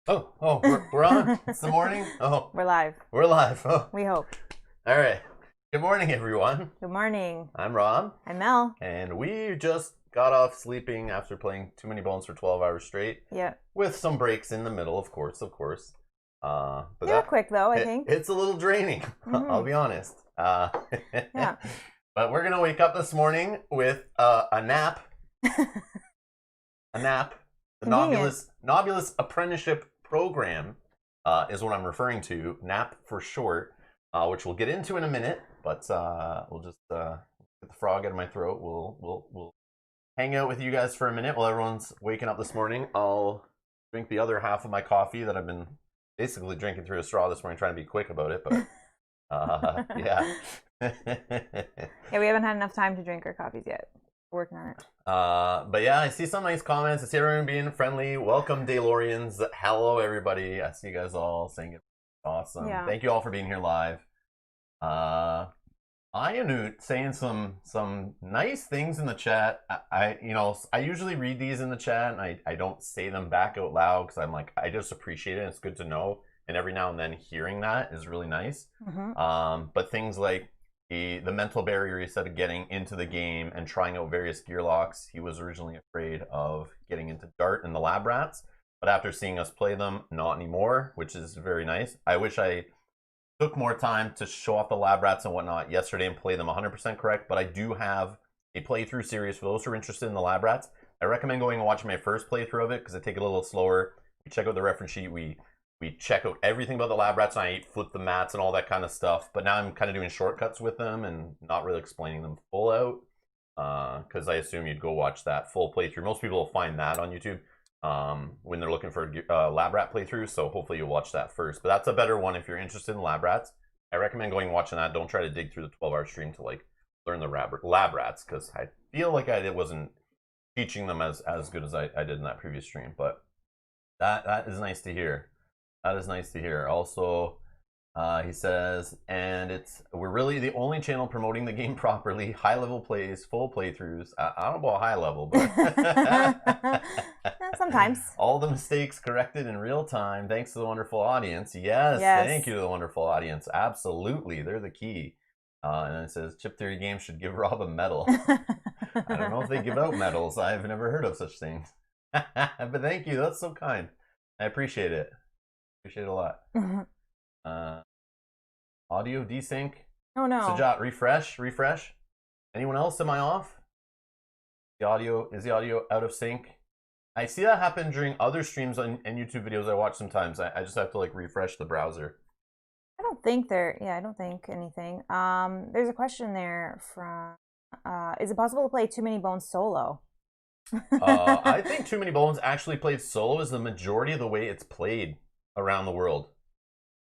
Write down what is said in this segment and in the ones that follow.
We're on. It's the morning. We're live. We're live. Oh, We hope. all right. Good morning, everyone. Good morning. I'm Rob, I'm Mel. and we just got off sleeping after playing Too Many Bones for 12 hours straight, Yeah. with some breaks in the middle, of course. But They were quick though, I think. it's a little draining. I'll be honest. Yeah. But we're gonna wake up this morning with a nap. A nap. The Convenient. Nobulous Apprenticeship program is what I'm referring to, NAP for short, which we'll get into in a minute. But we'll just get the frog out of my throat. We'll hang out with you guys for a minute while everyone's waking up this morning. I'll drink the other half of my coffee that I've been basically drinking through a straw this morning, trying to be quick about it. But yeah. Yeah, we haven't had enough time to drink our coffees yet. We're working on it. But yeah, I see some nice comments. I see everyone being friendly. Welcome, Daylorians. Hello, everybody. I see you guys all saying it's awesome. Yeah. Thank you all for being here live. Ianut saying some nice things in the chat. I usually read these in the chat and I don't say them back out loud because I'm like, I just appreciate it. It's good to know. And every now and then hearing that is really nice. But things like the mental barrier he said of getting into the game and trying out various gear locks. He was originally afraid of getting into Dart and the Lab Rats, but after seeing us play them, not anymore, which is very nice. I wish I took more time to show off the Lab Rats and whatnot yesterday and play them 100% correct, but I do have a playthrough series for those who are interested in the Lab Rats. I recommend going and watching my first playthrough of it because I take it a little slower. We check out the reference sheet. We check out everything about the Lab Rats, and I flip the mats and all that kind of stuff. But now I'm kind of doing shortcuts with them and not really explaining them full out because I assume you'd go watch that full playthrough. Most people will find that on YouTube when they're looking for a Lab Rat playthrough, so hopefully you'll watch that first. But that's a better one if you're interested in Lab Rats. I recommend going and watching that. Don't try to dig through the 12-hour stream to like learn the Lab Rats because I feel like I wasn't teaching them as good as I did in that previous stream. But that is nice to hear. That is nice to hear. Also, he says, and we're really the only channel promoting the game properly. High level plays, full playthroughs. I don't know about high level, but Sometimes. All the mistakes corrected in real time, thanks to the wonderful audience. Yes. Thank you to the wonderful audience. Absolutely, they're the key. And it says, Chip Theory Games should give Rob a medal. I don't know if they give out medals. I've never heard of such things. But thank you. That's so kind. I appreciate it. Appreciate it a lot. Audio desync. Oh no. Sajat, refresh. Anyone else? Am I off? Is the audio out of sync? I see that happen during other streams and YouTube videos I watch sometimes. I just have to like refresh the browser. I don't think anything. There's a question there from is it possible to play Too Many Bones solo? I think Too Many Bones actually played solo is the majority of the way it's played around the world.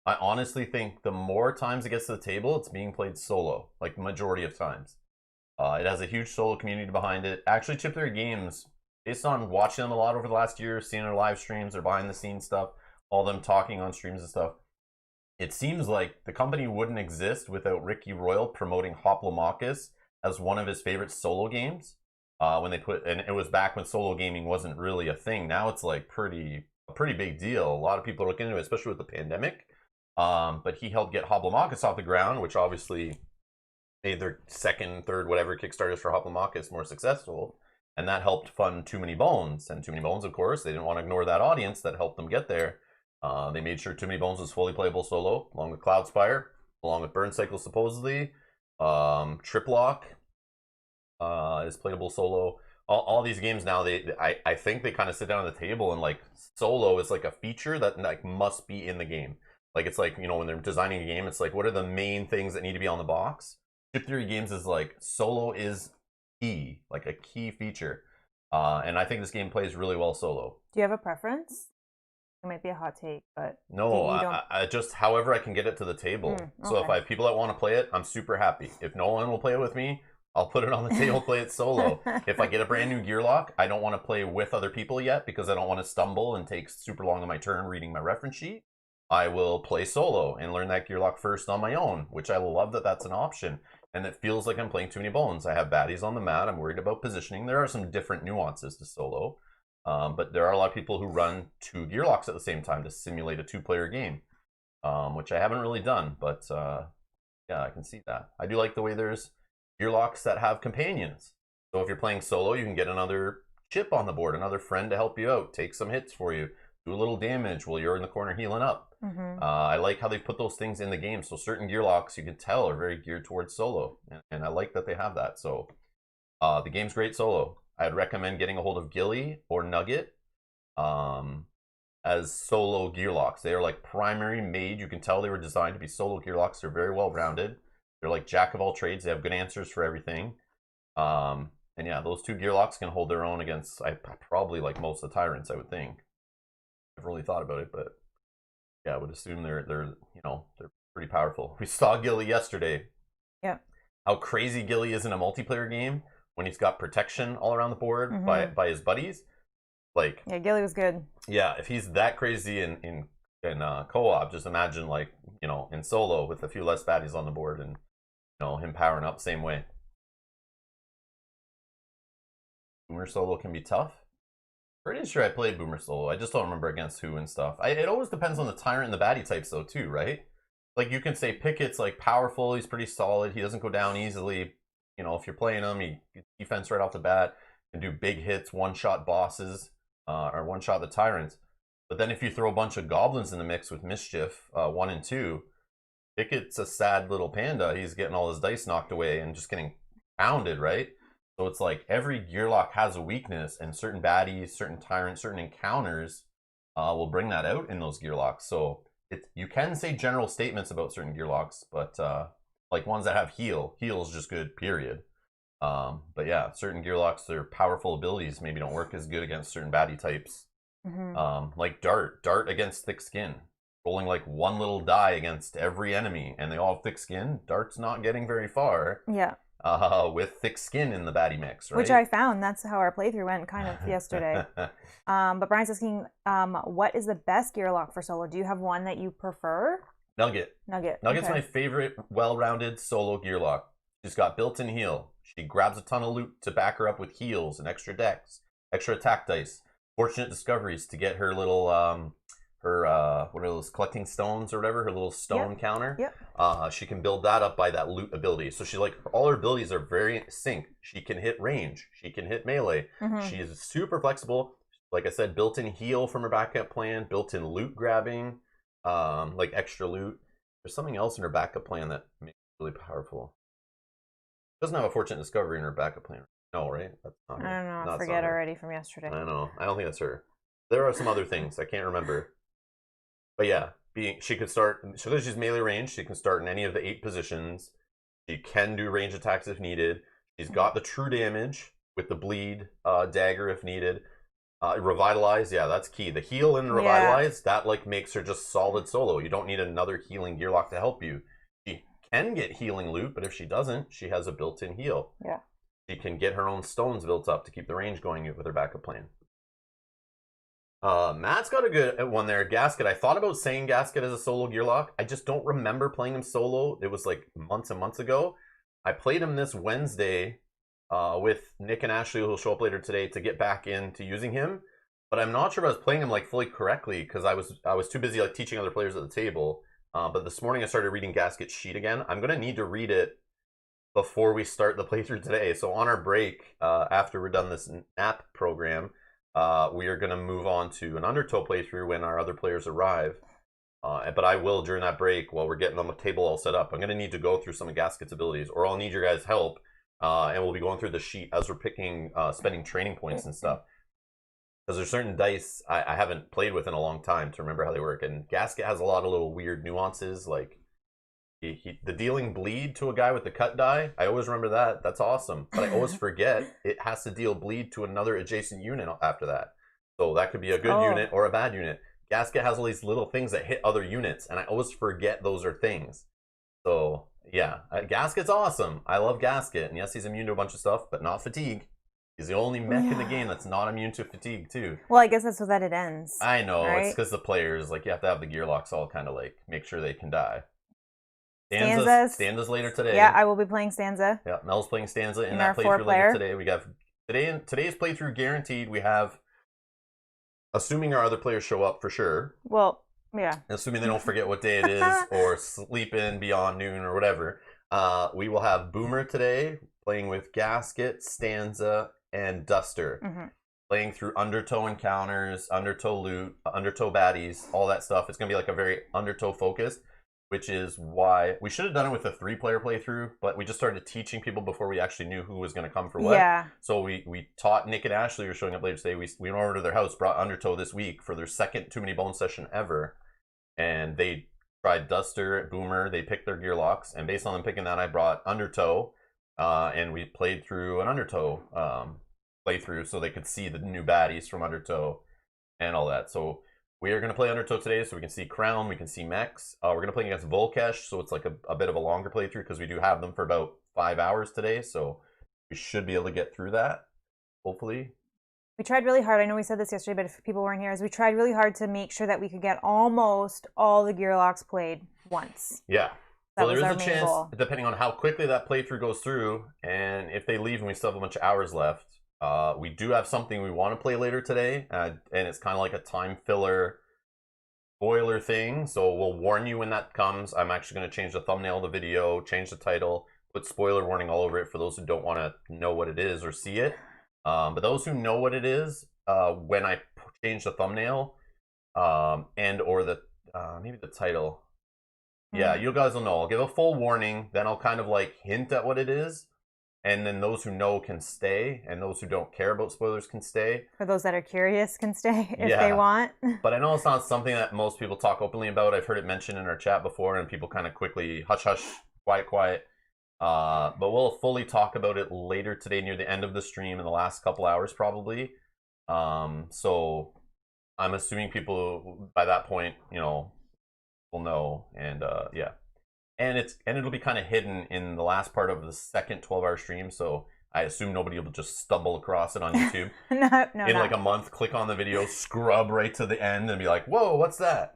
I honestly think the more times it gets to the table, it's being played solo, like the majority of times. It has a huge solo community behind it. Actually, Chip Theory Games, based on watching them a lot over the last year, seeing their live streams, their behind the scenes stuff, all them talking on streams and stuff, it seems like the company wouldn't exist without Ricky Royal promoting Hoplomachus as one of his favorite solo games. And it was back when solo gaming wasn't really a thing. Now it's like a pretty big deal. A lot of people are looking into it, especially with the pandemic. But he helped get Hoplomachus off the ground, which obviously made their second, third, whatever Kickstarters for Hoplomachus more successful. And that helped fund Too Many Bones. And Too Many Bones, of course, they didn't want to ignore that audience that helped them get there. They made sure Too Many Bones was fully playable solo, along with Cloudspire, along with Burncycle supposedly. Triplock is playable solo. All these games now, I think they kind of sit down at the table and like solo is like a feature that like must be in the game. Like it's like, when they're designing a game, it's like, what are the main things that need to be on the box? Chip Theory Games is like, solo is key, like a key feature. And I think this game plays really well solo. Do you have a preference? It might be a hot take, but no, I just however I can get it to the table. Okay. So if I have people that want to play it, I'm super happy. If no one will play it with me, I'll put it on the table, play it solo. If I get a brand new gear lock, I don't want to play with other people yet because I don't want to stumble and take super long on my turn reading my reference sheet. I will play solo and learn that gear lock first on my own, which I love that that's an option. And it feels like I'm playing Too Many Bones. I have baddies on the mat. I'm worried about positioning. There are some different nuances to solo. But there are a lot of people who run 2 gearlocks at the same time to simulate a 2-player game, which I haven't really done. But yeah, I can see that. I do like the way there's gearlocks that have companions. So if you're playing solo, you can get another chip on the board, another friend to help you out, take some hits for you, do a little damage while you're in the corner healing up. I like how they put those things in the game. So certain gearlocks you can tell are very geared towards solo, and I like that they have that. So the game's great solo. I'd recommend getting a hold of Gilly or Nugget as solo gearlocks. They are like primary made. You can tell they were designed to be solo gearlocks. They're very well rounded. They're like jack of all trades. They have good answers for everything. And yeah, those 2 gearlocks can hold their own against I probably like most of the Tyrants, I would think. I've really thought about it, but yeah, I would assume they're pretty powerful. We saw Gilly yesterday. Yeah. How crazy Gilly is in a multiplayer game when he's got protection all around the board by his buddies. Like, yeah, Gilly was good. Yeah, if he's that crazy in co-op, just imagine like, in solo with a few less baddies on the board and him powering up same way. Boomer solo can be tough. Pretty sure I played Boomer solo. I just don't remember against who and stuff. It always depends on the Tyrant and the baddie types though too, right? Like you can say Pickett's like powerful, he's pretty solid, he doesn't go down easily. If you're playing him, he gets defense right off the bat, can do big hits, one-shot bosses, or one-shot the Tyrants. But then if you throw a bunch of goblins in the mix with Mischief 1 and 2, Pickett's a sad little panda. He's getting all his dice knocked away and just getting pounded, right? So it's like every gearlock has a weakness, and certain baddies, certain Tyrants, certain encounters will bring that out in those gearlocks. So you can say general statements about certain gearlocks, but like ones that have heal is just good, period. But yeah, certain gearlocks, their powerful abilities maybe don't work as good against certain baddie types. Like Dart against thick skin, rolling like one little die against every enemy, and they all have thick skin. Dart's not getting very far. Yeah. With thick skin in the baddie mix, right? Which I found, that's how our playthrough went kind of yesterday. But Brian's asking, what is the best gearlock for solo? Do you have one that you prefer? Nugget. Nugget's okay. My favorite well-rounded solo gearlock. She's got built-in heal. She grabs a ton of loot to back her up with heals and extra decks, extra attack dice, fortunate discoveries to get her little what are those, collecting stones or whatever, her little stone counter. She can build that up by that loot ability. So she's like, all her abilities are very sync. She can hit range. She can hit melee. She is super flexible. Like I said, built-in heal from her backup plan, built-in loot grabbing, like extra loot. There's something else in her backup plan that makes it really powerful. Doesn't have a fortunate discovery in her backup plan. No, right? That's not her. I don't know. No, I forget already from yesterday. I know. I don't think that's her. There are some other things I can't remember. But yeah, she could start, because she's melee range, she can start in any of the 8 positions. She can do range attacks if needed. She's got the true damage with the bleed dagger if needed. Revitalize, yeah, that's key. The heal and revitalize, that like makes her just solid solo. You don't need another healing gearlock to help you. She can get healing loot, but if she doesn't, she has a built-in heal. Yeah. She can get her own stones built up to keep the range going with her backup plan. Matt's got a good one there. Gasket. I thought about saying Gasket as a solo gearlock. I just don't remember playing him solo. It was like months and months ago. I played him this Wednesday with Nick and Ashley, who will show up later today, to get back into using him. But I'm not sure if I was playing him like fully correctly because I was too busy like teaching other players at the table. But this morning I started reading Gasket's sheet again. I'm gonna need to read it before we start the playthrough today. So on our break, after we're done this nap program, we are going to move on to an Undertow playthrough when our other players arrive. But I will, during that break, while we're getting the table all set up, I'm going to need to go through some of Gasket's abilities, or I'll need your guys' help, and we'll be going through the sheet as we're picking, spending training points and stuff. Because there's certain dice I haven't played with in a long time to remember how they work, and Gasket has a lot of little weird nuances, like the dealing bleed to a guy with the cut die. I always remember that. That's awesome. But I always forget it has to deal bleed to another adjacent unit after that. So that could be a good unit or a bad unit. Gasket has all these little things that hit other units, and I always forget those are things. So yeah, Gasket's awesome. I love Gasket, and yes, he's immune to a bunch of stuff, but not fatigue. He's the only mech in the game that's not immune to fatigue too. Well, I guess that's so that it ends. I know, right? It's because the players, like, you have to have the gearlocks all kind of like make sure they can die. Stanza's later today. Yeah, I will be playing Stanza. Yeah, Mel's playing Stanza in that playthrough later today. We have today's playthrough guaranteed. We have assuming our other players show up for sure. Well, yeah. Assuming they don't forget what day it is or sleep in beyond noon or whatever. We will have Boomer today playing with Gasket, Stanza, and Duster. Mm-hmm. Playing through Undertow encounters, Undertow loot, Undertow baddies, all that stuff. It's going to be like a very Undertow focused, which is why we should have done it with a 3-player playthrough, but we just started teaching people before we actually knew who was going to come for what. Yeah. So we taught Nick and Ashley, who are showing up later today. We went over to their house, brought Undertow this week for their second Too Many Bones session ever, and they tried Duster, Boomer. They picked their gear locks, and based on them picking that, I brought Undertow, and we played through an Undertow playthrough so they could see the new baddies from Undertow and all that. So we are going to play Undertow today so we can see Crown, we can see mechs. We're going to play against Volkesh, so it's like a bit of a longer playthrough because we do have them for about 5 hours today, so we should be able to get through that, hopefully. We tried really hard. I know we said this yesterday, but if people weren't here, we tried really hard to make sure that we could get almost all the gear locks played once. Yeah. That so there was is our a main chance, goal. depending on how quickly that playthrough goes through, and if they leave and we still have a bunch of hours left, we do have something we want to play later today, and it's kind of like a time filler spoiler thing, so we'll warn you when that comes. I'm actually going to change the thumbnail of the video, change the title, put spoiler warning all over it for those who don't want to know what it is or see it. But those who know what it is, when I change the thumbnail and or the maybe the title, yeah, you guys will know. I'll give a full warning, then I'll kind of like hint at what it is, and then those who know can stay, and those who don't care about spoilers can stay. For those that are curious can stay if they want. But I know it's not something that most people talk openly about. I've heard it mentioned in our chat before, and people kind of quickly hush hush, quiet quiet. But we'll fully talk about it later today near the end of the stream in the last couple hours probably. So I'm assuming people by that point, you know, will know, and yeah. And it'll be kind of hidden in the last part of the second 12-hour stream, so I assume nobody will just stumble across it on YouTube. No, in like a month, click on the video, scrub right to the end, and be like, "Whoa, what's that?"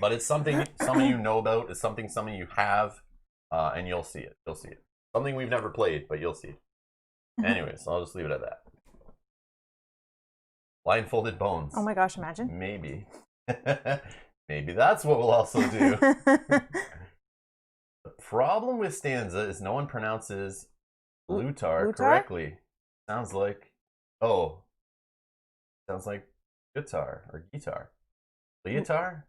But it's something some of you know about. It's something some of you have, and you'll see it. You'll see it. Something we've never played, but you'll see it. Anyways, I'll just leave it at that. Blindfolded bones. Oh my gosh, imagine. Maybe. Maybe that's what we'll also do. The problem with Stanza is no one pronounces Lutar correctly. Sounds like guitar or guitar. Leotar?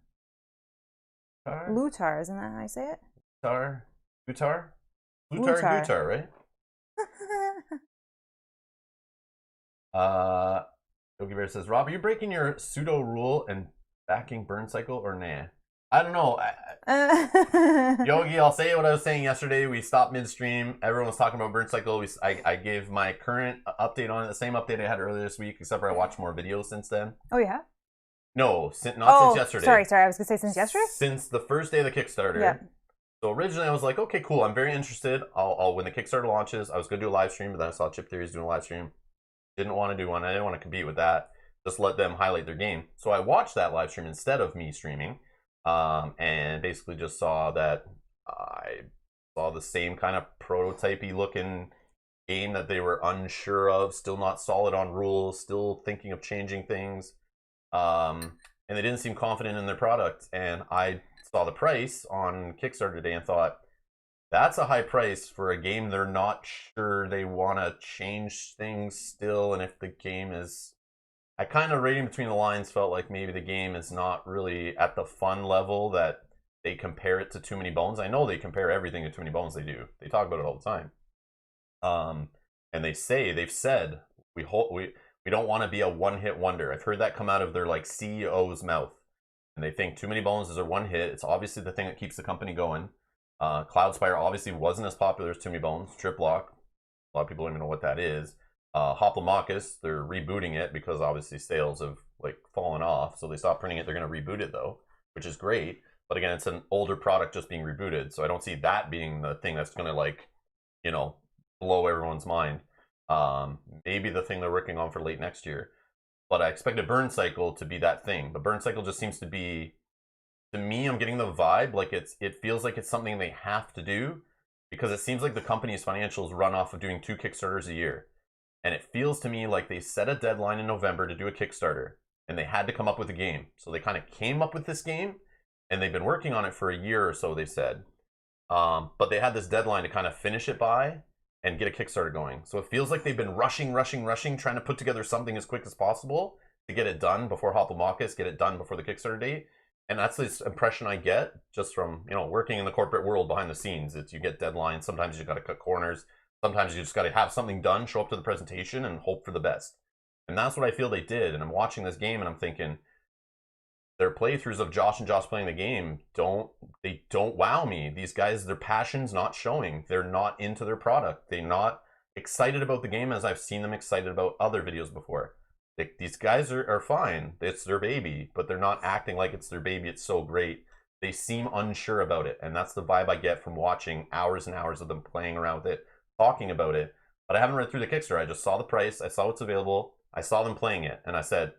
Lutar, isn't that how I say it? Lutar, right? Yogi Bear says, Rob, are you breaking your pseudo rule and backing Burncycle or nah? I don't know. Yogi, I'll say what I was saying yesterday. We stopped midstream. Everyone was talking about Burncycle. I gave my current update on it, the same update I had earlier this week, except for I watched more videos since then. Oh, yeah? No, not since yesterday. Sorry. I was going to say since yesterday? Since the first day of the Kickstarter. Yeah. So originally I was like, okay, cool. I'm very interested. I'll when the Kickstarter launches, I was going to do a live stream, but then I saw Chip Theory's doing a live stream. Didn't want to do one. I didn't want to compete with that. Just let them highlight their game. So I watched that live stream instead of me streaming. And basically just saw that I saw the same kind of prototypey looking game that they were unsure of, still not solid on rules, still thinking of changing things. And they didn't seem confident in their product. And I saw the price on Kickstarter today and thought, that's a high price for a game they're not sure they want to change things still. And if the game is... I kind of reading between the lines felt like maybe the game is not really at the fun level that they compare it to Too Many Bones. I know they compare everything to Too Many Bones. They do. They talk about it all the time. And they've said we don't want to be a one-hit wonder. I've heard that come out of their like CEO's mouth, and they think Too Many Bones is a one hit. It's obviously the thing that keeps the company going. Cloudspire obviously wasn't as popular as Too Many Bones. Triplock, a lot of people don't even know what that is. Hoplomachus, they're rebooting it because obviously sales have like fallen off, so they stopped printing it. They're going to reboot it though, which is great. But again, it's an older product just being rebooted, so I don't see that being the thing that's going to like, you know, blow everyone's mind. Maybe the thing they're working on for late next year. But I expected Burncycle to be that thing. But Burncycle just seems to be, to me, I'm getting the vibe like it feels like it's something they have to do because it seems like the company's financials run off of doing 2 Kickstarters a year. And it feels to me like they set a deadline in November to do a Kickstarter. and they had to come up with a game. So they kind of came up with this game, and they've been working on it for a year or so, they said. But they had this deadline to kind of finish it by and get a Kickstarter going. So it feels like they've been rushing, trying to put together something as quick as possible to get it done before Hoplomachus, get it done before the Kickstarter date. And that's this impression I get just from, working in the corporate world behind the scenes. It's you get deadlines. Sometimes you got to cut corners. Sometimes you just got to have something done, show up to the presentation, and hope for the best. And that's what I feel they did. And I'm watching this game and I'm thinking, their playthroughs of Josh and Josh playing the game don't wow me. These guys, their passion's not showing. They're not into their product. They're not excited about the game as I've seen them excited about other videos before. These guys are fine. It's their baby, but they're not acting like it's their baby. It's so great. They seem unsure about it. And that's the vibe I get from watching hours and hours of them playing around with it, talking about it. But I haven't read through the Kickstarter. I just saw the price. I saw what's available. I saw them playing it. And I said,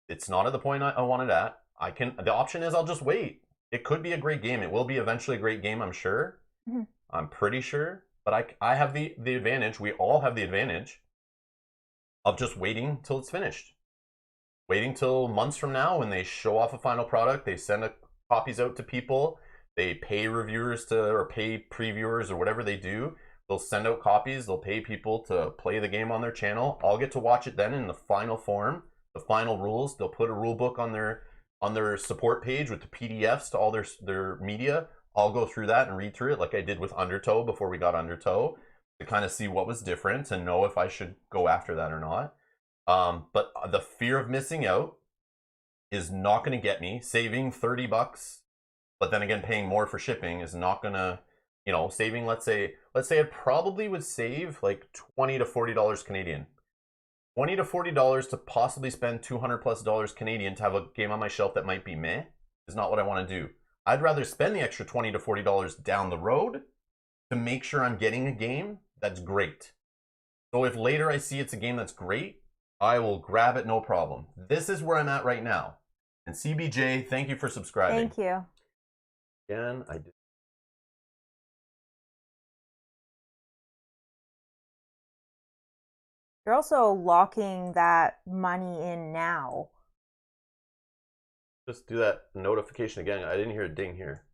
it's not at the point I wanted at. The option is I'll just wait. It could be a great game. It will be eventually a great game, I'm sure. Mm-hmm. I'm pretty sure. But I have the advantage. We all have the advantage of just waiting till it's finished. Waiting till months from now when they show off a final product, they send copies out to people, they pay reviewers or pay previewers or whatever they do. They'll send out copies, they'll pay people to play the game on their channel. I'll get to watch it then in the final form, the final rules. They'll put a rule book on their support page with the PDFs to all their media. I'll go through that and read through it like I did with Undertow before we got Undertow, to kind of see what was different and know if I should go after that or not. But the fear of missing out is not going to get me. Saving $30, but then again paying more for shipping is not going to, saving, let's say I probably would save like $20 to $40 Canadian. $20 to $40 to possibly spend $200+ Canadian to have a game on my shelf that might be meh is not what I want to do. I'd rather spend the extra $20 to $40 down the road to make sure I'm getting a game that's great. So if later I see it's a game that's great, I will grab it, no problem. This is where I'm at right now. And CBJ, thank you for subscribing. Thank you. Again, I did. You're also locking that money in now. Just do that notification again. I didn't hear a ding here.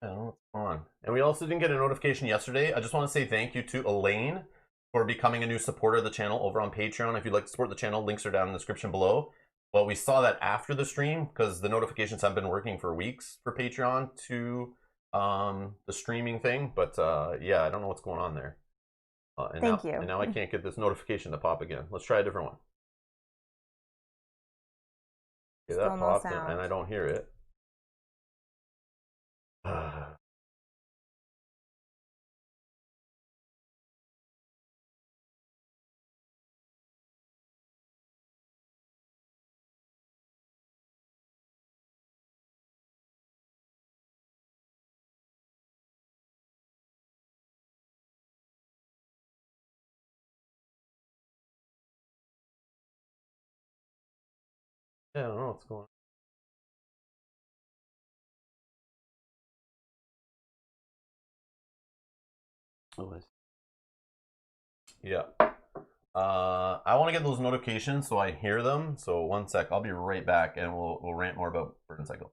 I don't know what's going on. And we also didn't get a notification yesterday. I just want to say thank you to Elaine for becoming a new supporter of the channel over on Patreon. If you'd like to support the channel, links are down in the description below. Well, we saw that after the stream because the notifications have been working for weeks for Patreon to the streaming thing. But yeah, I don't know what's going on there. Thank you. And now I can't get this notification to pop again. Let's try a different one. Okay, that popped and I don't hear it. Yeah, I don't know what's going on. Oh, yeah. I want to get those notifications so I hear them. So one sec, I'll be right back, and we'll rant more about Burncycle.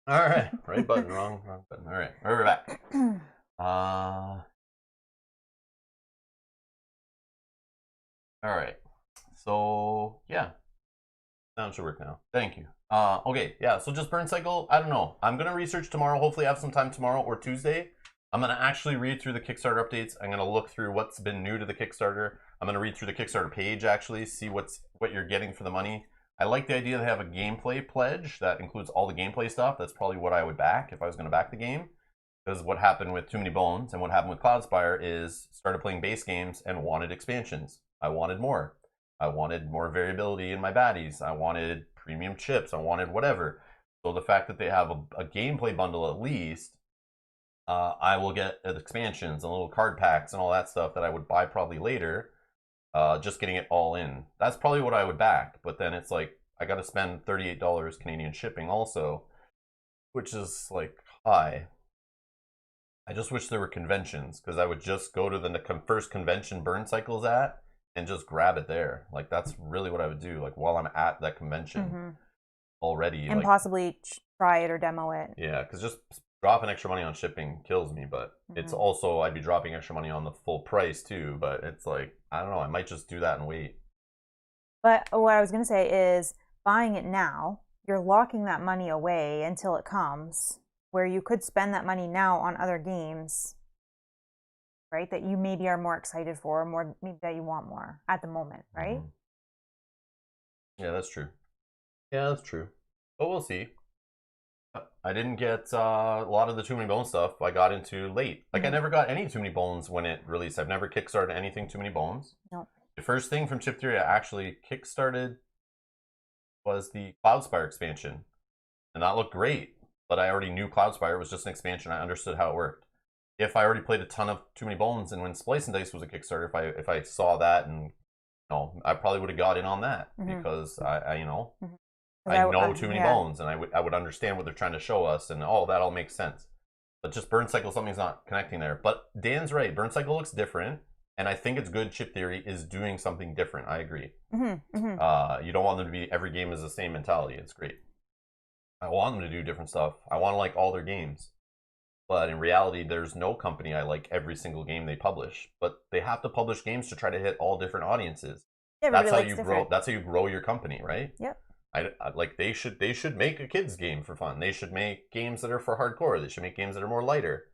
All right, right button, wrong button. All right, we're back. All right. So yeah, sound should work now. Thank you. Okay, yeah. So just Burncycle. I don't know. I'm gonna research tomorrow. Hopefully, I have some time tomorrow or Tuesday. I'm gonna actually read through the Kickstarter updates. I'm gonna look through what's been new to the Kickstarter. I'm gonna read through the Kickstarter page actually, see what you're getting for the money. I like the idea they have a gameplay pledge that includes all the gameplay stuff. That's probably what I would back if I was gonna back the game. Because what happened with Too Many Bones and what happened with Cloudspire is started playing base games and wanted expansions. I wanted more. I wanted more variability in my baddies. I wanted premium chips. I wanted whatever. So the fact that they have a gameplay bundle at least, I will get expansions and little card packs and all that stuff that I would buy probably later. Just getting it all in. That's probably what I would back. But then it's like I got to spend $38 Canadian shipping also, which is like high. I just wish there were conventions because I would just go to the first convention Burncycle's at and just grab it there. Like that's really what I would do. Like while I'm at that convention already, and like, possibly try it or demo it. Yeah, because just dropping extra money on shipping kills me. But it's also I'd be dropping extra money on the full price too. But it's like I don't know. I might just do that and wait. But what I was gonna say is buying it now, you're locking that money away until it comes, where you could spend that money now on other games, right? That you maybe are more excited for, more maybe that you want more at the moment, right? Yeah, that's true. Yeah, that's true. But we'll see. I didn't get a lot of the Too Many Bones stuff. I got into late. Like I never got any Too Many Bones when it released. I've never kickstarted anything Too Many Bones. No. The first thing from Chip Theory I actually kickstarted was the Cloudspire expansion, and that looked great. But I already knew Cloudspire was just an expansion. I understood how it worked. If I already played a ton of Too Many Bones, and when Splicing Dice was a Kickstarter, if I saw that, and I probably would have got in on that because I know Too Many Bones, and I would understand what they're trying to show us, and all that all makes sense. But just Burncycle, something's not connecting there. But Dan's right. Burncycle looks different, and I think it's good. Chip Theory is doing something different. I agree. You don't want them to be every game is the same mentality. It's great. I want them to do different stuff. I want to like all their games. But in reality, there's no company I like every single game they publish. But they have to publish games to try to hit all different audiences. That's how you grow. That's how you grow your company, right? Yep. I like they should make a kids game for fun. They should make games that are for hardcore. They should make games that are more lighter.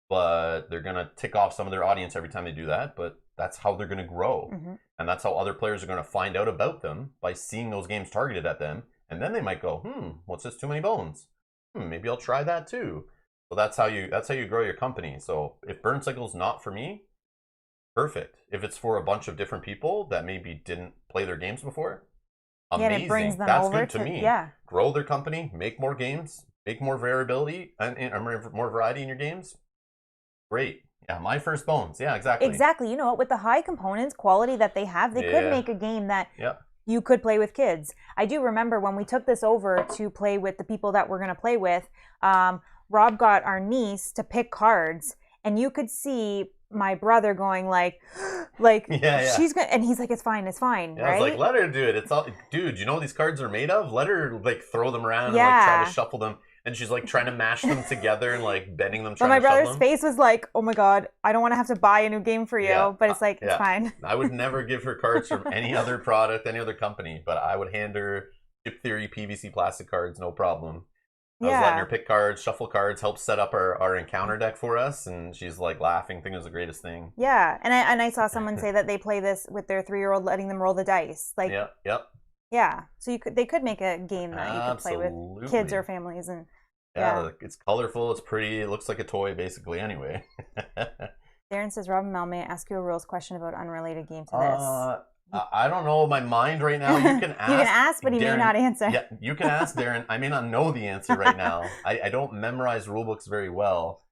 But they're gonna tick off some of their audience every time they do that. But that's how they're gonna grow, and that's how other players are gonna find out about them by seeing those games targeted at them. And then they might go, what's this Too Many Bones? Maybe I'll try that too. So that's how you grow your company. So if Burncycle's not for me, perfect. If it's for a bunch of different people that maybe didn't play their games before, amazing. And it brings them that's over good to me. Grow their company, make more games, make more variability and more variety in your games. Great. Yeah, my first Bones. Yeah, exactly. Exactly. You know what? With the high components, quality that they have, they could make a game that you could play with kids. I do remember when we took this over to play with the people that we're going to play with, Rob got our niece to pick cards, and you could see my brother going like she's gonna, and he's like, it's fine, right? I was like, let her do it. It's all, dude. You know what these cards are made of? Let her like throw them around and like try to shuffle them. And she's like trying to mash them together and like bending them. But my brother's face was like, oh my god, I don't want to have to buy a new game for you. But it's like, it's fine. I would never give her cards from any other product, any other company. But I would hand her Chip Theory PVC plastic cards, no problem. I was letting her pick cards, shuffle cards, help set up our encounter deck for us. And she's like laughing, thinking it was the greatest thing. Yeah. And I saw someone say that they play this with their 3-year-old, letting them roll the dice. Like, yeah. So they could make a game that you could play with kids or families, and it's colorful, it's pretty, it looks like a toy basically anyway. Darren says, Robin Mel, may I ask you a rules question about unrelated game to this? I don't know my mind right now. You can ask. You can ask, but he may not answer. Yeah, you can ask Darren. I may not know the answer right now. I don't memorize rulebooks very well.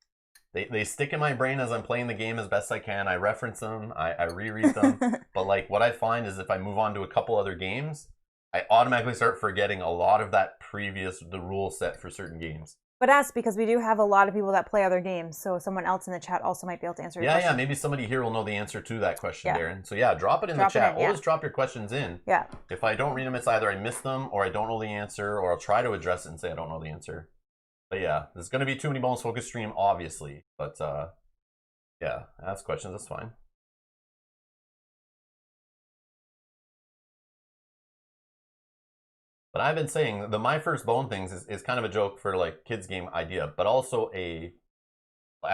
They stick in my brain as I'm playing the game as best I can. I reference them, I reread them. But like what I find is if I move on to a couple other games, I automatically start forgetting a lot of that the rule set for certain games. But ask, because we do have a lot of people that play other games, so someone else in the chat also might be able to answer your question. Yeah, maybe somebody here will know the answer to that question, Darren. So yeah, drop it in the chat. Always drop your questions in. Yeah. If I don't read them, it's either I missed them, or I don't know the answer, or I'll try to address it and say I don't know the answer. But yeah, there's going to be too many bones focus stream, obviously. But yeah, ask questions. That's fine. But I've been saying the My First Bone things is kind of a joke for like kids game idea, but also I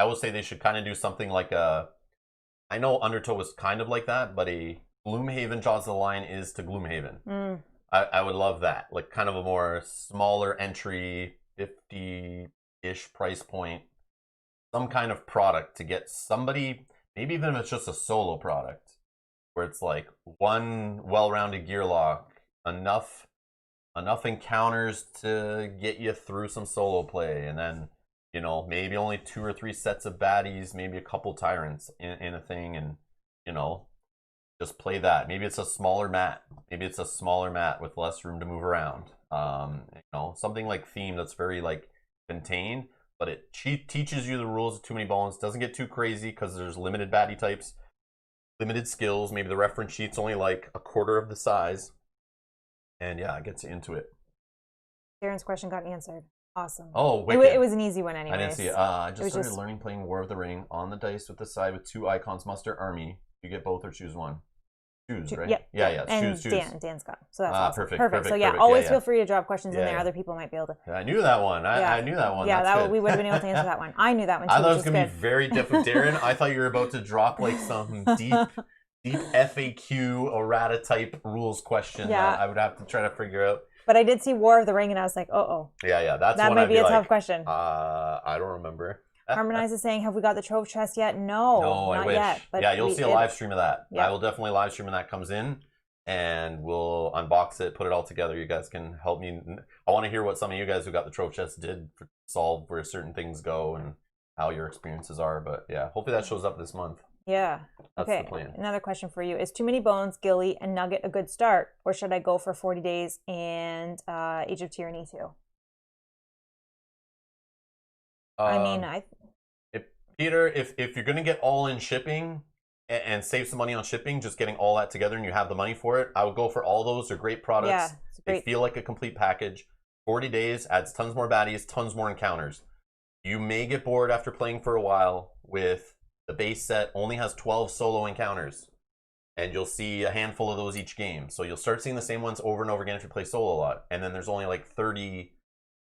would say they should kind of do something like I know Undertow was kind of like that, but a Gloomhaven Jaws of the Lion is to Gloomhaven. I would love that. Like kind of a more smaller entry, 50-ish price point, some kind of product to get somebody, maybe even if it's just a solo product, where it's like one well-rounded gear lock, enough encounters to get you through some solo play, and then, you know, maybe only 2 or 3 sets of baddies, maybe a couple tyrants in a thing, and, you know, just play that. Maybe it's a smaller mat. Maybe it's a smaller mat with less room to move around. You know, something like Theme that's very like contained, but it teaches you the rules of Too Many Bones. Doesn't get too crazy because there's limited baddie types, limited skills. Maybe the reference sheet's only like a quarter of the size. And yeah, it gets you into it. Darren's question got answered. Awesome. Oh, it was an easy one anyway. I didn't see it. I just started learning playing War of the Ring on the dice with the side with 2 icons, muster, army. You get both or choose one. Choose, right? Yep. Yeah. And choose. Dan's got. So that's awesome. Perfect. So yeah, always feel free to drop questions in there. Other people might be able to. Yeah, I knew that one. I knew that one. Yeah, that's we would have been able to answer that one. I knew that one too. I thought it was gonna be very different, Darren. I thought you were about to drop like some deep FAQ errata type rules question that I would have to try to figure out. But I did see War of the Ring, and I was like, Yeah, that might be a tough question. I don't remember. Harmonize is saying, have we got the trove chest yet? No, not I wish. yet. But yeah, you'll see a live stream of that. Yeah. I will definitely live stream when that comes in, and we'll unbox it, put it all together. You guys can help me. I want to hear what some of you guys who got the trove chest did solve where certain things go and how your experiences are. But yeah, hopefully that shows up this month. Yeah. That's the plan. Another question for you. Is Too Many Bones, Gilly, and Nugget a good start? Or should I go for 40 Days and Age of Tyranny too? Peter, if you're going to get all in shipping and save some money on shipping, just getting all that together and you have the money for it, I would go for all those. They're great products. Yeah, they feel like a complete package. 40 Days adds tons more baddies, tons more encounters. You may get bored after playing for a while with the base set only has 12 solo encounters, and you'll see a handful of those each game. So you'll start seeing the same ones over and over again if you play solo a lot. And then there's only like 30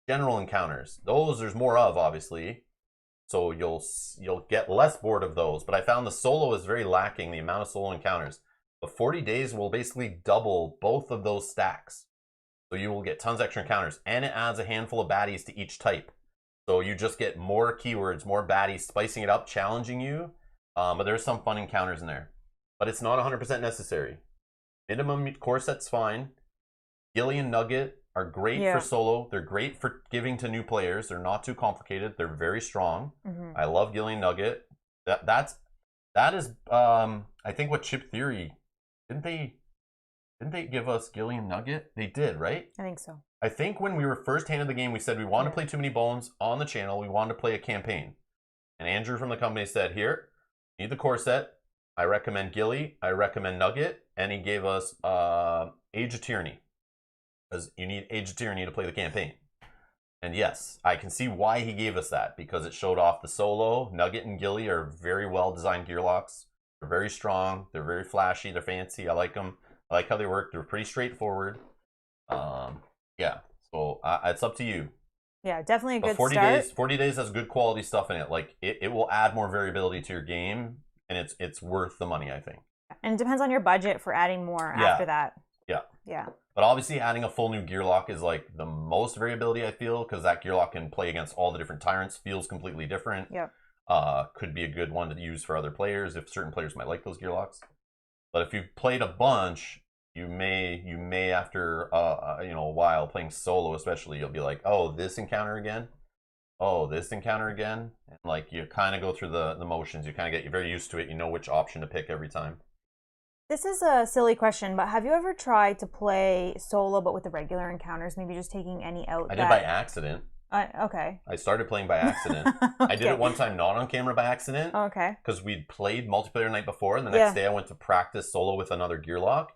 general encounters. Those there's more of, obviously. So you'll get less bored of those. But I found the solo is very lacking, the amount of solo encounters. But 40 Days will basically double both of those stacks. So you will get tons of extra encounters. And it adds a handful of baddies to each type. So you just get more keywords, more baddies, spicing it up, challenging you. But there's some fun encounters in there. But it's not 100% necessary. Minimum core set's fine. Gilly and Nugget are great for solo. They're great for giving to new players. They're not too complicated. They're very strong. I love Gilly and Nugget. That is I think what Chip Theory didn't they give us Gilly and Nugget? They did, right? I think so. I think when we were first handed the game, we said we wanted to play Too Many Bones on the channel. We wanted to play a campaign. And Andrew from the company said, here, need the core set. I recommend Gilly. I recommend Nugget. And he gave us Age of Tyranny. Because you need Age of Tyranny to play the campaign. And yes, I can see why he gave us that. Because it showed off the solo. Nugget and Gilly are very well-designed gear locks. They're very strong. They're very flashy. They're fancy. I like them. I like how they work. They're pretty straightforward. Yeah, so it's up to you. Yeah, definitely a good 40 start. 40 Days has good quality stuff in it. Like it will add more variability to your game, and it's worth the money, I think. And it depends on your budget for adding more after that. Yeah. But obviously, adding a full new gear lock is like the most variability, I feel, because that gear lock can play against all the different tyrants. Feels completely different. Yep. Could be a good one to use for other players if certain players might like those gear locks. But if you've played a bunch, you may after a while playing solo, especially, you'll be like, oh, this encounter again, and like you kind of go through the motions. You kind of get very used to it. You know which option to pick every time. This is a silly question, but have you ever tried to play solo but with the regular encounters? Maybe just taking any out. I did by accident. Okay. I started playing by accident. Okay. I did it one time not on camera by accident. Okay. Because we'd played multiplayer the night before, and the next day I went to practice solo with another gear lock.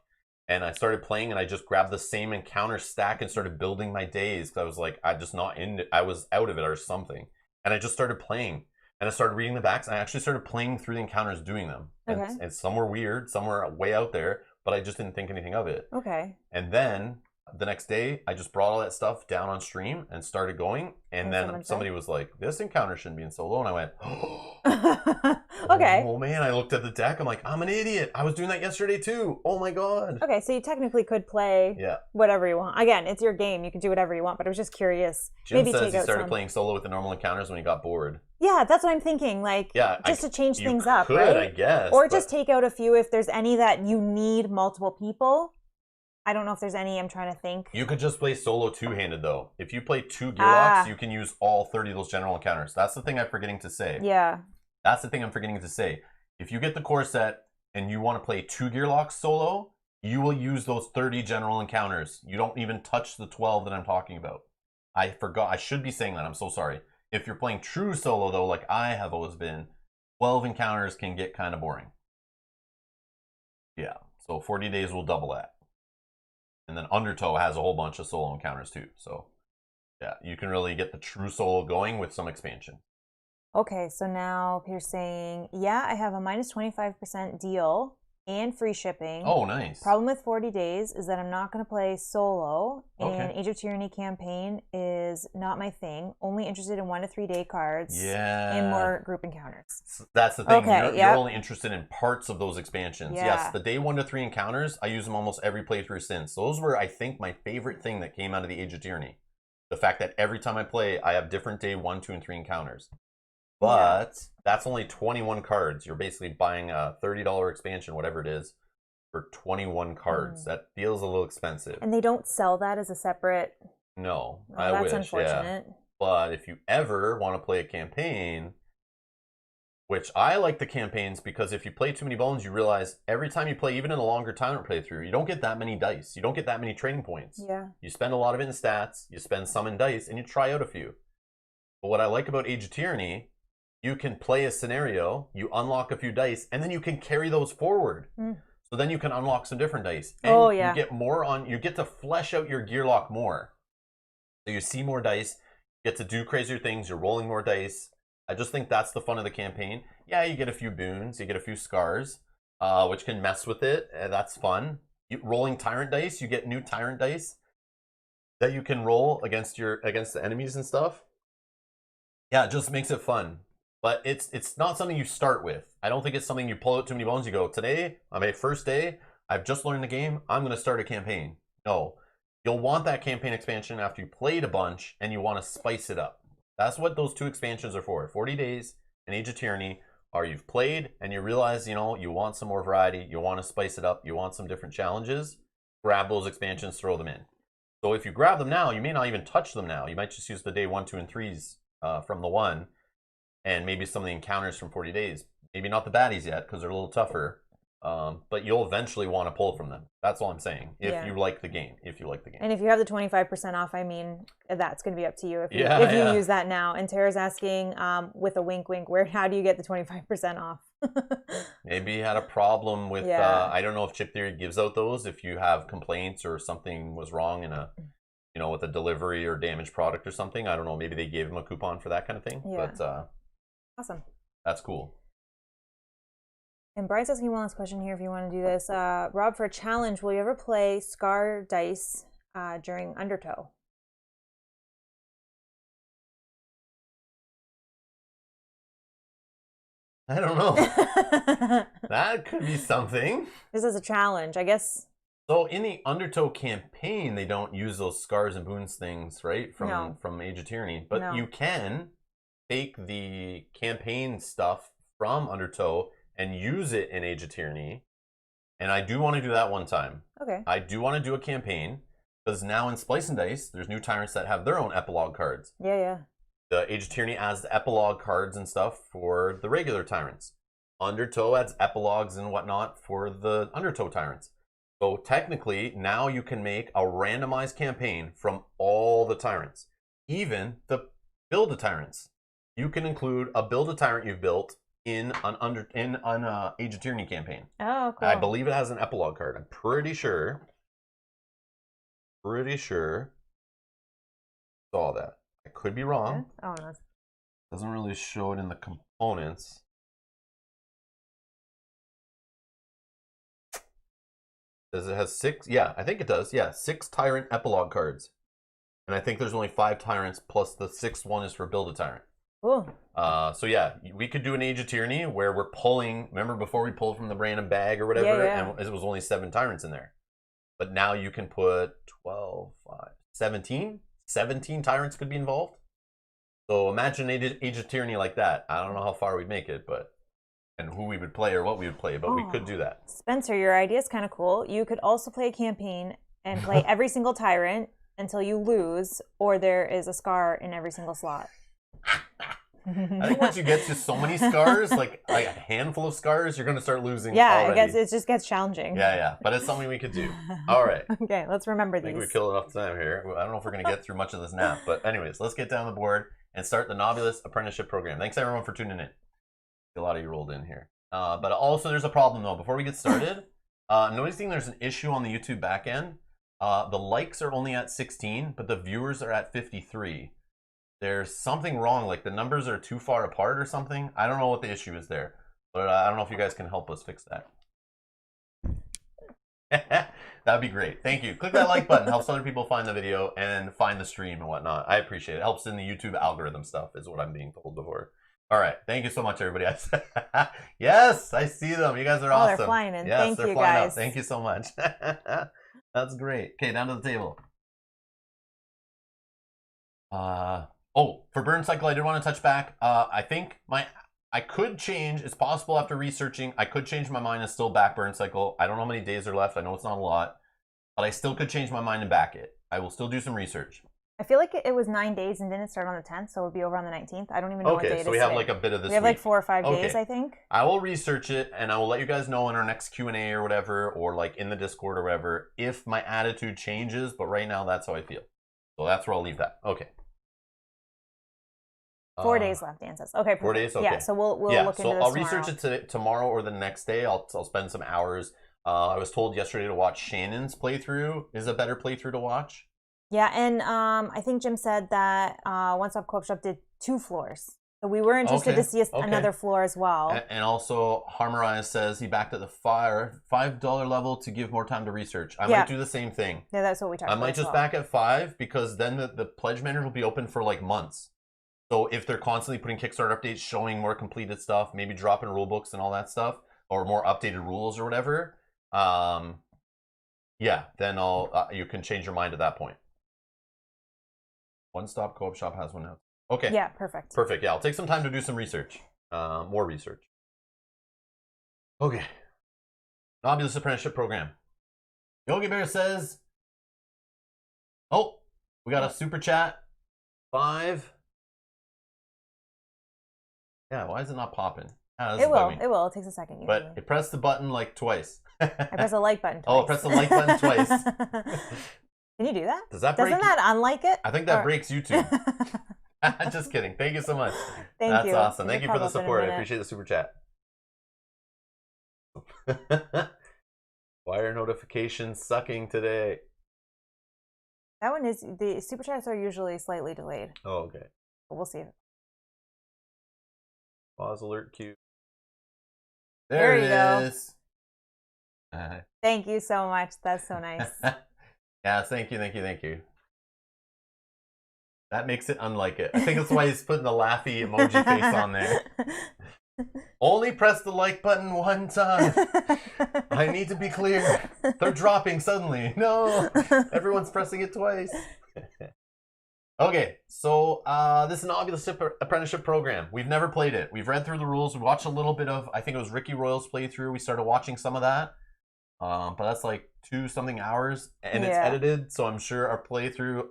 And I started playing, and I just grabbed the same encounter stack and started building my days because I was like, I just not in it. I was out of it or something. And I just started playing. And I started reading the backs. And I actually started playing through the encounters doing them. Okay. And some were weird, some were way out there, but I just didn't think anything of it. Okay. And then the next day, I just brought all that stuff down on stream and started going. And then somebody was like, this encounter shouldn't be in solo. And I went, okay. Oh man, I looked at the deck. I'm like, I'm an idiot. I was doing that yesterday too. Oh my God. Okay, so you technically could play whatever you want. Again, it's your game. You can do whatever you want, but I was just curious. Jim says he started playing solo with the normal encounters when he got bored. Yeah, that's what I'm thinking. Like, just to change things up, right? I guess. Or just take out a few if there's any that you need multiple people. I don't know if there's any. I'm trying to think. You could just play solo two-handed, though. If you play 2 gearlocks, you can use all 30 of those general encounters. That's the thing I'm forgetting to say. Yeah. That's the thing I'm forgetting to say. If you get the core set and you want to play 2 gearlocks solo, you will use those 30 general encounters. You don't even touch the 12 that I'm talking about. I forgot. I should be saying that. I'm so sorry. If you're playing true solo, though, like I have always been, 12 encounters can get kind of boring. Yeah. So 40 days will double that. And then Undertow has a whole bunch of solo encounters too. So yeah, you can really get the true solo going with some expansion. Okay, so now you're saying, yeah, I have a minus 25% deal and free shipping. Oh, nice. Problem with 40 days is that I'm not going to play solo. And Age of Tyranny campaign is not my thing. Only interested in 1 to 3 day cards. Yeah. And more group encounters. That's the thing. You're only interested in parts of those expansions. Yeah. Yes, the day 1 to 3 encounters, I use them almost every playthrough since. Those were, I think, my favorite thing that came out of the Age of Tyranny. The fact that every time I play, I have different day 1, 2, and 3 encounters. But that's only 21 cards. You're basically buying a $30 expansion, whatever it is, for 21 cards. That feels a little expensive. And they don't sell that as a separate... No, I wish. That's unfortunate. Yeah. But if you ever want to play a campaign, which I like the campaigns because if you play too many bones, you realize every time you play, even in a longer Tyrant playthrough, you don't get that many dice. You don't get that many training points. Yeah. You spend a lot of it in stats, you spend some in dice, and you try out a few. But what I like about Age of Tyranny, you can play a scenario, you unlock a few dice, and then you can carry those forward. So then you can unlock some different dice. And you get more you get to flesh out your gearlock more. So you see more dice, you get to do crazier things, you're rolling more dice. I just think that's the fun of the campaign. Yeah, you get a few boons, you get a few scars, which can mess with it. That's fun. Rolling Tyrant dice, you get new Tyrant dice that you can roll against the enemies and stuff. Yeah, it just makes it fun. But it's not something you start with. I don't think it's something you pull out too many bones. You go, today, on my first day, I've just learned the game, I'm going to start a campaign. No. You'll want that campaign expansion after you played a bunch and you want to spice it up. That's what those 2 expansions are for. 40 Days and Age of Tyranny are you've played and you realize, you want some more variety, you want to spice it up, you want some different challenges, grab those expansions, throw them in. So if you grab them now, you may not even touch them now. You might just use the day 1, 2, and 3s from the 1. And maybe some of the encounters from 40 Days. Maybe not the baddies yet, because they're a little tougher. But you'll eventually want to pull from them. That's all I'm saying. If you like the game. And if you have the 25% off, I mean, that's going to be up to you if you use that now. And Tara's asking, with a wink, wink, how do you get the 25% off? Maybe you had a problem with, I don't know if Chip Theory gives out those. If you have complaints or something was wrong in a... with a delivery or damaged product or something. I don't know. Maybe they gave him a coupon for that kind of thing. Yeah. But awesome. That's cool. And Brian's asking one last question here if you want to do this. Rob, for a challenge, will you ever play Scar Dice during Undertow? I don't know. That could be something. This is a challenge, I guess. So in the Undertow campaign, they don't use those scars and boons things, right? From Age of Tyranny. But you can take the campaign stuff from Undertow and use it in Age of Tyranny. And I do want to do that one time. Okay. I do want to do a campaign because now in Splicing Dice, there's new Tyrants that have their own epilogue cards. Yeah. The Age of Tyranny adds the epilogue cards and stuff for the regular Tyrants. Undertow adds epilogues and whatnot for the Undertow Tyrants. So technically, now you can make a randomized campaign from all the Tyrants. Even the Build-A-Tyrants. You can include a Build-A-Tyrant you've built in an Age of Tyranny campaign. Oh, cool. I believe it has an epilogue card. I'm pretty sure. Saw that. I could be wrong. Oh no. Doesn't really show it in the components. Does it has 6? Yeah, I think it does. Yeah, 6 Tyrant epilogue cards. And I think there's only 5 Tyrants, plus the 6th one is for Build a Tyrant. Cool. So yeah, we could do an Age of Tyranny where we're pulling, remember before we pulled from the random bag or whatever, and it was only 7 Tyrants in there. But now you can put 12, 5, 17? 17 Tyrants could be involved. So imagine Age of Tyranny like that. I don't know how far we'd make it, but and who we would play or what we would play, but we could do that. Spencer, your idea is kind of cool. You could also play a campaign and play every single Tyrant until you lose, or there is a scar in every single slot. I think once you get to so many scars, like a handful of scars, you're going to start losing. Yeah, already. I guess it just gets challenging. Yeah, but it's something we could do. All right. Okay, let's remember these. I think we killed enough time here. I don't know if we're going to get through much of this nap, but anyways, let's get down the board and start the Novelist Apprenticeship program. Thanks everyone for tuning in. A lot of you rolled in here. But also there's a problem though. Before we get started, noticing there's an issue on the YouTube backend. The likes are only at 16, but the viewers are at 53. There's something wrong, like the numbers are too far apart or something. I don't know what the issue is there, but I don't know if you guys can help us fix that. That'd be great. Thank you. Click that like button. Helps other people find the video and find the stream and whatnot. I appreciate it. It helps in the YouTube algorithm stuff is what I'm being told before. All right. Thank you so much, everybody. Yes, I see them. You guys are awesome. They're flying in. Yes, Thank they're you, flying guys. out. Thank you so much. That's great. Okay, down to the table. For Burncycle, I did want to touch back. I think I could change. It's possible after researching. I could change my mind and still back Burncycle. I don't know how many days are left. I know it's not a lot, but I still could change my mind and back it. I will still do some research. I feel like it was 9 days and didn't start on the 10th, so it would be over on the 19th. I don't even know what day it is. Okay, so we have like a bit of this. We have like 4 or 5 days, I think. I will research it and I will let you guys know in our next Q&A or whatever, or like in the Discord or whatever, if my attitude changes. But right now, that's how I feel. So that's where I'll leave that. Okay. 4 days left, Dan says. Okay, perfect. 4 days? Okay. Yeah, so we'll look into this I'll research it tomorrow or the next day. I'll spend some hours. I was told yesterday to watch Shannon's playthrough is a better playthrough to watch. Yeah, and I think Jim said that One Stop Co-op Shop did 2 floors. So we were interested to see another floor as well. And also, Harmorize says he backed at the $5 level to give more time to research. I might do the same thing. Yeah, that's what we talked about. I might just back at 5 because then the pledge manager will be open for like months. So if they're constantly putting Kickstarter updates showing more completed stuff, maybe dropping rule books and all that stuff, or more updated rules or whatever, yeah, then you can change your mind at that point. One Stop Co-op Shop has one now. Okay. Yeah, perfect. Perfect. Yeah, I'll take some time to do some research. More research. Okay. Novelist Apprenticeship Program. Yogi Bear says, oh, we got a super chat. 5. Yeah, why is it not popping? It will. It will. It takes a second usually. But it pressed the button like twice. I press the like button twice. Oh, press the like button twice. Can you do that? Doesn't that unlike it? I think that breaks YouTube. Just kidding. Thank you so much. Thank you. That's awesome. Thank you for the support. I appreciate the super chat. Why are notifications sucking today? That one is, the super chats are usually slightly delayed. Oh, okay. But we'll see. Pause alert queue. There it is. Thank you so much. That's so nice. Yeah, thank you. That makes it unlike it. I think that's why he's putting the laughy emoji face on there. Only press the like button one time. I need to be clear. They're dropping suddenly. No, everyone's pressing it twice. Okay, so this is an Novelist Apprenticeship Program. We've never played it. We've read through the rules. We watched a little bit of, I think it was Ricky Royal's playthrough. We started watching some of that. But that's like 2-something hours and it's edited. So I'm sure our playthrough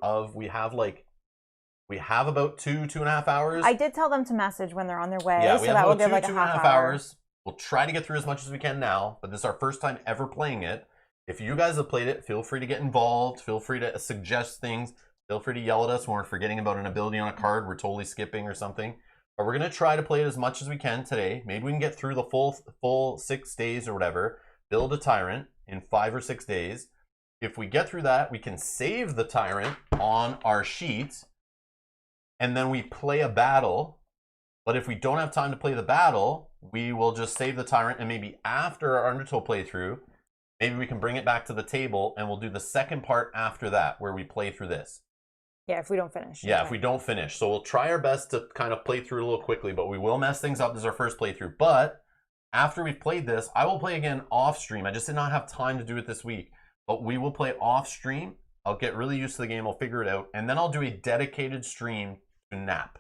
we have about 2.5 hours. I did tell them to message when they're on their way. Yeah, so that will give like a half hour. Hours. We'll try to get through as much as we can now, but this is our first time ever playing it. If you guys have played it, feel free to get involved. Feel free to suggest things. Feel free to yell at us when we're forgetting about an ability on a card we're totally skipping or something. But we're going to try to play it as much as we can today. Maybe we can get through the full 6 days or whatever. Build a Tyrant in 5 or 6 days. If we get through that, we can save the Tyrant on our sheet. And then we play a battle. But if we don't have time to play the battle, we will just save the Tyrant. And maybe after our Undertow playthrough, maybe we can bring it back to the table. And we'll do the second part after that, where we play through this. Yeah, if we don't finish. Yeah, if we don't finish. So we'll try our best to kind of play through a little quickly, but we will mess things up. This is our first playthrough. But after we've played this, I will play again off stream. I just did not have time to do it this week. But we will play off stream. I'll get really used to the game. I'll figure it out. And then I'll do a dedicated stream to NAP.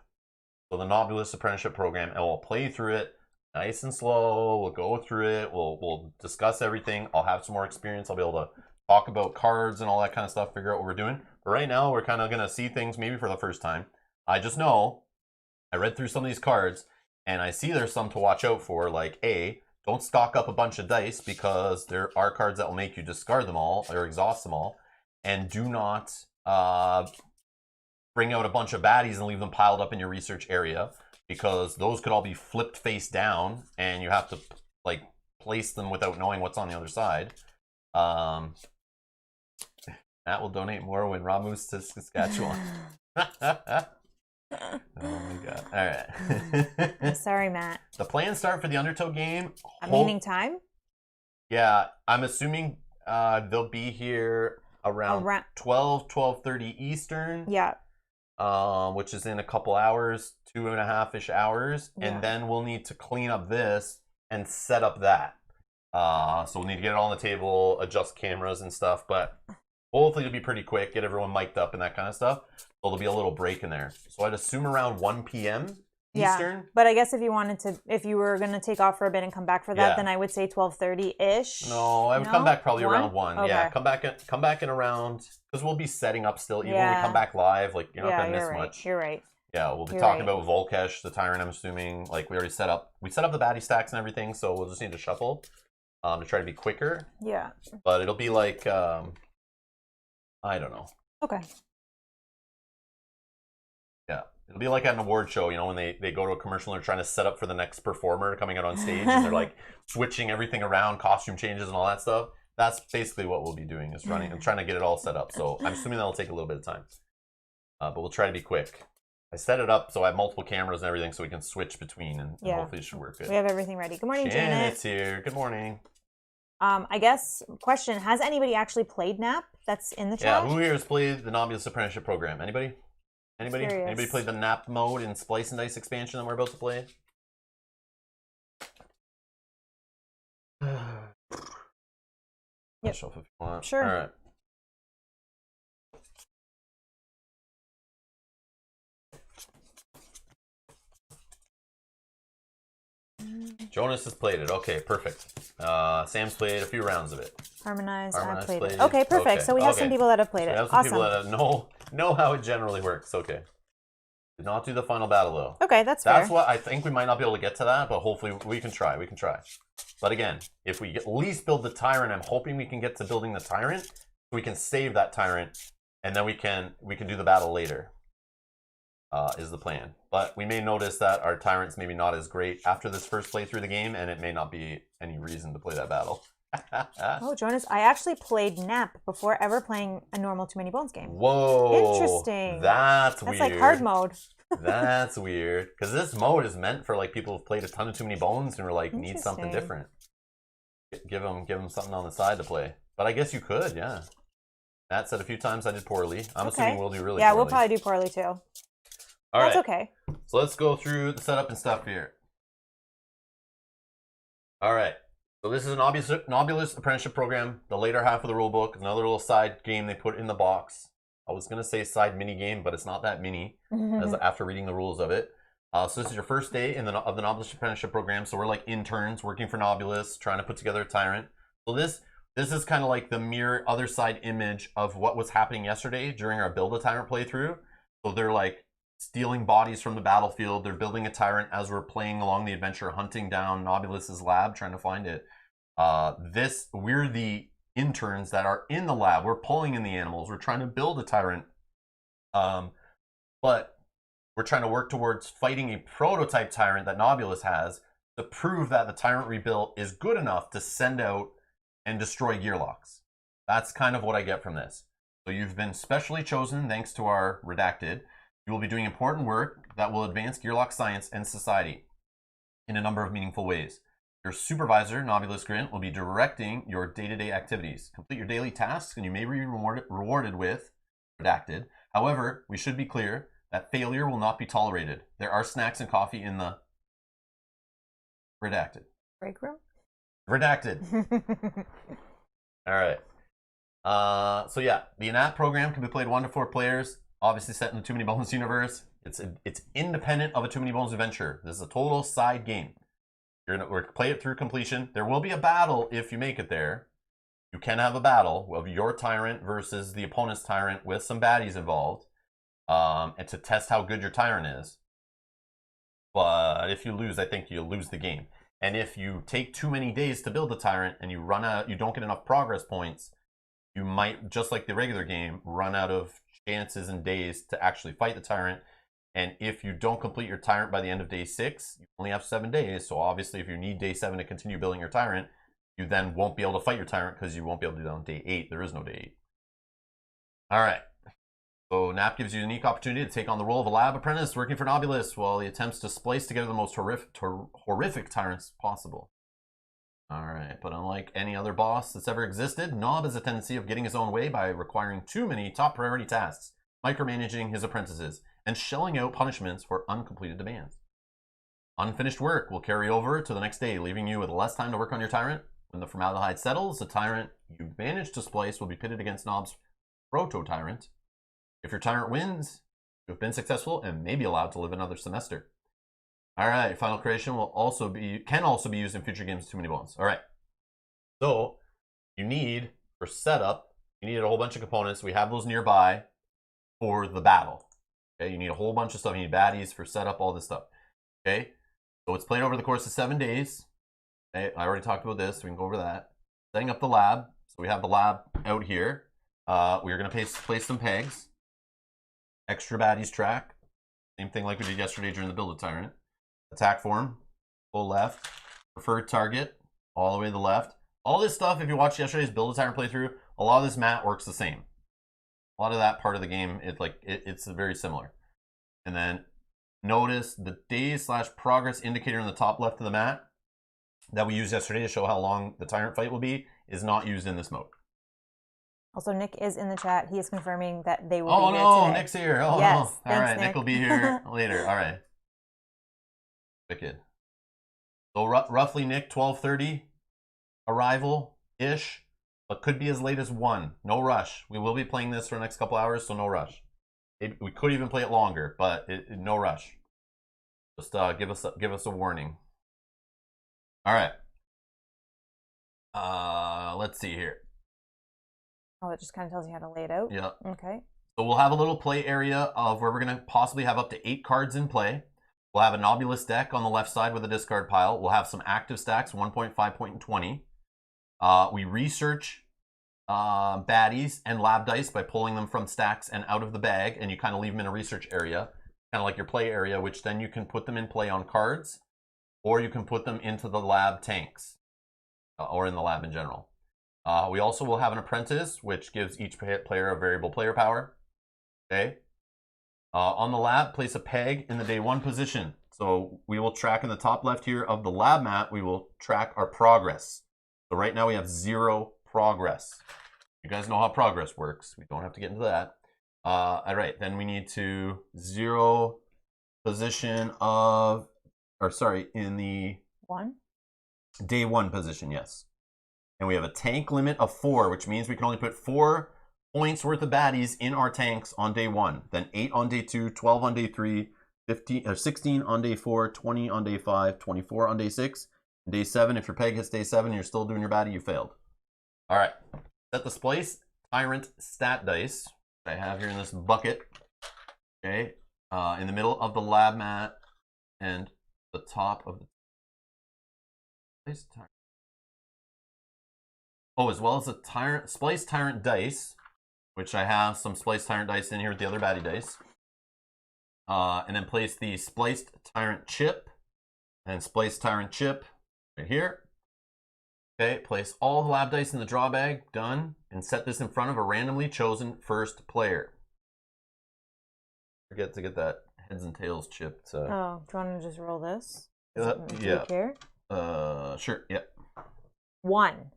So the Nobulus Apprenticeship Program. And we'll play through it nice and slow. We'll go through it. We'll discuss everything. I'll have some more experience. I'll be able to talk about cards and all that kind of stuff. Figure out what we're doing. But right now, we're kind of going to see things maybe for the first time. I just know, I read through some of these cards, and I see there's some to watch out for, like, A, don't stock up a bunch of dice because there are cards that will make you discard them all or exhaust them all. And do not bring out a bunch of baddies and leave them piled up in your research area, because those could all be flipped face down, and you have to, like, place them without knowing what's on the other side. Matt will donate more when Rob moves to Saskatchewan. Oh my god. Alright. Sorry, Matt. The plans start for the Undertow game. Meaning time? Yeah, I'm assuming they'll be here around 12:30 Eastern. Yeah. Which is in a couple hours, 2.5-ish hours. Yeah. And then we'll need to clean up this and set up that. So we'll need to get it all on the table, adjust cameras and stuff, but hopefully it'll be pretty quick, get everyone mic'd up and that kind of stuff. So there'll be a little break in there. So I'd assume around 1 p.m. Eastern. Yeah, but I guess if you wanted to, if you were going to take off for a bit and come back for that, then I would say 12:30-ish. No, I would come back probably around 1. Okay. Yeah, come back in around, because we'll be setting up still. Even when we come back live, like, you're not going to miss much. You're right. Yeah, we'll be talking about Volkesh, the Tyrant, I'm assuming. Like, we already set up the baddie stacks and everything, so we'll just need to shuffle to try to be quicker. Yeah. But it'll be like, I don't know. Okay. Yeah. It'll be like at an award show, you know, when they go to a commercial and they're trying to set up for the next performer coming out on stage, and they're like switching everything around, costume changes and all that stuff. That's basically what we'll be doing, is running and trying to get it all set up. So I'm assuming that'll take a little bit of time. But we'll try to be quick. I set it up so I have multiple cameras and everything so we can switch between, and hopefully it should work good. We have everything ready. Good morning, Janet. Janet's here. Good morning. I guess, question, has anybody actually played NAP that's in the chat? Yeah, who here has played the Nobulus Apprenticeship Program? Anybody? Anybody? Anybody played the NAP mode in Splicing Dice expansion that we're about to play? Yep. Shuffle if you want. Sure. All right. Jonas has played it. Okay, perfect. Sam's played a few rounds of it. Harmonized I played it. Okay, perfect. Okay. So we have some people that have played it. We have some people that know how it generally works. Okay. Did not do the final battle though. Okay, that's fair. That's what I think we might not be able to get to that, but hopefully we can try. We can try. But again, if we at least build the Tyrant, I'm hoping we can get to building the Tyrant, so we can save that Tyrant, and then we can do the battle later. Is the plan. But we may notice that our Tyrant's maybe not as great after this first playthrough of the game, and it may not be any reason to play that battle. Oh, Jonas, I actually played NAP before ever playing a normal Too Many Bones game. Whoa. Interesting. That's weird. That's like hard mode. That's weird. Because this mode is meant for like people who've played a ton of Too Many Bones and are like, need something different. Give them something on the side to play. But I guess you could, yeah. Matt said a few times I did poorly. I'm assuming we'll do really poorly. Yeah, we'll probably do poorly too. All right. That's okay. So let's go through the setup and stuff here. All right. So this is an Nobulus Apprenticeship Program. The later half of the rulebook, another little side game they put in the box. I was going to say side mini game, but it's not that mini after reading the rules of it. So this is your first day of the Nobulus Apprenticeship Program. So we're like interns working for Nobulus, trying to put together a Tyrant. So this is kind of like the mirror other side image of what was happening yesterday during our Build a Tyrant playthrough. So they're like stealing bodies from the battlefield. They're building a Tyrant as we're playing along the adventure, hunting down Nobulus's lab, trying to find it. We're the interns that are in the lab. We're pulling in the animals. We're trying to build a Tyrant. But we're trying to work towards fighting a prototype Tyrant that Nobulus has to prove that the Tyrant rebuilt is good enough to send out and destroy Gearlocks. That's kind of what I get from this. So you've been specially chosen thanks to our redacted. You will be doing important work that will advance Gearlock science and society in a number of meaningful ways. Your supervisor, Nobulus Grint, will be directing your day-to-day activities. Complete your daily tasks and you may be rewarded with redacted. However, we should be clear that failure will not be tolerated. There are snacks and coffee in the redacted. Break room? Redacted. All right. So yeah, the Inat program can be played 1 to 4 players. Obviously set in the Too Many Bones universe. It's independent of a Too Many Bones adventure. This is a total side game. We're gonna play it through completion. There will be a battle if you make it there. You can have a battle of your Tyrant versus the opponent's Tyrant with some baddies involved, and to test how good your Tyrant is. But if you lose, I think you'll lose the game. And if you take too many days to build the Tyrant and you run out, you don't get enough progress points, you might, just like the regular game, run out of chances and days to actually fight the Tyrant. And if you don't complete your Tyrant by the end of day 6, you only have 7 days. So obviously, if you need day 7 to continue building your Tyrant, you then won't be able to fight your Tyrant because you won't be able to do that on day 8. There is no day 8. All right. So NAP gives you a unique opportunity to take on the role of a lab apprentice working for Nobulus while he attempts to splice together the most horrific tyrants possible. All right, but unlike any other boss that's ever existed, Nob has a tendency of getting his own way by requiring too many top priority tasks, micromanaging his apprentices, and shelling out punishments for uncompleted demands. Unfinished work will carry over to the next day, leaving you with less time to work on your Tyrant. When the formaldehyde settles, the Tyrant you managed to splice will be pitted against Nob's proto-Tyrant. If your Tyrant wins, you have been successful and may be allowed to live another semester. All right, final creation can also be used in future games of Too Many Bones. All right, so you need, for setup, you need a whole bunch of components. We have those nearby for the battle. Okay, you need a whole bunch of stuff. You need baddies for setup, all this stuff. Okay, so it's played over the course of 7 days. Okay, I already talked about this, so we can go over that. Setting up the lab. So we have the lab out here. We're going to place some pegs. Extra baddies track. Same thing like we did yesterday during the build a Tyrant. Attack form, full left. Preferred target, all the way to the left. All this stuff, if you watched yesterday's build a Tyrant playthrough, a lot of this mat works the same. A lot of that part of the game, it's very similar. And then notice the days/progress indicator in the top left of the mat that we used yesterday to show how long the Tyrant fight will be is not used in this mode. Also, Nick is in the chat. He is confirming that they will be here today. today. Nick's here. Oh, yes, no. All right, Nick will be here later. All right. Wicked. So roughly, Nick, 12:30 arrival-ish, but could be as late as 1. No rush. We will be playing this for the next couple hours, so no rush. We could even play it longer, but no rush. Just give us a warning. All right. Let's see here. Oh, it just kind of tells you how to lay it out? Yeah. Okay. So we'll have a little play area of where we're going to possibly have up to 8 cards in play. We'll have a Nobulus deck on the left side with a discard pile. We'll have some active stacks, 1.5, 5, and 20. We research baddies and lab dice by pulling them from stacks and out of the bag, and you kind of leave them in a research area, kind of like your play area, which then you can put them in play on cards, or you can put them into the lab tanks, or in the lab in general. We also will have an apprentice, which gives each player a variable player power. Okay. On the lab, place a peg in the day 1 position. So we will track in the top left here of the lab mat, we will track our progress. So right now we have 0 progress. You guys know how progress works. We don't have to get into that. All right, then we need to 0 position of, or sorry, in the 1? Day 1 position, yes. And we have a tank limit of 4, which means we can only put 4 points worth of baddies in our tanks on day 1. Then 8 on day 2, 12 on day 3, 16 on day 4, 20 on day 5, 24 on day 6. Day 7, if your peg hits day 7 and you're still doing your baddie, you failed. All right. Set the Splice Tyrant stat dice I have here in this bucket. Okay. In the middle of the lab mat and the top of the as well as the Splice Tyrant dice, which I have some Splice Tyrant dice in here with the other baddie dice. And then place the Spliced Tyrant chip and Spliced Tyrant chip right here. Okay, place all the lab dice in the draw bag, done, and set this in front of a randomly chosen first player. Forget to get that heads and tails chip. Oh, do you want to just roll this? Yeah. Care? Sure, yeah. 1.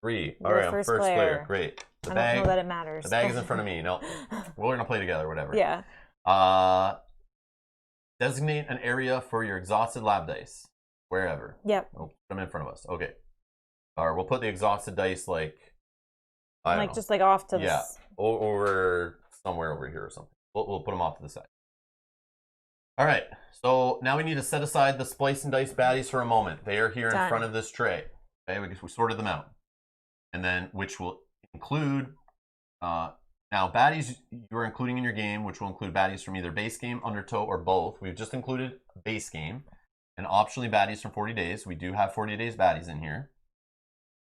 3. All right, I'm first player. Great. I don't know that it matters. The bag is in front of me. No, we're gonna play together, whatever. Yeah. Designate an area for your exhausted lab dice, wherever. Yep. We'll put them in front of us. Okay. Or we'll put the exhausted dice like just like off to the over somewhere over here or something. We'll put them off to the side. All right. So now we need to set aside the Splicing dice baddies for a moment. They are here in front of this tray. Okay, we sorted them out, and then which will include now baddies you're including in your game, which will include baddies from either base game, Undertow, or both. We've just included base game, and optionally baddies from 40 days. We do have 40 days baddies in here.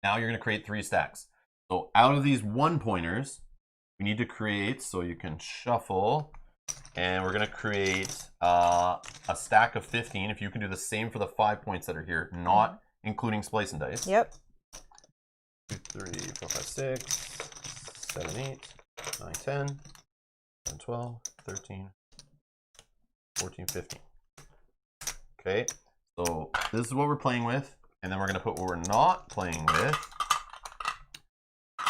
Now you're going to create 3 stacks. So out of these 1-pointers, we need to create, so you can shuffle, and we're going to create a stack of 15. If you can do the same for the 5 points that are here, not including Splicing dice. Yep. 2, 3, 4, 5, 6, 7, 8, 9, 10, 11, 12, 13, 14, 15. Okay, so this is what we're playing with, and then we're going to put what we're not playing with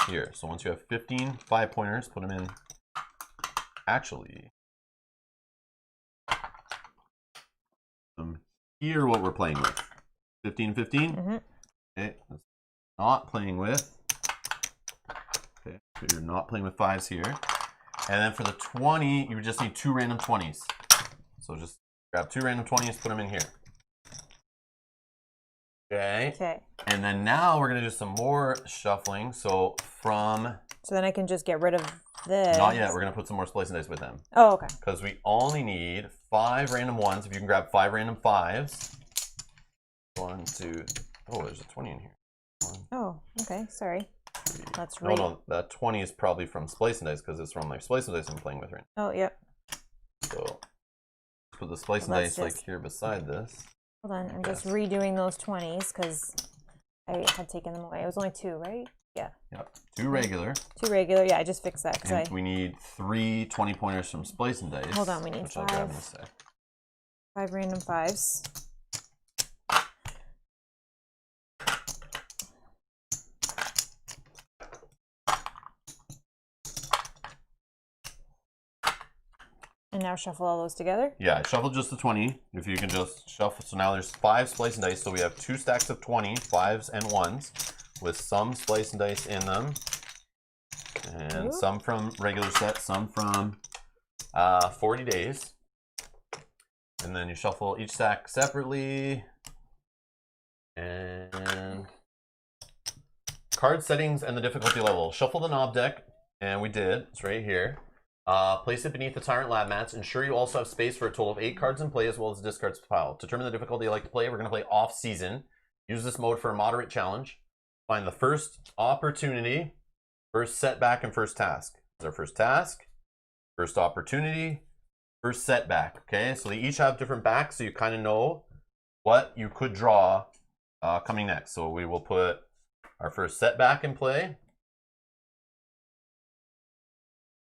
here. So once you have 15 5-pointers, put them in. Actually, here what we're playing with. 15, 15. Okay, that's not playing with. Okay, so you're not playing with 5s here. And then for the 20, you just need 2 random 20s. So just grab 2 random 20s, put them in here. Okay. Okay. And then now we're going to do some more shuffling. So then I can just get rid of this. Not yet. We're going to put some more Splicing dice with them. Oh, okay. Because we only need 5 random 1s. If you can grab 5 random 5s. 1, 2. Oh, there's a 20 in here. 1, oh, okay. Sorry. 3. Let's read. No, that 20 is probably from Splicing dice because it's from my Splicing dice I'm playing with right now. Oh, yep. So put the Splicing dice like here beside this. Hold on, I'm just redoing those 20s because I had taken them away. It was only 2, right? Yeah. Yep. 2 regular. 2 regular. Yeah, I just fixed that because we need 3 20-pointers from Splicing dice. Hold on, we need 5. 5 random 5s. And now shuffle all those together? Yeah, I shuffled just the 20. If you can just shuffle. So now there's 5 Splicing dice. So we have 2 stacks of 20, 5s and 1s, with some Splicing dice in them. And some from regular set, some from 40 days. And then you shuffle each stack separately. And card settings and the difficulty level. Shuffle the knob deck, and we did. It's right here. Place it beneath the Tyrant lab mats. Ensure you also have space for a total of 8 cards in play as well as a discards pile. Determine the difficulty you like to play. We're going to play off-season. Use this mode for a moderate challenge. Find the first opportunity, first setback, and first task. This is our first task, first opportunity, first setback. Okay, so they each have different backs, so you kind of know what you could draw coming next. So we will put our first setback in play.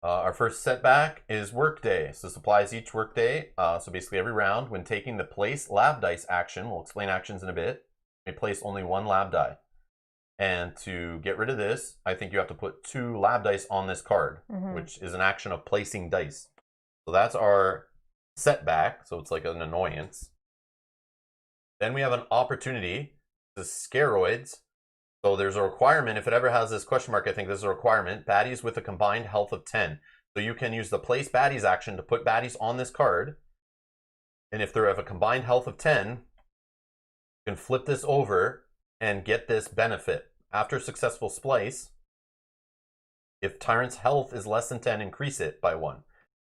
Our first setback is workday. So this applies each workday. So basically every round, when taking the place lab dice action, we'll explain actions in a bit, you place only 1 lab die. And to get rid of this, I think you have to put 2 lab dice on this card, which is an action of placing dice. So that's our setback. So it's like an annoyance. Then we have an opportunity. This is steroids. So there's a requirement, if it ever has this question mark, I think this is a requirement, baddies with a combined health of 10. So you can use the place baddies action to put baddies on this card. And if they have a combined health of 10, you can flip this over and get this benefit. After successful splice, if Tyrant's health is less than 10, increase it by 1.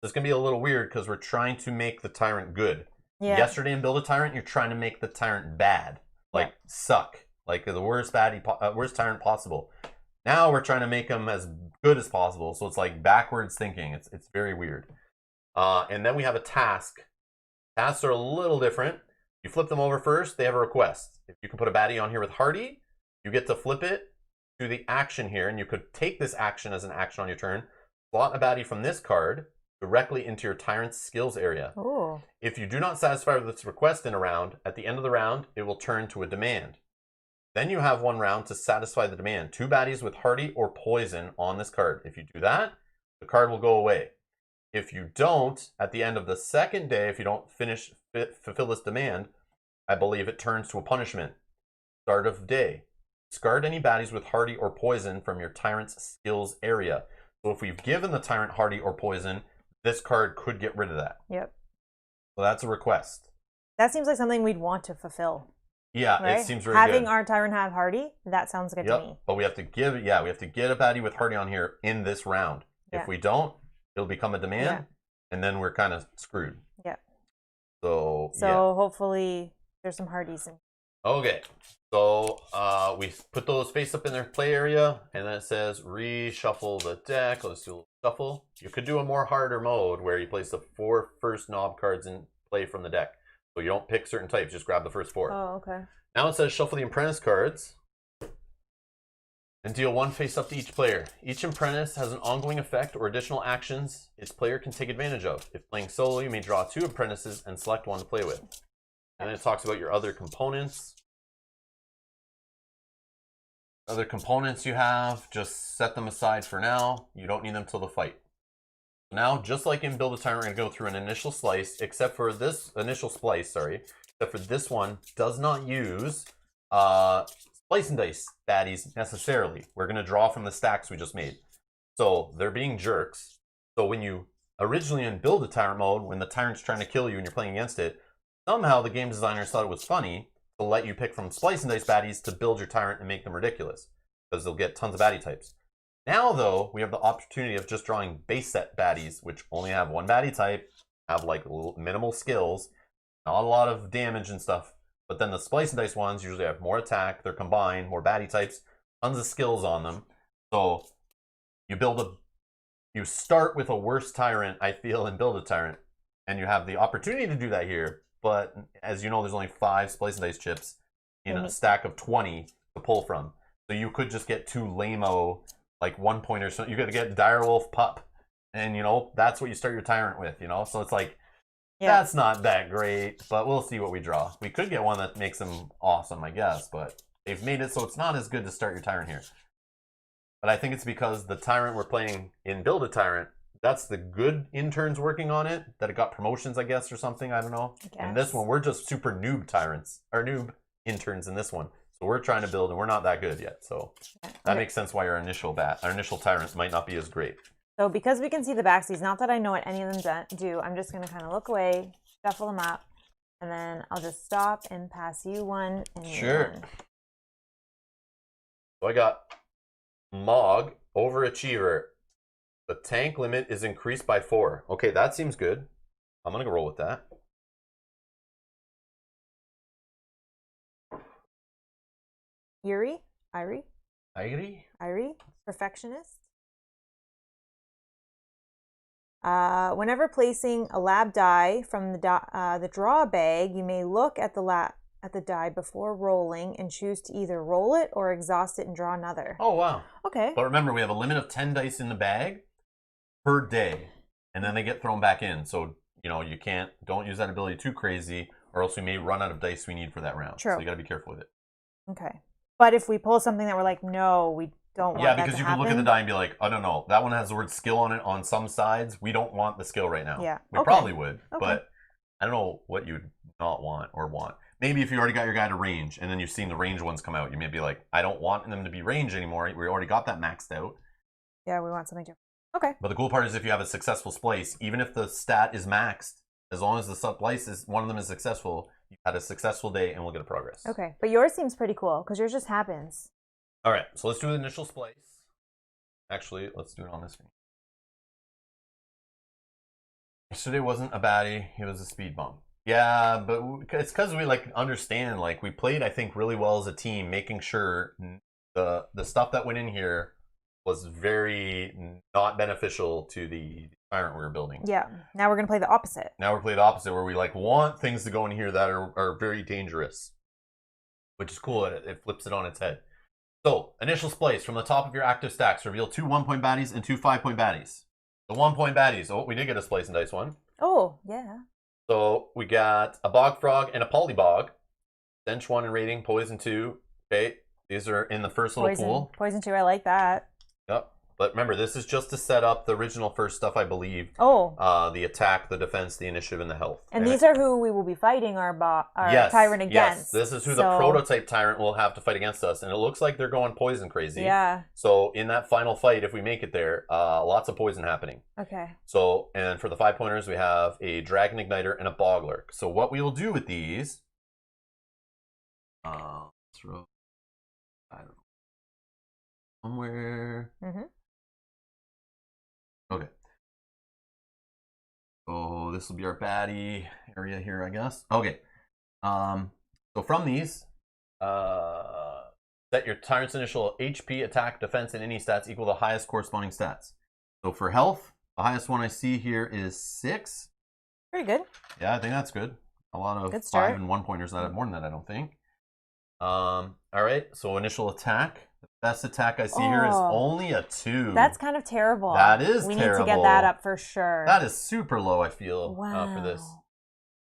This is going to be a little weird because we're trying to make the Tyrant good. Yeah. Yesterday in Build a Tyrant, you're trying to make the Tyrant bad. Like, suck. Like the worst worst Tyrant possible. Now we're trying to make them as good as possible. So it's like backwards thinking. It's very weird. And then we have a task. Tasks are a little different. You flip them over first, they have a request. If you can put a baddie on here with Hardy, you get to flip it to the action here, and you could take this action as an action on your turn, slot a baddie from this card directly into your Tyrant's skills area. Ooh. If you do not satisfy with this request in a round, at the end of the round, it will turn to a demand. Then you have 1 round to satisfy the demand. 2 baddies with Hardy or Poison on this card. If you do that, the card will go away. If you don't, at the end of the second day, if you don't fulfill this demand, I believe it turns to a punishment. Start of day. Discard any baddies with Hardy or Poison from your Tyrant's skills area. So if we've given the Tyrant Hardy or Poison, this card could get rid of that. Yep. So that's a request. That seems like something we'd want to fulfill. Yeah, right? It seems very Having good. our Tyrant have Hardy, that sounds good to me. But we have to get a baddie with Hardy on here in this round. Yeah. If we don't, it'll become a demand, and then we're kind of screwed. Yeah. So hopefully there's some Hardies in. Okay. So we put those face up in their play area, and then it says reshuffle the deck. Let's do a little shuffle. You could do a more harder mode where you place the 4 first knob cards in play from the deck. So you don't pick certain types, just grab the first 4. Oh, okay. Now it says shuffle the apprentice cards and deal 1 face up to each player. Each apprentice has an ongoing effect or additional actions its player can take advantage of. If playing solo, you may draw 2 apprentices and select 1 to play with. And then it talks about your other components. Other components you have, just set them aside for now. You don't need them till the fight. Now, just like in Build a Tyrant, we're going to go through an initial slice, except for this except for this one does not use Splicing dice baddies necessarily. We're going to draw from the stacks we just made. So they're being jerks. So when you originally in Build a Tyrant mode, when the Tyrant's trying to kill you and you're playing against it, somehow the game designers thought it was funny to let you pick from Splicing dice baddies to build your Tyrant and make them ridiculous, because they'll get tons of baddie types. Now, though, we have the opportunity of just drawing base set baddies, which only have 1 baddie type, have like little minimal skills, not a lot of damage and stuff. But then the Splicing dice ones usually have more attack, they're combined, more baddie types, tons of skills on them. So you start with a worse Tyrant, I feel, and Build a Tyrant, and you have the opportunity to do that here. But as you know, there's only 5 Splicing dice chips in a stack of 20 to pull from. So you could just get 2 lame-o, like 1 pointers. So you got to get Direwolf Pup, and that's what you start your Tyrant with. So it's like that's not that great, but we'll see what we draw. We could get one that makes them awesome, I guess, but they've made it so it's not as good to start your Tyrant here. But I think it's because the Tyrant we're playing in Build a Tyrant, that's the good interns working on it, that it got promotions, I guess, or something. I don't know. And this one, we're just super noob Tyrants, or noob interns in this one. So we're trying to build, and we're not that good yet. So that makes sense why our initial Tyrants might not be as great. So because we can see the backsies, not that I know what any of them do, I'm just going to kind of look away, shuffle them up, and then I'll just stop and pass you 1 and you 1. So I got Mog, Overachiever. The tank limit is increased by 4. Okay, that seems good. I'm going to go roll with that. Irie? Perfectionist. Whenever placing a lab die from the draw bag, you may look at the die before rolling and choose to either roll it or exhaust it and draw another. Oh, wow. Okay. But remember, we have a limit of 10 dice in the bag per day, and then they get thrown back in. So, you don't use that ability too crazy, or else we may run out of dice we need for that round. True. So you got to be careful with it. Okay. But if we pull something that we're like, no, we don't want that to happen. Yeah, because you can look at the die and be like, oh, no, that one has the word skill on it on some sides. We don't want the skill right now. Yeah. We probably would, but I don't know what you'd not want or want. Maybe if you already got your guy to range, and then you've seen the range ones come out, you may be like, I don't want them to be range anymore. We already got that maxed out. Yeah, we want something different. Okay. But the cool part is if you have a successful splice, even if the stat is maxed, as long as the splice is one of them is successful, you had a successful day and we'll get a progress. Okay. But yours seems pretty cool because yours just happens. All right. So let's do the initial splice. Actually, let's do it on this screen. Yesterday wasn't a baddie. It was a speed bump. Yeah, but it's because we understand. We played, I think, really well as a team, making sure the stuff that went in here was very not beneficial to the Tyrant we were building. Yeah. Now we're going to play the opposite. Now we're playing the opposite, where we like want things to go in here that are very dangerous, which is cool. It flips it on its head. So, initial splice. From the top of your active stacks, reveal 2 1-point baddies and 2 5-point baddies. The 1-point baddies. Oh, we did get a splice and dice one. Oh, yeah. So, we got a bog frog and a polybog. Stench 1 and rating, poison 2. Okay, these are in the first little pool. Poison 2, I like that. Yep. But remember, this is just to set up the original first stuff, I believe. Oh. The attack, the defense, the initiative, and the health. And these are who we will be fighting our Tyrant against. Yes, this is who the prototype Tyrant will have to fight against us. And it looks like they're going poison crazy. Yeah. So in that final fight, if we make it there, lots of poison happening. Okay. So, and for the 5-pointers, we have a Dragon Igniter and a Boglurk. So what we will do with these... throw... I don't know. Somewhere... Mm-hmm. Okay. So this will be our baddie area here, I guess. Okay. So from these, set your Tyrant's initial HP, attack, defense, and any stats equal the highest corresponding stats. So for health, the highest one I see here is 6. Pretty good. Yeah, I think that's good. A lot of 5 and 1-pointers that have more than that, I don't think. All right, so initial attack. The best attack I see here is only a 2. That's kind of terrible. That is terrible. We need to get that up for sure. That is super low, I feel, for this.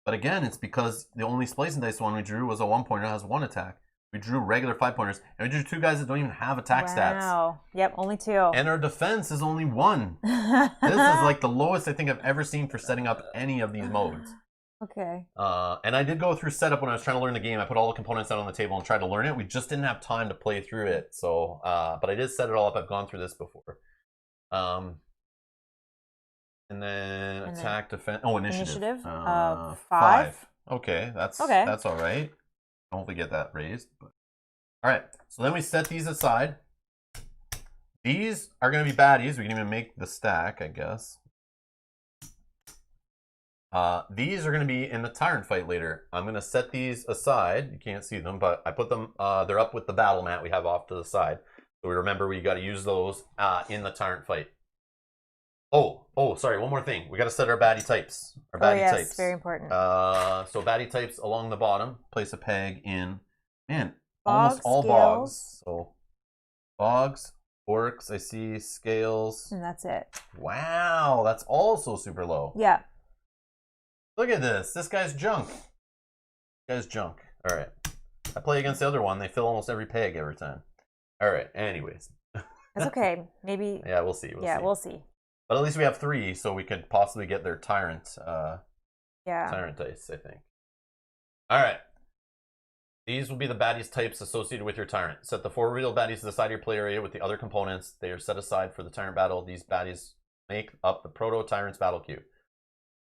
But again, it's because the only Splicing dice one we drew was a 1-pointer that has 1 attack. We drew regular 5-pointers, and we drew 2 guys that don't even have attack stats. Wow. Yep, only 2. And our defense is only 1. This is like the lowest I think I've ever seen for setting up any of these modes. Okay. And I did go through setup when I was trying to learn the game. I put all the components out on the table and tried to learn it. We just didn't have time to play through it. So, but I did set it all up. I've gone through this before. And then attack, defense. Oh, initiative. 5. Okay, that's all right. Hopefully get that raised. But all right. So then we set these aside. These are going to be baddies. We can even make the stack, I guess. These are going to be in the Tyrant fight later. I'm going to set these aside. You can't see them, but I put them, they're up with the battle mat we have off to the side. So we remember we got to use those in the Tyrant fight. Oh, sorry, one more thing. We got to set our baddie types. Our baddie types. Very important. So baddie types along the bottom. Place a peg in, man, almost all bogs. So bogs, orcs, I see scales. And that's it. Wow, that's also super low. Yeah. Look at this. This guy's junk. This guy's junk. All right. I play against the other one. They fill almost every peg every time. All right. Anyways. That's okay. Maybe. Yeah, we'll see. We'll see. But at least we have 3, so we could possibly get their Tyrant. Tyrant dice, I think. All right. These will be the baddies types associated with your Tyrant. Set the 4 real baddies to the side of your play area with the other components. They are set aside for the Tyrant battle. These baddies make up the Proto-Tyrant's battle queue.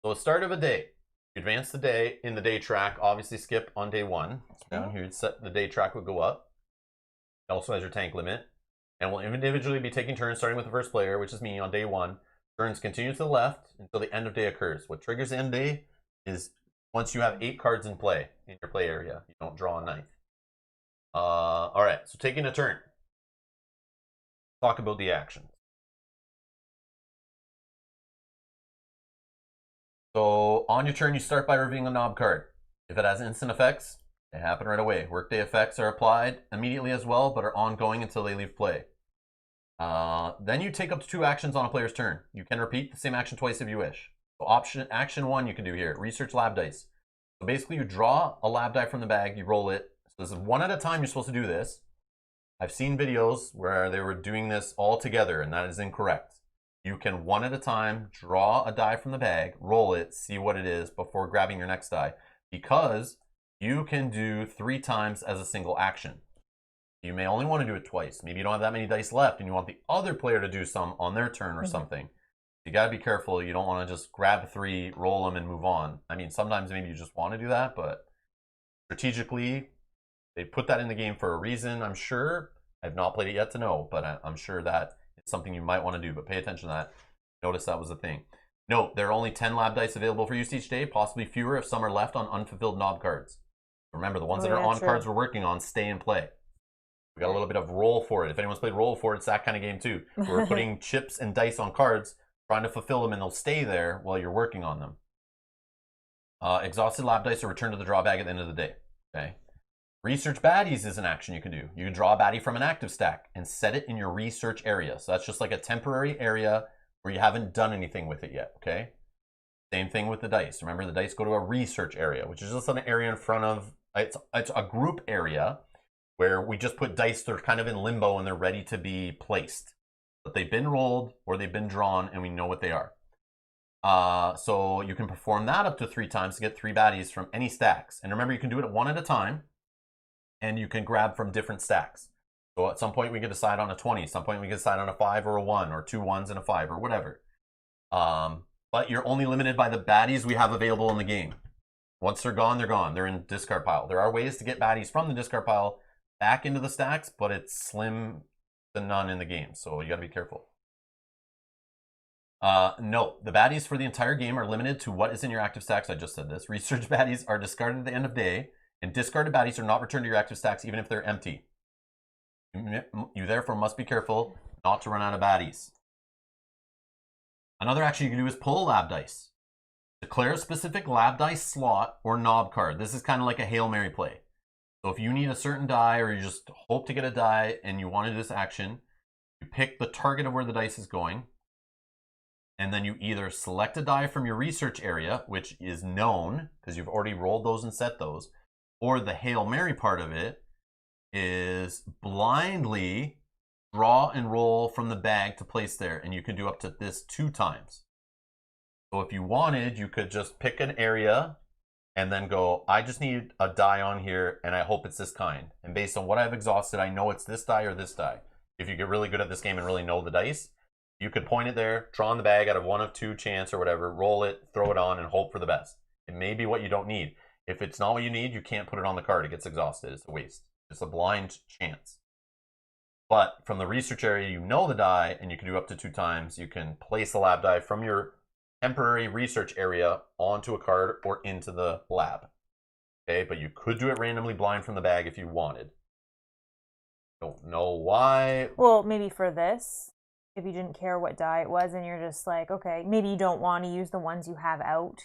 So at start of a day, you advance the day in the day track. Obviously skip on day 1. Okay. Down here, the day track would go up. It also has your tank limit. And we'll individually be taking turns starting with the first player, which is me, on day 1. Turns continue to the left until the end of day occurs. What triggers end day is once you have 8 cards in play in your play area. You don't draw a 9th. All right, so taking a turn. Talk about the actions. So on your turn, you start by revealing a knob card. If it has instant effects, they happen right away. Workday effects are applied immediately as well, but are ongoing until they leave play. Then you take up to 2 actions on a player's turn. You can repeat the same action twice if you wish. So action 1 you can do here, research lab dice. So basically you draw a lab die from the bag, you roll it. So this is 1 at a time you're supposed to do this. I've seen videos where they were doing this all together, and that is incorrect. You can 1 at a time draw a die from the bag, roll it, see what it is before grabbing your next die, because you can do 3 times as a single action. You may only want to do it twice. Maybe you don't have that many dice left and you want the other player to do some on their turn or something. You got to be careful. You don't want to just grab 3, roll them, and move on. I mean, sometimes maybe you just want to do that, but strategically, they put that in the game for a reason, I'm sure. I've not played it yet to know, but I'm sure that it's something you might want to do, but pay attention to that. Notice that was a thing. Note, there are only 10 lab dice available for use each day, possibly fewer if some are left on unfulfilled knob cards. Remember, the ones that are on cards we're working on stay in play. We got a little bit of roll for it. If anyone's played roll for it, it's that kind of game too. We're putting chips and dice on cards trying to fulfill them, and they'll stay there while you're working on them. Exhausted lab dice are returned to the draw bag at the end of the day. Okay. Research baddies is an action you can do. You can draw a baddie from an active stack and set it in your research area. So that's just like a temporary area where you haven't done anything with it yet, okay? Same thing with the dice. Remember, the dice go to a research area, which is just an area in front of, it's a group area where we just put dice that are kind of in limbo and they're ready to be placed. But they've been rolled or they've been drawn and we know what they are. So you can perform that up to 3 times to get 3 baddies from any stacks. And remember, you can do it 1 at a time. And you can grab from different stacks. So at some point we can decide on a 20. At some point we can decide on a 5 or a 1 or 2 1s and a 5 or whatever. But you're only limited by the baddies we have available in the game. Once they're gone, they're gone. They're in discard pile. There are ways to get baddies from the discard pile back into the stacks, but it's slim to none in the game. So you got to be careful. No, the baddies for the entire game are limited to what is in your active stacks. I just said this. Research baddies are discarded at the end of day. And discarded baddies are not returned to your active stacks even if they're empty. You therefore must be careful not to run out of baddies. Another action you can do is pull a lab dice. Declare a specific lab dice slot or knob card. This is kind of like a Hail Mary play. So if you need a certain die or you just hope to get a die and you want to do this action, you pick the target of where the dice is going. And then you either select a die from your research area, which is known because you've already rolled those and set those. Or the Hail Mary part of it is blindly draw and roll from the bag to place there. And you can do up to this 2 times. So if you wanted, you could just pick an area and then go, I just need a die on here and I hope it's this kind. And based on what I've exhausted, I know it's this die or this die. If you get really good at this game and really know the dice, you could point it there, draw in the bag out of 1 of 2 chance or whatever, roll it, throw it on, and hope for the best. It may be what you don't need. If it's not what you need, you can't put it on the card. It gets exhausted. It's a waste. It's a blind chance. But from the research area, you know the die, and you can do up to 2 times. You can place a lab die from your temporary research area onto a card or into the lab. Okay, but you could do it randomly blind from the bag if you wanted. Don't know why. Well, maybe for this, if you didn't care what die it was and you're just like, okay, maybe you don't want to use the ones you have out.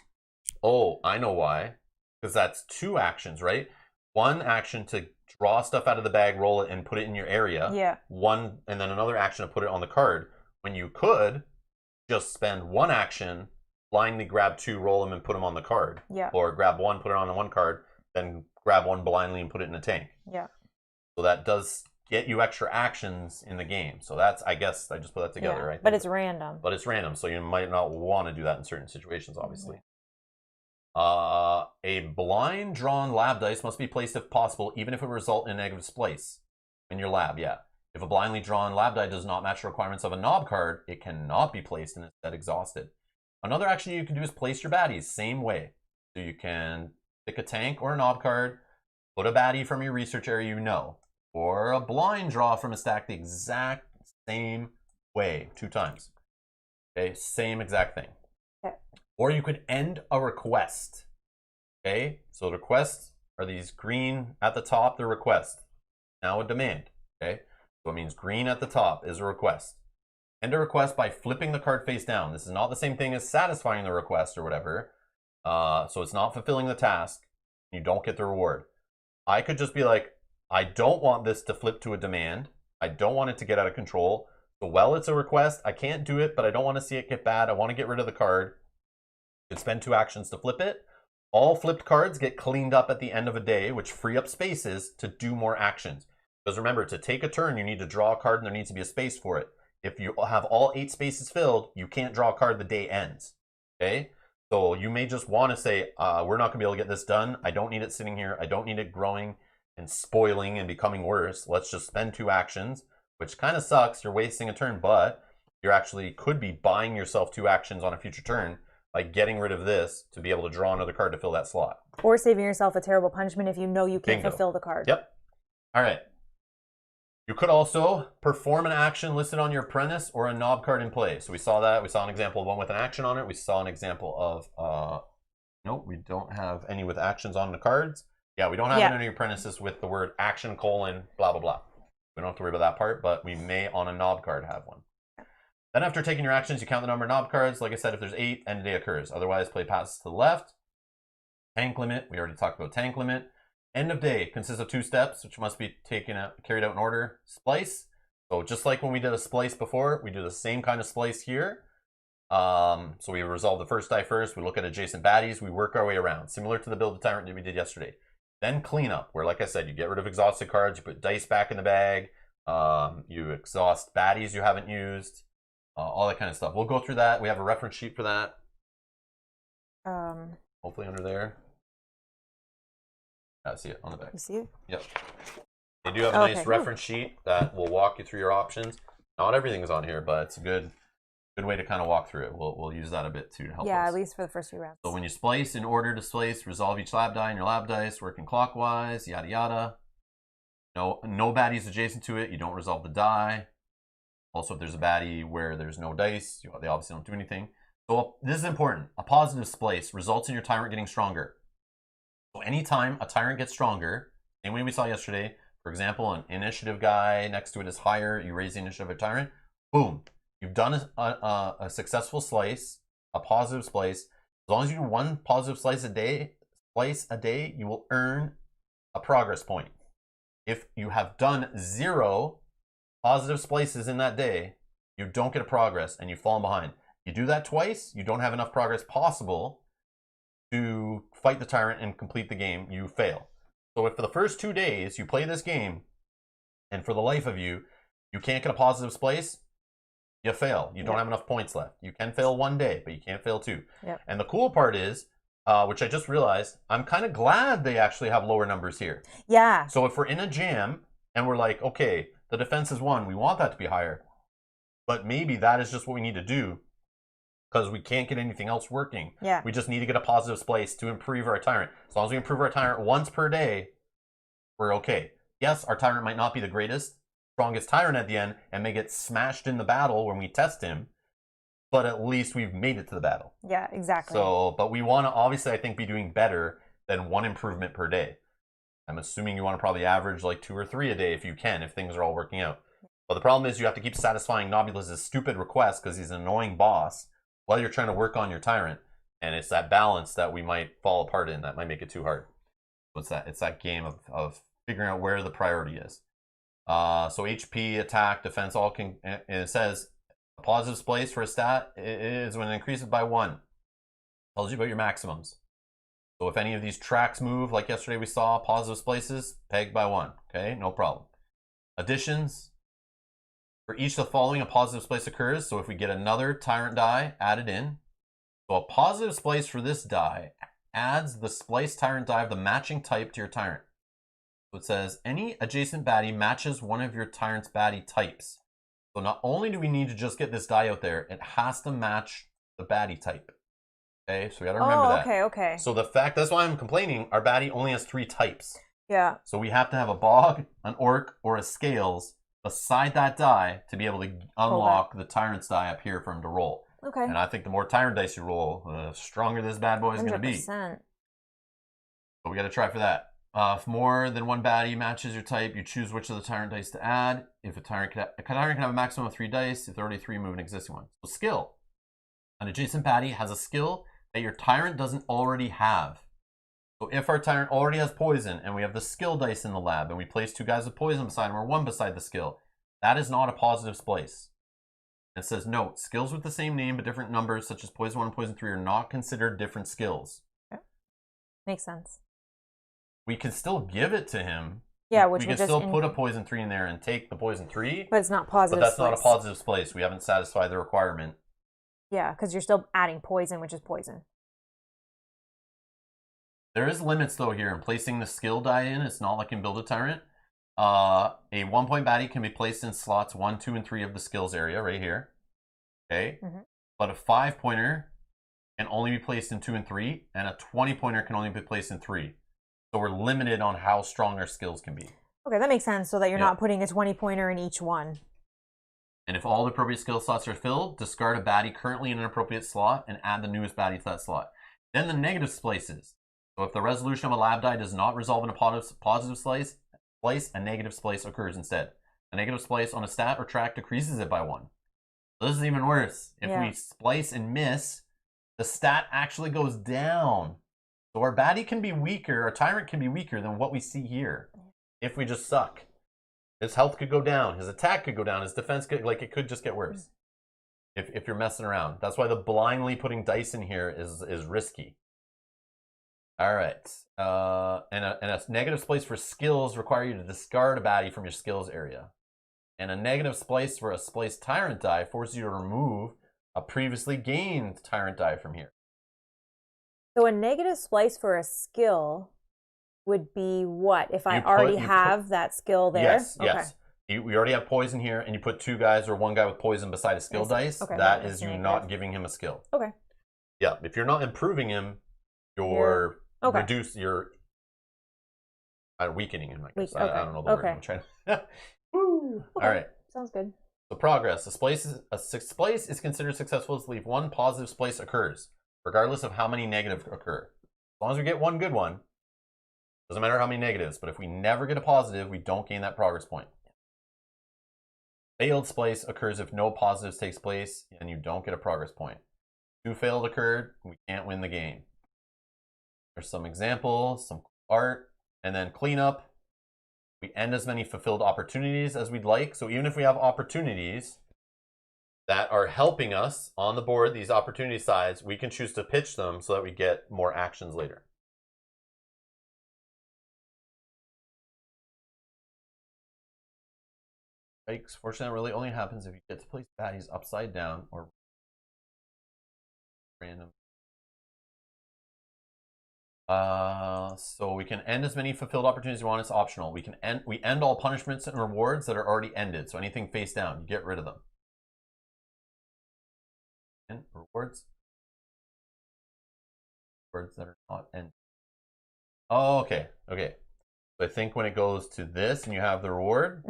Oh, I know why. Because that's 2 actions, right? 1 action to draw stuff out of the bag, roll it, and put it in your area. Yeah. 1, and then another action to put it on the card. When you could just spend 1 action, blindly grab 2, roll them, and put them on the card. Yeah. Or grab 1, put it on the 1 card, then grab 1 blindly and put it in a tank. Yeah. So that does get you extra actions in the game. So that's, I guess, I just put that together, right? But it's random. But it's random, so you might not want to do that in certain situations, obviously. Mm-hmm. A blind drawn lab dice must be placed if possible, even if it result in a negative splice in your lab, yeah. If a blindly drawn lab die does not match the requirements of a knob card, it cannot be placed and instead exhausted. Another action you can do is place your baddies, same way. So you can pick a tank or a knob card, put a baddie from your research area you know, or a blind draw from a stack the exact same way, 2 times. Okay, same exact thing. Okay. Or you could end a request. Okay, so the requests are these green at the top, the request. Now a demand. Okay, so it means green at the top is a request. End a request by flipping the card face down. This is not the same thing as satisfying the request or whatever. So it's not fulfilling the task. You don't get the reward. I could just be like, I don't want this to flip to a demand. I don't want it to get out of control. So while it's a request, I can't do it, but I don't want to see it get bad. I want to get rid of the card. You can spend 2 actions to flip it. All flipped cards get cleaned up at the end of a day, which free up spaces to do more actions. Because remember, to take a turn, you need to draw a card and there needs to be a space for it. If you have all 8 spaces filled, you can't draw a card the day ends. Okay? So you may just want to say, we're not going to be able to get this done. I don't need it sitting here. I don't need it growing and spoiling and becoming worse. Let's just spend 2 actions, which kind of sucks. You're wasting a turn, but you actually could be buying yourself 2 actions on a future turn by getting rid of this to be able to draw another card to fill that slot. Or saving yourself a terrible punishment if you know you can't Bingo. fulfill the card. Yep. All right. You could also perform an action listed on your apprentice or a knob card in play. So we saw that. We saw an example of one with an action on it. We saw an example of, nope, we don't have any with actions on the cards. Yeah, we don't have any apprentices with the word action : blah, blah, blah. We don't have to worry about that part, but we may on a knob card have one. Then after taking your actions, you count the number of knob cards. Like I said, if there's 8, end of day occurs. Otherwise, play passes to the left. Tank limit, we already talked about tank limit. End of day consists of 2 steps, which must be carried out in order. Splice. So just like when we did a splice before, we do the same kind of splice here. So we resolve the first die first. We look at adjacent baddies. We work our way around, similar to the build of Tyrant that we did yesterday. Then cleanup, where, like I said, you get rid of exhausted cards. You put dice back in the bag. You exhaust baddies you haven't used. All that kind of stuff. We'll go through that. We have a reference sheet for that. Hopefully under there. I see it on the back. You see it? Yep. They do have a nice reference sheet that will walk you through your options. Not everything is on here, but it's a good way to kind of walk through it. We'll use that a bit too to help us. Yeah, at least for the first few rounds. So when you splice, in order to splice, resolve each lab die in your lab dice, working clockwise, yada yada. No baddies adjacent to it. You don't resolve the die. Also, if there's a baddie where there's no dice, they obviously don't do anything. So this is important. A positive splice results in your Tyrant getting stronger. So anytime a Tyrant gets stronger, same way we saw yesterday, for example, an initiative guy next to it is higher, you raise the initiative of a Tyrant, boom. You've done a successful slice, a positive splice. As long as you do 1 positive slice a day, you will earn a progress point. If you have done 0 positive splices in that day, you don't get a progress and you've fallen behind. You do that twice, you don't have enough progress possible to fight the Tyrant and complete the game, you fail. So if for the first 2 days you play this game and for the life of you, you can't get a positive splice, you fail. You don't have enough points left. You can fail 1 day, but you can't fail 2. Yep. And the cool part is, which I just realized, I'm kind of glad they actually have lower numbers here. Yeah. So if we're in a jam and we're like, okay, the defense is 1, we want that to be higher. But maybe that is just what we need to do because we can't get anything else working. Yeah. We just need to get a positive splice to improve our Tyrant. As long as we improve our Tyrant once per day, we're okay. Yes, our Tyrant might not be the greatest, strongest Tyrant at the end and may get smashed in the battle when we test him, but at least we've made it to the battle. Yeah, exactly. So, but we want to obviously, I think, be doing better than 1 improvement per day. I'm assuming you want to probably average like 2 or 3 a day if you can, if things are all working out. But the problem is you have to keep satisfying Nobulus' stupid requests because he's an annoying boss while you're trying to work on your Tyrant. And it's that balance that we might fall apart in that might make it too hard. What's that? It's that game of figuring out where the priority is. So HP, attack, defense, all can, and it says a positive splice for a stat is when it increases by 1. Tells you about your maximums. So if any of these tracks move, like yesterday we saw, positive splices, pegged by 1. Okay, no problem. Additions. For each of the following, a positive splice occurs. So if we get another Tyrant die added in, so a positive splice for this die adds the splice Tyrant die of the matching type to your Tyrant. So it says, any adjacent baddie matches one of your Tyrant's baddie types. So not only do we need to just get this die out there, it has to match the baddie type. Okay, so we gotta remember that. Okay. So the fact, that's why I'm complaining, our baddie only has 3 types. Yeah. So we have to have a bog, an orc, or a scales beside that die to be able to unlock the Tyrant's die up here for him to roll. Okay. And I think the more Tyrant dice you roll, the stronger this bad boy is going to be. 100%. So we got to try for that. If more than 1 baddie matches your type, you choose which of the Tyrant dice to add. If a Tyrant can have a maximum of 3 dice, if there are already 3, move an existing one. So skill. An adjacent baddie has a skill that your Tyrant doesn't already have. So if our Tyrant already has poison and we have the skill dice in the lab and we place 2 guys with poison beside him or 1 beside the skill, that is not a positive splice. It says, note, skills with the same name but different numbers such as poison 1 and poison 3 are not considered different skills. Okay. Makes sense. We can still give it to him. Yeah, we can still put a poison 3 in there and take the poison 3. But it's not positive. But that's not a positive splice. We haven't satisfied the requirement. Yeah, because you're still adding poison, which is poison. There is limits though here in placing the skill die in. It's not like in Build a Tyrant. A 1-point baddie can be placed in slots 1, 2, and 3 of the skills area right here. Okay. Mm-hmm. But a 5-pointer can only be placed in 2 and 3, and a 20-pointer can only be placed in 3. So we're limited on how strong our skills can be. Okay, that makes sense. So that you're not putting a 20-pointer in each one. And if all the appropriate skill slots are filled, discard a baddie currently in an appropriate slot and add the newest baddie to that slot. Then the negative splices. So if the resolution of a lab die does not resolve in a positive splice, a negative splice occurs instead. A negative splice on a stat or track decreases it by 1. This is even worse. If we splice and miss, the stat actually goes down. So our baddie can be weaker, our tyrant can be weaker than what we see here. If we just suck. His health could go down, his attack could go down, his defense could, like, it could just get worse. If you're messing around. That's why the blindly putting dice in here is risky. All right. And a negative splice for skills require you to discard a baddie from your skills area. And a negative splice for a splice tyrant die forces you to remove a previously gained tyrant die from here. So a negative splice for a skill would be what? If I already have that skill there? Yes, yes. We already have poison here, and you put 2 guys or 1 guy with poison beside a skill dice. Okay, that is you not giving him a skill. Okay. Yeah, if you're not improving him, you're weakening him, I guess. I don't know the word I'm trying to... Woo! Okay. All right. Sounds good. So progress. A splice is considered successful if 1 positive splice occurs, regardless of how many negative occur. As long as we get 1 good one, doesn't matter how many negatives, but if we never get a positive, we don't gain that progress point. Failed splice occurs if no positives takes place and you don't get a progress point. 2 failed occurred, we can't win the game. There's some examples, some art, and then cleanup. We end as many fulfilled opportunities as we'd like. So even if we have opportunities that are helping us on the board, these opportunity sides, we can choose to pitch them so that we get more actions later. Yikes. Fortunately, it really only happens if you get to place baddies upside down or random. So we can end as many fulfilled opportunities as we want. It's optional. We end all punishments and rewards that are already ended. So anything face down, you get rid of them. And rewards that are not ended. Oh, okay. Okay. So I think when it goes to this and you have the reward,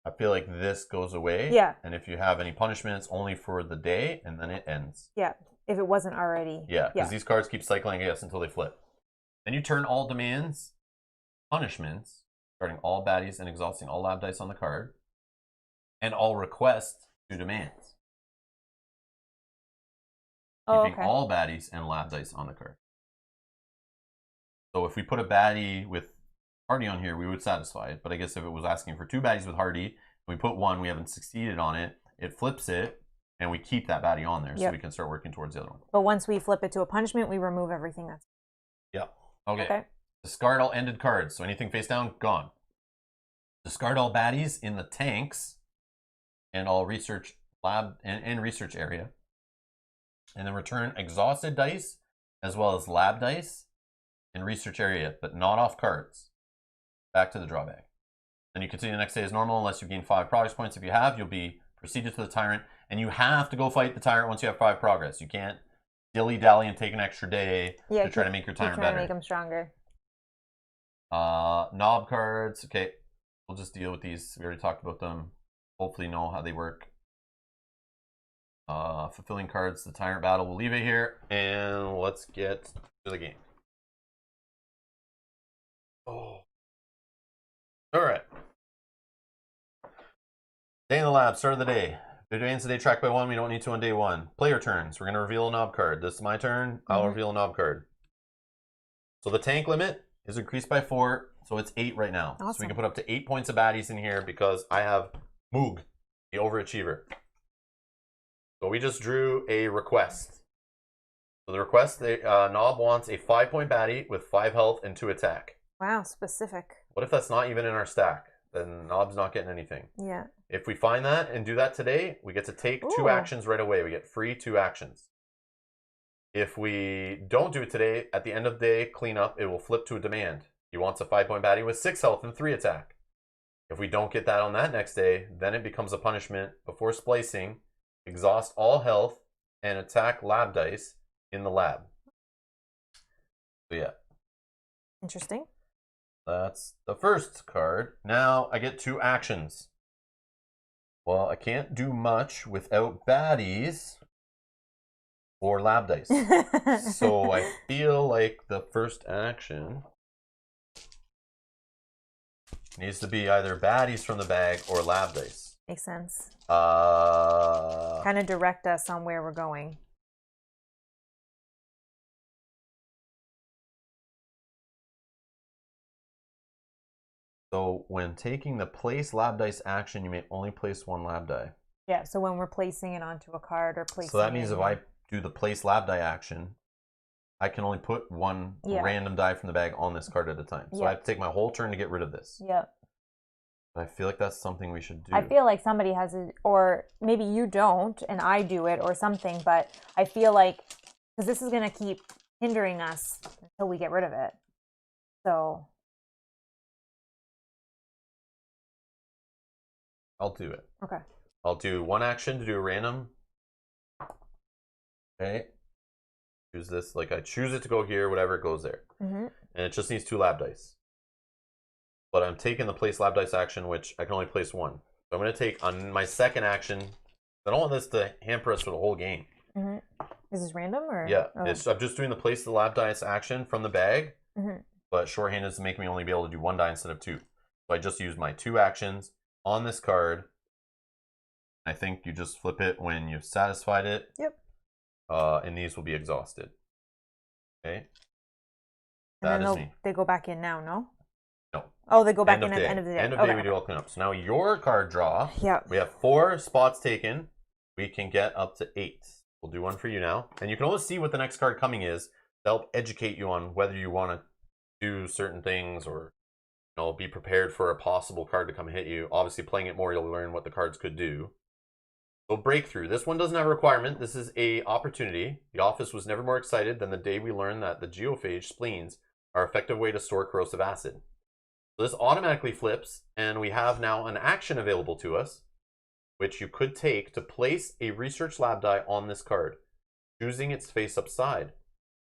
I feel like this goes away. Yeah. And if you have any punishments, only for the day, and then it ends. Yeah. If it wasn't already. Yeah. Because these cards keep cycling, I guess, until they flip. Then you turn all demands, punishments, starting all baddies and exhausting all lab dice on the card, and all requests to demands. Keeping all baddies and lab dice on the card. So if we put a baddie with Hardy on here, we would satisfy it. But I guess if it was asking for 2 baddies with Hardy, we put 1, we haven't succeeded on it, it flips it, and we keep that baddie on there so we can start working towards the other one. But once we flip it to a punishment, we remove everything that's... Yeah. Okay. Discard all ended cards. So anything face down, gone. Discard all baddies in the tanks and all research lab and research area. And then return exhausted dice as well as lab dice in research area, but not off cards. Back to the drawback. Then you continue the next day as normal unless you gain 5 progress points. If you have, you'll be proceeded to the tyrant, and you have to go fight the tyrant once you have 5 progress. You can't dilly-dally and take an extra day to try to make your tyrant better. To make them stronger. Knob cards. Okay, we'll just deal with these. We already talked about them. Hopefully know how they work. Fulfilling cards, the tyrant battle. We'll leave it here, and let's get to the game. Oh. All right. Day in the lab, start of the day. Advance the day tracked by 1. We don't need to on day 1. Player turns. We're going to reveal a knob card. This is my turn. I'll reveal a knob card. So the tank limit is increased by 4, so it's 8 right now. Awesome. So we can put up to 8 points of baddies in here because I have Moog, the overachiever. So we just drew a request. So the request, Knob wants a 5-point baddie with 5 health and 2 attack. Wow, specific. What if that's not even in our stack? Then Knob's not getting anything. Yeah. If we find that and do that today, we get to take 2 actions right away. We get free 2 actions. If we don't do it today, at the end of the day, clean up, it will flip to a demand. He wants a 5-point baddie with 6 health and 3 attack. If we don't get that on that next day, then it becomes a punishment. Before splicing, exhaust all health and attack lab dice in the lab. So yeah. Interesting. That's the first card. Now I get 2 actions. Well, I can't do much without baddies or lab dice. So I feel like the first action needs to be either baddies from the bag or lab dice. Makes sense. Kind of direct us on where we're going. So when taking the place lab dice action, you may only place one lab die. Yeah, so when we're placing it onto a card or placing So that means if I do the place lab die action, I can only put one random die from the bag on this card at a time. So I have to take my whole turn to get rid of this. Yep. But I feel like that's something we should do. I feel like somebody has it, or maybe you don't and I do it or something, but I feel like, because this is going to keep hindering us until we get rid of it. So I'll do it. Okay. I'll do one action to do a random. Okay. Choose this. Like I choose it to go here, whatever, it goes there. And it just needs 2 lab dice. But I'm taking the place lab dice action, which I can only place 1. So I'm going to take on my second action. I don't want this to hamper us for the whole game. Is this random or? Yeah. I'm just doing the place the lab dice action from the bag. But shorthanded is to make me only be able to do 1 die instead of 2. So I just use my 2 actions on this card. I think you just flip it when you've satisfied it. Yep. And these will be exhausted. Okay. And then they go back in now, no? No. Oh, they go back in at the end of the day. End of day, we do all cleanup. So now your card draw. Yeah. We have 4 spots taken. We can get up to 8. We'll do one for you now. And you can always see what the next card coming is to help educate you on whether you want to do certain things or be prepared for a possible card to come hit you. Obviously, playing it more, you'll learn what the cards could do. So breakthrough. This one doesn't have a requirement. This is a opportunity. The office was never more excited than the day we learned that the geophage spleens are an effective way to store corrosive acid. So this automatically flips, and we have now an action available to us, which you could take to place a research lab die on this card, choosing its face-up side.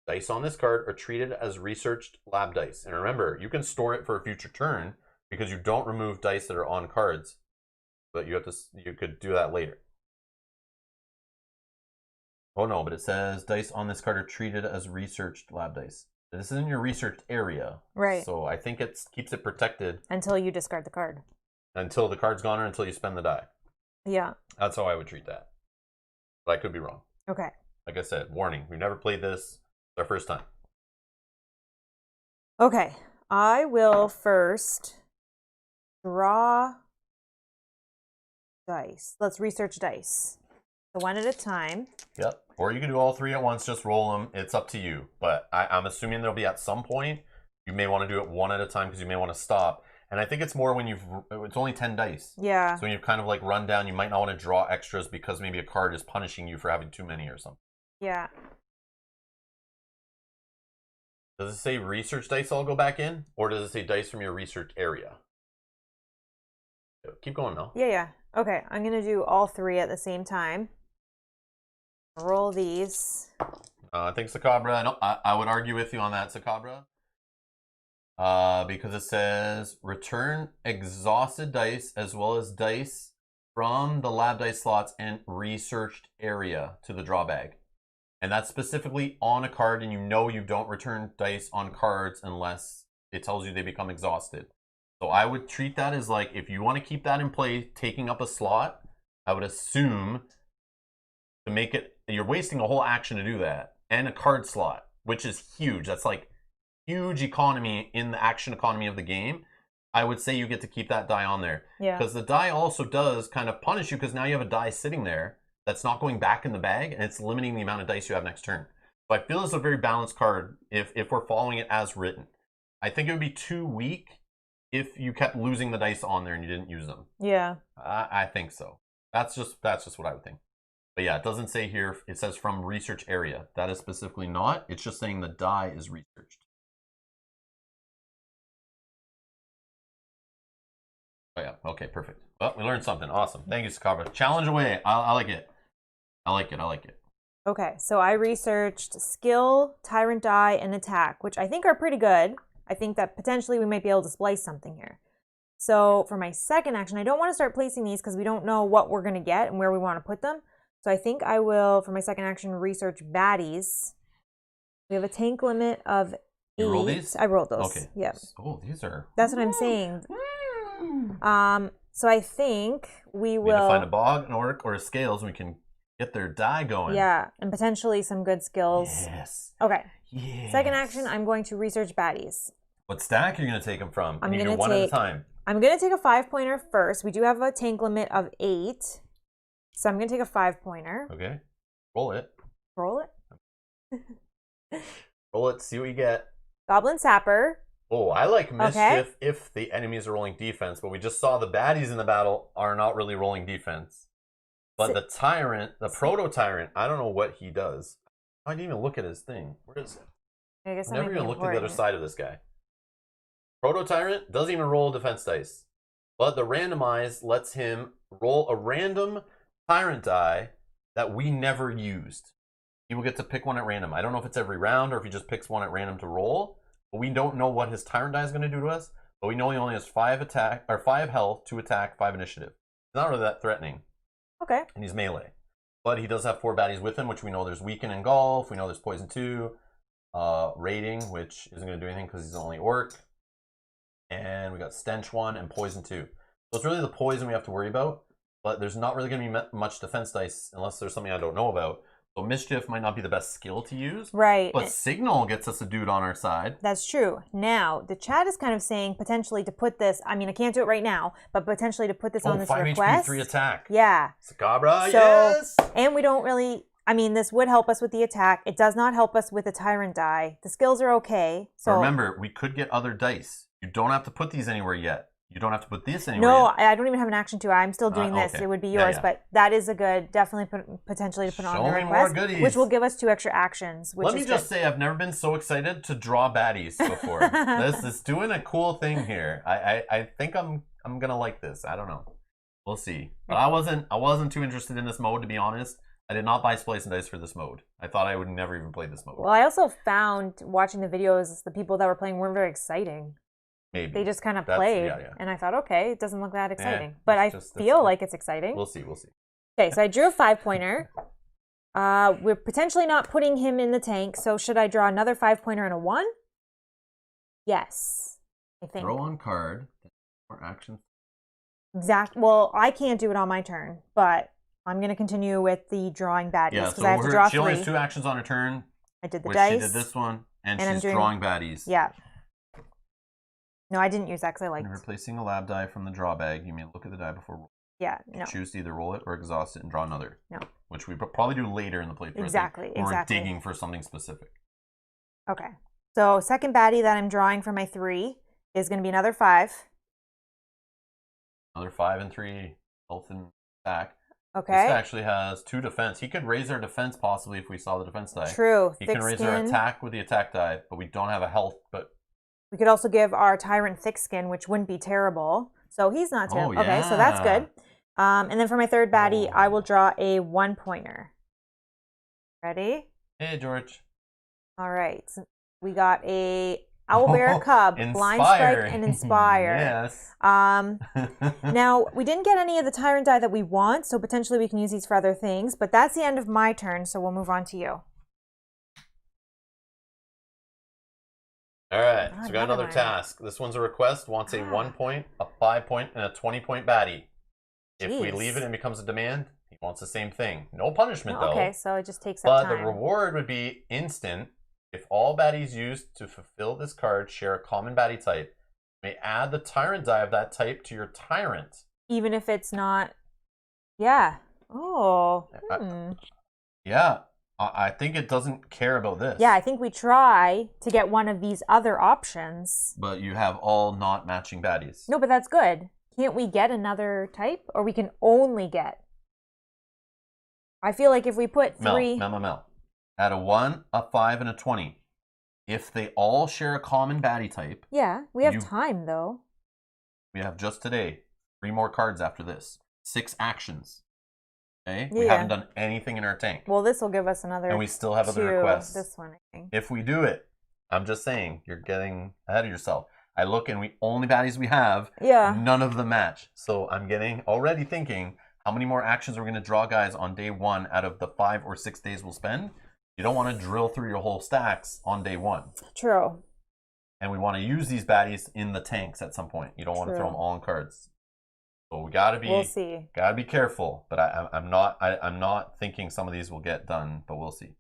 Dice on this card are treated as researched lab dice. And remember, you can store it for a future turn because you don't remove dice that are on cards, but you could do that later. Oh no, but it says dice on this card are treated as researched lab dice. This is in your researched area. Right. So I think it keeps it protected. Until you discard the card. Until the card's gone or until you spend the die. Yeah. That's how I would treat that. But I could be wrong. Okay. Like I said, warning. We've never played this. It's our first time. Okay. I will first draw dice. Let's research dice. So one at a time. Yep. Or you can do all 3 at once, just roll them. It's up to you. But I'm assuming there'll be at some point, you may want to do it 1 at a time because you may want to stop. And I think it's more when it's only 10 dice. Yeah. So when you've kind of like run down, you might not want to draw extras because maybe a card is punishing you for having too many or something. Yeah. Does it say research dice all go back in? Or does it say dice from your research area? Keep going now. Yeah. Okay, I'm going to do all 3 at the same time. Roll these. I think Sakabra, no, I would argue with you on that, Sakabra. Because it says return exhausted dice as well as dice from the lab dice slots and researched area to the draw bag. And that's specifically on a card, and you don't return dice on cards unless it tells you they become exhausted. So I would treat that as like, if you want to keep that in play, taking up a slot, I would assume to make it, you're wasting a whole action to do that, and a card slot, which is huge. That's like huge economy in the action economy of the game. I would say you get to keep that die on there. Yeah. Because the die also does kind of punish you because now you have a die sitting there that's not going back in the bag, and it's limiting the amount of dice you have next turn. So I feel it's a very balanced card if we're following it as written. I think it would be too weak if you kept losing the dice on there and you didn't use them. Yeah. I think so. That's just what I would think. But yeah, it doesn't say here, it says from research area. That is specifically not. It's just saying the die is researched. Oh yeah, okay, perfect. Well, we learned something. Awesome. Thank you, Sakabra. Challenge away. I like it. I like it. Okay, so I researched skill, tyrant die, and attack, which I think are pretty good. I think that potentially we might be able to splice something here. So for my second action, I don't want to start placing these because we don't know what we're going to get and where we want to put them. So I think I will, for my second action, research baddies. We have a tank limit of 8. You roll these? I rolled those. Okay. Yep. Oh, these are... That's what I'm saying. So I think we will need to find a bog, an orc, or a scales, and we can get their die going. Yeah, and potentially some good skills. Yes. Okay. Yes. Second action, I'm going to research baddies. What stack are you going to take them from? I'm going to one at a time. I'm going to take a 5-pointer first. We do have a tank limit of 8. So I'm going to take a 5-pointer. Okay. Roll it. Roll it. Roll it, see what you get. Goblin Sapper. Oh, I like mischief if the enemies are rolling defense, but we just saw the baddies in the battle are not really rolling defense. But the Tyrant, the Proto-Tyrant, I don't know what he does. I didn't even look at his thing. Where is it? I guess I've never even looked at the other side of this guy. Proto-Tyrant doesn't even roll defense dice. But the randomize lets him roll a random Tyrant die that we never used. He will get to pick one at random. I don't know if it's every round or if he just picks one at random to roll. But we don't know what his Tyrant die is going to do to us. But we know he only has 5 health, 2 attack, 5 initiative. It's not really that threatening. Okay. And he's melee. But he does have 4 baddies with him, which we know there's Weaken and Golf. We know there's Poison 2. Raiding, which isn't going to do anything because he's only orc. And we got Stench 1 and Poison 2. So it's really the poison we have to worry about. But there's not really going to be much defense dice unless there's something I don't know about. So Mischief might not be the best skill to use. Right. But Signal gets us a dude on our side. That's true. Now, the chat is kind of saying potentially to put this, I mean, I can't do it right now, but potentially to put this on this 5 request. HP, 3 attack. Yeah. Sakabra, yes! And we don't really, I mean, this would help us with the attack. It does not help us with the Tyrant die. The skills are okay. So remember, we could get other dice. You don't have to put these anywhere yet. You don't have to put this anywhere No, yet. I don't even have an action to. I'm still doing this. Okay. It would be yours, but that is a good, definitely potentially to put on the request, more goodies. which will give us 2 extra actions. Which Let me just say, I've never been so excited to draw baddies before. This is doing a cool thing here. I think I'm gonna like this. I don't know. We'll see. But I wasn't too interested in this mode, to be honest. I did not buy Splicing dice for this mode. I thought I would never even play this mode. Well, I also found watching the videos, the people that were playing weren't very exciting. Maybe. They just kind of played, and I thought, okay, it doesn't look that exciting. But I feel like it's exciting. We'll see. Okay, so I drew a 5-pointer. We're potentially not putting him in the tank, so should I draw another 5-pointer and a 1? Yes, I think. Throw on card. More action. Well, I can't do it on my turn, but I'm going to continue with the drawing baddies because I have to draw 3. She only has 2 actions on her turn. I did the dice. She did this one, and she's drawing baddies. Yeah. No, I didn't use that because I liked it. And replacing a lab die from the draw bag, you may look at the die before rolling. Yeah, no. Choose to either roll it or exhaust it and draw another. No. Which we probably do later in the playthrough. Exactly. When we're digging for something specific. Okay. So second baddie that I'm drawing for my 3 is going to be another 5. Another 5 and 3 health and attack. Okay. This actually has 2 defense. He could raise our defense possibly if we saw the defense die. True. He can raise our attack with the attack die, but we don't have a health. But we could also give our Tyrant thick skin, which wouldn't be terrible. So he's not terrible. Oh, yeah. Okay, so that's good. And then for my third baddie, I will draw a 1-pointer. Ready? Hey, George. All right. So we got a Owlbear Cub, Blind Strike, and Inspire. Yes. Now, we didn't get any of the Tyrant die that we want, so potentially we can use these for other things. But that's the end of my turn, so we'll move on to you. All right, so we got another task. This one's a request. Wants a 1-point, a 5-point, and a 20-point baddie. If we leave it and it becomes a demand, he wants the same thing. No punishment, though. Okay, so it just takes up time. But the reward would be instant. If all baddies used to fulfill this card share a common baddie type, you may add the Tyrant die of that type to your Tyrant. Even if it's not... Yeah. Oh. Yeah. I think it doesn't care about this. Yeah, I think we try to get one of these other options. But you have all not matching baddies. No, but that's good. Can't we get another type? Or we can only get... I feel like if we put 3... Mel. Add a 1, a 5, and a 20. If they all share a common baddie type... Yeah, we have time, though. We have just today 3 more cards after this. 6 actions. Okay? We haven't done anything in our tank. Well, this will give us another... And we still have other requests. This one, I think. If we do it, I'm just saying, you're getting ahead of yourself. I look and only baddies we have, none of them match. So I'm already thinking, how many more actions are we going to draw, guys, on day 1 out of the 5 or 6 days we'll spend? You don't want to drill through your whole stacks on day 1. True. And we want to use these baddies in the tanks at some point. You don't want to throw them all in cards. So we'll see. Gotta be careful. But I'm not thinking some of these will get done, but we'll see.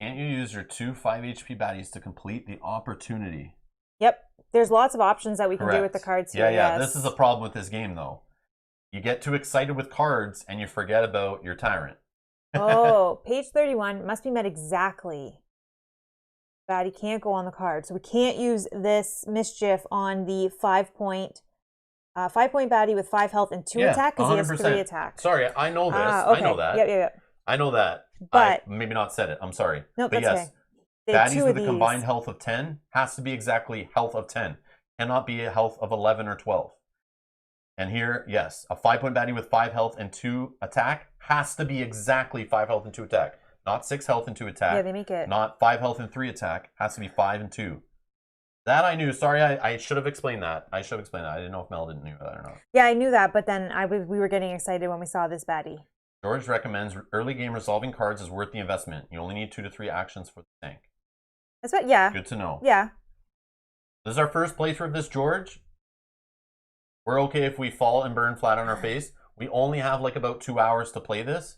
Can't you use your 2 5 HP baddies to complete the opportunity? Yep. There's lots of options that we can do with the cards here. Yeah. This is a problem with this game, though. You get too excited with cards and you forget about your Tyrant. Oh, page 31 must be met exactly. Baddie can't go on the card. So we can't use this mischief on the 5-point baddie with 5 health and 2 attack because he has 3 attack. Sorry, I know this. Okay. I know that. Yep. I know that. But I maybe not said it. I'm sorry. No, but that's yes, okay. baddies with a combined health of 10 has to be exactly health of 10. Cannot be a health of 11 or 12. And here, yes, a 5-point baddie with 5 health and 2 attack has to be exactly 5 health and 2 attack. Not 6 health and 2 attack. Yeah, they make it. Not 5 health and 3 attack. Has to be 5 and 2. That I knew. Sorry, I should have explained that. I didn't know if Mel didn't know that or not. Yeah, I knew that, but then we were getting excited when we saw this baddie. George recommends early game resolving cards is worth the investment. You only need 2 to 3 actions for the tank. That's what, yeah. Good to know. Yeah. This is our first playthrough of this, George. We're okay if we fall and burn flat on our face. We only have like about 2 hours to play this.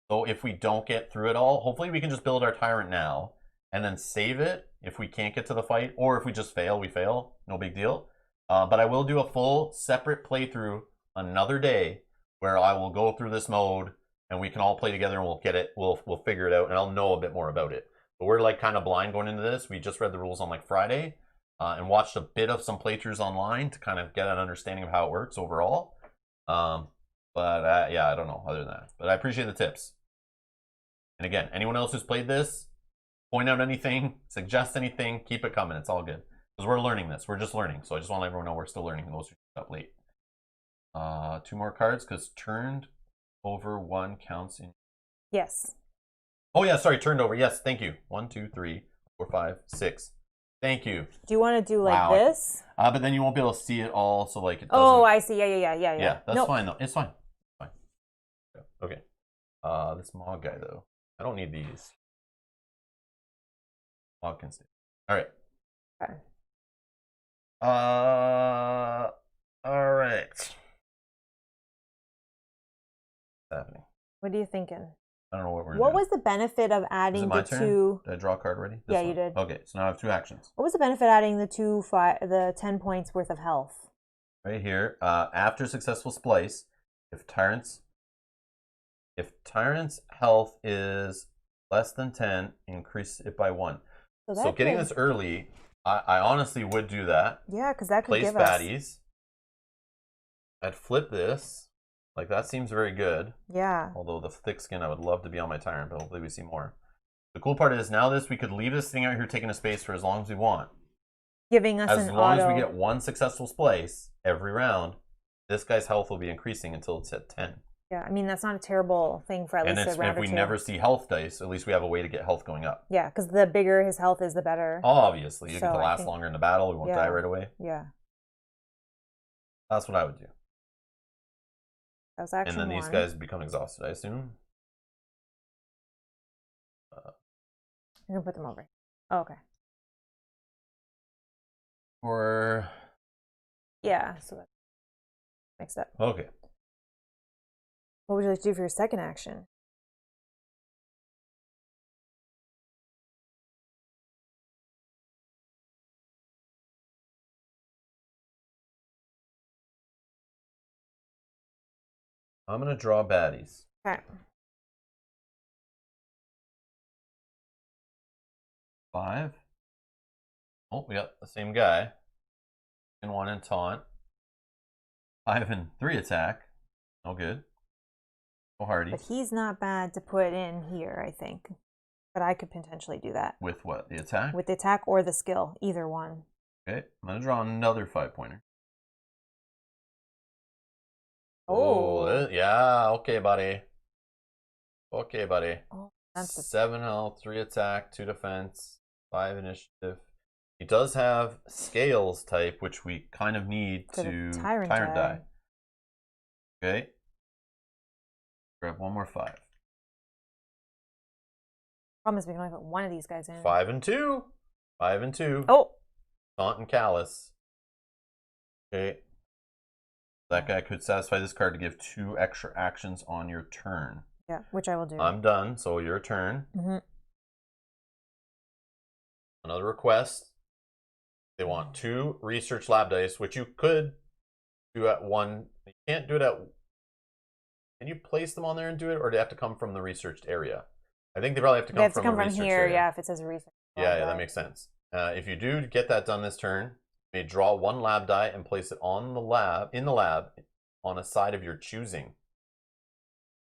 So if we don't get through it all, hopefully we can just build our Tyrant now and then save it if we can't get to the fight. Or if we just fail, we fail. No big deal. But I will do a full separate playthrough another day where I will go through this mode and we can all play together and we'll get it. We'll figure it out and I'll know a bit more about it. But we're like kind of blind going into this. We just read the rules on like Friday. And watched a bit of some playthroughs online to kind of get an understanding of how it works overall. Yeah, I don't know other than that. But I appreciate the tips. And again, anyone else who's played this, point out anything, suggest anything, keep it coming. It's all good. Because we're learning this. We're just learning. So I just want to let everyone know we're still learning. Those who up late. 2 more cards because turned over 1 counts in. Yes. Oh, yeah, sorry. Turned over. Yes, thank you. 1, 2, 3, 4, 5, 6. Thank you. Do you want to do like this? But then you won't be able to see it all, so like it doesn't. Oh, I see. Yeah. Yeah, that's fine though. It's fine. Okay. This Mog guy though. I don't need these. Mog can stay. All right. Okay. All right. What's happening? What are you thinking? I don't know what we're doing. What was the benefit of adding the turn? 2? Did I draw a card already? Yeah, you did. Okay, so now I have 2 actions. What was the benefit adding the 10 points worth of health? Right here. After successful splice, if Tyrant's health is less than 10, increase it by 1. So getting this early, I honestly would do that. Yeah, because that could place give baddies. I'd flip this. Like, that seems very good. Yeah. Although the thick skin, I would love to be on my Tyrant, but hopefully we see more. The cool part is now we could leave this thing out here taking a space for as long as we want. Giving us as long as we get 1 successful splice every round, this guy's health will be increasing until it's at 10. Yeah, I mean, that's not a terrible thing for at least a round or 2. And if we never see health dice, at least we have a way to get health going up. Yeah, because the bigger his health is, the better. Obviously, you get to last longer in the battle. We won't die right away. Yeah. That's what I would do. That was action 1. And then these guys become exhausted, I assume. You're going to put them over. Oh, okay. Or... Yeah, so that makes up. Okay. What would you like to do for your second action? I'm going to draw baddies. Okay. 5. Oh, we got the same guy. And 1 in taunt. 5 and 3 attack. No good. No hardy. But he's not bad to put in here, I think. But I could potentially do that. With what? The attack? With the attack or the skill. Either one. Okay. I'm going to draw another 5-pointer. Oh. Yeah. Okay, buddy. Okay, buddy. Oh, that's 7 health, 3 attack, 2 defense, 5 initiative. He does have scales type, which we kind of need to Tyrant die. Okay. Grab 1 more 5. Problem is we can only put one of these guys in. 5 and 2. 5 and 2. Oh. Taunt and Callous. Okay. That guy could satisfy this card to give 2 extra actions on your turn. Yeah, which I will do. I'm done, so your turn. Mm-hmm. Another request. They want 2 research lab dice, which you could do at one. You can't do it at. Can you place them on there and do it, or do they have to come from the researched area? I think they probably have to come from the research here. area. Yeah, if it says research. Yeah, that makes sense. If you do get that done this turn, you may draw 1 lab die and place it on the lab on a side of your choosing.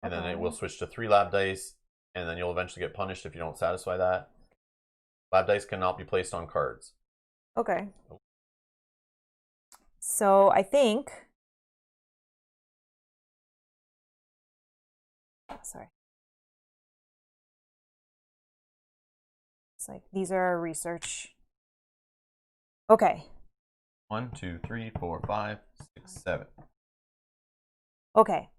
And then it will switch to 3 lab dice, and then you'll eventually get punished if you don't satisfy that. Lab dice cannot be placed on cards. Okay. So I think. Sorry. It's like these are our research. Okay. 1, 2, 3, 4, 5, 6, 7. Okay.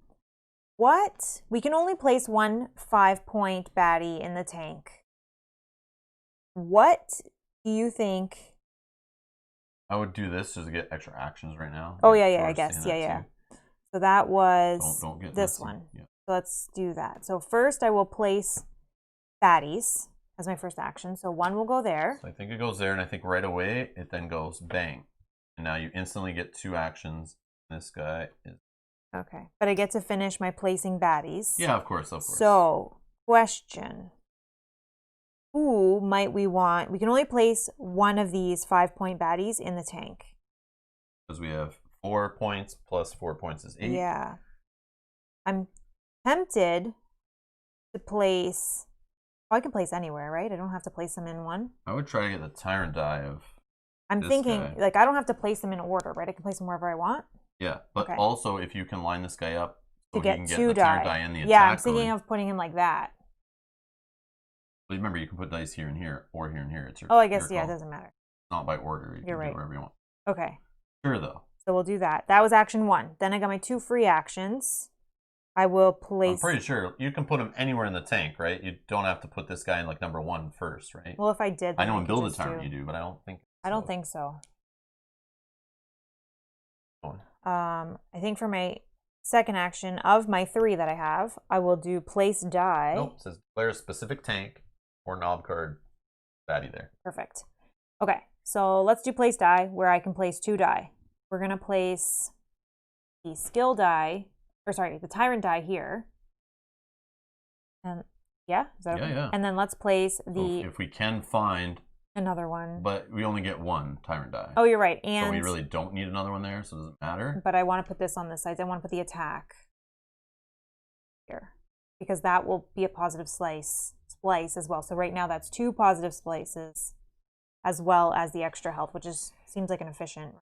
What? We can only place 1 5-point baddie in the tank. What do you think? I would do this just to get extra actions right now. Oh, yeah, I guess. Yeah. So that was don't get this one. Yeah. So let's do that. So first I will place baddies as my first action. So 1 will go there. So I think it goes there, and I think right away it then goes bang. And now you instantly get 2 actions. This guy is... Okay. But I get to finish my placing baddies. Yeah, of course. So, question. Who might we want? We can only place 1 of these 5-point baddies in the tank. Because we have 4 points plus 4 points is 8. Yeah. I'm tempted to place... Oh, I can place anywhere, right? I don't have to place them in one. I would try to get the Tyrant die of I'm thinking, guy. Like, I don't have to place them in order, right? I can place them wherever I want. Yeah, but also if you can line this guy up so to get he can 2 get the Tyrant die and the attack. Yeah, I'm thinking of putting him like that. But remember, you can put dice here and here, or here and here. It's your, I guess, yeah, it doesn't matter. It's not by order. You You're can right. do whatever you want. Okay. Sure, though. So we'll do that. That was action 1. Then I got my 2 free actions. I will place... I'm pretty sure you can put him anywhere in the tank, right? You don't have to put this guy in like number 1 first, right? Well, if I did... I know in Build a Tyrant you do, but I don't think so. I don't think so. I think for my second action of my 3 that I have, I will do place die. Nope, it says declare a specific tank or knob card baddie there. Perfect. Okay, so let's do place die where I can place 2 die. We're going to place the skill die, or sorry, the Tyrant die here. And yeah, is that okay? Yeah. And then let's place the... So if we can find... Another one. But we only get 1 Tyrant die. Oh, you're right. And so we really don't need another one there, so it doesn't matter. But I want to put this on this side. I want to put the attack here. Because that will be a positive splice as well. So right now that's 2 positive splices as well as the extra health, which seems like an efficient.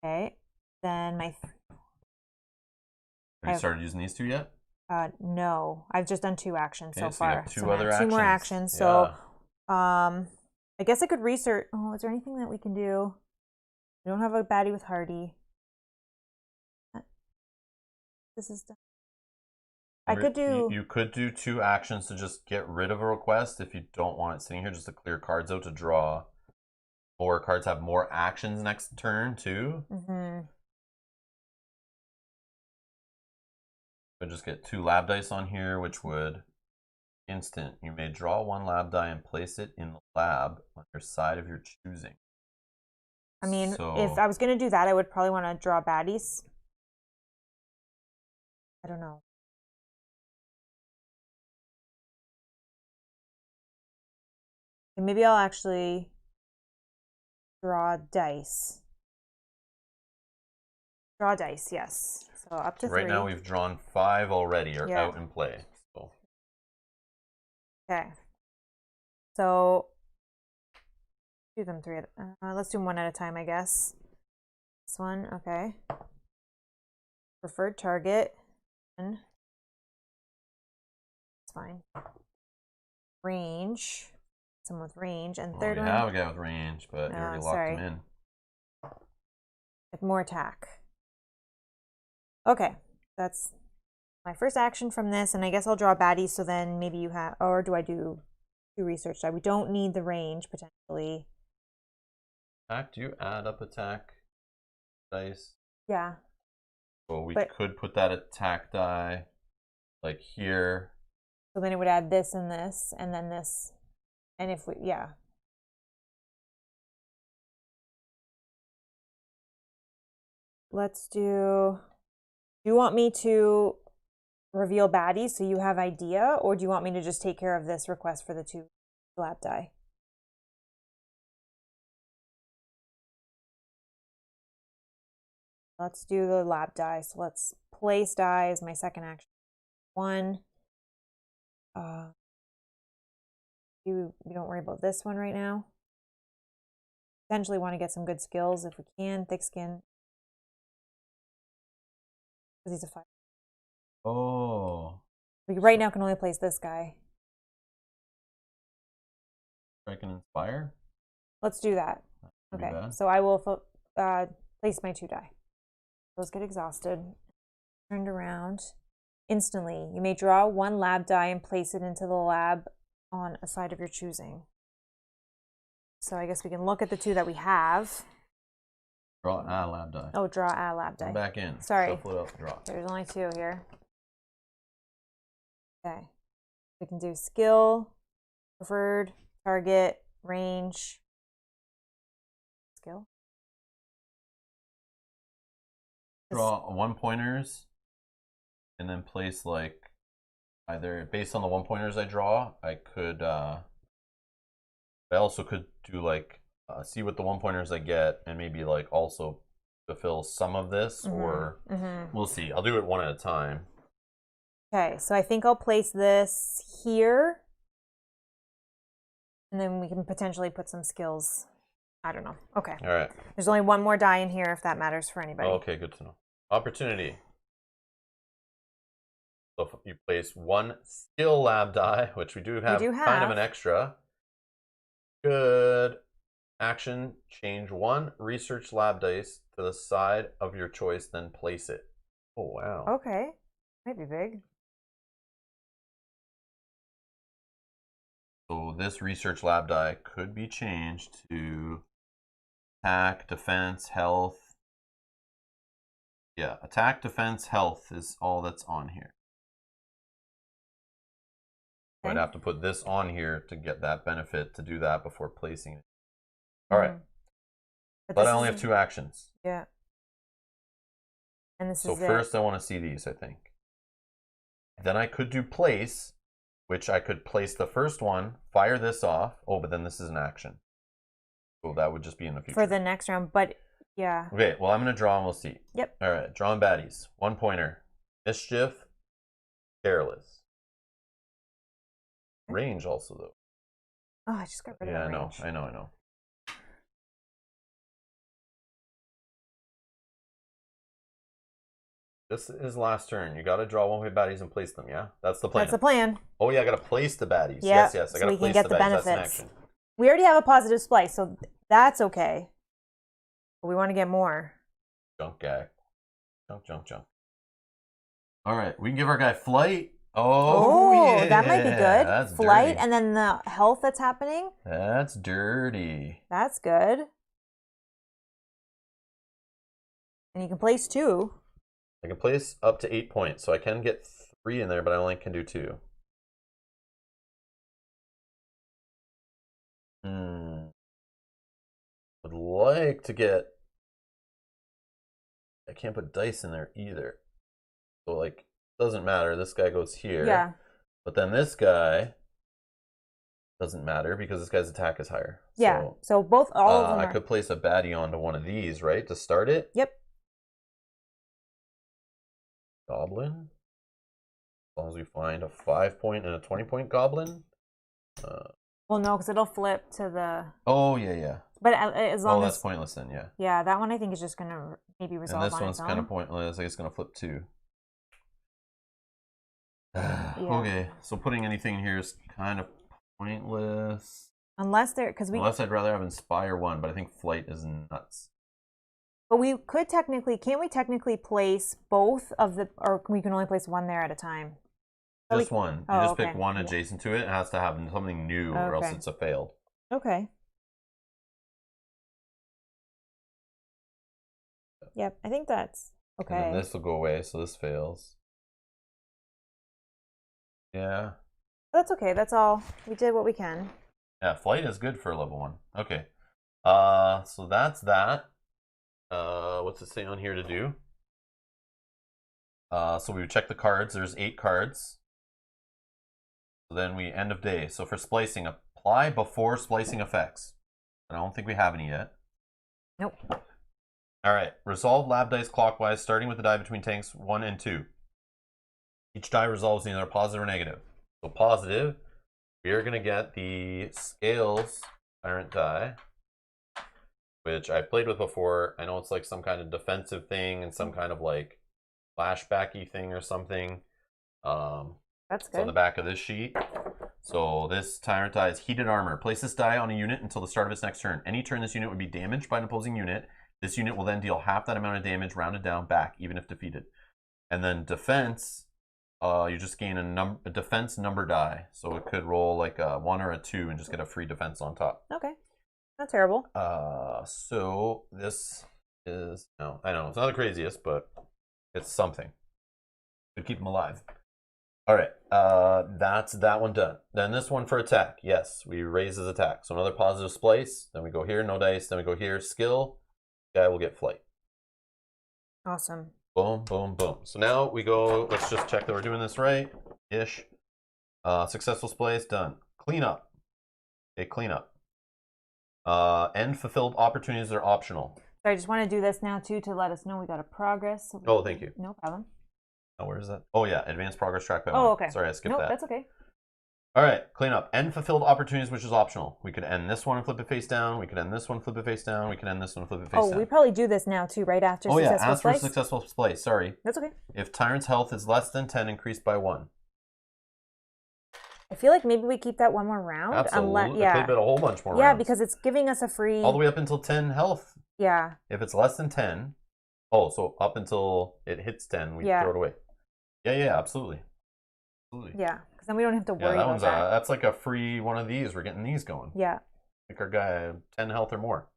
Okay. Then my... Have you started using these 2 yet? No. I've just done 2 actions so far. You have 2 other actions. 2 more actions. Yeah. So I guess I could research. Oh, is there anything that we can do? We don't have a baddie with Hardy. This is done. I could do... You could do 2 actions to just get rid of a request if you don't want it sitting here, just to clear cards out to draw. Or cards have more actions next turn, too. Mm-hmm. But just get 2 lab dice on here, which would... Instant. You may draw 1 lab die and place it in the lab on your side of your choosing. I mean, if I was going to do that, I would probably want to draw baddies. I don't know. Maybe I'll actually draw dice. Draw dice, yes. So up to 3. Right now we've drawn 5 already, or out in play. So. Okay. So do them 3 at let's do them 1 at a time, I guess. This one, okay. Preferred target. It's fine. Range. Someone with range. And third one. We have a guy with range, but you already locked him in. With more attack. Okay. That's my first action from this, and I guess I'll draw baddies, so then maybe you have, or do I do 2 research die? We don't need the range, potentially. Attack, do you add up attack? dice. Yeah. So we could put that attack die like here. So then it would add this and this, and then this. And if we, yeah. Let's do you want me to reveal baddies so you have idea, or do you want me to just take care of this request for the 2 lab die? Let's do the lab die. So let's place die as my second action. 1. You don't worry about this one right now. Potentially want to get some good skills if we can. Thick skin. Because he's a 5. Oh. We right now can only place this guy. I can inspire? Let's do that. Okay. So I will place my 2 die. Those get exhausted. Turned around. Instantly, you may draw 1 lab die and place it into the lab on a side of your choosing. So I guess we can look at the 2 that we have. Draw a lab die. Oh, draw a lab die. Come back in. Sorry. Shuffle it up, draw. There's only 2 here. Okay. We can do skill, preferred, target, range. Skill. Draw 1-pointers and then place like either based on the 1-pointers I draw, I could I also could do like see what the 1-pointers I get and maybe like also fulfill some of this or we'll see. I'll do it one at a time. Okay, so I think I'll place this here and then we can potentially put some skills. I don't know. Okay. All right. There's only 1 more die in here if that matters for anybody. Okay, good to know. Opportunity. So if you place 1 skill lab die, which we do have kind of an extra. Good action. Change 1 research lab dice to the side of your choice, then place it. Oh, wow. Okay. Might be big. So this research lab die could be changed to attack, defense, health. Yeah, attack, defense, health is all that's on here. Okay. I'd have to put this on here to get that benefit to do that before placing it. All right. But I only have 2 actions. Yeah. And this so is first I want to see these, I think. Then I could do place, which I could place the first one, fire this off. Oh, but then this is an action. So that would just be in the future. For the next round, but yeah. Okay, well, I'm going to draw and we'll see. Yep. All right, drawing baddies. 1-pointer. Mischief. Careless. Range also, though. Oh, I just got rid of the range. I know. This is last turn. You got to draw 1-point baddies and place them, yeah? That's the plan. That's the plan. Oh, yeah, I got to place the baddies. Yep. Yes, I so got to place the baddies. Benefits. That's an action. We already have a positive splice, so that's okay. But we want to get more. Junk gag. Junk. All right, we can give our guy flight. Oh yeah. That might be good. That's flight, dirty. and then the health that's happening. That's dirty. That's good. And you can place 2. I can place up to 8 points, so I can get 3 in there, but I only can do 2. Would like to get. I can't put dice in there either. So like, doesn't matter. This guy goes here. Yeah. But then this guy doesn't matter because this guy's attack is higher. Yeah. So both all of them. I could place a baddie onto one of these, right, to start it. Yep. Goblin. As long as we find a 5-point and a 20-point goblin. Well, no, because it'll flip to the. Oh yeah. But as long as. That's pointless then, yeah. Yeah, that one I think is just gonna maybe resolve on its own. And this one's kind of pointless. I guess it's gonna flip too. Yeah. Okay, so putting anything in here is kind of pointless. Unless I'd rather have Inspire 1, but I think Flight is nuts. But we could technically, can't we technically place both of the, or we can only place 1 there at a time? Just one. You just pick one adjacent to it. It has to have something new, or else it's a failed. Okay. Yep, I think that's okay. And then this will go away, so this fails. Yeah. That's okay. That's all. We did what we can. Yeah, flight is good for level 1. Okay. So that's that. What's it say on here to do? So we would check the cards. There's 8 cards. So then we end of day. So for splicing, apply before splicing effects. I don't think we have any yet. Nope. All right. Resolve lab dice clockwise, starting with the die between tanks 1 and 2. Each die resolves either positive or negative. So positive, we are going to get the Scales Tyrant die, which I've played with before. I know it's like some kind of defensive thing and some kind of like flashbacky thing or something. That's good. It's on the back of this sheet. So this Tyrant die is heated armor. Place this die on a unit until the start of its next turn. Any turn this unit would be damaged by an opposing unit. This unit will then deal half that amount of damage rounded down back, even if defeated. And then defense, you just gain a defense number die. So it could roll like a 1 or a 2 and just get a free defense on top. Okay. Not terrible. So this is, no, I know it's not the craziest, but it's something to keep them alive. All right, that's that one done. Then this one for attack. Yes, we raise his attack. So another positive splice. Then we go here, no dice. Then we go here, skill. Guy will get flight. Awesome. Boom, boom, boom. So now we go, let's just check that we're doing this right-ish. Successful splice, done. Clean up. Okay, clean up. End fulfilled opportunities are optional. So I just want to do this now too to let us know we got a progress. So oh, thank you. No problem. Oh, where is that? Oh yeah, advanced progress track by 1. Oh, okay. Sorry, I skipped that. No, that's okay. All right, clean up. End fulfilled opportunities, which is optional. We could end this one and flip it face down. We could end this one, flip it face down. We could end this one, flip it face down. Oh, we probably do this now too, right after successful yeah, ask splice? for successful splice. Sorry. That's okay. If Tyrant's health is less than 10, increased by 1. I feel like maybe we keep that one more round. Absolutely. Yeah. I played it a whole bunch more rounds. Yeah, because it's giving us a free... all the way up until 10 health. Yeah. If it's less than 10... oh, so up until it hits 10, we throw it away. Yeah, absolutely. Absolutely. Yeah, because then we don't have to worry about that. That's like a free one of these. We're getting these going. Yeah. Like our guy, 10 health or more.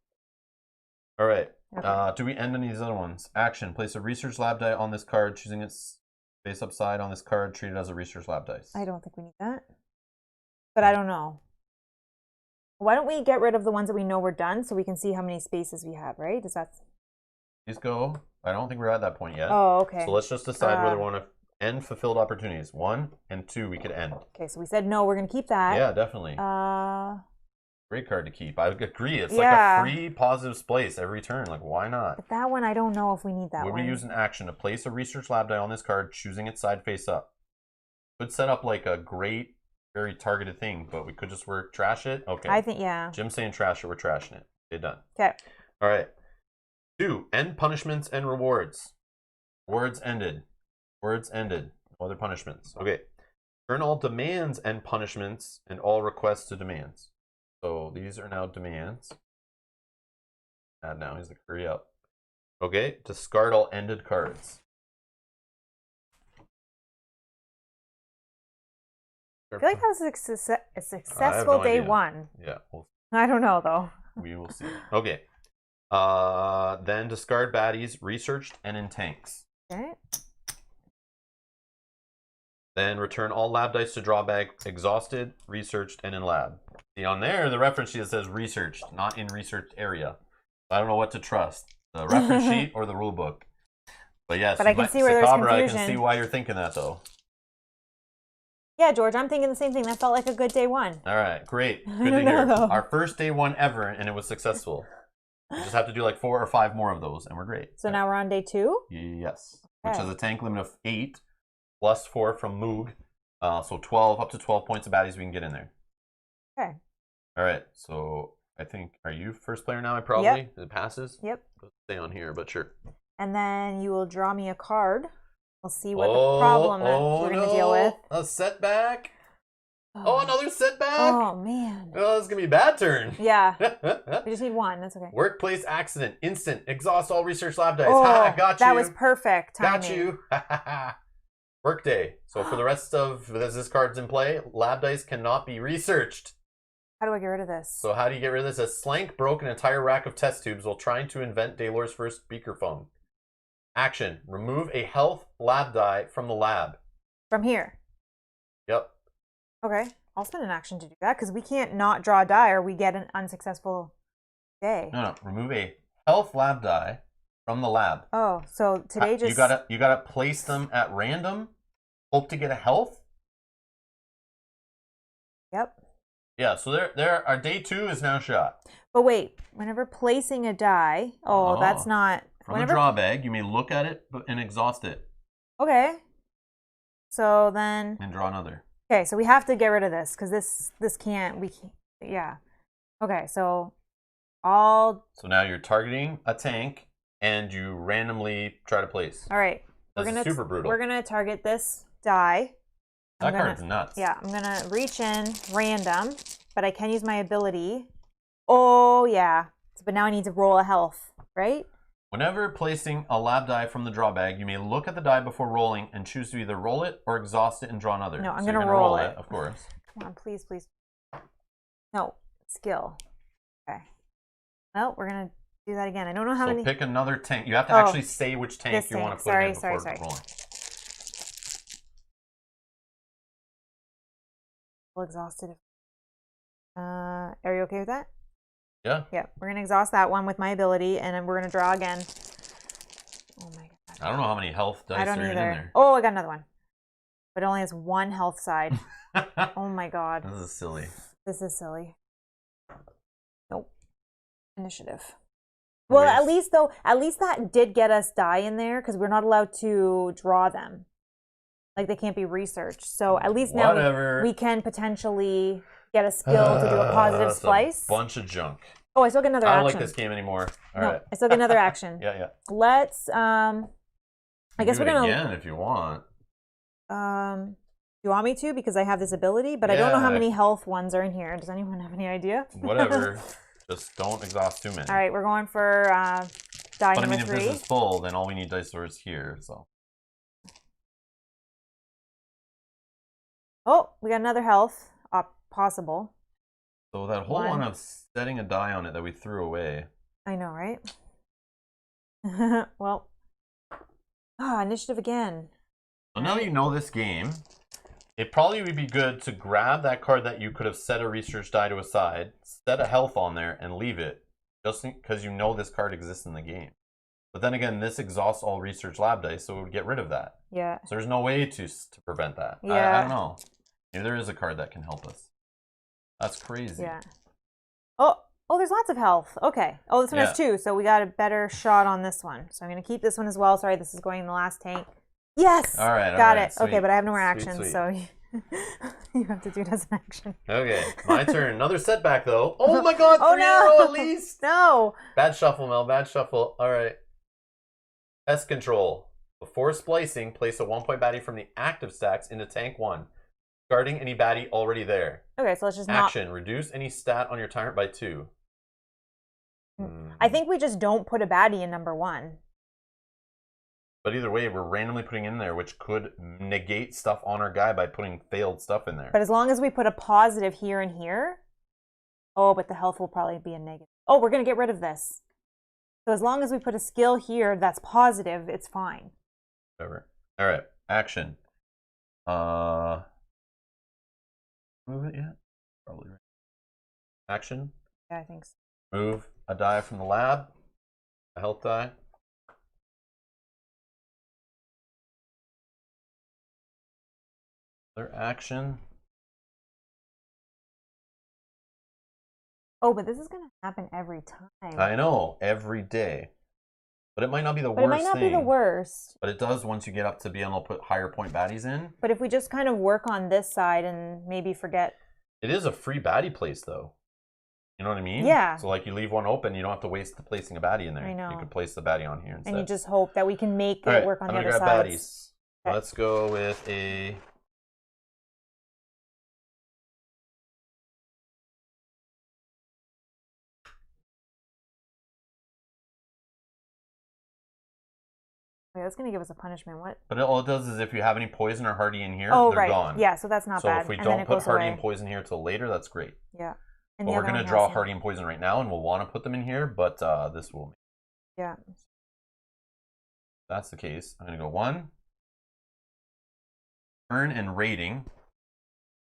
All right. Okay. Do we end any of these other ones? Action. Place a research lab die on this card, choosing its face upside on this card. Treat it as a research lab dice. I don't think we need that. But I don't know. Why don't we get rid of the ones that we know we're done so we can see how many spaces we have, right? Does that... These go. I don't think we're at that point yet. Oh, okay. So let's just decide whether we want to end fulfilled opportunities. 1 and 2 we could end. Okay, so we said no, we're going to keep that. Yeah, definitely. Great card to keep. I agree. It's like a free positive splice every turn. Like, why not? But that one, I don't know if we need that one. Would we use an action to place a research lab die on this card, choosing its side face up? Could set up like a great, very targeted thing, but we could just trash it. Okay. I think, yeah. Jim's saying trash it. We're trashing it. Okay, done. Okay. All right. 2, end punishments and rewards. Rewards ended. Words ended. No other punishments. Okay. Turn all demands and punishments and all requests to demands. So these are now demands. Add now. He's like, hurry up. Okay. Discard all ended cards. I feel like that was a successful day 1. Yeah. I don't know, though. We will see. Okay. Then discard baddies, researched and in tanks. Okay. Then return all lab dice to drawbag, exhausted, researched, and in lab. See, on there, the reference sheet says researched, not in researched area. I don't know what to trust, the reference sheet or the rule book. But yes, I can see where there's confusion. I can see why you're thinking that, though. Yeah, George, I'm thinking the same thing. That felt like a good day 1. All right, great. Good to hear. Our first day 1 ever, and it was successful. We just have to do like 4 or 5 more of those, and we're great. So now we're on day 2? Yes, which has a tank limit of 8. Plus 4 from Moog. So 12, up to 12 points of baddies we can get in there. Okay. All right. So I think, are you first player now? Probably. Yep. It passes? Yep. Let's stay on here, but sure. And then you will draw me a card. We'll see what the problem we're going to deal with. A setback. Oh, another setback. Oh, man. Oh, this is going to be a bad turn. Yeah. We just need 1. That's okay. Workplace accident. Instant. Exhaust all research lab dice. Oh, ha, got you. That was perfect timing. Got you. Workday. So for the rest of as this card's in play, lab dice cannot be researched. How do I get rid of this? So how do you get rid of this? A Slank broke an entire rack of test tubes while trying to invent Daylor's first speakerphone. Action. Remove a health lab die from the lab. From here? Yep. Okay. I'll spend an action to do that because we can't not draw a die or we get an unsuccessful day. No. Remove a health lab die from the lab. Oh, so today just... You gotta place them at random. Hope to get a health. Yep. Yeah, so there. Our day 2 is now shot. But wait, whenever placing a die... Oh, that's not... From the draw bag, you may look at it and exhaust it. Okay. So then... And draw another. Okay, so we have to get rid of this because this can't... Yeah. Okay, so all... So now you're targeting a tank and you randomly try to place. All right. That's super brutal. We're going to target this die. That card's nuts. Yeah, I'm going to reach in random, but I can use my ability. Oh, yeah. But now I need to roll a health, right? Whenever placing a lab die from the draw bag, you may look at the die before rolling and choose to either roll it or exhaust it and draw another. No, I'm going to roll it. Of course. Come on, please, please. No, skill. Okay. Well, we're going to do that again. I don't know how many... So pick another tank. You have to actually say which tank you want to put in before rolling. Exhausted. Are you okay with that? Yeah. Yeah. We're gonna exhaust that one with my ability, and then we're gonna draw again. Oh my god. I don't know how many health dice are in there. Oh, I got another one. But it only has one health side. Oh my god. This is silly. This is silly. Nope. Initiative. Well, at least that did get us die in there because we're not allowed to draw them. Like they can't be researched. So at least now we can potentially get a skill to do a positive splice. A bunch of junk. Oh, I still get another action. I don't like this game anymore. All right. I still get another action. Yeah. Let's I guess we're gonna again if you want. You want me to because I have this ability, but I don't know how many health ones are in here. Does anyone have any idea? Whatever. Just don't exhaust too many. All right, we're going for die number 3. If this is full, then all we need dice is here. So. Oh, we got another health possible. So that whole one of setting a die on it that we threw away. I know, right? Well, initiative again. So now you know this game. It probably would be good to grab that card that you could have set a research die to a side, set a health on there, and leave it, just because you know this card exists in the game. But then again, this exhausts all research lab dice, so it would get rid of that. Yeah. So there's no way to prevent that. Yeah. I don't know. Maybe there is a card that can help us. That's crazy. Yeah. Oh, there's lots of health. Okay. Oh, this one has 2, so we got a better shot on this one. So I'm going to keep this one as well. Sorry, this is going in the last tank. Yes! All right. Got it. Sweet. Okay, but I have no more actions, so you have to do it as an action. Okay, my turn. Another setback, though. Oh my god, 3 no. At least! No! Bad shuffle, Mel. Bad shuffle. All right. S control. Before splicing, place a 1-point baddie from the active stacks into tank 1. Discarding any baddie already there. Okay, so let's just Action. Reduce any stat on your tyrant by 2. I think we just don't put a baddie in number 1. But either way, we're randomly putting in there, which could negate stuff on our guy by putting failed stuff in there. But as long as we put a positive here and here... Oh, but the health will probably be a negative. Oh, we're going to get rid of this. So as long as we put a skill here that's positive, it's fine. Whatever. All right. Action. Move it yet? Probably right. Action. Yeah, I think so. Move a die from the lab. A health die. Other action. Oh, but this is going to happen every time. I know, every day. But it might not be the worst thing. But it might not be the worst. But it does once you get up to being able to put higher point baddies in. But if we just kind of work on this side and maybe forget... It is a free baddie place, though. You know what I mean? Yeah. So, like, you leave one open, you don't have to waste the placing a baddie in there. I know. You can place the baddie on here instead. And you just hope that we can make it work on the other sides. I'm going to grab baddies. Okay. Let's go with a... Wait, that's going to give us a punishment. What? But all it does is if you have any poison or hardy in here, they're gone. Yeah, so that's not bad. So if we don't put hardy and poison here till later, that's great. Yeah. And but we're going to draw hardy and poison right now, and we'll want to put them in here, but this will... Yeah. that's the case, I'm going to go 1. Turn and rating.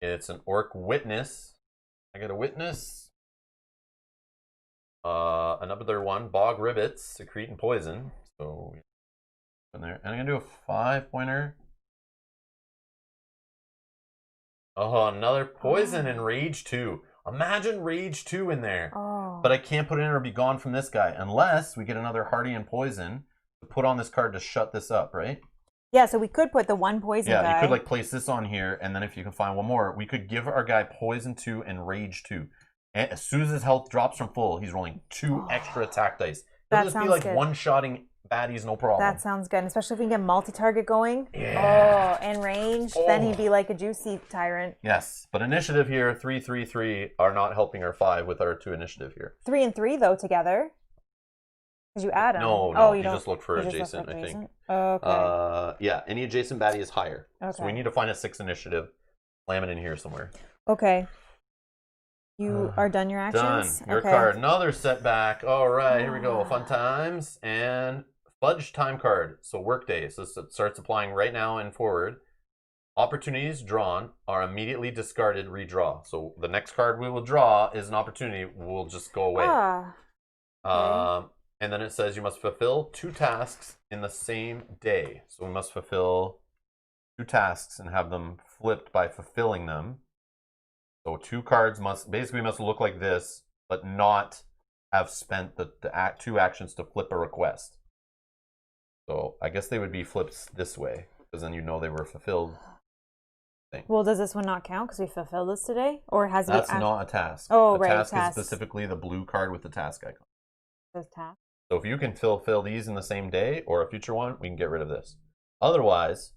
It's an Orc Witness. I get a Witness. Another one, Bog Rivets, Secrete and Poison. So in there. And I'm gonna do a 5-pointer. Oh, another Poison and Rage 2. Imagine Rage 2 in there. Oh. But I can't put it in or be gone from this guy unless we get another Hardy and Poison to put on this card to shut this up, right? Yeah, so we could put the 1 poison guy. Yeah, you could like place this on here, and then if you can find one more, we could give our guy Poison 2 and Rage 2. And as soon as his health drops from full, he's rolling 2 extra attack dice. It'll just be like one-shotting baddies, no problem. That sounds good, especially if we can get multi-target going. Yeah. Oh, and range. Then he'd be like a juicy Tyrant. Yes, but initiative here, 3, 3, 3 are not helping our 5 with our 2 initiative here. 3 and 3 though together. Because you add them. No, you just look for adjacent, I think. Okay. Yeah, any adjacent baddie is higher. Okay. So we need to find a 6 initiative. Slam it in here somewhere. Okay. You are done your actions? Done. Your card. Another setback. All right, here we go. Fun times. And Fudge time card. So workday. So it starts applying right now and forward. Opportunities drawn are immediately discarded, redraw. So the next card we will draw is an opportunity. Will just go away. Okay. And then it says you must fulfill 2 tasks in the same day. So we must fulfill 2 tasks and have them flipped by fulfilling them. So 2 cards must look like this, but not have spent the 2 actions to flip a request. So I guess they would be flipped this way, because then you know they were fulfilled. Well, does this one not count because we fulfilled this today? Or has it? That's not a task. Oh, a right. Task is specifically the blue card with the task icon. This task. So if you can fulfill these in the same day or a future one, we can get rid of this. Otherwise,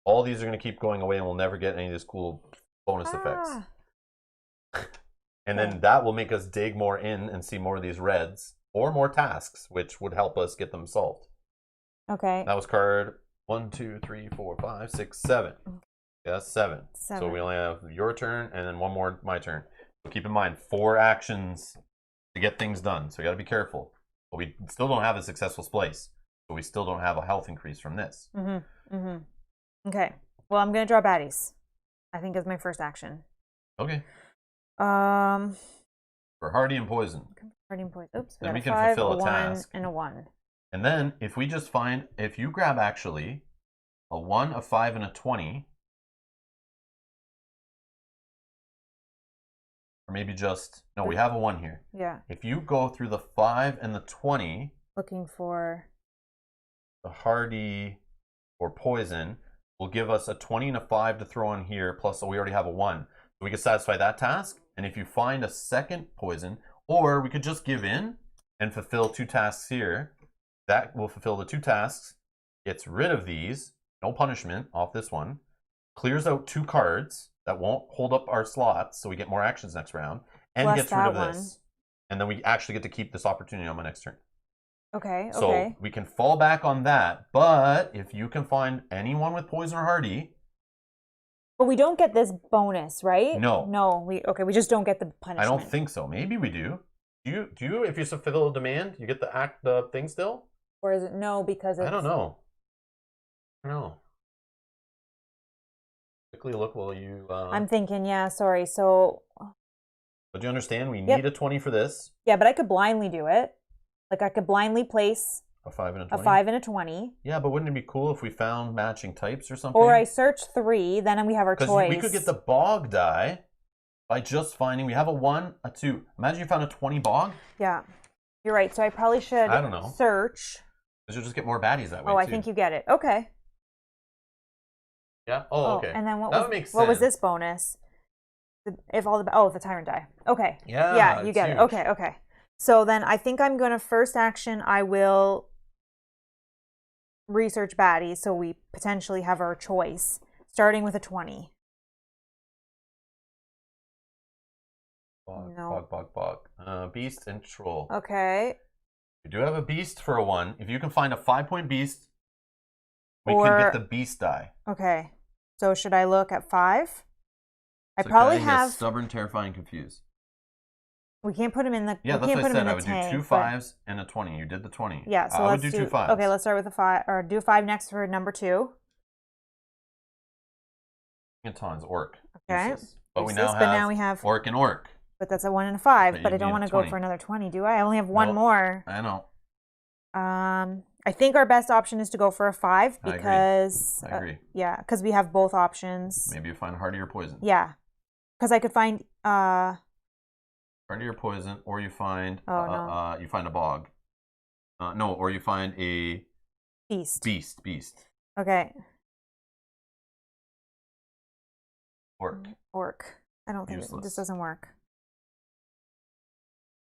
all these are going to keep going away and we'll never get any of these cool bonus effects. And then that will make us dig more in and see more of these reds or more tasks, which would help us get them solved. Okay. That was card 1, 2, 3, 4, 5, 6, 7. Yeah, that's 7. So we only have your turn and then one more my turn. So keep in mind, 4 actions to get things done. So you got to be careful. But we still don't have a successful splice. So we still don't have a health increase from this. Okay. Well, I'm going to draw baddies. I think is my first action. Okay. For Hardy and Poison. Hardy and Poison. Oops. Then we can fulfill a 1, task. and a 1. And then if we just find, if you grab actually a 1, a 5, and a 20, or maybe just, no, we have a 1 here. Yeah. If you go through the 5 and the 20, looking for the Hardy or Poison will give us a 20 and a 5 to throw in here, plus we already have a 1. So we can satisfy that task. And if you find a second Poison, or we could just give in and fulfill 2 tasks here, that will fulfill the 2 tasks, gets rid of these, no punishment off this one, clears out 2 cards that won't hold up our slots, so we get more actions next round, and gets rid of this. And then we actually get to keep this opportunity on my next turn. Okay, so we can fall back on that, but if you can find anyone with Poison or Hardy... But we don't get this bonus, right? No. No, we just don't get the punishment. I don't think so. Maybe we do. Do you if you fulfill a demand, you get the thing still? Or is it no because it's... I don't know. Quickly look while you... I'm thinking, yeah, sorry. So... But do you understand? We need a 20 for this. Yeah, but I could blindly do it. Like, I could blindly place... A 5 and a 20? A 5 and a 20. Yeah, but wouldn't it be cool if we found matching types or something? Or I search 3, then we have our choice. Because we could get the bog die by just finding... We have a 1, a 2. Imagine you found a 20 bog. Yeah. You're right. So I probably should... I don't know. Search. Because you'll just get more baddies that way, I think you get it. Okay. Yeah? Oh, okay. And then that would make sense. What was this bonus? If all the... Oh, the Tyrant die. Okay. Yeah, yeah, you get it. Okay. So then I think I'm going to first action, I will research baddies so we potentially have our choice, starting with a 20. Bog. Beast and Troll. Okay. We do have a beast for a 1. If you can find a 5-point beast, we can get the beast die. Okay. So should I look at 5? I probably have... Stubborn, terrifying, confused. We can't put him in the. Yeah, we that's can't what I put him said. in I the would tank, do 2 5s and a 20. You did the 20. Yeah, so I let's would do 2 5s. Okay, let's start with a 5, or do a 5 next for number 2. Tons, orc. Okay. Useless. But we Useless, now but have, now we have orc and orc. But that's a 1 and a 5. But I you don't need want a to go 20. for another 20, do I? I only have one more. I know. I think our best option is to go for a 5 I because agree. Yeah, because we have both options. Maybe you find hardier poison. Yeah, because I could find hardier poison, or you find no. You find a bog. No, or you find a beast. Beast. Okay. Orc. I don't think Useless. this doesn't work.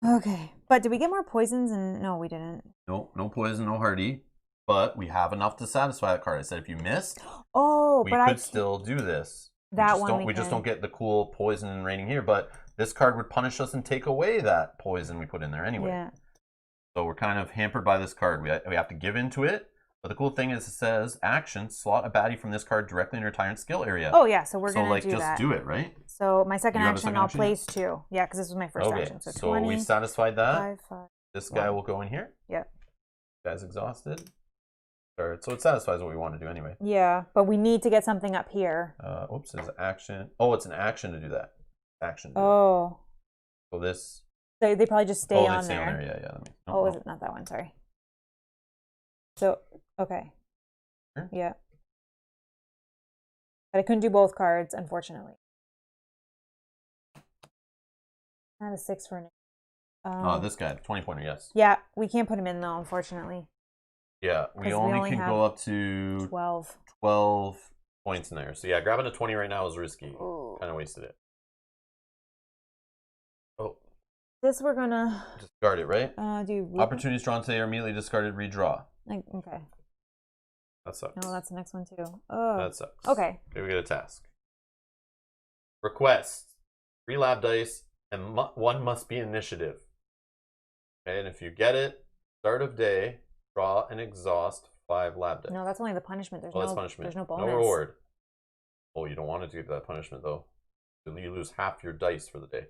Okay, but did we get more poisons? And no, we didn't. No poison, no hardy. But we have enough to satisfy that card. I said if you missed, we could still do this. We just don't get the cool poison and raining here. But this card would punish us and take away that poison we put in there anyway. Yeah. So we're kind of hampered by this card. We have to give into it. But the cool thing is it says action, slot a baddie from this card directly in your Tyrant skill area. Oh yeah, so we're going to do just that. do it, right? So my second action, I'll place 2. Yeah, because this was my first action. So 20, we satisfied that. 5, 5, this guy will go in here. Yep. Guy's exhausted. So it satisfies what we want to do anyway. Yeah, but we need to get something up here. Oops, it's action. Oh, it's an action to do that. Action. Oh. So this. They probably just stay on there. On there. Yeah. Oh, is it not that one? Sorry. So, okay. Sure. Yeah. But I couldn't do both cards, unfortunately. Not a 6 for an. This guy, 20-pointer, yes. Yeah, we can't put him in though, unfortunately. Yeah, we only can go up to 12 points in there. So yeah, grabbing a 20 right now is risky. Kind of wasted it. Oh. This we're gonna discard it, right? Do opportunities drawn today are immediately discarded. Redraw. Okay. That sucks. No, that's the next one too. Oh. That sucks. Okay. Okay, we get a task. Request 3 lab dice, and 1 must be initiative. Okay, and if you get it, start of day, draw and exhaust 5 lab dice. No, that's only the punishment. There's that's punishment. There's no bonus. No reward. Oh, you don't want to do that punishment though. You lose half your dice for the day.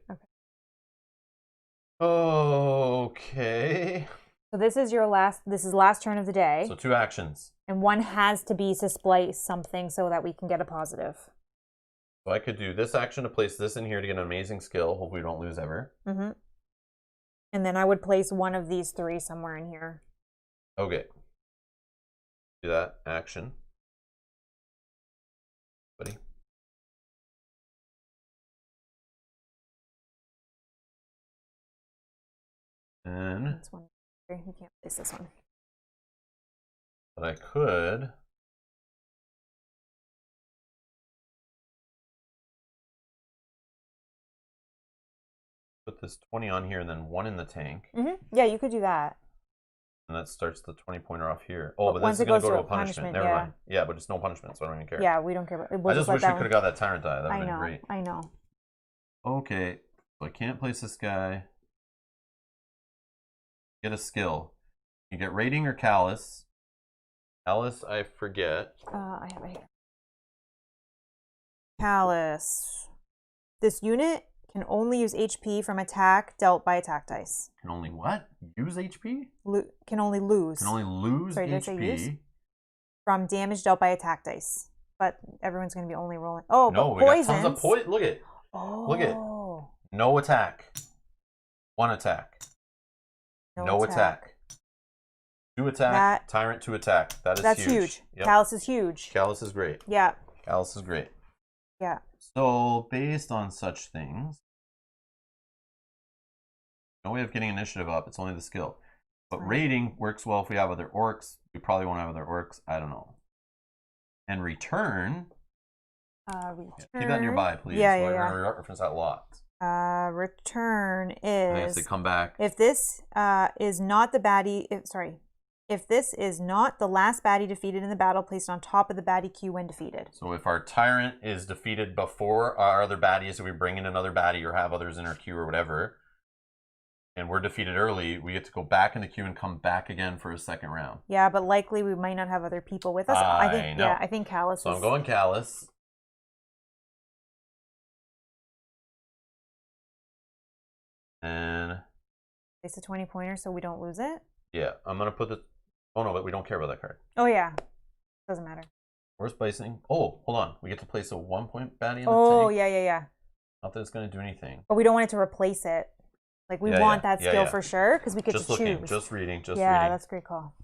Okay. So this is your last. This is last turn of the day. So 2 actions. And 1 has to be to splice something so that we can get a positive. So I could do this action to place this in here to get an amazing skill. Hopefully we don't lose ever. Mm-hmm. And then I would place 1 of these 3 somewhere in here. Okay. Do that action. Buddy. And that's 1. You can't place this one. But I could. Put this 20 on here and then 1 in the tank. Yeah, you could do that. And that starts the 20-pointer off here. Oh, but this is going to go to a punishment. Never mind. Yeah, but it's no punishment, so I don't even care. Yeah, we don't care. I just wish we could have got that Tyrant die. That would have been great. I know. Okay, so I can't place this guy. Get a skill. You get rating or callous. Callous, I forget. I have it here. Callous. This unit can only use HP from attack dealt by attack dice. Can only what? Use HP? Can only lose. Can only lose HP from damage dealt by attack dice. But everyone's going to be only rolling. Oh, no, but poisons. Got tons of poison. Look at it. Oh. Look at it. No attack. 1 attack. No attack. 2 attack. Tyrant 2 attack. That's huge. Yep. Callous is huge. Callous is great. Yeah. Callous is great. Yeah. So based on such things, no way of getting initiative up. It's only the skill. But rating works well if we have other orcs. We probably won't have other orcs. I don't know. And return. Keep that nearby, please. Yeah, so I reference that a lot. Return is. I guess they come back. If this is not the baddie, if this is not the last baddie defeated in the battle, placed on top of the baddie queue when defeated. So if our Tyrant is defeated before our other baddies, if we bring in another baddie or have others in our queue or whatever, and we're defeated early, we get to go back in the queue and come back again for a second round. Yeah, but likely we might not have other people with us. I think. Yeah, I think Callous. So I'm going Callous. And place a 20-pointer so we don't lose it. Yeah, I'm gonna put the. Oh no, but we don't care about that card. Oh yeah, doesn't matter. We're splicing. Oh, hold on. We get to place a 1-point baddie in the tank. Oh yeah. Not that it's gonna do anything. But we don't want it to replace it. Like we want that skill for sure because we get just to looking, choose. Just reading. Yeah, that's a great call.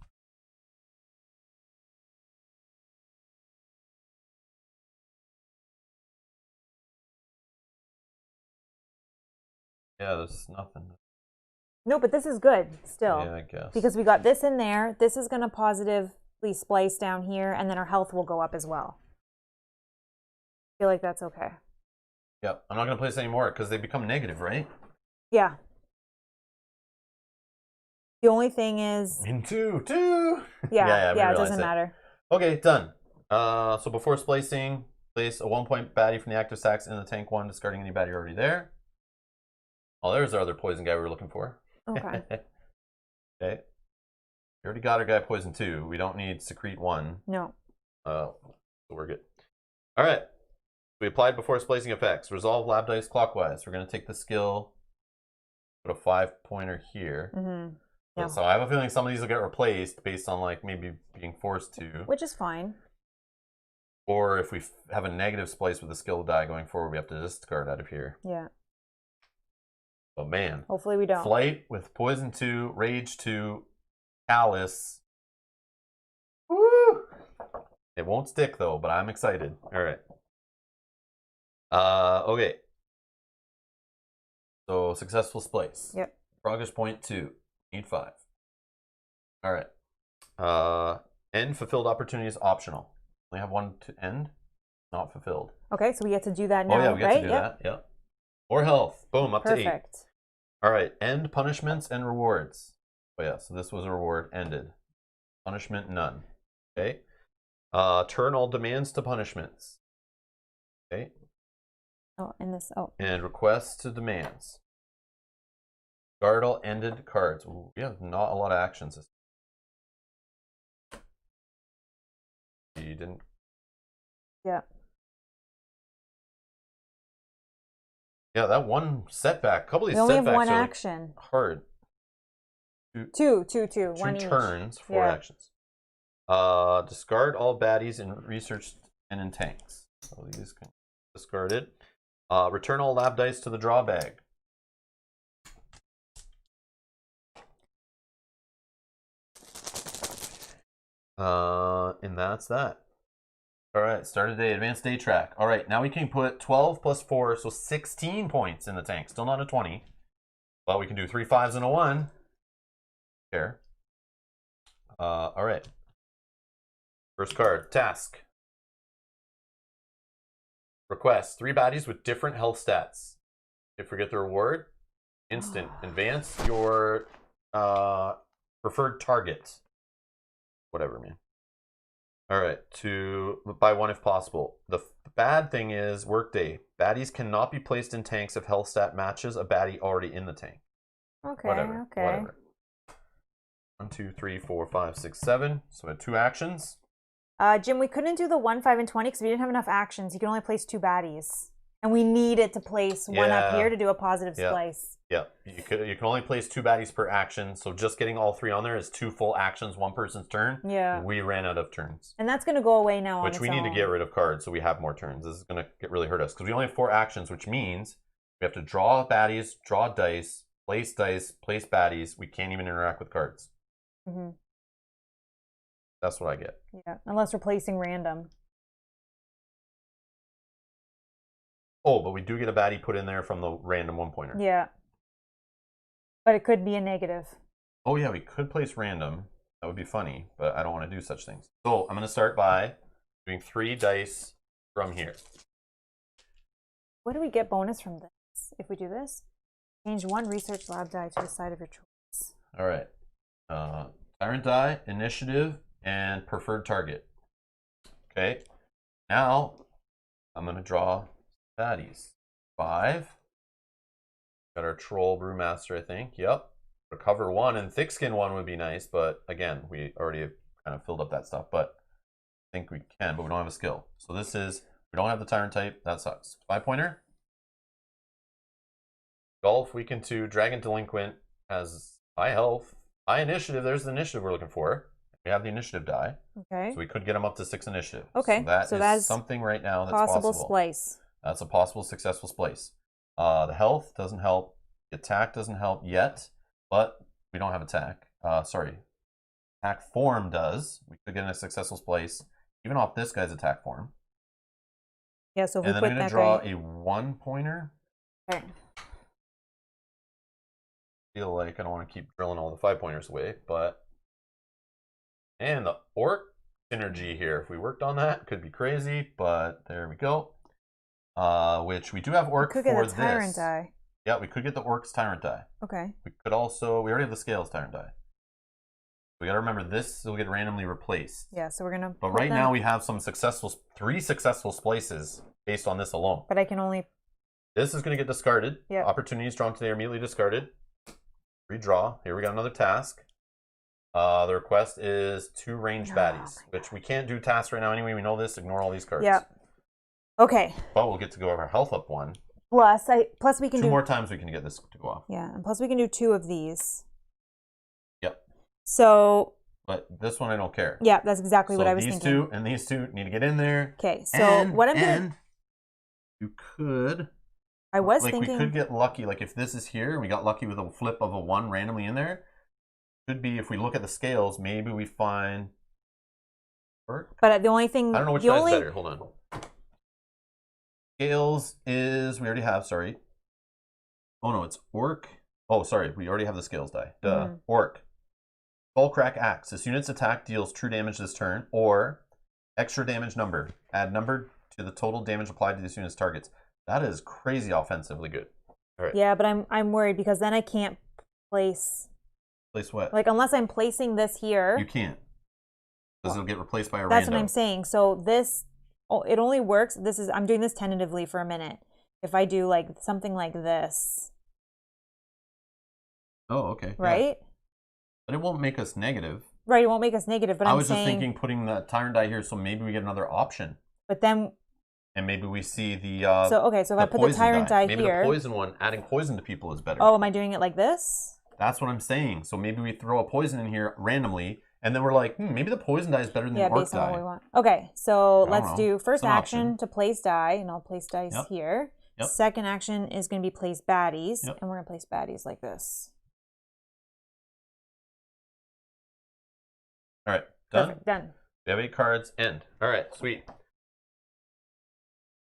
Yeah, there's nothing. No, but this is good still. Yeah, I guess. Because we got this in there. This is going to positively splice down here, and then our health will go up as well. I feel like that's okay. Yep, I'm not going to place any more because they become negative, right? Yeah. The only thing is... In two. Yeah, it doesn't matter. Okay, done. So before splicing, place a 1-point baddie from the active stacks in the tank 1, discarding any baddie already there. Oh, there's our other poison guy we were looking for. Okay. Okay. We already got our guy poison 2. We don't need secrete 1. No. So we're good. All right. We applied before splicing effects. Resolve lab dice clockwise. We're going to take the skill, put a 5-pointer here. Mm-hmm. Yeah. So I have a feeling some of these will get replaced based on like maybe being forced to. Which is fine. Or if we have a negative splice with the skill die going forward, we have to discard out of here. Yeah. Oh man. Hopefully we don't. Flight with poison 2, rage 2, callous. Woo! It won't stick though, but I'm excited. All right. Okay. So successful splice. Yep. Progress point 2. Need 5. All right. End fulfilled opportunity is optional. We have one to end. Not fulfilled. Okay, so we get to do that now, Oh yeah, we get right? to do that. Yep. Or health. Boom, up to 8. Perfect. All right. End punishments and rewards. Oh yeah, so this was a reward. Ended. Punishment none. Okay. Turn all demands to punishments. Okay. Oh, and this. Oh. And requests to demands. Guard all ended cards. Ooh, we have not a lot of actions. You didn't. Yeah. Yeah, that one setback. A couple of these we only setbacks have one are action. Like hard. Two. One turns, each. 4 actions. Discard all baddies in research and in tanks. So these can be discarded. Return all lab dice to the draw bag. And that's that. All right, start of day, advanced day track. All right, now we can put 12 plus 4, so 16 points in the tank. Still not a 20. But we can do 3 5s and a 1. There. All right. First card, task. Request 3 baddies with different health stats. If we get the reward, instant. Advance your preferred target. Whatever, man. All right, by 1 if possible. The bad thing is workday. Baddies cannot be placed in tanks if health stat matches a baddie already in the tank. Okay. Whatever. 1, 2, 3, 4, 5, 6, 7. So we had 2 actions. Jim, we couldn't do the 1, 5, and 20 because we didn't have enough actions. You can only place 2 baddies. And we needed to place one up here to do a positive splice. Yeah, you can only place 2 baddies per action, so just getting all 3 on there is 2 full actions, 1 person's turn. Yeah. We ran out of turns. And that's going to go away now on Which we need to get rid of cards so we have more turns. This is going to really hurt us because we only have 4 actions, which means we have to draw baddies, draw dice, place baddies. We can't even interact with cards. Mm-hmm. That's what I get. Yeah, unless we're placing random. Oh, but we do get a baddie put in there from the random 1-pointer. Yeah. But it could be a negative. Oh yeah, we could place random. That would be funny, but I don't want to do such things. So I'm going to start by doing 3 dice from here. What do we get bonus from this if we do this? Change 1 research lab die to the side of your choice. All right. Tyrant die, initiative, and preferred target. Okay. Now I'm going to draw baddies. 5. Got our troll brewmaster, I think. Yep. Recover 1 and thick skin 1 would be nice, but again, we already have kind of filled up that stuff. But I think we can, but we don't have a skill. So this is, we don't have the tyrant type. That sucks. 5-pointer. Golf, weaken 2. Dragon Delinquent has high health. High initiative. There's the initiative we're looking for. We have the initiative die. Okay. So we could get him up to 6 initiative. Okay. So that is something right now that's possible. Splice. That's a possible successful splice. The health doesn't help. The attack doesn't help yet, but we don't have attack. Sorry. Attack form does. We could get in a successful splice, even off this guy's attack form. Yeah, so if and we then put I'm going to draw a 1-pointer. Okay. Feel like I don't want to keep drilling all the 5-pointers away, but... And the orc synergy here, if we worked on that, could be crazy, but there we go. Which we do have orc for this. Tyrant die. Yeah, we could get the orc's Tyrant die. Okay. We could also, we already have the scales Tyrant die. We got to remember this will get randomly replaced. Yeah, so we're going to... But right now we have some 3 successful splices based on this alone. But I can only... This is going to get discarded. Yeah. Opportunities drawn today are immediately discarded. Redraw. Here we got another task. The request is 2 ranged baddies, which we can't do tasks right now anyway. We know this. Ignore all these cards. Yeah. Okay. But we'll get to go over our health up 1. Plus we can do 2 more times we can get this to go off. Yeah, and plus we can do 2 of these. Yep. So. But this one I don't care. Yeah, that's exactly what I was thinking. These 2 and these 2 need to get in there. Okay, so what I'm doing. You could. I was thinking. We could get lucky. Like if this is here, we got lucky with a flip of a 1 randomly in there. Could be if we look at the scales, maybe we find. But the only thing. I don't know which side's better. Hold on. Scales is we already have. Sorry. Oh no, it's orc. Oh, sorry, we already have the scales die. Duh. Orc. Skullcrack Axe. This unit's attack deals true damage this turn, or extra damage number. Add number to the total damage applied to this unit's targets. That is crazy offensively good. All right. Yeah, but I'm worried because then I can't place. Place what? Like unless I'm placing this here. You can't. Because it'll get replaced by a That's rando. what I'm saying. So this, it only works. I'm doing this tentatively for a minute. If I do like something like this. Oh, okay. Right? Yeah. But it won't make us negative. Right, it won't make us negative, but I was just thinking putting the Tyrant die here so maybe we get another option. But then... And maybe we see the So if I put the Tyrant die here... Maybe the poison one, adding poison to people is better. Oh, am I doing it like this? That's what I'm saying. So maybe we throw a poison in here randomly, and then we're like, maybe the poison die is better than the orc based on die. what we want. Okay, so let's do first action to place die, and I'll place dice here. Yep. Second action is going to be place baddies, and we're going to place baddies like this. All right, done? Perfect, done. We have 8 cards, end. All right, sweet.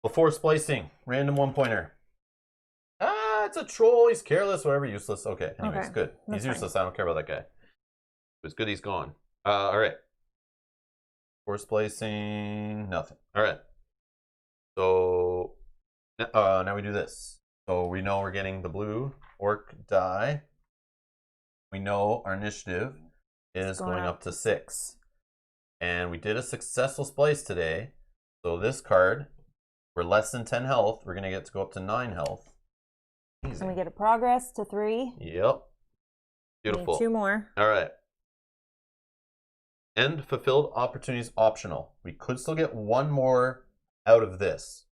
Before splicing, random 1-pointer. Ah, it's a troll, he's careless, whatever, useless. Okay, anyways, good. He's useless, I don't care about that guy. It's good he's gone. All right. Before splicing, nothing. All right. So, now we do this. So we know we're getting the blue orc die. We know our initiative is going up to 6. And we did a successful splice today. So this card, we're less than 10 health. We're going to get to go up to 9 health. Easy. And we get a progress to 3. Yep. Beautiful. 2 more. All right. End fulfilled opportunities optional. We could still get 1 more out of this.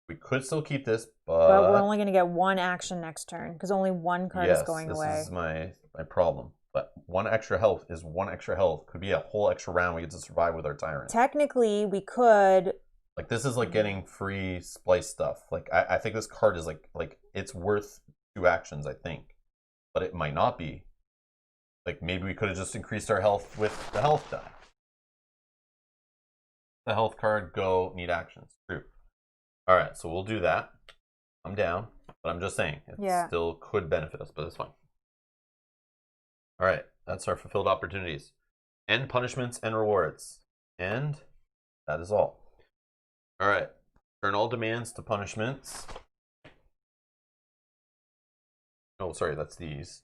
We could still keep this, but we're only going to get 1 action next turn because only 1 card is going away. This is my problem. But 1 extra health is 1 extra health. Could be a whole extra round we get to survive with our Tyrant. Technically, we could. Like this is like getting free splice stuff. Like I think this card is like it's worth 2 actions, I think, but it might not be. Like maybe we could have just increased our health with the health die. The health card, go, need actions. True. All right, so we'll do that. I'm down, but I'm just saying it still could benefit us, but it's fine. All right, that's our fulfilled opportunities. End punishments and rewards. And that is all. All right, turn all demands to punishments. Oh, sorry, that's these.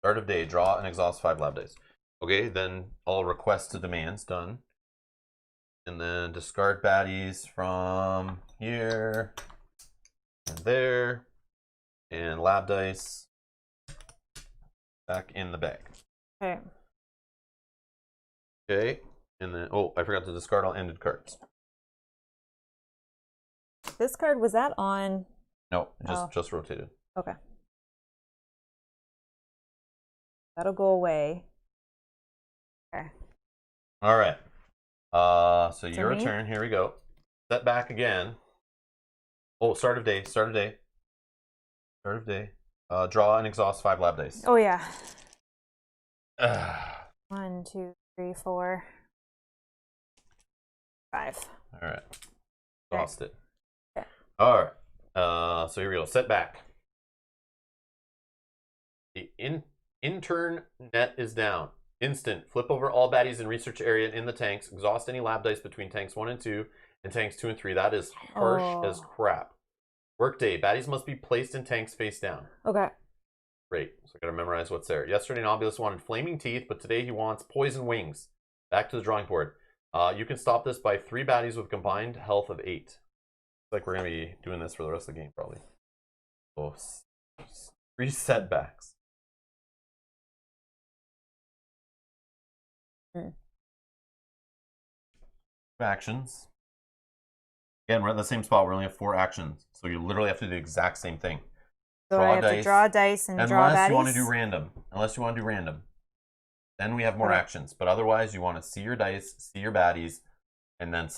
Start of day, draw and exhaust 5 lab days. Okay, then all requests to demands, done. And then discard baddies from here and there. And lab dice back in the bag. Okay. Okay, and then, oh, I forgot to discard all ended cards. This card, was that on? No, just rotated. Okay. That'll go away. Okay. All right. So your turn. Here we go. Set back again. Oh, start of day. Start of day. Start of day. Draw and exhaust 5 lab dice. Oh yeah. 1, 2, 3, 4, 5. All right. Exhaust it. Okay. All right. So here we go. Set back. The intern net is down. Instant. Flip over all baddies in research area in the tanks. Exhaust any lab dice between tanks 1 and 2 and tanks 2 and 3. That is harsh as crap. Workday. Baddies must be placed in tanks face down. Okay. Great. So I got to memorize what's there. Yesterday, Nobulus wanted flaming teeth, but today he wants poison wings. Back to the drawing board. You can stop this by 3 baddies with combined health of 8. Looks like we're going to be doing this for the rest of the game, probably. So, 3 setbacks. Actions. Again, we're at the same spot. We only have 4 actions. So you literally have to do the exact same thing. So I have to draw dice and draw baddies? Unless you want to do random. Unless you want to do random. Then we have more actions. But otherwise, you want to see your dice, see your baddies, and then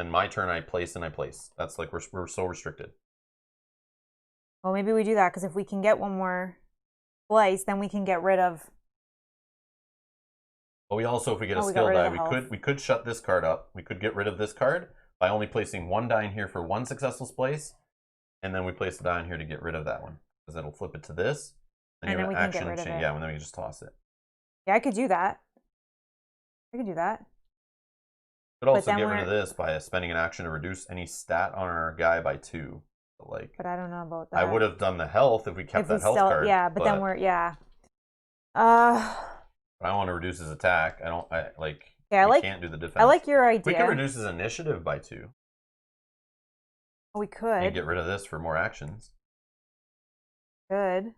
my turn, I place and I place. That's like, we're so restricted. Well, maybe we do that, because if we can get one more slice, then we can get rid of... But we also, if we get a skill die, we could shut this card up. We could get rid of this card by only placing 1 die in here for 1 successful splice, and then we place the die in here to get rid of that one, because it'll flip it to this, and then we can get rid of it. Yeah, and then we can just toss it. Yeah, I could do that. I could do that. Could also get rid of this by spending an action to reduce any stat on our guy by 2. But I don't know about that. I would have done the health if we kept that health card. Yeah, but then we're I want to reduce his attack. We can't do the defense. I like your idea. We can reduce his initiative by 2. We could. And get rid of this for more actions. Good.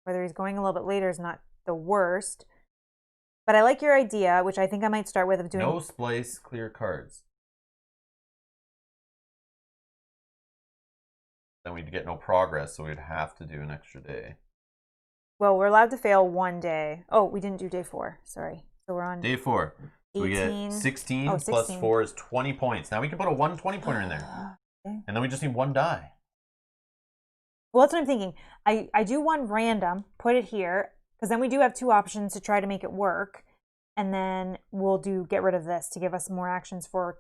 Whether he's going a little bit later is not the worst. But I like your idea, which I think I might start with, of doing... No splice, clear cards. Then we'd get no progress, so we'd have to do an extra day. Well, we're allowed to fail 1 day. Oh, we didn't do day 4. Sorry. So we're on... Day 4. So we get 16 plus 4 is 20 points. Now we can put a 1 20-pointer in there. Okay. And then we just need 1 die. Well, that's what I'm thinking. I do 1 random, put it here, because then we do have 2 options to try to make it work. And then we'll get rid of this to give us more actions for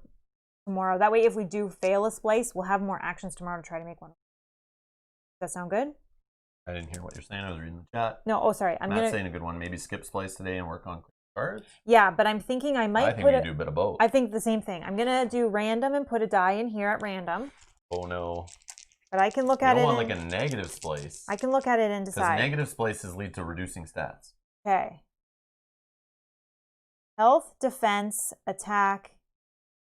tomorrow. That way, if we do fail a splice, we'll have more actions tomorrow to try to make one. Does that sound good? I didn't hear what you're saying. I was reading the chat. No, sorry. I'm not saying a good one. Maybe skip splice today and work on cards. Yeah, but I'm thinking I might we do a bit of both. I think the same thing. I'm gonna do random and put a die in here at random. Oh no. But I can look at it. You don't want like a negative splice. I can look at it and decide. Because negative splices lead to reducing stats. Okay. Health, defense, attack,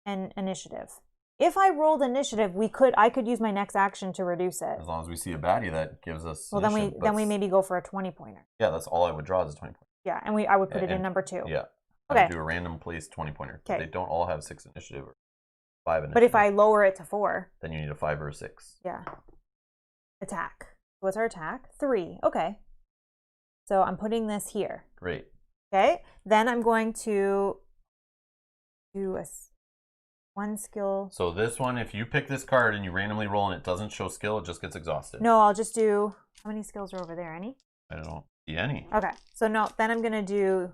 and initiative. If I rolled initiative, I could use my next action to reduce it. As long as we see a baddie that gives us. Well, then we maybe go for a 20-pointer. Yeah, that's all I would draw is a 20-pointer. Yeah, and I would put it in number 2. Yeah. Okay. I would do a random place 20-pointer. Okay. They don't all have 6 initiative or 5 initiative. But if I lower it to 4, then you need a 5 or a 6. Yeah. Attack. What's our attack? 3. Okay. So I'm putting this here. Great. Okay. Then I'm going to do a 1 skill. So this one, if you pick this card and you randomly roll and it doesn't show skill, it just gets exhausted. No, I'll just do... How many skills are over there? Any? I don't see any. Okay. So no, then I'm going to do...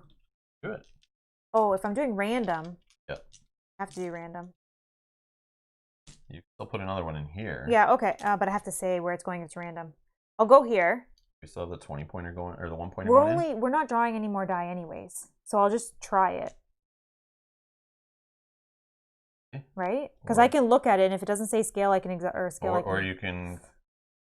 Do it. Oh, if I'm doing random... Yep. I have to do random. You can still put another one in here. Yeah, okay. But I have to say where it's going. It's random. I'll go here. We still have the 20-pointer going, or the 1-pointer going in? We're not drawing any more die anyways. So I'll just try it. Okay. Right? Because I can look at it, and if it doesn't say scale, I can or you can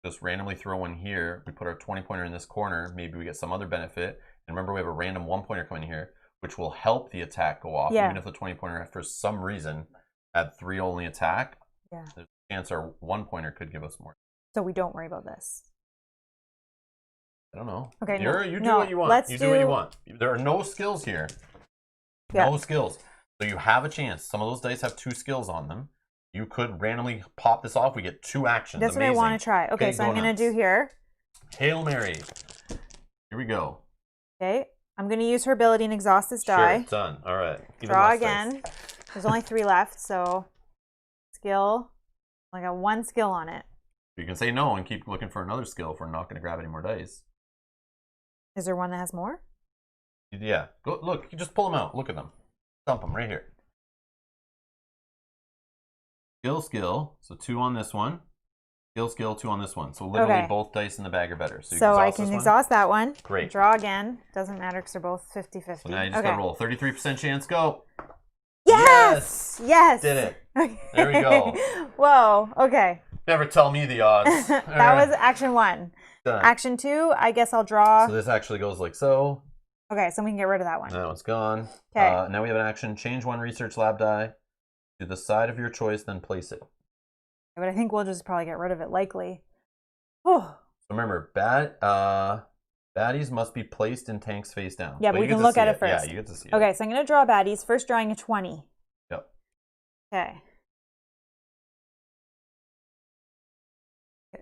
just randomly throw one here. We put our 20-pointer in this corner. Maybe we get some other benefit. And remember, we have a random 1-pointer coming here, which will help the attack go off. Yeah. Even if the 20-pointer, for some reason, had 3 only attack. Yeah. There's a chance our 1-pointer could give us more. So we don't worry about this. I don't know. Okay. You do what you want. You do what you want. There are no skills here. Yeah. No skills. So you have a chance. Some of those dice have 2 skills on them. You could randomly pop this off. We get 2 actions. That's amazing. What I want to try. Okay, so I'm going to do here. Hail Mary. Here we go. Okay. I'm going to use her ability and exhaust this die. Sure, done. All right. Draw again. There's only 3 left, so skill. I got 1 skill on it. You can say no and keep looking for another skill if we're not going to grab any more dice. Is there one that has more? Yeah. Go look. You just pull them out. Look at them. Dump them right here. Skill. So 2 on this one. Skill, 2 on this one. So literally both dice in the bag are better. So I can exhaust that one. Great. Draw again. Doesn't matter because they're both 50-50. So now you just got to roll. 33% chance. Go. Yes! Yes! Did it. Okay. There we go. Whoa. Okay. Never tell me the odds. That was action 1. Done. Action 2, I guess I'll draw. So this actually goes like so. Okay, so we can get rid of that one. That one's gone. Okay. Now we have an action. Change 1 research lab die to the side of your choice, then place it. But I think we'll just probably get rid of it, likely. Oh. So remember, baddies must be placed in tanks face down. Yeah, but we can look at it first. Yeah, you get to see it. Okay, so I'm going to draw baddies. First drawing a 20. Yep. Okay.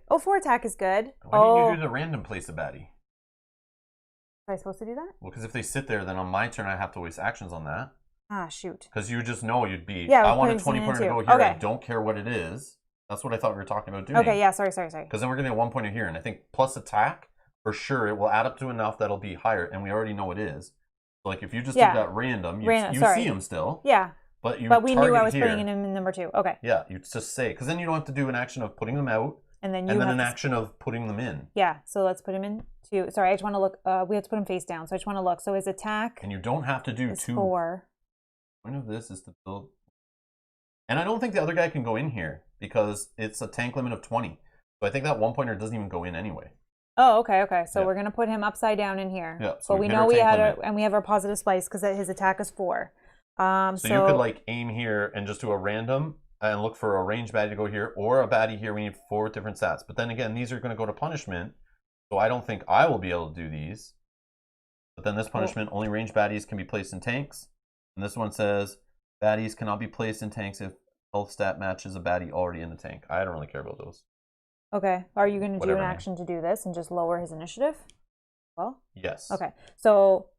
Oh, 4 attack is good. Why didn't you do the random place a baddie? Was I supposed to do that? Well, because if they sit there, then on my turn I have to waste actions on that. Ah, shoot. Because you just know you'd be, yeah, I want a 20 pointer to go here. Okay. I don't care what it is. That's what I thought we were talking about doing. Okay, yeah, sorry. Because then we're going to get 1 pointer here. And I think plus attack, for sure, it will add up to enough that'll be higher. And we already know it is. So like if you just did that random, you see him still. Yeah. But we knew I was putting him in number 2. Okay. Yeah, you just say, because then you don't have to do an action of putting them out. And then an action of putting them in. Yeah, so let's put him in 2. Sorry, I just want to look. We have to put him face down, so I just want to look. So his attack. And you don't have to do 2. 4. The point of this is to build. And I don't think the other guy can go in here because it's a tank limit of 20. So I think that 1 pointer doesn't even go in anyway. Oh, okay. So we're gonna put him upside down in here. Yeah. So we know we had and we have our positive splice because his attack is 4. So you could like aim here and just do a random. And look for a ranged baddie to go here, or a baddie here. We need 4 different stats. But then again, these are going to go to punishment, so I don't think I will be able to do these. But then this punishment, only ranged baddies can be placed in tanks. And this one says, baddies cannot be placed in tanks if health stat matches a baddie already in the tank. I don't really care about those. Okay. Are you going to do an action to do this and just lower his initiative? Well? Yes. Okay. So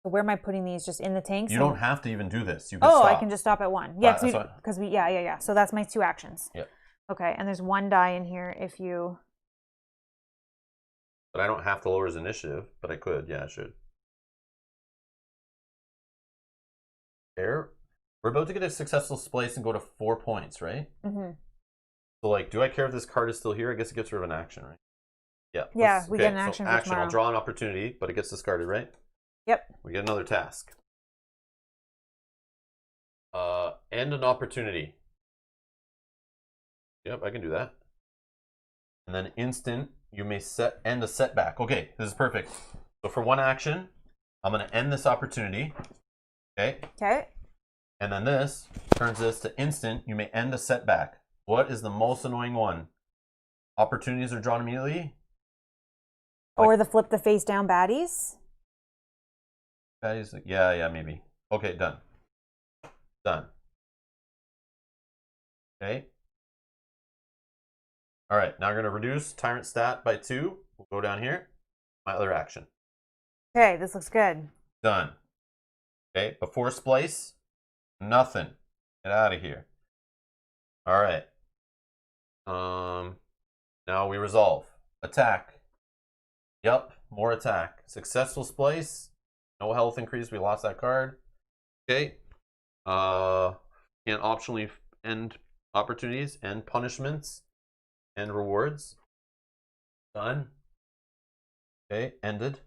where am I putting these? Just in the tanks? You don't have to even do this. You can stop. I can just stop at 1. Yeah, because yeah. So that's my 2 actions. Yeah. Okay, and there's 1 die in here if you. But I don't have to lower his initiative, but I could. Yeah, I should. There. We're about to get a successful splice and go to 4 points, right? Mm-hmm. So, like, do I care if this card is still here? I guess it gets rid of an action, right? Yeah. Yeah, we get an action. So action. I'll draw an opportunity, but it gets discarded, right? Yep. We get another task. End an opportunity. Yep, I can do that. And then instant, you may end a setback. Okay, this is perfect. So for 1 action, I'm going to end this opportunity. Okay? Okay. And then this turns this to instant, you may end a setback. What is the most annoying one? Opportunities are drawn immediately? Or the flip the face down baddies? Yeah, maybe. Okay, done. Okay. All right, now we're going to reduce Tyrant stat by 2. We'll go down here. My other action. Okay, this looks good. Done. Okay, before splice, nothing. Get out of here. All right. Now we resolve. Attack. Yep, more attack. Successful splice. No health increase. We lost that card. Okay. Can optionally end opportunities, end punishments, end rewards. Done. Okay, ended.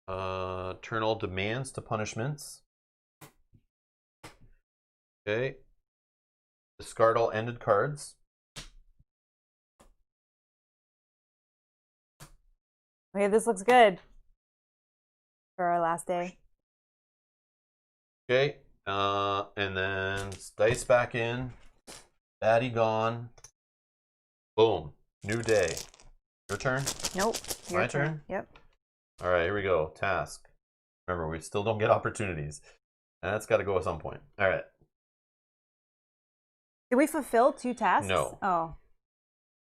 Turn all demands to punishments. Okay. Discard all ended cards. Okay, this looks good for our last day. Okay, and then dice back in. Baddie gone. Boom. New day. Your turn? Nope. My turn? Yep. All right, here we go. Task. Remember, we still don't get opportunities. And that's got to go at some point. All right. Did we fulfill 2 tasks? No. Oh.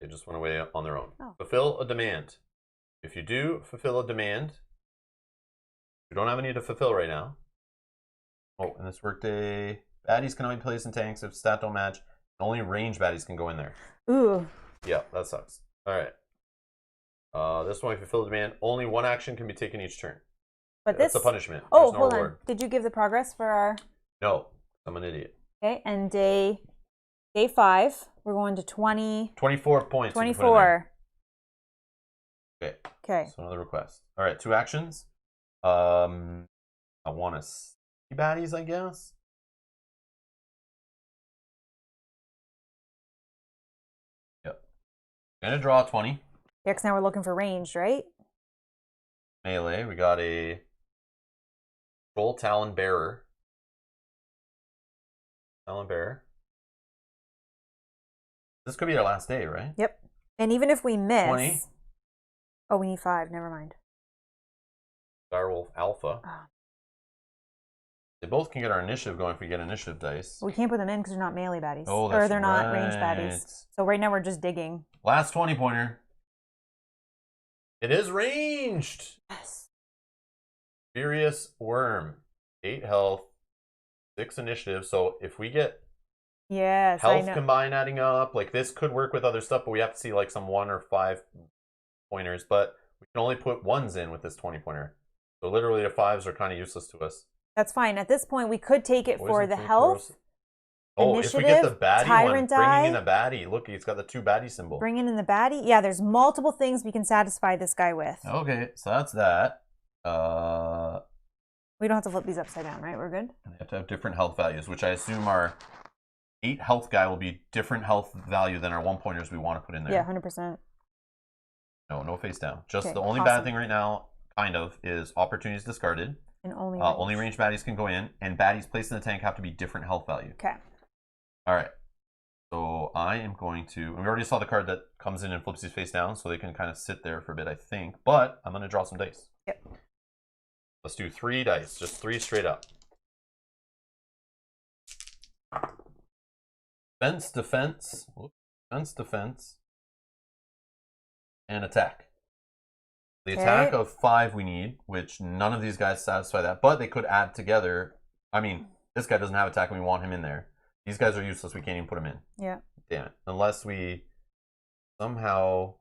They just went away on their own. Oh. Fulfill a demand. If you do fulfill a demand, you don't have any to fulfill right now. Oh, and this workday, baddies can only be placed in tanks if stat don't match. Only range baddies can go in there. Ooh. Yeah, that sucks. All right. This one, if you fulfill the demand, only one action can be taken each turn. But that's this... a punishment. Oh, no hold reward. on. Did you give the progress for our... No, I'm an idiot. Okay, and day 5, we're going to 20... 24 points. 24. Okay. Okay. So another request. All right, 2 actions. I want to see baddies, I guess. Yep. Gonna draw 20. Yeah, because now we're looking for ranged, right? Melee. We got a Troll Talon Bearer. Talon Bearer. This could be our last day, right? Yep. And even if we miss... 20. Oh, we need 5. Never mind. Direwolf Alpha. Oh. They both can get our initiative going if we get initiative dice. We can't put them in because they're not melee baddies. Oh, that's or they're not right. ranged baddies. So right now we're just digging. Last 20 pointer. It is ranged. Yes. Furious Worm. 8 health. 6 initiative. So if we get health combined adding up, like this could work with other stuff, but we have to see like some 1 or 5 pointers. But we can only put 1s in with this 20 pointer. So literally the 5s are kind of useless to us. That's fine. At this point, we could take it for the health. Oh, if we get the baddie Tyrant one, bringing in a baddie. Look, he's got the 2 baddie symbol. Bringing in the baddie? Yeah, there's multiple things we can satisfy this guy with. Okay, so that's that. We don't have to flip these upside down, right? We're good? They have to have different health values, which I assume our 8 health guy will be different health value than our 1 pointers we want to put in there. Yeah, 100%. No face down. Just the only bad thing right now, kind of, is opportunities discarded. And only ranged baddies can go in, and baddies placed in the tank have to be different health value. Okay. All right. So I am going to... And we already saw the card that comes in and flips these face down, so they can kind of sit there for a bit, I think. But I'm going to draw some dice. Yep. Let's do 3 dice. Just 3 straight up. Defense, and attack. The attack of 5 we need, which none of these guys satisfy that, but they could add together. I mean, this guy doesn't have attack and we want him in there. These guys are useless, we can't even put him in. Yeah. Damn it. Unless we somehow,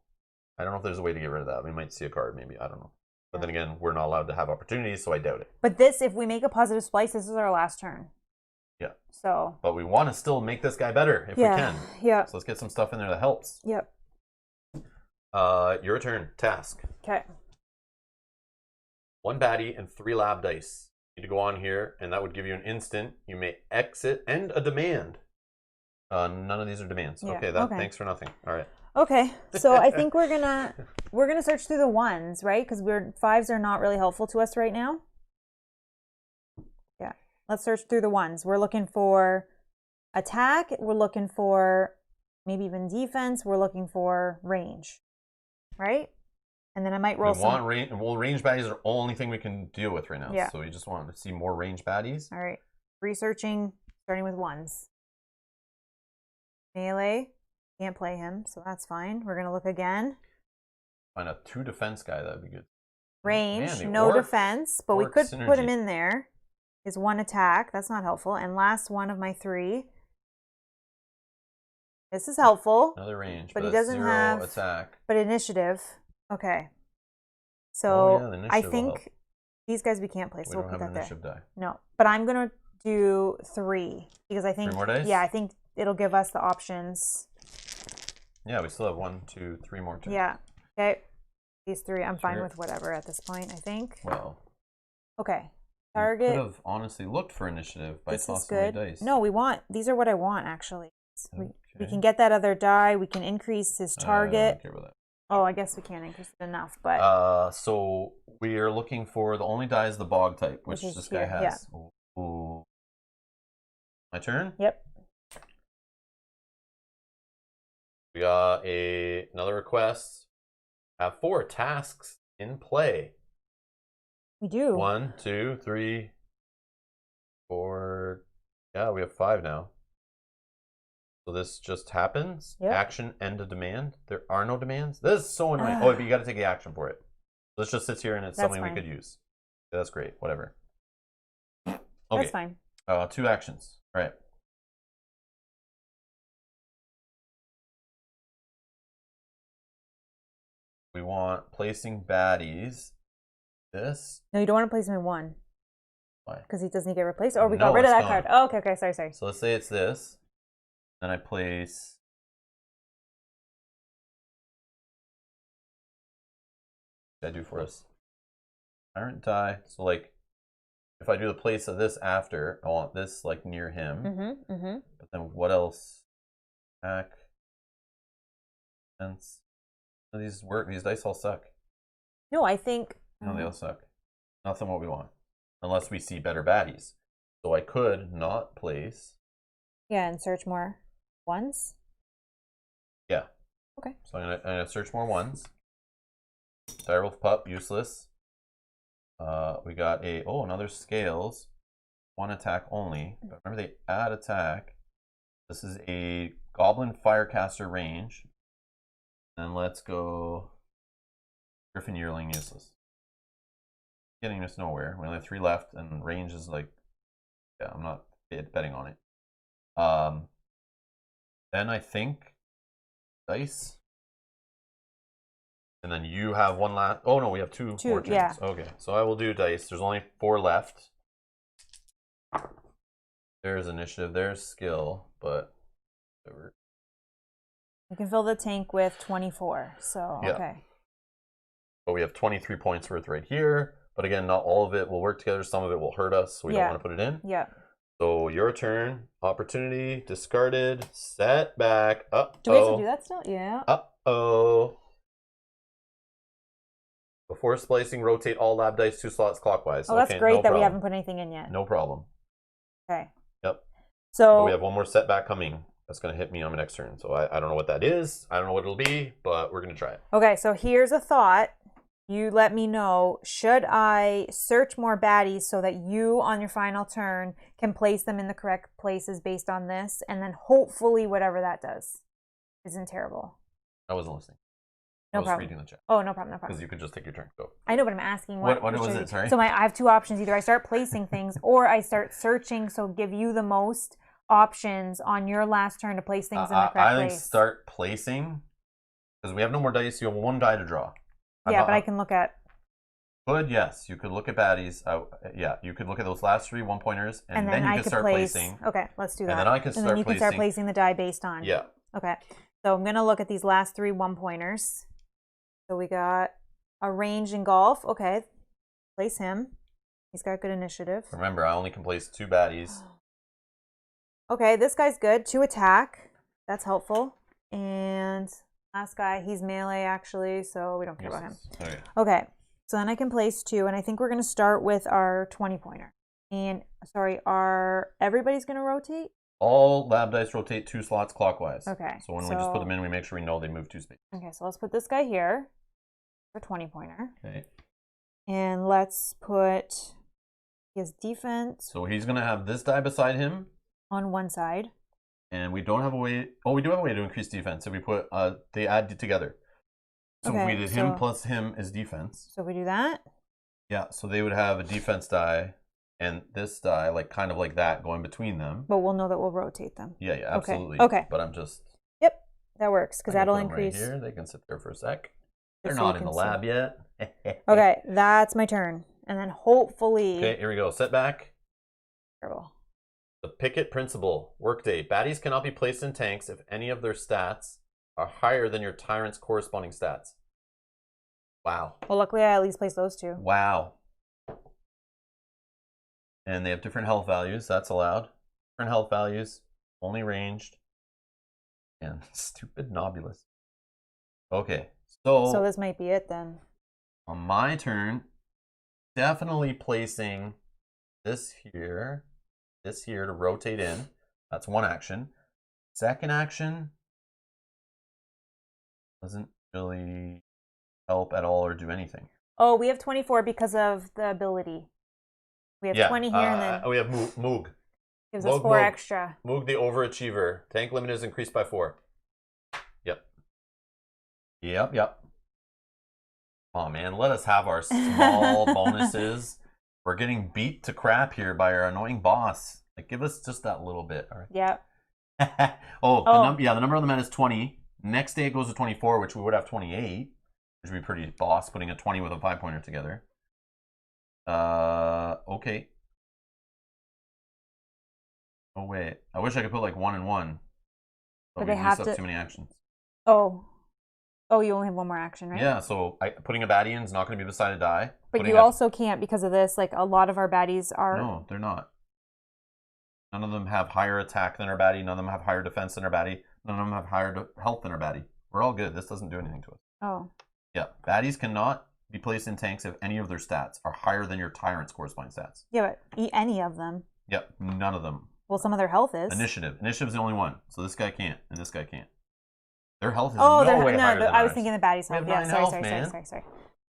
I don't know if there's a way to get rid of that. We might see a card, maybe, I don't know. But then again, we're not allowed to have opportunities, so I doubt it. But this, if we make a positive splice, this is our last turn. Yeah. So. But we want to still make this guy better if we can. Yeah. So let's get some stuff in there that helps. Yep. Your turn. Task. Okay. 1 baddie and 3 lab dice. You need to go on here, and that would give you an instant. You may exit and a demand. None of these are demands. Yeah. Okay. Thanks for nothing. All right. Okay. So I think we're gonna search through the 1s, right? Because 5s are not really helpful to us right now. Yeah. Let's search through the 1s. We're looking for attack. We're looking for maybe even defense. We're looking for range. Right? And then I might roll some... range baddies are the only thing we can deal with right now. Yeah. So we just want to see more range baddies. All right. Researching, starting with 1s. Melee. Can't play him, so that's fine. We're going to look again. Find a 2 defense guy. That'd be good. Range, no defense, but we could put him in there. Is 1 attack. That's not helpful. And last one of my 3... This is helpful. Another range, but he doesn't have attack. But initiative. Okay. So I think these guys we can't play, so we'll put that there. Die. No, but I'm gonna do 3 because I think 3 more dice? Yeah, I think it'll give us the options. Yeah, we still have 1, 2, 3 more turns. Yeah. Okay. These 3, I'm fine with whatever at this point. I think. Well. Okay. Target. We could have honestly looked for initiative by tossing the dice. No, we want. These are what I want actually. We can get that other die. We can increase his target. I don't care about that. Oh, I guess we can't increase it enough, but... So we are looking for the only die is the bog type, which this guy has. Yeah. Ooh. My turn? Yep. We got another request. Have 4 tasks in play. We do. 1, 2, 3, 4. Yeah, we have 5 now. So this just happens. Yep. Action, end of demand. There are no demands. This is so annoying. Oh, but you got to take the action for it. This just sits here and it's something we could use. Yeah, that's great. Whatever. Okay. That's fine. 2 actions. All right. We want placing baddies. This. No, you don't want to place him in 1. Why? Because he doesn't get replaced. Oh, we got rid of that card. Oh, okay. Sorry. So let's say it's this. Then I place. What do I do for us? Tyrant die. So like, if I do the place of this after, I want this like near him. But then what else? Attack. Defense. These work. These dice all suck. No, I think. No, they all suck. Nothing what we want, unless we see better baddies. So I could not place. Yeah, and search more ones. Yeah. Okay. So I'm gonna search more ones. Direwolf pup, useless. We got another scales. 1 attack only. But remember they add attack. This is a goblin firecaster range. And let's go Griffin Yearling, useless. Getting us nowhere. We only have 3 left, and range is like, yeah, I'm not betting on it. Then I think dice. And then you have 1 last. Oh no, we have 2 more turns. Yeah. Okay, so I will do dice. There's only 4 left. There's initiative. There's skill, but whatever. You can fill the tank with 24. So yeah. Okay. But we have 23 points worth right here. But again, not all of it will work together. Some of it will hurt us, so we don't want to put it in. Yeah. So your turn. Opportunity. Discarded. Set back. Uh-oh. Do we have to do that still? Yeah. Uh-oh. Before splicing, rotate all lab dice 2 slots clockwise. Oh, that's great that we haven't put anything in yet. No problem. Okay. Yep. So but we have 1 more setback coming. That's going to hit me on my next turn. So I don't know what that is. I don't know what it'll be, but we're going to try it. Okay, so here's a thought. You let me know, should I search more baddies so that you, on your final turn, can place them in the correct places based on this, and then hopefully whatever that does isn't terrible. I wasn't listening. No I was problem. reading the chat. Oh, no problem. Because you could just take your turn. Go. I know, but I'm asking what was it? Sorry. So I have 2 options. Either I start placing things or I start searching, so give you the most options on your last turn to place things in the correct place. I think start placing, because we have no more dice. You have 1 die to draw. Yeah, but I can look at. Yes, you could look at baddies. Yeah, you could look at those last 3 1-pointers, and then you could start placing. Okay, let's do that. And then I can start and then you can start placing the die based on. Yeah. Okay, so I'm gonna look at these last 3 1-pointers. So we got a range in golf. Okay, place him. He's got good initiative. Remember, I only can place 2 baddies. Okay, this guy's good. 2 attack. That's helpful. And last guy, he's melee actually, so we don't care about him. Okay, so then I can place 2, and I think we're going to start with our 20-pointer. And, sorry, everybody's going to rotate? All lab dice rotate 2 slots clockwise. Okay. So when we just put them in, we make sure we know they move 2 spaces. Okay, so let's put this guy here for 20-pointer. Okay. And let's put his defense. So he's going to have this die beside him. On one side. And we don't have a way. Oh, we do have a way to increase defense. So we put, they add together. So if we did him plus him as defense. So we do that? Yeah, so they would have a defense die and this die, like kind of like that, going between them. But we'll know that we'll rotate them. Yeah, absolutely. Okay. But I'm just. Yep, that works because that'll increase. Right here, they can sit there for a sec. They're not in the lab yet. Okay, that's my turn, and then hopefully. Okay, here we go. Setback. Terrible. The Picket Principle. Workday. Baddies cannot be placed in tanks if any of their stats are higher than your Tyrant's corresponding stats. Wow. Well, luckily I at least placed those 2. Wow. And they have different health values. That's allowed. Different health values. Only ranged. And stupid Nobulus. Okay. So this might be it then. On my turn, definitely placing this here to rotate in. That's 1 action. Second action doesn't really help at all or do anything. Oh, we have 24 because of the ability. We have 20 here and then... we have Moog. Gives us 4 extra. Moog the overachiever. Tank limit is increased by 4. Yep. Yep. Oh man, let us have our small bonuses. We're getting beat to crap here by our annoying boss. Like, give us just that little bit. All right. Yep. The number on the mat is 20. Next day it goes to 24, which we would have 28. Which would be pretty boss, putting a 20 with a 5-pointer together. Okay. Oh wait, I wish I could put like 1 and 1. But they have to. Too many actions. Oh, you only have 1 more action, right? Yeah, so putting a baddie in is not going to be beside a die. But you also can't because of this. Like, a lot of our baddies are. No, they're not. None of them have higher attack than our baddie. None of them have higher defense than our baddie. None of them have higher health than our baddie. We're all good. This doesn't do anything to us. Oh. Yeah, baddies cannot be placed in tanks if any of their stats are higher than your Tyrant's corresponding stats. Yeah, but any of them. Yep, none of them. Well, some of their health is. Initiative. Initiative's the only one. So this guy can't, and this guy can't. Their health is no way higher than I was ours. thinking the baddie's health. Yeah,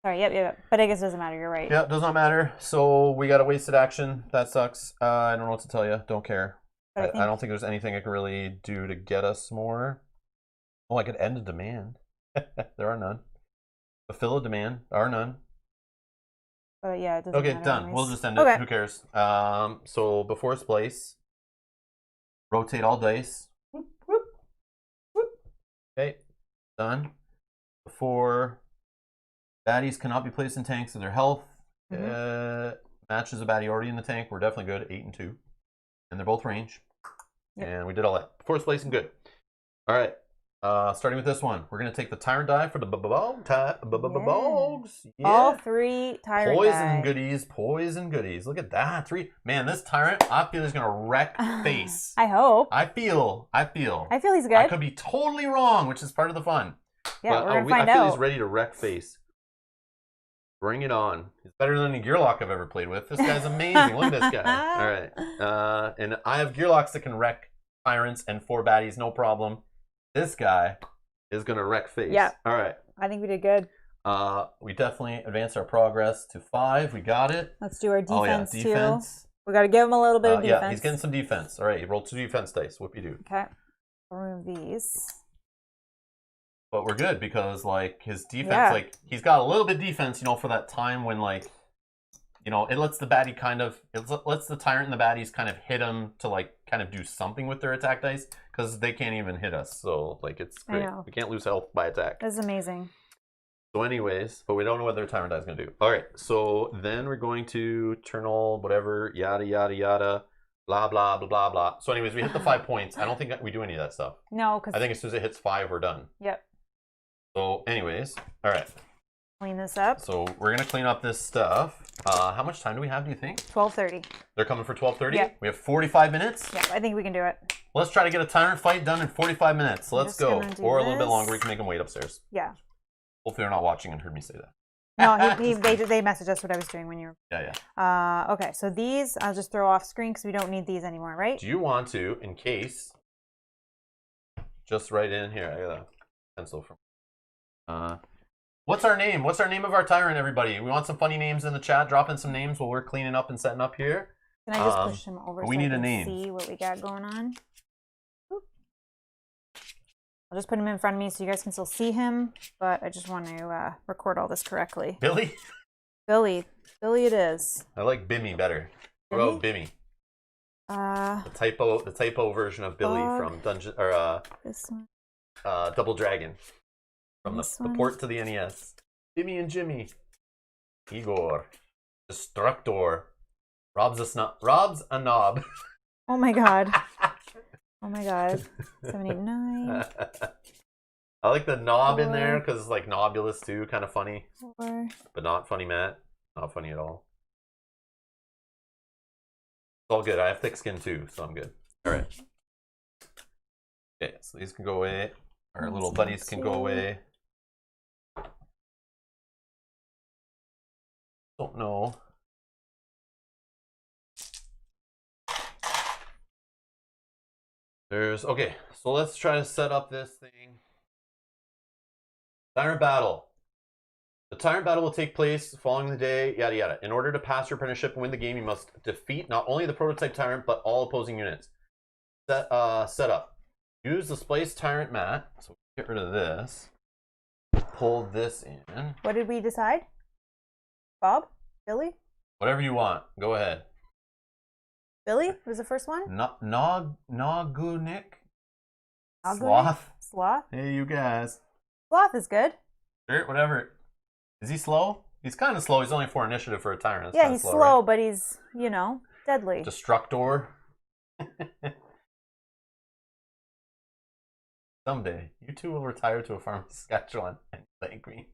sorry. Yep. But I guess it doesn't matter. You're right. Yeah, it does not matter. So we got a wasted action. That sucks. I don't know what to tell you. Don't care. I don't think there's anything I can really do to get us more. Oh, I could end a demand. There are none. Fulfill a demand. There are none. Yeah, it doesn't okay, matter. done. Anyways. We'll just end it. Who cares? So before splice, rotate all dice. Whoop, whoop, whoop. Okay, done. Before baddies cannot be placed in tanks of their health. Matches a baddie already in the tank. We're definitely good. 8 and 2, and they're both range. Yep. And we did all that. Before splicing, good. All right. Starting with this one, we're gonna take the Tyrant die for the bogs. Yeah. All 3 Tyrant Poison goodies. Look at that. 3. Man, this Tyrant, I feel he's gonna wreck face. I hope. I feel he's good. I could be totally wrong, which is part of the fun. Yeah, but we're gonna find out. I feel he's ready to wreck face. Bring it on. He's better than any Gearlock I've ever played with. This guy's amazing. Look at this guy. All right. And I have Gearlocks that can wreck Tyrants and 4 baddies, no problem. This guy is going to wreck face. Yeah. All right. I think we did good. We definitely advanced our progress to 5. We got it. Let's do our defense, defense. too. We got to give him a little bit of defense. Yeah, he's getting some defense. All right, he rolled 2 defense dice. Whoop-de-doo. Okay. Remove these. But we're good because, like, his defense, like, he's got a little bit of defense, for that time when, like, it lets the baddie it lets the Tyrant and the baddies kind of hit him to, like, kind of do something with their attack dice because they can't even hit us. So, like, it's great. We can't lose health by attack. That's amazing. So anyways, but we don't know what their Tyrant die is going to do. All right, so then we're going to turn all whatever, yada, yada, yada, blah, blah, blah, blah, blah. So anyways, we hit the 5 points. I don't think we do any of that stuff. No, because I think as soon as it hits 5, we're done. Yep. So anyways, all right. Clean this up. So we're going to clean up this stuff. How much time do we have, do you think? 12:30. They're coming for 12:30? Yeah. We have 45 minutes? Yeah, I think we can do it. Let's try to get a Tyrant fight done in 45 minutes. Let's go. Or a little bit longer. We can make them wait upstairs. Yeah. Hopefully they're not watching and heard me say that. No, they messaged us what I was doing when you were... Yeah. Okay, so these, I'll just throw off screen because we don't need these anymore, right? Do you want to, in case, just write in here. I got a pencil from... What's our name? What's our name of our Tyrant, everybody? We want some funny names in the chat. Drop in some names while we're cleaning up and setting up here. Can I just push him over we need a name. See what we got going on? I'll just put him in front of me so you guys can still see him, but I just want to record all this correctly. Billy? Billy it is. I like Bimmy better. What about Bimmy? The typo version of Billy from Dungeon this one. Double Dragon. From the port to the NES. Jimmy and Jimmy. Igor. Destructor. Rob's a knob. Oh my god. Oh my god. 789. I like the knob in there because it's like Nobulous too, kind of funny. 4. But not funny, Matt. Not funny at all. It's all good. I have thick skin too, so I'm good. All right. Okay, so these can go away. Our little buddies can go away. Don't know. Okay, so let's try to set up this thing. Tyrant battle. The Tyrant battle will take place following the day, yada yada. In order to pass your apprenticeship and win the game, you must defeat not only the prototype Tyrant, but all opposing units. Setup. Use the Splice Tyrant mat. So get rid of this. Pull this in. What did we decide? Bob? Billy? Whatever you want. Go ahead. Billy was the first one? Nagunik? Sloth? Sloth? Hey, you guys. Sloth is good. Sure, whatever. Is he slow? He's kind of slow. He's only 4 initiative for a Tyrant. Yeah, he's slow, right? But he's, you know, deadly. Destructor. Someday, you two will retire to a farm in Saskatchewan and thank me.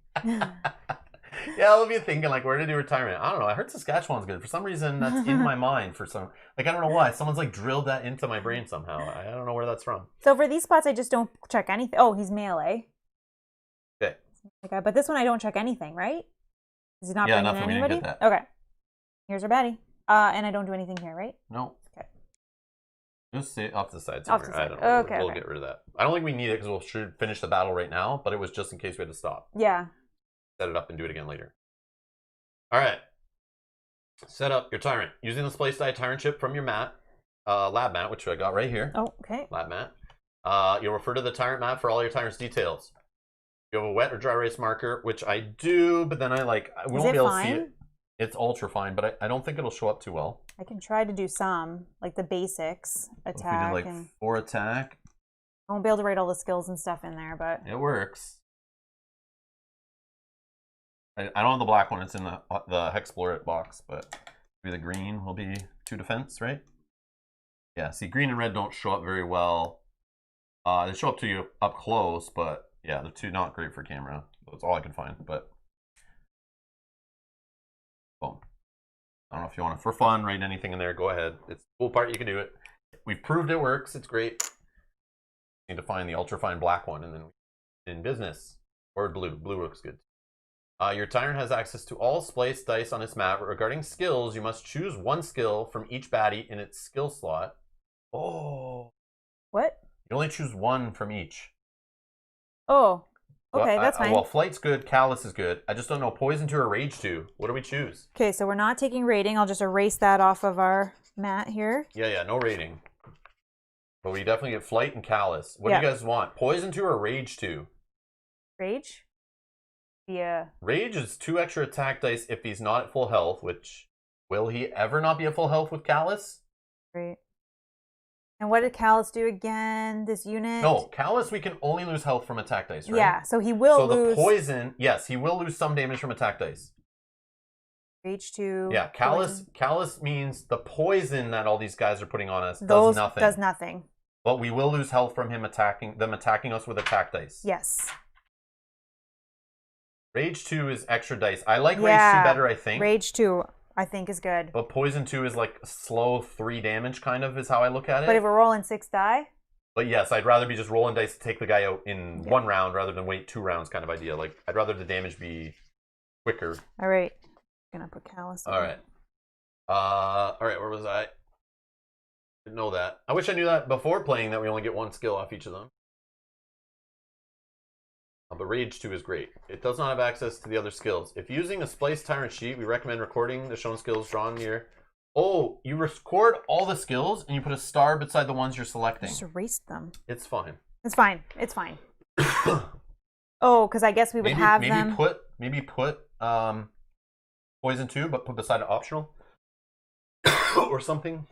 Yeah, I'll be thinking, like, where did you retirement? I don't know. I heard Saskatchewan's good. For some reason, that's in my mind. For some, like, I don't know why. Someone's, like, drilled that into my brain somehow. I don't know where that's from. So for these spots, I just don't check anything. Oh, he's melee. Okay. Okay, but this one I don't check anything, right? Is he not bringing nothing. anybody? We didn't get that. Okay. Here's our baddie. And I don't do anything here, right? No. Okay. Just stay off the side. Off the side. I don't know. Okay, We'll get rid of that. I don't think we need it because we'll should finish the battle right now, but it was just in case we had to stop. Yeah. Set it up and do it again later. All right. Set up your Tyrant. Using the Splice Die Tyrant chip from your mat, lab mat, which I got right here. Oh, okay. Lab mat. You'll refer to the Tyrant map for all your Tyrant's details. You have a wet or dry erase marker, which I do, but then I won't be able to see it. It's ultra fine, but I don't think it'll show up too well. I can try to do some, like the basics, attack. If we did 4 attack. I won't be able to write all the skills and stuff in there, but it works. I don't have the black one. It's in the Hexplorer box, but maybe the green will be 2 defense, right? Yeah, see, green and red don't show up very well. They show up to you up close, but yeah, the 2 not great for camera. That's all I can find, but boom. I don't know if you want to, for fun, write anything in there, go ahead. It's the cool part, you can do it. We've proved it works, it's great. Need to find the ultra-fine black one, and then in business. Or blue. Blue looks good. Your Tyrant has access to all Splice dice on its map. Regarding skills, you must choose 1 skill from each baddie in its skill slot. Oh. What? You only choose 1 from each. Oh. Okay, that's fine. Well, Flight's good, Callus is good. I just don't know. Poison 2 or Rage 2. What do we choose? Okay, so we're not taking rating. I'll just erase that off of our mat here. Yeah, no rating. But we definitely get Flight and Callus. What do you guys want? Poison 2 or Rage 2? Rage? Yeah. Rage is 2 extra attack dice if he's not at full health, which, will he ever not be at full health with Callus? Great. And what did Callus do again, this unit? No, Callus we can only lose health from attack dice, right? Yeah, so he will lose... So the poison, yes, he will lose some damage from attack dice. Rage 2. Yeah, Callus means the poison that all these guys are putting on us does nothing. Does nothing. But we will lose health from him attacking us with attack dice. Yes. Rage 2 is extra dice. I like Rage 2 better, I think. Rage 2, I think, is good. But Poison 2 is like slow 3 damage, kind of, is how I look at it. But if we're rolling 6 die? But yes, I'd rather be just rolling dice to take the guy out in 1 round rather than wait 2 rounds kind of idea. Like, I'd rather the damage be quicker. All right. I'm going to put Callus in. All right. All right, where was I? Didn't know that. I wish I knew that before playing, that we only get 1 skill off each of them. But Rage 2 is great. It does not have access to the other skills. If using a Splice Tyrant sheet, we recommend recording the shown skills drawn near. Oh, you record all the skills and you put a star beside the ones you're selecting. Just erased them. It's fine. It's fine. It's fine. Oh, because I guess we would have them. Maybe put Poison 2, but put beside it optional or something.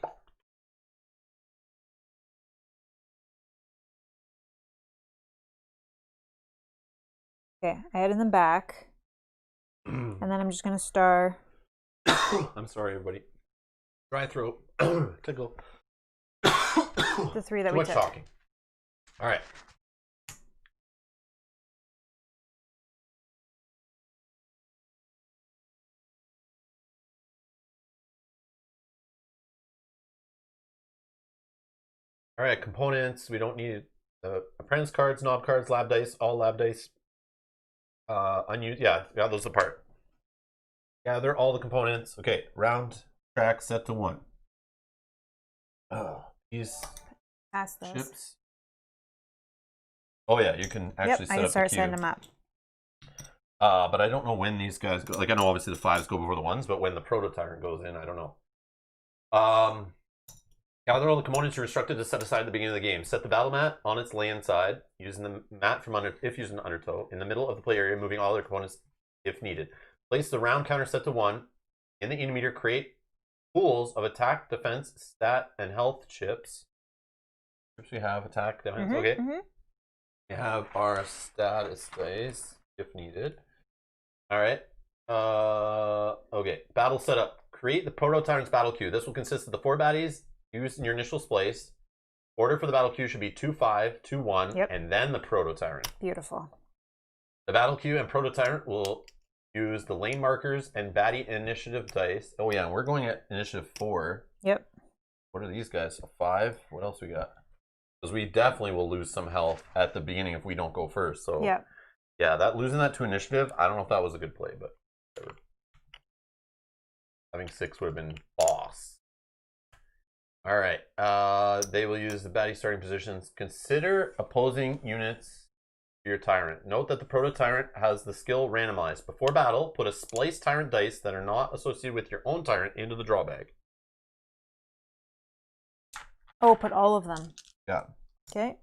Okay, I added them back. And then I'm just going to star. I'm sorry, everybody. Dry throat. Tickle. The 3 that Too we much took. talking. All right. All right, components. We don't need apprentice cards, knob cards, lab dice, all lab dice. Unused. Yeah, those apart. Gather all the components. Okay, round track set to 1. These Pass those. chips. Oh yeah, you can actually set up I can start the setting queue. them up. But I don't know when these guys go. Like, I know obviously the 5s go before the 1s, but when the Proto Tyrant goes in, I don't know. Gather all the components you're instructed to set aside at the beginning of the game. Set the battle mat on its land side, using the mat from if using Undertow, in the middle of the play area, moving all other components if needed. Place the round counter set to 1. In the Intermeter, create pools of attack, defense, stat, and health chips. We have attack, defense, okay. We have our status dice if needed. All right. Okay. Battle setup. Create the Proto Tyrant's battle queue. This will consist of the 4 baddies used in your initial splice. Order for the battle queue should be 2-5, 2-1, and then the Proto Tyrant. Beautiful. The battle queue and Proto Tyrant will use the lane markers and baddie initiative dice. Oh yeah, we're going at initiative 4. Yep. What are these guys? A 5? What else we got? Because we definitely will lose some health at the beginning if we don't go first. So yeah, that losing that to initiative, I don't know if that was a good play, but whatever. Having 6 would have been boss. All right. They will use the baddie starting positions. Consider opposing units to your Tyrant. Note that the Proto Tyrant has the skill randomized. Before battle, put a Splice Tyrant dice that are not associated with your own Tyrant into the draw bag. Oh, put all of them. Yeah. Okay.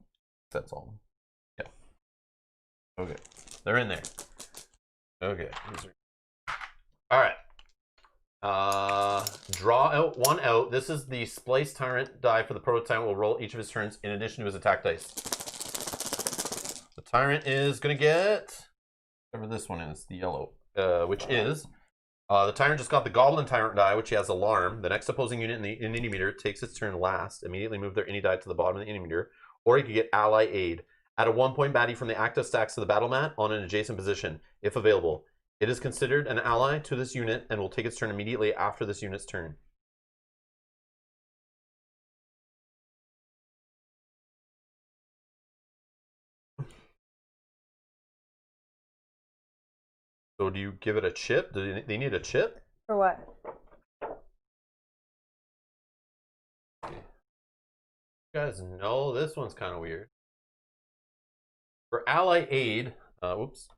That's all. Yeah. Okay. They're in there. Okay. All right. Draw out 1 out. This is the Splice Tyrant die for the Proto Tyrant. Will roll each of his turns in addition to his attack dice. The Tyrant is going to get whatever this one is, the yellow, which is the Tyrant just got the Goblin Tyrant die, which he has Alarm. The next opposing unit in the Intermeter takes its turn last. Immediately move their any die to the bottom of the Intermeter, or you could get Ally Aid. Add a 1-point baddie from the active stacks to the battle mat on an adjacent position, if available. It is considered an ally to this unit and will take its turn immediately after this unit's turn. So do you give it a chip? Do they need a chip? For what? You guys know this one's kind of weird. For ally aid, whoops.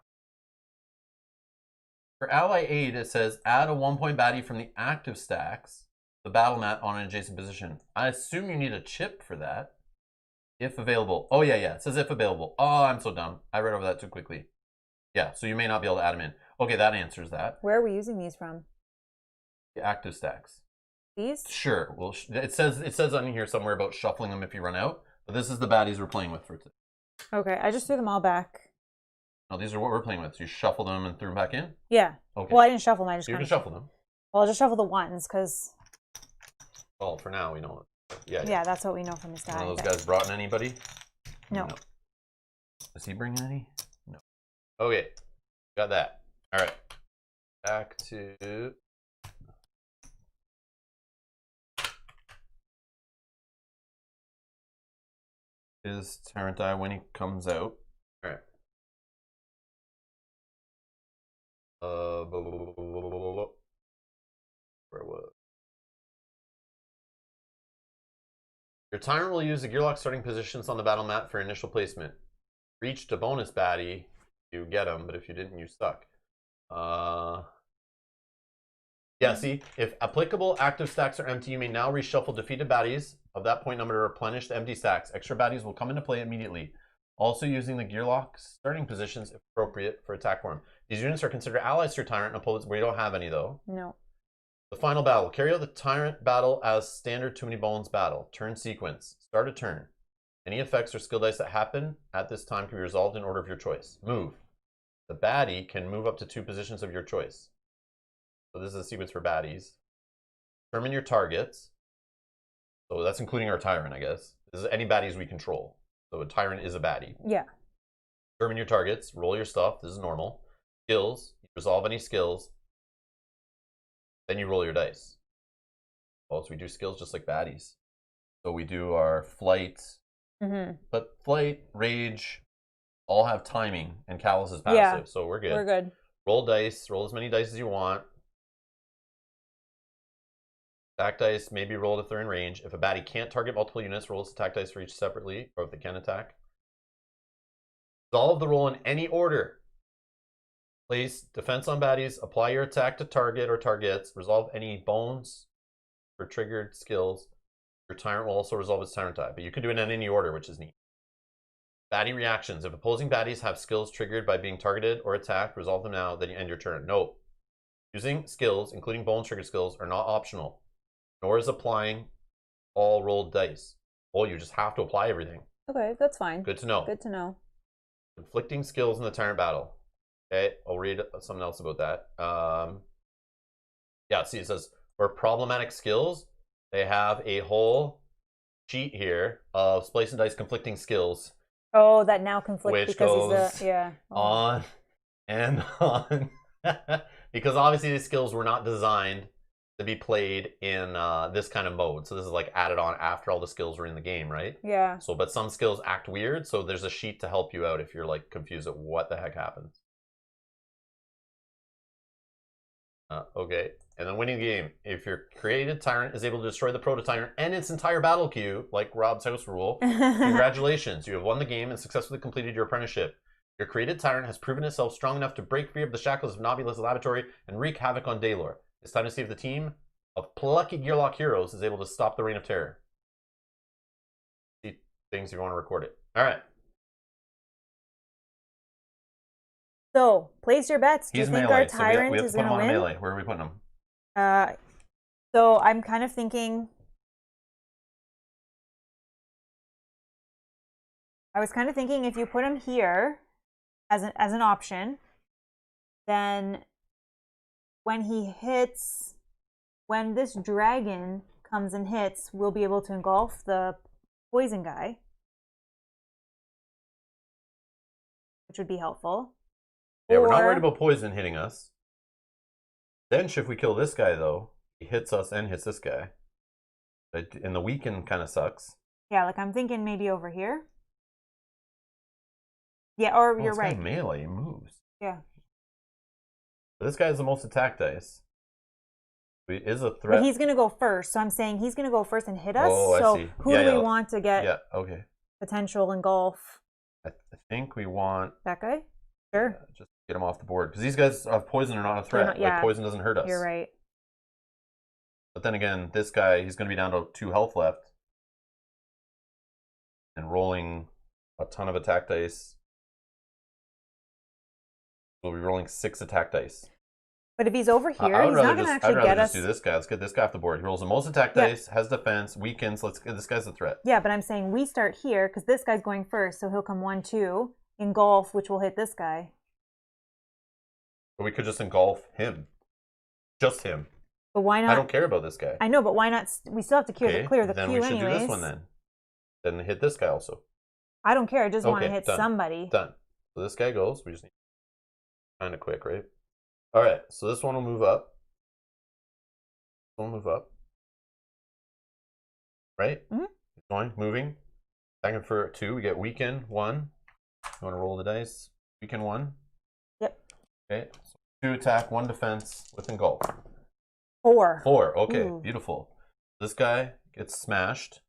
For ally aid, it says add a 1-point baddie from the active stacks, the battle mat on an adjacent position. I assume you need a chip for that. If available. Oh, yeah. It says if available. Oh, I'm so dumb. I read over that too quickly. Yeah, so you may not be able to add them in. Okay, that answers that. Where are we using these from? The active stacks. These? Sure. Well, it says on here somewhere about shuffling them if you run out. But this is the baddies we're playing with for today. Okay, I just threw them all back. No, these are what we're playing with. So you shuffle them and threw them back in? Yeah. Okay. Well, I didn't shuffle them. I just you can shuffle them. Well, I'll just shuffle the 1s because... Well, for now, we know it. Yeah, that's what we know from this guy. Those guys brought in anybody? No. Does he bring any? No. Okay. Got that. All right. Back to... His Tyrant die when he comes out. All right. Where was? Your Tyrant will use the Gearlock starting positions on the battle mat for initial placement. Reached a bonus baddie, you get them, but if you didn't, you suck. Yeah, see, if applicable active stacks are empty, you may now reshuffle defeated baddies of that point number to replenish the empty stacks. Extra baddies will come into play immediately. Also using the Gearlock starting positions if appropriate for attack form. These units are considered allies to your Tyrant and opponents where you don't have any though. No. The final battle. Carry out the Tyrant battle as standard Too Many Bones battle. Turn sequence. Start a turn. Any effects or skill dice that happen at this time can be resolved in order of your choice. Move. The baddie can move up to 2 positions of your choice. So this is a sequence for baddies. Determine your targets. So that's including our Tyrant, I guess. This is any baddies we control. So a Tyrant is a baddie. Yeah. Determine your targets. Roll your stuff. This is normal. Skills. You resolve any skills. Then you roll your dice. Also, we do skills just like baddies. So we do our flight. But flight, rage, all have timing, and callous is passive. Yeah, so we're good. We're good. Roll dice. Roll as many dice as you want. Attack dice may be rolled if they're in range. If a baddie can't target multiple units, roll its attack dice for each separately, or if they can attack. Resolve the roll in any order. Place defense on baddies. Apply your attack to target or targets. Resolve any bones for triggered skills. Your Tyrant will also resolve its Tyrant die, but you can do it in any order, which is neat. Baddie reactions. If opposing baddies have skills triggered by being targeted or attacked, resolve them now, then you end your turn. Note. Using skills, including bone triggered skills, are not optional, nor is applying all rolled dice. Oh, you just have to apply everything. Okay, that's fine. Good to know. Good to know. Inflicting skills in the Tyrant battle. Okay, I'll read something else about that. Yeah, see, it says for problematic skills, they have a whole sheet here of Splicing dice conflicting skills. Oh, that now conflicts which because goes he's yeah. Oh. On and on. Because obviously these skills were not designed to be played in this kind of mode. So this is like added on after all the skills were in the game, right? Yeah. So, but some skills act weird. So there's a sheet to help you out if you're like confused at what the heck happens. Okay. And then winning the game. If your created Tyrant is able to destroy the Proto-Tyrant and its entire battle queue, like Rob's house rule, congratulations. You have won the game and successfully completed your apprenticeship. Your created Tyrant has proven itself strong enough to break free of the shackles of Nobulus Laboratory and wreak havoc on Daylor. It's time to see if the team of plucky Gearlock heroes is able to stop the reign of terror. See things if you want to record it. All right. So, place your bets. Do you think melee, our Tyrant we have is to put going him to on win? melee. Where are we putting him? So I'm kind of thinking. I was kind of thinking if you put him here as an option, then when this dragon comes and hits, we'll be able to engulf the poison guy, which would be helpful. Yeah, we're not worried about poison hitting us. Stench, if we kill this guy, though, he hits us and hits this guy. And the weaken kind of sucks. Yeah, like I'm thinking maybe over here. Yeah, or you're right. Melee, he moves. Yeah. But this guy has the most attack dice. He is a threat. But he's going to go first, so I'm saying he's going to go first and hit us. Oh, so I see. Who do we want to get potential engulf? I think we want... That guy? Sure. Yeah, just get him off the board. Because these guys have poison are not a threat. Not, like, poison doesn't hurt us. You're right. But then again, this guy, he's going to be down to 2 health left. And rolling a ton of attack dice. We'll be rolling 6 attack dice. But if he's over here, he's not going to actually get us. I'd rather just do this guy. Let's get this guy off the board. He rolls the most attack dice, has defense, weakens. Let's get this guy's a threat. Yeah, but I'm saying we start here because this guy's going first, so he'll come 1, 2, engulf, which will hit this guy. Or we could just engulf him. Just him. But why not? I don't care about this guy. I know, but why not? We still have to clear the queue anyways. Then we should do this one then. Then hit this guy also. I don't care. I just want to hit somebody. Done. So this guy goes. We just need kind of quick, right? All right. So this one will move up. This one will move up. Right? Mm-hmm. Going, moving. Second for 2. We get weaken 1. You want to roll the dice? Weaken 1. Yep. Okay. So 2 attack, 1 defense with engulf. 4. 4. Okay. Ooh. Beautiful. This guy gets smashed.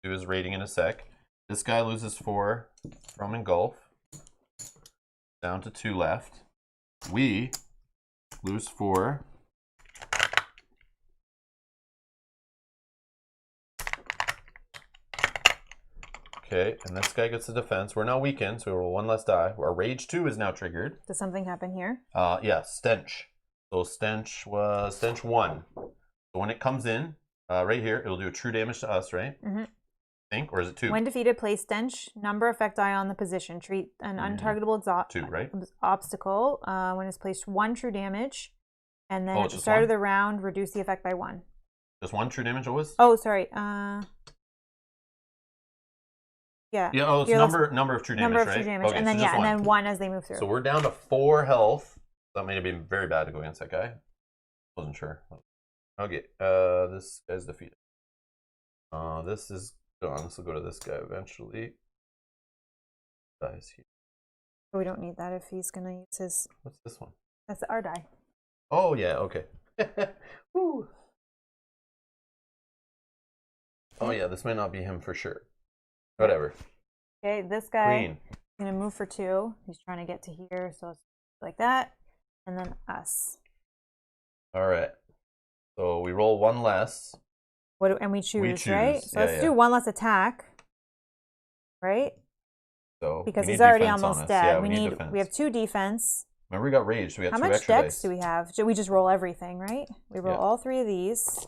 Do his rating in a sec. This guy loses 4 from engulf. Down to 2 left. We lose 4. Okay, and this guy gets the defense. We're now weakened, so we roll 1 less die. Our rage 2 is now triggered. Does something happen here? Yeah, stench. So stench was stench 1. So when it comes in, right here, it'll do a true damage to us, right? Mm-hmm. Think, or is it 2? When defeated, place stench number effect die on the position. Treat an untargetable 2, right? Obstacle when it's placed 1 true damage, and then at the start of the round, reduce the effect by 1. Just 1 true damage always? Oh, sorry. Yeah. Yeah. Oh, it's number of true damage, number of right? true damage, okay, and then so and then 1 as they move through. So we're down to 4 health. That may have been very bad to go against that guy. Wasn't sure. Okay. This guy's defeated. This is gone. This will go to this guy eventually. Dies here. We don't need that if he's gonna use his. What's this one? That's our die. Oh yeah. Okay. Woo. Oh yeah. This might not be him for sure. Whatever. Okay. This guy is gonna move for 2. He's trying to get to here, so it's like that. and then us. All right. So we roll one less. And we choose, right? So let's do one less attack, right? So because he's already almost dead. Yeah, we have 2 defense. Remember, we got rage, so we got 2 extra extra dice. How much dex do we have? We just roll everything, right? We roll all 3 of these.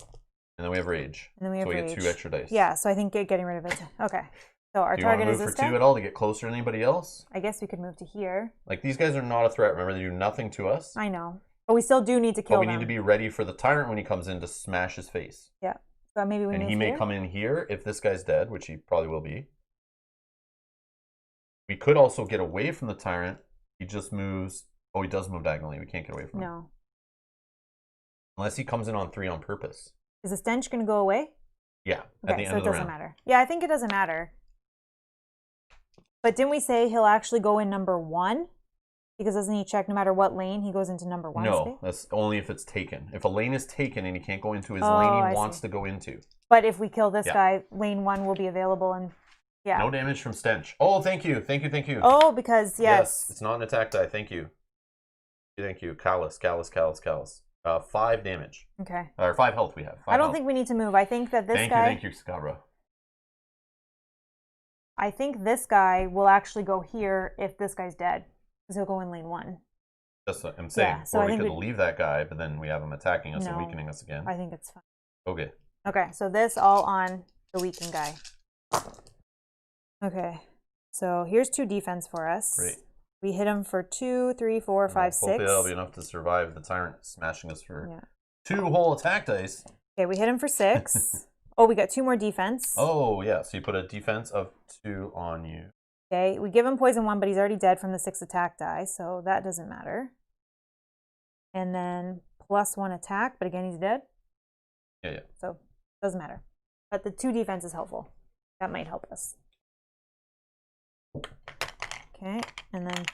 And then we have rage. And then we have rage. So we get 2 extra dice. Yeah, so I think getting rid of it. Okay. So our target is this guy. Do you want to move for 2 at all to get closer to anybody else? I guess we could move to here. Like, these guys are not a threat. Remember, they do nothing to us. I know. But we still do need to kill them. But we need to be ready for the Tyrant when he comes in to smash his face. Yeah. So maybe we move here. And he may come in here if this guy's dead, which he probably will be. We could also get away from the Tyrant. He just moves. Oh, he does move diagonally. We can't get away from him. No. Unless he comes in on 3 on purpose. Is the stench going to go away? Yeah, at the end of the round. So it doesn't matter. Yeah, I think it doesn't matter. But didn't we say he'll actually go in number 1? Because doesn't he check no matter what lane he goes into number 1? No, that's only if it's taken. If a lane is taken and he can't go into his lane he wants to go into. But if we kill this guy, lane 1 will be available and no damage from stench. Oh, thank you. Thank you, thank you. Oh, because yes. It's not an attack die. Thank you. Thank you. Callus. 5 damage. Okay. Or 5 health we have. I don't think we need to move. I think that this guy... Thank you, Scabra. I think this guy will actually go here if this guy's dead. Because he'll go in lane 1. That's what I'm saying. Yeah, so or we could leave that guy, but then we have him attacking us and weakening us again. I think it's fine. Okay. Okay, so this all on the weakened guy. Okay. So here's 2 defense for us. Great. We hit him for 2, 3, 4, 5, 6. Hopefully that'll be enough to survive the Tyrant smashing us for 2 whole attack dice. Okay, we hit him for 6. Oh, we got 2 more defense. Oh, yeah. So you put a defense of 2 on you. Okay, we give him poison 1, but he's already dead from the 6 attack die, so that doesn't matter. And then +1 attack, but again, he's dead. Yeah. So doesn't matter. But the 2 defense is helpful. That might help us. Okay, and then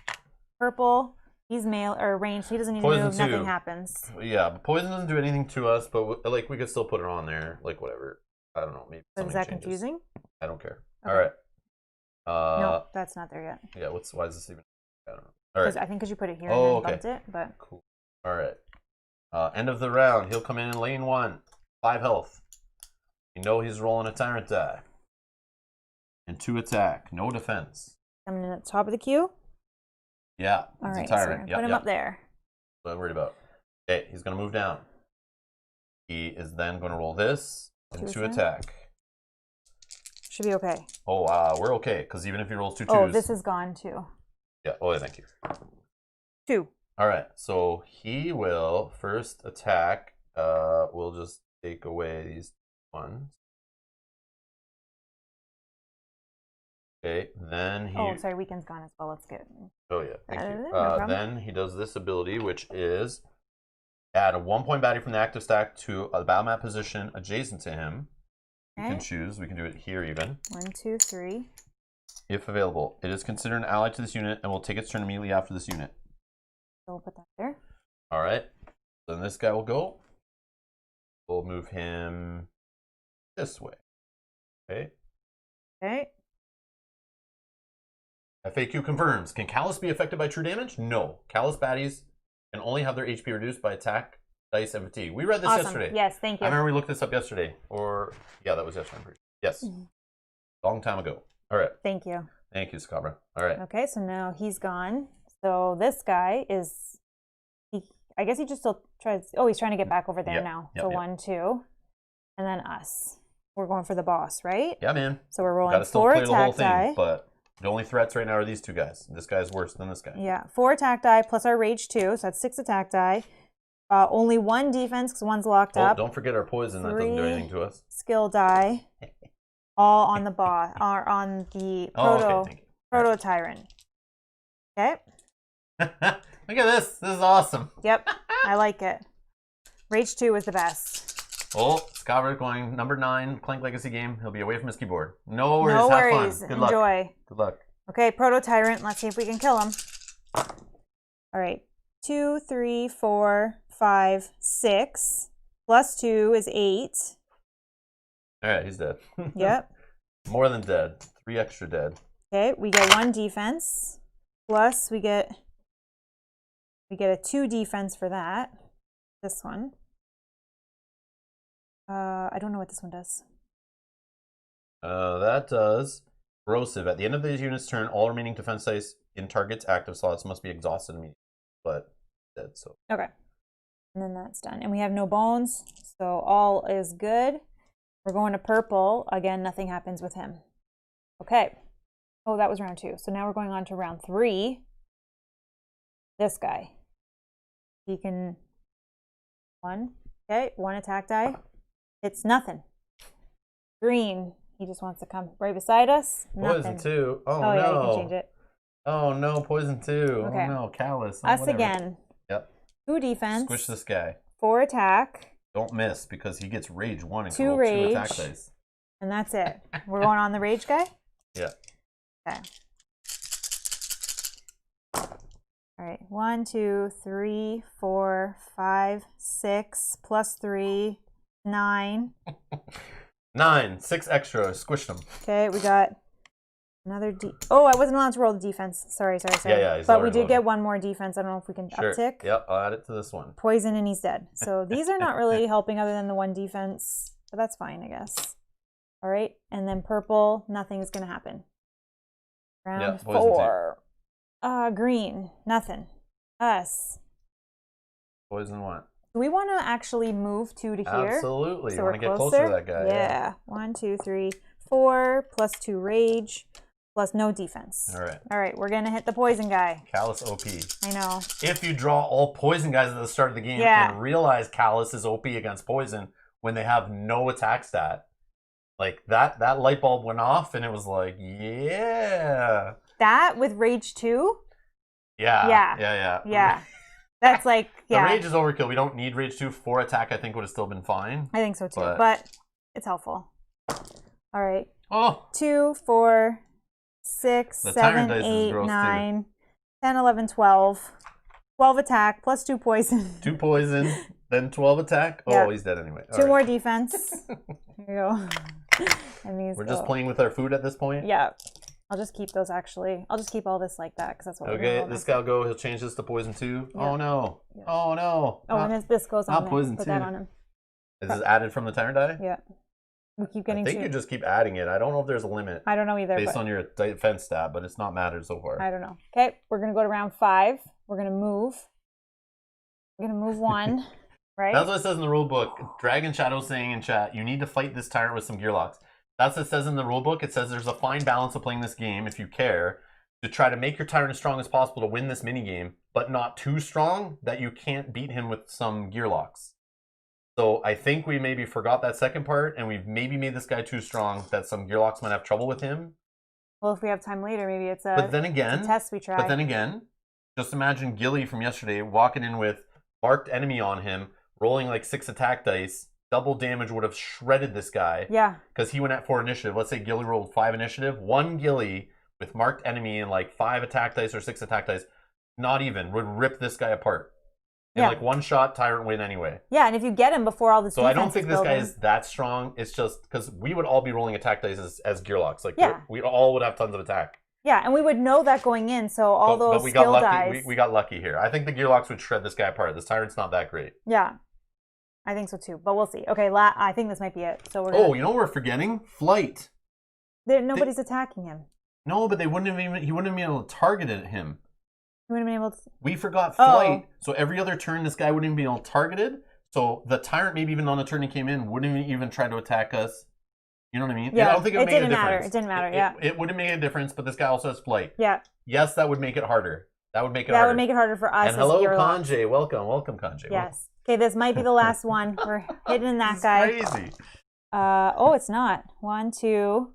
purple. He's male or ranged. He doesn't need to move. Nothing happens. Yeah, poison doesn't do anything to us, but like we could still put it on there. Like whatever. I don't know. Maybe. Is that confusing? I don't care. Okay. All right. No, that's not there yet. Yeah. Why is this even? I don't know. All right. I think because you put it here and then bumped it. But cool. All right. End of the round. He'll come in lane 1. 5 health. You know he's rolling a Tyrant die. And 2 attack. No defense. Coming in at the top of the queue? Yeah. All right, Tyrant. So put him up there. What I'm worried about. Okay, he's going to move down. He is then going to roll this and 2 attack. Should be okay. Oh, we're okay, because even if he rolls 2 twos... Oh, this is gone too. Yeah, oh, yeah, thank you. 2. All right, so he will first attack. We'll just take away these ones. Okay, then he... Oh, sorry, weakened's gone as well. Let's get... Oh, yeah, thank you. No then he does this ability, which is add a 1-point baddie from the active stack to a battle map position adjacent to him. Okay. You can choose. We can do it here even. 1, 2, 3. If available. It is considered an ally to this unit and will take its turn immediately after this unit. So we'll put that there. All right. Then this guy will go. We'll move him this way. Okay. Okay. FAQ confirms. Can Callus be affected by true damage? No. Callus baddies can only have their HP reduced by attack, dice, and fatigue. We read this yesterday. Yes, thank you. I remember we looked this up yesterday. Or, yeah, that was yesterday. Yes. Long time ago. All right. Thank you. Thank you, Scabra. All right. Okay, so now he's gone. So this guy is, I guess he just still tries, he's trying to get back over there now. So 1, 2, and then us. We're going for the boss, right? Yeah, man. So we're rolling 4 attack die. But the only threats right now are these 2 guys. This guy's worse than this guy. Yeah, 4 attack die plus our rage 2, so that's 6 attack die. Only 1 defense because 1's locked up. Don't forget our poison. That doesn't do anything to us. Skill die, all on the boss, or on the proto Tyrant. Okay. Look at this. This is awesome. Yep, I like it. Rage 2 is the best. Oh, Scabra going number 9, Clank Legacy game. He'll be away from his keyboard. No worries. No worries. Have fun. Good luck. Enjoy. Good luck. Okay, Proto Tyrant. Let's see if we can kill him. All right. 2, 3, 4, 5, 6. Plus 2 is 8. All right, he's dead. Yep. More than dead. 3 extra dead. Okay, we get 1 defense. Plus we get We get a 2 defense for that. This one. I don't know what this one does. That does corrosive. At the end of this unit's turn, all remaining defense dice in target's active slots must be exhausted immediately. But dead, so. Okay. And then that's done. And we have no bones, so all is good. We're going to purple. Again, nothing happens with him. Okay. Oh, that was round 2. So now we're going on to round 3. This guy. He can... 1. Okay, 1 attack die. It's nothing. Green. He just wants to come right beside us. Poison 2. Oh, no. Yeah, you can change it. Oh, no. Poison 2. Okay. Oh, no. Callus. Oh, Us whatever. again. Yep. 2 defense. Squish this guy. 4 attack. Don't miss because he gets rage 1 and 2 rage. 2 attack dice. And that's it. We're going on the rage guy? Yeah. Okay. All right. 1, 2, 3, 4, 5, 6, plus 3, 9. 9. 6 extra. Squish them. Okay, we got another Oh, I wasn't allowed to roll the defense. Sorry. Yeah, but we did get 1 more defense. I don't know if we can uptick. Yep, I'll add it to this one. Poison and he's dead. So these are not really helping other than the 1 defense. But that's fine, I guess. All right. And then purple, nothing's going to happen. Round 4. Green, nothing. Us. Poison 1. Do we want to actually move 2 to here? Absolutely. So you want to get closer to that guy. Yeah. 1, 2, 3, 4, plus 2 rage, plus no defense. All right. All right, we're going to hit the poison guy. Callus OP. I know. If you draw all poison guys at the start of the game and realize Callus is OP against poison when they have no attack stat, like that light bulb went off and it was like, yeah. That with rage 2? Yeah. That's like, The rage is overkill. We don't need rage 2. 4 attack I think would have still been fine. I think so too, but it's helpful. All right. Oh. 2, 4, 6, 7, 8, 9, 10, 11, 12. 12 attack plus 2 poison. 2 poison, then 12 attack. Oh, he's dead anyway. 2 more defense. Here you go. And these We're just playing with our food at this point? Yeah. I'll just keep those actually. I'll just keep all this like that because that's what we're doing. Okay, this guy will go. He'll change this to poison 2. Yeah. Oh no. Yeah. Oh no. Oh, and this goes on. Not poison 2. Put that on him. Is this added from the Tyrant die? Yeah. We keep getting. I think you just keep adding it. I don't know if there's a limit. I don't know either. Based on your defense stat, but it's not mattered so far. I don't know. Okay, we're gonna go to round 5. We're gonna move. We're gonna move 1. Right. That's what it says in the rule book. Dragon Shadow saying in chat, you need to fight this tyrant with some gear locks. That's what it says in the rule book. It says there's a fine balance of playing this game, if you care, to try to make your tyrant as strong as possible to win this minigame, but not too strong that you can't beat him with some gear locks. So I think we maybe forgot that second part, and we've maybe made this guy too strong that some gear locks might have trouble with him. Well, if we have time later, maybe it's a, but then again, it's a test we try. But then again, just imagine Gilly from yesterday walking in with marked enemy on him, rolling like 6 attack dice. Double damage would have shredded this guy. Yeah. Because he went at 4 initiative. Let's say Gilly rolled 5 initiative. 1 Gilly with marked enemy and like 5 attack dice or 6 attack dice, not even, would rip this guy apart. And like 1 shot, Tyrant win anyway. Yeah, and if you get him before all this, so I don't think this guy is that strong. It's just because we would all be rolling attack dice as gear locks. Like we all would have tons of attack. Yeah, and we would know that going in. So all those but we skill got lucky. dice. We got lucky here. I think the gear locks would shred this guy apart. This Tyrant's not that great. Yeah. I think so too, but we'll see. Okay, I think this might be it. So we're gonna... Oh, you know what we're forgetting? Flight. Nobody's attacking him. No, but he wouldn't have been able to target him. He wouldn't have been able to... We forgot flight. So every other turn, this guy wouldn't even be able to targeted. So the Tyrant, maybe even on the turn he came in, wouldn't even try to attack us. You know what I mean? Yeah, I don't think it would make a difference. It didn't matter, yeah. It wouldn't make a difference, but this guy also has flight. Yeah. Yes, that would make it harder. That would make it harder. That would make it harder for us. And hello, Kanjay. Welcome, Kanjay. Yes. Okay, this might be the last one. We're hitting that guy. Crazy. Oh, it's not. 1, 2,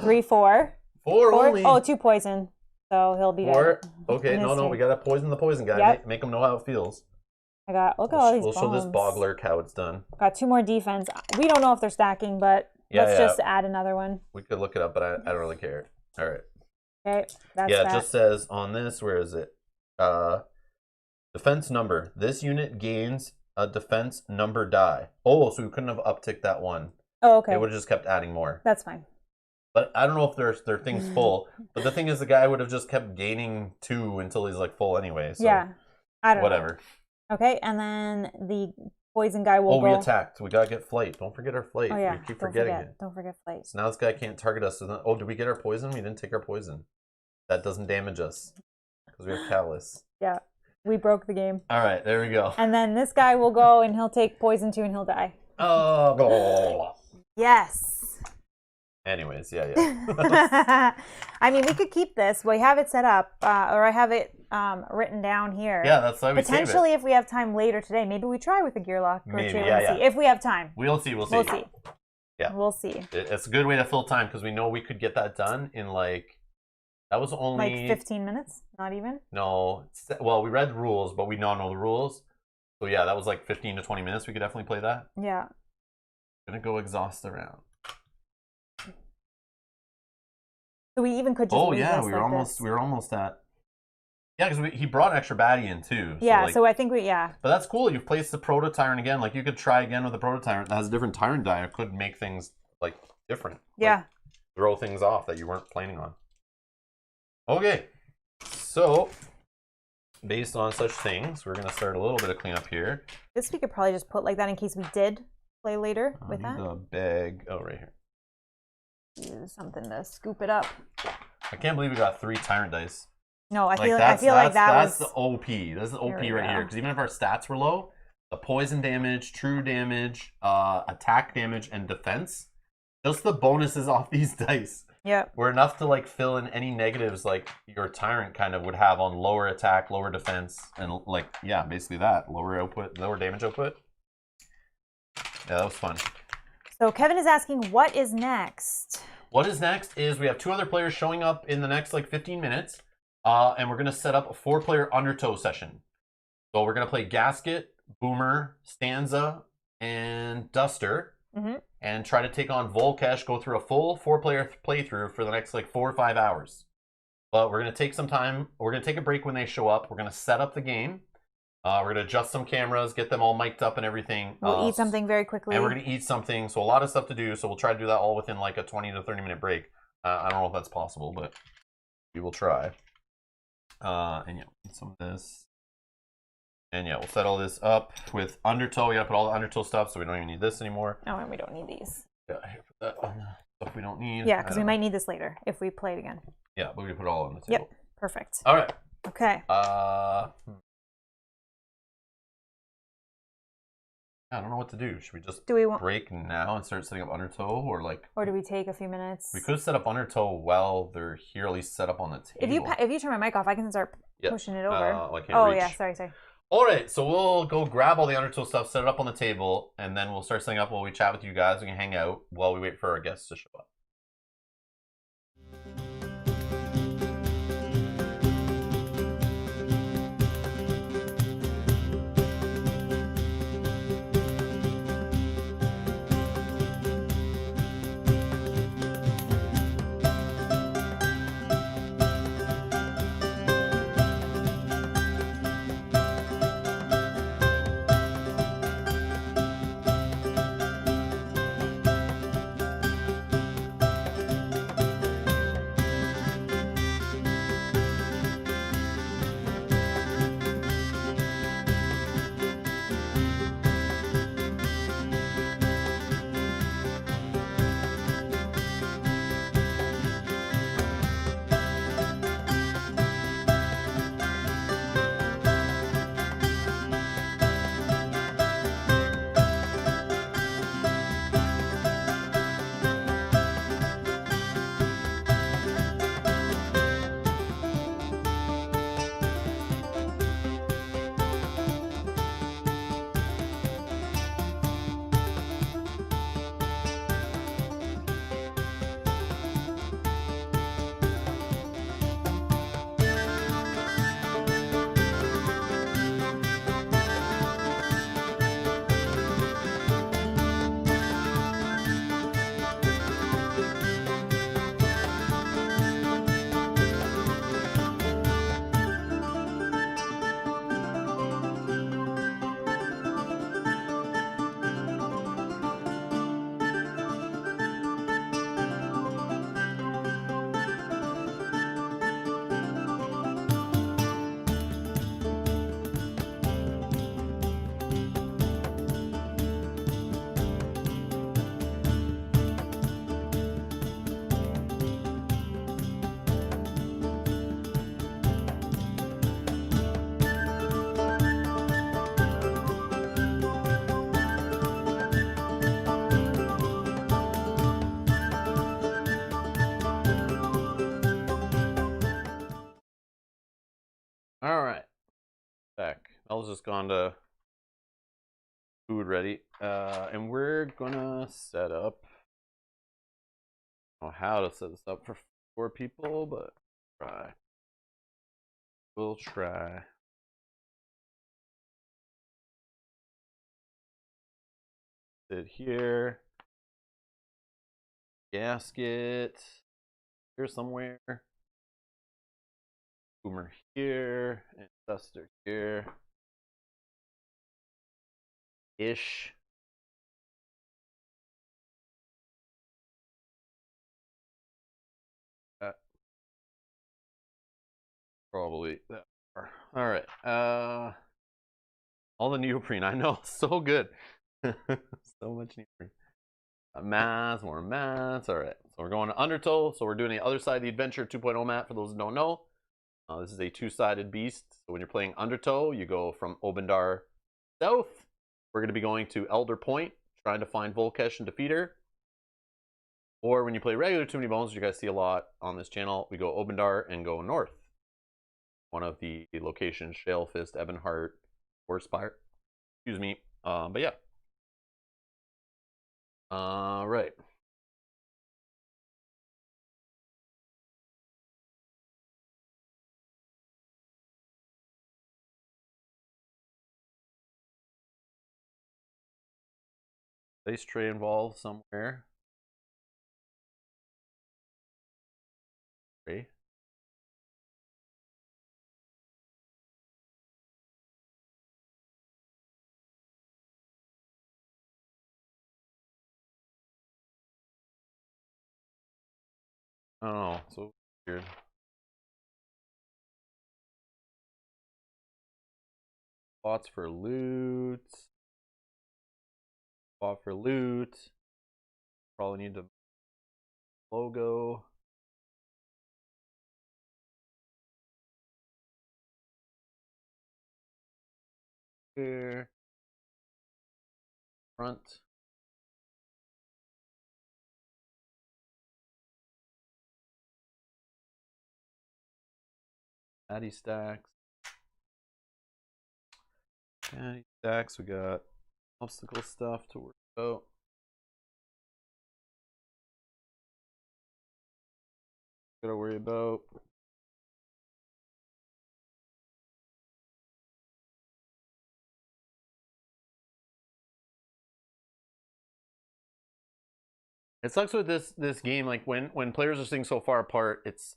3, 4. 4 only. Oh, 2 poison. So he'll be 4. Dead. Okay, no, we gotta poison the poison guy. Yep. Make him know how it feels. Look at all these bones. We'll show this Boggler how it's done. Got 2 more defense. We don't know if they're stacking, but let's just add another one. We could look it up, but I don't really care. All right. Okay, that's it just says on this, where is it? Defense number. This unit gains a defense number die. Oh, so we couldn't have upticked that 1. Oh, okay. They would have just kept adding more. That's fine. But I don't know if their thing's full. But the thing is, the guy would have just kept gaining 2 until he's like full anyway. So. Yeah. I don't know. Whatever. Okay, and then the poison guy will go. Oh, we attacked. We gotta get flight. Don't forget our flight. Oh, yeah. We keep forgetting it. Don't forget flight. So now this guy can't target us. Oh, did we get our poison? We didn't take our poison. That doesn't damage us because we have Callus. Yeah, we broke the game. All right, there we go. And then this guy will go and he'll take poison too and he'll die. Oh. Yes. Anyways, yeah. I mean, we could keep this. We have it set up, or I have it written down here. Yeah, that's why we potentially, if we have time later today, maybe we try with the gear lock. Maybe, see. yeah. If we have time. We'll see. We'll see. Yeah. We'll see. It's a good way to fill time because we know we could get that done in that was only 15 minutes, not even. No, well, we read the rules, but we don't know the rules. So yeah, that was 15 to 20 minutes. We could definitely play that. Yeah. Gonna go exhaust around. So we even could just. Oh yeah, we were almost at. Yeah, because he brought extra baddie in too. So yeah, so I think But that's cool. You've placed the Proto Tyrant again. You could try again with the Proto Tyrant that has a different Tyrant die. It could make things different. Yeah. Throw things off that you weren't planning on. Okay, so based on such things, we're gonna start a little bit of cleanup here. This we could probably just put like that in case we did play later with that. The bag. Oh, right here. Use something to scoop it up. I can't believe we got 3 Tyrant dice. No, I feel like that's the OP. That's the OP right here. Because even if our stats were low, the poison damage, true damage, attack damage, and defense, just the bonuses off these dice were enough to fill in any negatives your Tyrant kind of would have on lower attack, lower defense, and basically that lower output, lower damage output. Yeah, that was fun. So Kevin is asking, what is next? What is next is we have 2 other players showing up in the next 15 minutes. And we're going to set up a 4-player Undertow session. So we're going to play Gasket, Boomer, Stanza, and Duster. And try to take on Volkesh, go through a full 4-player playthrough for the next 4 or 5 hours. But we're going to take some time. We're going to take a break when they show up. We're going to set up the game. We're going to adjust some cameras, get them all mic'd up and everything. We'll eat something very quickly. And we're going to eat something. So a lot of stuff to do. So we'll try to do that all within a 20 to 30 minute break. I don't know if that's possible, but we will try. And yeah, some of this. And yeah, we'll set all this up with Undertow. We gotta put all the Undertow stuff, so we don't even need this anymore. Oh, and we don't need these. Yeah, here, put that on the stuff we don't need. Yeah, because we might need this later if we play it again. Yeah, but we put it all on the table. Yep, perfect. All right. Okay. I don't know what to do. Should we just break now and start setting up Undertow, or do we take a few minutes? We could set up Undertow while they're here, at least set up on the table. If you turn my mic off, I can start pushing it over. I can't reach. Yeah, sorry. All right, so we'll go grab all the Undertow stuff, set it up on the table, and then we'll start setting up while we chat with you guys. We can hang out while we wait for our guests to show up. All right. Back. Mel's just gone to food ready. And we're gonna set up. I don't know how to set this up for 4 people, but try. We'll try. Sit here. Gasket here somewhere. Boomer here. And Duster here. Ish. Probably that far. All right. All the neoprene. I know. So good. So much neoprene. Mats, more mats. All right. So we're going to Undertow. So we're doing the other side of the adventure 2.0 mat for those who don't know. This is a 2-sided beast. So when you're playing Undertow, you go from Obendar south. We're going to be going to Elder Point, trying to find Volkesh and defeat her. Or when you play regular Too Many Bones, you guys see a lot on this channel, we go Obendar and go north. One of the locations, Shalefist, Ebonheart, or Spire. Excuse me. But yeah. Right. Base tray involved somewhere. Okay. I don't know. So weird. Spots for loot. Spot for loot. Probably need the logo. Here. Front. Addy stacks. Addy stacks. We got obstacle stuff to work out. Gotta worry about. It sucks with this game, like when players are sitting so far apart, it's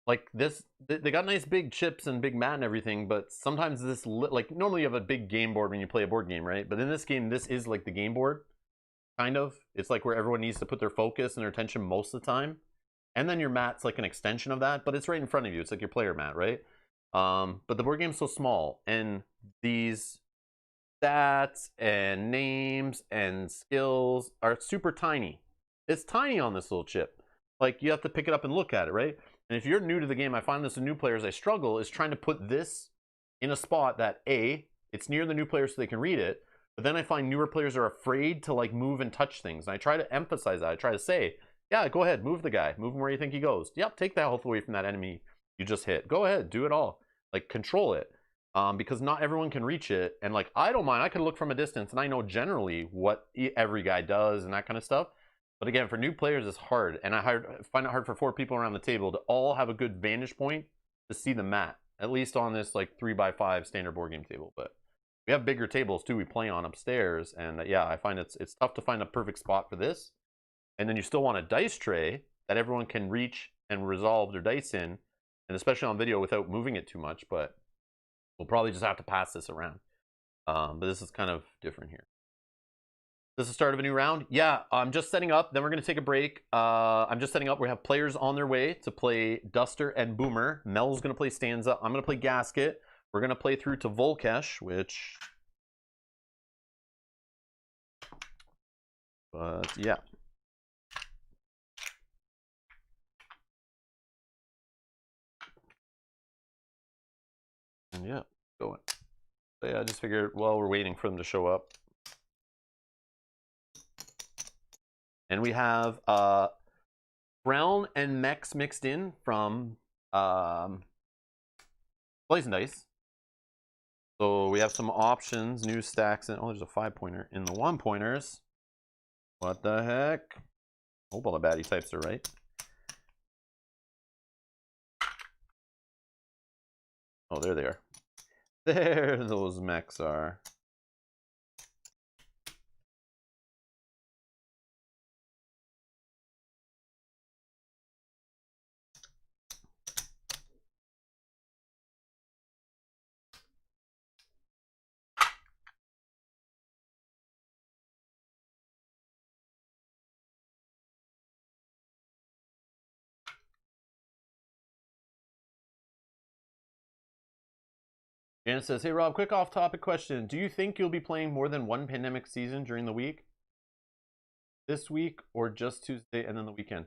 like this, they got nice big chips and big mat and everything, but sometimes this, like normally you have a big game board when you play a board game, right? But in this game, this is like the game board, kind of. It's like where everyone needs to put their focus and their attention most of the time. And then your mat's like an extension of that, but it's right in front of you. It's like your player mat, right? But the board game's so small, and these stats and names and skills are super tiny. It's tiny on this little chip. Like, you have to pick it up and look at it, right? And if you're new to the game, I find this with new players, I struggle, is trying to put this in a spot that, A, it's near the new players so they can read it, but then I find newer players are afraid to, like, move and touch things. And I try to emphasize that. I try to say, yeah, go ahead, move the guy. Move him where you think he goes. Yep, take that health away from that enemy you just hit. Go ahead, do it all. Like, control it. Because not everyone can reach it. And, like, I don't mind. I can look from a distance, and I know generally what every guy does and that kind of stuff. But again, for new players, it's hard. And I find it hard for 4 people around the table to all have a good vantage point to see the mat. At least on this, like, 3x5 standard board game table. But we have bigger tables, too, we play on upstairs. And, yeah, I find it's tough to find a perfect spot for this. And then you still want a dice tray that everyone can reach and resolve their dice in. And especially on video without moving it too much. But we'll probably just have to pass this around. But this is kind of different here. This is the start of a new round. Yeah, I'm just setting up. Then we're going to take a break. I'm just setting up. We have players on their way to play Duster and Boomer. Mel's going to play Stanza. I'm going to play Gasket. We're going to play through to Volkesh, which... But, yeah. And, yeah, going. So, yeah, I just figured while we're waiting for them to show up. And we have Brown and Mex mixed in from Splicing dice. So we have some options, new stacks, and oh, there's a 5-pointer in the 1-pointers. What the heck? Hope all the baddie types are right. Oh, there they are. There those mechs are. Janice says, hey Rob, quick off-topic question. Do you think you'll be playing more than one Pandemic season during the week? This week or just Tuesday and then the weekend?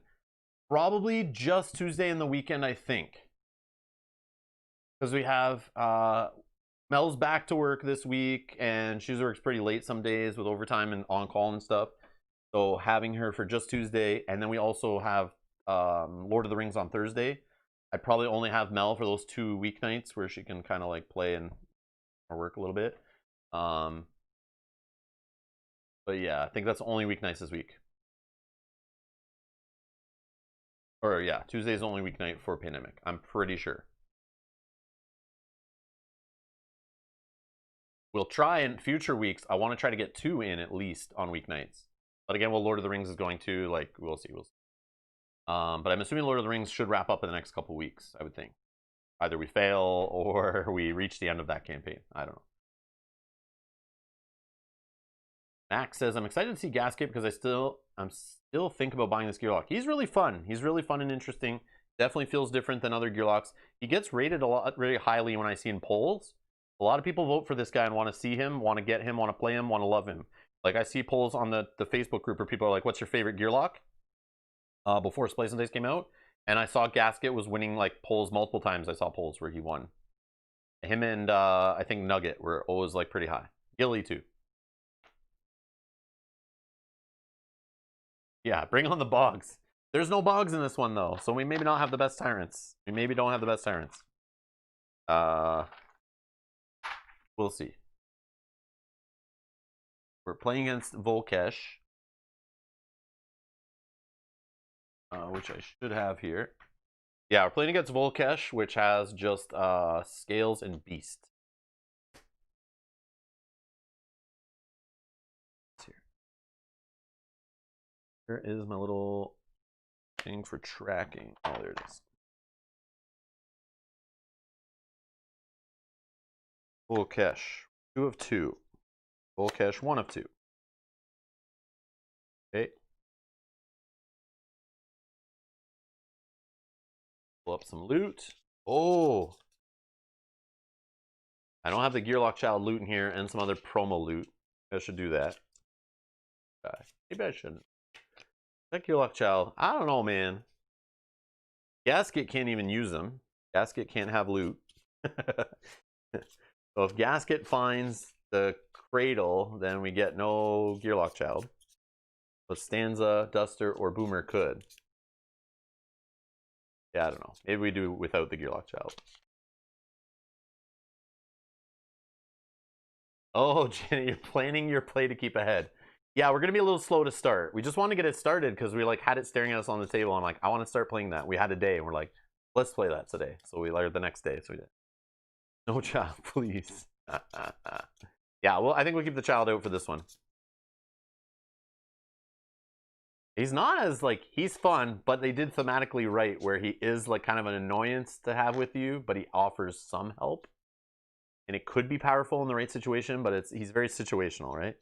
Probably just Tuesday and the weekend, I think. Because we have Mel's back to work this week, and she works pretty late some days with overtime and on-call and stuff. So having her for just Tuesday, and then we also have Lord of the Rings on Thursday. I'd probably only have Mel for those 2 weeknights where she can kind of like play and work a little bit. But yeah, I think that's the only weeknights this week. Or yeah, Tuesday's the only weeknight for Pandemic. I'm pretty sure. We'll try in future weeks. I want to try to get 2 in at least on weeknights. But again, what Lord of the Rings is going to, like, we'll see. But I'm assuming Lord of the Rings should wrap up in the next couple weeks, I would think. Either we fail or we reach the end of that campaign. I don't know. Max says, I'm excited to see Gasket because I'm still thinking about buying this Gearlock. He's really fun. He's really fun and interesting. Definitely feels different than other Gearlocks. He gets rated a lot, really highly when I see in polls. A lot of people vote for this guy and want to see him, want to get him, want to play him, want to love him. Like I see polls on the Facebook group where people are like, what's your favorite Gearlock? Before Splicing Dice came out. And I saw Gasket was winning like polls multiple times. I saw polls where he won. Him and I think Nugget were always like pretty high. Gilly too. Yeah, bring on the bogs. There's no bogs in this one though, so we maybe not have the best tyrants. We maybe don't have the best tyrants. We'll see. We're playing against Volkesh, which I should have here. Yeah, we're playing against Volkesh, which has just Scales and Beast. Here is my little thing for tracking. Oh, there it is. Volkesh, 2 of 2. Volkesh, 1 of 2. Okay. Pull up some loot. Oh! I don't have the Gearlock Child loot in here and some other promo loot. I should do that. Maybe I shouldn't. That Gearlock Child, I don't know, man. Gasket can't even use them. Gasket can't have loot. So if Gasket finds the Cradle, then we get no Gearlock Child. But Stanza, Duster, or Boomer could. Yeah, I don't know. Maybe we do without the Gearlock Child. Oh, Jenny, you're planning your play to keep ahead. Yeah, we're going to be a little slow to start. We just want to get it started because we like had it staring at us on the table. I'm like, I want to start playing that. We had a day and we're like, let's play that today. So we learned the next day. So we did. No child, please. Yeah, well, I think we'll keep the child out for this one. He's not as like, he's fun, but they did thematically right where he is like kind of an annoyance to have with you, but he offers some help. And it could be powerful in the right situation, but he's very situational, right?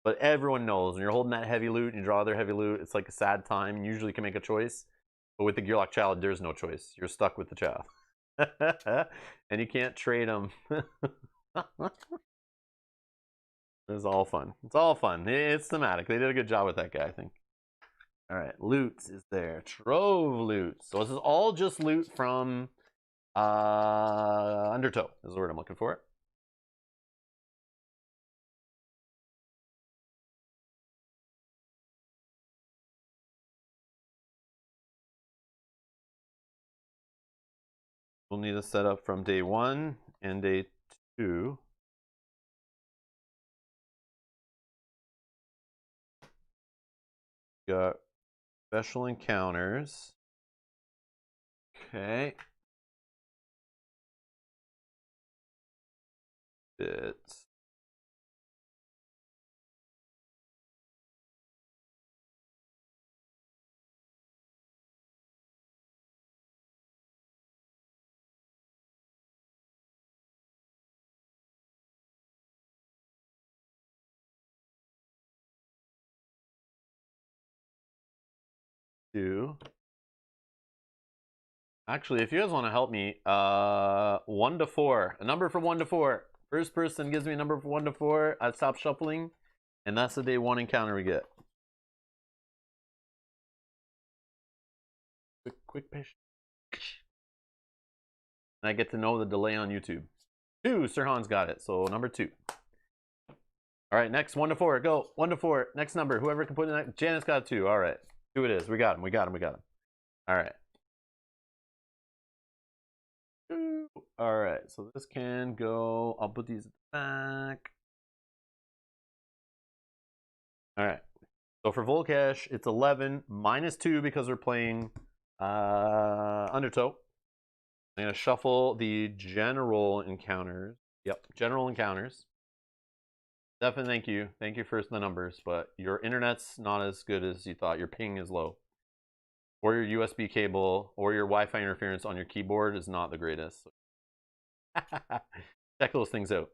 But everyone knows when you're holding that heavy loot and you draw other heavy loot, it's like a sad time. You usually can make a choice. But with the Gearlock Child, there's no choice. You're stuck with the child. And you can't trade them. It's all fun. It's all fun. It's thematic. They did a good job with that guy, I think. All right, loot is there. Trove loot. So this is all just loot from Undertow is the word I'm looking for. We'll need a setup from day 1 and day 2. Got special encounters. Okay. Bits. Actually, if you guys want to help me, 1 to 4, a number from 1 to 4. First person gives me a number from 1 to 4. I stop shuffling, and that's the day 1 encounter we get. Quick patient. And I get to know the delay on YouTube. 2, Sir Hans got it. So number 2. All right, next 1 to 4. Go 1 to 4. Next number. Whoever can put in that. Janet's got 2. All right, 2 it is. We got him. We got him. We got him. All right. All right. So this can go. I'll put these back. All right. So for Volcash, it's 11 minus 2 because we're playing Undertow. I'm going to shuffle the general encounters. Yep, general encounters. Stefan, thank you. Thank you for the numbers, but your internet's not as good as you thought. Your ping is low. Or your USB cable or your Wi-Fi interference on your keyboard is not the greatest. Check those things out.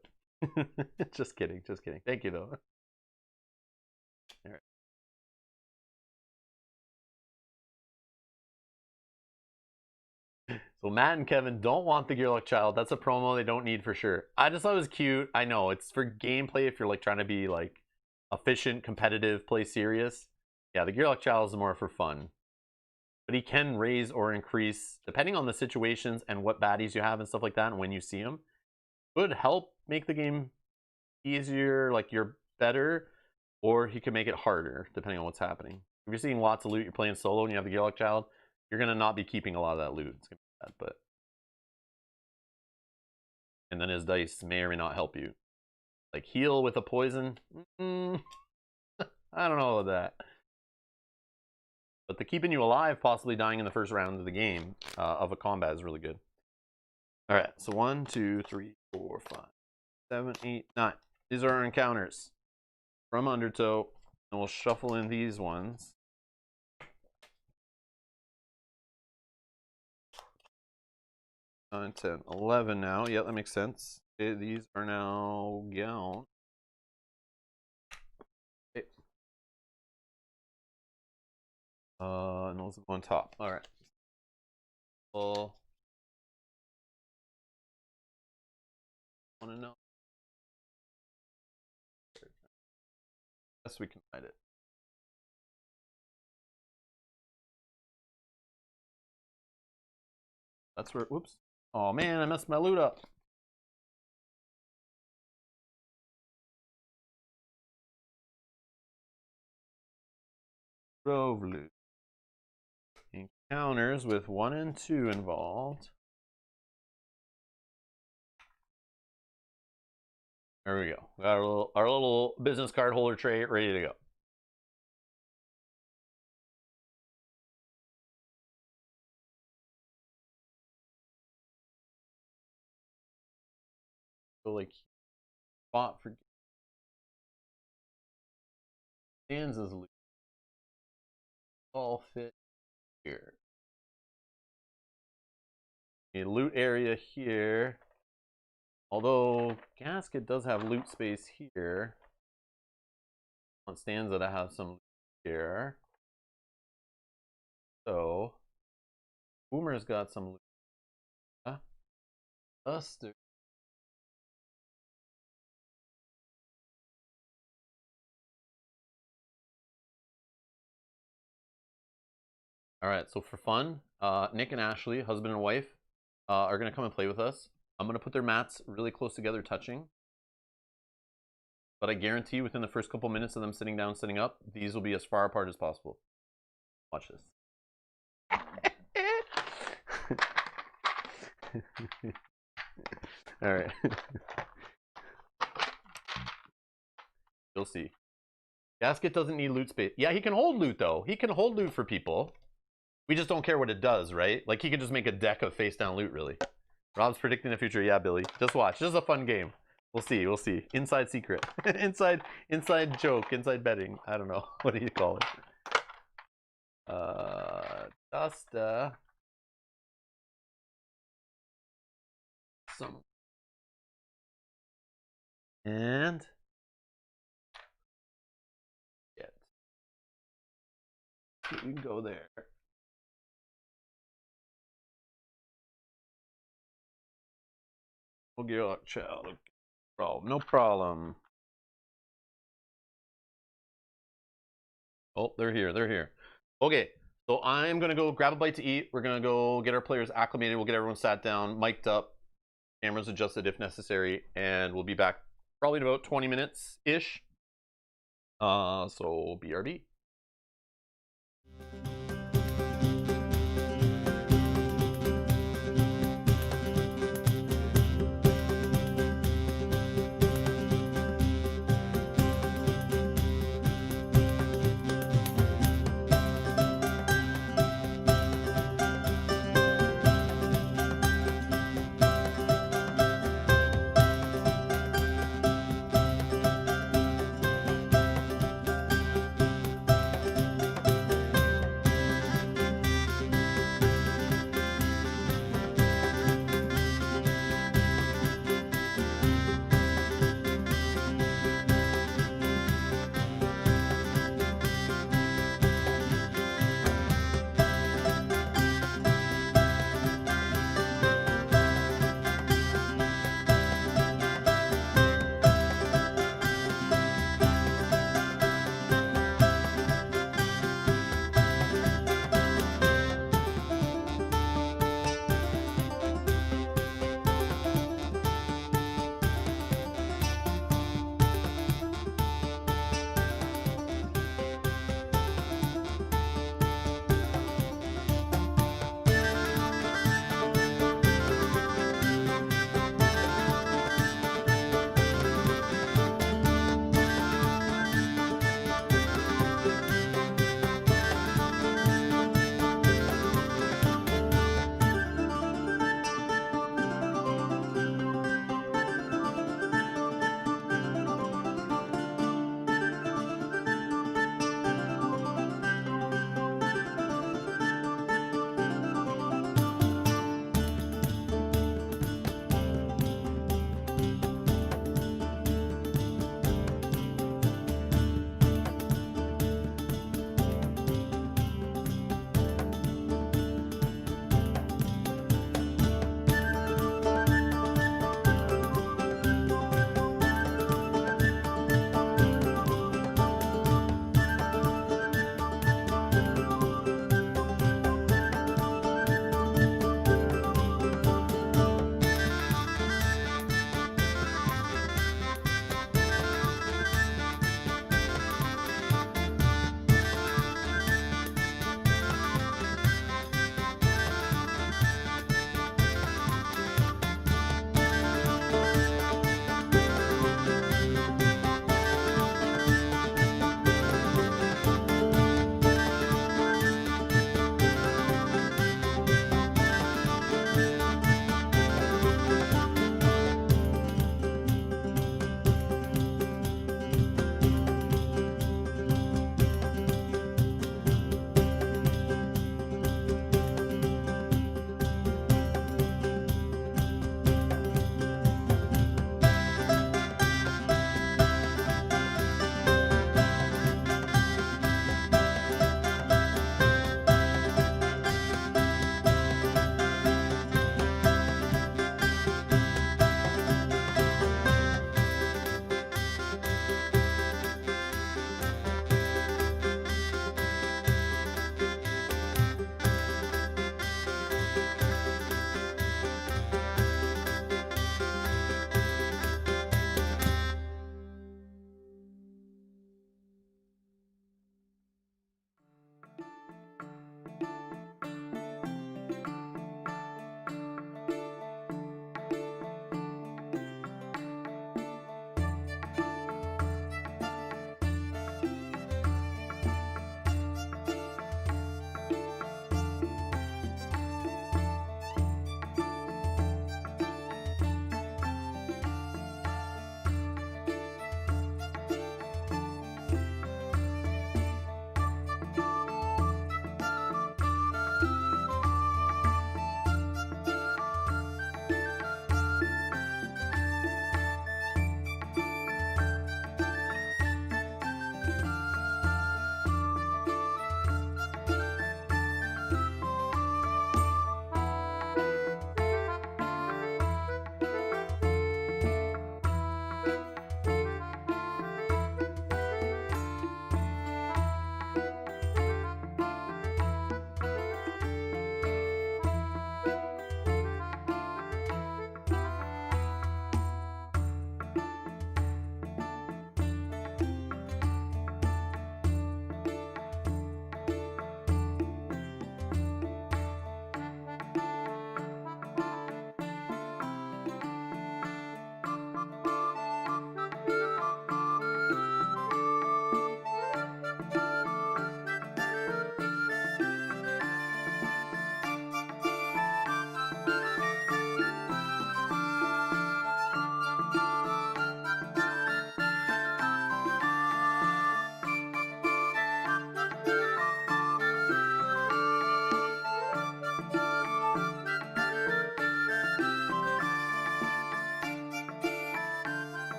Just kidding. Just kidding. Thank you, though. All right. So Matt and Kevin don't want the Gearlock Child. That's a promo they don't need for sure. I just thought it was cute. I know it's for gameplay if you're like trying to be like efficient, competitive, play serious. Yeah, the Gearlock Child is more for fun. But he can raise or increase depending on the situations and what baddies you have and stuff like that, and when you see them. Could help make the game easier, like you're better, or he can make it harder depending on what's happening. If you're seeing lots of loot, you're playing solo, and you have the Gearlock Child, you're gonna not be keeping a lot of that loot. It's gonna be bad, but and then his dice may or may not help you. Like heal with a poison. I don't know about that. But the keeping you alive, possibly dying in the first round of the game of a combat is really good. All right, so 1, 2, 3, 4, 5, 7, 8, 9. These are our encounters from Undertow, and we'll shuffle in these ones. Nine, 10, 11 now. Yeah, that makes sense. Okay, these are now gown. Okay. And those go on top. All right. Well, want to know? Yes, we can hide it. That's where. Whoops. Oh man, I messed my loot up. Grove loot. Encounters with 1 and 2 involved. There we go. We got our little business card holder tray ready to go. So like spot for Danza's loot. All fit here. A loot area here. Although Gasket does have loot space here. On Stanza to have some loot here. So Boomer's got some loot. Buster. All right, so for fun, Nick and Ashley, husband and wife, are going to come and play with us. I'm going to put their mats really close together, touching. But I guarantee within the first couple minutes of them sitting down, sitting up, these will be as far apart as possible. Watch this. All right. You'll see. Gasket doesn't need loot space. Yeah, he can hold loot, though. He can hold loot for people. We just don't care what it does, right? Like, he can just make a deck of face-down loot, really. Rob's predicting the future. Yeah, Billy. Just watch. This is a fun game. We'll see. We'll see. Inside secret. inside joke. Inside betting. I don't know. What do you call it? Dusta. Some. And. Get. You can go there. We'll get out, child. No problem. Oh, they're here. They're here. Okay, so I'm going to go grab a bite to eat. We're going to go get our players acclimated. We'll get everyone sat down, mic'd up, cameras adjusted if necessary, and we'll be back probably in about 20 minutes-ish. So BRB.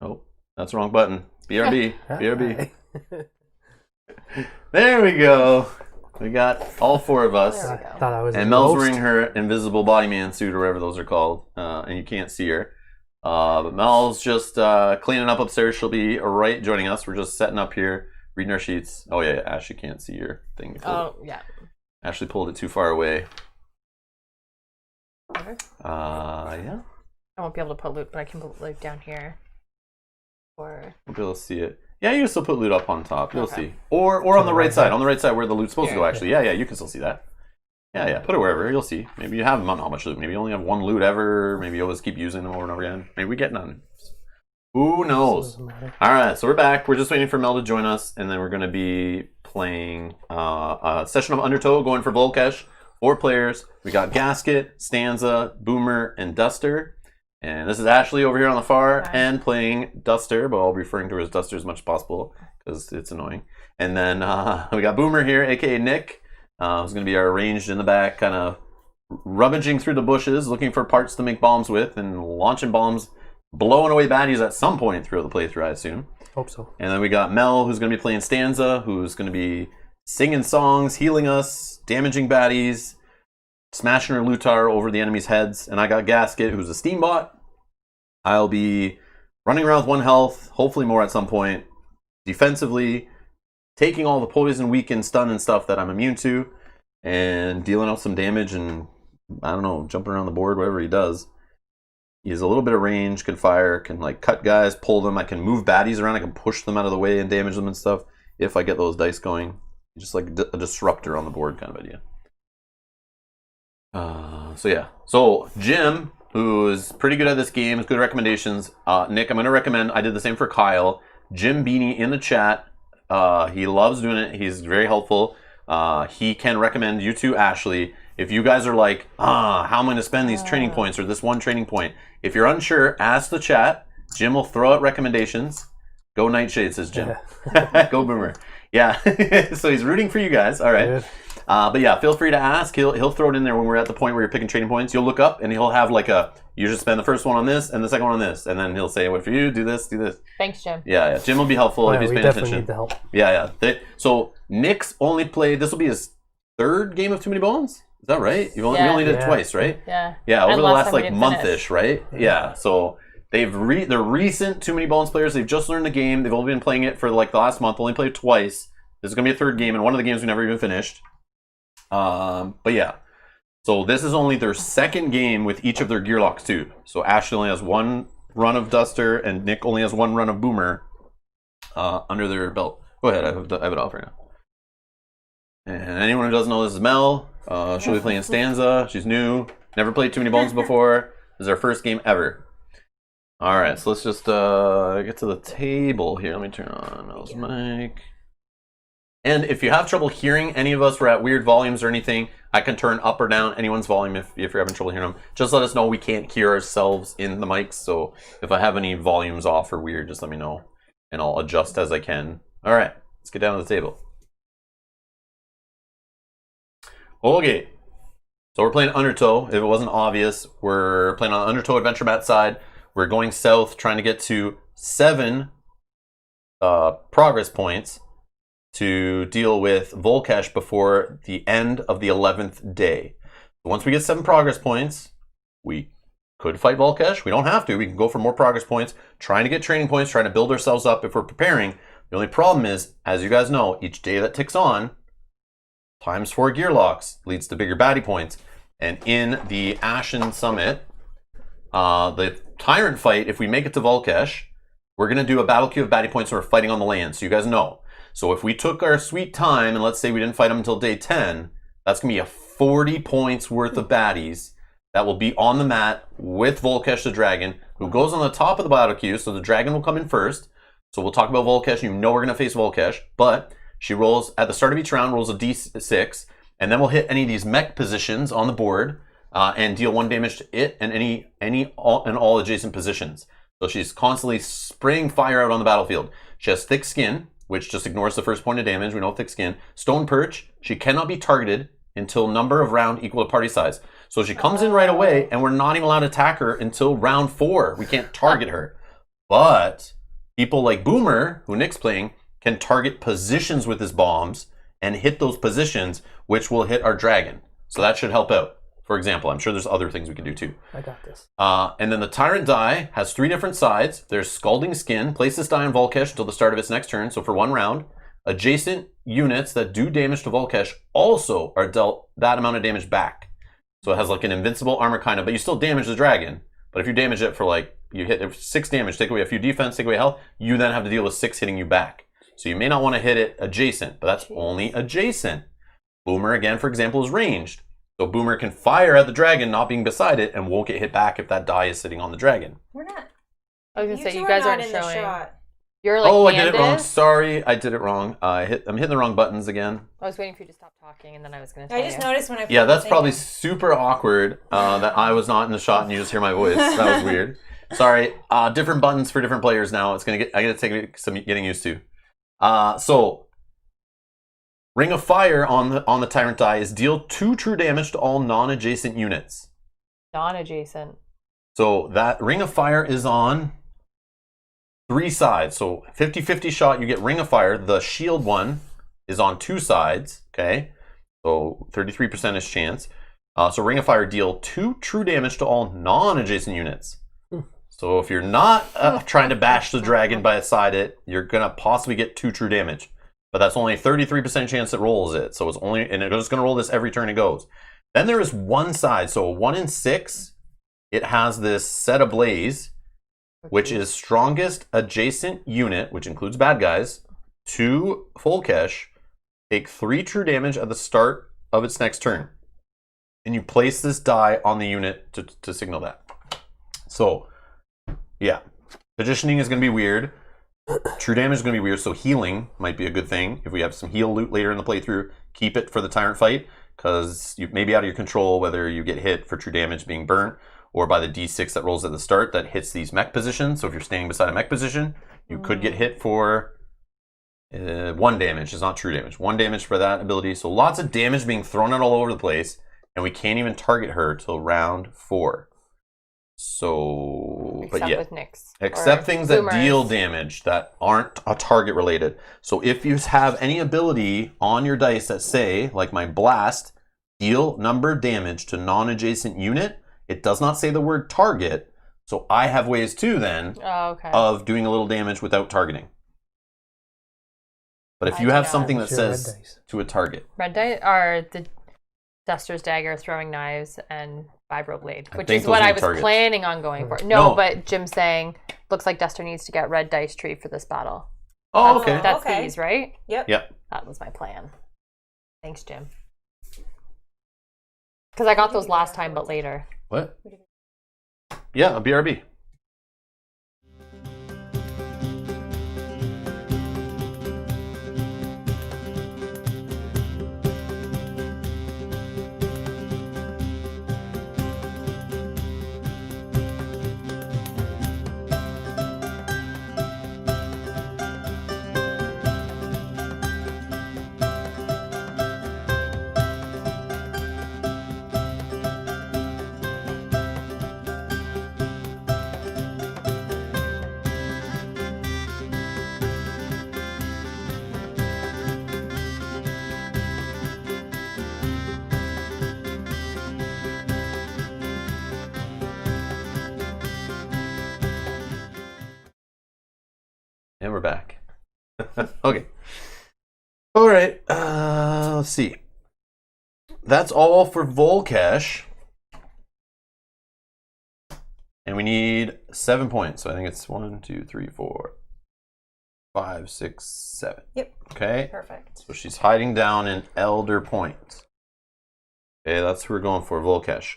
Oh, that's the wrong button. BRB. BRB. There we go. We got all 4 of us. I thought I was and Mel's wearing her invisible body man suit or whatever those are called. And you can't see her. But Mel's just cleaning up upstairs. She'll be right joining us. We're just setting up here, reading our sheets. Oh, yeah. Ashley can't see your thing. Oh, yeah. Ashley pulled it too far away. Okay. Yeah. I won't be able to put loot, but I can put loot down here. Or We'll be able to see it. Yeah, you can still put loot up on top. You'll see. Or on the right side. On the right side where the loot's supposed to go, actually. Yeah, you can still see that. Yeah. Put it wherever. You'll see. Maybe you have not much loot. Maybe you only have 1 loot ever. Maybe you always keep using them over and over again. Maybe we get none. Who knows? Alright, so we're back. We're just waiting for Mel to join us. And then we're going to be playing a session of Undertow, going for Volkesh. 4 players. We got Gasket, Stanza, Boomer, and Duster. And this is Ashley over here on the far end playing Duster, but I'll be referring to her as Duster as much as possible because it's annoying. And then we got Boomer here, aka Nick, who's going to be our ranged in the back, kind of rummaging through the bushes, looking for parts to make bombs with, and launching bombs, blowing away baddies at some point throughout the playthrough, I assume. Hope so. And then we got Mel, who's going to be playing Stanza, who's going to be singing songs, healing us, damaging baddies, smashing her Lutar over the enemy's heads. And I got Gasket, who's a steam bot. I'll be running around with 1 health, hopefully more at some point, defensively, taking all the poison, weaken, stun, and stuff that I'm immune to, and dealing out some damage and, I don't know, jumping around the board, whatever he does. He has a little bit of range, can fire, can like cut guys, pull them. I can move baddies around, I can push them out of the way and damage them and stuff if I get those dice going. Just like a disruptor on the board kind of idea. So Jim, who is pretty good at this game, has good recommendations. Nick, I'm going to recommend, I did the same for Kyle. Jim Beanie in the chat. He loves doing it. He's very helpful. He can recommend you to Ashley. If you guys are like, how am I going to spend these training points or this 1 training point? If you're unsure, ask the chat. Jim will throw out recommendations. Go Nightshade, says Jim. Yeah. Go Boomer. Yeah. So he's rooting for you guys. All right. Good. But yeah, feel free to ask. He'll throw it in there when we're at the point where you're picking training points. You'll look up and he'll have like you just spend the first one on this and the second one on this. And then he'll say, what for you? Do this, do this. Thanks, Jim. Yeah. Jim will be helpful if he's paying attention. Need the help. Yeah. So Nick's only played, this will be his 3rd game of Too Many Bones? Is that right? We only did it twice, right? Yeah. Yeah, over the last like finish. month-ish, right? Yeah. So they're recent Too Many Bones players. They've just learned the game. They've only been playing it for like the last month. Only played it twice. This is going to be a 3rd game, and one of the games we never even finished. But yeah. So this is only their 2nd game with each of their gear locks too. So Ashley only has 1 run of Duster, and Nick only has 1 run of Boomer under their belt. Go ahead, I have it off right now. And anyone who doesn't know, this is Mel. She'll be playing Stanza. She's new. Never played Too Many Bones before. This is our 1st game ever. Alright, so let's just get to the table here. Let me turn on Mel's mic. And if you have trouble hearing any of us, we're at weird volumes or anything, I can turn up or down anyone's volume if you're having trouble hearing them. Just let us know. We can't hear ourselves in the mics, so if I have any volumes off or weird, just let me know, and I'll adjust as I can. All right, let's get down to the table. Okay, so we're playing Undertow. If it wasn't obvious, we're playing on Undertow Adventure Mat side. We're going south, trying to get to 7 progress points to deal with Volkesh before the end of the 11th day. Once we get 7 progress points, we could fight Volkesh. We don't have to. We can go for more progress points, trying to get training points, trying to build ourselves up if we're preparing. The only problem is, as you guys know, each day that ticks on, times 4 gear locks leads to bigger baddie points. And in the Ashen Summit, the Tyrant fight, if we make it to Volkesh, we're going to do a battle queue of baddie points when we're fighting on the land, so you guys know. So if we took our sweet time, and let's say we didn't fight them until day 10, that's going to be a 40 points worth of baddies that will be on the mat with Volkesh the Dragon, who goes on the top of the battle queue, so the Dragon will come in first. So we'll talk about Volkesh, you know we're going to face Volkesh, but she rolls, at the start of each round, rolls a d6, and then we'll hit any of these mech positions on the board, and deal 1 damage to it and all adjacent positions. So she's constantly spraying fire out on the battlefield. She has thick skin, which just ignores the first point of damage. We know thick skin. Stone Perch, she cannot be targeted until number of round equal to party size. So she comes in right away, and we're not even allowed to attack her until round 4. We can't target her. But people like Boomer, who Nick's playing, can target positions with his bombs and hit those positions, which will hit our dragon. So that should help out. For example, I'm sure there's other things we can do too. I got this. And then the Tyrant die has 3 different sides. There's Scalding Skin. Place this die on Volkesh until the start of its next turn, so for 1 round. Adjacent units that do damage to Volkesh also are dealt that amount of damage back. So it has like an invincible armor kind of, but you still damage the dragon. But if you damage it for like, you hit 6 damage, take away a few defense, take away health, you then have to deal with 6 hitting you back. So you may not want to hit it adjacent, but that's only adjacent. Boomer, again, for example, is ranged. So Boomer can fire at the dragon not being beside it and won't get hit back if that die is sitting on the dragon. We're not. I was gonna say two you guys are not aren't in the showing. shot. You're like Oh, I did it wrong. handed. Sorry, I did it wrong. I'm hitting the wrong buttons again. I was waiting for you to stop talking, and then I was gonna. Tell I just you. noticed when I. Yeah, put the that's thing probably in. super awkward that I was not in the shot and you just hear my voice. That was weird. Sorry. Different buttons for different players now. I gotta take some getting used to. So Ring of Fire on the Tyrant die is deal 2 true damage to all non-adjacent units. Non-adjacent. So that Ring of Fire is on 3 sides. So 50-50 shot, you get Ring of Fire. The shield one is on 2 sides. Okay, so 33% chance. So Ring of Fire deal 2 true damage to all non-adjacent units. So if you're not trying to bash the dragon by side it, you're gonna possibly get 2 true damage. But that's only 33% chance it rolls it. So it's only, and it's gonna roll this every turn it goes. Then there is 1 side. So 1 in 6, it has this Set Ablaze, which is strongest adjacent unit, which includes bad guys, to Volkesh, take 3 true damage at the start of its next turn. And you place this die on the unit to signal that. So, yeah. Positioning is going to be weird. True damage is going to be weird, so healing might be a good thing. If we have some heal loot later in the playthrough, keep it for the Tyrant fight, because you may be out of your control whether you get hit for true damage being burnt, or by the d6 that rolls at the start that hits these mech positions. So if you're staying beside a mech position, you could get hit for 1 damage. It's not true damage. 1 damage for that ability. So lots of damage being thrown out all over the place, and we can't even target her till round 4. So, Except but yeah, with Nyx. except Or things that boomers. deal damage that aren't a target related. So if you have any ability on your dice that say, like my blast, deal number damage to non-adjacent unit, it does not say the word target. So I have ways too then okay. of doing a little damage without targeting. But if I you do have not. something that What's your red says dice? to a target, Red dice are the Duster's Dagger, Throwing Knives, and Vibroblade, I which think is those what I need was targets. planning on going for. No. No, but Jim's saying, looks like Duster needs to get red dice tree for this battle. oh okay, That's Okay. these, right? Yep. yep. That was my plan. Thanks, Jim. Because I got those last time, but later. What? Yeah, a BRB. And we're back. Okay. All right. Let's see. That's all for Volkesh. And we need 7 points. So I think it's 1, 2, 3, 4, 5, 6, 7. Yep. Okay. Perfect. So she's hiding down in Elder Point. Okay, that's who we're going for, Volkesh.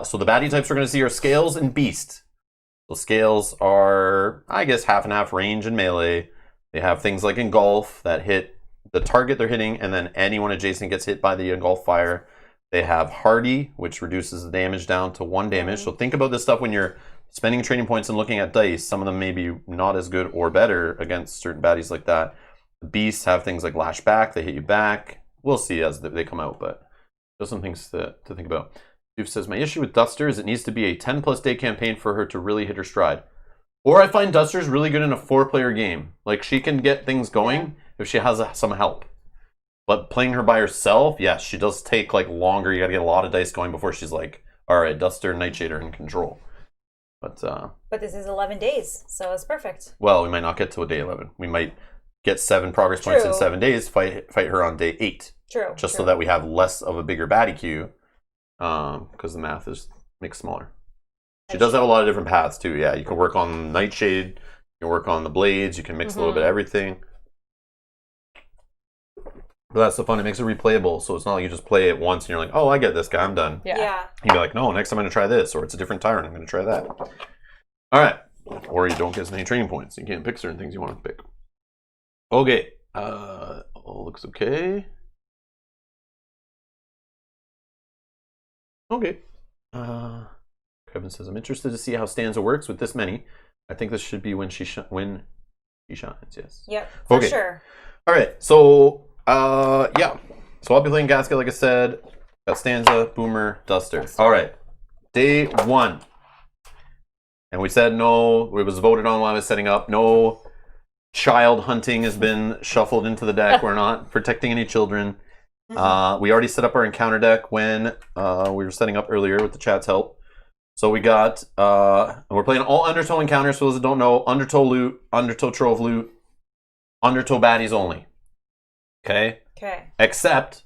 So the baddie types we're going to see are Scales and Beast. So Scales are, I guess, half and half range and melee. They have things like Engulf that hit the target they're hitting, and then anyone adjacent gets hit by the Engulf fire. They have Hardy, which reduces the damage down to 1 damage. So think about this stuff when you're spending training points and looking at dice. Some of them may be not as good or better against certain baddies like that. The Beasts have things like Lash Back. They hit you back. We'll see as they come out, but those are some things to think about. Steve says, my issue with Duster is it needs to be a 10+ day campaign for her to really hit her stride. Or I find Duster's really good in a 4-player game. Like, she can get things going if she has some help. But playing her by herself, yes, she does take like longer. You gotta get a lot of dice going before she's like, all right, Duster, Nightshade are in control. But this is 11 days, so it's perfect. Well, we might not get to a day 11. We might get 7 progress points in 7 days, fight her on day 8. True. Just so that we have less of a bigger baddie queue, because the math makes smaller. She does have a lot of different paths too. Yeah, you can work on Nightshade, you can work on the blades, you can mix a little bit of everything. But that's the fun. It makes it replayable, so it's not like you just play it once and you're like, oh, I get this guy, I'm done. Yeah. You'd be like, no, next time I'm going to try this, or it's a different Tyrant, I'm going to try that. All right. Or you don't get as many training points. You can't pick certain things you want to pick. Okay. All looks okay. Okay. Kevin says, I'm interested to see how stanza works with this many. I think this should be when she shines, yes. Yep, for sure. All right, so, yeah. So I'll be playing Gasket, like I said. Got stanza, boomer, Duster. All right, day 1. And we said no, it was voted on while I was setting up. No child hunting has been shuffled into the deck. We're not protecting any children. We already set up our encounter deck when we were setting up earlier with the chat's help. So we got, we're playing all Undertow encounters. For those that don't know, Undertow loot, Undertow trove loot, Undertow baddies only. Okay? Okay. Except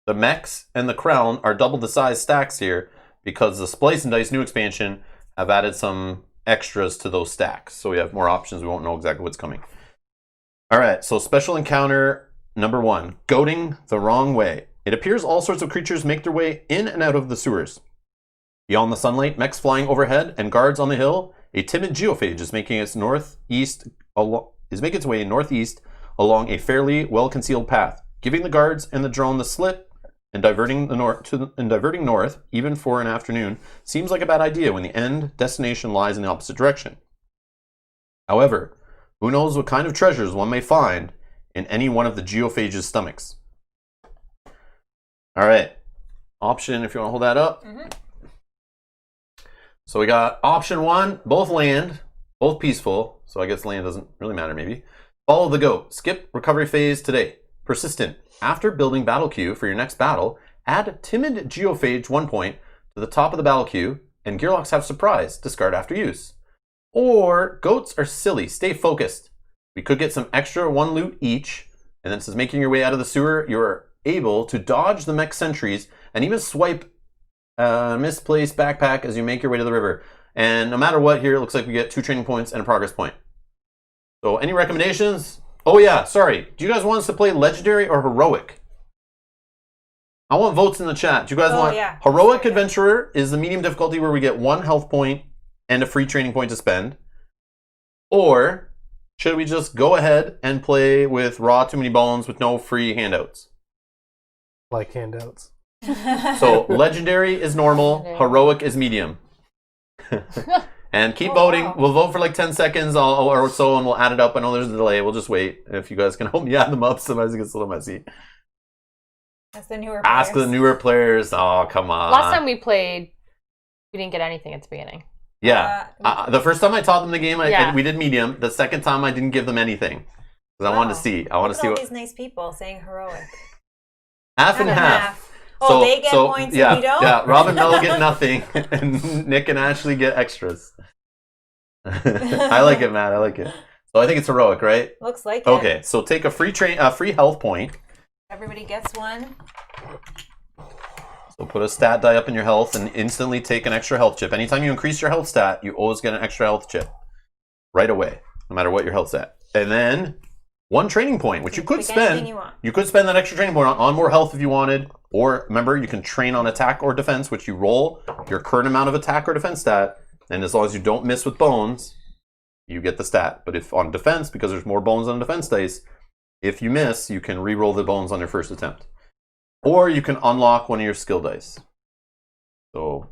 the mechs and the crown are double the size stacks here because the Splicing dice new expansion have added some extras to those stacks. So we have more options. We won't know exactly what's coming. All right, so special encounter number 1, goading the wrong way. It appears all sorts of creatures make their way in and out of the sewers. Beyond the sunlight, mechs flying overhead, and guards on the hill, a timid geophage is making its way northeast along a fairly well-concealed path, giving the guards and the drone the slip and diverting north, even for an afternoon, seems like a bad idea when the end destination lies in the opposite direction. However, who knows what kind of treasures one may find in any one of the geophage's stomachs. All right, option, if you want to hold that up. So we got option 1, both land, both peaceful. So I guess land doesn't really matter maybe. Follow the goat. Skip recovery phase today. Persistent. After building battle queue for your next battle, add timid geophage 1 point to the top of the battle queue, and Gearlocks have surprise. Discard after use. Or goats are silly. Stay focused. We could get some extra 1 loot each, and then it says making your way out of the sewer, you're able to dodge the mech sentries and even swipe misplaced backpack as you make your way to the river. And no matter what, here it looks like we get 2 training points and a progress point. So any recommendations? Oh yeah, sorry. Do you guys want us to play legendary or heroic? I want votes in the chat. Do you guys want heroic adventurer is the medium difficulty where we get 1 health point and a free training point to spend? Or should we just go ahead and play with raw too many bones with no free handouts? Like handouts. So legendary is normal, heroic is medium. And keep voting. Wow. We'll vote for like 10 seconds or so and we'll add it up. I know there's a delay. We'll just wait. If you guys can help me add them up, sometimes it gets a little messy. That's the newer players. Ask the newer players. Oh, come on. Last time we played, we didn't get anything at the beginning. Yeah. The first time I taught them the game, we did medium. The second time I didn't give them anything. Because I wanted to see. I want to see all these nice people saying heroic. Half and half. Oh, they get points and we don't? Yeah, Rob and Mel get nothing, and Nick and Ashley get extras. I like it, Matt. I like it. So I think it's heroic, right? Looks like it. Okay, so take a free health point. Everybody gets 1. So put a stat die up in your health and instantly take an extra health chip. Anytime you increase your health stat, you always get an extra health chip right away, no matter what your health's at. And then 1 training point, which you could spend. You could spend that extra training point on more health if you wanted. Or remember, you can train on attack or defense, which you roll your current amount of attack or defense stat. And as long as you don't miss with bones, you get the stat. But if on defense, because there's more bones on defense dice, if you miss, you can re-roll the bones on your first attempt. Or you can unlock one of your skill dice. So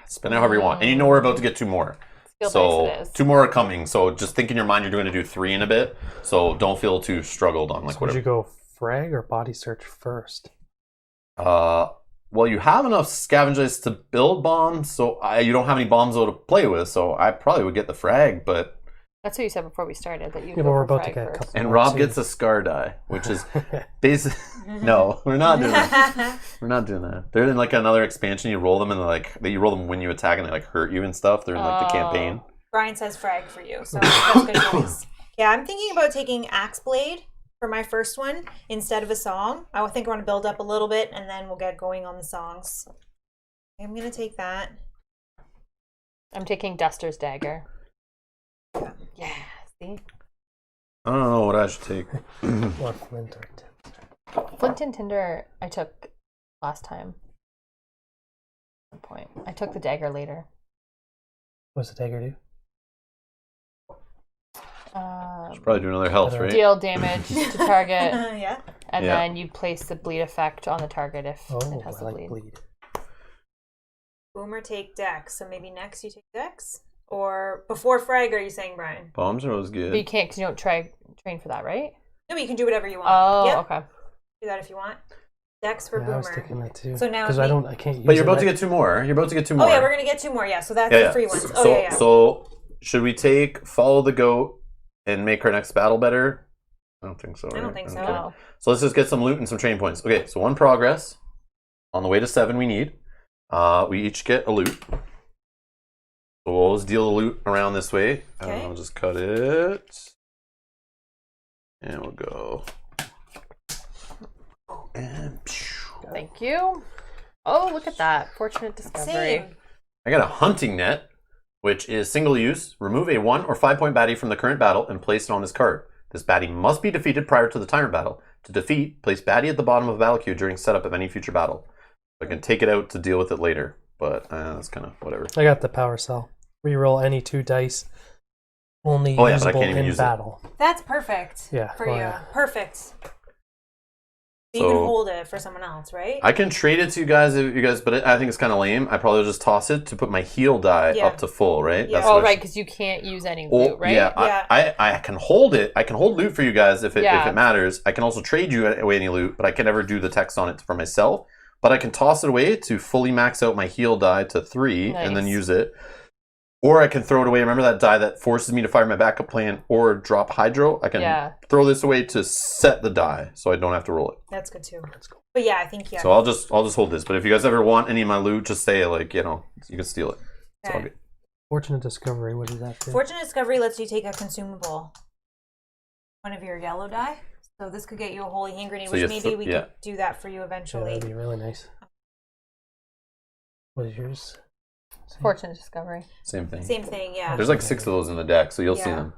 spend it however you want. And you know we're about to get 2 more. So 2 more are coming. So just think in your mind you're going to do 3 in a bit. So don't feel too struggled on like so whatever. Would you go frag or body search first? well, you have enough scavengers to build bombs, so you don't have any bombs though to play with, so I probably would get the frag, but... That's what you said before we started, that you Yeah, but we're about to get a couple. And Rob gets a scar die, which is basically... No, we're not doing that. We're not doing that. They're in like another expansion, you roll them and you roll them when you attack and they like hurt you and stuff. They're in like the campaign. Brian says frag for you, so that's good choice. Yeah, I'm thinking about taking Axe Blade for my first one instead of a song. I think I want to build up a little bit and then we'll get going on the songs. I'm going to take that. I'm taking Duster's Dagger. Yeah, see? I don't know what I should take. Or Flint or Tinder. Flint and Tinder I took last time. Good point. I took the dagger later. What's the dagger do? Should probably do another health, right? Deal damage to target. Yeah. And then you place the bleed effect on the target if it has the bleed. Boomer take Dex, so maybe next you take Dex? Or before frag, are you saying, Brian? Bombs are always good. But you can't because you don't train for that, right? No, but you can do whatever you want. Oh, okay. Do that if you want. Dex for I Boomer. was taking that too. So now because I can't use But you're about to get two more. You're about to get two more. Oh yeah, we're gonna get two more. Yeah, so that's the free ones. So should we take Follow the Goat and make our next battle better? I don't think so. Right? I don't think so. Okay. No. So let's just get some loot and some training points. Okay, so 1 progress. On the way to 7 we need. We each get a loot. So we'll always deal the loot around this way. Okay. I'll just cut it. And we'll go. And thank you. Oh, look at that. Fortunate discovery. Same. I got a hunting net, which is single use. Remove a 1 or 5 point baddie from the current battle and place it on this card. This baddie must be defeated prior to the Tyrant battle. To defeat, place baddie at the bottom of the battle queue during setup of any future battle. I can take it out to deal with it later, but that's kind of whatever. I got the power cell. Reroll any 2 dice. Only usable in battle. That's perfect. Yeah. For you. Yeah. Perfect. So you can hold it for someone else, right? I can trade it to you guys, but I think it's kind of lame. I probably just toss it to put my heal die up to full, right? Yeah. That's right, because you can't use any loot, right? Yeah, I can hold it. I can hold loot for you guys if it matters. I can also trade you away any loot, but I can never do the text on it for myself. But I can toss it away to fully max out my heal die to 3 and then use it. Or I can throw it away. Remember that die that forces me to fire my backup plan or drop Hydro? I can throw this away to set the die so I don't have to roll it. That's good too. That's cool. But yeah, I think So I'll just hold this. But if you guys ever want any of my loot, just say you can steal it. It's all good. Fortunate Discovery, what does that do? Fortunate Discovery lets you take a consumable. One of your yellow die. So this could get you a holy hand grenade, which maybe we could do that for you eventually. Yeah, that'd be really nice. What is yours? Fortunate Discovery. Same thing. Same thing, yeah. There's like 6 of those in the deck, so you'll see them.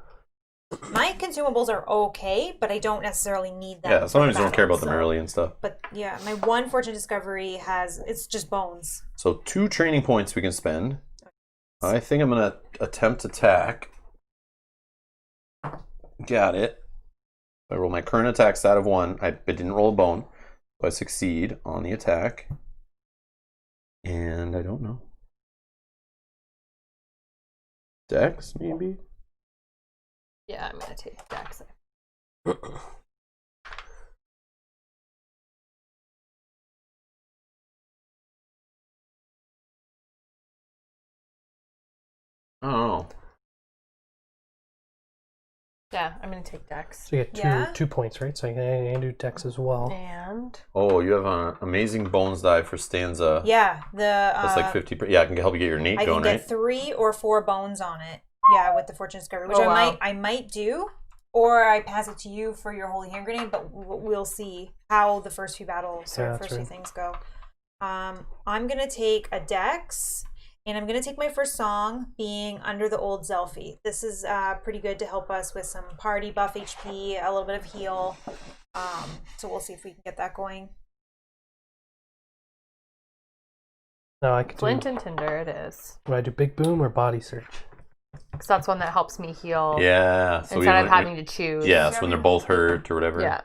My consumables are okay, but I don't necessarily need them. Yeah, sometimes you don't care about them early and stuff. But yeah, my 1 Fortunate Discovery it's just bones. So 2 training points we can spend. I think I'm going to attempt attack. Got it. I roll my current attack stat of 1. I didn't roll a bone. So I succeed on the attack. And I don't know. Dex, maybe? Yeah, I'm going to take Dex. Oh. Yeah, I'm going to take Dex. So you get 2 points, right? So you can do Dex as well. And... Oh, you have an amazing bones die for stanza. Yeah, that's like 50. Yeah, I can help you get your innate going, right? I can get 3 or 4 bones on it. Yeah, with the Fortune Discovery, which I might do, or I pass it to you for your Holy Hand Grenade. But we'll see how the first few battles or first few things go. I'm gonna take a Dex, and I'm gonna take my first song, being Under the Old Zelfie. This is pretty good to help us with some party buff HP, a little bit of heal. So we'll see if we can get that going. No, I could Flint and Tinder it is. Do I do Big Boom or Body Search? Because that's one that helps me heal. Yeah. So instead of having to choose. Yeah, so when they're both hurt or whatever. Yeah.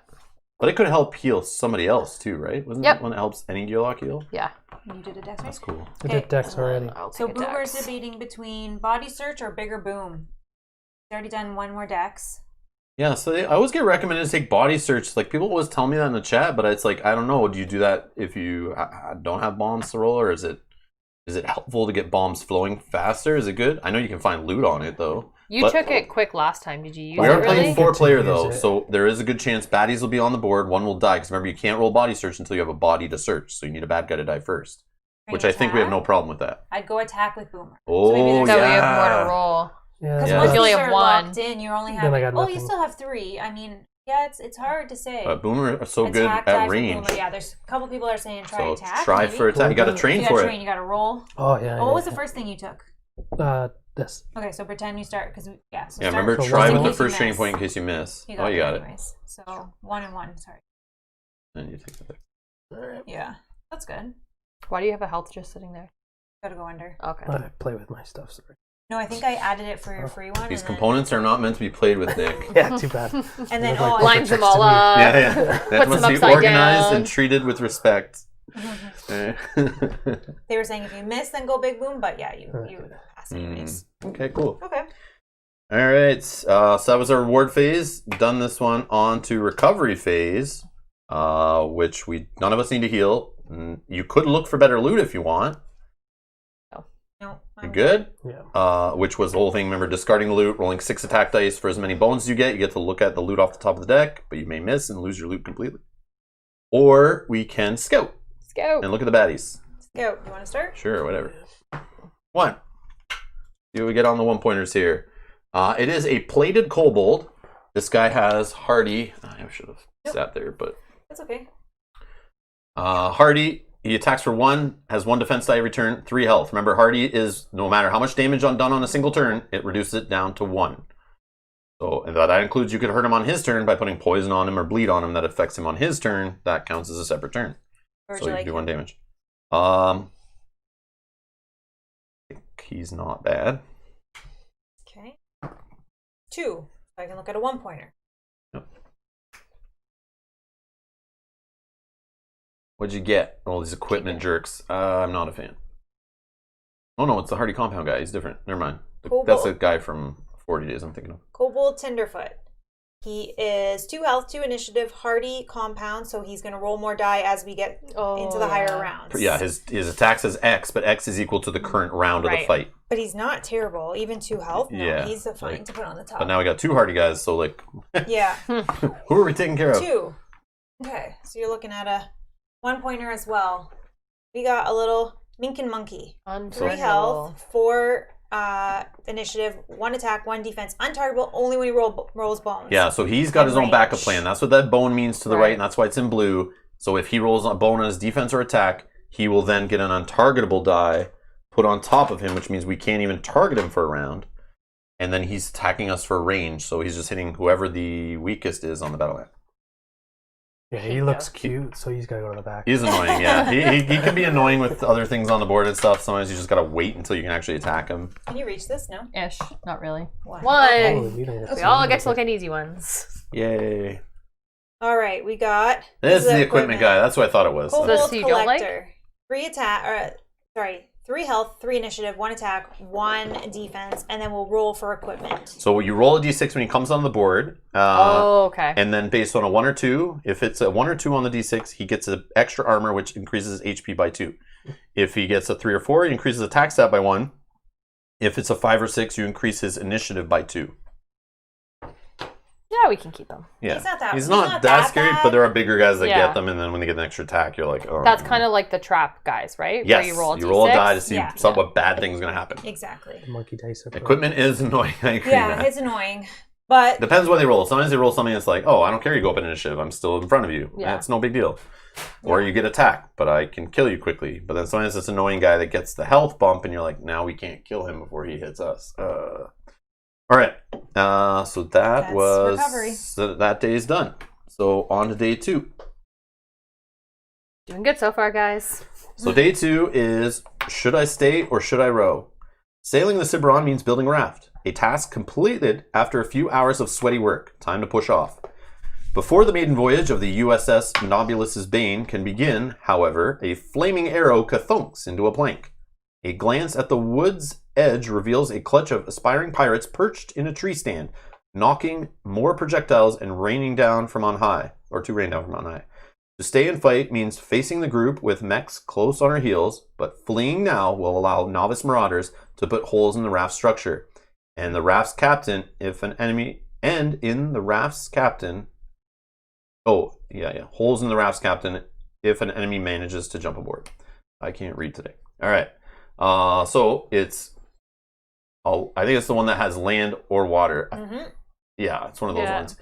But it could help heal somebody else too, right? Wasn't that one that helps any Geolock heal? Yeah. You did a Dex, right? That's cool. I did Dex already. So Boomer's debating between Body Search or Bigger Boom. He's already done 1 more Dex. Yeah, so I always get recommended to take body search. Like, people always tell me that in the chat, but it's like, I don't know. Do you do that if you don't have bombs to roll, or is it helpful to get bombs flowing faster? Is it good? I know you can find loot on it, though. You took it quick last time. Did you use it? We are really? playing 4-player, though, so there is a good chance baddies will be on the board. One will die, because remember, you can't roll body search until you have a body to search, so you need a bad guy to die first. Which I think we have no problem with that. I'd go attack with Boomer. Oh, so we have more to roll. Because Yeah. once You only you have start one. locked in, you only have. Oh, you still have 3. I mean, yeah, it's hard to say. But Boomer are so attack, good at for range. Boomer. Yeah, there's a couple people that are saying try attack. Try maybe. for attack. You got to train for it. You got to roll. Oh yeah. What was the first thing you took? This. Okay, so pretend you start because remember, try with the first training point in case you miss. You got it. So 1 and 1. Sorry. Then you take that. Yeah, that's good. Why do you have a health just sitting there? Got to go under. Okay. I play with my stuff. Sorry. No, I think I added it for your free one. These components are not meant to be played with, Nick. Yeah, too bad. And then lines them all up. Yeah. That Puts must them be upside organized down. and treated with respect. They were saying if you miss, then go big boom. But yeah, you pass anyways. Okay, cool. Okay. All right. So that was our reward phase. Done this one on to recovery phase, which none of us need to heal. You could look for better loot if you want. No. You good? Yeah. Which was the whole thing. Remember, discarding the loot, rolling 6 attack dice for as many bones as you get. You get to look at the loot off the top of the deck, but you may miss and lose your loot completely. Or we can scout. And look at the baddies. Scout. You want to start? Sure, whatever. 1. See what we get on the 1-pointers here. It is a plated kobold. This guy has hardy. I should have sat there, but that's okay. Hardy. He attacks for 1, has 1 defense die every turn, 3 health. Remember, Hardy is, no matter how much damage done on a single turn, it reduces it down to 1. So that includes you could hurt him on his turn by putting poison on him or bleed on him that affects him on his turn. That counts as a separate turn. So you can do 1 damage. I think he's not bad. Okay. 2. So I can look at a 1-pointer. Yep. What'd you get? All these equipment jerks. I'm not a fan. Oh no, it's the Hardy Compound guy. He's different. Never mind. That's the guy from 40 Days I'm thinking of. Kobold Tenderfoot. He is 2 health, 2 initiative, Hardy Compound, so he's going to roll more die as we get into the higher rounds. Yeah, his attack says X, but X is equal to the current round of the fight. But he's not terrible. Even 2 health, he's fine to put on the top. But now we got 2 Hardy guys, so like... Yeah. Who are we taking care of? 2. Okay, so you're looking at a 1-pointer as well. We got a little Minkin Monkey. 3 health, 4 initiative, 1 attack, 1 defense. Untargetable only when he rolls bones. Yeah, so he's got his own backup plan. That's what that bone means to the right, and that's why it's in blue. So if he rolls a bone on his defense or attack, he will then get an untargetable die put on top of him, which means we can't even target him for a round. And then he's attacking us for range, so he's just hitting whoever the weakest is on the battle line. Yeah, he looks cute, so he's got to go to the back. He's annoying, yeah. He can be annoying with other things on the board and stuff. Sometimes you just got to wait until you can actually attack him. Can you reach this? No? Ish. Not really. 1. We all get to look at easy ones. Yay. All right, we got... This is the equipment guy. That's what I thought it was. Kobold Collector. 3 health, 3 initiative, 1 attack, 1 defense, and then we'll roll for equipment. So you roll a d6 when he comes on the board. Okay. And then based on a 1 or 2, if it's a 1 or 2 on the d6, he gets an extra armor, which increases his HP by 2. If he gets a 3 or 4, he increases attack stat by 1. If it's a 5 or 6, you increase his initiative by 2. Yeah, we can keep him. Yeah. He's not that scary, bad. but there are bigger guys that get them, and then when they get an extra attack, you're like, oh. That's kind of like the trap guys, right? Yes, where you roll a die to see what bad thing is going to happen. Exactly. Monkey dice. Equipment is annoying. I agree. Yeah, it's annoying. But depends what they roll. Sometimes they roll something that's like, oh, I don't care you go up in initiative. I'm still in front of you. Yeah. That's no big deal. Or you get attacked, but I can kill you quickly. But then sometimes it's an annoying guy that gets the health bump, and you're like, now we can't kill him before he hits us. All right. So that's recovery. That day is done. So on to day 2. Doing good so far, guys. So day 2 is, should I stay or should I row? Sailing the Ciberon means building a raft. A task completed after a few hours of sweaty work. Time to push off. Before the maiden voyage of the USS Nobulus's Bane can begin, however, a flaming arrow kathunks into a plank. A glance at the wood's edge reveals a clutch of aspiring pirates perched in a tree stand. knocking more projectiles and raining down from on high, or to rain down from on high. To stay and fight means facing the group with mechs close on our heels, but fleeing now will allow novice marauders to put holes in the raft structure. And the raft's captain, if an enemy, and in the raft's captain, holes in the raft's captain if an enemy manages to jump aboard. I can't read today. All right. So it's, I think it's the one that has land or water. Mm-hmm. Yeah, it's one of those ones.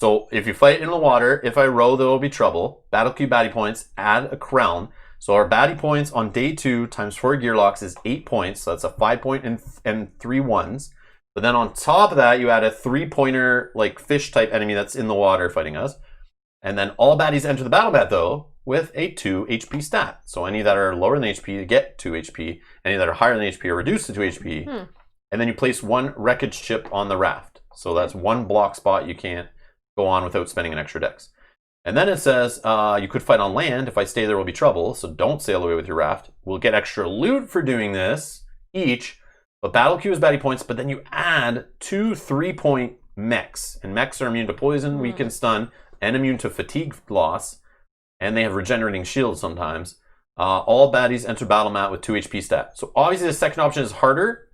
So if you fight in the water, if I row, there will be trouble. Battle queue baddie points, add a crown. So our baddie points on day 2 times 4 gear locks is 8 points. So that's a 5 point and 3 ones. But then on top of that, you add a 3-pointer like fish type enemy that's in the water fighting us. And then all baddies enter the battle mat though with a 2 HP stat. So any that are lower than HP get 2 HP. Any that are higher than HP are reduced to 2 HP. And then you place 1 wreckage chip on the raft. So that's 1 block spot you can't go on without spending an extra dex. And then it says you could fight on land. If I stay, there will be trouble. So don't sail away with your raft. We'll get extra loot for doing this each. But battle queue is baddie points. But then you add 2 3-point mechs. And mechs are immune to poison, weaken, stun, and immune to fatigue loss. And they have regenerating shields sometimes. All baddies enter battle mat with 2 HP stat. So obviously the second option is harder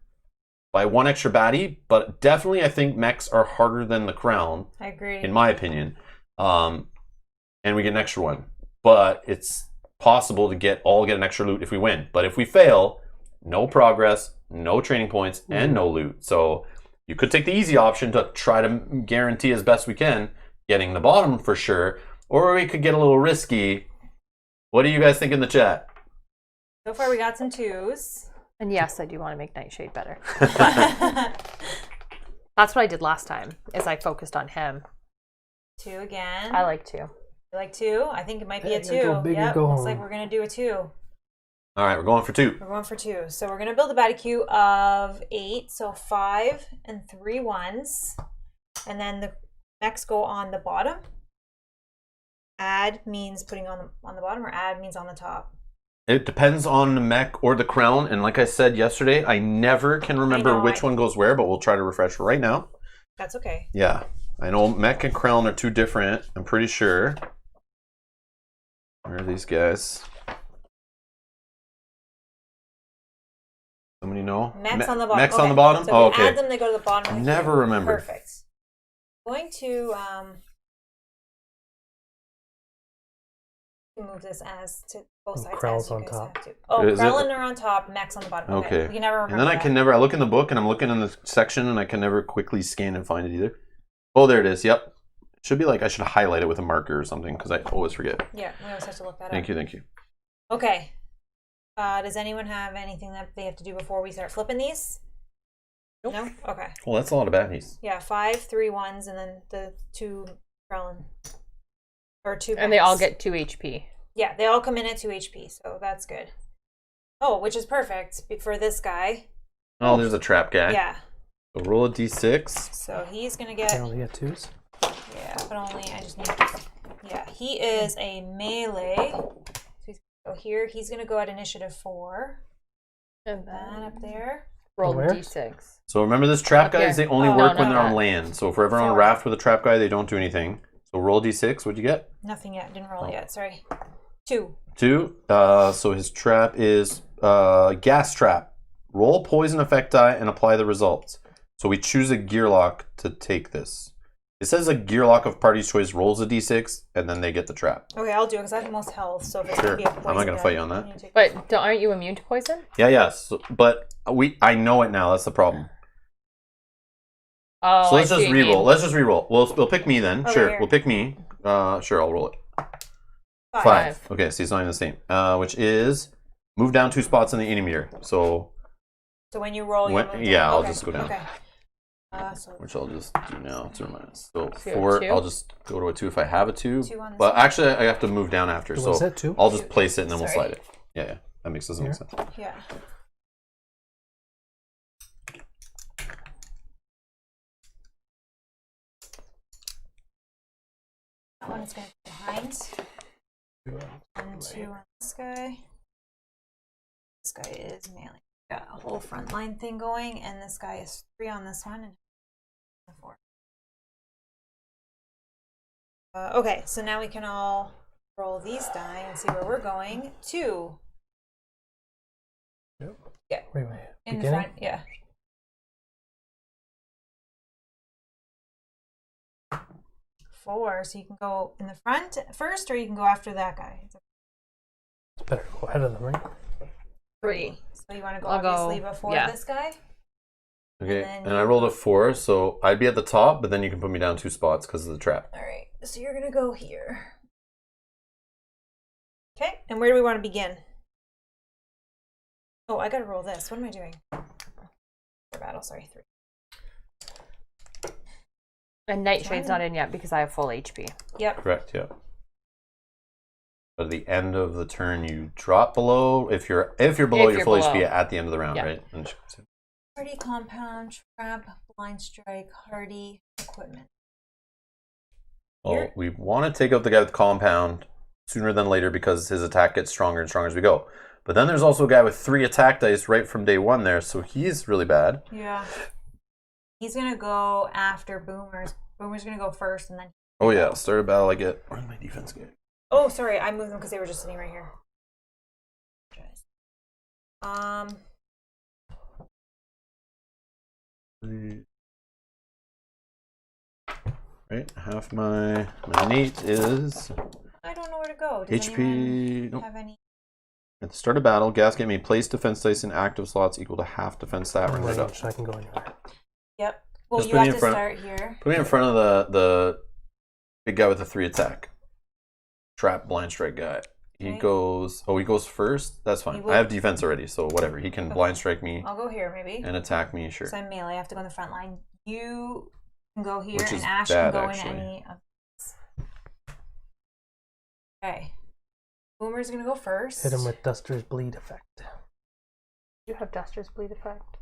by 1 extra baddie, but definitely I think mechs are harder than the crown. I agree. In my opinion. And we get an extra one. But it's possible to get an extra loot if we win. But if we fail, no progress, no training points, and no loot. So you could take the easy option to try to guarantee as best we can getting the bottom for sure. Or we could get a little risky. What do you guys think in the chat? So far we got some 2s. And yes, I do want to make Nightshade better. That's what I did last time, is I focused on him. 2 again. I like 2. You like 2? I think it might be a 2. Go big or yep, go looks home. like we're going to do a 2. All right, we're going for 2. We're going for 2. So we're going to build a baddie queue of 8. So 5 and 3 ones. And then the mechs go on the bottom. Add means putting on the bottom, or add means on the top. It depends on the mech or the crown. And like I said yesterday, I never can remember which one goes where, but we'll try to refresh right now. That's okay. Yeah. I know mech and crown are 2 different. I'm pretty sure. Where are these guys? Somebody know? Mechs on the bottom. Mechs on the bottom? So okay. add them, they go to the bottom. I never remember. Perfect. I'm going to move this as to both sides. Krell's on top. Krellin are on top, mechs on the bottom. Okay. We can never remember. And then I look in the book and I'm looking in the section and I can never quickly scan and find it either. Oh, there it is. Yep. It should be like I should highlight it with a marker or something because I always forget. Yeah, we always have to look that up. Thank you. Okay. Does anyone have anything that they have to do before we start flipping these? Nope. No? Okay. Well, that's a lot of baddies. Yeah, 5 3 ones and then the 2 Krellin. Or 2 And they all get 2 HP. Yeah, they all come in at 2 HP, so that's good. Oh, which is perfect for this guy. Oh, there's a trap guy. Yeah. So roll a d6. So he's going to get... I only get 2s? Yeah, but only, I just need to... Yeah, he is a melee. So he's going to go here. He's going to go at initiative 4. And that up there. Roll a d6. So remember this trap guys, they only work when they're on that. land. So if we're ever on a raft with a trap guy, they don't do anything. So roll a d6. What'd you get? Nothing yet. Didn't roll it yet. Sorry. 2. 2. So his trap is gas trap. Roll poison effect die and apply the results. So we choose a gear lock to take this. It says a gear lock of party's choice rolls a d6 and then they get the trap. Okay, I'll do it because I have the most health. So if it's Sure. going to be a poison I'm not going to fight you on that. But aren't you immune to poison? Yeah. So, but I know it now. That's the problem. Oh, so let's just re-roll. Let's just re-roll. We'll pick me then. Okay, sure. here. We'll pick me. Sure, I'll roll it. 5. Okay, so it's not even the same. Which is move down 2 spots in the enemy meter. So when you roll, you move down. yeah, I'll just go down. Okay. Which I'll just do now to remind us. So So 4, 2? I'll just go to a 2 if I have a 2. 2 on this But one. actually, I have to move down after. Was So that 2? I'll just place it and then we'll Sorry. slide it. Yeah. That doesn't make sense. Yeah. That one is going to be behind. 1, 2 on this guy. This guy is melee. Got a whole front line thing going, and this guy is 3 on this one and 4. Okay, so now we can all roll these die and see where we're going. 2. Yep. Yeah. Wait. In the Beginning? front, yeah. 4, so you can go in the front first, or you can go after that guy. It's better to go ahead of them, right? 3. So you want to go I'll obviously go- before yeah. this guy? Okay, And and then I rolled a 4, so I'd be at the top, but then you can put me down 2 spots because of the trap. All right, so you're going to go here. Okay, and where do we want to begin? Oh, I got to roll this. What am I doing? For battle, sorry, 3. And Nightshade's not in yet because I have full HP. Yep. Correct, yeah. But at the end of the turn, you drop below. If you're below your full HP at the end of the round, Yeah. right? And she goes in. Hardy compound, trap, blind strike, hardy equipment. Well, we want to take out the guy with compound sooner than later because his attack gets stronger and stronger as we go. But then there's also a guy with 3 attack dice right from day 1 there, so he's really bad. Yeah. He's going to go after Boomers. Boomer's going to go first, and then... Oh yeah, start a battle I get. Where's my defense guy? Oh, sorry, I moved them because they were just sitting right here. Right, half my innate is I don't know where to go. Does HP. anyone Nope. have any? At the start of battle, Gasket may place defense dice in active slots equal to half defense stat I'm rounded up. ranged, so I can go anywhere. Yep. Well, Just you put me have in to front. start here. Put me in front of the big guy with the 3 attack. Trap blind strike guy. He Okay. goes. Oh, he goes first. That's He fine. will- I have defense already, so whatever. He can Okay. blind strike me I'll go here, maybe. and attack me. Sure. So I'm melee. I have to go in the front line. You can go here, Which and is Ash bad, can go actually. in any of these. Okay. Boomer's going to go first. Hit him with Duster's Bleed effect. You have Duster's Bleed effect.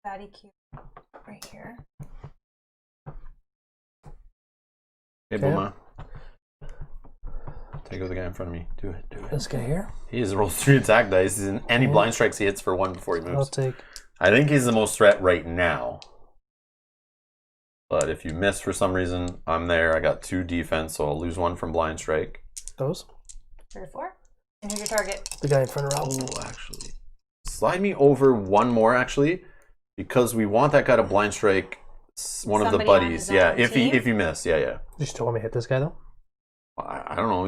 Fatty Q right here. Hey, Boma. Take out the guy in front of me. Do it. This guy here. He has rolled 3 attack dice, and any Okay. blind strikes he hits for 1 before he I'll moves. take. I think he's the most threat right now. But if you miss for some reason, I'm there. I got 2 defense, so I'll lose 1 from blind strike. Those. 3 or 4. And who's your target? The guy in front of Ralph. Oh, actually. Slide me over 1 more, actually, because we want that guy to blind strike one of the Somebody on buddies. his Yeah, own if team? you miss, yeah. You just want me to hit this guy though? I don't know.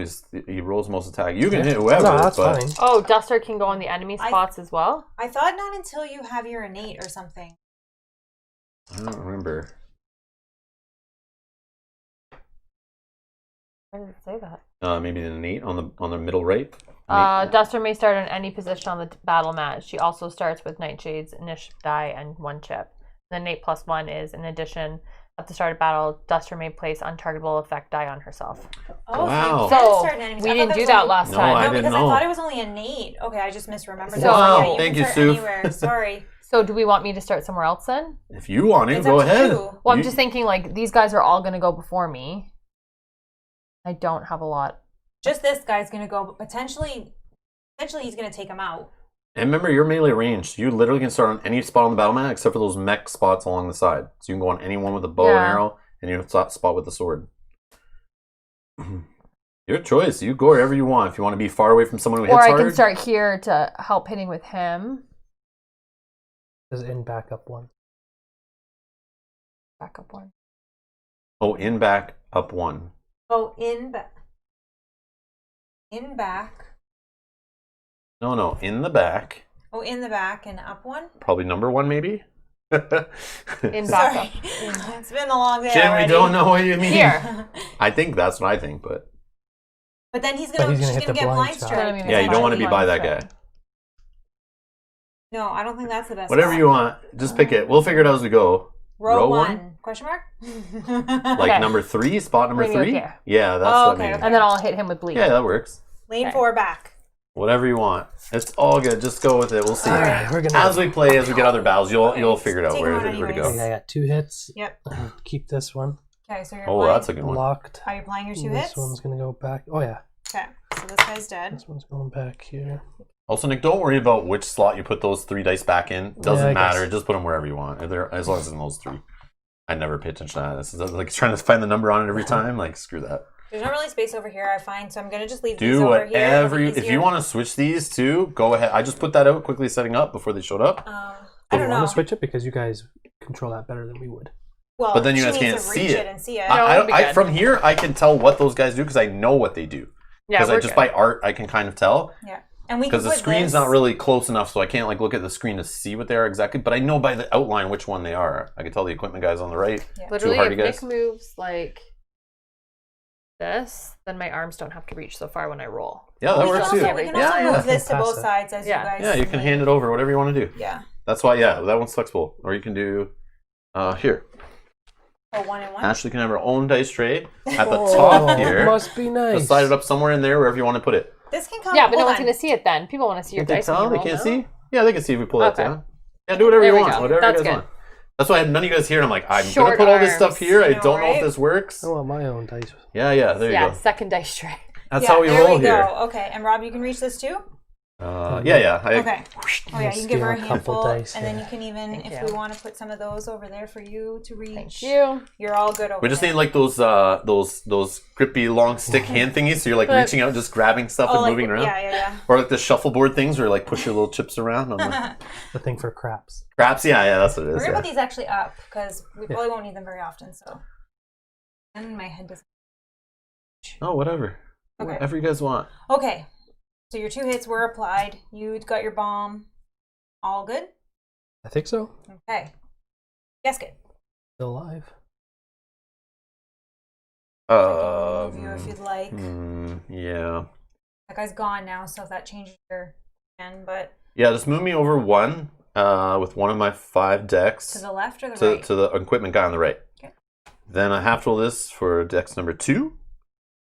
He rolls most attack. You can hit whoever. No, that's but fine. Oh, Duster can go on the enemy I- spots as well? I thought not until you have your innate or something. I don't remember. Where did it say that? Maybe an innate on the middle right. Duster may start on any position on the battle mat. She also starts with Nightshade's initiative die and 1 chip. The innate +1 is, in addition, at the start of battle, Duster may place untargetable effect die on herself. Oh, Wow. so you can So, start an enemy. we I thought didn't that do was that only- last No, time. I No, didn't because know. I thought it was only innate. Okay, I just misremembered that. So- Yeah, you Thank can you, start Sue. anywhere. Sorry. So do we want me to start somewhere else then? If you want to, It's go up to ahead. you. Well, I'm You- just thinking, like, these guys are all going to go before me. I don't have a lot. Just this guy's gonna go, but potentially he's gonna take him out. And remember, you're melee ranged. You literally can start on any spot on the battle mat except for those mech spots along the side. So you can go on anyone with a bow and Yeah. arrow, and you spot with the sword. Your choice. You go wherever you want. If you want to be far away from someone who hits Or I hard, can start here to help hitting with him. Is in backup 1. Backup 1. oh, in back up 1. Oh, in back. In back. No, in the back. Oh, in the back and up 1. Probably number 1, maybe. In Sorry, backup. it's been a long day Jim, we already. don't know what you mean. Here. I think that's what I think, but But then she's But gonna he's gonna she's hit gonna the get blind blind strike. strike. Yeah, yeah, you don't want to be by that Blind guy. strike. No, I don't think that's the best. Whatever spot. you want, just pick it. We'll figure it out as we go. Row Row one? Question mark? Like Okay. number 3, spot number Bring it 3. here. Yeah, that's Oh, what okay, I mean. okay. And then I'll hit him with bleed. Yeah, that works. Lane Okay. 4 back. Whatever you want. It's all good. Just go with it. We'll see. All right, we're gonna. As we play, as we get other battles, you'll figure it out Take where one to anyways. go. Okay, I got 2 hits. Yep. Keep this one Okay, so you're Oh, applying, that's a good one. locked. are you applying your 2 This hits? one's gonna go back. Oh yeah, Okay, so this guy's dead. this one's going back here. Also, Nick, don't worry about which slot you put those 3 dice back in. Yeah, Doesn't I matter. guess. Just put them wherever you want. As long as it's in those 3. I never pay attention to that. This is like trying to find the number on it every time. Like, screw that. There's not really space over here, I find, so I'm going to just leave these Do over here. whatever if you want to switch these too, go ahead. I just put that out quickly setting up before they showed up. I Do don't you know. want to switch it because you guys control that better than we would? Well, but then you she guys needs can't to see reach it. and see it. I from here, I can tell what those guys do because I know what they do. Yeah, Because just by art, I can kind of tell. Yeah. And we can Because the put screen's this- not really close enough, so I can't like look at the screen to see what they are exactly. But I know by the outline which one they are. I can tell the equipment guys on the right. Yeah. Literally, hardy if guys. Nick moves like this, then my arms don't have to reach so far when I roll. Yeah, that We works can too. also, we can Yeah, also yeah. move this to Pass both it. sides as Yeah. you guys Yeah, you can need. hand it over, whatever you want to do. Yeah. That's why, yeah, that one's flexible. Or you can do, here. Oh, 1 and 1. Ashley can have her own dice tray at the Oh, top here. Must be nice. Just slide it up somewhere in there, wherever you want to put it. This can come. Yeah, but no hold one's on. going to see it then. People want to see your Can't they dice. when tell? you They roll, can't no? see? Yeah, they can see if we pull that Okay. down. Yeah, do whatever There you we want. go. Whatever That's you guys good. want. That's why I have none of you guys here. And I'm like, I'm Short going to put all this stuff arms. here. I I know, don't know if right? this works. I want my own dice. Yeah, there you Yeah, go. second dice tray. That's Yeah, how we there roll we here. go. Okay, and Rob, you can reach this too? Yeah. Okay. Oh yeah, you can give her a Steal a couple handful, dice, and then yeah. you can even, Thank if you. we want to put some of those over there for you to reach. Thank you. You're all good over We just there. need like those grippy long stick hand thingies. So you're like But- reaching out, just grabbing stuff and like, moving around. Yeah. Or like the shuffleboard things where you like push your little chips around on the The thing for craps. craps. Yeah, that's what it We're is. gonna Yeah. put these actually up because we probably won't need them very often. So, and my head doesn't. Oh, whatever. Okay. Whatever you guys want. Okay, so your 2 hits were applied. You got your bomb. All good. I think so. Okay. Gasket. Still alive. Move you if you'd like. Yeah. That guy's gone now, so if that changes your hand, but Yeah, just move me over one with one of my 5 decks to the left or the right? to the equipment guy on the right. Okay. Then I have to roll this for dex number 2.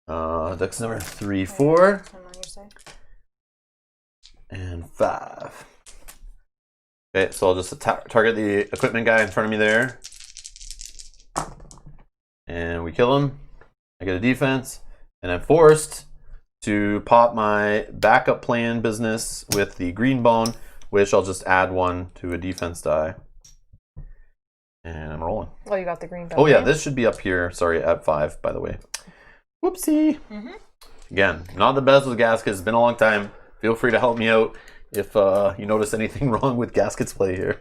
Dex number 3, 4, I'm on your side. and 5. Okay, so I'll just target the equipment guy in front of me there. And we kill him. I get a defense. And I'm forced to pop my backup plan business with the green bone, which I'll just add 1 to a defense die. And I'm rolling. Oh, you got the green belt. Oh yeah, this should be up here. Sorry, at 5, by the way. Whoopsie. Again, not the best with Gasket. It's been a long time. Feel free to help me out if you notice anything wrong with Gasket's play here.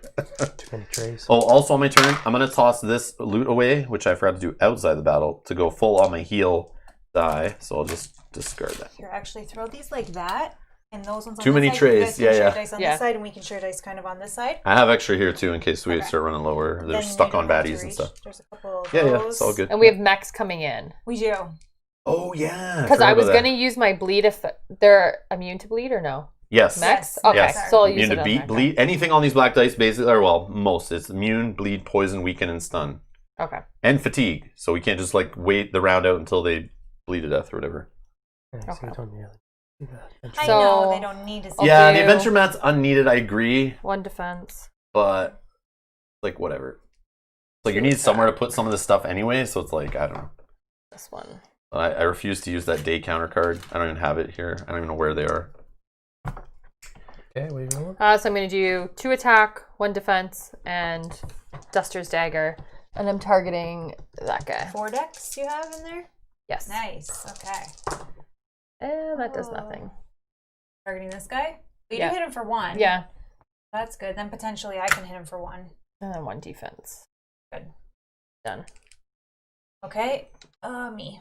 Too many trays. Oh, also on my turn, I'm going to toss this loot away, which I forgot to do outside the battle, to go full on my heal die. So I'll just discard that. Here, actually throw these like that, and those ones on Too this many side. trays. You guys can Yeah, share yeah. dice on Yeah. this side, and we can share dice kind of on this side. I have extra here too in case we Okay. start running lower. They're Then stuck you on don't have to baddies and reach. stuff. There's a couple of Yeah, those. it's all good. And we have mechs coming in. We do. Oh, yeah. Because I was going going to use my bleed if they're immune to bleed or no? Yes. Mechs? Yes. Okay, Yes. so I'll use Immune it to on beat, that bleed. Anything on these black dice, basically, or well, most. It's immune, bleed, poison, weaken, and stun. guy. Okay. And fatigue. So we can't just like wait the round out until they bleed to death or whatever. Yeah, so Okay. you don't really do that. I So- know they don't need to see. I'll Yeah, the do- adventure mat's unneeded, I agree. 1 defense. But like whatever. Like you need somewhere to put some of this stuff anyway, so it's like I don't know. This one. I refuse to use that day counter card. I don't even have it here. I don't even know where they are. Okay, what are you rolling? So I'm going to do 2 attack, 1 defense, and Duster's Dagger. And I'm targeting that guy. 4 decks you have in there. Yes. Nice. Okay. And that does Oh. nothing. Targeting this guy. You Yeah. do hit him for 1. Yeah. That's good. Then potentially I can hit him for 1. And then 1 defense. Good. Done. Okay. Me.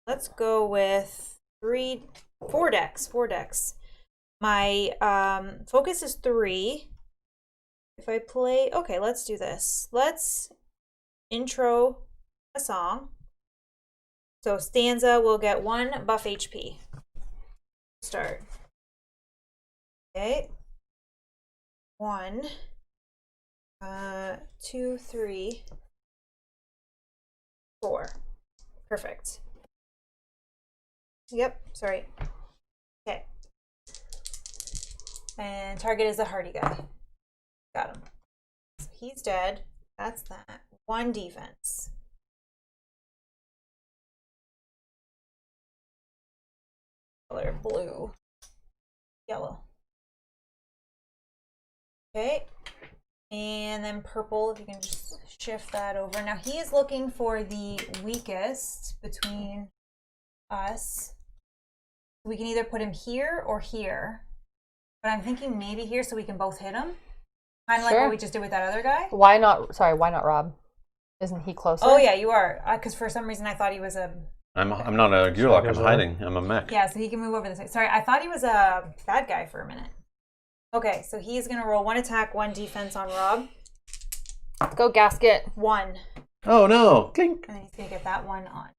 Let's go with 4 decks. 4 decks. My focus is 3. If I play, okay, let's do this. Let's intro a song. So stanza will get 1 buff HP. Start. Okay. 1, 2, 3, 4. Perfect. Yep, sorry. Okay. And target is the hardy guy. Got him. So he's dead. That's that. 1 defense. Color blue. Yellow. Okay. And then purple, if you can just shift that over. Now he is looking for the weakest between us. We can either put him here or here. But I'm thinking maybe here so we can both hit him. Kind of like what we just did with that other guy. Why not? Sorry, why not Rob? Isn't he closer? Oh yeah, you are. Because for some reason I thought he was a... I'm not a Gearlock, I'm hiding. I'm a mech. Yeah, so he can move over this way. Sorry, I thought he was a bad guy for a minute. Okay, so he's going to roll 1 attack, 1 defense on Rob. Go Gasket. 1. Oh no! Clink. And then he's going to get that one on.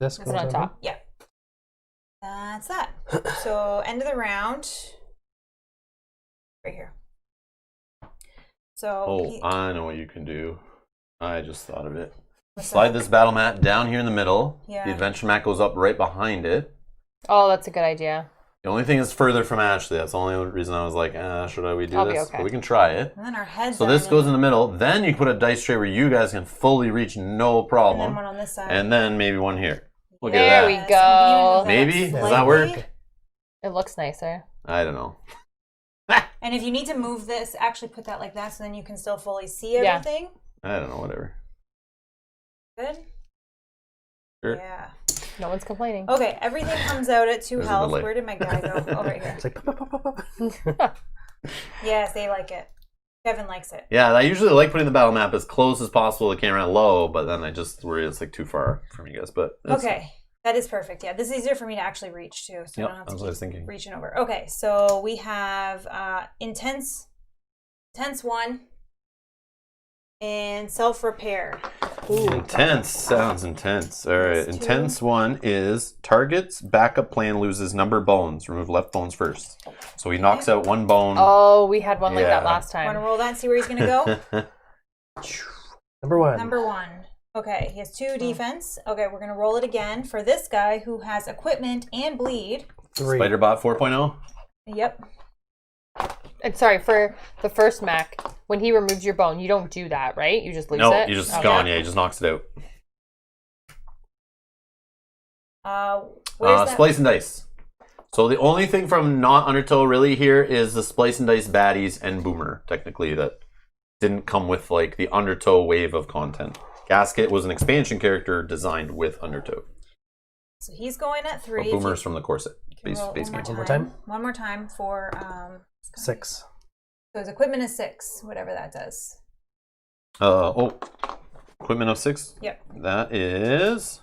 This Is it on top? Yeah. That's that. So end of the round. Right here. So I know what you can do. I just thought of it. Slide this battle mat down here in the middle. Yeah. The adventure mat goes up right behind it. Oh, that's a good idea. The only thing is further from Ashley. That's the only reason I was like, should we do this? Okay. But we can try it. And then our heads. So this goes in the middle. Then you put a dice tray where you guys can fully reach, no problem. And then one on this side. And then maybe one here. Look at There that. we go. Maybe? Does that work? It looks nicer. I don't know. And if you need to move this, actually put that like that so then you can still fully see everything. I don't know, whatever. Good? Sure. Yeah. No one's complaining. Okay, everything comes out at 2 health. Where did my guy go? Oh, right here. It's like pop, pop, pop, pop. Yes, they like it. Kevin likes it. Yeah, I usually like putting the battle map as close as possible to the camera low, but then I just worry it's like too far from you guys. But okay, that is perfect. Yeah, this is easier for me to actually reach too, so I don't have that's to what I was thinking. reaching over. Okay, so we have intense 1 and self-repair. Ooh, intense sounds intense. All right, intense 1 is target's backup plan loses number bones. Remove left bones first. So he knocks out 1 bone. Oh, we had one like that last time. Want to roll that and see where he's going to go? Number 1. Number 1. Okay, he has 2 defense. Okay, we're going to roll it again for this guy who has equipment and bleed. 3. Spiderbot 4.0? Yep. And sorry, for the first mech, when he removes your bone, you don't do that, right? You just lose it? No, you just gone. Yeah, he just knocks it out. Splice and dice. So the only thing from not Undertow really here is the Splice and dice baddies and Boomer, technically, that didn't come with like the Undertow wave of content. Gasket was an expansion character designed with Undertow. So he's going at 3. But Boomer's from the core set. Base game. One more time? One more time for 6. So his equipment is 6, whatever that does. Equipment of 6? Yep. That is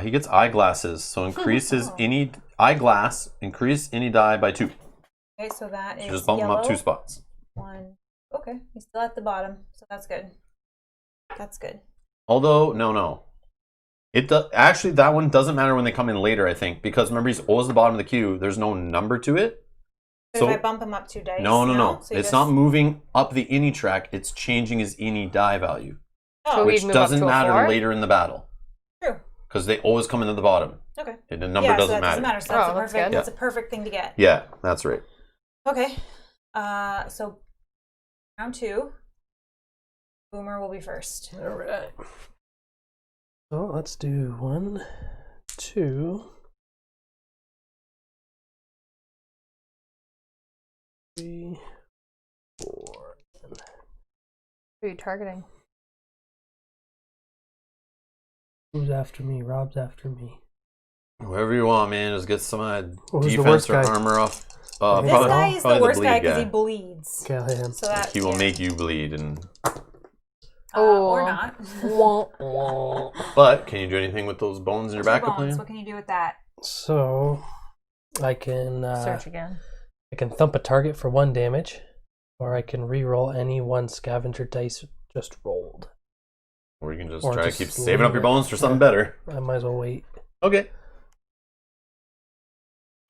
he gets eyeglasses, so increase his any eyeglass, increase any die by 2. Okay, so that is just bump him up 2 spots. 1. Okay, he's still at the bottom, so that's good. That's good. Although, no. It does actually, that one doesn't matter when they come in later, I think, because remember he's always at the bottom of the queue. There's no number to it. So if I bump him up 2 dice? No. So it's not moving up the any track. It's changing his any die value, Oh, which doesn't matter later in the battle. True. Because they always come into the bottom. Okay. And the number doesn't matter. So that's a perfect thing to get. Yeah, that's right. Okay. So round 2. Boomer will be first. All right. So let's do 1, 2, 3, 4. Who are you targeting? Who's after me? Rob's after me. Whoever you want, man. Just get some Who's defense or armor off. This guy is the worst guy because he bleeds. Okay, I'll hit him. So that, he will make you bleed, and or not. But can you do anything with those bones in your backup plan? What can you do with that? So I can search again. I can thump a target for 1 damage, or I can re-roll any 1 scavenger dice just rolled. Or you can just try to keep saving up your bones for something better. I might as well wait. Okay.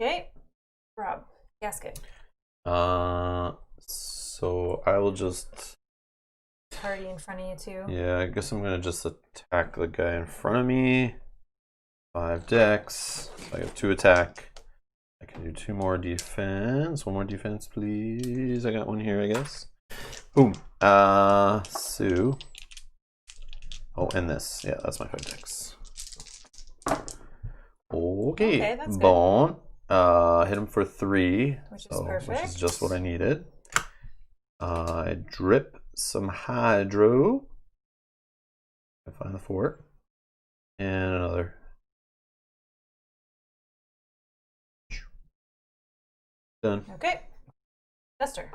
Okay. Rob, Gasket. So I will just... Already in front of you too. Yeah, I guess I'm going to just attack the guy in front of me. 5 dex. So I have 2 attack. I can do 2 more defense. 1 more defense, please. I got 1 here, I guess. Boom. So... Oh, and this. Yeah, that's my 5 dex. Okay, that's bone. Hit him for 3. Which is perfect. Which is just what I needed. I drip some hydro. I find the fort. And another. Done. Okay. Duster.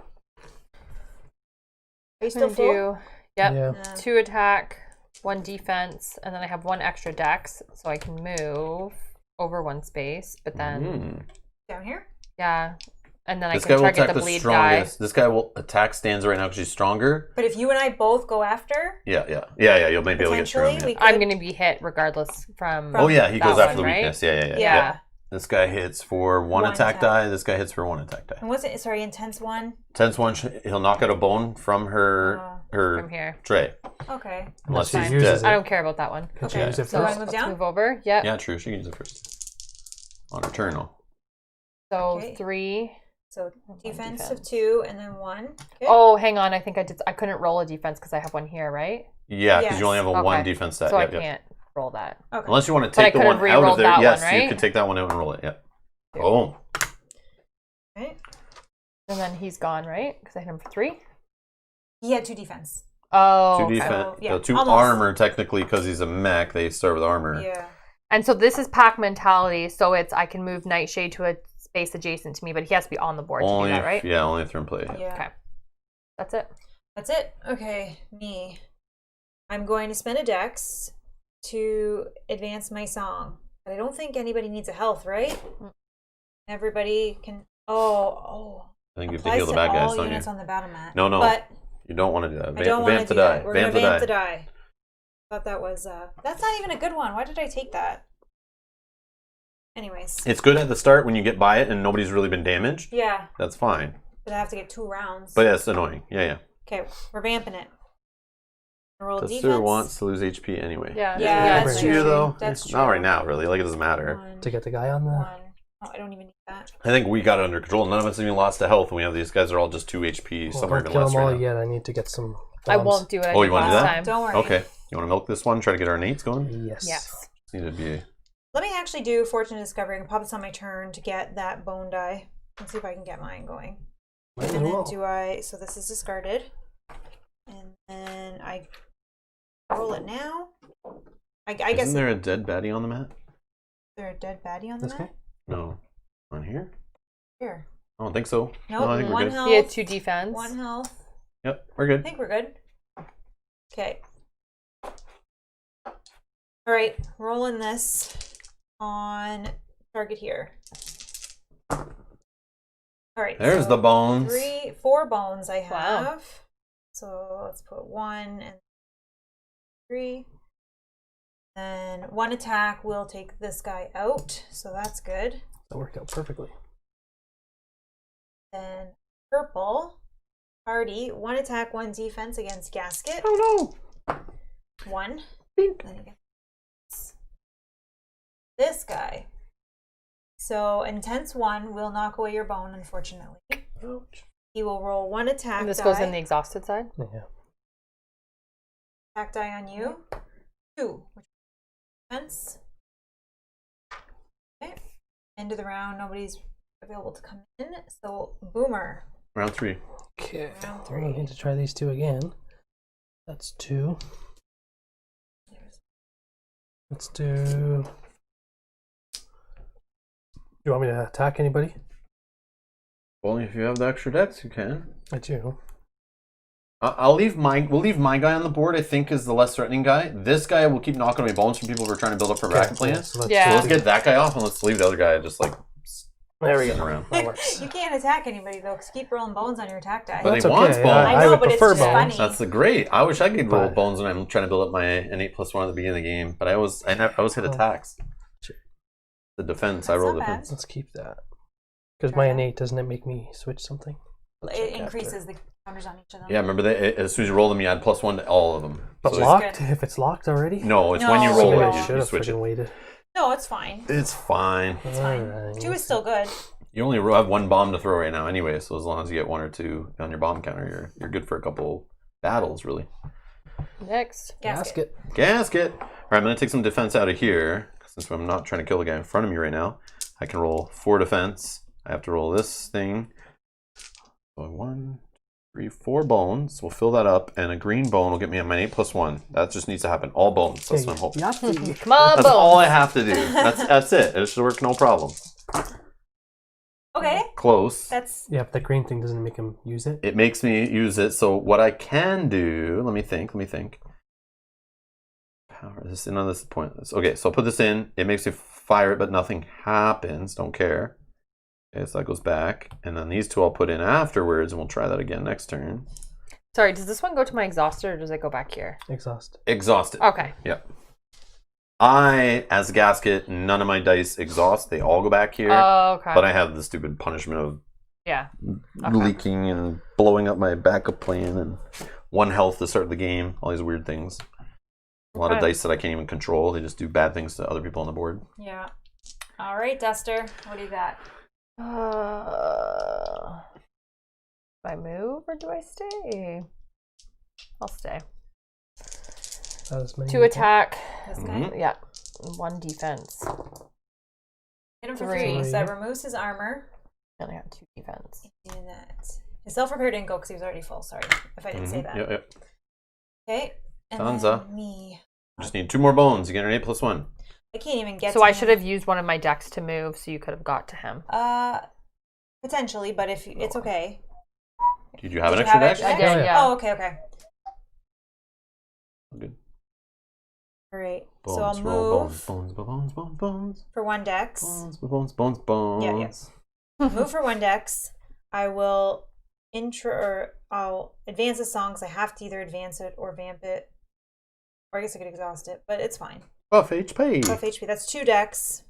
Are you still full? Yep. Yeah. 2 attack, 1 defense, and then I have 1 extra dex, so I can move over 1 space. But then down here. Yeah, and then This I guy can will target attack the the bleed strongest. guy. This guy will attack stands right now because she's stronger. But if you and I both go after, Yeah. You'll maybe be able to get through him. potentially Yeah. we could. I'm going to be hit regardless from. Oh yeah, he that goes after the one, right? weakness. Yeah. Yeah. This guy hits for 1 attack attack. die. This guy hits for 1 attack die. And what's it? Sorry, intense one. Tense one, he'll knock out a bone from her From here. tray. Okay. Unless she she's uses dead. I don't care about that one. Can she Okay. use it So I first? move Let's down. move over. Yep. Yeah, true. She can use it first. On her turn, though. So Okay. 3. So defense of 2 and then 1. Okay. Oh, hang on. I think I couldn't roll a defense because I have 1 here, right? Yeah, because Yes. you only have a 1 Okay. defense stat. So I Yep. can't roll that. Okay. Unless you want to But I take the could've one out of re-rolled there. that Yes, one, you right? could take that one out and roll it. Yeah. Yeah. Boom. Okay. And then he's gone, right? Because I hit him for 3. He had 2 defense. Oh. 2 okay. defense. yeah, 2 almost. armor, technically, because he's a mech. They start with armor. Yeah. And so this is pack mentality. So it's I can move Nightshade to a space adjacent to me, but he has to be on the board Only to do that, right? Yeah, only if they're in play. Yeah. Okay. That's it. That's it. Okay, me. I'm going to spend a dex to advance my song. But I don't think anybody needs a health, right? Everybody can. Oh. I think you have to Applies heal the to bad guys, all don't units you? on the battle mat. No. But You don't want to do that. I don't want Vamp to the do die. that. We're going to Vamp vamp the the die. die. Thought that was. That's not even a good one. Why did I take that? Anyways. It's good at the start when you get by it and nobody's really been damaged. Yeah. That's fine. But I have to get 2 rounds. But yeah, it's annoying. Yeah. Okay, we're vamping it. Roll Duster defense. wants to lose HP anyway. Yeah. Yeah, that's Here, true. though. That's Not true. right now, really. Like, it doesn't matter. 1, To get the guy on the... 1. Oh, I don't even need that. I think we got it under control. None of us even lost to health. And we have these guys are all just 2 HP. Well, Some are don't even kill less them all right now. yet. I need to get some I bombs. won't do it. I Oh, did you wanna do last that? time. Don't worry. Okay. You want to milk this one? Try to get our nates going? Yes. Yes. Need to be... Let me actually do Fortune Discovery and pop this on my turn to get that bone die. Let's see if I can get mine going. Might as And then well. do I... So this is discarded. And then I roll it now. I guess... Isn't there a dead baddie on the mat? Is there a dead baddie on the This mat? guy? No. On here? Here. I don't think so. Nope, No, I think we're 1 good. health. He had 2 defense. 1 health. Yep, we're I good. think we're good. Okay. All right, rolling this on target here. All right. There's so the bones. 4 bones I have. Wow. So let's put 1 and 3. Then 1 attack will take this guy out, so that's good. That worked out perfectly. Then purple party 1 attack, 1 defense against Gasket. Oh no! 1. Bink. Then again, this guy. So intense 1 will knock away your bone, unfortunately. Ouch. He will roll 1 attack And this die. goes in the exhausted side. Yeah. Attack die on you. 2. Which defense. Okay. End of the round. Nobody's available to come in. So Boomer. Round 3. Okay. Round Well, I 3. need to try these 2 again. That's 2. Let's do... You want me to attack anybody? Only if you have the extra decks, you can. I do. We'll leave my guy on the board. I think is the less threatening guy. This guy will keep knocking away bones from people who are trying to build up for bracket plans. So let's, Yeah. So let's get that guy off and let's leave the other guy just like there we sitting go. around. That works. You can't attack anybody though, because keep rolling bones on your attack die. But That's he wants okay. bones. I I know, would but it's prefer just bones. funny. That's the great. I wish I could roll But- bones when I'm trying to build up my an 8+1 at the beginning of the game. But I always hit attacks. The defense. I That's roll not bad. defense. Let's keep that. Because my innate, doesn't it make me switch something? It increases the counters on each of them. Yeah, remember that as soon as you roll them, you add +1 to all of them. But So locked? good. If it's locked already? no, it's when you No. roll Maybe it, I you should have switch it. freaking waited. No, it's fine. It's fine. It's fine. Alright. 2 is still good. You only have 1 bomb to throw right now anyway, so as long as you get 1 or 2 on your bomb counter, you're good for a couple battles, really. Next. Gasket. Gasket! Alright, I'm going to take some defense out of here, since I'm not trying to kill the guy in front of me right now. I can roll 4 defense. I have to roll this thing. So 1, 4 bones. We'll fill that up, and a green bone will get me my 8+1. That just needs to happen. All bones. That's my hope. Come on, That's bones. all I have to do. That's it. It should work no problem. Okay. Close. That's Yeah, but the green thing doesn't make him use it. It makes me use it. So what I can do, let me think. Power this in on this pointless. Okay, so I'll put this in. It makes me fire it, but nothing happens. Don't care. Okay, so that goes back. And then these 2 I'll put in afterwards, and we'll try that again next turn. Sorry, does this one go to my exhausted or does it go back here? Exhausted. Okay. Yep. As a gasket, none of my dice exhaust. They all go back here. Oh, okay. But I have the stupid punishment of Okay. leaking and blowing up my backup plan and 1 health to start the game. All these weird things. A lot of dice that I can't even control. They just do bad things to other people on the board. yeah. All right, Duster. What do you got? Do I move or do I stay? I'll stay. As many 2 attack. This guy. Mhm. Yeah. 1 defense. Hit him for 3. 3. So that removes his armor. I only got 2 defense. Do that. His self-repair didn't go because he was already full. Sorry if I didn't say that. Yep. Okay. And Sansa. then me. Just need 2 more bones. You get an 8+1. I can't even get So to I him. should have used one of my decks to move so you could have got to him. Potentially, but if it's okay. Did you have Did an you extra have deck? extra I did, deck? yeah. Oh, okay. Good. All right. Bones, So I'll roll move bones. for 1 dex. Bones. Yeah, yes. Move for 1 dex. I will I'll advance the song because I have to either advance it or vamp it. Or I guess I could exhaust it, but it's fine. Buff HP. Buff HP. That's 2 dex.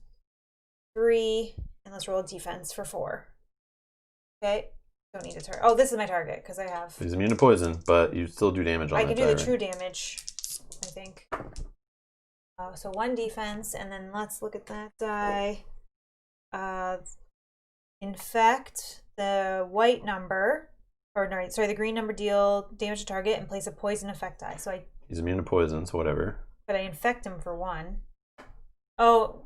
3. And let's roll defense for 4. Okay. Don't need a target. Oh, this is my target because I have. He's immune to poison, but you still do damage on I that can do the Tyrant. true damage, I think. So 1 defense, and then let's look at that die. Infect the white number, the green number deal damage to target and place a poison effect die. So He's immune to poison, so whatever. but I infect him for 1. Oh,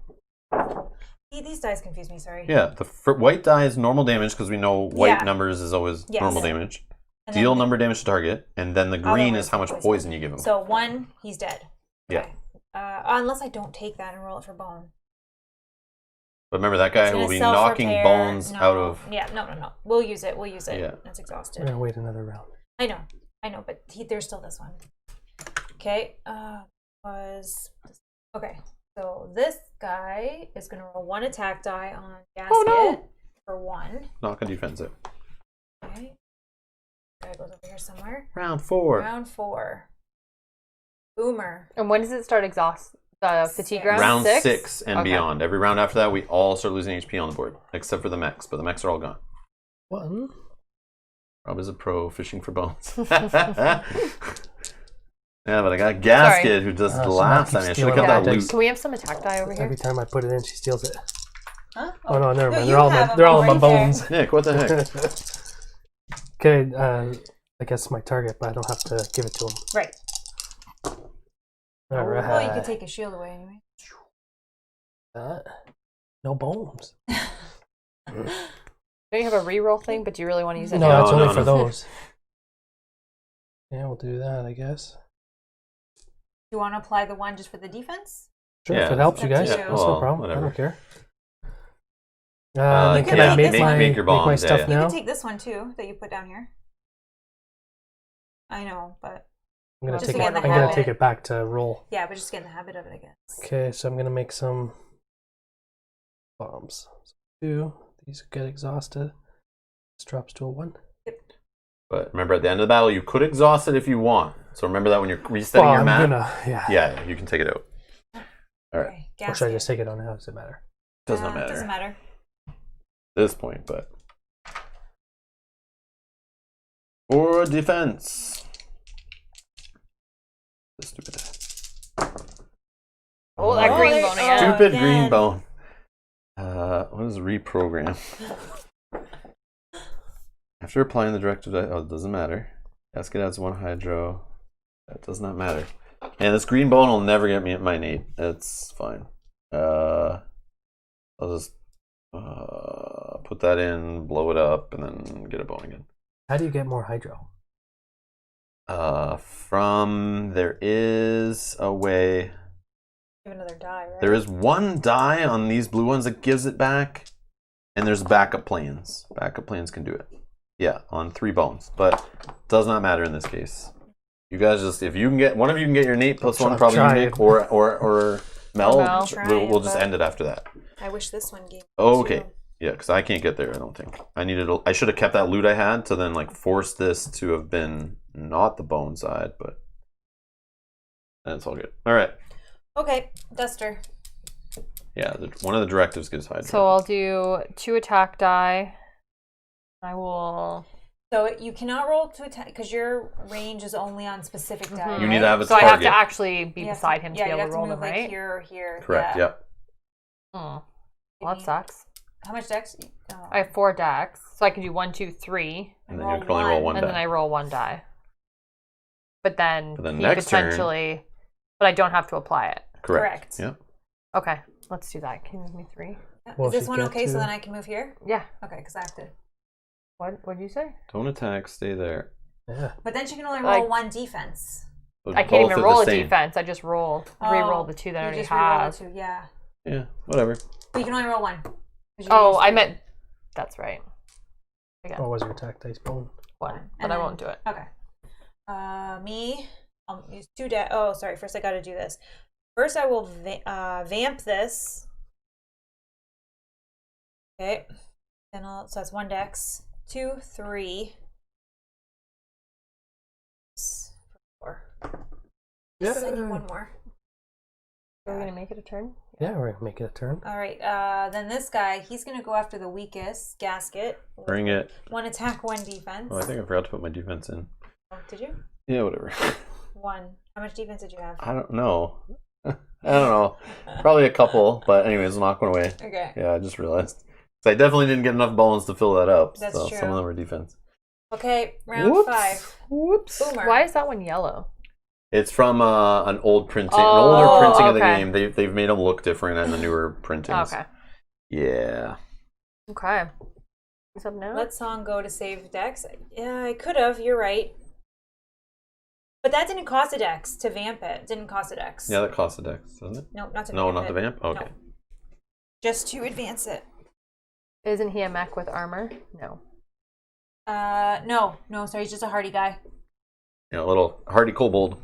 these dice confuse me. Sorry. Yeah, the white die is normal damage because we know white Yeah. numbers is always Yes. normal damage. And Deal then number damage to target, and then the Other green one is is how the much poison. poison you give him. So 1, he's dead. Yeah. Okay. Unless I don't take that and roll it for bone. But remember, that guy It's will gonna be knocking self-repair. bones No. out of. Yeah, no. We'll use it. Yeah. That's We're exhausted. gonna wait another round. I know, but there's still this one. Okay. Okay. So this guy is gonna roll 1 attack die on Gasket for 1. Not gonna defense it. Okay. Guy goes over here somewhere. Round 4. Round 4. Boomer. And when does it start exhaust? The fatigue round? Round 6? 6 and Okay. beyond. Every round after that, we all start losing HP on the board, except for the mechs. But the mechs are all gone. 1. Rob is a pro fishing for bones. Yeah, but I got Gasket who just so laughs now at me. I keep should have stealing kept all that my loot. dice. Can we have some attack die over here? Every time I put it in, she steals it. Huh? Oh no, never mind. you They're all have my, 'em they're all in my right there. bones. Nick, what the heck? Okay, I guess my target, but I don't have to give it to him. Right. All right. Well, you could take his shield away anyway. No bones. Don't you have a reroll thing, but do you really want to use it No, now? that's only no. for those. Yeah, we'll do that, I guess. You want to apply the 1 just for the defense? Sure, Yeah, if it helps you that's guys, up to that's you. no Well, problem. I whatever. don't care. You Can can I make make my make your my bombs, stuff yeah. You now? can take this one too that you put down here. I know, but I'm gonna Just take to it. get in I'm the gonna habit. take it back to roll. yeah, but just get in the habit of it, I guess. Okay, so I'm gonna make some bombs. So 2. These get exhausted. This drops to a 1. But remember, at the end of the battle, you could exhaust it if you want. So remember that when you're resetting your I'm map. yeah. Yeah, you can take it out. All right. Okay, Or should I Gasket. just take it on now? Does it matter? Does not matter Doesn't matter. at this point, but. For defense. Stupid. Oh, that green bone again. Stupid again. green bone. What is reprogram? After applying the directive, it doesn't matter. Gasket adds 1 hydro. That does not matter. And this green bone will never get me at my Nate. That's fine. I'll just put that in, blow it up, and then get a bone again. How do you get more hydro? There is a way. Give another die, right? There is one die on these blue ones that gives it back, and there's backup plans. Backup plans can do it. Yeah, on 3 bones, but does not matter in this case. You guys just, if you can get one of you can get your Nate plus 1 probably Nick or Mel. We'll just end it after that. I wish this one gave. Okay. Yeah, because I can't get there. I don't think I should have kept that loot I had to then like force this to have been not the bone side, but that's all good. All right. Okay, Duster. Yeah, one of the directives gives hydro. So I'll do 2 attack die. I will. So you cannot roll to attack because your range is only on specific die. You need to have a So target. I have to actually be beside him to be able to roll them, like right? here or here. Correct. Yeah. Well, that sucks. How much dex? I have 4 dex, so I can do 1, 2, 3, and then you can only roll 1 die. and then I roll 1 die. But then he next potentially, but I don't have to apply it. Correct. Yeah. Okay, let's do that. Can you move me 3? Well, is this one okay? So then I can move here. Yeah. Okay, because I have to. What did you say? Don't attack. Stay there. Yeah. But then she can only roll 1 defense. But I can't both even are roll the a same. defense. I just re-roll the 2 that I already have. Yeah. Yeah. Whatever. But you can only roll 1. Oh, I meant. That's right. Again. What was your attack dice bone? 1, but I won't do it. Okay. Me. I'll use 2 dex. Oh, sorry. First, I got to do this. First, I will vamp this. Okay. Then so that's 1 dex. 2, 3. 4. Yeah. I need 1 more. Are we gonna make it a turn? Yeah, we're gonna make it a turn. All right. Then this guy, he's gonna go after the weakest Gasket. Bring it. 1 attack, 1 defense. Oh, I think I forgot to put my defense in. Oh, did you? Yeah, whatever. 1. How much defense did you have? I don't know. I don't know. Probably a couple, but anyways, knock one away. Okay. Yeah, I just realized. So I definitely didn't get enough bones to fill that up. That's so true. Some of them are defense. Okay, round Whoops. 5. Whoops. Boomer. Why is that one yellow? It's from an old printing, Oh, an older printing of the okay. game. They've made them look different in the newer printings. Okay. Yeah. Okay. What's up now? Let Song go to save Dex. Yeah, I could have. You're right. But that didn't cost a Dex to vamp it. Didn't cost a Dex. Yeah, that costs a dex, doesn't it? No, not to No, vamp not it. the vamp? Okay. No. Just to advance it. Isn't he a mech with armor? No. No, sorry, he's just a hardy guy. Yeah, a little hardy kobold.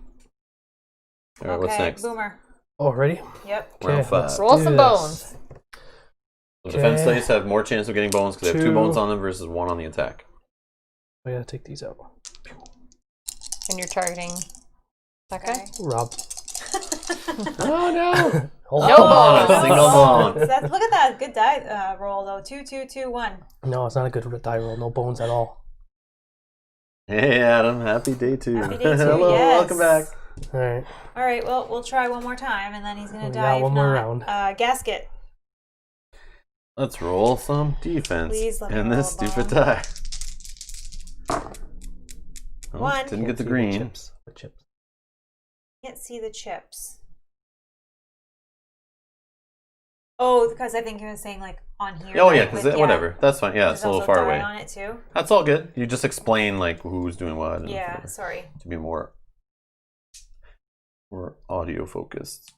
All right, Okay, what's next? Boomer. Oh, ready? Yep. Round Okay, 5. let's Roll do some this. bones. The defense Okay. dice have more chance of getting bones because they have 2 Two. bones on them versus 1 on the attack. I gotta take these out. And you're targeting that guy? Rob. Oh no! Oh, No bones. A single bone. Look at that. Good die roll, though. 2, 2, 2, 1. No, it's not a good die roll. No bones at all. Hey Adam, happy day 2. Happy day 2, Hello, yes. welcome back. All right. All right, well, we'll try one more time, and then he's going to We die. got if one more not. round. Gasket. Let's roll some defense. Please let me and roll this a bone. stupid die. Oh, 1. didn't get the See green. chips. The chips. Can't see the chips. Oh, because I think he was saying like on here. Oh right, yeah, because whatever. That's fine. Yeah, it's a little far away. On it too. That's all good. You just explain like who's doing what. And Yeah, whatever, sorry. to be more audio focused.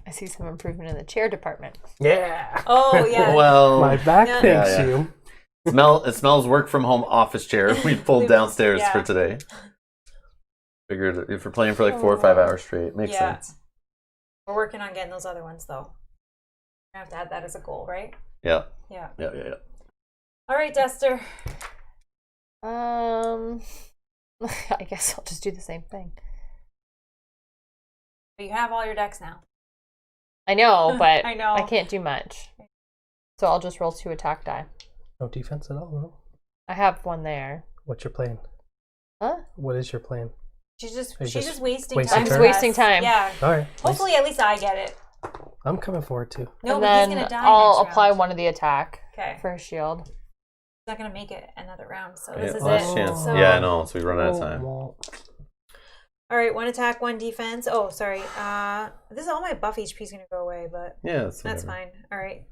I see some improvement in the chair department. Yeah. Oh yeah. Well, My back Yeah. thanks Yeah, yeah. you. it smells work from home office chair we pulled downstairs Yeah. for today. Figured if we're playing for like 4 or 5 hours straight, makes Yeah. sense. We're working on getting those other ones though. I have to add that as a goal, right? Yeah. Yeah. Yeah. All right, Duster. I guess I'll just do the same thing. You have all your decks now. I know, but I know. I can't do much. So I'll just roll 2 attack die. No defense at all. No. I have 1 there. What's your plan? Huh? What is your plan? She's just It's just wasting wasting time. I'm just turn? with us. wasting time. Yeah. All right. Hopefully, at least I get it. I'm coming forward too. No, and but then he's gonna die. I'll next apply round. 1 of the attack Okay. for a shield. He's not gonna make it another round, so Yeah, this is last it. chance. So, Yeah, I know. So we run out of time. Well, all right, 1 attack, 1 defense. Oh, sorry. This is all my buff HP is gonna go away, but Yeah, that's whatever. fine. All right.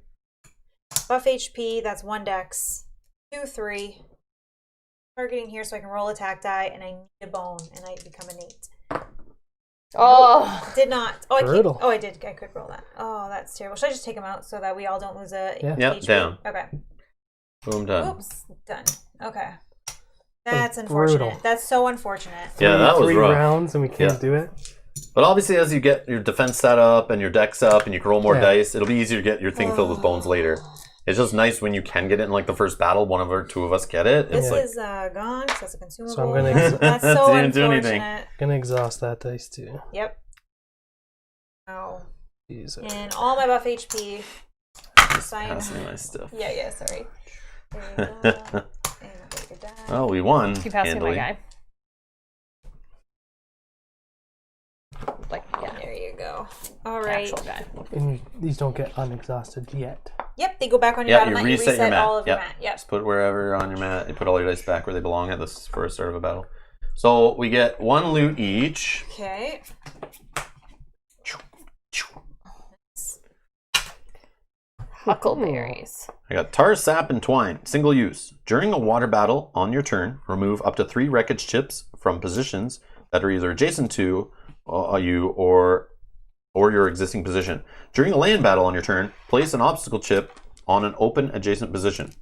Buff HP. That's 1 dex. 2, 3. targeting here so I can roll attack die, and I need a bone, and I become an 8. Oh, Nope, did not. Oh, Brutal. I did. I could roll that. Oh, that's terrible. Should I just take them out so that we all don't lose a Yeah. HP? Down. Okay. Boom, done. Oops, done. Okay. That's brutal. unfortunate. That's so unfortunate. Yeah, that was 3 rough. rounds and we can't do it. But obviously, as you get your defense set up and your deck's up and you can roll more dice, it'll be easier to get your thing filled with bones later. It's just nice when you can get it in like the first battle, one of or two of us get it. This It's is gone because that's a consumable. So I'm gonna That's so Didn't do anything. unfortunate. gonna exhaust that dice too. Yep. Oh. Jeez. And all my buff HP. passing my stuff. Yeah, sorry. There you go. And I'll take a die. Oh, we won. keep passing handily. my guy. Like, yeah, There you go. All right. actual guy. And these don't get unexhausted yet. Yep, they go back on your battle you mat. reset your mat. all of your Yep. mat. Yep. Just put wherever on your mat. You put all your dice back where they belong at this first start of a battle. So we get 1 loot each. Okay. Huckleberries. I got tar, sap, and twine. Single use. During a water battle on your turn, remove up to 3 wreckage chips from positions that are either adjacent to you or your existing position. During a land battle on your turn, place an obstacle chip on an open adjacent position.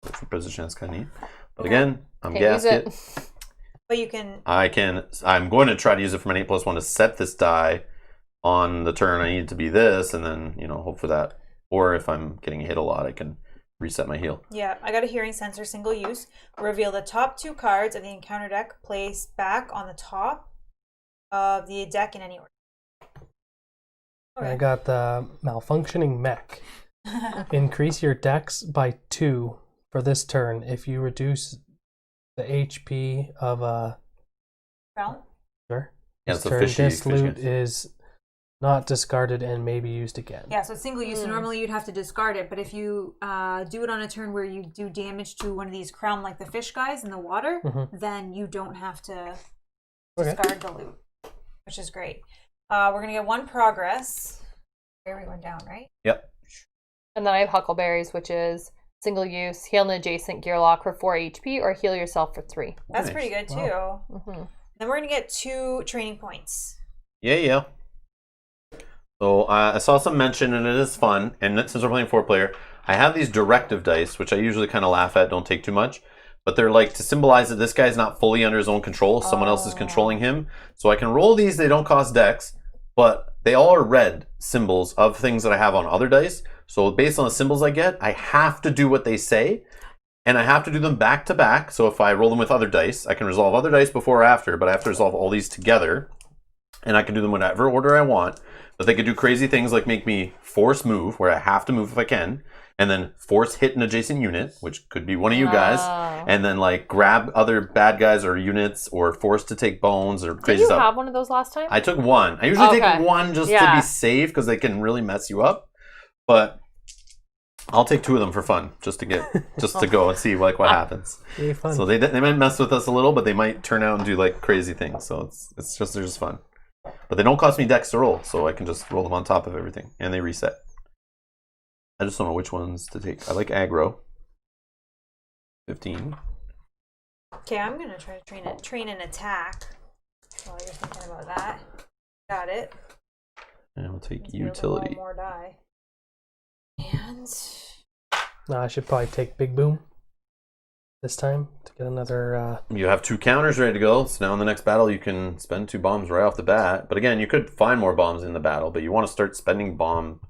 Different position, that's kind of neat. But again, I'm Can't use Gasket. it. But you can. I'm going to try to use it for my 8+1 to set this die on the turn. I need it to be this, and then hope for that. Or if I'm getting hit a lot, I can reset my heal. Yeah, I got a hearing sensor, single use. Reveal the top 2 cards of the encounter deck. Place back on the top of the deck in any order. Okay. I got the malfunctioning mech. Increase your dex by 2 for this turn if you reduce the HP of a. Crown? Sure. Yeah, This it's a turn, fishy. this loot is not discarded and may be used again. Yeah, so it's single use. So normally you'd have to discard it, but if you do it on a turn where you do damage to one of these crown, like the fish guys in the water, then you don't have to discard the loot, which is great. We're gonna get 1 progress. There we went down, right? Yep. And then I have Huckleberries, which is single use, heal an adjacent gear lock for 4 HP, or heal yourself for 3. That's Nice. pretty good too. Wow. Then we're gonna get 2 training points. Yeah. So I saw some mention, and it is fun. And since we're playing 4-player, I have these directive dice, which I usually kind of laugh at, don't take too much. But they're like to symbolize that this guy's not fully under his own control. Someone else is controlling him. So I can roll these. They don't cost dex, but they all are red symbols of things that I have on other dice. So based on the symbols I get, I have to do what they say. And I have to do them back to back. So if I roll them with other dice, I can resolve other dice before or after. But I have to resolve all these together. And I can do them in whatever order I want. But they could do crazy things like make me force move, where I have to move if I can. And then force hit an adjacent unit, which could be one of you guys. And then like grab other bad guys or units, or force to take bones or crazy Did you stuff. have one of those last time? I took 1. I usually take 1 just to Yeah. be safe because they can really mess you up. But I'll take 2 of them for fun, just to go and see what happens. Really fun. So they might mess with us a little, but they might turn out and do like crazy things. So they're just fun. But they don't cost me dex to roll, so I can just roll them on top of everything, and they reset. I just don't know which ones to take. I like aggro. 15. Okay, I'm gonna try to train an attack. While you're thinking about that, got it. And I'll take Let's be able to utility. roll more die. And No, I should probably take Big Boom this time to get another. You have 2 counters ready to go, so now in the next battle you can spend 2 bombs right off the bat. But again, you could find more bombs in the battle, but you want to start spending bomb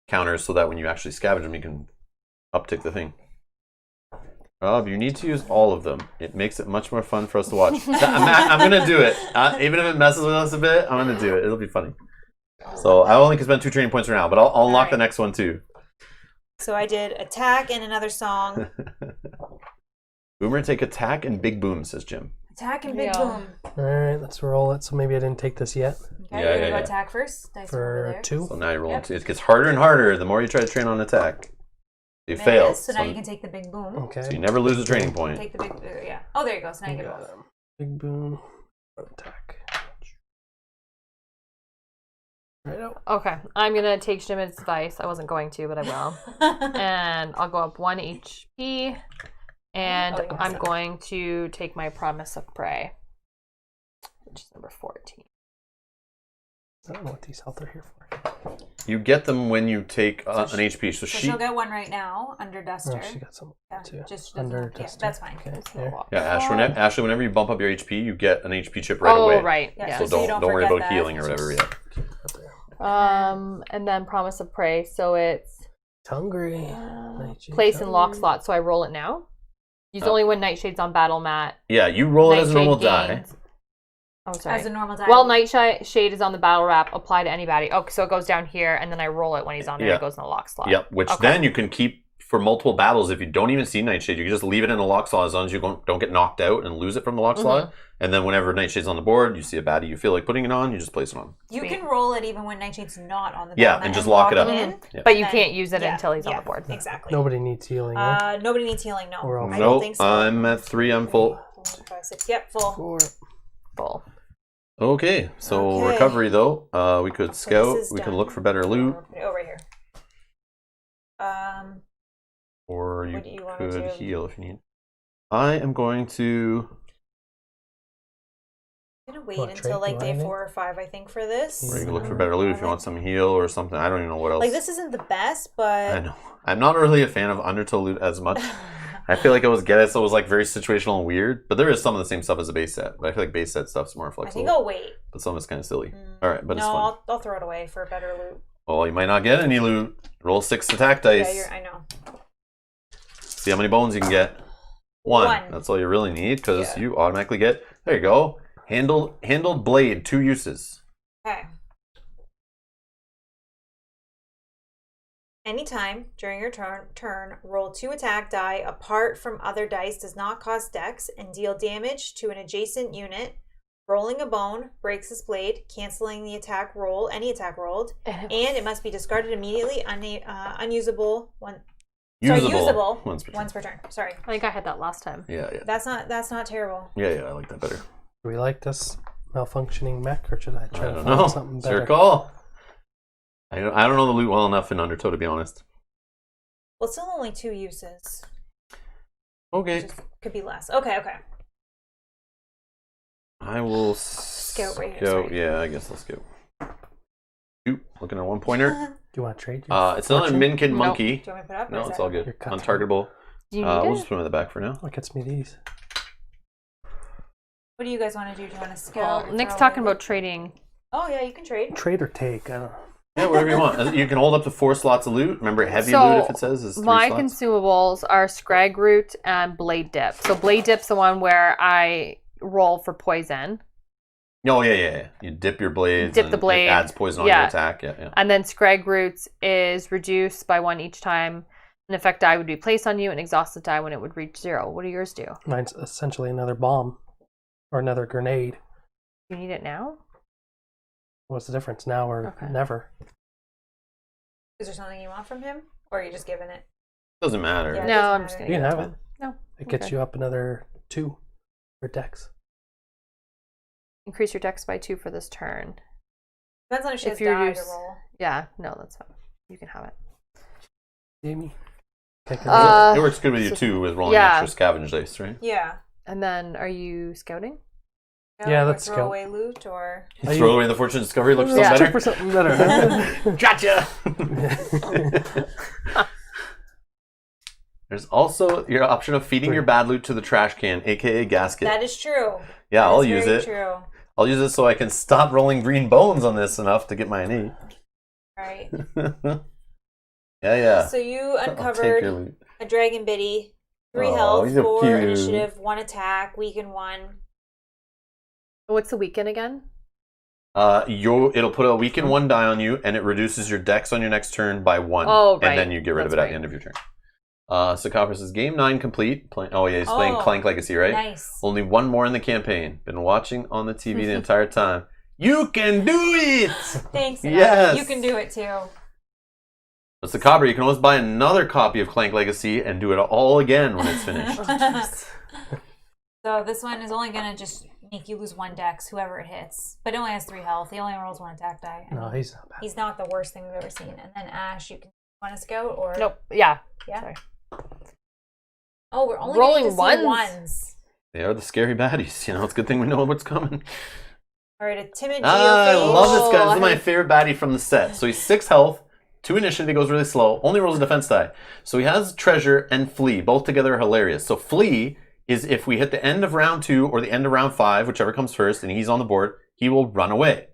counters so that when you actually scavenge them, you can uptick the thing. Rob, you need to use all of them. It makes it much more fun for us to watch. I'm going to do it. Even if it messes with us a bit, I'm going to do it. It'll be funny. So I only can spend 2 training points for now, but I'll unlock the next one too. so I did attack and another song. Boomer, take attack and big boom, says Jim. Attack and big boom. All right, let's roll it. So maybe I didn't take this yet. Okay, you're gonna go attack first. Dice over For there. 2. So now you're rolling. It gets harder and harder the more you try to train on attack. You There it fail. is. So now you can take the big boom. Okay. So you never lose a training point. Take the big yeah. Oh, there you go. So now you get Got both. him. Big Boom. Attack. Right out. Okay, I'm gonna take Jim's advice. I wasn't going to, but I will. And I'll go up 1 HP. And Oh, I'm going to take my Promise of Prey, which is number 14. I don't know what these health are here for. You get them when you take an HP. So she'll get one right now under Duster. Oh, she got some too. Just under Duster. Duster. That's fine. Okay. Yeah, Ashley, whenever you bump up your HP, you get an HP chip right away. Oh, right. Yeah. So don't worry about healing or whatever yet. And then Promise of Prey. So it's hungry. place in lock slot. So I roll it now. Use only when Nightshade's on battle mat. Yeah, you roll it as a normal die. Oh, sorry. As a normal die. Well, Nightshade is on the battle wrap. Apply to anybody. Oh, so it goes down here, and then I roll it when he's on there. It goes in the lock slot. Yep. Which then you can keep for multiple battles. If you don't even see Nightshade, you can just leave it in a lock slot as long as you don't get knocked out and lose it from the lock slot. And then whenever Nightshade's on the board, you see a baddie you feel like putting it on, you just place it on. You can roll it even when Nightshade's not on the battle mat and just lock it up. But you can't use it until he's on the board. Exactly. Nobody needs healing. Nobody needs healing. No. I don't think so. I'm at 3. I'm full. 4, 5, 6. Yep, full. 4. Full. Okay, so recovery though, we could scout, we can look for better loot. Oh, right here. Or you could heal if you need. I am going to... I'm going to wait until like day 4 or 5, I think, for this. Or you can look for better loot if you want some heal or something. I don't even know what else. Like, this isn't the best, but... I know. I'm not really a fan of Undertow loot as much. I feel like I was like very situational and weird, but there is some of the same stuff as a base set. But I feel like base set stuff's more flexible. I think I'll wait. But some is kind of silly. All right, but it's fun. No, I'll throw it away for better loot. Well, you might not get any loot. Roll 6 attack dice. Yeah, I know. See how many bones you can get. 1. That's all you really need because you automatically get. There you go. Handled blade. 2 uses. Okay. Anytime during your turn, roll 2 attack die apart from other dice does not cost dex and deal damage to an adjacent unit. Rolling a bone breaks this blade, canceling the attack roll, any attack rolled, and it must be discarded immediately, unusable usable once per turn. Sorry. I think I had that last time. Yeah. That's not terrible. Yeah, I like that better. Do we like this malfunctioning mech, or should I try to find something it's better? Your call. I don't know the loot well enough in Undertow, to be honest. Well, it's still only 2 uses. Okay. Could be less. Okay. I will scout right here. Yeah, I guess I'll scout. Looking at 1 pointer. Do you want to trade? It's another Minkin Monkey. Do you want me to put up? No, it's all good. Untargetable. We'll just put them in the back for now. What gets me these? What do you guys want to do? Do you want to scout? Well, Nick's talking about trading. Oh, yeah, you can trade. Trade or take? I don't know. Yeah, whatever you want. You can hold up to 4 slots of loot. Remember, heavy loot, if it says, is 3 my slots. consumables are Scrag Root and Blade Dip. So Blade Dip's the one where I roll for poison. Oh, yeah. You dip your blades. Dip the blade. It adds poison on your attack. Yeah. And then Scrag Roots is reduced by 1 each time. An effect die would be placed on you and exhausted die when it would reach 0. What do yours do? Mine's essentially another bomb or another grenade. You need it now? What's the difference, now or never? Is there something you want from him, or are you just giving it? Doesn't matter. Yeah, no, I'm just gonna. You can have it. No, it gets you up another 2 for dex. Increase your dex by 2 for this turn. Depends on if she has die to roll. Yeah, no, that's fine. You can have it. Amy. It works good with you too, with rolling extra scavenge dice, right? Yeah. And then, are you scouting? Yeah, let's throw away loot, or throw away the fortune discovery. Looks better. For something better. Gotcha. There's also your option of feeding your bad loot to the trash can, aka Gasket. That is true. Yeah, I'll use it. True. I'll use it so I can stop rolling green bones on this enough to get my innate. Right. Yeah. So you uncovered a dragon biddy, 3 health, 4 initiative, 1 attack, weaken 1. What's the weaken again? It'll put a weaken 1 die on you, and it reduces your dex on your next turn by 1. Oh, right. And then you get rid of it at the end of your turn. Sakafra says, Game 9 complete. He's playing Clank Legacy, right? Nice. Only 1 more in the campaign. Been watching on the TV the entire time. You can do it! Thanks. Yes! You can do it too. But Sakafra, you can always buy another copy of Clank Legacy and do it all again when it's finished. So this one is only going to just make you lose 1 dex, whoever it hits. But it only has 3 health. He only rolls 1 attack die. No, he's not bad. He's not the worst thing we've ever seen. And then Ash, you can want to scout or... Nope. Yeah. Yeah? Sorry. Oh, we're only rolling getting to see ones. They are the scary baddies. You know, it's a good thing we know what's coming. All right, a timid geophage. I love this guy. This is my favorite baddie from the set. So he's 6 health, 2 initiative, he goes really slow, only rolls a defense die. So he has treasure and flee, both together are hilarious. So flee is if we hit the end of round 2 or the end of round 5, whichever comes first, and he's on the board, he will run away.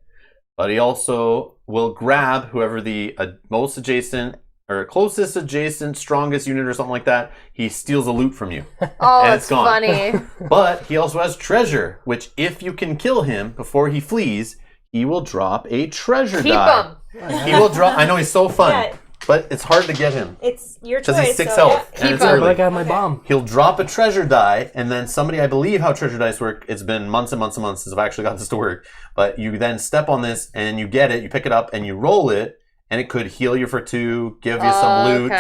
But he also will grab whoever the most adjacent or closest adjacent, strongest unit or something like that. He steals a loot from you. Oh, and that's funny. But he also has treasure, which if you can kill him before he flees, he will drop a treasure die. Keep him. He will drop. I know he's so fun, Yeah. but it's hard to get him. It's your choice. Because he's 6 so, health. yeah. And it's him. early. I got my bomb. He'll drop a treasure die, and then somebody, I believe how treasure dice work, it's been months and months and months since I've actually got this to work, but you then step on this, and you get it, you pick it up, and you roll it, and it could heal you for 2, give you some loot,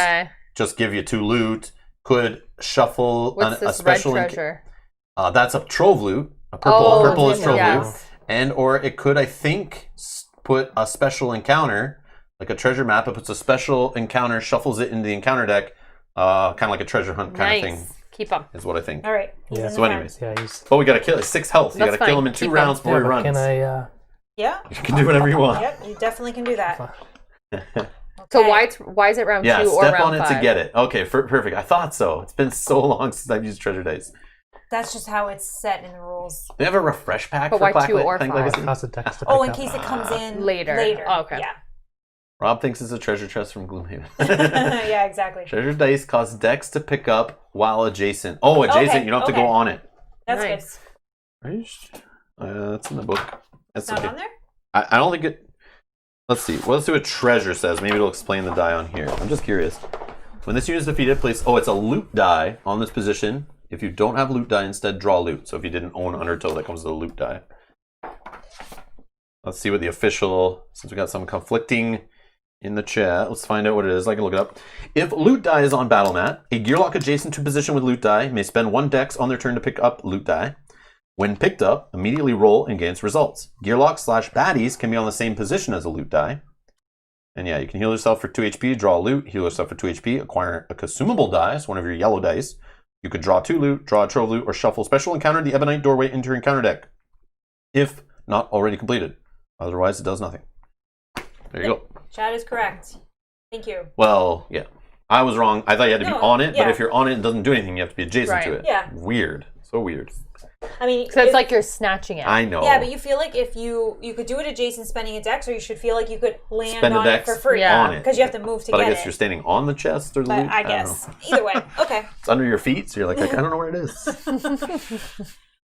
just give you 2 loot, could shuffle What's this a special... red treasure? That's a trove loot. A purple is trove yes. loot. And or it could, I think, put a special encounter, like a treasure map. It puts a special encounter, shuffles it into the encounter deck, kind of like a treasure hunt kind of thing. Keep him. Is what I think. All right. Yeah. So anyways. Yeah, he's... But we got to kill it. 6 health. You got to kill him in 2 rounds before he runs. Can I... Yeah. You can do whatever you want. Yep, you definitely can do that. So why is it round 2 or round 5? Yeah, step on it to get it. Okay, perfect. I thought so. It's been so long since I've used treasure dice. That's just how it's set in the rules. Do you have a refresh pack But for why 2 Clacklet? or Think 5? Legacy? Cost of dex to Oh, pick in up. case it comes in Later. Oh, okay. Yeah. Rob thinks it's a treasure chest from Gloomhaven. Yeah, exactly. Treasure dice cost dex to pick up while adjacent. Oh, adjacent. Okay, You don't have to okay. go on it. That's Nice. Are you that's in the book. That's good. Not okay. on there? I don't think it... Let's see. Well, let's see what treasure says. Maybe it'll explain the die on here. I'm just curious. When this unit is defeated, place... Oh, it's a loot die on this position. If you don't have loot die, instead draw loot. So if you didn't own Undertow, that comes with a loot die. Let's see what the official... Since we got some conflicting in the chat, let's find out what it is. I can look it up. If loot die is on battle mat, a gearlock adjacent to position with loot die may spend 1 dex on their turn to pick up loot die. When picked up, immediately roll and gains results. Gearlock/baddies can be on the same position as a loot die. And yeah, you can heal yourself for 2 HP, draw a loot, heal yourself for 2 HP, acquire a consumable die, so one of your yellow dice. You could draw 2 loot, draw a trove loot, or shuffle special encounter the Ebonite doorway into your encounter deck. If not already completed. Otherwise, it does nothing. There you go. Chad is correct. Thank you. Well, yeah. I was wrong. I thought you had to be on it, yeah. but if you're on it and doesn't do anything, you have to be adjacent to it. Yeah. Weird. So weird. I mean, So it's like you're snatching it. I know. Yeah, but you feel like if you could do it adjacent spending a dex, or you should feel like you could land Spend a on it dex for free. Yeah. on it. Because you have to move to But get I guess it. you're standing on the chest or the But loot. I don't know. guess. Either way. Okay. It's under your feet, so you're like, I don't know where it is.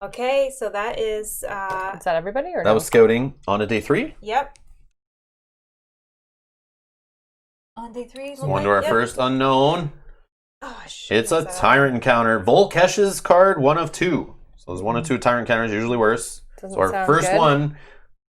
Okay, so that is... Is that everybody? Or That no? was scouting on a day 3. Yep. On day 3. On to our first unknown. Oh, shit. It's a Tyrant encounter. Volkesh's card, 1 of 2. So there's 1 of 2 Tyrant encounters, usually worse. Doesn't So our sound first good. one,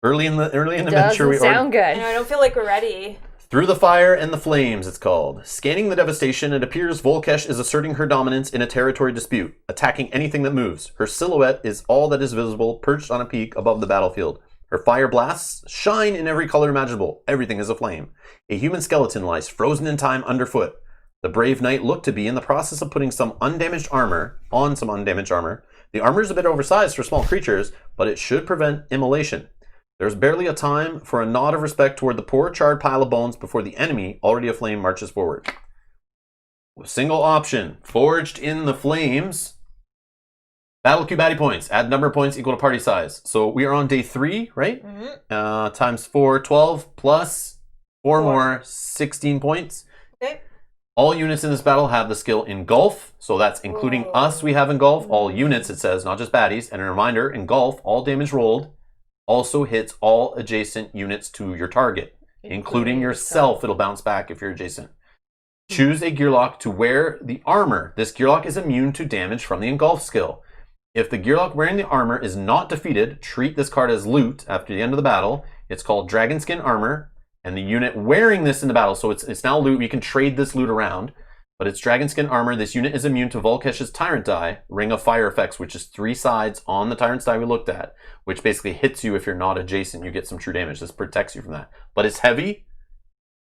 early in the venture, Doesn't sound good. I don't feel like we're ready. Through the Fire and the Flames, it's called. Scanning the devastation, it appears Volkesh is asserting her dominance in a territory dispute, attacking anything that moves. Her silhouette is all that is visible, perched on a peak above the battlefield. Her fire blasts shine in every color imaginable. Everything is aflame. A human skeleton lies frozen in time underfoot. The brave knight looked to be in the process of putting some undamaged armor on some undamaged armor. The armor is a bit oversized for small creatures, but it should prevent immolation. There's barely a time for a nod of respect toward the poor charred pile of bones before the enemy, already aflame, marches forward. Single option, Forged in the Flames. Battle queue baddie points. Add number of points equal to party size. So we are on day 3, right? Mm-hmm. Times 4, 12, plus 4 more, 16 points. Okay. All units in this battle have the skill Engulf. So that's including us, we have Engulf. All units, it says, not just baddies. And a reminder, Engulf, all damage rolled, also hits all adjacent units to your target, including yourself. It'll bounce back if you're adjacent. Choose a Gearlock to wear the armor. This Gearlock is immune to damage from the Engulf skill. If the Gearlock wearing the armor is not defeated, treat this card as loot after the end of the battle. It's called Dragonskin Armor, and the unit wearing this in the battle, so it's now loot. We can trade this loot around, but it's Dragonskin Armor. This unit is immune to Volkesh's Tyrant die, Ring of Fire effects, which is 3 sides on the Tyrant's die we looked at, which basically hits you if you're not adjacent. You get some true damage. This protects you from that. But it's heavy,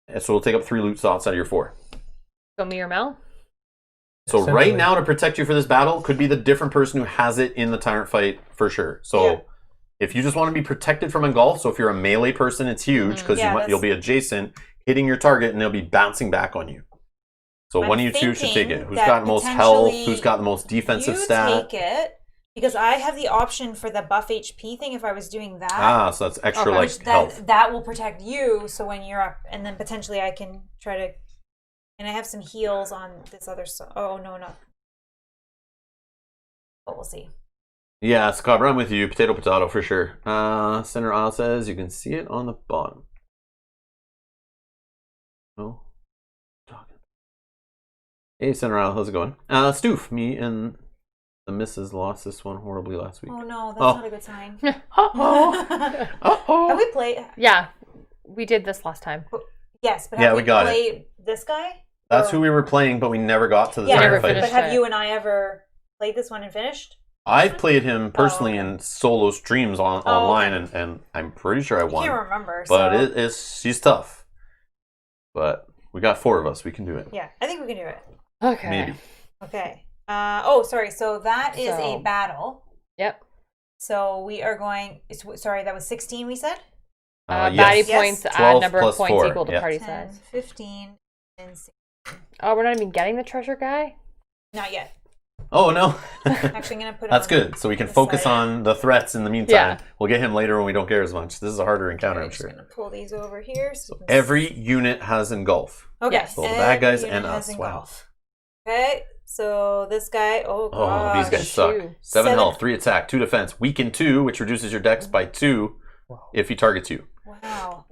so it'll take up 3 loot slots out of your 4. So me or Mel? So right now, to protect you for this battle, could be the different person who has it in the Tyrant fight for sure. So if you just want to be protected from engulf, so if you're a melee person, it's huge because you'll be adjacent, hitting your target, and they'll be bouncing back on you. So one of you two should take it. Who's got the most health? Who's got the most defensive stat? Take it because I have the option for the buff HP thing if I was doing that. Ah, so that's extra health. That will protect you. So when you're up, and then potentially I can try to. And I have some heals on this other side. Oh, no, not. But we'll see. Yeah, Scott, I'm with you. Potato for sure. Center aisle says you can see it on the bottom. Oh. Hey, Center aisle, how's it going? Stoof, me and the missus lost this one horribly last week. Oh, no, that's not a good sign. Uh-oh. Uh-oh. Have we played? Yeah, we did this last time. Yes, but have we played this guy? That's who we were playing, but we never got to the Tyrant fight. But have you and I ever played this one and finished? I've played him personally in solo streams online, and I'm pretty sure I won. I can't remember. But she's tough. But we got 4 of us. We can do it. Yeah, I think we can do it. Okay. Maybe. Okay. Sorry. So that is a battle. Yep. So we are going. Sorry, that was 16. We said. Baddie points add number of points 4. equal to party 10, size. 15, and 16. Oh, we're not even getting the treasure guy? Not yet. Oh, no. Actually, I'm going to put That's good. So we can focus on the threats in the meantime. Yeah. We'll get him later when we don't care as much. This is a harder encounter, I'm sure. I'm just going to pull these over here. So every unit has engulf. Okay. Yes. So the bad guys and us. Wow. Okay. So this guy, oh, these guys suck. 7 health, 3 attack, 2 defense, weaken 2, which reduces your dex by 2 if he targets you. Wow.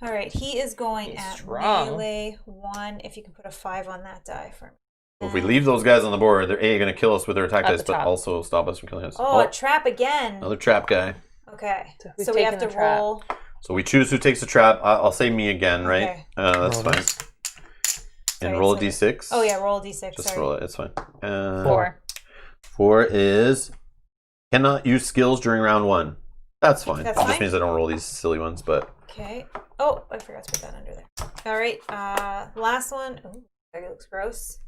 All right, he is going at melee 1. If you can put a 5 on that die for me. Well, if we leave those guys on the board, they're going to kill us with their attack dice, but also stop us from killing us. Oh, a trap again. Another trap guy. Okay, so we have to roll. So we choose who takes the trap. I'll say me again, right? Okay. That's fine. And roll a d6. Oh, yeah, roll a d6. Just roll it. It's fine. 4. 4 is cannot use skills during round 1. That's fine. That just means I don't roll these silly ones, but... Okay. Oh, I forgot to put that under there. All right. Last one. Ooh, that looks gross.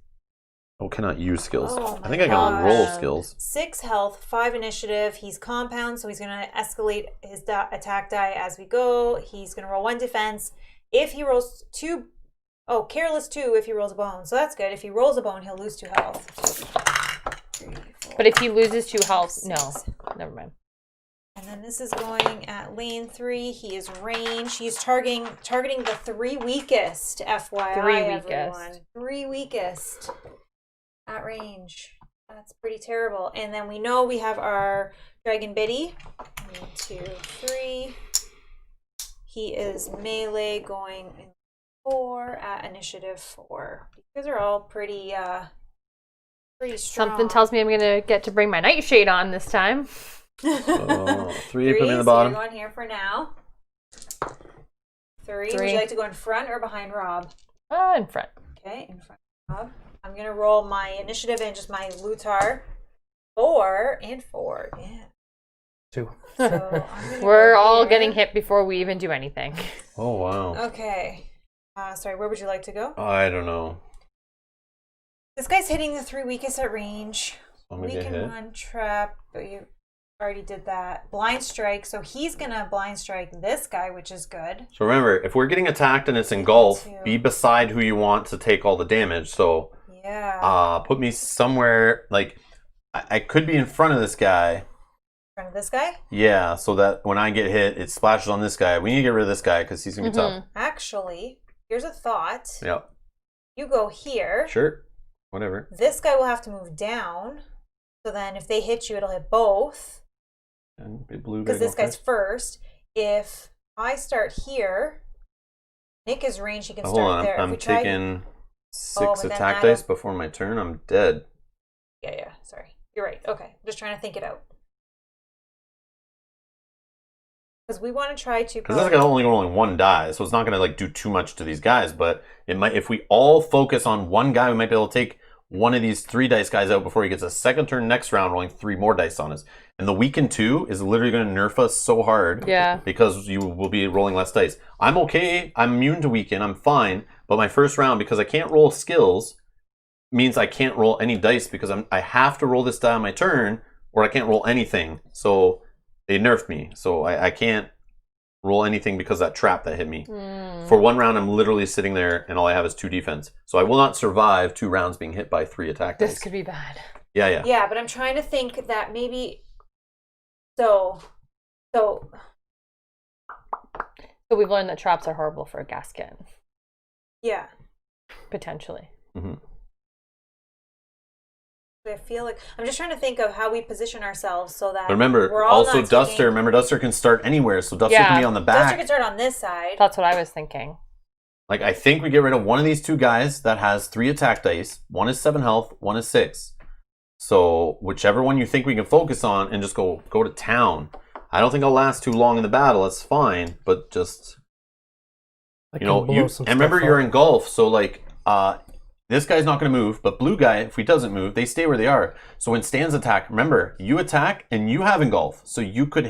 Oh, cannot use skills. Oh, I think I can roll skills. 6 health, 5 initiative. He's compound, so he's going to escalate his attack die as we go. He's going to roll 1 defense. If he rolls 2... Oh, careless 2 if he rolls a bone. So that's good. If he rolls a bone, he'll lose 2 health. 3, 4, but if he loses 2 health... 6. No, never mind. And then this is going at lane 3. He is range. He's targeting the 3 weakest. FYI, 3 weakest. Everyone. 3 weakest at range. That's pretty terrible. And then we know we have our Dragon Biddy. 1, 2, 3. He is melee going in 4 at initiative 4. These are all pretty strong. Something tells me I'm gonna get to bring my nightshade on this time. So 3, put me in the bottom. So you're going here for now. 3. Would you like to go in front or behind Rob? In front. Okay, in front of Rob. I'm going to roll my initiative and just my Lutar. 4 and 4. Yeah. 2. So we're all getting hit before we even do anything. Oh, wow. Okay. Sorry, where would you like to go? I don't know. This guy's hitting the 3 weakest at range. We can run trap, but you already did that. Blind strike, so he's gonna blind strike this guy, which is good. So remember, if we're getting attacked and it's engulf, be beside who you want to take all the damage. So yeah. Put me somewhere, like, I could be in front of this guy. In front of this guy? Yeah, so that when I get hit, it splashes on this guy. We need to get rid of this guy because he's gonna be tough. Actually, here's a thought. Yep. You go here. Sure. Whatever. This guy will have to move down. So then if they hit you, it'll hit both. And blue because this guy's first. If I start here, Nick is range. He can start there. I'm taking 6 attack dice before my turn. I'm dead. Yeah. Sorry. You're right. Okay. I'm just trying to think it out. Because we want to try to... Because this guy's only rolling 1 die, so it's not going to do too much to these guys. But it might, if we all focus on one guy, we might be able to take one of these 3 dice guys out before he gets a second turn next round, rolling 3 more dice on us. And the weaken 2 is literally going to nerf us so hard. Yeah. Because you will be rolling less dice. I'm okay. I'm immune to weaken. I'm fine. But my first round, because I can't roll skills, means I can't roll any dice because I have to roll this die on my turn, or I can't roll anything. So they nerfed me. So I can't roll anything because of that trap that hit me. For 1 round, I'm literally sitting there, and all I have is 2 defense. So I will not survive 2 rounds being hit by 3 attack dice. This could be bad. Yeah. Yeah, but I'm trying to think that maybe... So we've learned that traps are horrible for a gasket. Yeah. Potentially. Mm-hmm. I feel like I'm just trying to think of how we position ourselves so that. But remember, we're all also not Duster. taking... Remember, Duster can start anywhere, so Duster can be on the back. Duster can start on this side. That's what I was thinking. Like, I think we get rid of one of these 2 guys that has 3 attack dice. 1 is 7 health, 1 is 6. So whichever one you think we can focus on, and just go to town. I don't think I'll last too long in the battle. That's fine, but just and remember you're in golf, so like this guy's not going to move, but blue guy, if he doesn't move, they stay where they are. So when Stan's attack, remember, you attack and you have engulf. So you could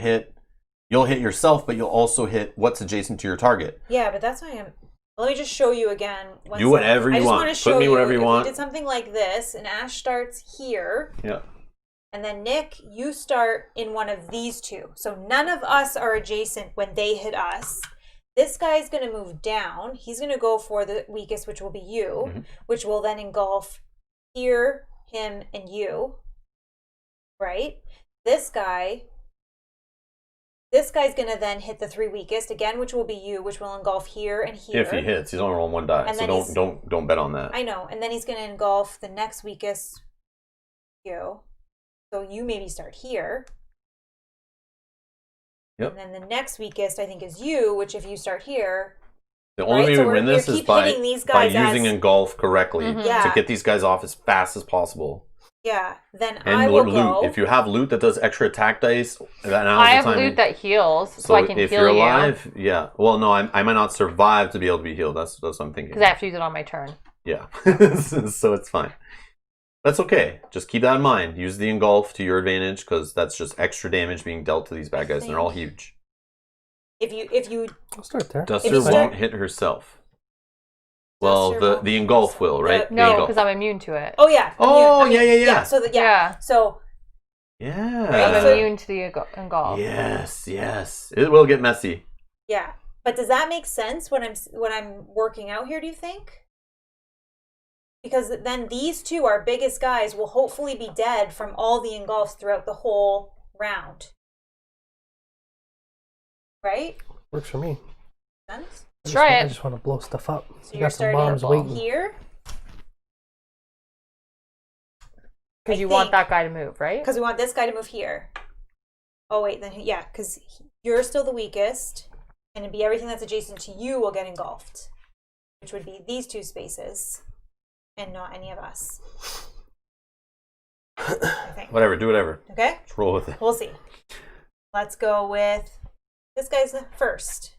you'll hit yourself, but you'll also hit what's adjacent to your target. Yeah, but that's why let me just show you again. Do whatever you want. Put me whatever you want. We did something like this, and Ash starts here. Yeah. And then Nick, you start in one of these 2. So none of us are adjacent when they hit us. This guy's going to move down. He's going to go for the weakest, which will be you, which will then engulf here, him, and you. Right? This guy's going to then hit the 3 weakest again, which will be you, which will engulf here and here. If he hits, he's only rolling 1 die, and so don't bet on that. I know, and then he's going to engulf the next weakest, you. So you maybe start here. Yep. And then the next weakest, I think, is you, which if you start here... The only way we win this is by using engulf correctly to get these guys off as fast as possible. Yeah, then and I will loot. go... If you have loot that does extra attack dice, I have loot that heals, so I can heal you. If you're alive, yeah. Well, no, I might not survive to be able to be healed. That's what I'm thinking. Because I have to use it on my turn. Yeah, so it's fine. That's okay. Just keep that in mind. Use the engulf to your advantage, because that's just extra damage being dealt to these bad guys, and they're all huge. If you I'll start there. Duster won't hit herself. Well, the engulf will, right? No, because I'm immune to it. Oh yeah. Yeah. So So. Yeah. I'm immune to the engulf. Yes. It will get messy. Yeah, but does that make sense when I'm working out here? Do you think? Because then these 2, our biggest guys, will hopefully be dead from all the engulfs throughout the whole round. Right? Works for me. Sense? I just want to blow stuff up. So you're starting here. Because you want that guy to move, right? Because we want this guy to move here. Oh wait, then yeah, because you're still the weakest, and it'd be everything that's adjacent to you will get engulfed, which would be these 2 spaces, and not any of us. I think. Whatever, do whatever. Okay. Let's roll with it. We'll see. Let's go with this guy's first.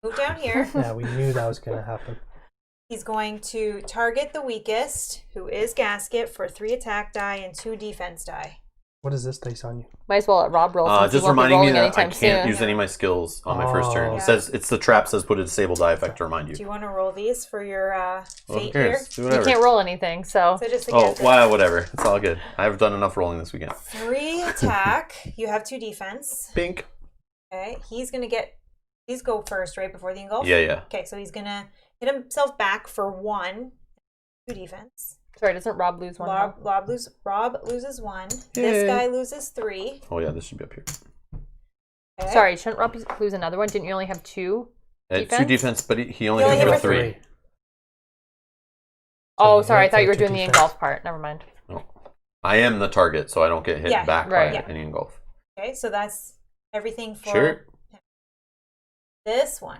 Move down here. Yeah, we knew that was going to happen. He's going to target the weakest, who is Gasket, for 3 attack die and 2 defense die. What is this dice on you? Might as well let Rob roll. Just reminding me that I can't use any of my skills on my first turn. Yeah. It says it's the trap says put a disable die effect to remind you. Do you want to roll these for your fate here? here? You can't roll anything, so just whatever. It's all good. I've done enough rolling this weekend. 3 attack. You have 2 defense. Pink. Okay, he's gonna get. These go first, right before the engulf. Yeah. Okay, so he's gonna hit himself back for 1, 2 defense. Sorry, doesn't Rob lose 1? Rob loses 1. This guy loses 3. Oh yeah, this should be up here. Okay. Sorry, shouldn't Rob lose another one? Didn't you only have 2 defense? 2 defense, but he only hit for 3. Oh, sorry, I thought you were doing the engulf part. Never mind. No. I am the target, so I don't get hit back by any engulf. Okay, so that's everything for him. This one.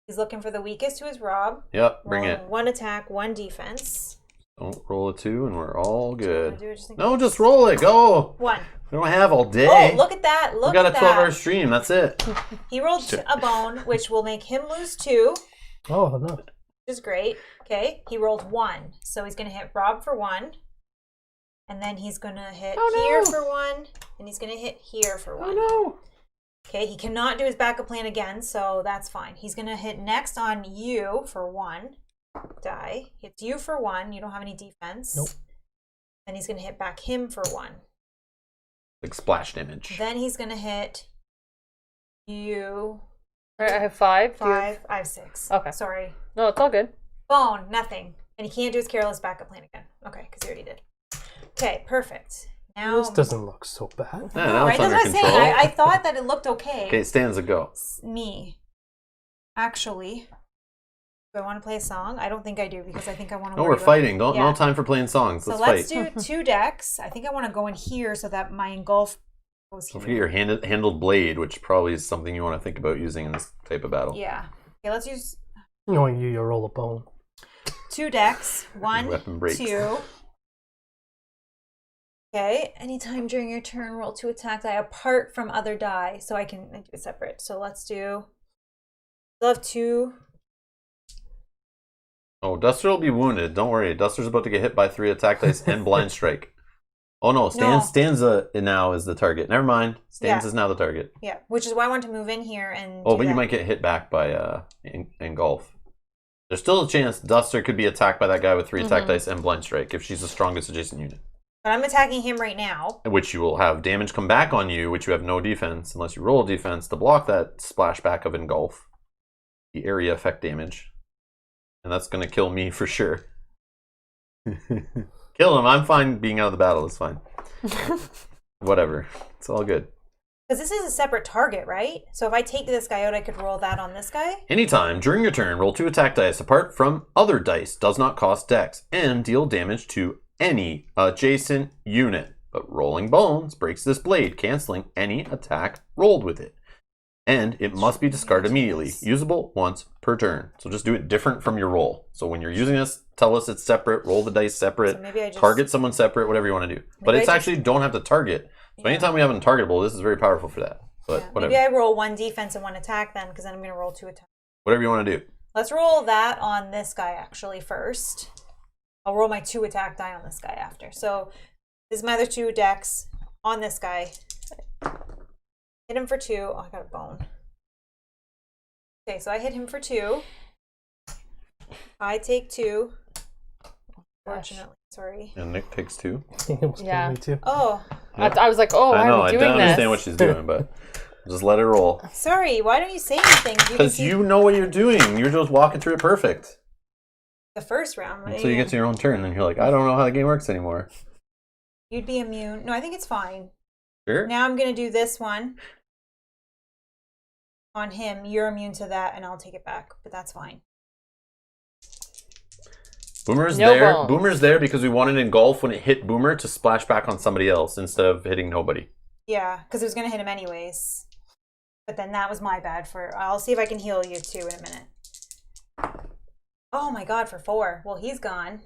He's looking for the weakest, who is Rob. Yep, bring it. 1 attack, 1 defense. Don't roll a 2 and we're all good. No, just roll it. Go. 1. We don't have all day. Oh, look at that. We got a 12-hour stream. That's it. He rolled a bone, which will make him lose 2. Oh, no. which is great. Okay, he rolled 1. So he's going to hit Rob for 1. And then he's going to hit here for 1. And he's going to hit here for 1. Oh, no. Okay, he cannot do his backup plan again, so that's fine. He's going to hit next on you for 1 die. Hits you for 1. You don't have any defense. Nope. Then he's going to hit back him for 1. Like splash damage. Then he's going to hit you. I have 5. 5. I have 6. Okay. Sorry. No, it's all good. Bone, nothing. And he can't do his careless backup plan again. Okay, because he already did. Okay, perfect. Now This doesn't look so bad. Yeah, now right, it's that's under what I'm control. saying. I thought that it looked okay. Okay, stanza go. Me. Actually, do I want to play a song? I don't think I do because I think I want to. No, we're fighting. No time for playing songs. So Let's let's fight. do 2 decks. I think I want to go in here so that my engulf goes Don't here. forget your handled blade, which probably is something you want to think about using in this type of battle. Yeah. Okay, let's use Knowing you roll a bone. 2 decks. 1, Weapon breaks. 2. Okay, anytime during your turn, roll 2 attack die apart from other die, so I can do it separate. So let's do. We'll have 2. Oh, Duster will be wounded. Don't worry. Duster's about to get hit by 3 attack dice and blind strike. Oh no, Stanza now is the target. Never mind. Stanza is now the target. Yeah, which is why I want to move in here and. Oh, but you might get hit back by engulf. There's still a chance Duster could be attacked by that guy with 3 attack dice and blind strike if she's the strongest adjacent unit. But I'm attacking him right now. Which you will have damage come back on you, which you have no defense unless you roll a defense to block that splashback of engulf. The area effect damage. And that's going to kill me for sure. Kill him. I'm fine being out of the battle. It's fine. Whatever. It's all good. Because this is a separate target, right? So if I take this guy out, I could roll that on this guy? Anytime during your turn, roll 2 attack dice apart from other dice, does not cost dex, and deal damage to any adjacent unit. But rolling bones breaks this blade, canceling any attack rolled with it. And it must be discarded immediately, usable once per turn. So just do it different from your roll. So when you're using this, tell us it's separate, roll the dice separate, So maybe I just, target someone separate, whatever you want to do. But it's actually don't have to target. So anytime we have a targetable, this is very powerful for that. But whatever. Maybe I roll 1 defense and 1 attack then, because then I'm going to roll 2 attack. Whatever you want to do. Let's roll that on this guy actually first. I'll roll my 2 attack die on this guy after. So this is my other 2 decks on this guy. Hit him for 2. Oh, I got a bone. Okay, so I hit him for 2. I take 2. Fortunately, sorry. And Nick takes 2. Yeah. Me too. Oh, I was like, oh, why I know, are I we don't doing understand this? what she's doing, but just let it roll. sorry. Why don't you say anything? Because you know what you're doing. You're just walking through it perfect. the first round. Right? Until you get to your own turn, and you're like, I don't know how the game works anymore. You'd be immune. No, I think it's fine. Sure. Now I'm going to do this one on him. You're immune to that, and I'll take it back, but that's fine. Boomer's No there. bones. Boomer's there because we wanted engulf when it hit Boomer to splash back on somebody else instead of hitting nobody. Yeah, because it was going to hit him anyways. But then that was my bad for... I'll see if I can heal you too in a minute. Oh my god, for 4. Well, he's gone.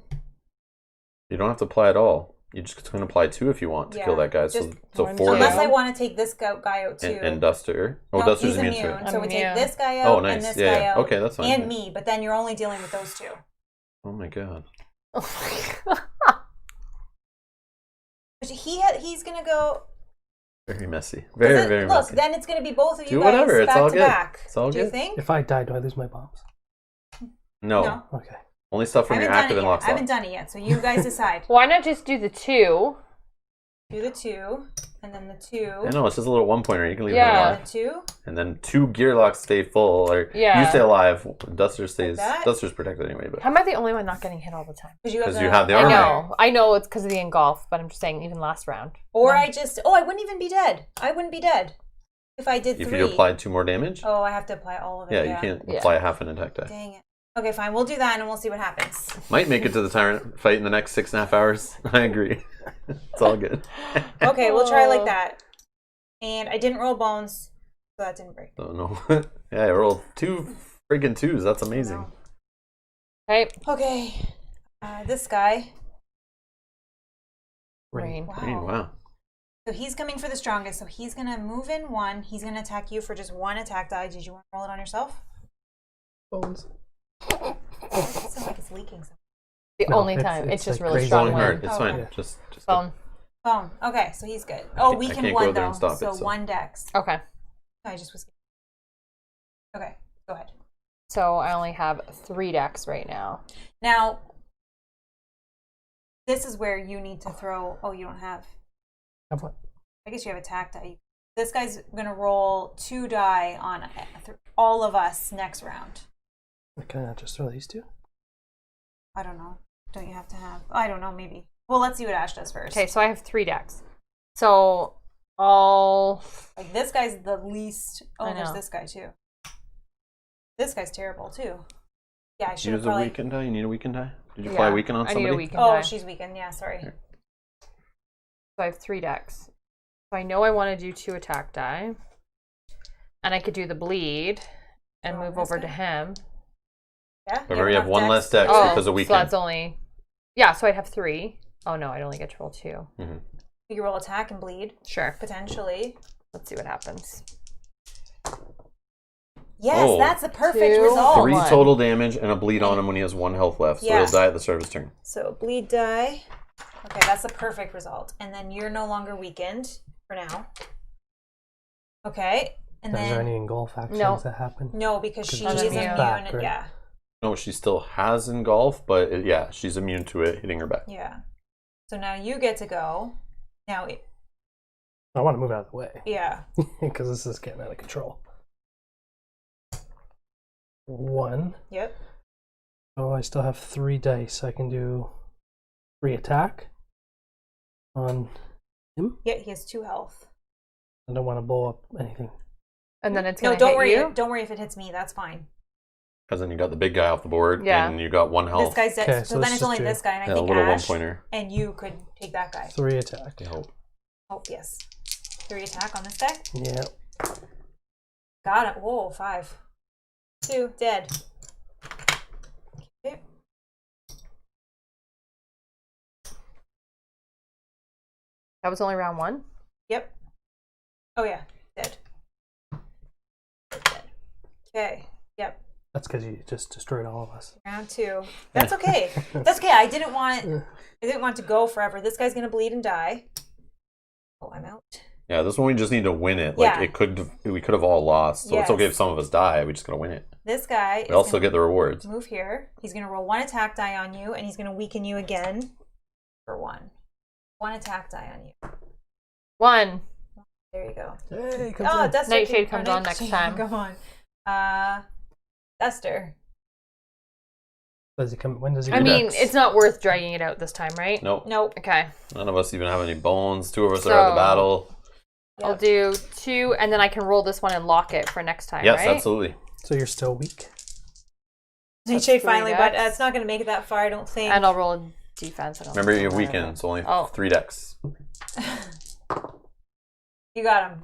You don't have to apply at all. You just can apply 2 if you want to kill that guy. So 4 Unless I damage. want to take this guy out too. And Duster. Oh, No, Duster's he's immune to it. So we take Immune. this guy out Oh, nice. and this Yeah, guy yeah. out. Okay, that's fine. And me, but then you're only dealing with those 2. Oh my god. He's going to go... Very messy. Very, very look, messy. then it's going to be both of you Do guys whatever. It's back all to good. back. It's all Do you good. think? If I die, do I lose my bombs? No. Okay. Only stuff from I your haven't active done and it yet. lock I haven't slot. done it yet, so you guys decide. Why not just do the 2? Do the 2, and then the 2. I know, it's just a little 1-pointer. You can leave Yeah. it And the 2. and then 2 gear locks stay full, or Yeah. you stay alive. Duster stays. that? Duster's protected anyway, but How am I the only one not getting hit all the time? because you have the I armor. know it's because of the engulf, but I'm just saying even last round. Or I just... Oh, I wouldn't even be dead. I wouldn't be dead if I did 3. If you applied 2 more damage, Oh, I have to apply all of it. yeah, Yeah, you can't Yeah. apply a half an attack die. Dang it. Okay, fine. We'll do that, and we'll see what happens. Might make it to the Tyrant fight in the next 6.5 hours. I agree. It's all good. Okay, we'll try like that. And I didn't roll bones, so that didn't break. Oh no. Yeah, I rolled 2 friggin' 2s. That's amazing. Okay. Okay. This guy. Rain. Wow. Green, wow. So he's coming for the strongest. So he's going to move in 1. He's going to attack you for just 1 attack die. Did you want to roll it on yourself? Bones. sounds like it's leaking. The No, only time. It's just like really crazy. strong Blowing hard. wind. It's Oh, fine. yeah. Just Phone. Phone. Okay, so he's good. Oh, I weaken can't go one there though. and stop So it, so. 1 dex. Okay. I just was. Okay, go ahead. So I only have 3 decks right now. Now, this is where you need to throw. Oh, you don't have. Have what? I guess you have attack die. This guy's gonna roll 2 die on all of us next round. Can I just throw these two? I don't know. Don't you have to have? I don't know. Maybe. Well, let's see what Ash does first. Okay, so I have 3 decks. So I'll... Like this guy's the least. Oh, I there's know. this guy too. This guy's terrible too. Yeah, I should have use probably. a weaken die. You need a weaken die. Did you fly weaken on I somebody? need a weaken Oh, die. she's weakened. Yeah, sorry. Here. So I have 3 decks. So I know I want to do 2 attack die. And I could do the bleed and move this over guy? to him. Yeah. But already have 1 less dex Oh, because of so weaken. that's only... Yeah, so I'd have 3. Oh no, I'd only get to roll 2. Mm-hmm. You can roll attack and bleed Sure. potentially. Let's see what happens. Yes, Oh. that's the perfect 2, result. 3 one. total damage and a bleed on him when he has 1 health left. So Yeah. he'll die at the start of his turn. So bleed die. Okay, that's the perfect result. And then you're no longer weakened for now. Okay, and Is there then any engulf actions No. that happen? no, because 'Cause she it's is just immune. back, right? Yeah, No, she still has engulf, but yeah, she's immune to it hitting her back. yeah. So now you get to go. Now, I want to move out of the way yeah. because this is getting out of control. 1. Yep. So I still have 3 dice. I can do 3 attack on him. Yeah, he has 2 health. I don't want to blow up anything. And then it's No, going to don't hit worry. you? Don't worry if it hits me. That's fine. Because then you got the big guy off the board Yeah. and you got 1 health. This guy's dead. Okay, so so then let's it's just only do- this guy, and I Yeah, a think little Ash 1-pointer. and you could take that guy. 3 attack. I hope. Oh yes, 3 attack on this guy. Yeah. Got it. Whoa, 5. 2 dead. Okay. That was only round 1? Yep. Oh yeah, dead. Dead. Okay. Yep. That's because you just destroyed all of us. Round 2. That's okay. That's okay. I didn't want it to go forever. This guy's gonna bleed and die. Oh, I'm out. Yeah, this one we just need to win it. Like Yeah. we could have all lost. So it's okay Yes. if some of us die. We just gotta win it. This guy We also gonna get the rewards. move here. He's gonna roll 1 attack die on you, and he's gonna weaken you again for 1. 1 attack die on you. 1. There you go. Hey, Oh, Duster. Nightshade comes on next time. Come on. Duster. Does he come? When does he? I come mean, back? it's not worth dragging it out this time, right? Nope. Nope. Okay. None of us even have any bones. 2 of us are out of the So- battle. Yep. I'll do 2, and then I can roll this one and lock it for next time, Yes, right? absolutely. So you're still weak. Nightshade 3 finally, but decks. it's not going to make it that far, I don't think. And I'll roll a defense. I don't Remember, think you have it'll matter. weekend, so only Oh. 3 decks. You got him.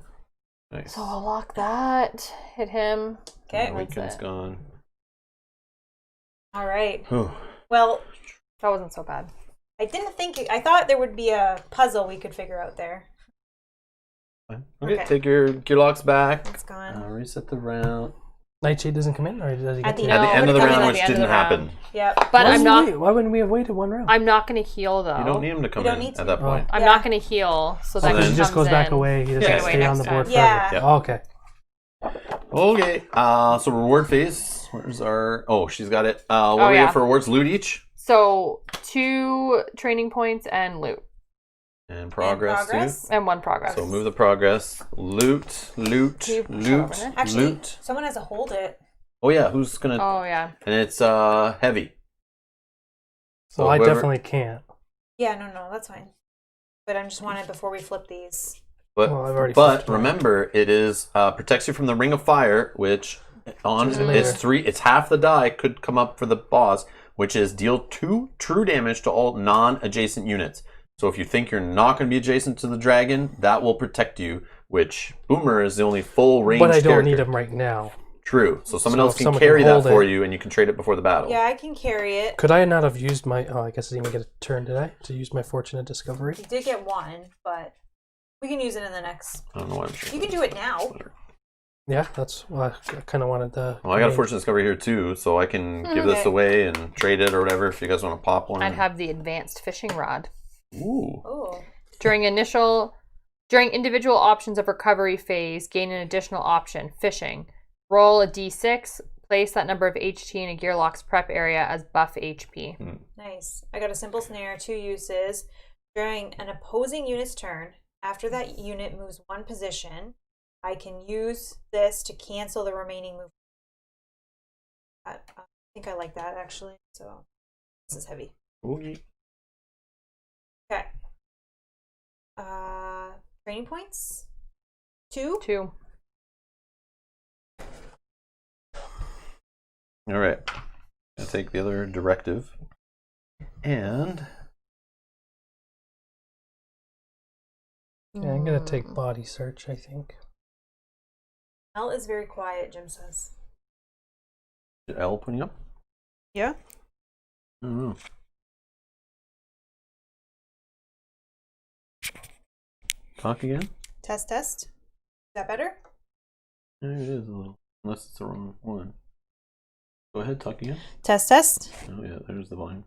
Nice. So I'll lock that. Hit him. Okay. The weekend's it. gone. All right. Whew. Well, That wasn't so bad. I thought there would be a puzzle we could figure out there. Fine. Okay, Okay. take your gearlocks back. It's gone. Reset the round. Nightshade doesn't come in, or does he At get the to? No, At the end of the it comes in round, at which the end of didn't the round. happen. Yep. But Why I'm wouldn't not. we wait? Why wouldn't we have waited 1 round? I'm not going to heal though. You don't need him to come don't in need to. at that point. I'm So not going to heal, so that then- he just comes goes back in. away. He doesn't Yeah. stay on the Next board time. forever. Yeah. Yep. Oh, okay. Okay, so reward phase. Where's our... Oh, she's got it. What do we yeah. get for rewards? Loot each? So 2 training points and loot. And progress, too. And 1 progress. So move the progress. Loot, loot, Keep loot, covering it. Actually, loot. someone has to hold it. Oh yeah, who's gonna... Oh, yeah. And it's heavy. So I whoever- definitely can't. Yeah, no, that's fine. But I just wanted before we flip these. But Well, I've already but flipped mine. remember, it is protects you from the ring of fire, which on Just it's later. 3. It's half the die could come up for the boss, which is deal 2 true damage to all non-adjacent units. So if you think you're not going to be adjacent to the dragon, that will protect you. Which Boomer is the only full range. But I don't character. need him right now. True. So someone So else if can someone carry can that hold for it- you, and you can trade it before the battle. Yeah, I can carry it. Could I not have used my? Oh, I guess I didn't even get a turn, did I? To use my fortunate discovery. You did get 1, but we can use it in the next. I don't know why I'm sure. You can do it now. Yeah, that's what I kind of wanted to. Well, I got a fortune discovery here too, so I can give this away and trade it or whatever if you guys want to pop one. I'd have the advanced fishing rod. Ooh. Oh. During individual options of recovery phase, gain an additional option, fishing. Roll a d6, place that number of HT in a gearlock's prep area as buff HP. Nice. I got a simple snare, 2 uses. During an opposing unit's turn, after that unit moves 1 position, I can use this to cancel the remaining move. I think I like that actually. So this is heavy. Okay. Okay. Training points? 2? 2. All right. I'll take the other directive. And Yeah, I'm gonna take body search, I think. L is very quiet, Jim says. is L putting up? Yeah. I don't know. Talk again? Test. Is that better? There it is a little. Unless it's the wrong one. Go ahead, talk again. Test. Oh yeah, there's the volume.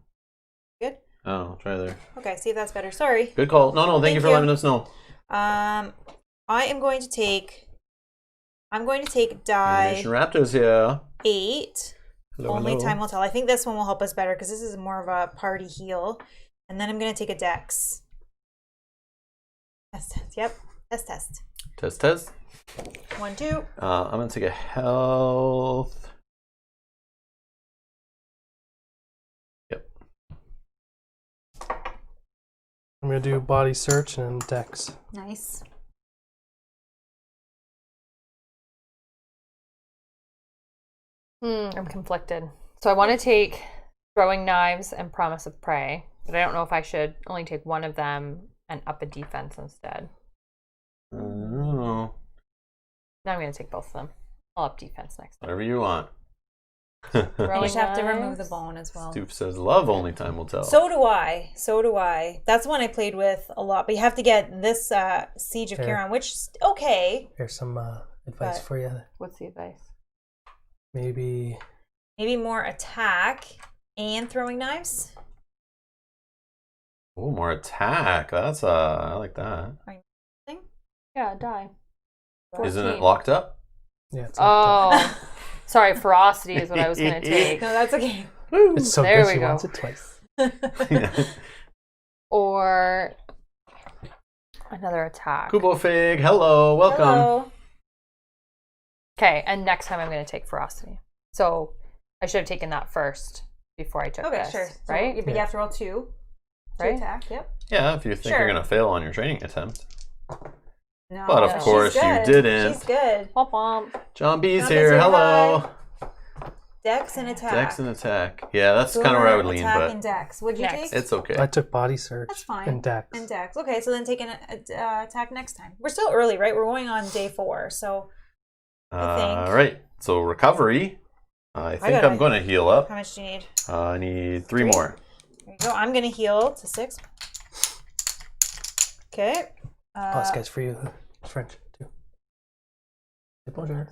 Good. Oh, try there. Okay, see if that's better. Sorry. Good call. No, thank you for letting us know. I am going to take die Intermission Raptors here. 8. Hello, Only hello. time will tell. I think this one will help us better because this is more of a party heal. And then I'm going to take a dex. Test. Yep. Test. Test. 1, 2. I'm gonna take a health. Yep. I'm gonna do body search and dex. Nice. I'm conflicted. So I want to take throwing knives and promise of prey, but I don't know if I should only take one of them and up a defense instead. I don't know. Now I'm going to take both of them. I'll up defense next time. Whatever you want. You Throwing just have to knives. remove the bone as well. Stoop says love only time will tell. So do I. That's one I played with a lot. But you have to get this Siege of Here. Charon, which is okay. Here's some advice But- for you. What's the advice? Maybe More attack and throwing knives. Oh, more attack. That's I like that. Yeah, die. Isn't 14. it locked up? yeah. It's Oh, sorry. Ferocity is what I was going to take. No, that's okay. it's so There good we she go. wants it twice. Or another attack. Kubo Fig, hello, welcome. Hello. Okay, and next time I'm going to take ferocity. So I should have taken that first before I took Okay, this, sure. right? So, but you have to roll 2 to Right? attack. Yep. Yeah, if you think Sure. you're gonna fail on your training attempt. No, But of she's course you good. didn't. She's good. Womp womp. John B's John B's here, here, hello. Dex and attack. Dex and attack. Yeah, that's kind of where I would lean, attack but and Dex. What'd you Next. take? it's okay. I took body search That's fine. and dex. And Dex. Okay, so then take an attack next time. We're still early, right? We're going on day 4, so I think. All right, so recovery. I think gotta- I'm going to heal up. How much do you need? I need 3 3? more. There you go. I'm going to heal to 6. Okay. Oh, this guy's for you. French too. Bonjour.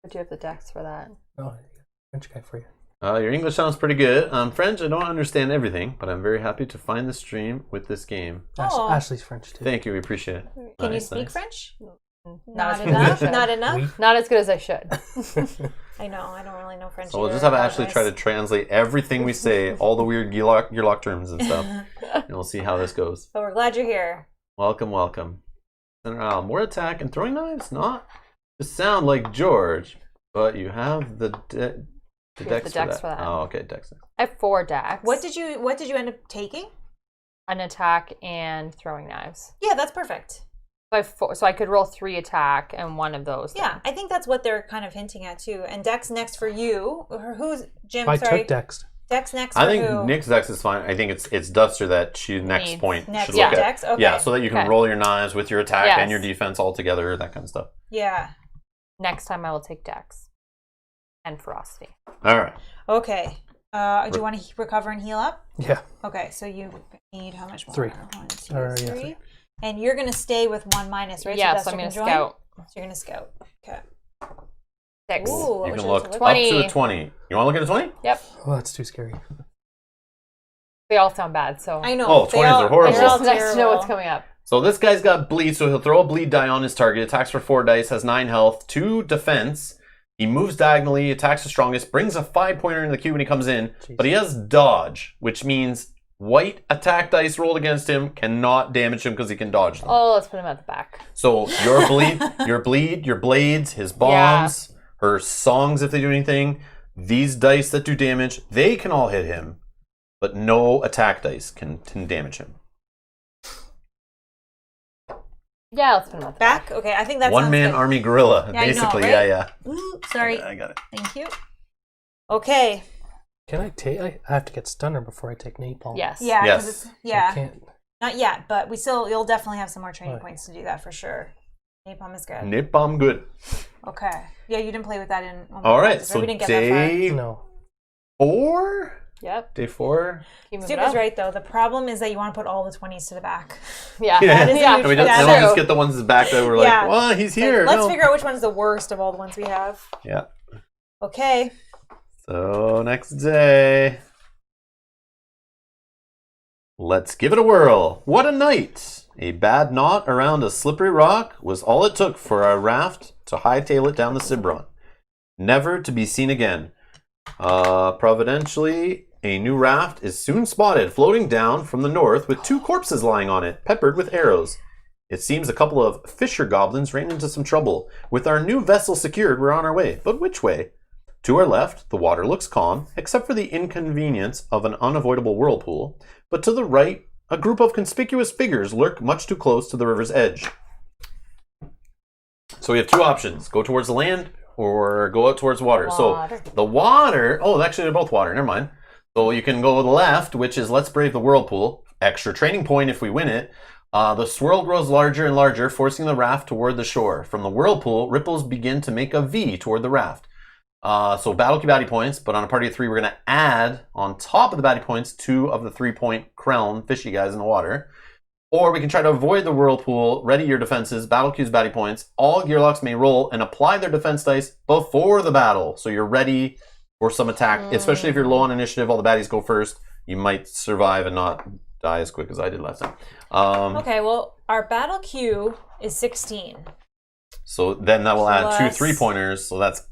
But do you have the dex for that? Oh, French guy for you. Your English sounds pretty good. French, I don't understand everything, but I'm very happy to find the stream with this game. Oh. Ashley's French too. Thank you, we appreciate it. Can you Nice, speak nice. French? Not Not as good as I enough? should. Not enough? Oui. Not as good as I should. I know. I don't really know French. So we'll either. just have Ashley try to Otherwise- translate everything we say, all the weird gearlock terms and stuff, and we'll see how this goes. But we're glad you're here. Welcome. More attack and throwing knives, not to sound like George, but you have the dex for that. Oh, okay, dex. I have 4 dex. What did you end up taking? An attack and throwing knives. Yeah, that's perfect. So I have 4, so I could roll 3 attack and one of those. Yeah, I think that's what they're kind of hinting at too. And Dex next for you. Or who's Jim? I sorry. took dex. Dex next for I think who? Nick's dex is fine. I think it's Duster that she next Needs. point Next, should yeah, look at. Dex. Okay. Yeah, so that you can Okay. roll your knives with your attack Yes. and your defense all together, that kind of stuff. Yeah. Next time I will take dex and ferocity. All right. Okay. Do you want to recover and heal up? Yeah. Okay, so you need how much more? 3. 1, 2, Or, yeah, 3. 3. And you're going to stay with 1 minus, right? Yes, so I'm going to join? scout. So you're going to scout. Okay. 6. Ooh, You can look up 20. to a 20. You want to look at a 20? Yep. Oh, that's too scary. They all sound bad, so. I know. Oh, 20s are horrible. It's just nice to know what's coming up. So this guy's got bleed, so he'll throw a bleed die on his target, attacks for 4 dice, has 9 health, 2 defense. He moves diagonally, attacks the strongest, brings a 5-pointer into the cube when he comes in, but he has dodge, which means white attack dice rolled against him cannot damage him because he can dodge them. Oh, let's put him at the back. So your bleed, your blades, his bombs, her songs if they do anything, these dice that do damage, they can all hit him, but no attack dice can damage him. Yeah, let's put him at the back. Okay, I think that's One-man army gorilla, Yeah, basically. I know, right? Yeah. Ooh, sorry. I got it. Thank you. Okay. Can I take? I have to get stunner before I take napalm. Yes. Yeah. Yes. It's, I can't. Not yet, but you'll definitely have some more training points to do that for sure. Napalm is good. Napalm good. Okay. Yeah, you didn't play with that in. All right, so we didn't get that far. day No. 4? Yep. Day 4? Stu was right though. The problem is that you want to put all the 20s to the back. Yeah. That is a And we huge don't factor. just get the ones back that were like, Yeah. well, he's here. Let's No. figure out which one's the worst of all the ones we have. Yeah. Okay. So next day. Let's give it a whirl. What a night! A bad knot around a slippery rock was all it took for our raft to hightail it down the Cibron. Never to be seen again. Providentially, a new raft is soon spotted floating down from the north with 2 corpses lying on it, peppered with arrows. It seems a couple of fisher goblins ran into some trouble. With our new vessel secured, we're on our way. But which way? To our left, the water looks calm, except for the inconvenience of an unavoidable whirlpool. But to the right, a group of conspicuous figures lurk much too close to the river's edge. So we have 2 options. Go towards the land or go out towards water. So the water... Oh, actually, they're both water. Never mind. So you can go to the left, which is let's brave the whirlpool. Extra training point if we win it. The swirl grows larger and larger, forcing the raft toward the shore. From the whirlpool, ripples begin to make a V toward the raft. So battle cue baddie points, but on a party of 3, we're going to add on top of the baddie points 2 of the 3-point crown fishy guys in the water. Or we can try to avoid the whirlpool, ready your defenses, battle cues baddie points. All gearlocks may roll and apply their defense dice before the battle. So you're ready for some attack, especially if you're low on initiative, all the baddies go first. You might survive and not die as quick as I did last time. Okay, well, our battle queue is 16. So then that will add 2 Plus- 3-pointers. So that's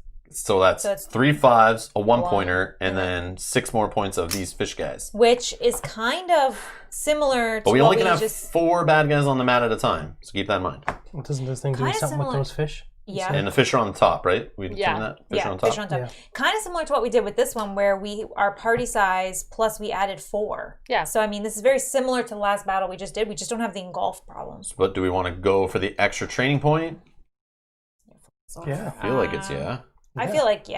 3 5s, a 1-pointer, and then 6 more points of these fish guys. Which is kind of similar to But we what only can have just... 4 bad guys on the mat at a time. So keep that in mind. Doesn't this thing do Kinda something similar. with those fish? Yeah. And the fish are on the top, right? We determined that? Fish are on top? Fish on top. Yeah. Kind of similar to what we did with this one, where our party size plus we added 4. Yeah. So I mean, this is very similar to the last battle we just did. We just don't have the engulf problems. But do we want to go for the extra training point? Yeah. I feel like it's yeah. I feel like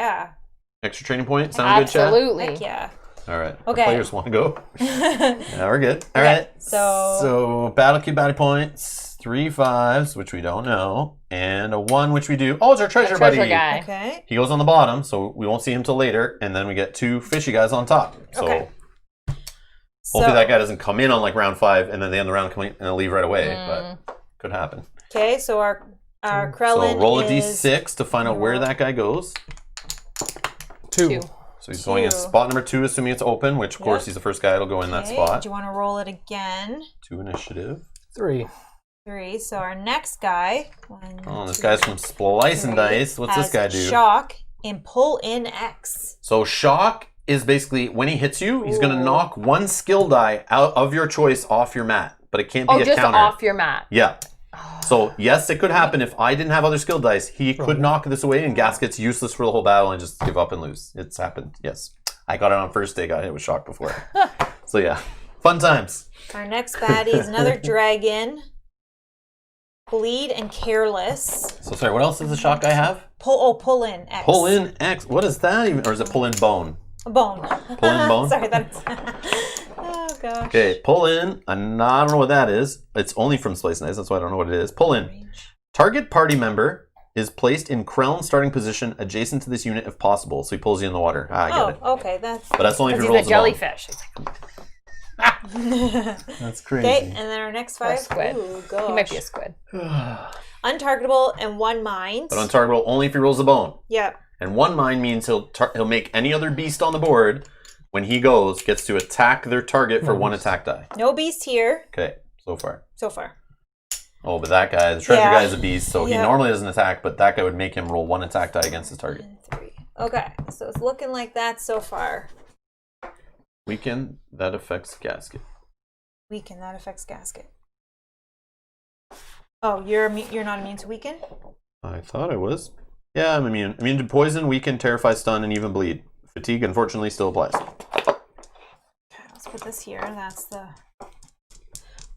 Extra training point? Sound good, Chad? Absolutely. Heck yeah. All right. Okay. Our players want to go. Yeah, we're good. All right. So battle cube baddie points, 3 5s, which we don't know, and a 1, which we do. Oh, it's our treasure buddy. Guy. Okay. He goes on the bottom, so we won't see him till later, and then we get 2 fishy guys on top. So Okay. hopefully that guy doesn't come in on like round 5, and then they end the round coming and leave right away, but could happen. Okay, so our Krellin So roll a is... d6 to find out where that guy goes. 2. So he's going in spot number 2, assuming it's open, which of course he's the first guy to go in that spot. Do you want to roll it again? 2 initiative. 3. 3. So our next guy... This guy's from Splicing Dice. What's this guy do? Shock and pull in X. So shock is basically when he hits you, he's going to knock 1 skill die out of your choice off your mat, but it can't be a just counter. off your mat. Yeah. So yes, it could happen if I didn't have other skill dice. He could knock this away, and Gasket's useless for the whole battle and just give up and lose. It's happened. Yes, I got it on first day. Got hit with shock before. So yeah, fun times. Our next baddie is another dragon. Bleed and careless. So sorry, what else does the shock guy have? Pull in X. Pull in X. What is that even? Or is it pull in bone? Bone. Pull in bone. Sorry, that's. Oh gosh. Okay, pull in. I don't know what that is. It's only from Splicing Dice. That's why I don't know what it is. Pull in. Target party member is placed in crown starting position adjacent to this unit if possible. So he pulls you in the water. I get it. Okay, that's. But that's only if he He's rolls a a bone. jellyfish. That's crazy. Okay, and then our next 5. Squid. Ooh, gosh. He might be a squid. Untargetable and 1 mind. But untargetable only if he rolls a bone. Yeah. And 1 mind means he'll make any other beast on the board when he goes gets to attack their target for 1 attack die. No beast here. Okay, so far. Oh, but that guy, the treasure guy, is a beast, so he normally doesn't attack, but that guy would make him roll 1 attack die against his target. 3. Okay, so it's looking like that so far. Weaken, that affects Gasket. Weaken, that affects Gasket. Oh, you're not immune to weaken? I thought I was. Yeah, I'm immune. Immune to poison, weaken, terrify, stun, and even bleed. Fatigue, unfortunately, still applies. Okay, let's put this here. That's the...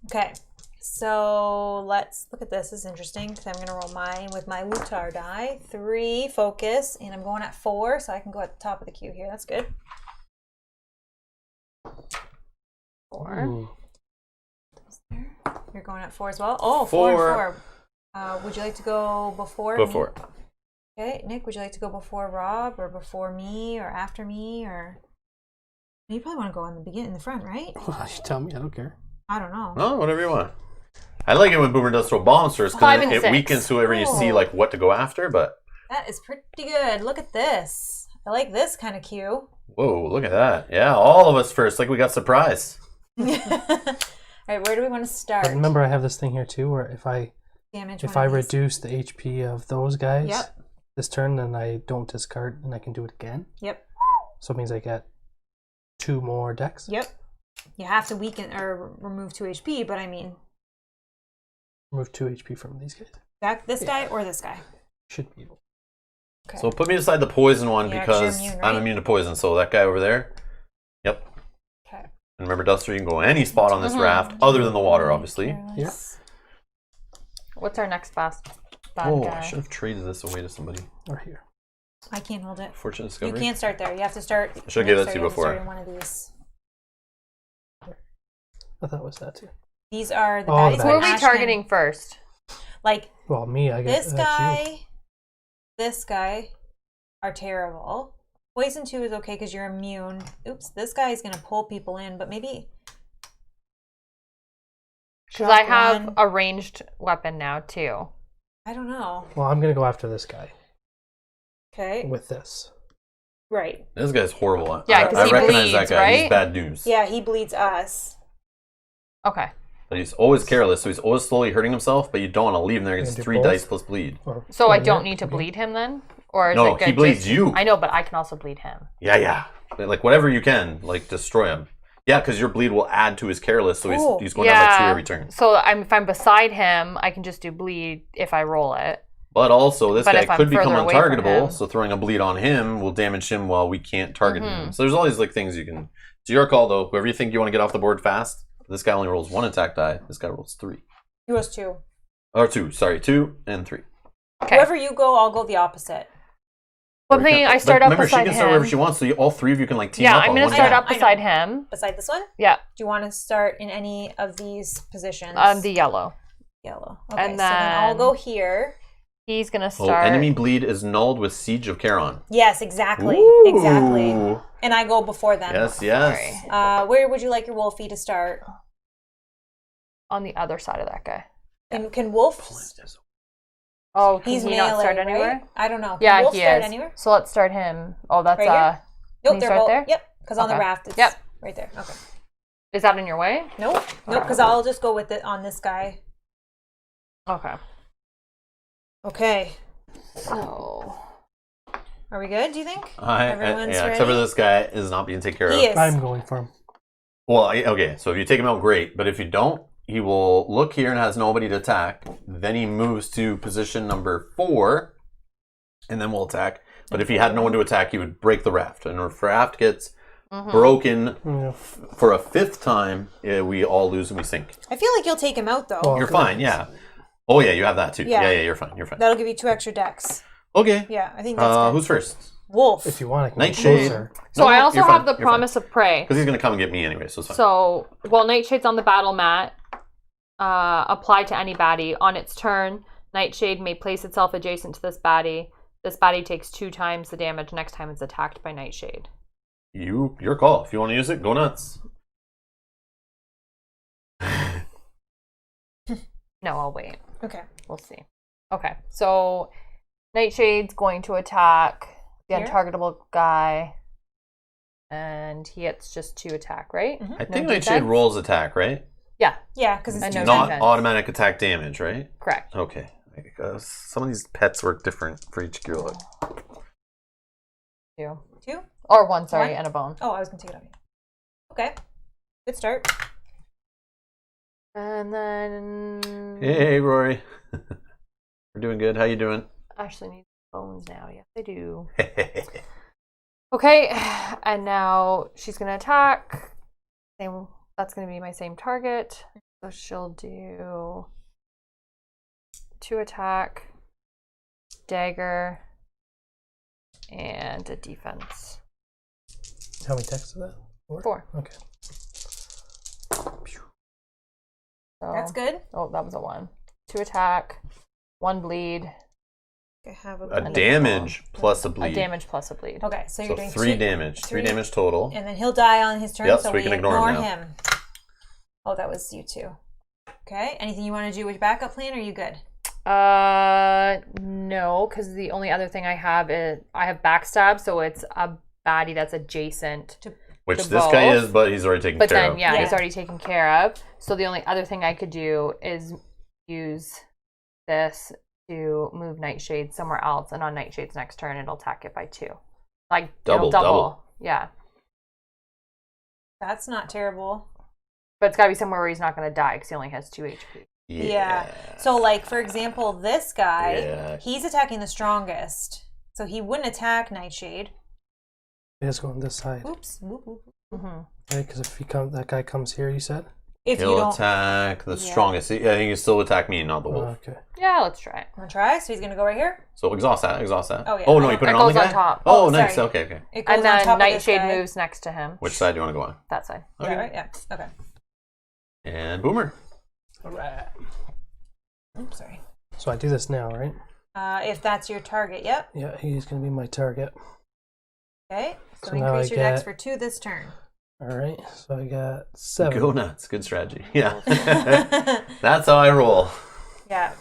Okay, so let's look at this. This is interesting because I'm going to roll mine with my Lutar die. 3, focus, and I'm going at 4, so I can go at the top of the queue here. That's good. 4. Ooh. You're going at 4 as well? Oh, 4 and 4. Would you like to go before Before. me? Okay, Nick, would you like to go before Rob or before me or after me or... You probably want to go in the front, right? You tell me, I don't care. I don't know. No, whatever you want. I like it when Boomer does throw bombs first 5 because and it 6. weakens whoever you see like what to go after, but... That is pretty good. Look at this. I like this kind of cue. Whoa, look at that. Yeah, all of us first, like we got surprise. All right, where do we want to start? But remember, I have this thing here too, where if I Damage reduce the HP of those guys Yep. this turn, then I don't discard and I can do it again. Yep. So it means I get 2 more decks. Yep. You have to weaken or remove 2 HP, but I mean... Remove 2 HP from these guys. This guy or this guy? Should be able. Okay. So put me aside the poison one Yeah, 'cause you're because immune, I'm right? immune to poison. So that guy over there. Yep. Okay. And remember, Duster, you can go any spot on this raft other than the water, obviously. Yeah. What's our next bad Oh, guy? I should have traded this away to somebody. Or here. I can't hold it. Fortunate You discovery. can't start there. You have to start... I should have given that to you before. In one of these. I thought it was that too. These are the Oh, baddies. the Who are with we Ashton. targeting first? Like, Well, me, I guess. this guy are terrible. Poison 2 is okay because you're immune. Oops, this guy is going to pull people in, but maybe... Because I Drop have one. a ranged weapon now too. I don't know. Well, I'm going to go after this guy Okay. with this. Right. This guy's horrible. Yeah, 'cause I he recognize that bleeds, guy. He's right? bad news. Yeah, he bleeds us. Okay. But he's always careless, so he's always slowly hurting himself, but you don't want to leave him there. He You gets can do 3 both. dice plus bleed. So I Yeah, don't need to okay. bleed him then? Or is No, it good he bleeds just- you. I know, but I can also bleed him. Yeah. Like, whatever you can, like, destroy him. Yeah, because your bleed will add to his careless, so Ooh. he's going to have like 2 every turn. So if I'm beside him, I can just do bleed if I roll it. But also, this But guy if I'm could become further away from untargetable, him- so throwing a bleed on him will damage him while we can't target Mm-hmm. him. So there's all these like things you can... It's your call, though. Whoever you think you want to get off the board fast, this guy only rolls 1 attack die. This guy rolls 3. He was 2. Or 2, sorry. 2 and 3. Okay. Wherever you go, I'll go the opposite. But me, I start up Remember, she beside can start wherever him. she wants, so all 3 of you can like team Yeah, up I'm on going one to start guy. up beside him. Beside this one? Yeah, Do you want to start in any of these positions? the yellow. Yellow. Okay, And so then I'll then- go here. He's going to Oh, start. enemy bleed is nulled with Siege of Charon. Yes, exactly. Ooh. Exactly. And I go before them. Yes. Where would you like your Wolfie to start? On the other side of that guy. And can Wolf... Oh, can He's he melee, not start anywhere? right? I don't know. Can Yeah, Wolf he start is. anywhere? So let's start him. Oh, that's Right here? Can Nope, you they're start both... there? Yep, because on the Okay. raft it's Yep. right there. Okay. Is that in your way? Nope, because I'll just go with it on this guy. Okay. Okay. So Are we good, do you think? Yeah, Everyone's except for ready? this guy is not being taken care He of. is. I'm going for him. Well, okay, so if you take him out, great. But if you don't, he will look here and has nobody to attack. Then he moves to position number 4, and then we'll attack. But if he had no one to attack, he would break the raft. And if the raft gets broken Yeah. for a 5th time, we all lose and we sink. I feel like you'll take him out, though. Well, You're fine, yeah. Oh, yeah, you have that too. Yeah. Yeah, you're fine. You're fine. That'll give you 2 extra decks. Okay. Yeah, I think that's good. Who's first? Wolf. If you want, I can Nightshade. go closer. So No, I also you're have fine, the you're fine. promise of prey. Because he's going to come and get me anyway, so it's fine. So, while Nightshade's on the battle mat, apply to any baddie. On its turn, Nightshade may place itself adjacent to this baddie. This baddie takes 2 times the damage next time it's attacked by Nightshade. Your call. If you want to use it, go nuts. No, I'll wait. Okay. We'll see. Okay, so Nightshade's going to attack the Here? untargetable guy, and he gets just 2 attack, right? Mm-hmm. I No think defense? Nightshade rolls attack, right? Yeah, Yeah, because it's And two no Not defense. automatic attack damage, right? correct. Okay. Some of these pets work different for each guerrilla. 2. 2. Or 1, sorry, 1? and a bone. Oh, I was gonna take it off you. Okay. Good start. And then Hey, Rory. We're doing good. How you doing? Ashley needs bones now. Yes, I do. Okay, and now she's gonna attack. Same. That's gonna be my same target. So she'll do 2 attack, dagger, and a defense. How many texts is that? 4. Okay. So, That's good. Oh, that was a 1. 2 attack, 1 bleed, Okay, have A bleed. damage plus a bleed. a damage plus a bleed. Okay, so you're So doing 3 two- damage. 3 three- damage total. And then he'll die on his turn, Yep, so so we can ignore him him. Oh, that was you too. Okay. Anything you want to do with backup plan, or are you good? No, because the only other thing I have is I have backstab, so it's a baddie that's adjacent. Which to this guy both. is, but he's already taken But care then, of. yeah, he's Yeah. already taken care of. So the only other thing I could do is use this to move Nightshade somewhere else, and on Nightshade's next turn, it'll attack it by 2. Like it'll Double. Yeah, That's not terrible. but it's got to be somewhere where he's not going to die because he only has 2 HP. Yeah. So, like, for example, this guy, Yeah. he's attacking the strongest. So he wouldn't attack Nightshade. Let's go on this side. Oops. Whoop, whoop. Mm-hmm. Because if that guy comes here, you said? If you He'll don't attack the Yeah. strongest. I think he'll still attack me, not the wolf. Okay. Yeah, let's try it. want to try, so he's going to go right here. So exhaust that. Exhaust that. Oh, yeah. Oh no, you put It it on the goes guy. on top. Oh, Oh, nice. sorry. Okay, okay. It goes And on then top of this Nightshade guy. moves next to him. Which side do you want to go on? That side. Is that right? Yeah. Okay. And Boomer. All right. Oops, sorry. So I do this now, right? If that's your target, yep. Yeah, he's going to be my target. Okay. So, So now increase I your dex get- for 2 this turn. All right. So I got 7. Go nuts. Good strategy. Yeah. That's how I roll. Yeah.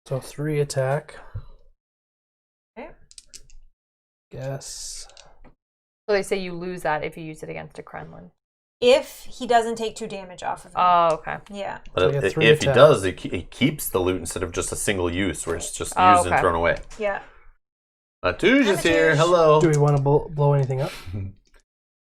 So 3 attack. Okay. Guess. So they say you lose that if you use it against a Kremlin. If he doesn't take 2 damage off of him. Oh, okay. Yeah. But So I get if 3 he attack. does, he keeps the loot instead of just a single use, where it's just Oh, used and okay. thrown away. Yeah. Matouge is here. Matouge. Hello. Do we want to blow anything up?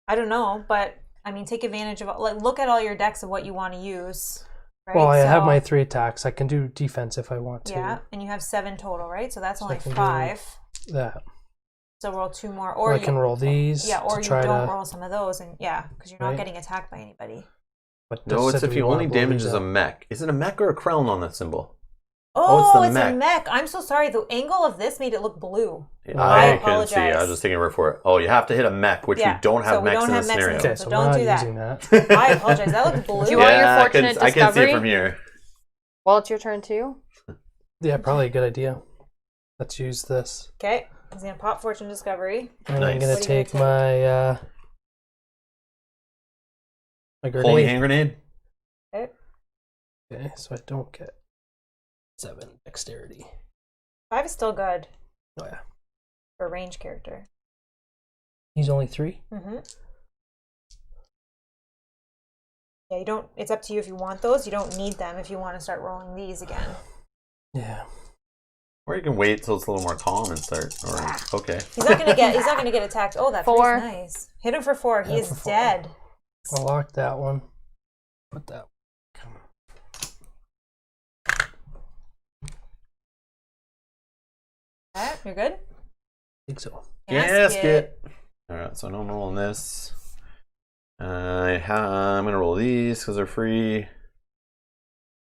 I don't know, but I mean, take advantage of, like, look at all your decks of what you want to use. Right? Well, I have So- my 3 attacks. I can do defense if I want to. Yeah, and you have 7 total, right? So that's So I only can do 5. That. So roll 2 more, Or or I can roll these. yeah, or to you try don't to, roll some of those, and yeah, because you're not Right. getting attacked by anybody. But No, just it's said if we he wanna only blow damages these a up. mech. Is it a mech or a crown on that symbol? Oh, it's it's, the a mech. I'm so sorry. The angle of this made it look blue. I couldn't apologize. see. I was just taking a word for it. Oh, you have to hit a mech, which Yeah, we don't have so we mechs don't in have this mechs in scenario. this Okay, So so don't we're not do that. using that. I apologize. That looked blue. Do you want your Yeah, fortunate I can see it discovery? from here. Well, it's your turn too. Yeah, probably a good idea. Let's use this. Okay, he's gonna pop Fortune Discovery. And I'm Nice. going to What are you take gonna my Holy grenade. hand grenade. Okay, so I don't get 7 dexterity. 5 is still good Oh yeah. for a range character. He's only 3? Mm-hmm. Yeah, you don't. It's up to you if you want those. You don't need them if you want to start rolling these again. Yeah. Or you can wait till it's a little more calm and start. Or okay. He's not gonna get. He's not gonna get attacked. Oh, that 4. three's nice. Hit him for 4. He Yeah, is for 4. dead. I'll lock that one. Put that. Okay, you're good. I think so. Gasket. All right, so no, I'm rolling this. I'm gonna roll these because they're free.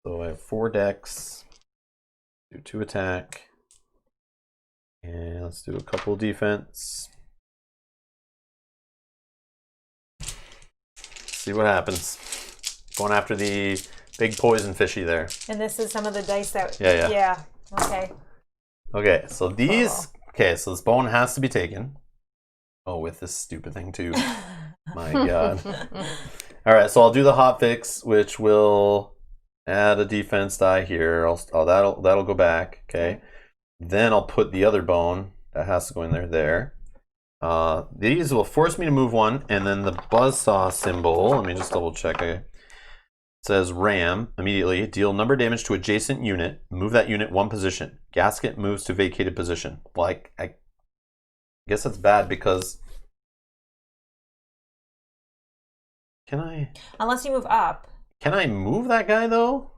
So I have 4 decks. Do 2 attack. And let's do a couple defense. See what happens. Going after the big poison fishy there. And this is some of the dice that. Yeah. Yeah. Okay. Okay, so these. Okay, so this bone has to be taken. Oh, with this stupid thing too. My God. All right, so I'll do the hot fix, which will Add a defense die here. That'll go back. Okay. Then I'll put the other bone that has to go in there. These will force me to move one, and then the buzzsaw symbol. Let me just double check. It says ram. Immediately deal number damage to adjacent unit. Move that unit one position. Gasket moves to vacated position. Like I guess that's bad because can I? Unless you move up. Can I move that guy though?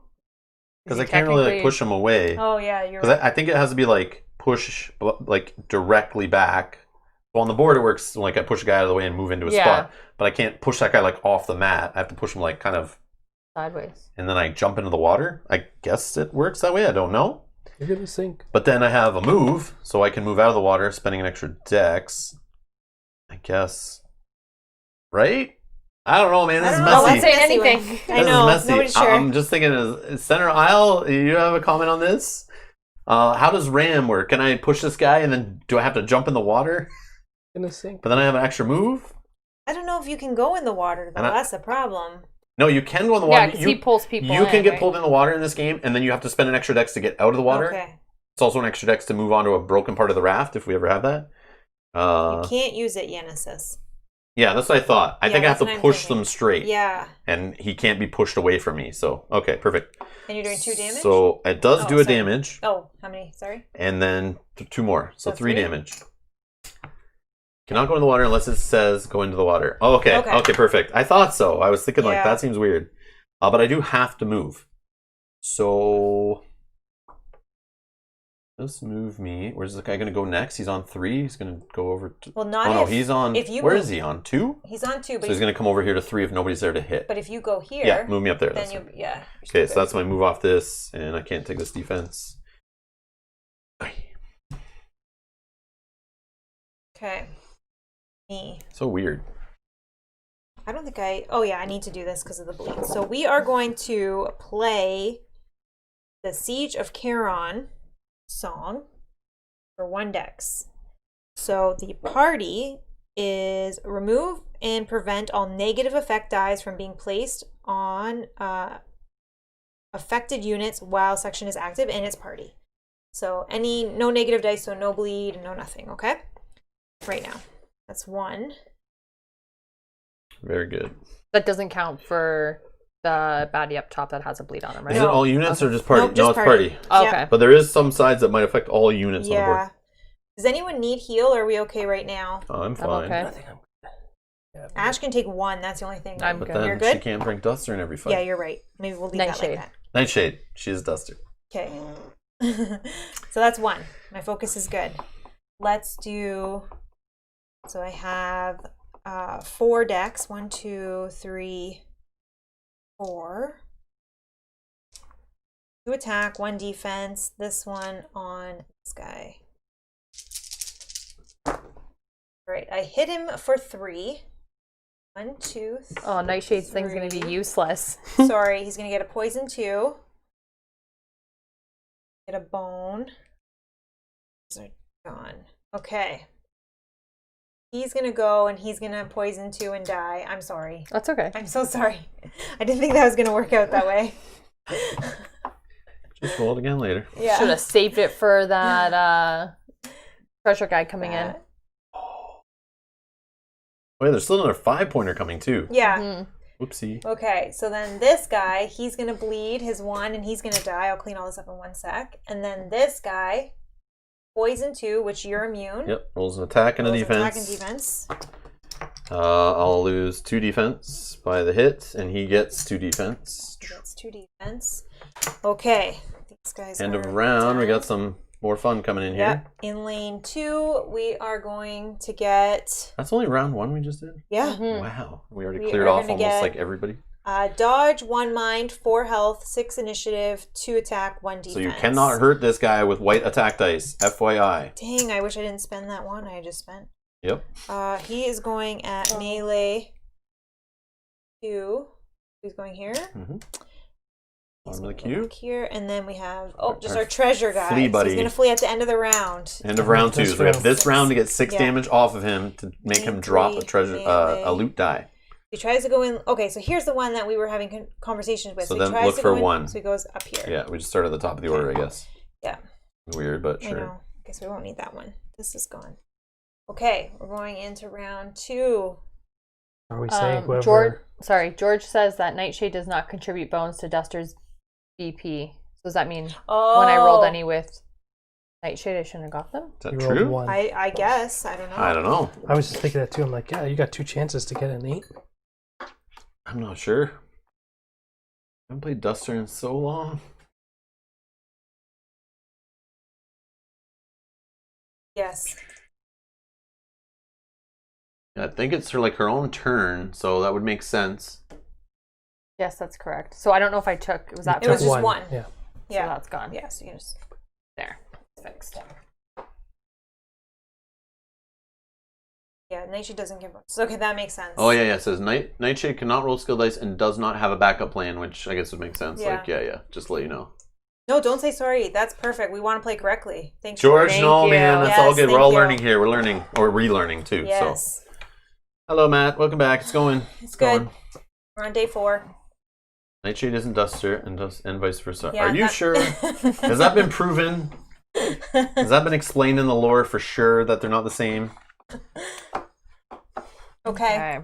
Because I can't really like, push him away. Oh yeah, you're. Because I think it has to be like push like directly back. Well, on the board it works like I push a guy out of the way and move into a spot, but I can't push that guy like off the mat. I have to push him like kind of sideways, and then I jump into the water. I guess it works that way. I don't know. You're gonna sink. But then I have a move, so I can move out of the water, spending an extra dex. I guess. Right? I don't know, man. This is messy. No one's saying anything. I know. This is messy. Nobody's sure. I'm just thinking, is center aisle, you have a comment on this? How does ram work? Can I push this guy and then do I have to jump in the water? Gonna sink. But then I have an extra move? I don't know if you can go in the water, though. That's the problem. No, you can go in the water. Yeah, because he pulls people You can get right? pulled in the water in this game, and then you have to spend an extra dex to get out of the water. Okay. It's also an extra dex to move onto a broken part of the raft, if we ever have that. You can't use it, Genesis. Yeah, that's what I thought. I think I have to push thinking. them straight. Yeah. And he can't be pushed away from me. So, okay, perfect. And you're doing 2 damage? So, it does do a damage. Oh, how many? Sorry? And then 2 more. So, 3 3? damage. Cannot go in the water unless it says go into the water. Oh, okay. Okay, perfect. I thought so. I was thinking like, that seems weird. But I do have to move. So... Just move me. Where's the guy going to go next? He's on 3. He's going to go over to... Well, not no, he's on... Where is he? On 2? He's on 2, but... So he's going to come over here to 3 if nobody's there to hit. But if you go here... Yeah, move me up there. Then you... Yeah. Okay, so that's my move off this, and I can't take this defense. Okay. Me. So weird. I don't think I... Oh, yeah, I need to do this because of the bleed. So we are going to play the Siege of Charon song for 1 dex. So the party is remove and prevent all negative effect dice from being placed on affected units while section is active in its party. So no negative dice, so no bleed, no nothing, okay? Right now. That's 1. Very good. That doesn't count for the baddie up top that has a bleed on him, right? Is it all units or just party? Nope, just it's party. Oh, okay. But there is some sides that might affect all units on the board. Does anyone need heal, or are we okay right now? Oh, I'm fine. Okay. I think I'm good. Ash can take 1. That's the only thing. I'm But good. then You're good? she can't bring Duster in every fight. Yeah, you're right. Maybe we'll leave that Nightshade. like that. Nightshade. She is Duster. Okay. So that's 1. My focus is good. Let's do... So I have 4 decks. 1, 2, 3, 4. 2 attack, 1 defense. This one on this guy. Right, I hit him for 3. 1, 2, 3. Oh, Nightshade's thing's going to be useless. Sorry, he's going to get a poison 2. Get a bone. These are gone. Okay. He's going to go and he's going to poison 2 and die. I'm sorry. That's okay. I'm so sorry. I didn't think that was going to work out that way. Just roll it again later. Yeah. Should have saved it for that treasure guy coming in. Oh, yeah, there's still another 5-pointer coming too. Yeah. Mm-hmm. Whoopsie. Okay, so then this guy, he's going to bleed his 1 and he's going to die. I'll clean all this up in 1 sec. And then this guy, poison 2, which you're immune. Yep, rolls an attack and a defense. Attack and defense. I'll lose 2 defense by the hit, and he gets 2 defense. He gets 2 defense. Okay. These guys End are of round, done. we got some more fun coming in here. Yep. In lane 2, we are going to get... That's only round 1 we just did? Yeah. Mm-hmm. Wow. We already We cleared are off gonna almost get- like everybody. Dodge, 1 mind, 4 health, 6 initiative, 2 attack, 1 defense. So you cannot hurt this guy with white attack dice. FYI. Dang, I wish I didn't spend that 1 I just spent. Yep. He is going at melee 2. He's going here. Mm-hmm. He's Bottom of the gonna go queue. back here, and then we have just Our our treasure guy. flea So buddy. he's gonna flee at the end of the round. End of round 2. This So we have round. this round to get 6 Yeah. damage off of him to make him drop a treasure, a melee. loot die. He's he tries to go in. Okay, so here's the one that we were having conversations with. So he then tries look to for go in, one. So he goes up here. Yeah, we just start at the top of the order, I guess. Yeah. Weird, but I sure. know. Okay, so we won't need that one. This is gone. Okay, we're going into round 2. Are we saying whoever? George says that Nightshade does not contribute bones to Duster's BP. So does that mean when I rolled any with Nightshade, I shouldn't have got them? Is that You true? rolled 1. I guess. I don't know. I don't know. I was just thinking that too. I'm like, yeah, you got 2 chances to get an 8. I'm not sure. I haven't played Duster in so long. Yes. I think it's her own turn, so that would make sense. Yes, that's correct. So I don't know if I took. Was that? It was just 1. Yeah. Yeah. So that's gone. Yeah. So you just There. Fixed. Yeah, Nightshade doesn't give bones. Okay, that makes sense. Oh, yeah. It says Nightshade cannot roll skill dice and does not have a backup plan, which I guess would make sense. Yeah. Like, just to let you know. No, don't say sorry. That's perfect. We want to play correctly. Thanks, George, Thank no, you. man. That's Yes, all good. We're thank all you. learning here. We're learning, or relearning, too. Yes. So, hello, Matt. Welcome back. It's going. It's good. We're on day 4. Nightshade isn't Duster and vice versa. Yeah, Are you sure? Has that been proven? Has that been explained in the lore for sure that they're not the same? Okay.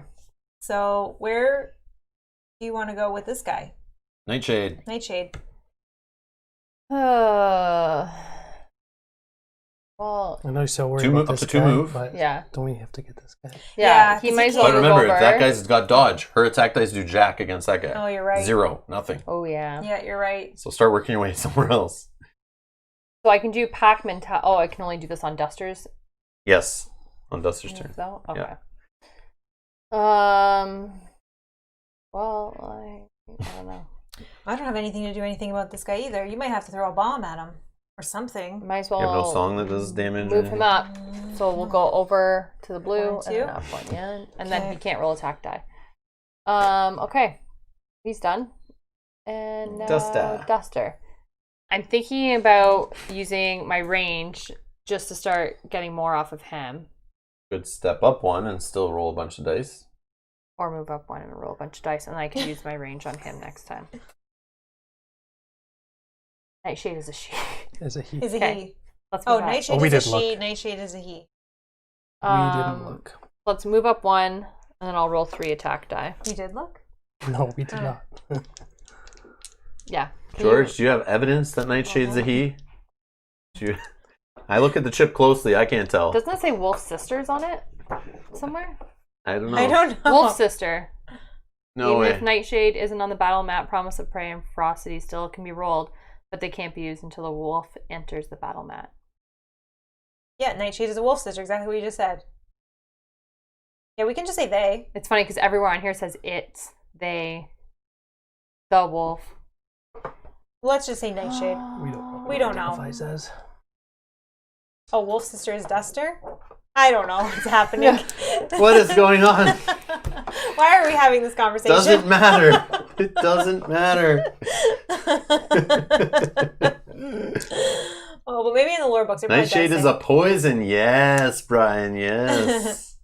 So where do you want to go with this guy? Nightshade. Nightshade. Well, I know you're so worried Two about move- up this to two guy, move. but yeah. don't we have to get this guy? Yeah, he 'cause might he as well But can't- move remember, over. if that guy's got dodge, her attack dice do jack against that guy. Oh, you're right. 0, nothing. Oh yeah. Yeah, you're right. So start working your way somewhere else. So I can do pack mental. Oh, I can only do this on Duster's. Yes, on Duster's turn. So okay. Yeah. Well, I don't know. I don't have anything to do anything about this guy either. You might have to throw a bomb at him or something. Might as well. You have no song that does damage. or Move him anything? up. So we'll go over to the blue 1, and then 2. up 1, yeah. And Okay. then he can't roll attack die. Okay. He's done. And now Duster. I'm thinking about using my range just to start getting more off of him. Could step up 1 and still roll a bunch of dice. Or move up 1 and roll a bunch of dice, and I can use my range on him next time. Nightshade is a she. Is it he? Is a Okay. he? Let's Oh, move up. Nightshade we is a didn't she. look. Nightshade is a he. We didn't look. Let's move up 1, and then I'll roll 3 attack die. You did look? No, we did not. Yeah. George, do you have evidence that Nightshade's a he? I look at the chip closely. I can't tell. Doesn't it say Wolf Sisters on it somewhere? I don't know. I don't know. Wolf Sister. No Even way. if Nightshade isn't on the battle map, Promise of Prey and Ferocity still can be rolled, but they can't be used until the wolf enters the battle mat. Yeah, Nightshade is a wolf sister. Exactly what you just said. Yeah, we can just say they. It's funny because everywhere on here says it's, they, the wolf. Let's just say Nightshade. We don't know. We don't know. If I says. Oh, wolf sister is Duster? I don't know what's happening. What is going on? Why are we having this conversation? Doesn't matter. It doesn't matter. Oh, but maybe in the lore books. it probably Nightshade does is say- a poison. Yes, Brian. Yes.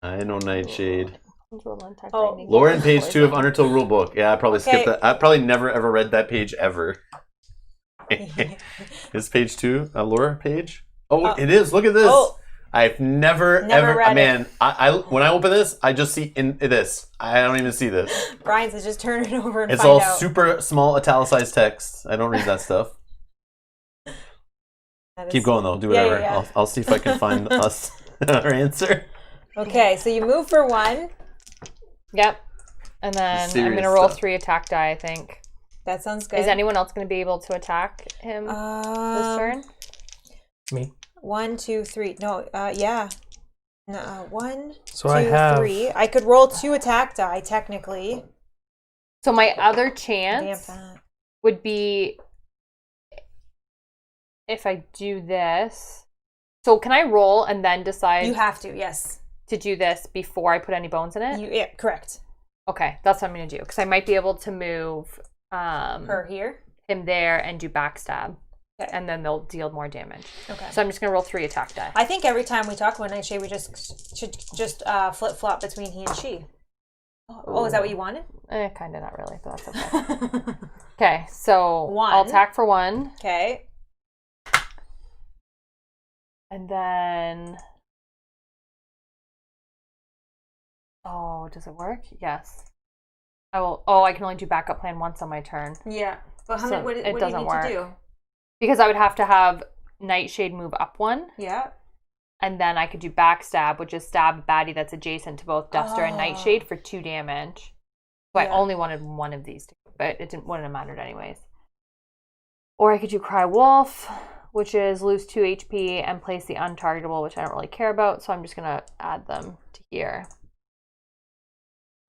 I know Nightshade. Oh. Lauren, page 2 of Undertow rulebook. Yeah, I probably Okay. skipped that. I probably never ever read that page ever. Is page 2 a lore page? Oh, it is. Look at this. Oh. I've never Never ever. read Man, I when I open this, I just see in this. I don't even see this. Brian says just turn it over and It's find all out. super small italicized text. I don't read that stuff. That is- Keep going though. Do Yeah, whatever. yeah. I'll see if I can find us our answer. Okay, so you move for 1. Yep. And then I'm Serious going to roll stuff. 3 attack die, I think. That sounds good. Is anyone else going to be able to attack him this turn? Me. 1, 2, 3. No, yeah. No, 1, So 2, I have 3. I could roll 2 attack die, technically. So my other Damn chance that. would be if I do this. So can I roll and then decide You have to, yes. to do this before I put any bones in it? Yeah, correct. Okay, that's what I'm going to do. Because I might be able to move Her here. him there and do backstab. Okay. And then they'll deal more damage. Okay. So I'm just going to roll 3 attack die. I think every time we talk about Nightshade, we should just flip-flop between he and she. Oh, is that what you wanted? Kind of, not really, but that's okay. Okay, so 1. I'll attack for 1. Okay. And then... Oh, does it work? Yes. I will. Oh, I can only do backup plan once on my turn. Yeah. But what do you need to do? Because I would have to have Nightshade move up 1. Yeah. And then I could do backstab, which is stab a baddie that's adjacent to both Duster and Nightshade for 2 damage. So I only wanted one of these, but wouldn't have mattered anyways. Or I could do Cry Wolf, which is lose 2 HP and place the untargetable, which I don't really care about. So I'm just gonna add them to here.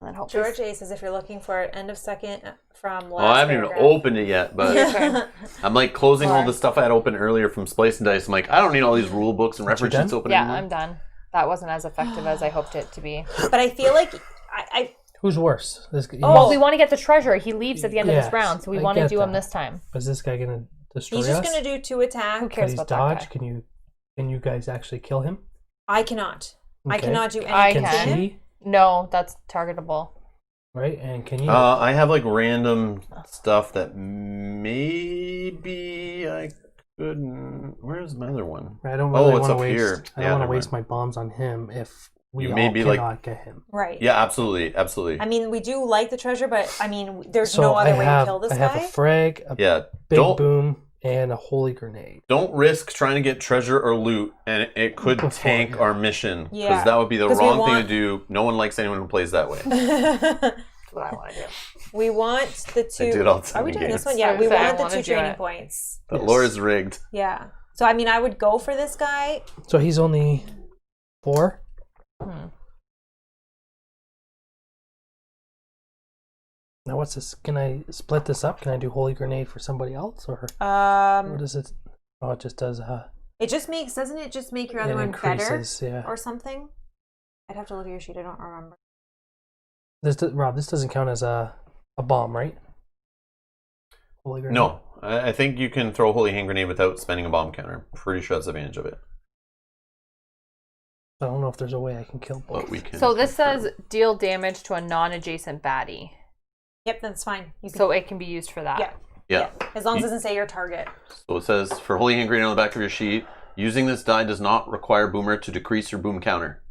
And then hopefully... George A says if you're looking for it, end of second from last. Oh, I haven't even opened it yet, but I'm like closing all the stuff I had opened earlier from Splicing Dice. I'm like, I don't need all these rule books and reference sheets open anymore. I'm done. That wasn't as effective as I hoped it to be. But I feel like I Who's worse? Well, we want to get the treasure. He leaves at the end of this round, so we want to do him this time. Is this guy gonna destroy us? He's just gonna do 2 attacks. Who cares about dodge? that guy? Can you guys actually kill him? I cannot. Okay. I cannot do anything. Can she? No, that's targetable. Right, and can you? I have like random stuff that maybe I couldn't. Where's my other one? I don't really it's want up to waste. here. I don't want to waste my bombs on him if we You all maybe, cannot get him. Right. Yeah, absolutely, absolutely. I mean, we do like the treasure, but I mean, there's So no other way to kill this I guy. have a frag, a big boom, and a holy grenade. Don't risk trying to get treasure or loot, and it could tank our mission. Because that would be the wrong thing to do. No one likes anyone who plays that way. That's what I want to do. We want the 2. Are we doing this one? Yeah, we want the 2 training points. The lore is rigged. Yeah. So I mean, I would go for this guy. So he's only 4. Now what's this? Can I split this up? Can I do holy grenade for somebody else, or what is it? Oh, it just does. It just makes, doesn't it? Just make your other one better, yeah, or something. I'd have to look at your sheet. I don't remember. Rob, this doesn't count as a bomb, right? Holy grenade. No, I think you can throw a holy hand grenade without spending a bomb counter. I'm pretty sure that's the advantage of it. I don't know if there's a way I can kill both. But we can. So this says deal damage to a non-adjacent baddie. Yep, that's fine. So it can be used for that. Yeah. As long as it doesn't say your target. So it says, for holy hand grenade on the back of your sheet, using this die does not require Boomer to decrease your boom counter.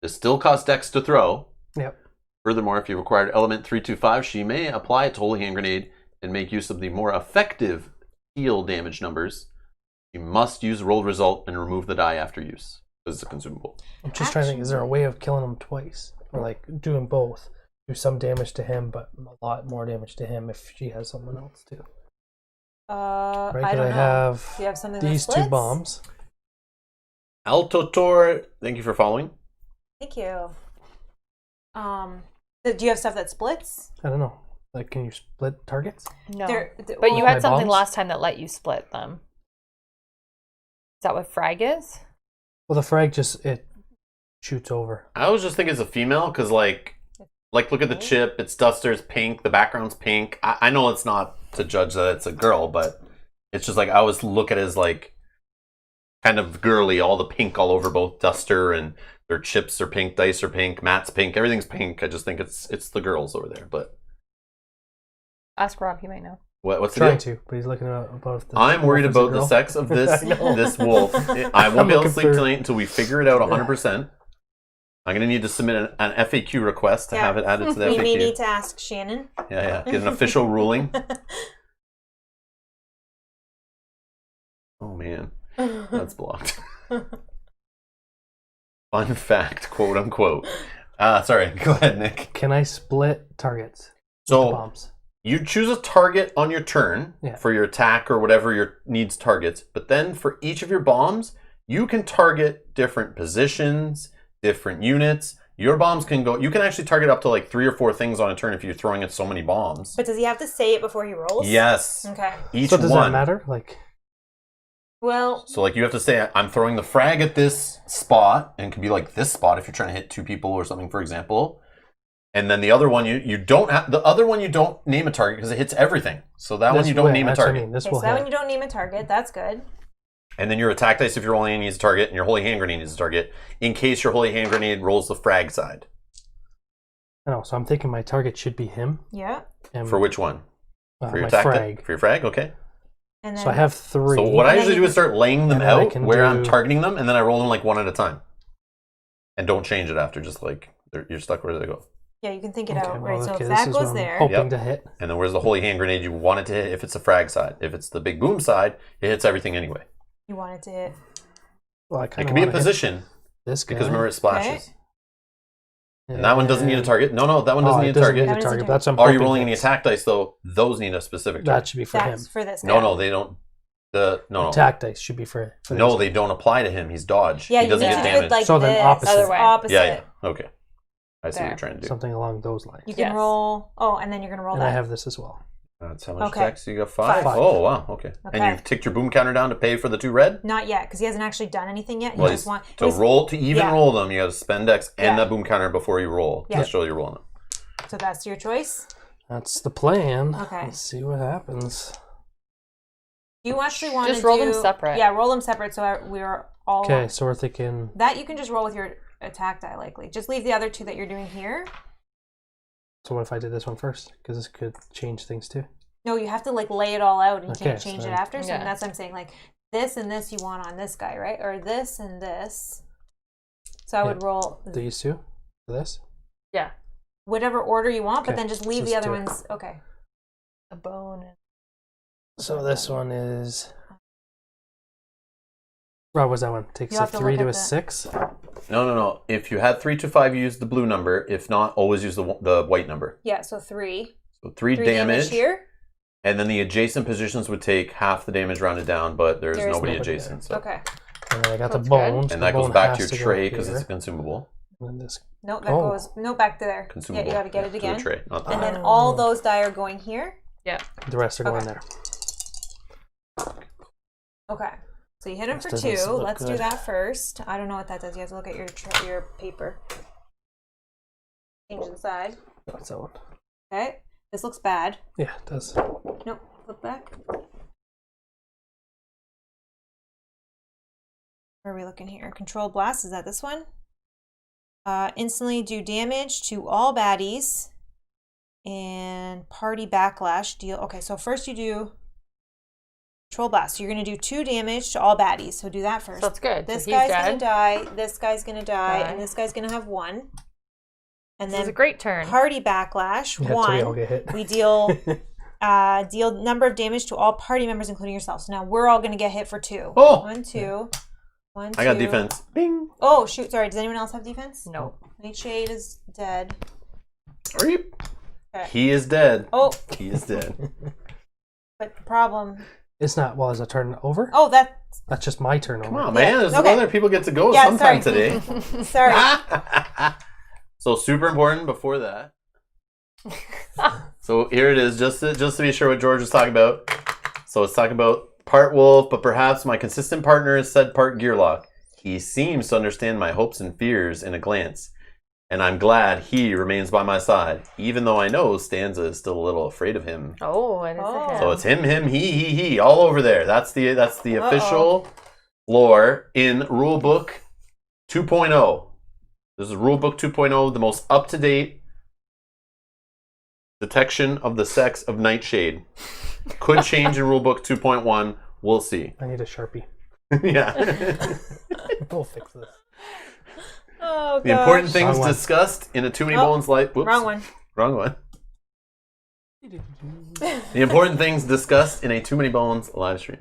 It still costs Dex to throw. Yep. Furthermore, if you required element 325, she may apply it to holy hand grenade and make use of the more effective heal damage numbers. You must use rolled result and remove the die after use. This is a consumable. I'm just trying to think, is there a way of killing him twice? Or like doing both? Do some damage to him, but a lot more damage to him if she has someone else too. I don't know. Have do you have something these that splits? 2 bombs. Altotor, thank you for following. Thank you. Do you have stuff that splits? I don't know. Like, can you split targets? No. But you had something last time that let you split them. Is that what frag is? Well, the frag it shoots over. I was just thinking it's a female because like look at the chip. It's Duster's pink. The background's pink. I know it's not to judge that it's a girl, but it's just like I always look at it as like kind of girly. All the pink all over both Duster and their chips are pink, dice are pink, Matt's pink. Everything's pink. I just think it's the girls over there. But ask Rob. He might know. What's trying the deal? to, but he's looking at about the. I'm worried about the sex of this this wolf. I won't be able to sleep tonight until we figure it out 100%. I'm gonna need to submit an FAQ request to have it added to the FAQ. We may need to ask Shannon. Yeah. Get an official ruling. Oh man, that's blocked. Fun fact, quote unquote. Sorry, go ahead, Nick. Can I split targets? So bombs? You choose a target on your turn for your attack or whatever your needs targets, but then for each of your bombs, you can target different positions, different units. Your bombs can go, you can actually target up to like 3 or 4 things on a turn if you're throwing at so many bombs. But does he have to say it before he rolls? Yes. Okay. Each so does one. that matter? Like, well, so like you have to say, I'm throwing the frag at this spot, and it can be like this spot if you're trying to hit 2 people or something, for example. And then the other one you don't have, the other one you don't name a target because it hits everything. So that one you don't name a target. So that one you don't name a target. That's good. And then your attack dice, if you're rolling, needs a target, and your holy hand grenade needs a target, in case your holy hand grenade rolls the frag side. I know, so I'm thinking my target should be him. Yeah. And, For which one? For your my tactic? frag. For your frag? Okay. And then, So I have 3. So what I usually do is start laying them And then I out can where I'm do- targeting them, and then I roll them like one at a time. And don't change it after, just like you're stuck where they go. Yeah, you can think it Okay, out, well, right? So okay, if this that is what goes I'm there, hoping Yep. to hit. And then where's the holy hand grenade you want it to hit if it's the frag side. If it's the big boom side, it hits everything anyway. you want it to hit. Well, I It kind could of be a position, this guy. because remember it splashes. Okay. And that one doesn't need a target. No, that one doesn't need a doesn't target. need a That one target. doesn't That's what I'm Are you hoping rolling any hits. attack dice though? Those need a specific That target. should be for him. That's for this guy. No, they don't. No. Attack dice should be for No, this. they don't apply to him. He's dodge. Yeah, he you doesn't need get to do damage. it like So then this. opposite. Other way. Opposite. Yeah. Okay. I see what There. you're trying to do. Something along those lines. You can Yes. roll. Oh, and then you're gonna roll And that. I have this as well. That's how much Okay. attacks you got? 5? 5. Oh, wow. Okay. And Okay. you've ticked your boom counter down to pay for the 2 red? Not yet, because he hasn't actually done anything yet. He Well, just wants to even yeah. roll them, you got to spend X and Yeah. that boom counter before you roll Yeah. to show you're rolling them. So that's your choice. That's the plan. Okay. Let's see what happens. You actually want to Just roll them separate. Yeah, roll them separate so we're all Okay, so we're thinking. That you can just roll with your attack die likely. Just leave the other 2 that you're doing here. So what if I did this one first? Because this could change things too. No, you have to like lay it all out and you Okay, can't change so it after. So yeah. that's what I'm saying. Like this and this you want on this guy, right? Or this and this. So I would roll These 2 for this. Yeah. whatever order you want, but Okay, then just leave let's the other do it. ones. Okay. A bone. So this one is. What was that one? Takes You'll a have to 3 look to at a the- 6. No. If you had 3 to 5, use the blue number. If not, always use the white number. Yeah, so 3. So 3 3 damage. here. And then the adjacent positions would take half the damage rounded down, but there's There is nobody nobody adjacent. So. Okay. And then I got That's the good. bones. And The that goes bone back to has your go tray because here. it's a consumable. And then this. No, that Oh. goes back to there. Consumable. Yeah, you got to get it to again. the tray, not the And hat. then all those die are going here. Yeah. The rest are going Okay. there. Okay. So you hit him This for doesn't 2. look Let's do good. that first. I don't know what that does. You have to look at your paper. Change the side. What's that one? Okay. This looks bad. Yeah, it does. Nope. Flip back. Where are we looking here? Controlled blast. Is that this one? Instantly do damage to all baddies. And party backlash. Deal. Okay, so first you do control blast. So you're going to do 2 damage to all baddies. So do that first. So that's good. This So he's guy's dead. going to die. This guy's going to die. Die. And this guy's going to have 1. And This is a then great turn. party backlash. Yeah, 1. 3 all get hit. We deal deal number of damage to all party members, including yourself. So now we're all going to get hit for 2. Oh! 1, 2. 1, 2. I got defense. Bing. Oh, shoot. Sorry. Does anyone else have defense? No. Nightshade is dead. Reap. Okay. He is dead. Oh, He is dead. but the problem. It's not. Well, is a turn over? Oh, That's just my turn Come over. on, man. There's okay. other people get to go Yeah, sometime sorry. today. Sorry. So super important before that. So here it is, just to be sure what George was talking about. So it's talking about part wolf, but perhaps my consistent partner is said part gearlock. He seems to understand my hopes and fears in a glance, and I'm glad he remains by my side, even though I know Stanza is still a little afraid of him. Oh, it is Oh. a him. So it's him, he, all over there. That's the official lore in Rulebook 2.0. This is Rulebook 2.0, the most up-to-date detection of the sex of Nightshade. Could change in Rulebook 2.1. We'll see. I need a Sharpie. Yeah. We'll fix this. Oh, gosh. The important things Wrong one. discussed in a Too Many Oh, Bones life. Whoops. Wrong one. Wrong one. The important things discussed in a Too Many Bones live stream.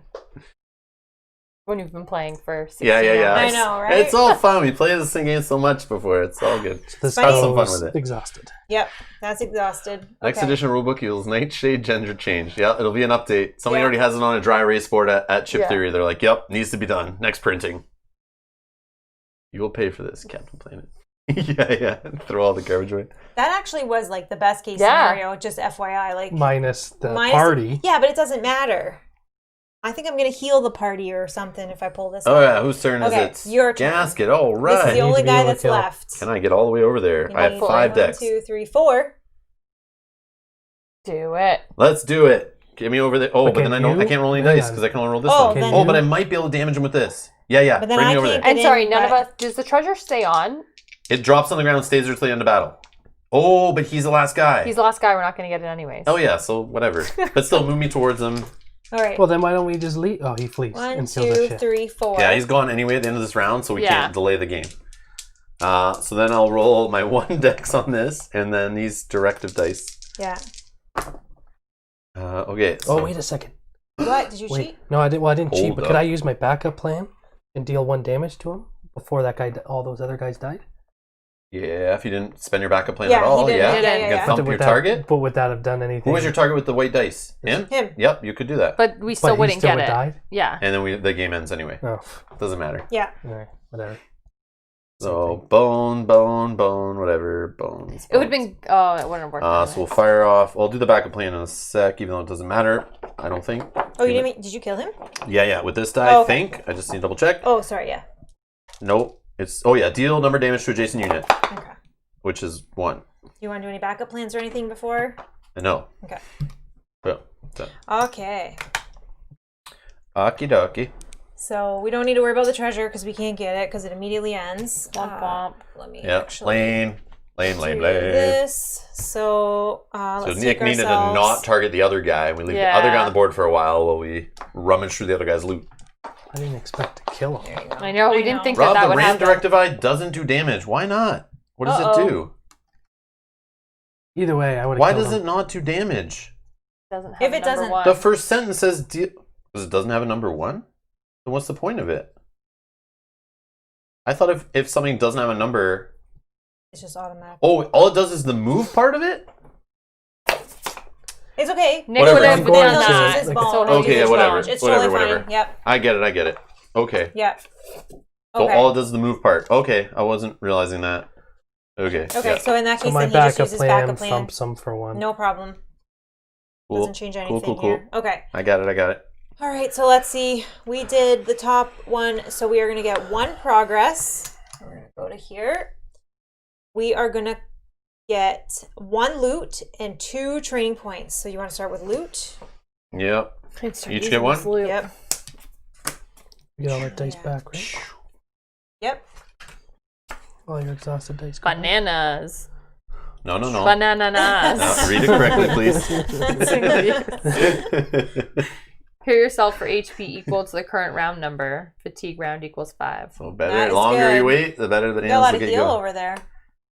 When you've been playing for 16 Yeah. hours. I know, right? It's all fun. We played this game so much before. It's all good. This Funny. Have some fun goes with it. exhausted. Yep. That's exhausted. Next Okay. edition rulebook yields Nightshade gender change. Yeah, it'll be an update. Somebody Yeah. already has it on a dry erase board at Chip Yeah. Theory. They're like, yep, needs to be done. Next printing. You will pay for this, Captain Planet. yeah. Throw all the garbage away. That actually was like the best case Yeah. scenario, just FYI. Like Minus the minus- party. Yeah, but it doesn't matter. I think I'm gonna heal the party or something if I pull this Oh, one. yeah. Whose turn Okay, is it? your turn. Gasket. All This is right. the Need only to be guy able to that's kill. left. Can I get all the way over there? You I have need 5 decks. 1, 2, 3, 4. Do it. Let's do it. Get me over there. Oh, But but then can I you? can't roll any Hang dice on. because I can only roll this Oh, one. then- Oh, but I you? might be able to damage him with this. Yeah. But then Bring I me over can't there. get And sorry, in, none of but- us. Does the treasure stay on? It drops on the ground, stays there till the end of battle. Oh, but he's the last guy. He's the last guy. We're not going to get it anyways. Oh yeah, so whatever. But still, move me towards him. All right. Well, then why don't we just leave? Oh, he flees. 1, and kills our 2, ship. 3, 4. Yeah, he's gone anyway at the end of this round, so we can't delay the game. So then I'll roll my 1 dex on this, and then these directive dice. Yeah. Okay. So. Oh, wait a second. What? Did you cheat? No, I didn't. Well, I didn't cheat. But up. could I use my backup plan and deal 1 damage to him before that guy, all those other guys died? Yeah, if you didn't spend your backup plan at all, he did. yeah. Yeah. You can thump your target. But would that have done anything? Who was your target with the white dice? Him? Him. Yep, you could do that. But we still wouldn't get it. Died? Yeah. And then the game ends anyway. Oh. Doesn't matter. Yeah. All right, whatever. So bone, whatever, bones. It would have been. Oh, it wouldn't have worked. So we'll fire off. I'll do the backup plan in a sec, even though it doesn't matter. I don't think. Oh, you didn't? Did you kill him? Yeah. With this die, I think. I just need to double check. Oh, sorry. Yeah. Nope. It's deal number damage to adjacent unit. Okay. Which is 1. Do you want to do any backup plans or anything before? No. Okay. Well, done. Okay. Okie dokie. So we don't need to worry about the treasure because we can't get it because it immediately ends. Womp womp. Let me Yep. actually Lane. do this. So So let's Nick take needed to ourselves. not target the other guy. We leave the other guy on the board for a while we rummage through the other guy's loot. I didn't expect to kill him. There you go. I know. We didn't think Rob, that the would Ram happen. Directive Eye doesn't do damage. Why not? What does it do? Either way, I would have Why killed does him. it not do damage? Doesn't have If it number doesn't- 1. The first sentence says because it doesn't have a number 1? Then what's the point of it? I thought if something doesn't have a number... It's just automatic. Oh, all it does is the move part of it? It's okay. Nick Whatever, would have I'm done going He'll to- that. use his Like- bone. So He'll Okay, use his whatever. bone. It's Whatever, totally whatever. fine. Yep. I get it. Okay. Yep. So Okay. all it does is the move part. Okay, I wasn't realizing that. Okay. Okay, yeah. so in that So case, my then he just backup uses plan backup plan. thumps him for 1. No problem. Cool. Doesn't change anything Cool. here. Okay. I got it. All right, so let's see. We did the top one, so we are going to get 1 progress. We're going to go to here. We are going to get 1 loot and 2 training points. So you want to start with loot? Yep. Each Each get 1? Yep. You get all that dice back, right? Yep. All your exhausted dice. go back. Bananas. No. Bananas. No, read it correctly, please. Heal yourself for HP equal to the current round number. Fatigue round equals 5. So That better, is longer good. you wait, the better the You got a lot nails will of get heal you. over there.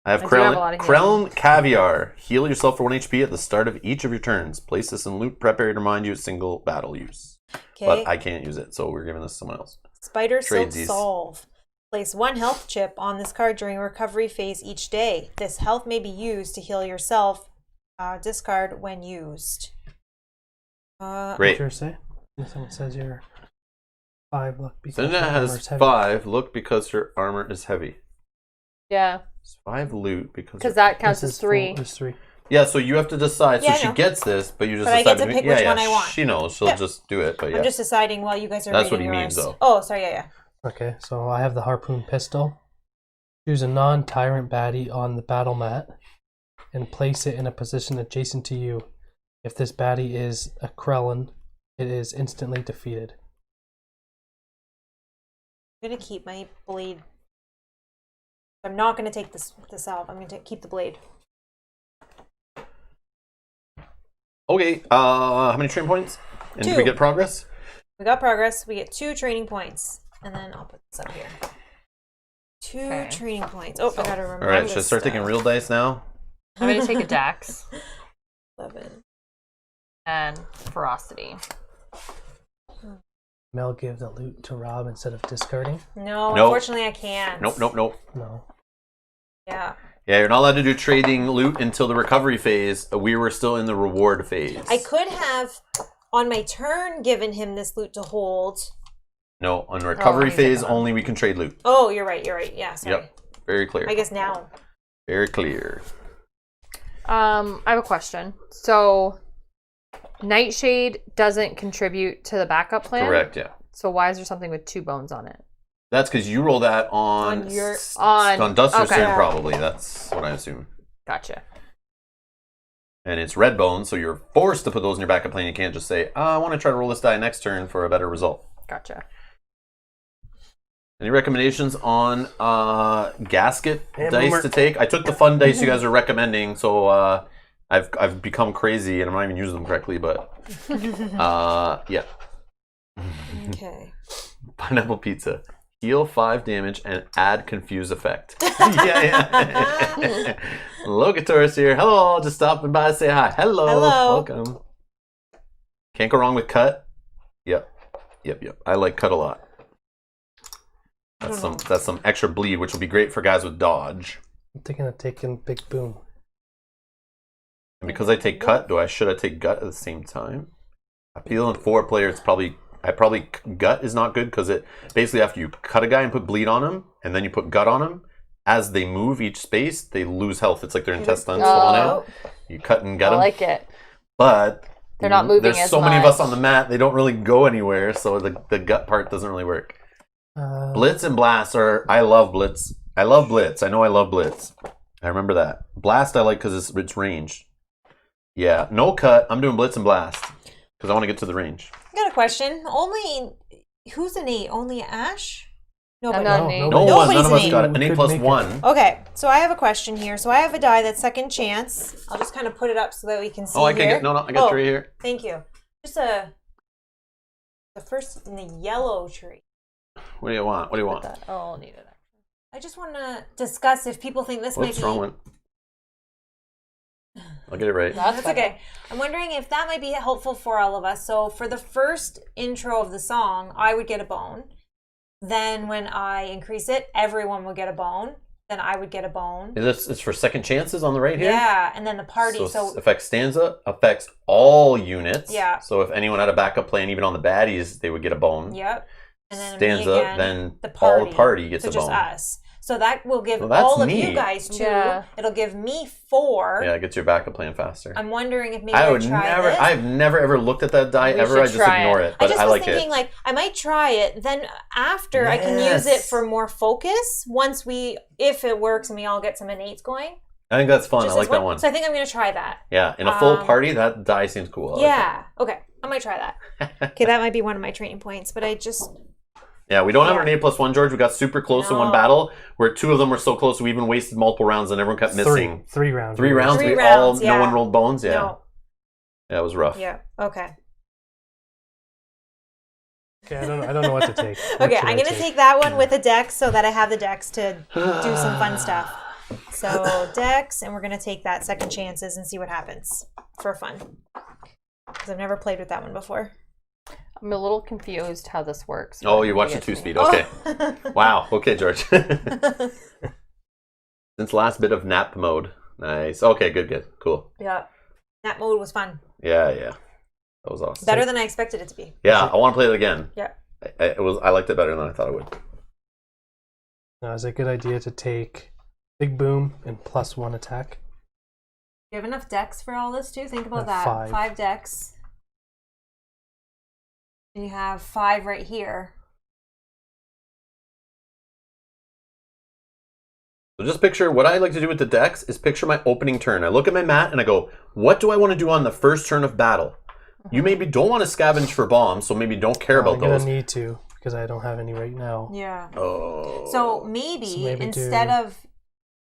I have I do have a lot of heal. Krellin Caviar. Heal yourself for 1 HP at the start of each of your turns. Place this in loot prep area to remind you of single battle use. Okay. But I can't use it, so we're giving this to someone else. Spider Silk Tradesies. Solve. Place 1 health chip on this card during recovery phase each day. This health may be used to heal yourself. Discard when used. Great. What's yours say? Someone says you're 5 luck because Cinda your has armor's heavy. 5 look because her armor is heavy. Yeah. It's 5 loot because That counts This as is 3. There's 3. Yeah, so you have to decide. Yeah, so I she know. gets this, but you just But I decide get to between- pick which one I yeah, want. She knows. She'll Yeah. just do it, but yeah. I'm just deciding while you guys are That's what reading he yours. means, though. Oh, sorry, yeah. Okay, so I have the harpoon pistol. Choose a non-tyrant baddie on the battle mat and place it in a position adjacent to you. If this baddie is a Krellin, it is instantly defeated. I'm gonna keep my blade. I'm not gonna take this out. I'm gonna keep the blade. Okay, how many training points? And did we 2. get progress? We got progress. We get 2 training points, and then I'll put this up here. 2 Okay. training points. Oh, I gotta remember. Alright, should I start taking real dice now? I'm going to take a dex 11. and ferocity. Mel give the loot to Rob instead of discarding? No, Nope. unfortunately, I can't. Nope. No. Yeah, Yeah, you're not allowed to do trading loot until the recovery phase. We were still in the reward phase. I could have on my turn given him this loot to hold. No, on recovery he's phase gone. only we can trade loot. Oh, you're right. You're right. Yeah, sorry. Yep, very clear. I guess now. Very clear. I have a question. So, Nightshade doesn't contribute to the backup plan? Correct, yeah. So why is there something with 2 bones on it? That's because you roll that on On Duster's okay. turn, probably. That's what I assume. Gotcha. And it's red bones, so you're forced to put those in your backup plan. You can't just say, I want to try to roll this die next turn for a better result. Gotcha. Any recommendations on Gasket dice to take? I took the fun dice you guys are recommending, so I've become crazy and I'm not even using them correctly, but yeah. Okay. Pineapple pizza. Heal 5 damage and add confuse effect. yeah. Logator's here. Hello, just stopping by to say hi. Hello. Welcome. Can't go wrong with cut. Yep. I like cut a lot. That's some extra bleed, which will be great for guys with dodge. I'm thinking of taking Big Boom. And because I take cut, should I take gut at the same time? Appeal in 4 players, probably gut is not good because it basically after you cut a guy and put bleed on him, and then you put gut on him, as they move each space, they lose health. It's like their intestines falling out. You cut and gut them. I like it. But they're not moving there's as so many much. of us on the mat, they don't really go anywhere, so the gut part doesn't really work. Blitz and Blast I love Blitz. I love Blitz. I know I love Blitz. I remember that. Blast I like because it's range. Yeah, no cut. I'm doing Blitz and Blast because I want to get to the range. I got a question. Who's an 8? Only Ash? Nobody. No one. None of us got it. An 8 plus 1. Okay, so I have a question here. So I have a die that's second chance. I'll just kind of put it up so that we can see. I can't get. No, I got 3 here. Thank you. Just the first in the yellow tree. What do you want? I'll need it. I just want to discuss if people think this might be. What's wrong with? I'll get it right. That's okay. I'm wondering if that might be helpful for all of us. So for the first intro of the song, I would get a bone. Then when I increase it, everyone would get a bone. Then I would get a bone. It's for second chances on the right here? Yeah, and then the party. So affects stanza, affects all units. Yeah. So if anyone had a backup plan, even on the baddies, they would get a bone. Yep. And then stanza, again, then the party. all the party gets a bone. Just us. So that will give that's all of neat. you guys 2. Yeah. It'll give me 4. Yeah, it gets your backup plan faster. I'm wondering if maybe I try this. I've never ever looked at that die ever. I just ignore it. But I was like thinking, it. I might try it. Then after, I can use it for more focus. If it works and we all get some innate going. I think that's fun. I like that one. So I think I'm going to try that. Yeah, in a full party, that die seems cool. Okay. I might try that. Okay, that might be one of my training points, but I just... Yeah, we don't have an 8 plus 1, George. We got super close in one battle where 2 of them were so close we even wasted multiple rounds and everyone kept missing. 3 rounds. 3 rounds. No one rolled bones. Yeah. No. Yeah, it was rough. Yeah. Okay. Okay, I don't know what to take. Okay, I'm gonna take that one with a dex so that I have the dex to do some fun stuff. So dex, and we're gonna take that second chances and see what happens for fun. Because I've never played with that one before. I'm a little confused how this works. Oh, you watched the 2-speed. Okay. Wow. Okay, George. Since last bit of nap mode. Nice. Okay, good. Cool. Yeah. Nap mode was fun. Yeah. That was awesome. Better than I expected it to be. Yeah, I want to play it again. Yeah. I liked it better than I thought it would. Now, is it a good idea to take Big Boom and +1 attack? You have enough decks for all this too? Think about that. 5. 5 decks. And you have 5 right here. So just picture, what I like to do with the decks is picture my opening turn. I look at my mat and I go, what do I want to do on the first turn of battle? You maybe don't want to scavenge for bombs, so maybe don't care about those. I'm going to need to, because I don't have any right now. Yeah. Oh. So maybe instead of...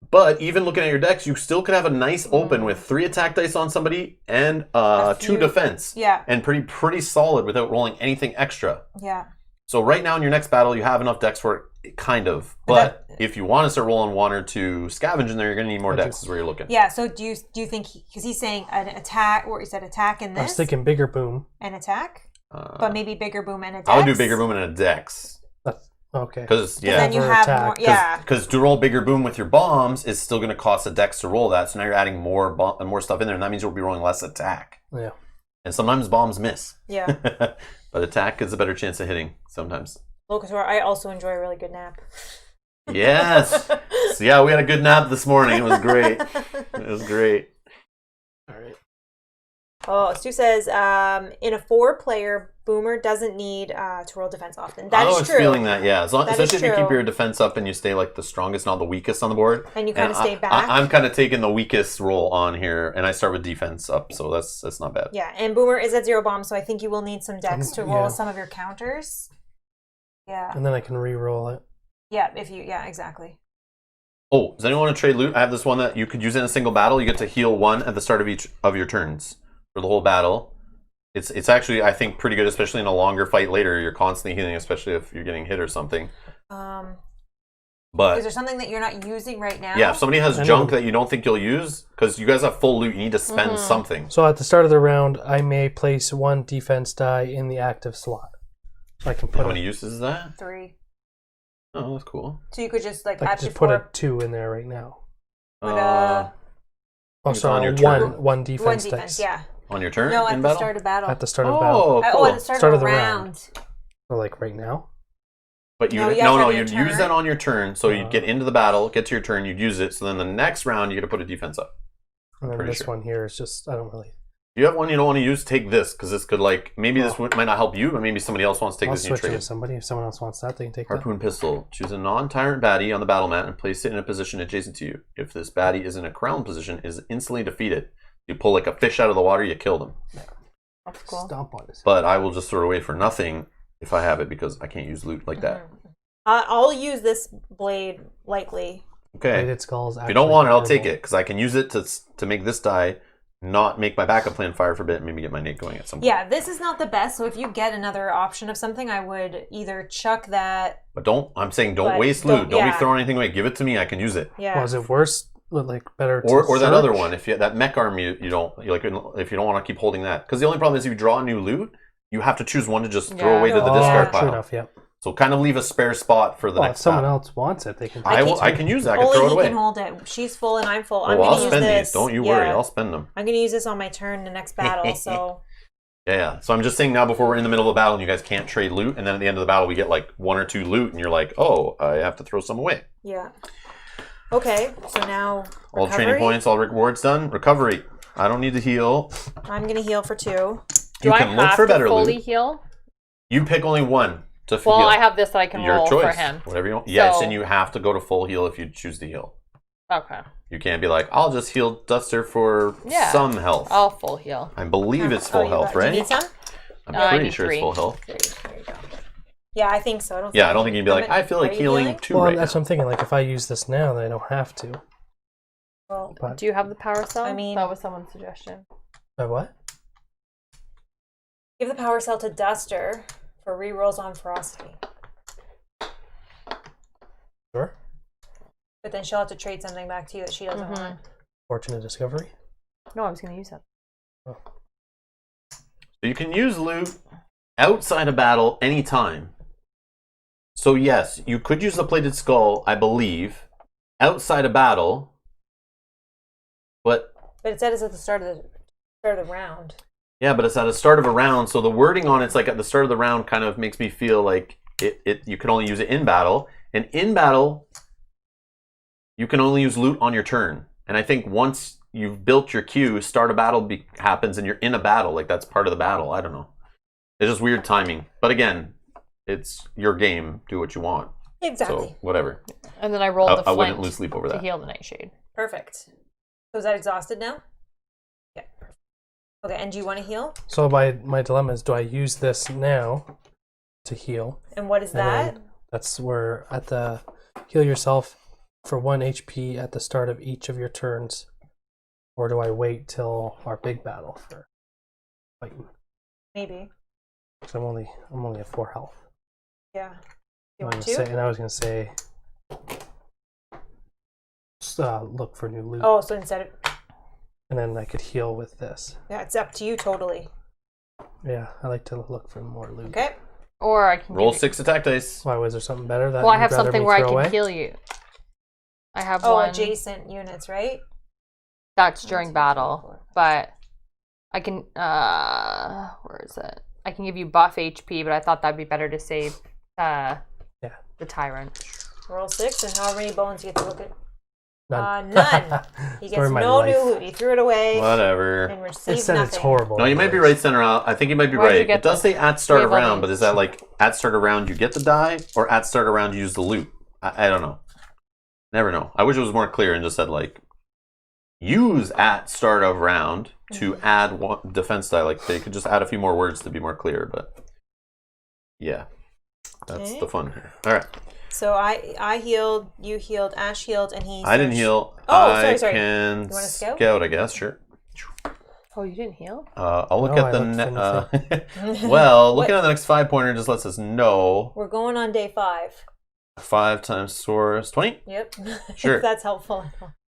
But even looking at your decks, you still could have a nice open with 3 attack dice on somebody and 2 defense. Yeah. And pretty solid without rolling anything extra. Yeah. So right now in your next battle, you have enough decks for it, kind of. But if you want to start rolling 1 or 2 scavenge in there, you're going to need more decks is where you're looking. Yeah, so do you think, because he's saying an attack, or he said attack in this? I was thinking Bigger Boom. An attack? But maybe Bigger Boom and a dex? I would do Bigger Boom and a dex. Okay. Because then you have more, because to roll Bigger Boom with your bombs is still going to cost a dex to roll that. So now you're adding more stuff in there, and that means you'll be rolling less attack. Yeah. And sometimes bombs miss. Yeah. But attack is a better chance of hitting sometimes. Locator, I also enjoy a really good nap. Yes. So yeah, we had a good nap this morning. It was great. It was great. All right. Oh, Stu says, in a 4-player, Boomer doesn't need to roll defense often. That is true. I was feeling that, yeah. Especially if you keep true. your defense up and you stay like the strongest, not the weakest on the board. And you kind of stay back. I'm kind of taking the weakest roll on here, and I start with defense up, so that's not bad. Yeah, and Boomer is at 0 bomb, so I think you will need some decks to roll some of your counters. Yeah. And then I can re-roll it. Yeah, exactly. Oh, does anyone want to trade loot? I have this one that you could use in a single battle. You get to heal 1 at the start of each of your turns for the whole battle. It's actually, I think, pretty good, especially in a longer fight later. You're constantly healing, especially if you're getting hit or something. But is there something that you're not using right now? Yeah, if somebody has junk that you don't think you'll use, because you guys have full loot, you need to spend something. So at the start of the round, I may place 1 defense die in the active slot. So I can put How many uses is that? 3. Oh, that's cool. So you could just like I could just put a 2 in there right now. But, sorry, one defense. One defense, dice. yeah. On your turn? No, at in the battle? start of battle. At the start of battle. Cool. At the start of the round. So like right now. But you you'd use that on your turn, so you'd get into the battle, get to your turn, you'd use it, so then the next round you get to put a defense up. And then this one here is just, I don't really. If you have one you don't want to use, take this, because this could maybe this might not help you, but maybe somebody else wants to take this and you trade. Switch it to somebody. If someone else wants that, they can take Harpoon pistol. Choose a non-tyrant baddie on the battle mat and place it in a position adjacent to you. If this baddie is in a crown position, it is instantly defeated. You pull like a fish out of the water, you kill them. That's cool. Stomp on it. But I will just throw it away for nothing if I have it, because I can't use loot like that. I'll use this blade lightly. Okay. Bladed skulls. If you don't want it, I'll take it, because I can use it to make this die not make my backup plan fire for a bit and maybe get my Nate going at some point. Yeah, this is not the best, so if you get another option of something, I would either chuck that. But I'm saying don't waste loot. Don't be throwing anything away. Give it to me, I can use it. Yeah. Well, is it worse? Like better to or that search? other one, if you that mech arm you don't like, if you don't want to keep holding that, because the only problem is if you draw new loot, you have to choose one to just throw away to the discard pile. True enough, yeah. So kind of leave a spare spot for the next. If someone else wants it, they can. I can use that. I can throw it away. Can hold it. She's full and I'm full. I'm gonna I'll use spend this. these. Don't you worry. I'll spend them. I'm gonna use this on my turn in the next battle. So. Yeah. So I'm just saying now, before we're in the middle of the battle and you guys can't trade loot, and then at the end of the battle we get like 1 or 2 loot, and you're like, oh, I have to throw some away. Yeah. Okay. So now. All training points, all rewards done. Recovery. I don't need to heal. I'm gonna heal for 2. Do I have to fully heal? You pick only one. Well, I have this that I can roll for him. Whatever you want. Yes, and you have to go to full heal if you choose to heal. Okay. You can't be like, I'll just heal Duster for some health. I'll full heal. I believe it's full health, right? Do you need some? I'm pretty sure it's full health. 3. There you go. Yeah, I think so. I don't think you'd be like, I feel like healing 2 Well, that's what I'm thinking. Like, if I use this now, then I don't have to. Well, do you have the power cell? I mean, that was someone's suggestion. What? Give the power cell to Duster for rerolls on ferocity. Sure. But then she'll have to trade something back to you that she doesn't want. Fortunate discovery? No, I was going to use that. Oh. So you can use loot outside of battle anytime. So yes, you could use the plated skull, I believe, outside of battle. But it said it's at the start of the round. Yeah, but it's at the start of a round, so the wording on it's like at the start of the round kind of makes me feel like you can only use it in battle. And in battle, you can only use loot on your turn. And I think once you've built your queue, start a battle happens and you're in a battle. Like that's part of the battle. I don't know. It's just weird timing. But again, it's your game. Do what you want. Exactly. So whatever. And then I rolled the flint I wouldn't lose sleep over that. To heal the Nightshade. Perfect. So is that exhausted now? Yeah. Okay, and do you want to heal? So my dilemma is, do I use this now to heal? And what is that? That's where at the heal yourself for 1 HP at the start of each of your turns. Or do I wait till our big battle for fighting? Maybe. Because I'm only at 4 health. Yeah. You want to? And I was gonna say, look for new loot. Oh, so instead of. And then I could heal with this. Yeah, it's up to you totally. Yeah, I like to look for more loot. Okay. Or I can roll 6 attack dice. Why was there something better? That well, I have something where I can heal you. I have one. Adjacent units, right? That's during battle, but I can. Where is it? I can give you buff HP, but I thought that'd be better to save. The Tyrant. Roll 6, and however many bones you get to look at. None. None. He gets no new loot. He threw it away. Whatever. And received it said nothing. It's horrible. No, you might be right, Center. I think you might be right. It does say at start of round, but is that like at start of round you get the die, or at start of round you use the loot? I don't know. Never know. I wish it was more clear and just said like use at start of round to add one defense die. Like they could just add a few more words to be more clear, but yeah. That's the fun here. All right. So I healed, you healed, Ash healed, and he... I didn't heal. Oh, sorry. Can you want to scout? Scout, I guess, sure. Oh, you didn't heal? I'll look at the... well, looking at the next 5-pointer just lets us know. We're going on day 5. 5 times source, 20? Yep. Sure. That's helpful.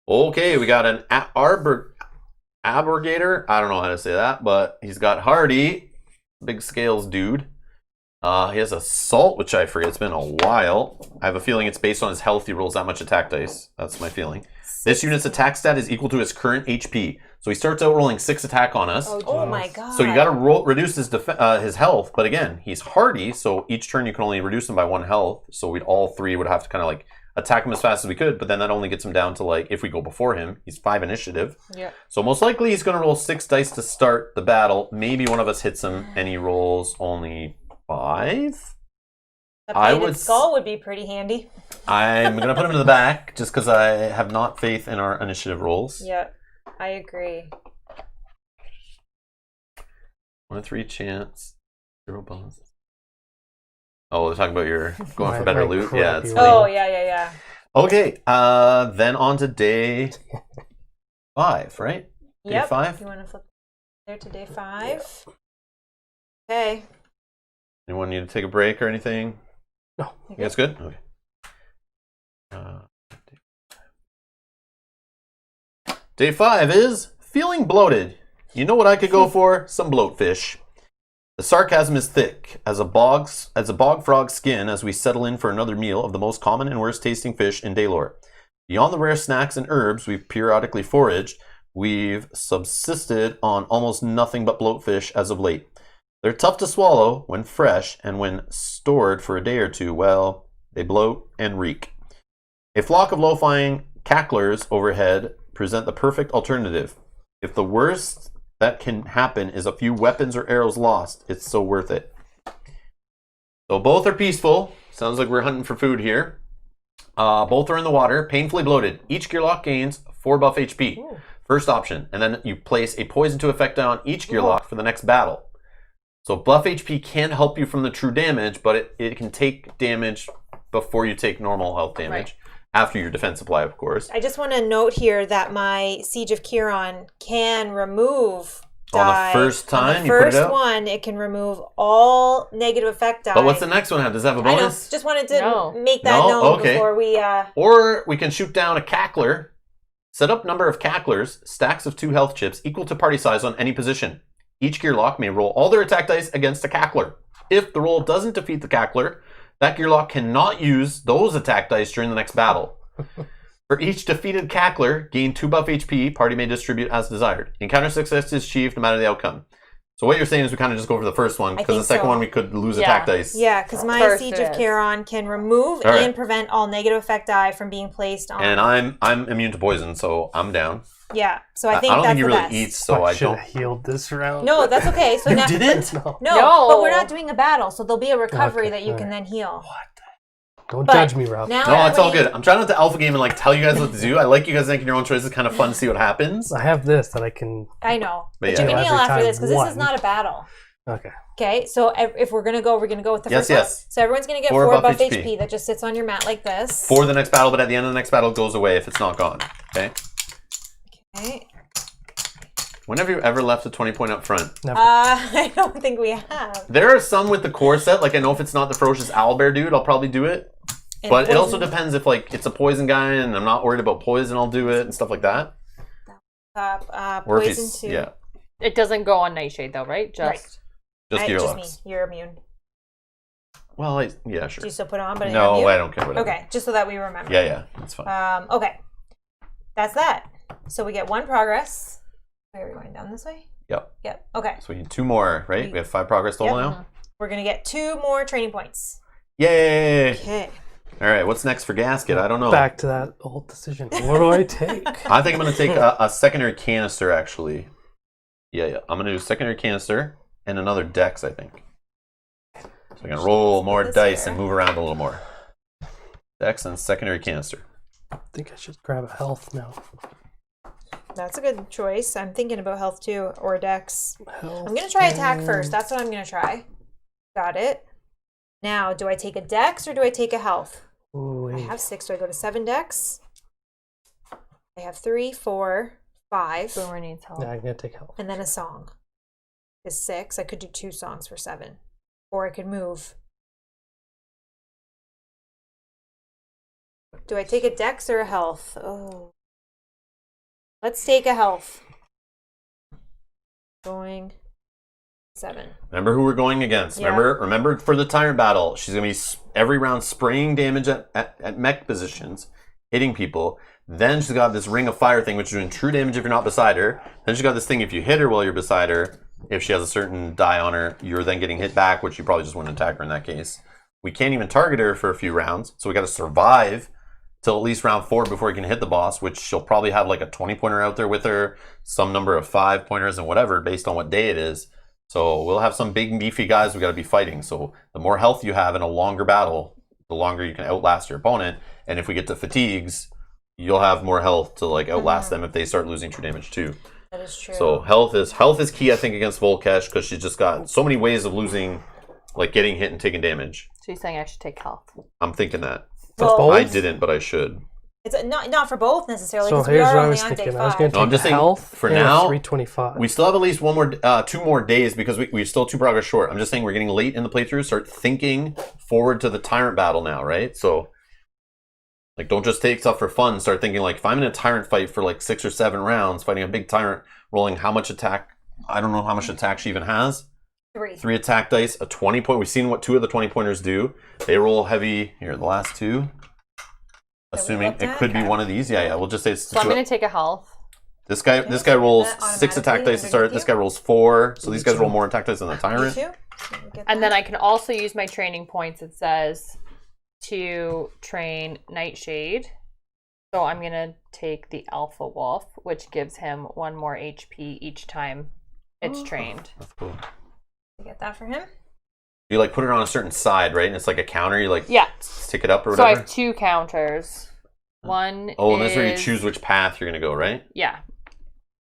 Okay, we got an abrogator. I don't know how to say that, but he's got hardy. Big scales dude. He has assault, which I forget. It's been a while. I have a feeling it's based on his health. He rolls that much attack dice. That's my feeling. This unit's attack stat is equal to his current HP. So he starts out rolling 6 attack on us. Oh my god. So you got to reduce his health. But again, he's hardy, so each turn you can only reduce him by 1 health. So we'd all 3 would have to kind of like attack him as fast as we could. But then that only gets him down to like, if we go before him, he's 5 initiative. Yeah. So most likely he's going to roll 6 dice to start the battle. Maybe one of us hits him and he rolls only 5. A painted skull would be pretty handy. I'm going to put him in the back just because I have not faith in our initiative rolls. Yeah, I agree. 1 in 3 chance. 0 bonuses. Oh, they're talking about your going for better loot? Yeah. Yeah. Okay, then on to day 5, right? Day 5? You want to flip there to day 5? Okay. Anyone need to take a break or anything? No. You guys good? Okay. Day 5 is feeling bloated. You know what I could go for? Some bloatfish. The sarcasm is thick as a bog frog's skin as we settle in for another meal of the most common and worst tasting fish in Daylore. Beyond the rare snacks and herbs we've periodically foraged, we've subsisted on almost nothing but bloatfish as of late. They're tough to swallow when fresh, and when stored for a day or two, well, they bloat and reek. A flock of low-flying cacklers overhead present the perfect alternative. If the worst that can happen is a few weapons or arrows lost, it's so worth it. So both are peaceful. Sounds like we're hunting for food here. Both are in the water, painfully bloated. Each gear lock gains 4 buff HP. Ooh. First option. And then you place a poison to effect on each gear lock for the next battle. So buff HP can't help you from the true damage, but it can take damage before you take normal health damage. Right. After your defense supply, of course. I just want to note here that my Siege of Kiron can remove die. On the first time you put it out? One, it can remove all negative effect die. But what's the next one have? Does it have a bonus? I know. Just wanted to make that known before we... Or we can shoot down a cackler. Set up number of cacklers, stacks of 2 health chips equal to party size on any position. Each gear lock may roll all their attack dice against a cackler. If the roll doesn't defeat the cackler, that gear lock cannot use those attack dice during the next battle. For each defeated cackler, gain 2 buff HP, party may distribute as desired. Encounter success is achieved no matter the outcome. So what you're saying is we kind of just go for the first one, because the second one we could lose attack dice. Yeah, because my Siege of Kiron can remove and prevent all negative effect die from being placed on. And I'm immune to poison, so I'm down. Yeah, so I think I don't that's think he the really best. Eats, so I should don't. have healed this round. No, that's okay. So you now, didn't? No, but we're not doing a battle, so there'll be a recovery that you can then heal. What? Don't judge me, Rob. No, it's all good. I'm trying not to alpha game and like tell you guys what to do. I like you guys making your own choices. It's kind of fun to see what happens. I have this that I can. I know, but you can heal after this because this is not a battle. Okay. Okay, so if we're gonna go with the first one. So everyone's gonna get 4 buff HP that just sits on your mat like this. For the next battle, but at the end of the next battle, it goes away if it's not gone. Okay. Okay. When have you ever left a 20 point up front? Never. I don't think we have. There are some with the core set. Like I know if it's not the ferocious owlbear dude, I'll probably do it. And but it also depends if like it's a poison guy and I'm not worried about poison, I'll do it and stuff like that. Or poison too. Yeah. It doesn't go on Nightshade though, right? Just gear just locks. Me. You're immune. Well, yeah, sure. Do you still put on? But no, I don't care. Whatever. Okay, just so that we remember. Yeah, that's fine. Okay, that's that. So we get 1 progress. Where are we going, down this way? Yep. Okay. So we need 2 more, right? We have 5 progress total now. We're gonna get 2 more training points. Yay! Okay. All right, what's next for Gasket? I don't know. Back to that old decision. What do I take? I think I'm going to take a secondary canister, actually. Yeah. I'm going to do a secondary canister and another dex, I think. So I can roll more dice and move around a little more. Dex and secondary canister. I think I should grab a health now. That's a good choice. I'm thinking about health too, or dex. Health I'm going to try attack first. That's what I'm going to try. Got it. Now, do I take a dex or do I take a health? Ooh, I have 6. Do I go to 7 decks? I have 3, 4, 5. Boomer needs help. Yeah, I'm gonna take help. And then a song is 6. I could do 2 songs for 7. Or I could move. Do I take a dex or a health? Oh. Let's take a health. Going 7. Remember who we're going against. Yeah. Remember for the Tyrant battle, she's going to be every round spraying damage at mech positions, hitting people. Then she's got this ring of fire thing, which is doing true damage if you're not beside her. Then she's got this thing if you hit her while you're beside her, if she has a certain die on her, you're then getting hit back, which you probably just wouldn't attack her in that case. We can't even target her for a few rounds, so we got to survive till at least round 4 before we can hit the boss, which she'll probably have like a 20-pointer out there with her, some number of 5-pointers and whatever, based on what day it is. So we'll have some big beefy guys we got to be fighting. So the more health you have in a longer battle, the longer you can outlast your opponent. And if we get to fatigues, you'll have more health to like outlast them if they start losing true damage too. That is true. So health is key, I think, against Volkesh, because she's just got so many ways of losing, like getting hit and taking damage. So you're saying I should take health? I'm thinking that. Well, I didn't, but I should. It's not for both necessarily. So We here's are what I only was on thinking. day I was 5. going to No, I'm take just saying, health for and now, 325. We still have at least 2 more days because we're still 2 progress short. I'm just saying we're getting late in the playthrough. Start thinking forward to the Tyrant battle now, right? So, like, don't just take stuff for fun. Start thinking, like, if I'm in a Tyrant fight for like 6 or 7 rounds, fighting a big Tyrant, rolling how much attack? I don't know how much attack she even has. 3 attack dice, a 20-point. We've seen what 2 of the 20-pointers do. They roll heavy. Here, the last 2. Assuming it could be one of these. Yeah. We'll just say it's So I'm going to take a health. This guy rolls 6 attack dice to start. This guy rolls 4. So these guys roll more attack dice than the Tyrant. And then I can also use my training points, it says, to train Nightshade. So I'm going to take the Alpha Wolf, which gives him 1 more HP each time it's trained. That's cool. Get that for him? You like put it on a certain side, right? And it's like a counter. You like stick it up or So whatever. I have 2 counters. One and this is where you choose which path you're going to go, right? Yeah.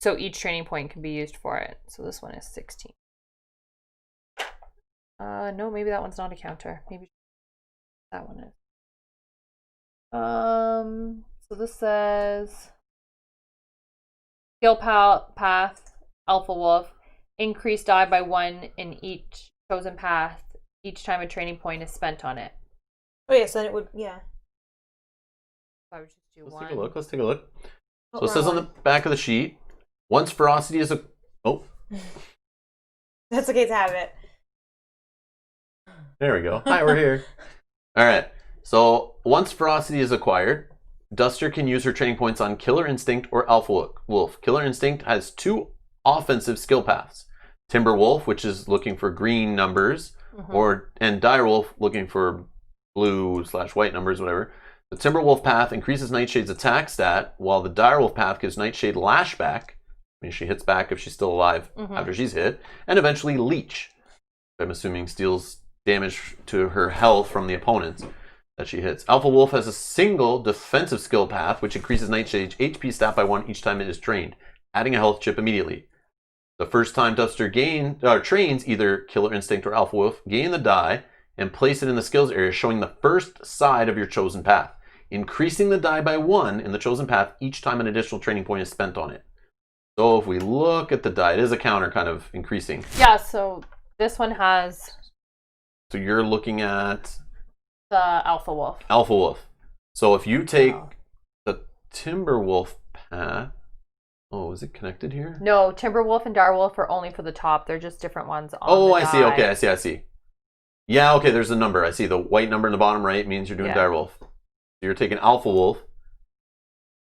So each training point can be used for it. So this one is 16. No, maybe that one's not a counter. Maybe that one is. So this says skill path, Alpha Wolf, increase die by 1 in each chosen path each time a training point is spent on it. Oh yeah, so then it would So I would just do Let's 1. take a look. So it says on the back of the sheet, once ferocity is That's okay to have it. There we go. Hi, we're here. All right. So once ferocity is acquired, Duster can use her training points on Killer Instinct or Alpha Wolf. Killer Instinct has 2 offensive skill paths. Timber Wolf, which is looking for green numbers, and Dire Wolf looking for blue/white numbers, whatever. The Timber Wolf path increases Nightshade's attack stat, while the Dire Wolf path gives Nightshade lashback. I mean, she hits back if she's still alive after she's hit, and eventually leech. I'm assuming steals damage to her health from the opponents that she hits. Alpha Wolf has a single defensive skill path, which increases Nightshade's HP stat by 1 each time it is trained, adding a health chip immediately. The first time Duster trains either Killer Instinct or Alpha Wolf, gain the die and place it in the skills area showing the first side of your chosen path, increasing the die by 1 in the chosen path each time an additional training point is spent on it. So if we look at the die, it is a counter kind of increasing. Yeah, so this one has... So you're looking at... the Alpha Wolf. Alpha Wolf. So if you take the Timber Wolf path... Oh, is it connected here? No, Timber Wolf and Dire Wolf are only for the top. They're just different ones on the I see. die. Okay, I see. Yeah, okay, there's a number. I see the white number in the bottom right means you're doing Dire Wolf. So you're taking Alpha Wolf,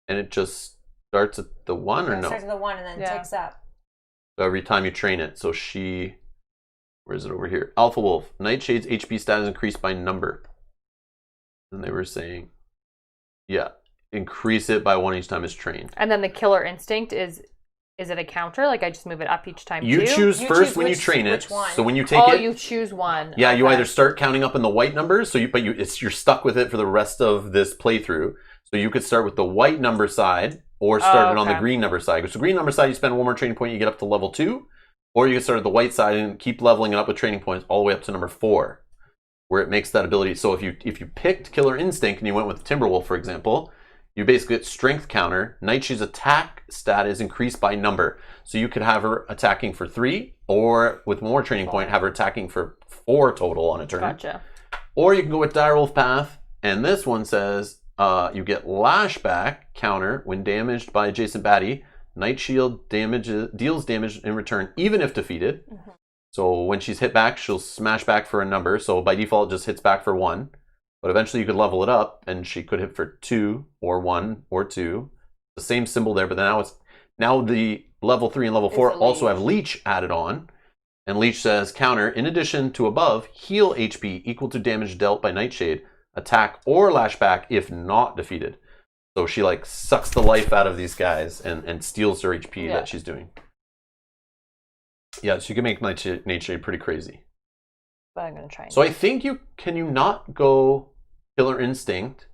and it just starts at the 1 or no? It starts at the 1 and then ticks up. So every time you train it. So she... Where is it over here? Alpha Wolf. Nightshade's HP stat is increased by number. And they were saying... Yeah. Increase it by 1 each time it's trained. And then the Killer Instinct is it a counter? Like I just move it up each time you too? Choose first when you train it. So when you take it... you choose one. Yeah, you either start counting up in the white numbers, you're stuck with it for the rest of this playthrough. So you could start with the white number side, or start it on the green number side. Because the green number side, you spend 1 more training point, you get up to level 2. Or you can start at the white side and keep leveling it up with training points all the way up to number 4. where it makes that ability. So if you picked Killer Instinct and you went with Timberwolf, for example, you basically get strength counter. Nightshade's attack stat is increased by number. So you could have her attacking for 3, or with more training point, have her attacking for 4 total on a turn. Gotcha. Or you can go with Direwolf Path, and this one says you get Lashback counter when damaged by adjacent baddie. Night Shield deals damage in return, even if defeated. Mm-hmm. So when she's hit back, she'll smash back for a number. So by default, it just hits back for 1. But eventually you could level it up, and she could hit for 2 or 1 or 2. The same symbol there, but now the level 3 and level 4 also have Leech added on. And Leech says, counter, in addition to above, heal HP equal to damage dealt by Nightshade, attack or lashback if not defeated. So she like sucks the life out of these guys and steals their HP that she's doing. Yeah, so you can make Nightshade pretty crazy. But I'm going to try. So I think can you not go Killer Instinct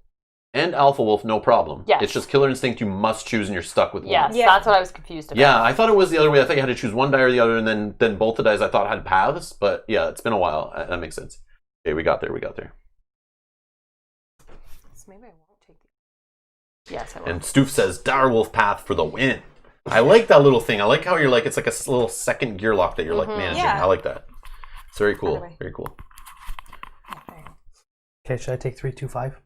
and Alpha Wolf, no problem. Yes. It's just Killer Instinct you must choose and you're stuck with one. Yes, that's what I was confused about. Yeah, I thought it was the other way. I thought you had to choose one die or the other, and then both the dies I thought had paths. But yeah, it's been a while. That makes sense. Okay, we got there. So maybe I won't take the... Yes, I will. And Stoof says, Direwolf Path for the win. I like that little thing. I like how you're like, it's like a little second gear lock that you're like managing. Yeah. I like that. It's very cool. Very cool. Okay, should I take 3, 2, 5?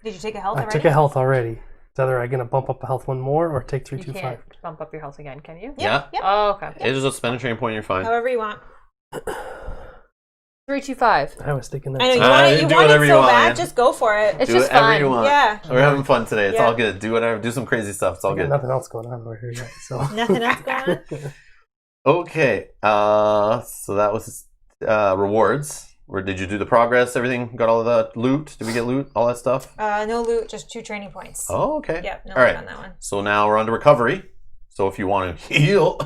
Did you take a health already? I took a health already. It's either I'm going to bump up the health one more or take 3, 2, 5. You can't bump up your health again, can you? Yeah. Yep. Oh, okay. It's just a spend a training point, you're fine. However you want. 3, 2, 5. I was thinking that. I know you want it so bad. Just go for it. It's do just whatever fun. you want. Yeah. We're having fun today. It's all good. Do whatever. Do some crazy stuff. It's all good. Nothing else going on over here yet. So. Nothing else going on? Okay. So that was rewards. Or did you do the progress? Everything? Got all of the loot? Did we get loot? All that stuff? No loot, just 2 training points. Oh, okay. Yep, no all right. on that one. So now we're on to recovery. So if you want to heal.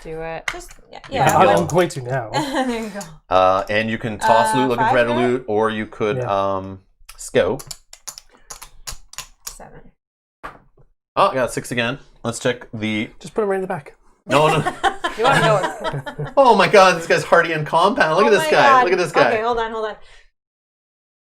Do it. Just, I'm going to now. There you go. And you can toss loot looking for red loot, or you could scout. 7. Oh, I got 6 again. Let's check the... Just put them right in the back. No. You want to know what's... Oh my god, this guy's hardy and compound. Look at this guy. God. Look at this guy. Okay, hold on.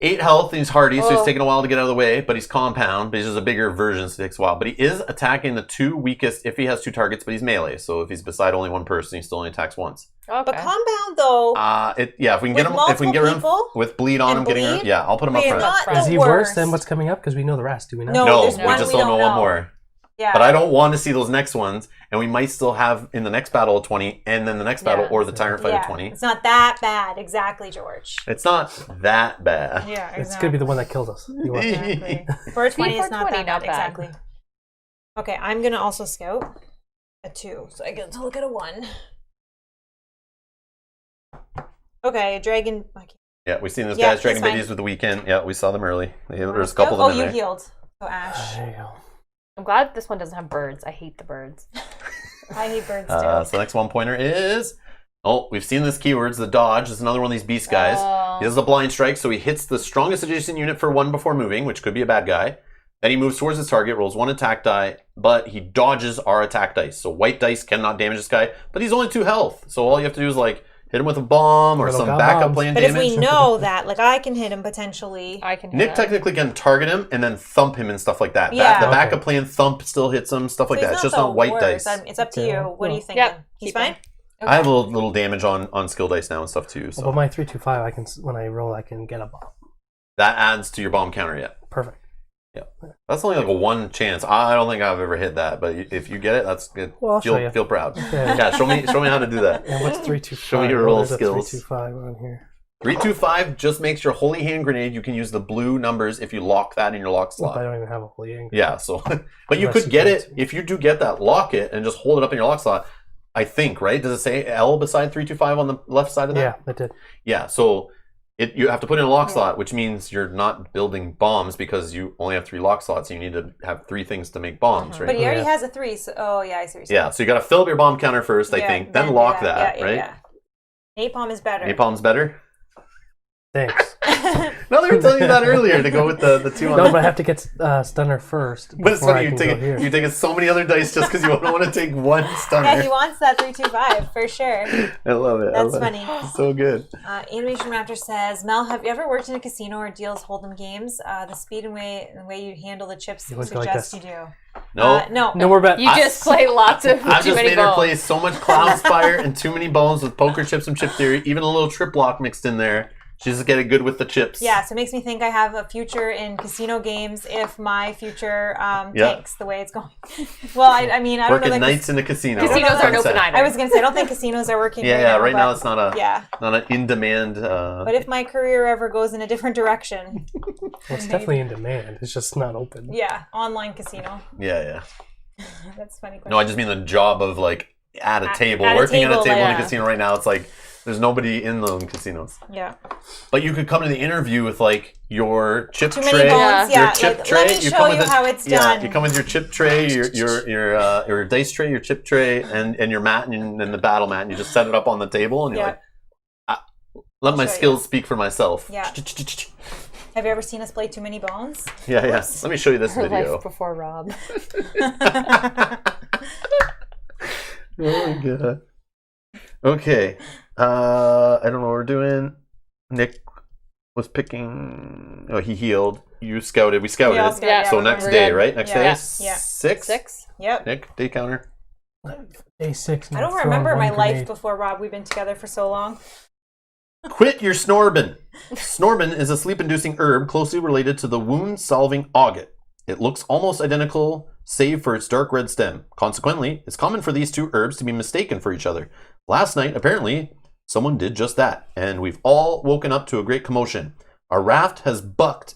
8 health, and he's hardy, so he's taking a while to get out of the way, but he's compound, but he's just a bigger version, so it takes a while. But he is attacking the 2 weakest if he has 2 targets, but he's melee, so if he's beside only one person, he still only attacks once. Okay. But compound though. If we can get him with bleed on him, getting him, I'll put him up front. Is he worse than what's coming up? Because we know the rest, do we not? No, we just don't know one more. Yeah. But I don't want to see those next ones, and we might still have in the next battle a 20, and then the next battle or the Tyrant fight a 20. It's not that bad, exactly, George. It's not that bad. Yeah, exactly. It's gonna be the one that kills us. Exactly. For a 20, it's not that bad. Exactly. Okay, I'm gonna also scout a 2, so I get to look at a 1. Okay, a dragon. Yeah, we've seen those guys dragon babies with the weekend. Yeah, we saw them early. There's a couple of them in there. Oh, you healed. So Ash. There you go. I'm glad this one doesn't have birds. I hate the birds. I hate birds too. So the next 1 pointer is... Oh, we've seen this keywords. The dodge is another one of these beast guys. He has a blind strike, so he hits the strongest adjacent unit for 1 before moving, which could be a bad guy. Then he moves towards his target, rolls 1 attack die, but he dodges our attack dice. So white dice cannot damage this guy, but he's only 2 health. So all you have to do is like hit him with a bomb or some backup plan damage. But if we know that, like I can hit him potentially. Nick technically can target him and then thump him and stuff like that. Yeah. The backup plan thump still hits him, stuff like that. It's just not white dice. It's up to you. What are you thinking? He's fine? Okay. I have a little damage on skill dice now and stuff too. So. Well, but my 3, 2, 5, when I roll, I can get a bomb. That adds to your bomb counter, yeah. Perfect. Yeah, that's only like a 1 chance. I don't think I've ever hit that, but if you get it, that's good. Well, feel proud. Okay. Yeah, show me how to do that. And what's 3, 2, 5? Show me your roll skills. 3, 2, 5 on here. 3, 2, 5 just makes your holy hand grenade. You can use the blue numbers if you lock that in your lock slot. I don't even have a holy hand. Yeah, so but you could get it if you do get that. Lock it and just hold it up in your lock slot. I think, right? Does it say L beside 3, 2, 5 on the left side of that? Yeah, it did. Yeah, so you have to put in a lock slot, which means you're not building bombs because you only have 3 lock slots. So you need to have 3 things to make bombs, right? But he already has a 3. So, I see what you're saying. Yeah, so you got to fill up your bomb counter first, I think. Then lock that, right? Yeah. Napalm is better. Napalm's better? Thanks. No, they were telling you that earlier to go with the 2 on. No, but I have to get Stunner first. But it's funny, you're taking so many other dice just because you don't want to take one Stunner. Yeah, he wants that 3-2-5 for sure. I love it. That's funny. It's so good. Animation Raptor says, Mel, have you ever worked in a casino or deals Hold'em games? The speed and way you handle the chips suggests you do. No, no more bet. You just play lots of I've too just many made her bones. play so much Cloudspire and too many bones with poker chips and chip theory, even a little trip lock mixed in there. She's just getting good with the chips. Yeah, so it makes me think I have a future in casino games if my future tanks the way it's going. Well, I mean, I don't know. Working nights in the casino. Casinos aren't open either. I was going to say, I don't think casinos are working right now it's not an in-demand... But if my career ever goes in a different direction... Well, it's definitely in demand. It's just not open. Yeah, online casino. Yeah. That's a funny question. No, I just mean the job of, like, at a table. Working at a table in a casino right now, it's like... There's nobody in the casinos. Yeah. But you could come to the interview with like your chip Too tray. Many bones, your chip tray. Let me show you how it's done. You come with your chip tray, your dice tray, your chip tray, and your mat and the battle mat, and you just set it up on the table, and you're like, let my skills speak for myself. Yeah. Have you ever seen us play Too Many Bones? Yeah. Let me show you this video. Life before Rob. Oh my god. Okay. I don't know what we're doing. Nick was picking. Oh, he healed. You scouted. We scouted. So next day, right? Next day? Yeah. 6? Yep. Nick, day counter. Day 6. I don't remember my life before Rob. We've been together for so long. Quit your snorbin. Snorbin is a sleep-inducing herb closely related to the wound-solving agate. It looks almost identical, save for its dark red stem. Consequently, it's common for these two herbs to be mistaken for each other. Last night, apparently, someone did just that, and we've all woken up to a great commotion. Our raft has bucked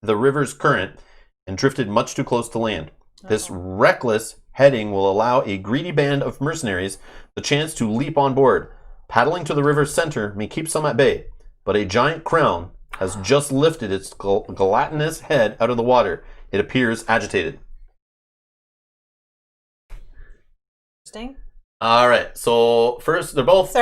the river's current and drifted much too close to land. This reckless heading will allow a greedy band of mercenaries the chance to leap on board. Paddling to the river's center may keep some at bay, but a giant crown has just lifted its gelatinous head out of the water. It appears agitated. Interesting. All right, so first they're both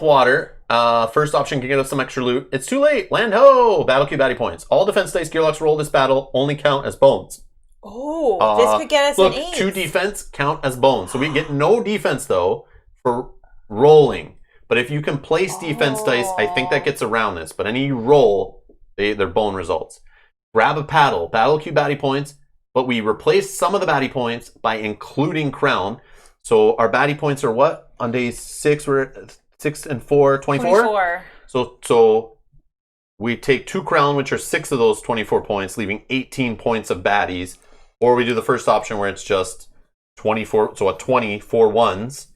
water. First option can get us some extra loot. It's too late. Land ho! Battle queue baddie points. All defense dice Gearlocks roll this battle only count as bones. Oh, this could get us an 8. 2 defense count as bones. So we get no defense though for rolling. But if you can place defense dice, I think that gets around this. But any roll, they're bone results. Grab a paddle. Battle queue baddie points. But we replace some of the baddie points by including crown. So our baddie points are what? On day 6, we're at 6 and 4, 24? So we take 2 crown, which are 6 of those 24 points, leaving 18 points of baddies. Or we do the first option where it's just 24, so a 20 for ones.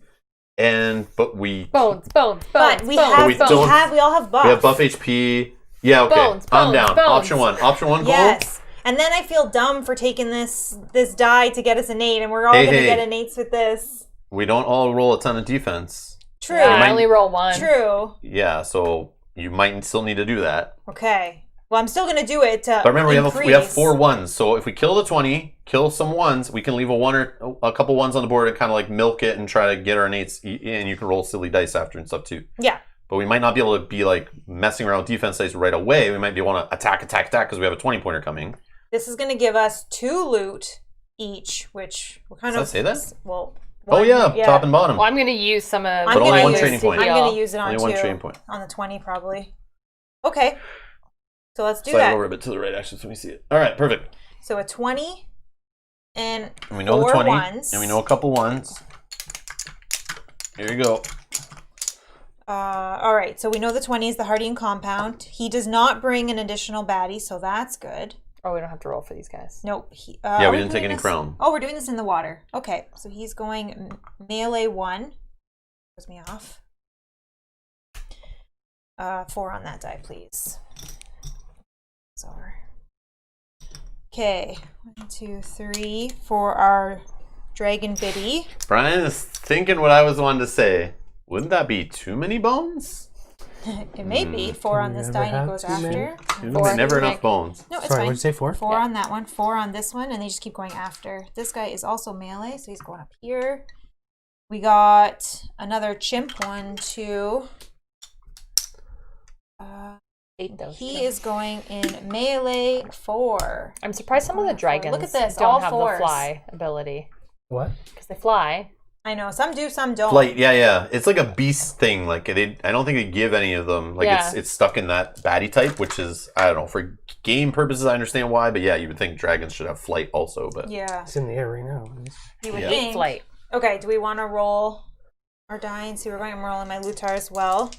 But we... Bones. But we all have buff. We have buff HP. Yeah, okay. I'm down. Option 1. Option 1, gold? Yes. And then I feel dumb for taking this die to get us an 8, and we're all going to get an 8 with this. We don't all roll a ton of defense. True. Yeah, I only roll 1. True. Yeah, so you might still need to do that. Okay. Well, I'm still going to do it to But remember, we have 4 ones, so if we kill the 20, kill some ones, we can leave a 1 or a couple ones on the board and kind of like milk it and try to get our 8s, and you can roll silly dice after and stuff too. Yeah. But we might not be able to be like messing around with defense dice right away. We might be able to attack because we have a 20-pointer coming. This is going to give us 2 loot each, which we're kind Does that say that? Well, top and bottom. Well, I'm going to use some of... But only 1 training point. I'm going to use it on only 1 training point. On the 20, probably. Okay. So let's do Slide that. over a bit to the right, actually, so we see it. All right, perfect. So a 20 and we know 4 the 20, ones. and we know a couple ones. Here you go. All right, so we know the 20 is the Hardying compound. He does not bring an additional baddie, so that's good. Oh, we don't have to roll for these guys. Nope. We didn't take any crown. Oh, we're doing this in the water. Okay, so he's going melee 1. Throws me off. 4 on that die, please. Okay, 1, 2, 3 for our dragon biddy. Brian is thinking what I was wanting to say. Wouldn't that be too many bones? It may be 4 on this die and it goes after. Never enough bones. No, it's Sorry, fine. what did you say, 4? 4 on that one, 4 on this one, and they just keep going after. This guy is also melee, so he's going up here. We got another chimp, 1, 2. Ate those. He is going in melee 4. I'm surprised some of the dragons Look at this, don't all have fours. the fly ability. What? Because they fly. I know, some do, some don't. Flight, yeah. It's like a beast thing. Like I don't think they give any of them. Like it's stuck in that baddie type, which is, I don't know, for game purposes I understand why, but yeah, you would think dragons should have flight also, but yeah. It's in the air right now. You would Yeah. think. Flight. Okay, do we want to roll our die and see we're going to roll in my Lutar as well?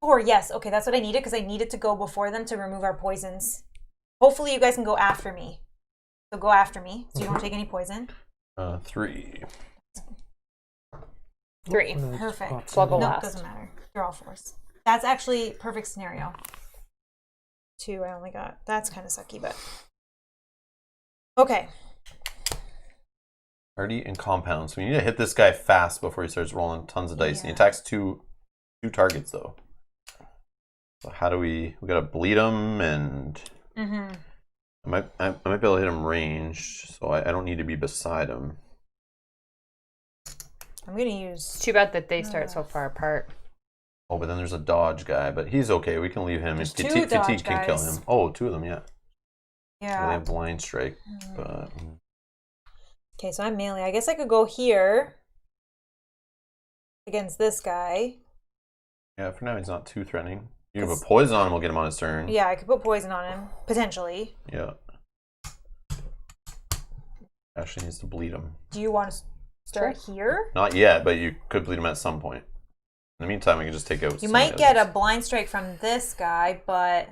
Or yes, okay, that's what I needed because I needed to go before them to remove our poisons. Hopefully you guys can go after me. So go after me so you don't take any poison. 3. 3. Perfect. So I'll go No, last. doesn't matter. You're all 4s. That's actually perfect scenario. 2 I only got. That's kind of sucky, but okay. Hardy and compound. So we need to hit this guy fast before he starts rolling tons of dice. And he attacks two targets though. So how do we gotta bleed him and I might be able to hit him range, so I don't need to be beside him. I'm gonna use. It's too bad that they start so far apart. Oh, but then there's a dodge guy, but he's okay. We can leave him. There's If two Fatigue dodge can kill guys. him. Oh, 2 of them, yeah. Yeah. They have blind strike, but Okay, so I'm melee. I guess I could go here against this guy. yeah, for now he's not too threatening. You can put poison on him, we'll get him on his turn. Yeah, I could put poison on him, potentially. Yeah. Ashley needs to bleed him. Do you want to start here? Not yet, but you could bleed him at some point. In the meantime, we can just take out. You might get a blind strike from this guy, but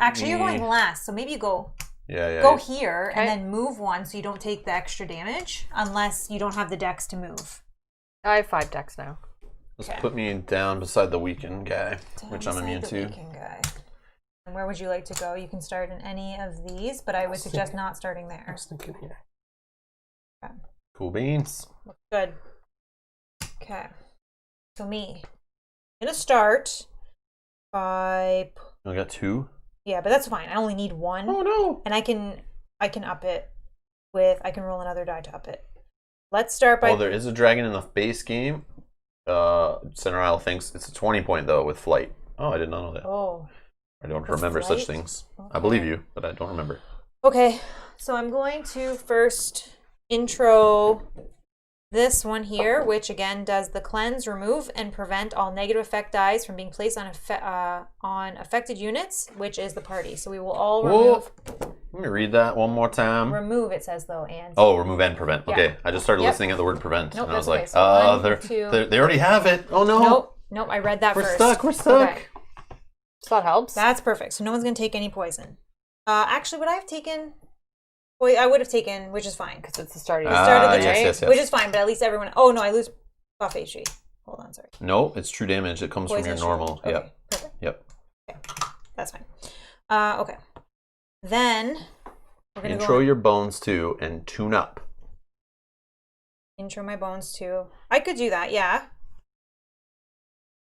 actually you're going last, so maybe you go go here and then move 1 so you don't take the extra damage, unless you don't have the dex to move. I have 5 decks now. Just put me down beside the weakened guy, which I'm Beside immune the to. weakened guy. And where would you like to go? You can start in any of these, but I would suggest not starting I there. was thinking here. Okay. Cool beans. Looks good. Okay. So me. I'm gonna start by. I got 2. Yeah, but that's fine. I only need 1. Oh no! And I can up it with. I can roll another die to up it. Let's start by. Oh, there is a dragon in the base game. Center Isle thinks it's a 20 point though with flight. Oh, I did not know that. Oh. I don't With remember flight? such things. Okay. I believe you, but I don't remember. Okay, so I'm going to first intro this one here, which again does the cleanse, remove, and prevent all negative effect dice from being placed on affected units, which is the party. So we will all remove. Let me read that one more time. Remove, it says though, and. Oh, remove and prevent. Yeah. Okay, I just started Yep. listening at the word prevent, Nope, and I was that's like, okay. So 1, 2. they already have it. Oh no! Nope, I read that We're first. stuck. We're stuck. Okay. So that helps. That's perfect. So no one's going to take any poison. Actually, would I have taken. Well, I would have taken, which is fine. Because it's the start of The start of the yes, turn, yes. which is fine, but at least everyone. Oh no, I lose buff HP. Hold on, sorry. No, it's true damage. It comes Poison from your shield. normal. Okay, Yep. perfect. Yep. Okay, that's fine. Okay. Then we're gonna Intro go your bones too and tune up. intro my bones too. I could do that, yeah.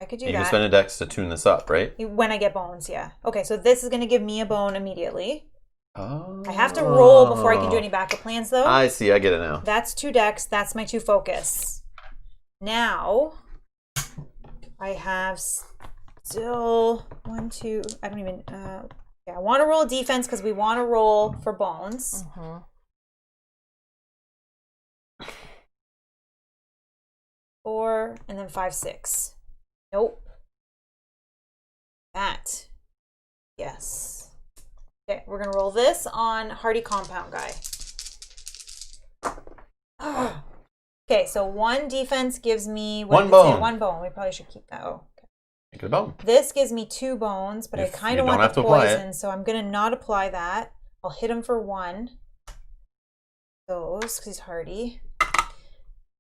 I could do You that. can spend a dex to tune this up, right? When I get bones, yeah. Okay, so this is gonna give me a bone immediately. Oh. I have to roll before I can do any backup plans, though. I see. I get it now. That's 2 dex. That's my 2 focus. Now, I have still 1, 2. I don't even. Yeah, I want to roll defense because we want to roll for bones. Mm-hmm. 4 and then 5, 6. Nope. That. Yes. Okay, we're gonna roll this on Hardy Compound guy. Okay, so 1 defense gives me One bone. 1 bone. We probably should keep that. Oh, okay. Make it a bone. This gives me 2 bones, but I If kind you of don't want have the to apply it. poison, so I'm gonna not apply that. I'll hit him for 1. Those, because he's hardy.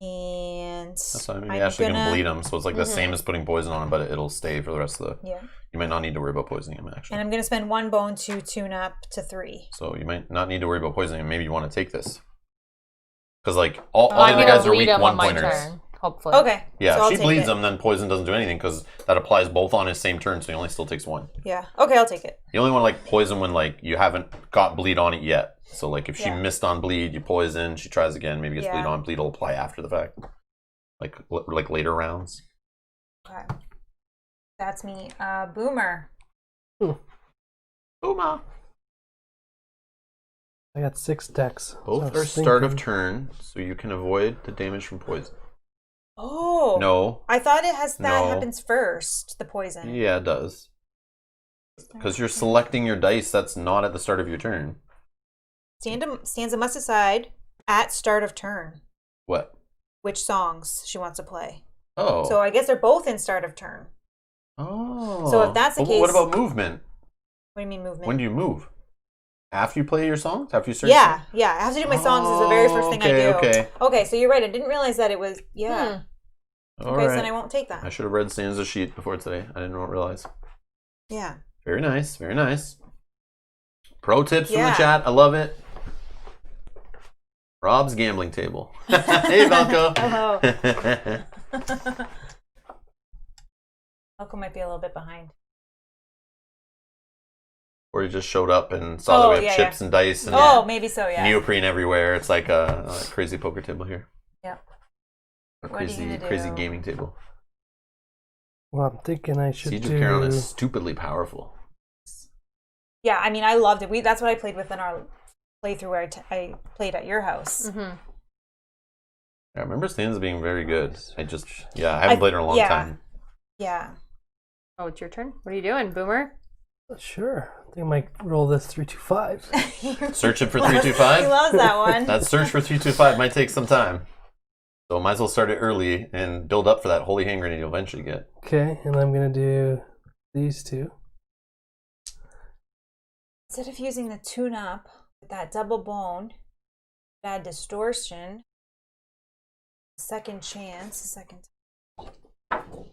And That's why maybe I'm Ashley gonna- can bleed him, so it's like the same as putting poison on him, but it'll stay for the rest of the. Yeah. You might not need to worry about poisoning him actually. And I'm gonna spend 1 bone to tune up to 3. So you might not need to worry about poisoning him. Maybe you want to take this. Because like all the I'm other gonna guys are bleed weak him 1 on my pointers. turn, hopefully. Okay. Yeah, so I'll if she take bleeds it. him, then poison doesn't do anything because that applies both on his same turn, so he only still takes 1. Yeah. Okay, I'll take it. You only want to like poison when like you haven't got bleed on it yet. So like if she Yeah. missed on bleed, you poison, she tries again, maybe gets Yeah. bleed on, bleed will apply after the fact. Like later rounds. Okay. That's me. Boomer. Booma. I got 6 decks. Both so are start of turn, so you can avoid the damage from poison. Oh. No. I thought it has that No. happens first, the poison. Yeah, it does. Because you're selecting your dice, that's not at the start of your turn. Stanza must decide at start of turn What? which songs she wants to play. Oh. So I guess they're both in start of turn. Oh. So if that's the But case... what about movement? What do you mean movement? When do you move? After you play your songs? After you search? Yeah. I have to do my songs is the very first thing I do. Okay, so you're right. I didn't realize that it was... Yeah. All okay, right. so then I won't take that. I should have read Stanza's sheet before today. I didn't realize. Yeah. Very nice. Very nice. Pro tips from the chat. I love it. Rob's gambling table. Hey, Velko. Hello. Velko might be a little bit behind. Or you just showed up and saw that we have chips and dice and maybe so, yeah. neoprene everywhere. It's like a crazy poker table here. Yeah. A What are you gonna crazy do? gaming table. Well, I'm thinking I should Siege do... of Caron is stupidly powerful. Yeah, I mean, I loved it. That's what I played with in our playthrough where I played at your house. Mm-hmm. I remember Stanza being very good. I haven't played her in a long time. Yeah. Oh, it's your turn. What are you doing, Boomer? Sure. I think I might roll this 3-2-5. Search it for 325? He loves that one. That search for 325 might take some time. So might as well start it early and build up for that holy hand grenade you'll eventually get. Okay, and I'm going to do these 2. Instead of using the tune-up with that double bone, add distortion, second chance,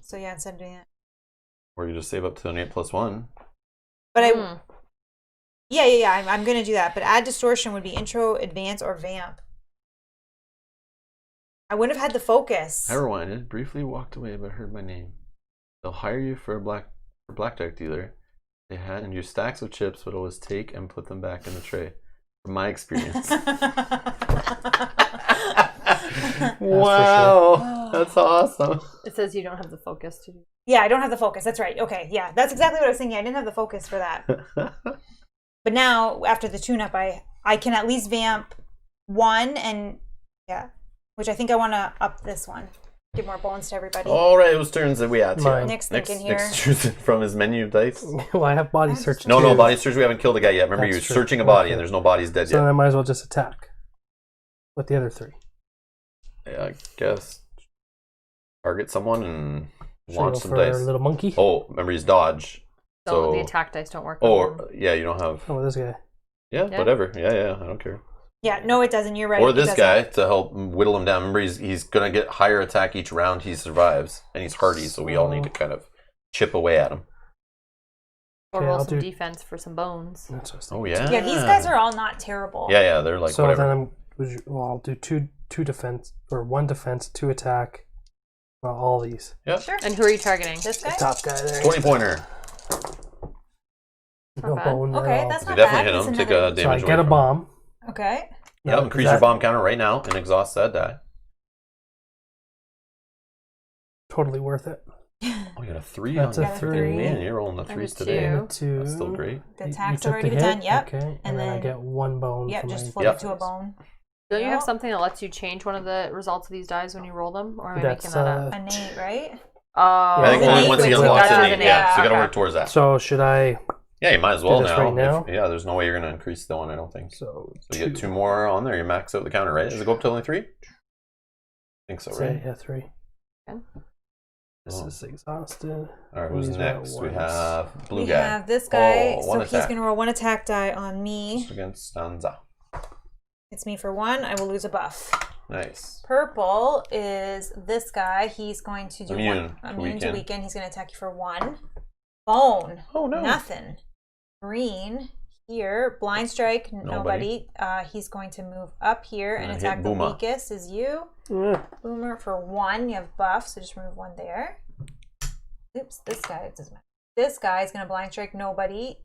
So yeah, instead of doing that. Or you just save up to an 8+1. But I'm going to do that. But add distortion would be intro, advance, or vamp. I wouldn't have had the focus. I rewinded, briefly walked away, but heard my name. They'll hire you for a blackjack dealer. They had and use stacks of chips, but always take and put them back in the tray. From my experience. Wow, that's awesome. It says you don't have the focus to do. Yeah, I don't have the focus. That's right. Okay, yeah, that's exactly what I was thinking. I didn't have the focus for that. But now, after the tune-up, I can at least vamp 1 and which I think I want to up this one. Give more bones to everybody. All right, whose turns are we at? Nick's thinking here. Nick's choosing from his menu of dice. Well, I have body search. No, body search. We haven't killed a guy yet. Remember, you're searching a body and there's no bodies dead yet. So then I might as well just attack with the other 3. Yeah, I guess. Target someone and launch some for dice. A little monkey. Oh, remember he's dodge. So the attack dice don't work. You don't have. Oh, this guy. Yeah, whatever. Yeah, I don't care. Yeah, no, it doesn't. You're right. Or this guy to help whittle him down. Remember, he's gonna get higher attack each round he survives, and he's hardy, so we all need to kind of chip away at him. Or roll some defense for some bones. Oh yeah. Yeah, these guys are all not terrible. Yeah, they're like so whatever. Then I'll do two defense or 1 defense, 2 attack. Well, all these. Yeah. Sure. And who are you targeting? This guy. The top guy there. 20-pointer. No bone. Okay, that's not definitely bad. hit him. Take a damage. So I get a bomb. Okay. Yeah, increase your bomb counter right now and exhaust that die. Totally worth it. Oh, you got a 3. That's a 3. Man, you're rolling the 3s today. And a 2. That's still great. The attack's already been done. Yep. Okay. And then then I get 1 bone. Yep, for just my flip it to a bone. Don't you have something that lets you change one of the results of these dies when you roll them? Or am I making That's, that up? Innate, right? I think innate once he with unlocks that it, doesn't- so you gotta okay. work towards that. So should I? Yeah, you might as well do this now. right now? Yeah, there's no way you're gonna increase the one. I don't think. So you get 2 more on there. You max out the counter, right? Does it go up to only 3? I think so, right? Yeah, 3. Okay. This is exhausted. All right, who's These are next? We ones. have blue We guy. have this guy, one so he's attack. going to roll 1 attack die on me. Just against Stanza. It's me for 1. I will lose a buff. Nice. Purple is this guy. He's going to do Immune immune to to weaken. He's going to attack you for 1. Bone. Oh no. Nothing. Green here. Blind strike. Nobody. He's going to move up here and hit attack the Booma. weakest is you. Boomer for 1. You have buff, so just remove 1 there. Oops, this guy, it doesn't matter. This guy is going to blind strike nobody.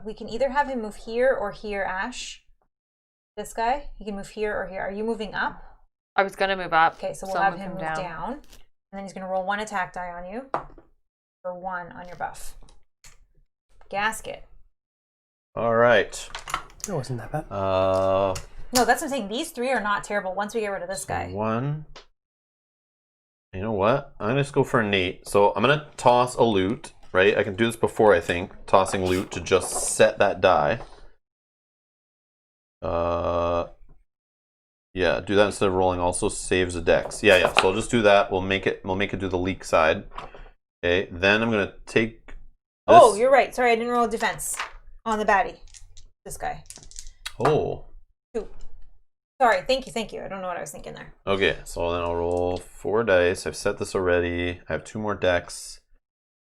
We can either have him move here or here, Ash. This guy, he can move here or here. Are you moving up? I was going to move up. Okay, so we'll have him move down. And then he's going to roll 1 attack die on you for 1 on your buff. Gasket. All right. That wasn't that bad. No, that's what I'm saying. These 3 are not terrible once we get rid of this guy. 1. You know what? I'm gonna just go for a Nate. So I'm gonna toss a loot, right? I can do this before, I think. Tossing loot to just set that die. Yeah, do that instead of rolling. Also saves a dex. Yeah. So I'll just do that. We'll make it do the leak side. Okay. Then I'm gonna take. This. Oh, you're right. Sorry, I didn't roll defense on the baddie. This guy. Oh. 2. Sorry, thank you. I don't know what I was thinking there. Okay, so then I'll roll 4 dice. I've set this already. I have 2 more decks.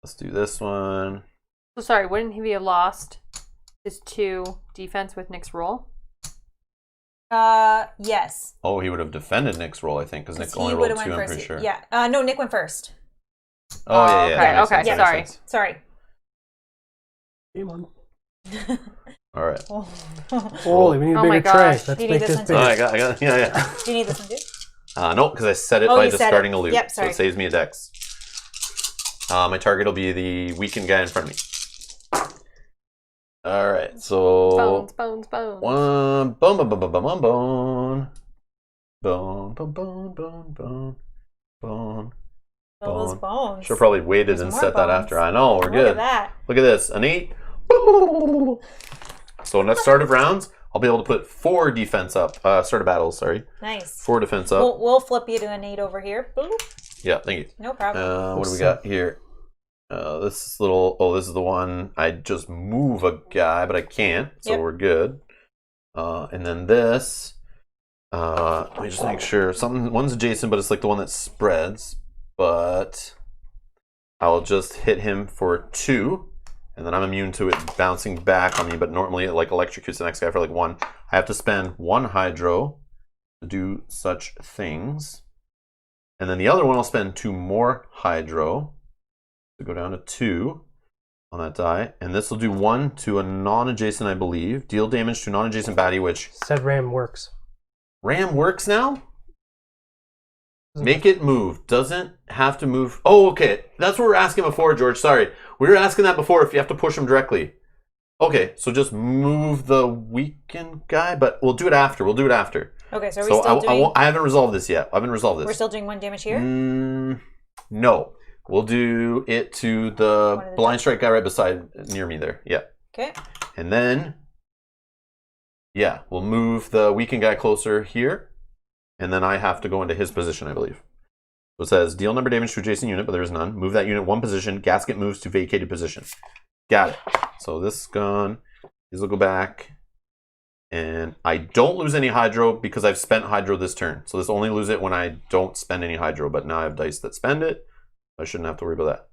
Let's do this one. So sorry, wouldn't he have lost his 2 defense with Nick's roll? Yes. Oh, he would have defended Nick's roll, I think, because Nick only rolled 2, I'm pretty sure. Yeah. No, Nick went first. Oh, yeah. Okay, sorry. Sorry. Game on. All right. Holy, we need a bigger tray. Let's you make need this this bigger. I got. Yeah. Do you need this one too? No, because I set it by you set discarding it. a loot. Yep, so sorry. it saves me a dex. My target will be the weakened guy in front of me. All right, so Bones. 1 bone. All those bones. Should have probably waited There's and more set that bones. after. I know, we're Look good. at that. Look at this, an 8. So in the start of rounds, I'll be able to put 4 defense up. Start of battles, sorry. Nice. 4 defense up. We'll flip you to an 8 over here. Boop. Yeah, thank you. No problem. What do we got here? This little. Oh, this is the one. I just move a guy, but I can't, so we're good. And then this. Let me just make sure. One's adjacent, but it's like the one that spreads. But I'll just hit him for 2, and then I'm immune to it bouncing back on me. But normally, it like electrocutes the next guy for like 1. I have to spend 1 hydro to do such things, and then the other one I'll spend 2 more hydro to go down to 2 on that die, and this will do 1 to a non-adjacent, I believe. Deal damage to non-adjacent baddie, which Said Ram works. Ram works now. Make it move. Doesn't have to move. Oh, okay. That's what we were asking before, George. Sorry. We were asking that before if you have to push him directly. Okay, so just move the weakened guy, but we'll do it after. Okay, so are we still doing... I haven't resolved this yet. We're still doing 1 damage here? No. We'll do it to the blind strike guy right beside, near me there. Yeah. Okay. And then, yeah, we'll move the weakened guy closer here. And then I have to go into his position, I believe. So it says, deal number damage to adjacent unit, but there is none. Move that unit 1 position. Gasket moves to vacated position. Got it. So this is gone. These will go back. And I don't lose any hydro because I've spent hydro this turn. So this only lose it when I don't spend any hydro. But now I have dice that spend it. I shouldn't have to worry about that.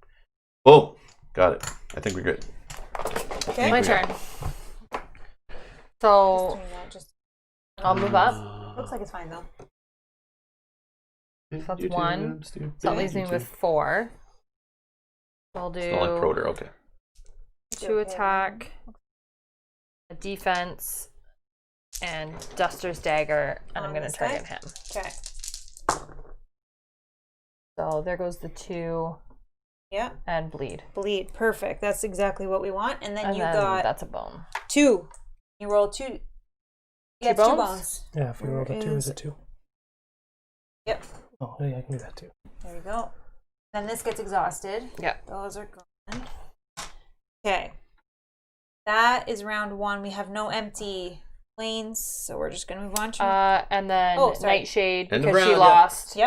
Boom. Got it. I think we're good. Okay. My turn. So I'll move up. Looks like it's fine though. So that's 1. So that leaves me with 4. So I'll do It's not like Proter, okay. 2 attack, a defense, and Duster's Dagger, and I'm going to target him. Okay. So there goes the 2. Yeah. And bleed. Bleed. Perfect. That's exactly what we want. And then got... That's a bone. 2. You roll 2. Yeah, 2 bones. Yeah, if you rolled a 2, is it 2? Yep. Oh, yeah, I can do that too. There you go. Then this gets exhausted. Yep. Those are gone. Okay. That is round 1. We have no empty lanes, so we're just going to move on to... And then Nightshade, because she lost,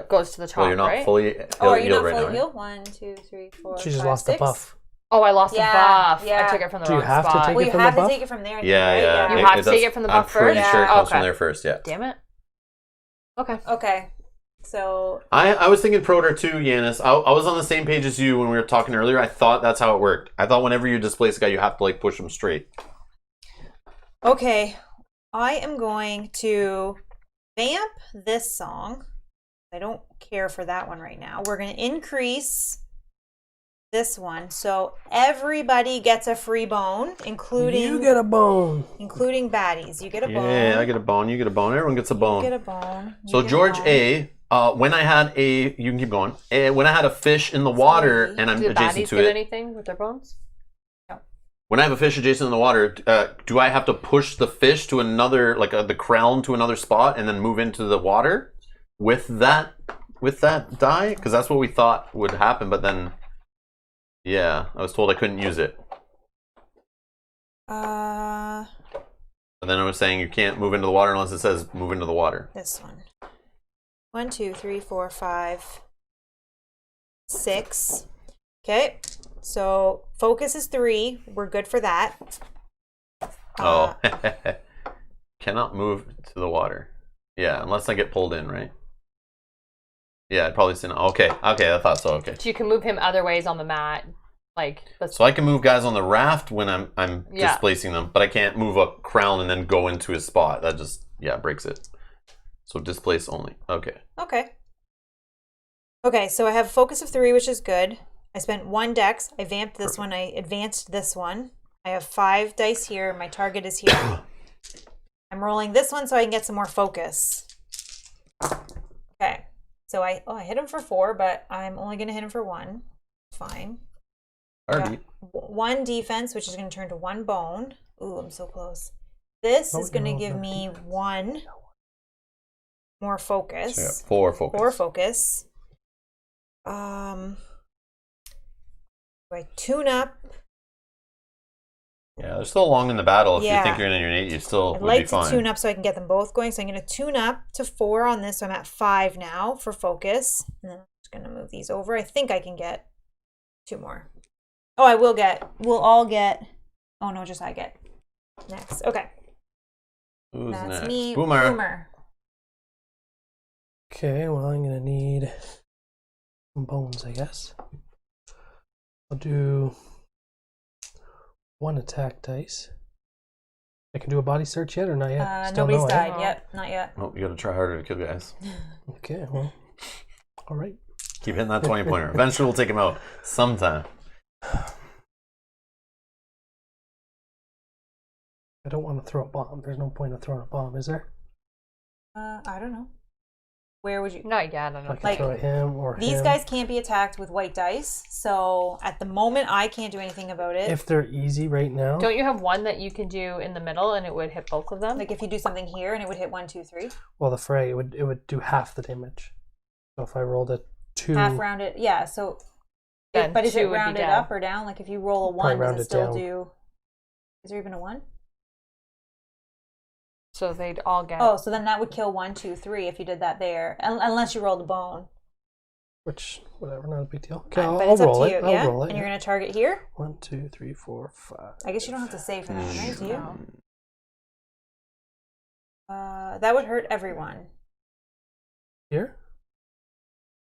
goes to the top, well, you're not right? fully are you not right fully now, healed? 1, 2, 3, 4, She just 5, lost 6. the buff. Oh, I lost the buff. Yeah. I took it from the Do you wrong have to spot. take Well, it you from the have to buff? take it from there. Yeah. You have to take it from the buff first? I'm pretty sure it comes Okay. from there first, yeah. Damn it. Okay. Okay. So... I was thinking Proter too, Yanis. I was on the same page as you when we were talking earlier. I thought that's how it worked. I thought whenever you displace a guy, you have to like push him straight. Okay. I am going to vamp this song. I don't care for that one right now. We're going to increase this one. So everybody gets a free bone, including... You get a bone. Including baddies. You get a bone. Yeah, I get a bone. You get a bone. Everyone gets a bone. You get a bone. So George A, when I had a... You can keep going. When I had a fish in the water and I'm Do adjacent baddies to get it... anything with their bones? when I have a fish adjacent to the water, do I have to push the fish to another, like the crown to another spot, and then move into the water with that die? Because that's what we thought would happen, but then, yeah, I was told I couldn't use it. And then I was saying you can't move into the water unless it says move into the water. This one. 1, 2, 3, 4, 5, 6. Okay. So focus is 3. We're good for that. Oh. Cannot move to the water. Yeah, unless I get pulled in, right? Yeah, I'd probably say no. Okay, I thought so. Okay. So you can move him other ways on the mat, So I can move guys on the raft when I'm displacing them, but I can't move a crown and then go into his spot. That just breaks it. So displace only. Okay. Okay, so I have a focus of 3, which is good. I spent 1 dex. I vamped this one. I advanced this one. I have 5 dice here. My target is here. I'm rolling this one so I can get some more focus. Okay. So I hit him for 4, but I'm only going to hit him for 1. Fine. 1 defense, which is going to turn to 1 bone. Ooh, I'm so close. This is going to give me 1 more focus. So yeah, 4 focus. 4 focus. Do I tune up? Yeah, they're still long in the battle. If you think you're in your 8, you still I'd would like be fine. to tune up so I can get them both going. So I'm going to tune up to 4 on this. So I'm at 5 now for focus. And then I'm just going to move these over. I think I can get 2 more. Oh, I will get. We'll all get. Oh, no, just I get. Next. Okay. Who's That's next? me. Boomer. Okay, well, I'm going to need some bones, I guess. I'll do 1 attack dice. I can do a body search yet or not yet? Nobody's died yet. Not yet. Oh, you got to try harder to kill guys. Okay, well, all right. Keep hitting that 20-pointer. Eventually, we'll take him out sometime. I don't want to throw a bomb. There's no point of throwing a bomb, is there? I don't know. Where would you? Not yet. I don't know. I can throw at him or these him. guys can't be attacked with white dice, so at the moment I can't do anything about it. If they're easy right now. Don't you have one that you can do in the middle and it would hit both of them? Like if you do something here and it would hit 1, 2, 3. Well, the fray it would do half the damage. So if I rolled a 2, half rounded, yeah. So, but is it rounded up or down? Like if you roll a 1, does it still do? Is there even a 1? So they'd all get. Oh, so then that would kill 1, 2, 3 if you did that there, unless you rolled a bone. Which, whatever, not a big deal. Okay, but I'll it's up roll to it. you, I'll roll it. And you're gonna target here. 1, 2, 3, 4, 5. I guess you don't have to save for that one, right? Do you? That would hurt everyone. Here?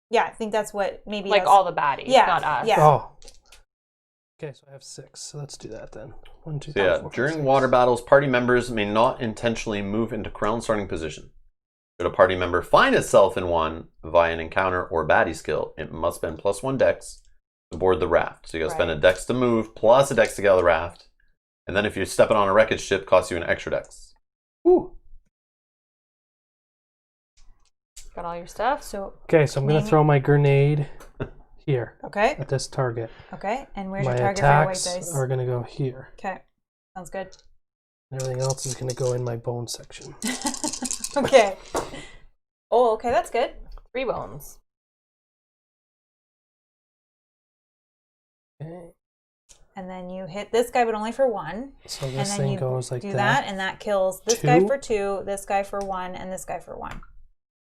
Yeah, I think that's what maybe. Like all the baddies, not us. Yeah. Oh. Okay, so I have 6. So let's do that then. 1, 2, 3, 4, 5, during 6. water battles, party members may not intentionally move into crown starting position. Should a party member find itself in one via an encounter or baddie skill, it must spend +1 dex to board the raft. So you gotta spend a dex to move, plus a dex to get out of the raft. And then if you're stepping on a wreckage ship, it costs you an extra dex. Woo! Got all your stuff? Okay, so I'm gonna throw my grenade here. Okay. At this target. Okay, and where's my your target for your white attacks dice? are gonna go here. Okay, sounds good. And everything else is gonna go in my bone section. Okay. Oh, okay, that's good. 3 bones. Okay. And then you hit this guy, but only for 1. So this and then thing you goes like do that. and that kills this guy for 2, this guy for 1, and this guy for 1. So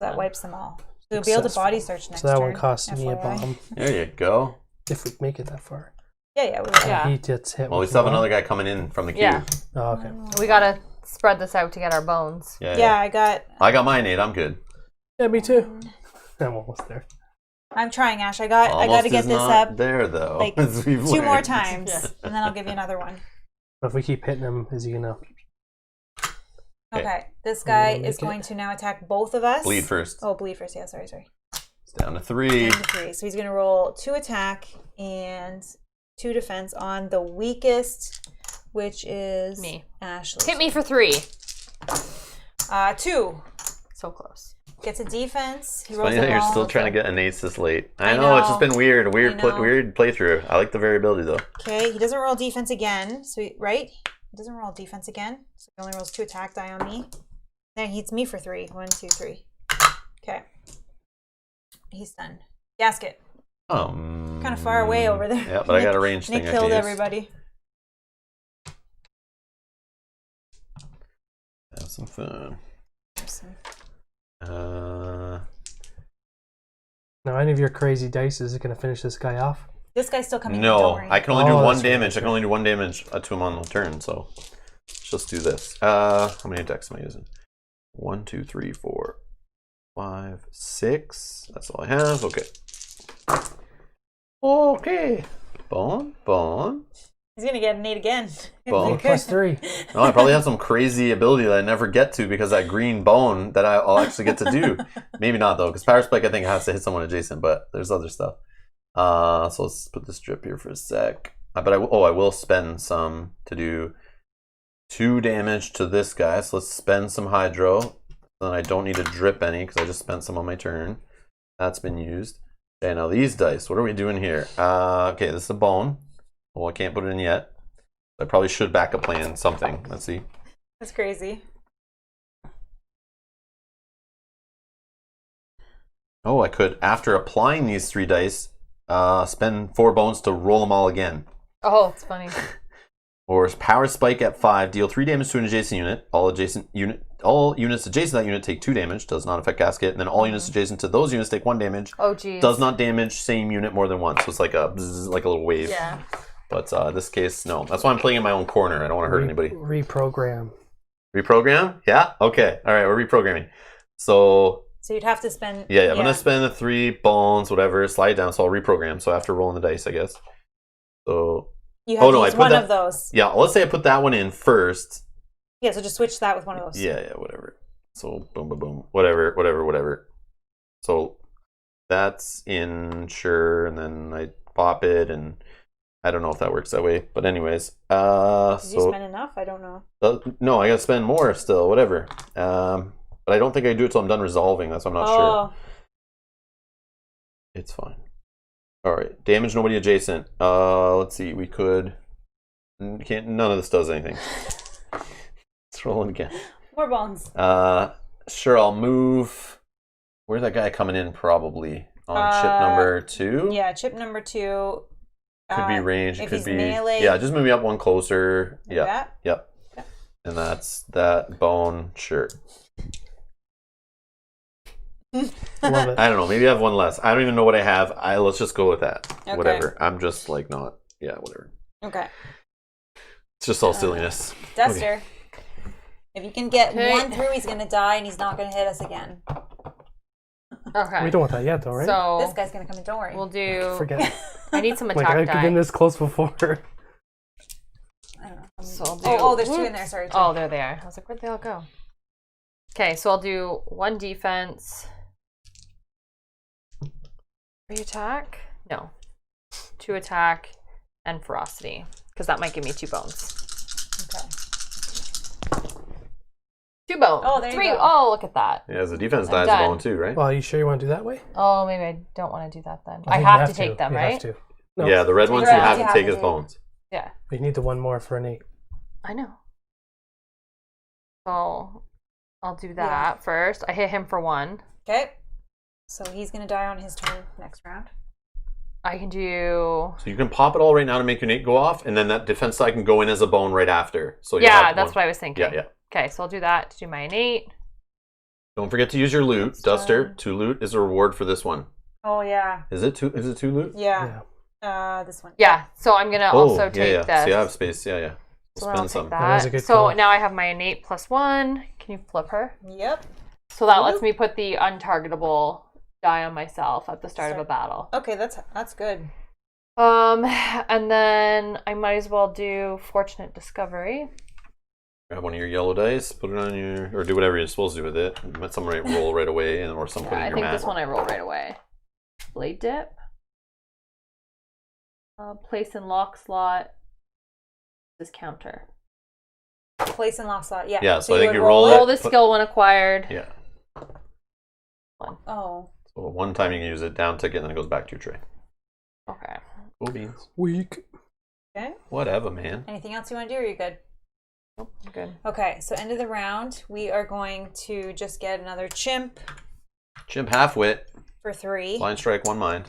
that wipes them all. So you'll be able to body search next turn. So that turn, one costs me a FYI. bomb. There you go. If we make it that far. Yeah, we will. Yeah. He gets hit. Well, we with still have one. another guy coming in from the queue. Yeah. Oh, okay. We gotta spread this out to get our bones. Yeah, I got my 8. I'm good. Yeah, me too. I'm almost there. I'm trying, Ash. I got to get this up there though. like 2 more times, and then I'll give you another one. But if we keep hitting him, is he gonna? Okay, this guy is going to now attack both of us. Bleed first. Oh, bleed first. Yeah, sorry. It's down to 3. Down to 3. So he's going to roll 2 attack and 2 defense on the weakest, which is me. Ashley. Hit me for 3. 2. So close. Gets a defense. He rolls Funny a that you're ball. still trying to get an ace this late. I know. know, it's just been weird. Weird I know. weird playthrough. I like the variability, though. Okay, he doesn't roll defense again. So, right? He doesn't roll defense again. So he only rolls 2 attack die on me. Then he hits me for 3. 1, 2, 3. Okay. He's stunned. Gasket. Kind of far away over there. Yeah, but I got a range thing. Nick killed everybody. Have some fun. Now, any of your crazy dice is going to finish this guy off? This guy's still coming in. No, I can only do 1 that's damage. right. I can only do 1 damage to him on the turn, so let's just do this. How many attacks am I using? 1, 2, 3, 4, 5, 6. That's all I have. Okay. Okay. Bone. He's going to get an 8 again. Bone. +3. No, I probably have some crazy ability that I never get to because that green bone that I'll actually get to do. Maybe not, though, because Power Spike, I think, has to hit someone adjacent, but there's other stuff. So let's put this drip here for a sec. But I will spend some to do 2 damage to this guy. So let's spend some Hydro. Then I don't need to drip any because I just spent some on my turn. That's been used. Okay, now these dice. What are we doing here? Okay, this is a bone. Well, I can't put it in yet. I probably should back up plan something. Let's see. That's crazy. Oh, I could, after applying these 3 dice, spend 4 bones to roll them all again. Oh, it's funny. Or Power Spike at 5, deal 3 damage to an adjacent unit. All units adjacent to that unit take 2 damage, does not affect Gasket. And then all units adjacent to those units take 1 damage. Oh, geez. Does not damage same unit more than once. So it's like a bzz, like a little wave. Yeah. But in this case, no. That's why I'm playing in my own corner. I don't want to hurt anybody. Reprogram. Reprogram? Yeah? Okay. All right, we're reprogramming. So you'd have to spend... Yeah, I'm going to spend the 3 bones, whatever, slide it down, so I'll reprogram. So after rolling the dice, I guess. So... You have to use one of those. Yeah, let's say I put that one in first. Yeah, so just switch that with one of those. Yeah, whatever. So boom, boom, boom. Whatever. So that's in, sure, and then I pop it, and I don't know if that works that way. But anyways, Did you spend enough? I don't know. No, I got to spend more still, whatever. But I don't think I do it till I'm done resolving. That's why I'm not sure. It's fine. All right, damage nobody adjacent. Let's see. We could. None of this does anything. Let's roll it again. More bones. Sure. I'll move. Where's that guy coming in? Probably on chip number 2. Yeah, chip number 2. Could be range. It if could he's be. melee, Yeah, just move me up one closer. like Yeah. that? Yep. Okay. And that's that bone. Sure. Love it. I don't know. Maybe I have one less. I don't even know what I have. Let's just go with that. Okay. Whatever. I'm just like not. Yeah, whatever. Okay. It's just all silliness. Duster. Okay. If you can get Okay. 1 through, he's going to die, and he's not going to hit us again. Okay. We don't want that yet, though, right? So This guy's going to come in. Don't worry. we'll do. Forget. I need some Like, attack I've been die. this close before. I don't know. So I'll do. Oh, there's 2 in there. Sorry. 2. Oh, there they are. I was like, where'd they all go? Okay, so I'll do 1 defense. 3 attack? No. 2 attack and ferocity. Because that might give me 2 bones. Okay. 2 bones. Oh, there you 3. go. Oh, look at that. Yeah, the defense I'm dies a done. bone too, right? Well, are you sure you want to do that way? Oh, maybe I don't want to do that then. I think have you to take them, You right? have to. No, Yeah, the red ones you have to take as bones. Yeah. you need the 1 more for an 8. I know. So I'll do that first. I hit him for 1. Okay. So he's going to die on his turn next round. I can do. So you can pop it all right now to make your Nate go off, and then that defense side can go in as a bone right after. So you'll Yeah, have that's one. what I was thinking. Yeah. Okay, so I'll do that to do my innate. Don't forget to use your loot, Duster. 2 loot is a reward for this one. Oh, yeah. Is it 2? Is it 2 loot? Yeah. This one. Yeah, so I'm gonna also take this. So you have space. Yeah. So We'll then I'll spend take some. That was a that. good So call. now I have my innate +1. Can you flip her? Yep. So that lets me put the untargetable die on myself at the start of a battle. Okay, that's good. And then I might as well do Fortunate Discovery. Grab one of your yellow dice, put it on your, or do whatever you're supposed to do with it. Let some roll right away, or some put in I your think mat. this one I roll right away. Blade Dip. Place in lock slot. This counter. Place in lock slot. Yeah. Yeah, so I think would you roll it. Roll the skill when acquired. Yeah. 1. Oh. So one time you can use it, down ticket, and then it goes back to your tray. Okay. Cool beans. Weak. Okay. Whatever, man. Anything else you want to do, or are you good? Nope, I'm good. Okay, so end of the round, we are going to just get another chimp Chimp half-wit. for 3. Blind strike, 1 mind.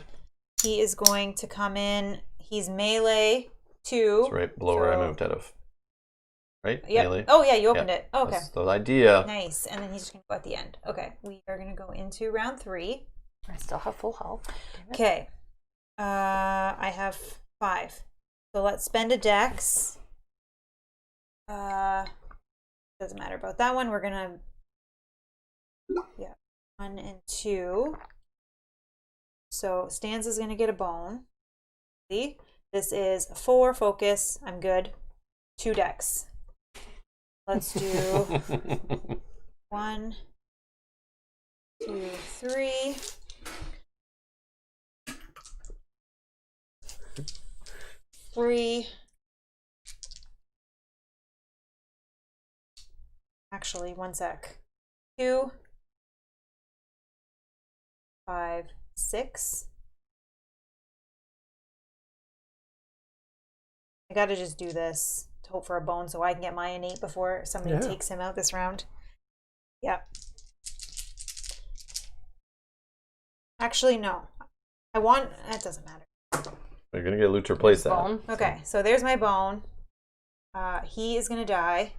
He is going to come in. He's melee 2. That's right below where I moved out of. Right? Yep. Melee. Oh, yeah, you opened it. Okay. That's the idea. Nice. And then he's just going to go at the end. Okay, we are going to go into round 3. I still have full health. Okay. I have 5. So let's spend a dex. Doesn't matter about that one. We're gonna, 1 and 2. So Stanza's gonna get a bone. See, this is 4 focus. I'm good. 2 dex. Let's do 1, 2, 3. Three. Actually, 1 sec. 2, 5, 6. I gotta just do this to hope for a bone so I can get my innate before somebody takes him out this round. Yep. Actually, no. I want. It doesn't matter. You're going to get loot to replace that. Bone. Okay, so there's my bone. He is gonna die.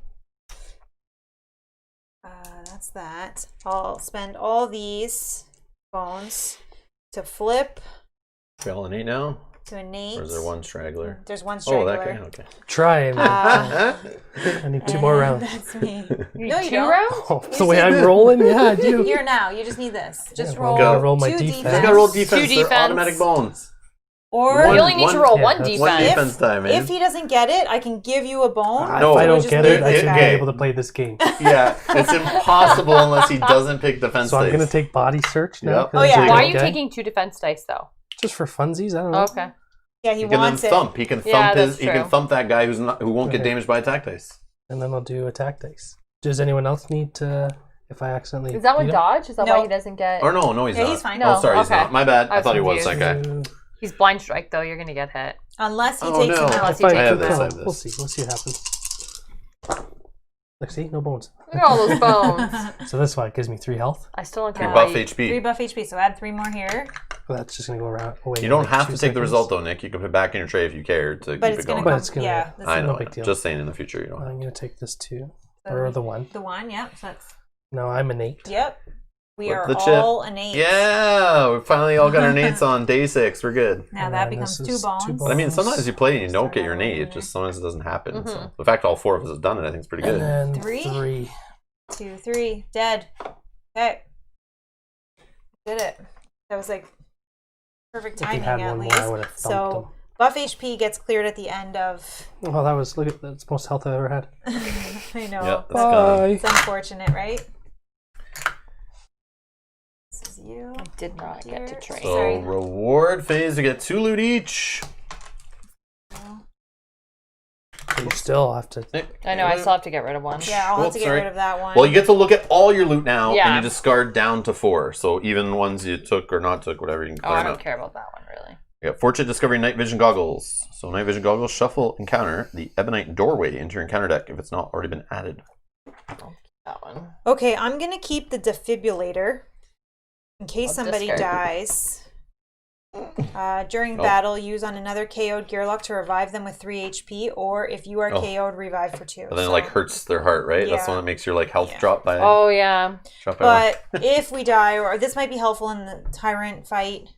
That's that. I'll spend all these bones to flip We all innate now? to innate. Or is there one straggler? There's 1 Oh, straggler. that guy? Okay. Try and I need 2 more rounds. That's me. You No, need you 2 don't. rounds? Oh, the way I'm rolling? Yeah, I do. Here now, you just need this. Just Yeah, well, roll, gotta roll my 2 defense. defense. Just got to roll defense. Two They're defense. automatic bones. Or You only need to roll yeah, 1 that's defense. One defense time, man. if he doesn't get it, I can give you a bone. No. If I So don't just get leave it, I this shouldn't guy. be able to play this game. Yeah, it's impossible unless he doesn't pick defense So I'm dice. going to take body search now. Yep. 'cause Oh, I yeah. should Why be are you okay. taking 2 defense dice though? Just for funsies? I don't know. Oh, okay. Yeah, he He can then wants it. thump. He can thump Yeah, his. that's He can true. thump that guy who won't get Okay. damaged by attack dice. And then I'll do attack dice. Does anyone else need to, if I accidentally... Is that one beat him? dodge? Is that No. why he doesn't get? Or no, he's Yeah, not. he's fine. No. Oh, sorry, he's okay. not. My bad. I I was thought he was that confused. guy. He's blind strike though. You're gonna get hit. Unless he Oh, takes no. him out. Unless If he I takes can him out. kill I him, have we'll this. see. We'll see what happens. Look, see? No bones. Look at all those bones. So this one gives me 3 health. I still don't Your care buff why you... 3 HP. buff HP, so add 3 more here. Well, that's just going to go around. Away You don't like have 2 to take the seconds. result though, Nick. You can put it back in your tray if you care to But keep it's it gonna going. But come. it's gonna- Yeah, this I is know. no big deal. Just saying, in the future, you don't. I'm going to take this 2. the- Or the 1. The 1, yep. So that's No, I'm innate. yep. We Flip are the chip. all innate. Yeah, we finally all got our nates on day 6. We're good. Now And that then becomes this 2 is bones. 2 But I mean, sometimes you play and you don't Start get your all nate. over It just sometimes it doesn't happen. Mhm. So the fact all 4 of us have done it, I think, is pretty good. And then 3. 3. 2, 3, dead. Okay. Did it. That was like perfect If he timing had at one more, least. I would have thumped So buff HP gets cleared at the end of. him. Oh, that was, look at that's the most health I've ever had. I know. Yeah, that's gone. It's unfortunate, right? This is you. I did not get to Here. train. So Sorry. reward phase, you get 2 loot each. But you still have to... I know. I still have to get rid of one. Yeah, I'll have to Oops, get sorry. rid of that one. Well, you get to look at all your loot now, and Yeah. you discard down to 4. So even ones you took or not took, whatever, you can Oh, clear I them don't out. care about that one really. You got Fortune Discovery Night Vision Goggles. So Night Vision Goggles, shuffle encounter the Ebonite Doorway into your encounter deck if it's not already been added. That one. Okay, I'm gonna keep the defibrillator in case I'll somebody discard. dies. During Oh. battle, use on another KO'd Gearlock to revive them with 3 HP, or if you are Oh. KO'd, revive for 2. And then So- it like hurts their heart, right? That's the Yeah. one that makes your like health Yeah. drop by Oh yeah. drop by one. But if we die, or this might be helpful in the Tyrant fight,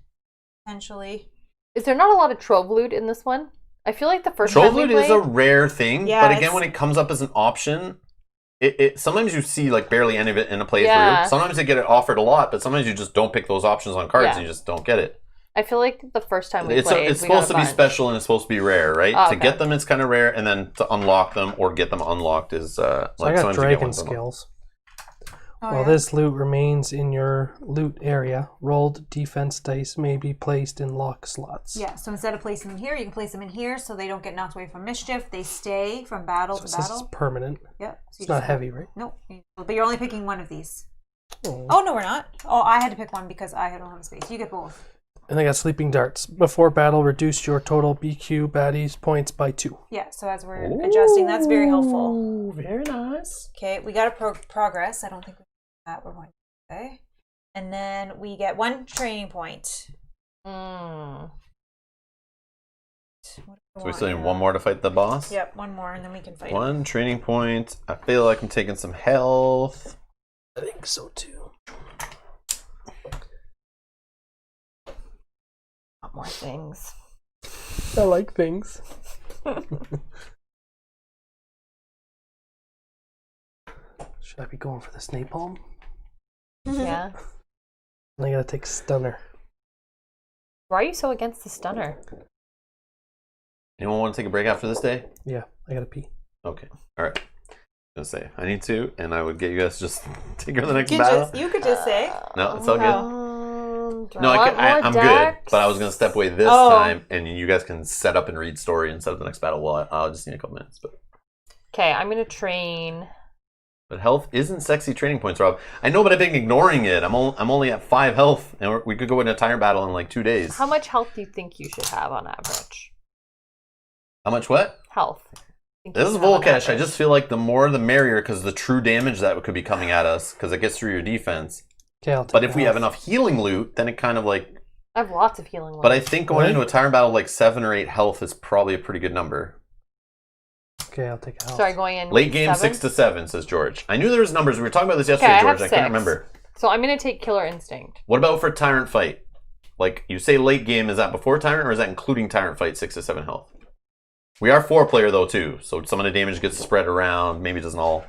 potentially. Is there not a lot of trove loot in this one? I feel like the first Trove time we loot played. is a rare thing, Yeah, but again, it's- when it comes up as an option, it sometimes you see like barely any of it in a playthrough. Yeah. Sometimes they get it offered a lot, but sometimes you just don't pick those options on cards Yeah. and you just don't get it. I feel like the first time we It's played, it's we supposed got to a be bunch. special and it's supposed to be rare, right? Oh, To okay. get them, it's kind of rare, and then to unlock them or get them unlocked is So like I got sometimes you get dragon ones unlocked. skills. Oh, While yeah. this loot remains in your loot area, rolled defense dice may be placed in lock slots. Yeah, so instead of placing them here, you can place them in here so they don't get knocked away from mischief. They stay from battle So to this is battle. permanent. Yep. So you It's not just- heavy, right? Nope. But you're only picking one of these. Oh, no, we're not. Oh, I had to pick one because I don't have a space. You get both. And I got sleeping darts. Before battle, reduce your total BQ baddies points by 2. Yeah, so as we're adjusting, that's very helpful. Ooh, very nice. Okay, we got a progress. I don't think we that we're going to say. And then we get 1 training point. So we still need 1 more to fight the boss? Yep, 1 more, and then we can fight 1 training point. I feel like I'm taking some health. I think so too. More things. I like things. Should I be going for this napalm? Yeah. I gotta take stunner. Why are you so against the stunner? Anyone want to take a break after this day? Yeah, I gotta pee. Okay. All right. I was gonna say I need to, and I would get you guys to just take her to the next battle. You could just say. No, it's all good. No, I'm good, decks? but I was gonna step away this time, and you guys can set up and read story and set up the next battle. Well, I'll just need a couple minutes, but. Okay, I'm gonna train. But health isn't sexy training points, Rob. I know, but I've been ignoring it. I'm only at 5 health, and we could go into a Tyrant battle in like 2 days. How much health do you think you should have on average? How much what? Health. This is Volcash. I just feel like the more the merrier, because the true damage that could be coming at us, because it gets through your defense. Okay, but if we have enough healing loot, then it kind of like... I have lots of healing loot. But I think going into a Tyrant battle like 7 or 8 health is probably a pretty good number. Okay, I'll take a health. Sorry, going in late game 7? 6 to 7, says George. I knew there was numbers. We were talking about this yesterday, George. I can't remember. So I'm going to take Killer Instinct. What about for Tyrant fight? Like, you say late game, is that before Tyrant, or is that including Tyrant fight 6 to 7 health? We are 4-player, though, too. So some of the damage gets spread around. Maybe it doesn't all...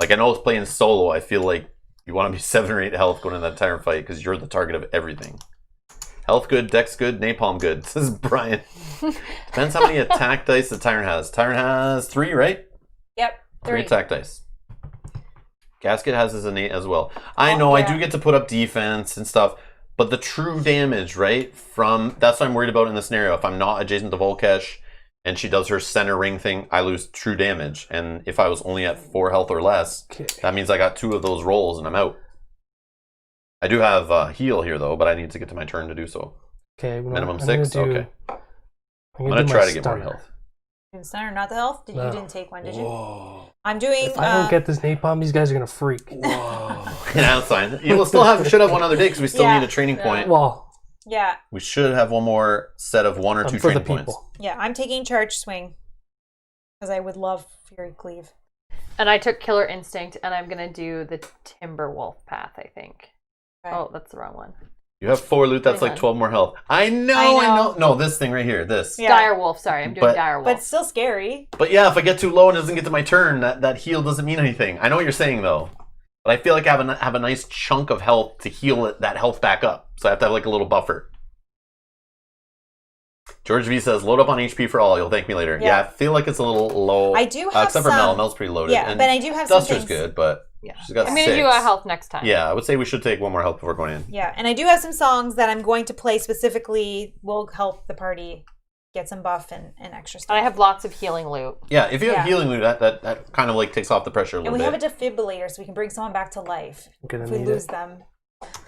Like, I know it's playing solo. I feel like you want to be 7 or 8 health going into that Tyrant fight because you're the target of everything. Health good, dex good, napalm good. This is Brian. Depends how many attack dice the Tyrant has. Tyrant has 3, right? Yep, 3 attack dice. Gasket has his innate as well. I know, I do get to put up defense and stuff, but the true damage, right, from... That's what I'm worried about in this scenario. If I'm not adjacent to Volcash and she does her center ring thing, I lose true damage. And if I was only at 4 health or less, that means I got 2 of those rolls and I'm out. I do have heal here, though, but I need to get to my turn to do so. Okay. Minimum 6? Okay. I'm going to try to get more health. The stunner, not the health? You didn't take one, did you? Whoa. I'm doing... If I don't get this napalm, these guys are going to freak. Whoa. Yeah, that's fine. You will still should have one other day because we still need a training point. Well... Yeah. We should have one more set of 1 or 2 training points. Yeah, I'm taking Charge Swing because I would love Fury Cleave. And I took Killer Instinct, and I'm going to do the Timberwolf path, I think. Okay. Oh, that's the wrong one. You have 4 loot, that's like 12 more health. I know. No, this thing right here, this. Yeah. Dire Wolf, sorry, I'm doing Dire Wolf. But it's still scary. But yeah, if I get too low and it doesn't get to my turn, that heal doesn't mean anything. I know what you're saying, though. But I feel like I have a nice chunk of health to heal that health back up. So I have to have like a little buffer. George V says, load up on HP for all. You'll thank me later. Yeah, I feel like it's a little low. I do have except for Mel. Mel's pretty loaded. Yeah, and but I do have Duster's some things. good, but she's got 6. I'm going to do a health next time. Yeah, I would say we should take 1 more health before going in. Yeah, and I do have some songs that I'm going to play specifically will help the party get some buff and extra stuff. And I have lots of healing loot. Yeah, if you have healing loot, that kind of like takes off the pressure a little bit. And we have a defibrillator, so we can bring someone back to life if we lose them.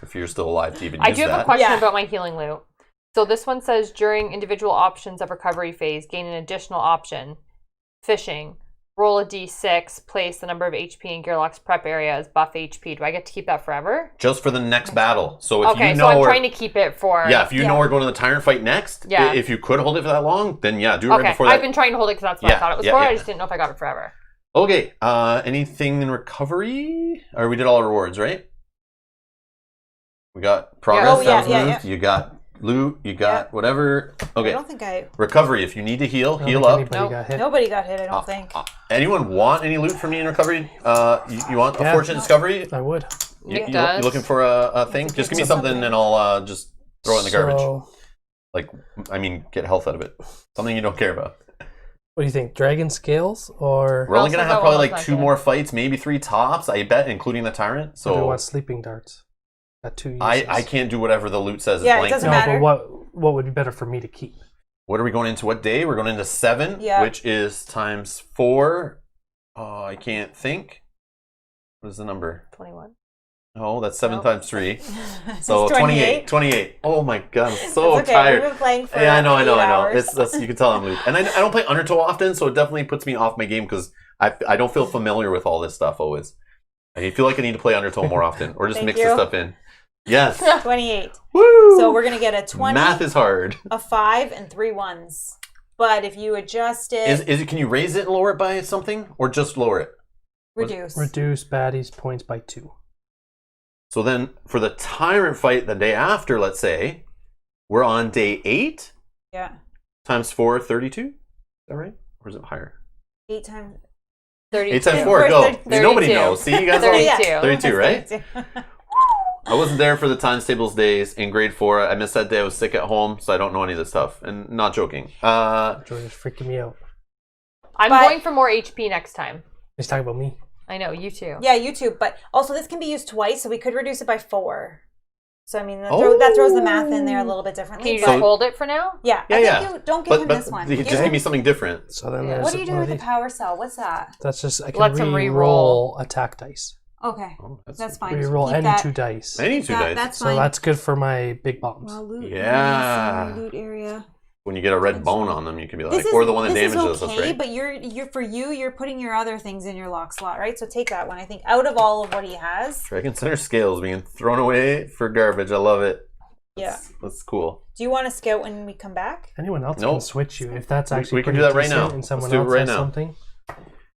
If you're still alive to even use that. I do have a question about my healing loot. So this one says, during individual options of recovery phase, gain an additional option. Fishing. Roll a d6, place the number of HP in Gearlock's prep area as buff HP. Do I get to keep that forever? Just for the next battle. So if you know... so I'm trying to keep it for... Yeah, if you know we're going to the Tyrant fight next, if you could hold it for that long, then do it right before that. I've been trying to hold it because that's what I thought it was for. I just didn't know if I got it forever. Okay, anything in recovery? Or we did all our rewards, right? We got progress, that was moved. You got loot, you got whatever. Okay. I don't think recovery, if you need to heal up. Nobody got hit, I don't think. Anyone want any loot from me in recovery? You want a fortune discovery? I would. You looking for a thing? Just give me something and I'll just throw it in the garbage. Like, I mean, get health out of it. Something you don't care about. What do you think? Dragon scales or... We're only going to have probably like 2 more fights, maybe 3 tops, I bet, including the Tyrant. So I want sleeping darts. Got 2 uses. I can't do whatever the loot says is blank. It doesn't matter. But what would be better for me to keep? What are we going into? What day? We're going into 7, which is times 4. Oh, I can't think. What is the number? 21. Oh, that's 7 Nope. times 3. So 28. 28. Oh my god, I'm so It's okay. tired. We've been playing for Yeah, I know. 8 hours. That's you can tell I'm looped. And I don't play Undertow often, so it definitely puts me off my game because I don't feel familiar with all this stuff always. I feel like I need to play Undertow more often, or just Thank mix you. the stuff in. Yes. 28. Woo! So we're gonna get a 20, Math is hard. a 5, and 3 1s. But if you adjust it, Is it? Can you raise it and lower it by something, or just lower it? reduce. Reduce baddies points by 2. So then, for the Tyrant fight the day after, let's say, we're on day 8 Yeah. times 4, 32. Is that right? Or is it higher? 8 times. 32. 8 times 4, go. 32. Nobody knows. See, you guys all 32. 32, right? 32. I wasn't there for the times tables days in grade 4. I missed that day. I was sick at home, so I don't know any of this stuff. And not joking. Jordan's freaking me out. I'm But- going for more HP next time. He's talking about me. I know, you too. Yeah, YouTube. But also, this can be used twice, so we could reduce it by 4. So I mean, that throws the math in there a little bit differently. Can you but- just hold it for now? yeah, Yeah, I yeah. think you don't give him this one. you Give just him- give me something different. So then Yeah. there's What do you do one with of the these. power cell? What's that? That's just I can Lets him re-roll attack dice. Okay, Oh, that's fine. Re-roll Keep any that. 2 dice. I need 2 dice. That's So fine. that's good for my big bombs. Well, loot, Yeah. nice, loot area. When you get a red bone on them, you can be like, This is, or the one that this damages is us, okay, right? but you're putting your other things in your lock slot, right? So take that one. I think out of all of what he has, Dragon Center scales being thrown away for garbage. I love it. yeah. That's cool. Do you want to scout when we come back? Anyone else Nope. can switch you if that's We actually can pretty do that right decent now. and someone Let's do it else right has now. something.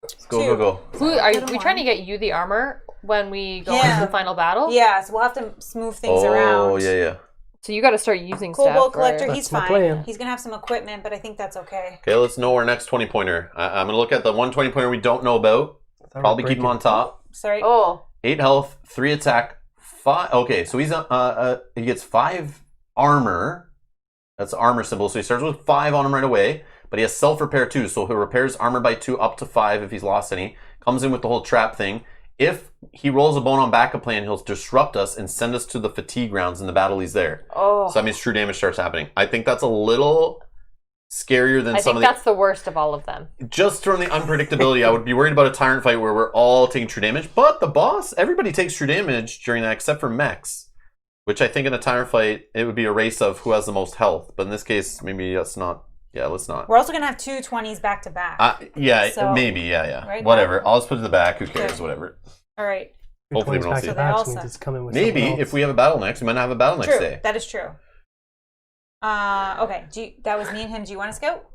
Let's go, go. Who are Little we more. trying to get you the armor when we go Yeah. into the final battle? Yeah, so we'll have to smooth things around. Oh, yeah. So you got to start using Cobalt stuff. collector, or- he's That's my fine. plan. He's gonna have some equipment, but I think that's okay. Okay, let's know our next 20-pointer. I'm going to look at the 1 20-pointer we don't know about. Probably keep him on top. Sorry. Oh, 8 health, 3 attack, 5. Okay, so he's he gets 5 armor. That's the armor symbol. So he starts with 5 on him right away. But he has self-repair too. So he repairs armor by 2 up to 5 if he's lost any. Comes in with the whole trap thing. If he rolls a bone on backup plan, he'll disrupt us and send us to the fatigue rounds in the battle he's there. oh. So that means true damage starts happening. I think that's a little scarier than I some think of the... that's the worst of all of them. Just from the unpredictability, I would be worried about a Tyrant fight where we're all taking true damage. But the boss, everybody takes true damage during that except for mechs. Which I think in a Tyrant fight, it would be a race of who has the most health. But in this case, maybe that's not... Yeah, let's not. We're also gonna have 2 20s back to back. Yeah, So- maybe, yeah. Right, Whatever. Bob? I'll just put it in the back. Who cares? Okay. Whatever. All right. Hopefully we don't back see to it. back Also- means it's coming with Maybe someone if else. we have a battle next, we might not have a battle next True. day. That is true. Okay. That was me and him. Do you want to scout?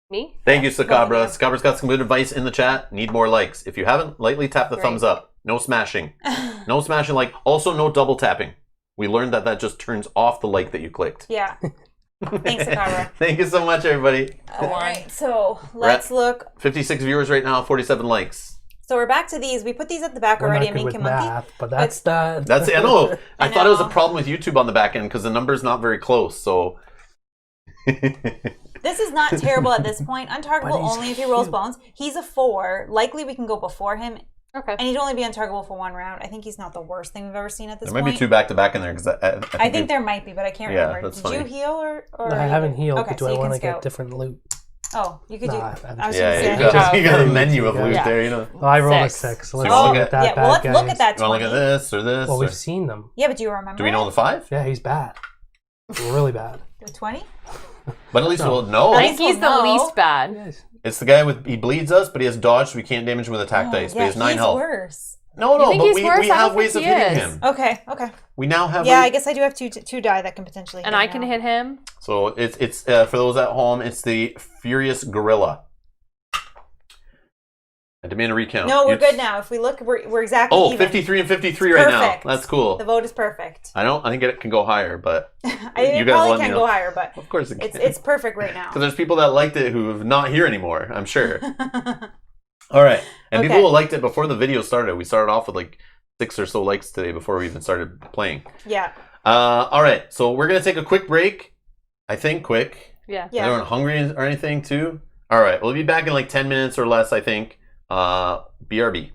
Me? Thank you, Both of Sakabra. you. Sakabra's got some good advice in the chat. Need more likes. If you haven't, lightly tap the Great. thumbs up. No smashing. No smashing like. Also, no double tapping. We learned that just turns off the like that you clicked. Yeah. Thanks, Sakabra. Thank you so much, everybody. All right. So let's look. 56 viewers right now, 47 likes. So we're back to these. We put these at the back We're already. not A good with Minky Monkey. math, but that's that. That's it. I know. I I thought it was a know. problem with YouTube on the back end because the number's not very close. So. This is not terrible at this point. Untargetable But he's only if he rolls cute. bones. He's a 4. Likely we can go before him, Okay. and he'd only be untargetable for 1 round. I think he's not the worst thing we've ever seen at this There might point. be 2 back-to-back in there because I think there might be, but I can't Yeah, remember. that's Did you funny. heal or I haven't healed, Okay, but do so I you want can to get scout. different loot? Oh, you could do. Nah, I was Yeah, gonna you say. got, you got a Yeah. menu of loot Yeah. there, you know. Well, I rolled 6. a 6. So So let's you wanna look look at that yeah, bad well, let's guy. look at that You want 20. to look at this or this? Well, or- we've seen them. Yeah, but do you remember? Do we know the 5? Yeah, he's bad. Really bad. the 20? But at least No. we'll know. I think he's the No. least bad. Yes. It's the guy he bleeds us, but he has dodge, so we can't damage him with attack dice. But he has 9 he's health. worse. No, You no, think but he's we worse? I have don't ways of think he hitting is. him. Okay. We now have. Yeah, I guess I do have two die that can potentially. And hit I him can now. hit him. So it's for those at home, it's the Furious Gorilla. I demand a recount. No, we're good now. If we look, we're exactly Oh, even. 53 and 53 right Perfect. now. That's cool. The vote is perfect. I think it can go higher, but I You it guys probably let me can know. go higher, but of course it can. it's perfect right now. Because there's people that liked it who have not here anymore, I'm sure. All right. And Okay. people who liked it before the video started. We started off with like 6 or so likes today before we even started playing. Yeah. All right. So we're going to take a quick break. I think quick. Yeah. Yeah. Anyone hungry or anything too? All right. We'll be back in like 10 minutes or less, I think. BRB.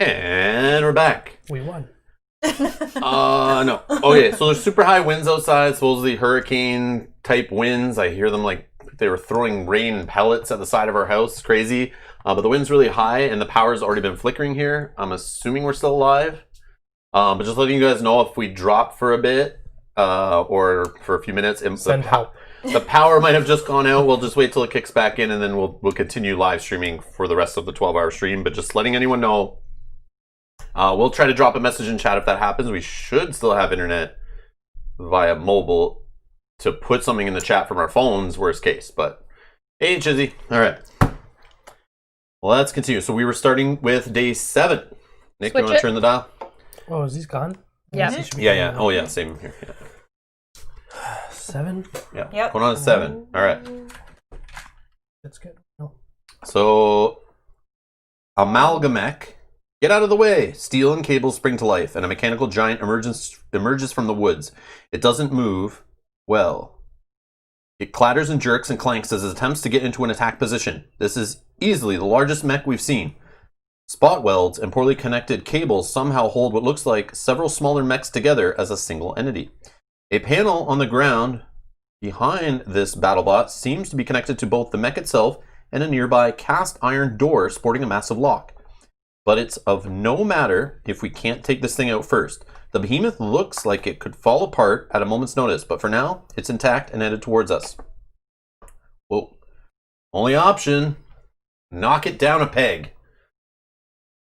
And we're back. We won. No. Okay, so there's super high winds outside, supposedly hurricane type winds. I hear them like they were throwing rain and pellets at the side of our house. It's crazy. But the wind's really high and the power's already been flickering here. I'm assuming we're still alive. But just letting you guys know, if we drop for a bit or for a few minutes, Send help. The power might have just gone out. We'll just wait till it kicks back in, and then we'll continue live streaming for the rest of the 12-hour stream. But just letting anyone know, we'll try to drop a message in chat if that happens. We should still have internet via mobile to put something in the chat from our phones, worst case. But hey, Chizzy. All right. Well, let's continue. So we were starting with day 7. Nick, you want to turn the dial? Oh, is he gone? Yeah. Yeah. Oh, yeah. Same here. Yeah. 7? Yeah. Yep. Going on to 7. All right. That's good. No. So, Amalgamech. Get out of the way. Steel and cables spring to life, and a mechanical giant emerges from the woods. It doesn't move well. It clatters and jerks and clanks as it attempts to get into an attack position. This is easily the largest mech we've seen. Spot welds and poorly connected cables somehow hold what looks like several smaller mechs together as a single entity. A panel on the ground behind this BattleBot seems to be connected to both the mech itself and a nearby cast iron door sporting a massive lock. But it's of no matter if we can't take this thing out first. The behemoth looks like it could fall apart at a moment's notice, but for now, it's intact and headed towards us. Whoa. Only option, knock it down a peg.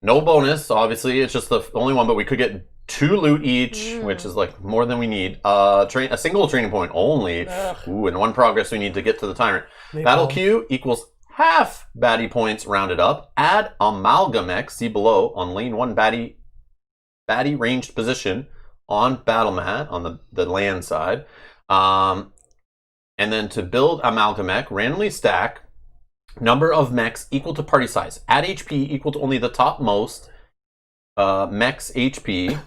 No bonus, obviously, it's just the only one, but we could get 2 loot each, which is like more than we need. A single training point only. Ooh, and 1 progress we need to get to the Tyrant. Battle Q equals half baddie points rounded up. Add Amalgamech, see below, on lane 1 baddie ranged position on battle mat on the land side. And then to build Amalgamech, randomly stack number of mechs equal to party size. Add HP equal to only the topmost mech's HP.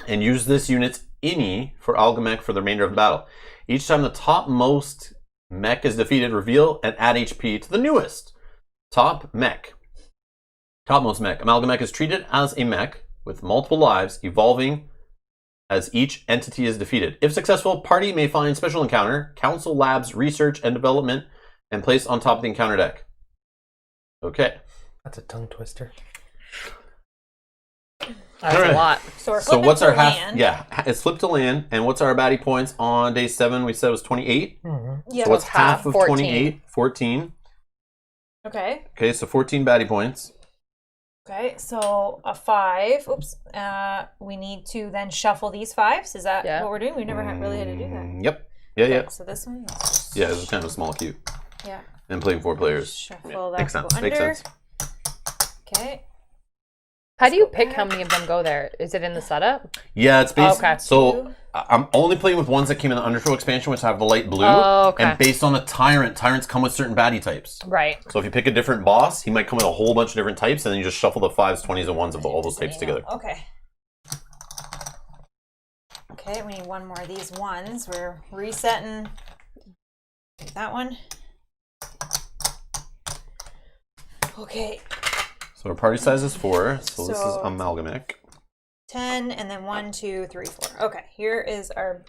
And use this unit's ini for Algamech for the remainder of the battle. Each time the topmost mech is defeated, reveal and add HP to the newest topmost mech. Amalgamech is treated as a mech with multiple lives, evolving as each entity is defeated. If successful, party may find special encounter, council labs, research and development, and place on top of the encounter deck. Okay. That's a tongue twister. That's a lot. So what's our half? land. Yeah, it's flipped to land. And what's our baddie points on day 7? We said it was 28. Mm-hmm. Yeah. So what's half of 14. 28? 14. Okay. Okay, so 14 baddie points. Okay, so a 5. Oops. We need to then shuffle these 5s. Is that what we're doing? We never really had to do that. Yep. Yeah, Okay, yeah. So this one. Yeah, this is kind of a small cube. Yeah. And playing 4 players. Shuffle that. Makes go sense. Makes under. sense. Okay. How do you pick how many of them go there? Is it in the setup? Yeah, it's based. Okay. So I'm only playing with ones that came in the Undertow expansion, which have the light blue. Oh, okay. And based on the Tyrant, Tyrants come with certain baddie types. Right. So if you pick a different boss, he might come with a whole bunch of different types, and then you just shuffle the 5s, 20s, and 1s of all those types together. Okay. Okay, we need 1 more of these 1s. We're resetting that one. Okay. So our party size is 4. So this is Amalgamech. 10 and then 1, 2, 3, 4. Okay, here is our.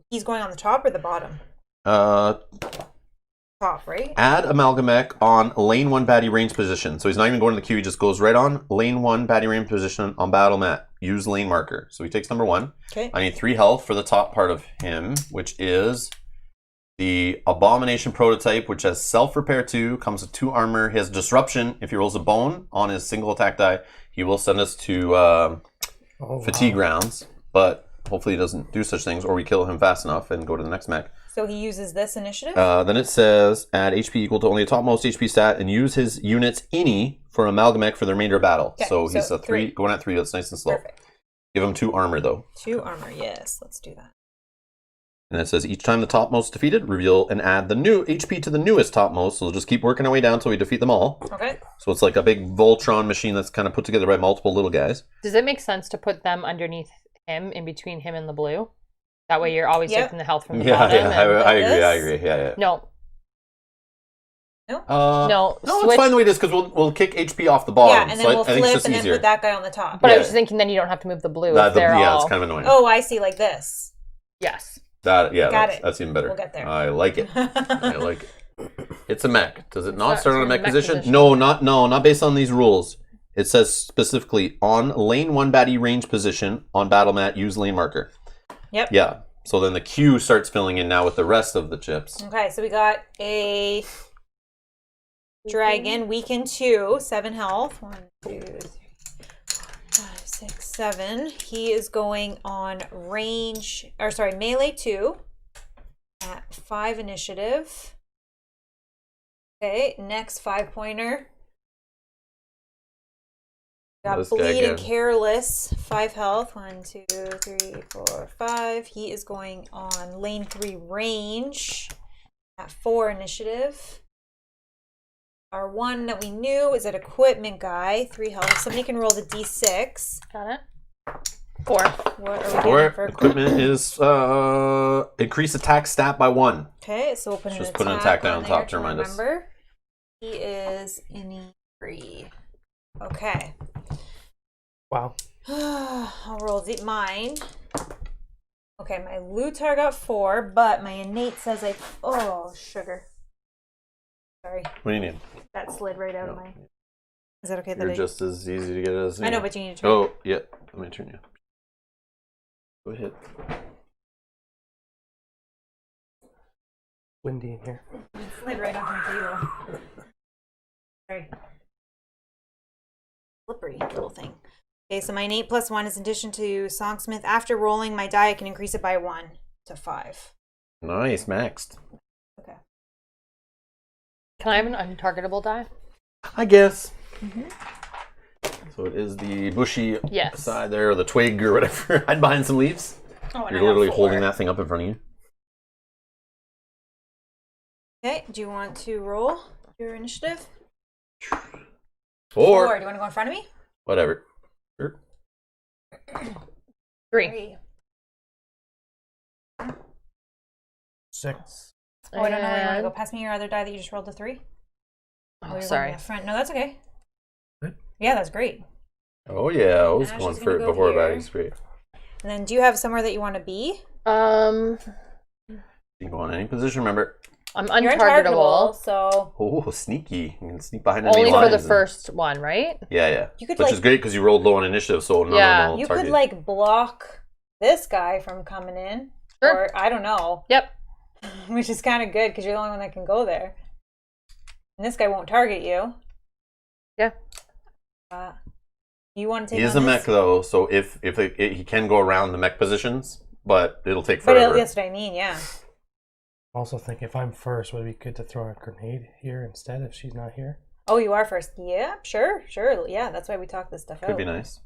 He's going on the top or the bottom? Top, right? Add Amalgamech on lane 1 baddie range position. So he's not even going to the queue. He just goes right on lane 1 baddie range position on battle mat. Use lane marker. So he takes number 1. Okay. I need 3 health for the top part of him, which is the Abomination prototype, which has self-repair 2, comes with 2 armor. He has disruption. If he rolls a bone on his single attack die, he will send us to fatigue rounds. But hopefully he doesn't do such things, or we kill him fast enough and go to the next mech. So he uses this initiative? Then it says, add HP equal to only the topmost HP stat and use his unit's ini for Amalgamech for the remainder of battle. Okay, so he's so a 3, going at 3. That's nice and slow. Perfect. Give him 2 armor, though. 2 armor, yes. Let's do that. And it says, each time the topmost defeated, reveal and add the new HP to the newest topmost. So we'll just keep working our way down until we defeat them all. Okay. So it's like a big Voltron machine that's kind of put together by multiple little guys. Does it make sense to put them underneath him, in between him and the blue? That way you're always taking the health from the bottom. I agree. Yeah. No. No. No, it's fine the way it is because we'll kick HP off the bottom. Yeah, and then we'll flip and then put that guy on the top. But I was just thinking, then you don't have to move the blue. It's kind of annoying. Oh, I see, like this. Yes. That's even better. We'll get there. I like it. It's a mech. Does it not start on a mech position? No, not based on these rules. It says specifically on lane 1 baddie range position on battle mat, use lane marker. Yep. Yeah. So then the queue starts filling in now with the rest of the chips. Okay, so we got a dragon, weaken 2, 7 health. 1, 2, 3, 4, 5, 6, 7. He is going on melee 2 at 5 initiative. Okay, next 5-pointer. Got Bleed and Careless, 5 health. 1, 2, 3, 4, 5. He is going on lane 3 range at 4 initiative. Our one that we knew is an equipment guy, 3 health. Somebody can roll the d6. Got it. 4. What are we getting for equipment is increase attack stat by 1. Okay, so we'll put just put an attack down top to remind us. He is in E3. Okay. Wow. I'll roll mine. Okay, my Lutar got 4, but my innate says sugar. Sorry. What do you need? That slid right out of my... Is that okay? You're just as easy to get as me. I know, but you need to turn. Oh, yeah. Let me turn you. Go ahead. Windy in here. It slid right off my table. Sorry. Slippery little thing. Okay, so my innate +1 is in addition to Songsmith. After rolling my die, I can increase it by 1 to 5. Nice, maxed. Okay. Can I have an untargetable die? I guess. So it is the bushy side there, or the twig or whatever. Hide behind some leaves. Oh, you're literally holding that thing up in front of you. Okay, do you want to roll your initiative? 4. Do you want to go in front of me? Whatever. Sure. 3. 6. Oh, I don't know where you want to go. Pass me your other die that you just rolled a 3. Oh, sorry. In the front. No, that's okay. Good. Yeah, that's great. Oh yeah, I was going for it before baddie's great. And then, do you have somewhere that you want to be? You can go in any position. Remember, I'm untargetable, so. Oh, sneaky! You can sneak behind only for the first one, right? Yeah. You could, which is great because you rolled low on initiative, so none of them will you target. could like block this guy from coming in, or I don't know. Yep. Which is kind of good because you're the only one that can go there, and this guy won't target you. Yeah. You want to take? He is a mech though, so if he can go around the mech positions, but it'll take forever. But that's what I mean, yeah. Also think if I'm first, would it be good to throw a grenade here instead if she's not here? Oh, you are first. Yeah, sure. Yeah, that's why we talk this stuff out. Could be nice.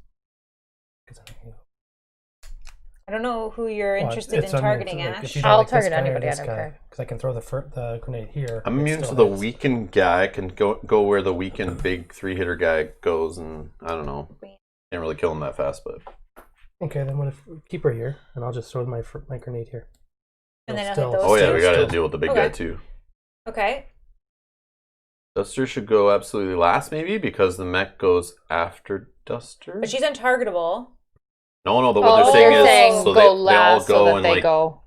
I don't know who you're interested in targeting, Ash. I'll target anybody, I don't care. Because I can throw the grenade here. I'm immune to the weakened guy. I can go where the weakened big 3-hitter guy goes, and I don't know. Can't really kill him that fast, but... Okay, then what if keep her here, and I'll just throw my grenade here. And then I'll hit those. Oh yeah, we gotta deal with the big guy too. Okay. Duster should go absolutely last, maybe, because the mech goes after Duster. But she's untargetable. No, but what they're saying is, so they all go and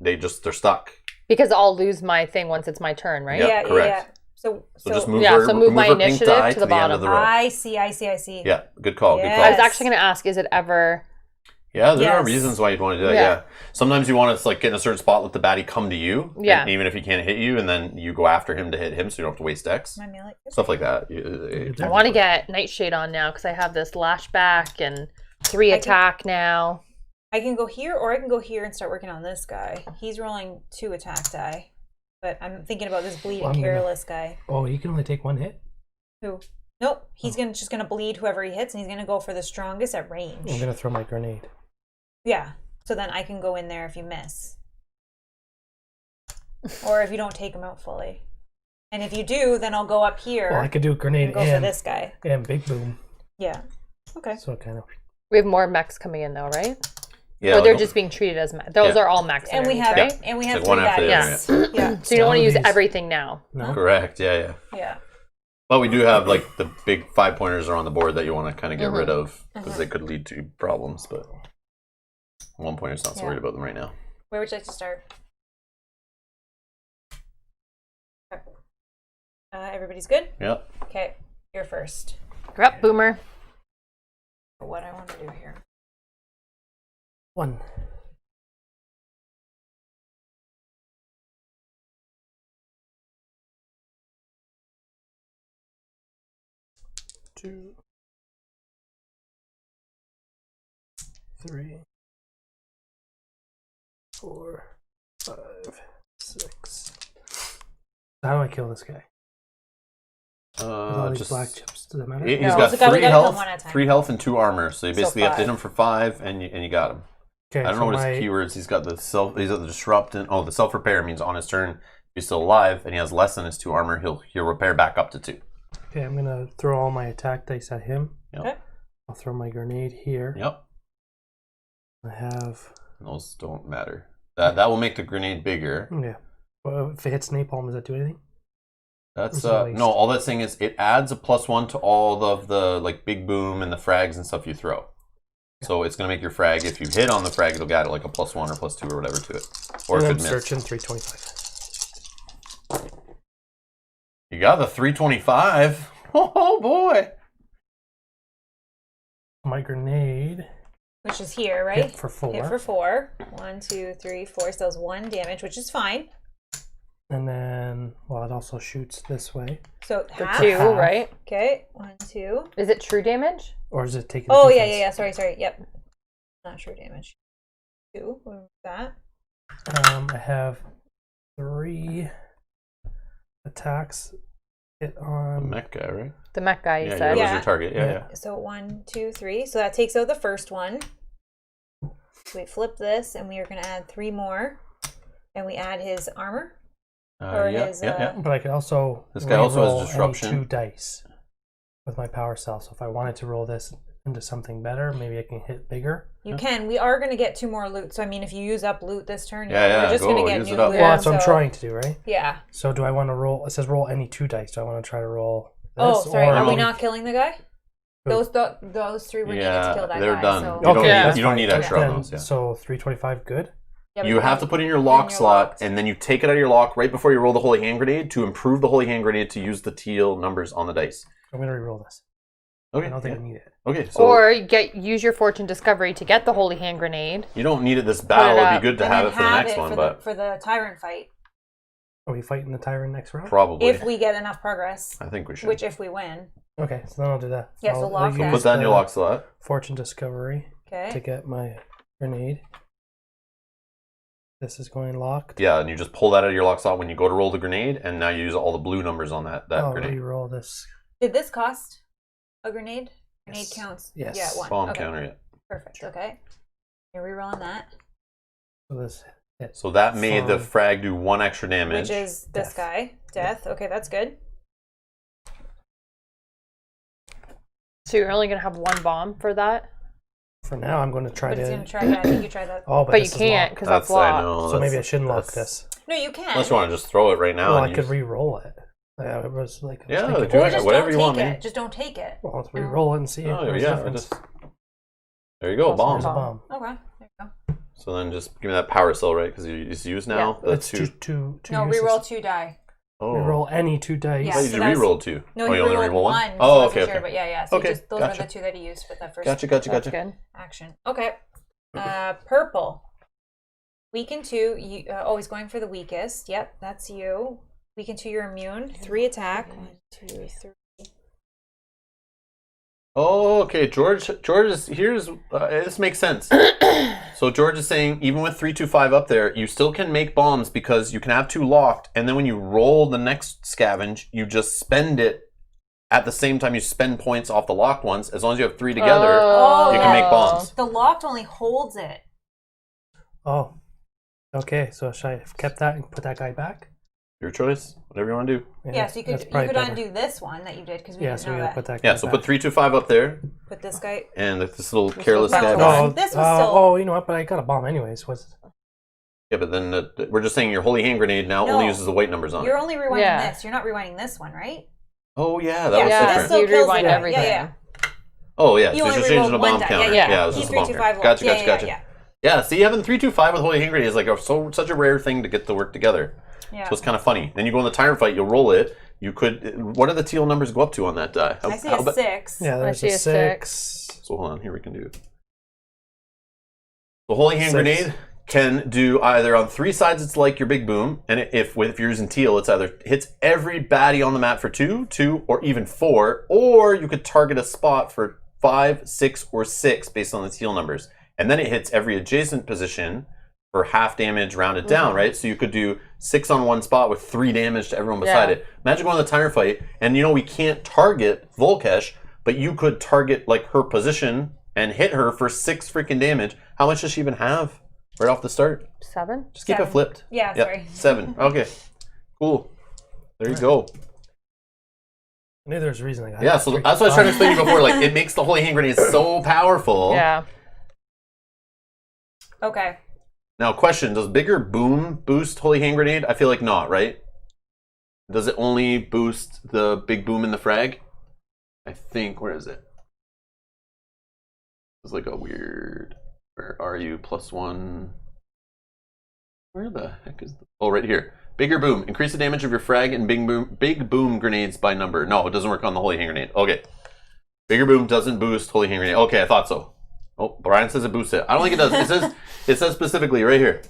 they're stuck. Because I'll lose my thing once it's my turn, right? Yeah, correct. Yeah. So just move her, so move my her pink initiative die to the bottom. I see. Yeah, good call. Yes. Good call. I was actually going to ask, is it ever... Yeah, there are reasons why you'd want to do that, yeah. Sometimes you want to get in a certain spot, let the baddie come to you, even if he can't hit you, and then you go after him to hit him so you don't have to waste Dex. Stuff like that. I want to get Nightshade on now because I have this lashback and 3 attack now. I can go here, or I can go here and start working on this guy. He's rolling 2 attack die, but I'm thinking about this bleed and careless guy. Oh, he can only take 1 hit? Who? Nope. He's just gonna bleed whoever he hits, and he's gonna go for the strongest at range. I'm gonna throw my grenade. Yeah. So then I can go in there if you miss, or if you don't take him out fully. And if you do, then I'll go up here. Well, I could do grenade and go for this guy. And big boom. Yeah. Okay. So kind of. We have more mechs coming in though, right? Yeah. Or they're just being treated as mechs. Those are all mechs. And we have 3 one after the other. Yeah. So you don't want to use everything now. No. Correct. Yeah. Yeah. But we do have like the big 5-pointers are on the board that you want to kind of get rid of because they could lead to problems. But 1-pointer's not so worried about them right now. Where would you like to start? Everybody's good? Yep. Okay, you're first. You're up, Boomer. What I want to do here. 1. 2, 3, 4, 5, 6. How do I kill this guy? With all these Just black chips. Does that matter? he's No, got so we 3 gotta kill health, him one at a time. 3 health, and 2 armor. So you basically have to hit 5. him for 5, and you got him. Okay, I don't know what his keywords. He's got the disrupt and the self repair means on his turn if he's still alive and he has less than his 2 armor, he'll repair back up to 2. Okay, I'm gonna throw all my attack dice at him. Yep. Okay. I'll throw my grenade here. Yep. I have. Those don't matter. That will make the grenade bigger. Yeah. Well, if it hits napalm, does that do anything? That's Or is it no. All that's saying is it adds a +1 to all of the like big boom and the frags and stuff you throw. So it's gonna make your frag. If you hit on the frag, it'll get like a +1 or +2 or whatever to it. Or and it I'm could miss. searching 325. You got the 325. Oh boy. My grenade Which is here, right? hit for 4. Hit for 4. 1, 2, 3, 4. So that's 1 damage, which is fine. And then, well, it also shoots this way. So For half. 2, Half. right? Okay, 1, 2. Is it true damage? Or is it taking Oh, defense? yeah. Sorry. Yep. Not true damage. 2. What was that? I have 3 attacks hit on. Mech guy, right? The mech guy, you Yeah, said. that was Yeah. your target. Yeah. So 1, 2, 3. So that takes out the first one. So we flip this, and we are going to add 3 more. And we add his armor. Or his, But I could also. This guy also has re-roll any disruption. 2 dice with my power cell. So if I wanted to roll this into something better, maybe I can hit bigger. You can. We are going to get 2 more loot. So, I mean, if you use up loot this turn, Yeah, we're just go, going to get use new it up. loot. Well, that's what I'm so- trying to do, right? Yeah. So do I want to roll? It says roll any 2 dice. Do I want to try to roll this? Oh, sorry. or Are we maybe- not killing the guy? Who? Those 3 were needed to kill that they're guy. done. So. You don't Okay, need, that's you don't fine. need extra Then- on those. Yeah. So 325, good. Yeah, but You have to put in your lock slot, locked. and then you take it out of your lock right before you roll the holy hand grenade to improve the holy hand grenade to use the teal numbers on the dice. I'm gonna re-roll this. Okay. I don't think I need it. Okay. So Or use your fortune discovery to get the holy hand grenade. you don't need it this battle. It'd up. be good to And have then it for the next one, for but for the tyrant fight, Are we fighting the Tyrant next round? probably. if we get enough progress, I think we should. which if we win. Okay, so then I'll do that. Yeah, so I'll lock that. use Put that in your the lock slot. Fortune discovery to Okay. get my grenade. This is going locked. Yeah, and you just pull that out of your lock slot when you go to roll the grenade, and now you use all the blue numbers on that I'll grenade. re-roll this. Did this cost a grenade? Grenade Yes. counts. Yes. Yeah, 1. Bomb okay. counter it. Perfect. Okay. You're rerolling that, So this hits. So that made the From- frag do 1 extra damage. which is this Death. guy. Death. Okay, that's good. So you're only going to have 1 bomb for that? For now, I'm going to try But it's to. gonna try that. I think you tried that. Oh, But you this is can't locked. because that's I locked. know. So maybe I that's- shouldn't lock that's- this. No, you can. Unless you want to just throw it right now. Well, and I could use- re-roll it. Yeah, it was like. I was Yeah, thinking, do Or it. just Whatever don't you want, take man. it. Just don't take it. Well, let's re-roll it and see. Oh, if there's yeah, a difference. there you go, Oh, bomb. there's a bomb. Okay. There you go. So then just give me that power cell, right? Because it's used now. Yeah. That's It's 2. two No, uses. reroll 2 die. Oh. Reroll any 2 dice. I Yeah. thought so you that's- re-rolled 2. No, Oh, he you only rerolled re-roll 1? so Oh, I okay, wasn't sure, okay. but yeah. So Okay, just those gotcha. are the 2 that he used with that first Gotcha. That's good. action. Okay. Purple. Weaken 2. You, he's going for the weakest. Yep, that's you. Weaken 2, you're immune. 3 attack. 1, 2, 3. Oh, okay. George is here's this makes sense. So George is saying even with 325 up there, you still can make bombs because you can have 2 locked, and then when you roll the next scavenge, you just spend it at the same time you spend points off the locked ones. As long as you have 3 together, Oh, you can make bombs. The locked only holds it. Oh. Okay, so should I have kept that and put that guy back? Your choice. Whatever you want to do. Yeah, so you that's could probably better. undo this one that you did because we Yeah, didn't so we know gotta that. put that guy Yeah, so back. put 325 up there, Put this guy. and this little careless back guy. to back. one. This was still- Oh, you know what? But I got a bomb anyways. Yeah, but then we're just saying your holy hand grenade now only No. uses the white numbers on You're it. only rewinding Yeah. this. You're not rewinding this one, right? Oh yeah, that was Yeah, different. still you kills rewind it. everything. Yeah. Oh yeah, You so only you're changing the rerolled one bomb die. counter. Yeah. it was Keep just a 3, bomb 2, counter. 5 Gotcha, yeah. gotcha. Yeah, see, having 3, 2, 5 with Holy Hand Grenade is like such a rare thing to get to work together. Yeah. So it's kind of funny. Then you go in the Tyrant fight, you'll roll it. You could. What do the teal numbers go up to on that die? I see a 6. Yeah, there's see a a 6. So hold on, here we can do. The Holy Hand 6. Grenade can do either on 3 sides. It's like your big boom, and if you're using teal, it's either hits every baddie on the map for 2, or even 4, or you could target a spot for 5, 6, or 6 based on the teal numbers, and then it hits every adjacent position for half damage rounded down, right? So you could do 6 on one spot with 3 damage to everyone beside it. Imagine going to the Tyrant fight, and we can't target Volkesh, but you could target like her position and hit her for 6 freaking damage. How much does she even have right off the start? 7? Just keep it flipped. Yeah, Yep. sorry. 7. Okay. Cool. There you go. I knew there was a reason I got Yeah, so that's what I was trying to explain to you before. Like, it makes the Holy Hand Grenade so powerful. Yeah. Okay. Now, question: does bigger boom boost Holy Hand Grenade? I feel like not, right? Does it only boost the big boom in the frag? I think. Where is it? It's like a weird. Where are you? +1. Where the heck is the? Oh, right here. Bigger boom. Increase the damage of your frag and big boom grenades by number. No, it doesn't work on the Holy Hand Grenade. Okay. Bigger boom doesn't boost Holy Hand Grenade. Okay, I thought so. Oh, Brian says it boosts it. I don't think it does. It says specifically right here.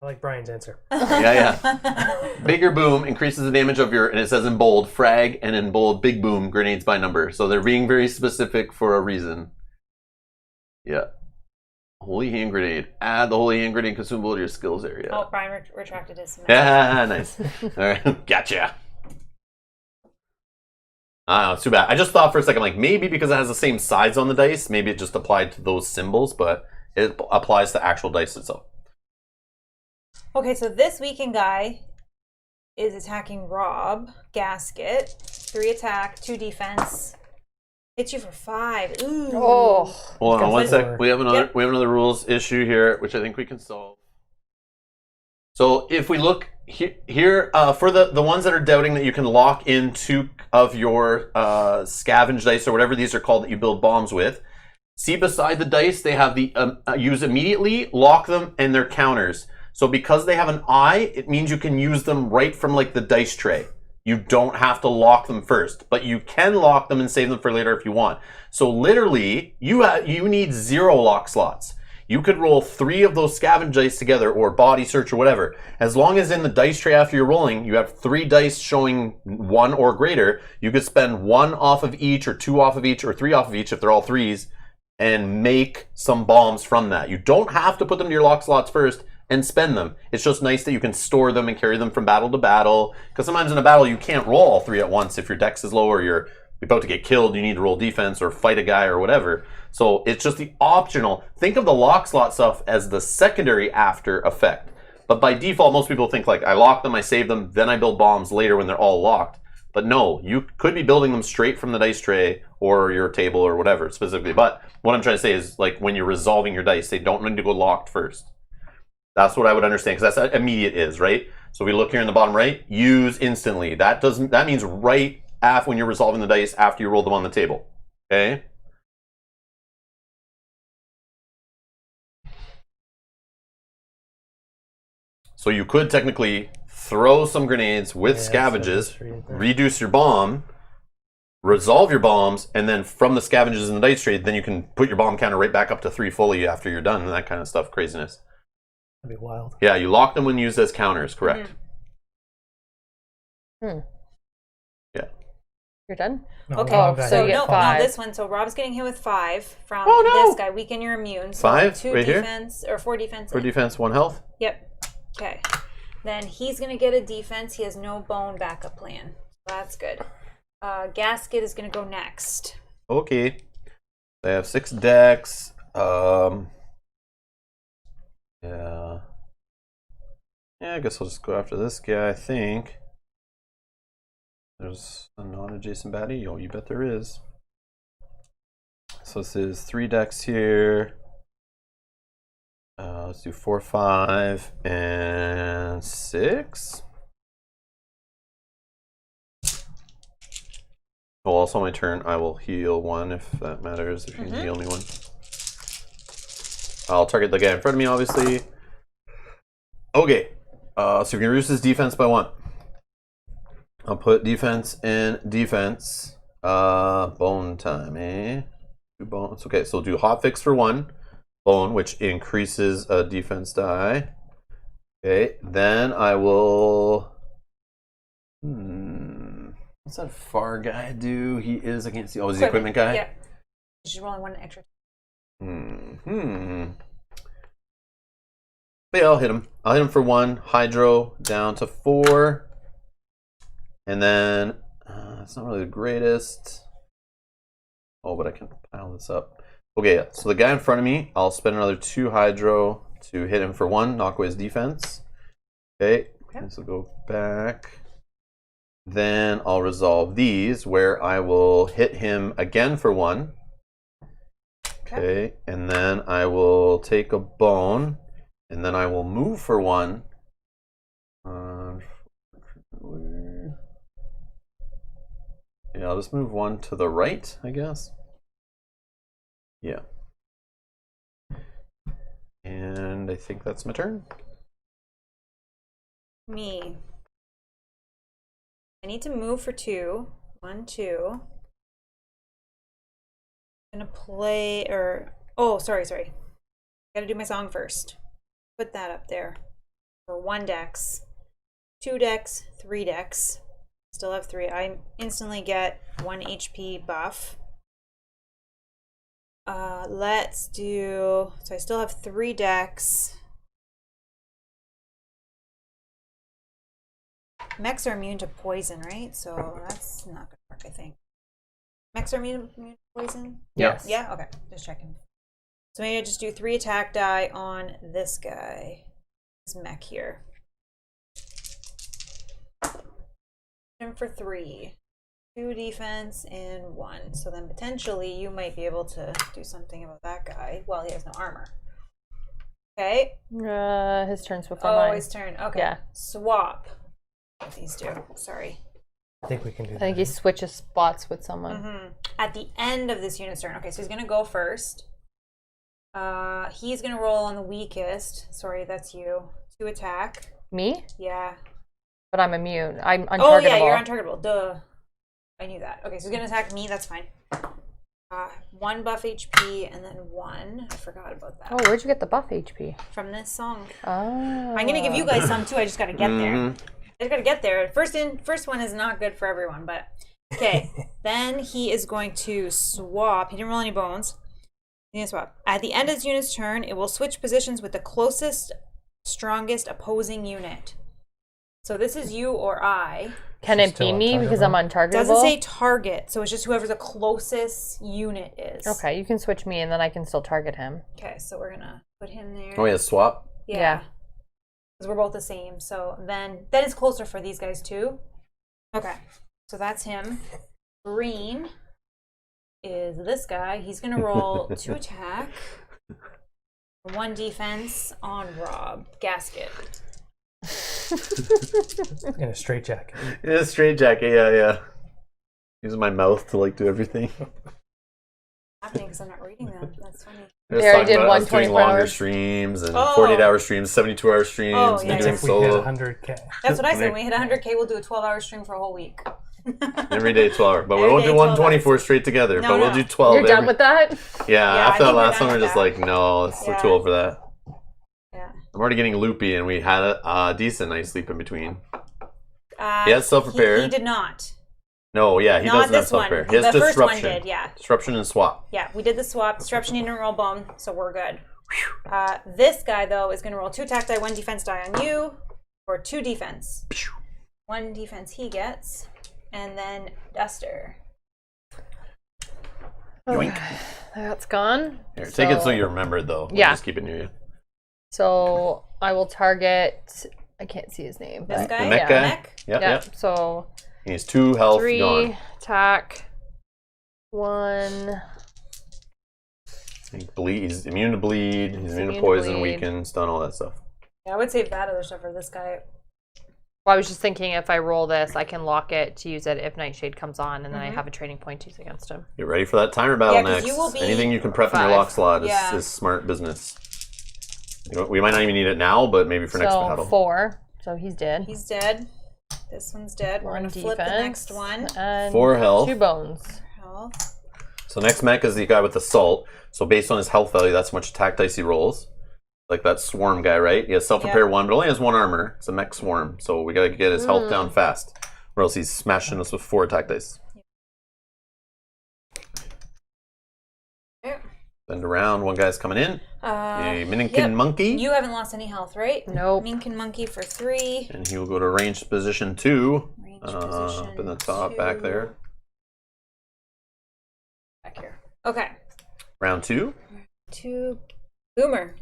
I like Brian's answer. Yeah. Bigger boom increases the damage of your, and it says in bold, frag, and in bold, big boom grenades by number. So they're being very specific for a reason. Yeah. Holy Hand Grenade. Add the Holy Hand Grenade consumable to your skills area. Oh, Brian retracted his message. Yeah, nice. All right, gotcha. It's too bad. I just thought for a second, like, maybe because it has the same sides on the dice, maybe it just applied to those symbols, but it applies to actual dice itself. Okay, so this weekend guy is attacking Rob, Gasket. 3 attack, 2 defense. Hits you for 5. Ooh. Oh. Hold on one Good. sec. We have another rules issue here, which I think we can solve. So if we look here for the ones that are doubting that you can lock in 2 of your scavenge dice or whatever these are called that you build bombs with, see beside the dice they have the use immediately, lock them, and their counters. So because they have an eye, it means you can use them right from like the dice tray. You don't have to lock them first, but you can lock them and save them for later if you want. So literally, you need 0 lock slots. You could roll 3 of those scavenge dice together, or body search, or whatever. As long as in the dice tray after you're rolling, you have 3 dice showing 1 or greater, you could spend 1 off of each, or 2 off of each, or 3 off of each if they're all 3s, and make some bombs from that. You don't have to put them to your lock slots first and spend them. It's just nice that you can store them and carry them from battle to battle, because sometimes in a battle you can't roll all 3 at once. If your dex is low or you're about to get killed, you need to roll defense or fight a guy or whatever. So it's just the optional. Think of the lock slot stuff as the secondary after effect. But by default, most people think like, I lock them, I save them, then I build bombs later when they're all locked. But no, you could be building them straight from the dice tray or your table or whatever specifically. But what I'm trying to say is, like, when you're resolving your dice, they don't need to go locked first. That's what I would understand, because that's what immediate is, right? So we look here in the bottom right, use instantly. That means right after, when you're resolving the dice after you roll them on the table. Okay? So you could technically throw some grenades with scavenges, reduce your bomb, resolve your bombs, and then from the scavenges in the dice tray, then you can put your bomb counter right back up to 3 fully after you're done, and that kind of stuff, craziness. That'd be wild. Yeah, you lock them when used as counters, correct? Yeah. You're done? No, Okay, so you get 5. this one. So Rob's getting hit with 5 from no. this guy. Weaken your immune. So 5 2 right defense or 4 defense. 4 defense, 1 health. Yep. Okay. Then he's gonna get a defense. He has no bone backup plan. So that's good. Gasket is gonna go next. Okay. They have 6 decks. Yeah. Yeah, I guess I'll just go after this guy, I think. There's a non-adjacent baddie. Oh, you bet there is. So this is 3 decks here. Let's do 4, 5, and 6. Oh, also on my turn, I will heal 1 if that matters. If you can heal me 1. I'll target the guy in front of me, obviously. Okay. So we can reduce his defense by 1. I'll put defense in defense. Bone time, eh? 2 bones. Okay, so we'll do hotfix for 1 bone, which increases a defense die. Okay, then I will. What's that far guy do? He is. I can't see. Oh, is he the equipment guy? Yeah. Just rolling 1 extra. But yeah, I'll hit him. I'll hit him for 1. Hydro down to 4. And then it's not really the greatest. Oh, but I can pile this up. Okay, yeah. So the guy in front of me, I'll spend another 2 hydro to hit him for 1, knock away his defense. Okay. This will go back. Then I'll resolve these where I will hit him again for 1. Okay. And then I will take a bone. And then I will move for 1. Yeah, I'll just move 1 to the right, I guess. Yeah. And I think that's my turn. Me. I need to move for 2. 1, 2. I'm gonna play, or oh, sorry. Gotta do my song first. Put that up there for 1 dex, 2 dex, 3 dex. Still have 3. I instantly get 1 HP buff. Let's do. So I still have 3 dex. Mechs are immune to poison, right? So that's not gonna work, I think. Mechs are immune to poison? Yes. Yeah? Okay. Just checking. So maybe I just do 3 attack die on this guy. This mech here. And for 3. 2 defense and 1. So then potentially you might be able to do something about that guy while he has no armor. Okay. His turn's before mine. Oh, his turn. Okay. Yeah. Swap. These two. Sorry. I think we can do that. I think he switches spots with someone. At the end of this unit's turn. Okay, so he's going to go first. He's going to roll on the weakest. Sorry, that's you. 2 attack. Me? Yeah. But I'm immune. I'm untargetable. Oh, yeah, you're untargetable. Duh. I knew that. Okay, so he's going to attack me. That's fine. 1 buff HP and then 1. I forgot about that. Oh, where'd you get the buff HP? From this song. Oh. I'm going to give you guys some too. I just got to get there. I just got to get there. First one is not good for everyone, but okay. Then he is going to swap. He didn't roll any bones. He's going to swap. At the end of this unit's turn, it will switch positions with the closest, strongest opposing unit. So this is you or I. Can it be me because I'm untargetable? Doesn't say target, so it's just whoever the closest unit is. Okay, you can switch me and then I can still target him. Okay, so we're gonna put him there. Oh yeah, swap. Yeah. Because we're both the same. So then it's closer for these guys too. Okay, so that's him. Green is this guy. He's gonna roll 2 attack, 1 defense on Rob. Gasket. In a straitjacket. In a straitjacket, yeah. Using my mouth to like do everything. Happening because I'm not reading them. That's funny. They already did one doing 24 longer hours. streams and 48-hour streams, 72-hour streams. Oh, yeah. Doing If we solo. hit 100K. That's what I said. When we hit 100K, we'll do a 12-hour stream for a whole week. Every day 12 hours. But we Every won't day do 12 124 straight together. No, but we'll no. do 12. You're done with that? Yeah, Yeah, after I that think we're last done one, we're with just that. like, no, we're too old for that. Yeah. I'm already getting loopy, and we had a decent night's sleep in between. He has self-repair. He did not. No, yeah, he Not doesn't have this one. self-repair. He has The first one disruption. did, yeah. Disruption and swap. Yeah, we did the swap. Disruption, he didn't roll bone, so we're good. This guy, though, is going to roll 2 attack die, 1 defense die on you, or 2 defense. 1 defense he gets, and then Duster. Yoink. That's gone. Here, take it so you remember it, though. Yeah. Just keep it near you. So I will target. I can't see his name. This But guy? The mech guy? Mech? Yep, yeah. yep. So He has 2 health 3 gone. attack. 1. He's immune to bleed. He's immune to immune to poison, bleed. weaken, stun, all that stuff. Yeah, I would save that other stuff for this guy. Well, I was just thinking if I roll this, I can lock it to use it if Nightshade comes on, and then I have a training point to use against him. Get ready for that Tyrant battle next. Anything you can prep in your lock slot is smart business. You know, we might not even need it now, but maybe for next battle. 4. So he's dead. He's dead. This one's dead. We're going to flip the next one. And 4 health. 2 bones. So next mech is the guy with Assault. So based on his health value, that's how much attack dice he rolls. Like that Swarm guy, right? He has self-repair 1, but only has 1 armor. It's a mech Swarm. So we got to get his health down fast, or else he's smashing us with 4 attack dice. Bend around. One guy's coming in. A Minkin Monkey. You haven't lost any health, right? Nope. Minkin Monkey for 3. And he will go to ranged position 2. Position up in the top, 2. back there. Back here. Okay. Round 2. 2. Boomer.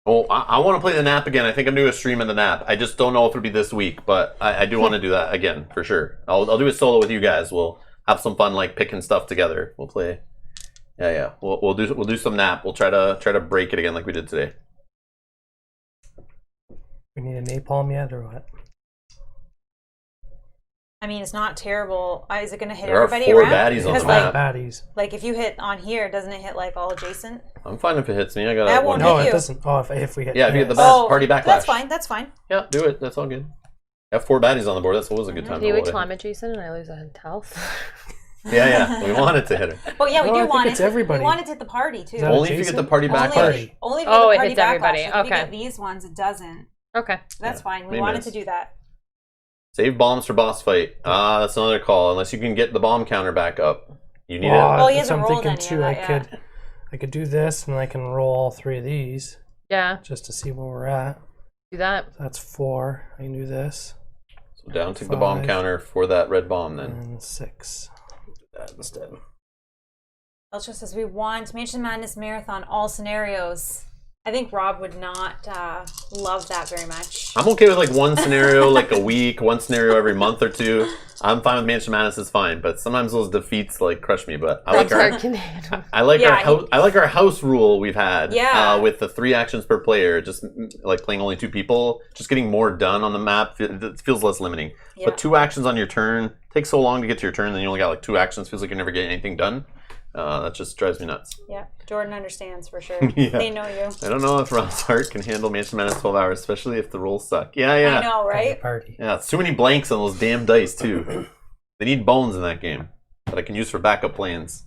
Oh, I want to play the nap again. I think I'm doing a stream of the nap. I just don't know if it'll be this week, but I do want to do that again for sure. I'll do a solo with you guys. We'll have some fun, like picking stuff together. We'll play. Yeah. We'll do some nap. We'll try to break it again like we did today. We need a napalm yet or what? I mean, it's not terrible. Is it going to hit There everybody are 4 around? baddies on the map. Baddies. Like if you hit on here, doesn't it hit like all adjacent? I'm fine if it hits me. I got That one. won't No, hit it you. doesn't. Oh, if we hit. Yeah, if you hit the party backlash. That's fine. That's fine. Yeah, do it. That's all good. I have 4 baddies on the board. That's always a good time. Do to we roll it. climb it, Jason, and I lose a health? Yeah. We want it to hit her. Well, yeah, we No, I do think want it's it. everybody. We want it to hit the party too. that Only if you get the party backlash. Only if you Oh, get the it party hits everybody. backlash. If we Okay. get these ones, it doesn't. Okay. That's fine. We They wanted miss. to do that. Save bombs for boss fight. That's another call. Unless you can get the bomb counter back up. You need it. Well, he that's hasn't what I'm rolled thinking any too. of that I could do this, and I can roll all 3 of these Yeah, just to see where we're at. do that. That's 4. I can do this. So down to the bomb 5. counter for that red bomb then. And 6. That instead. Elcha says we want Mansion Madness Marathon all scenarios. I think Rob would not love that very much. I'm okay with like one scenario like a week, one scenario every month or 2. I'm fine with Mansion Madness is fine, but sometimes those defeats like crush me. But I like our house rule we've had. With the 3 actions per player, just like playing only 2 people, just getting more done on the map. It feels less limiting. Yeah. But 2 actions on your turn takes so long to get to your turn, then you only got like 2 actions. Feels like you're never getting anything done. That just drives me nuts. Yeah, Jordan understands for sure. Yeah. They know you. I don't know if Rob's heart can handle Mansion Madness 12 hours, especially if the rolls suck. Yeah. I know, right? Party. Yeah, it's too many blanks on those damn dice too. They need bones in that game that I can use for backup plans.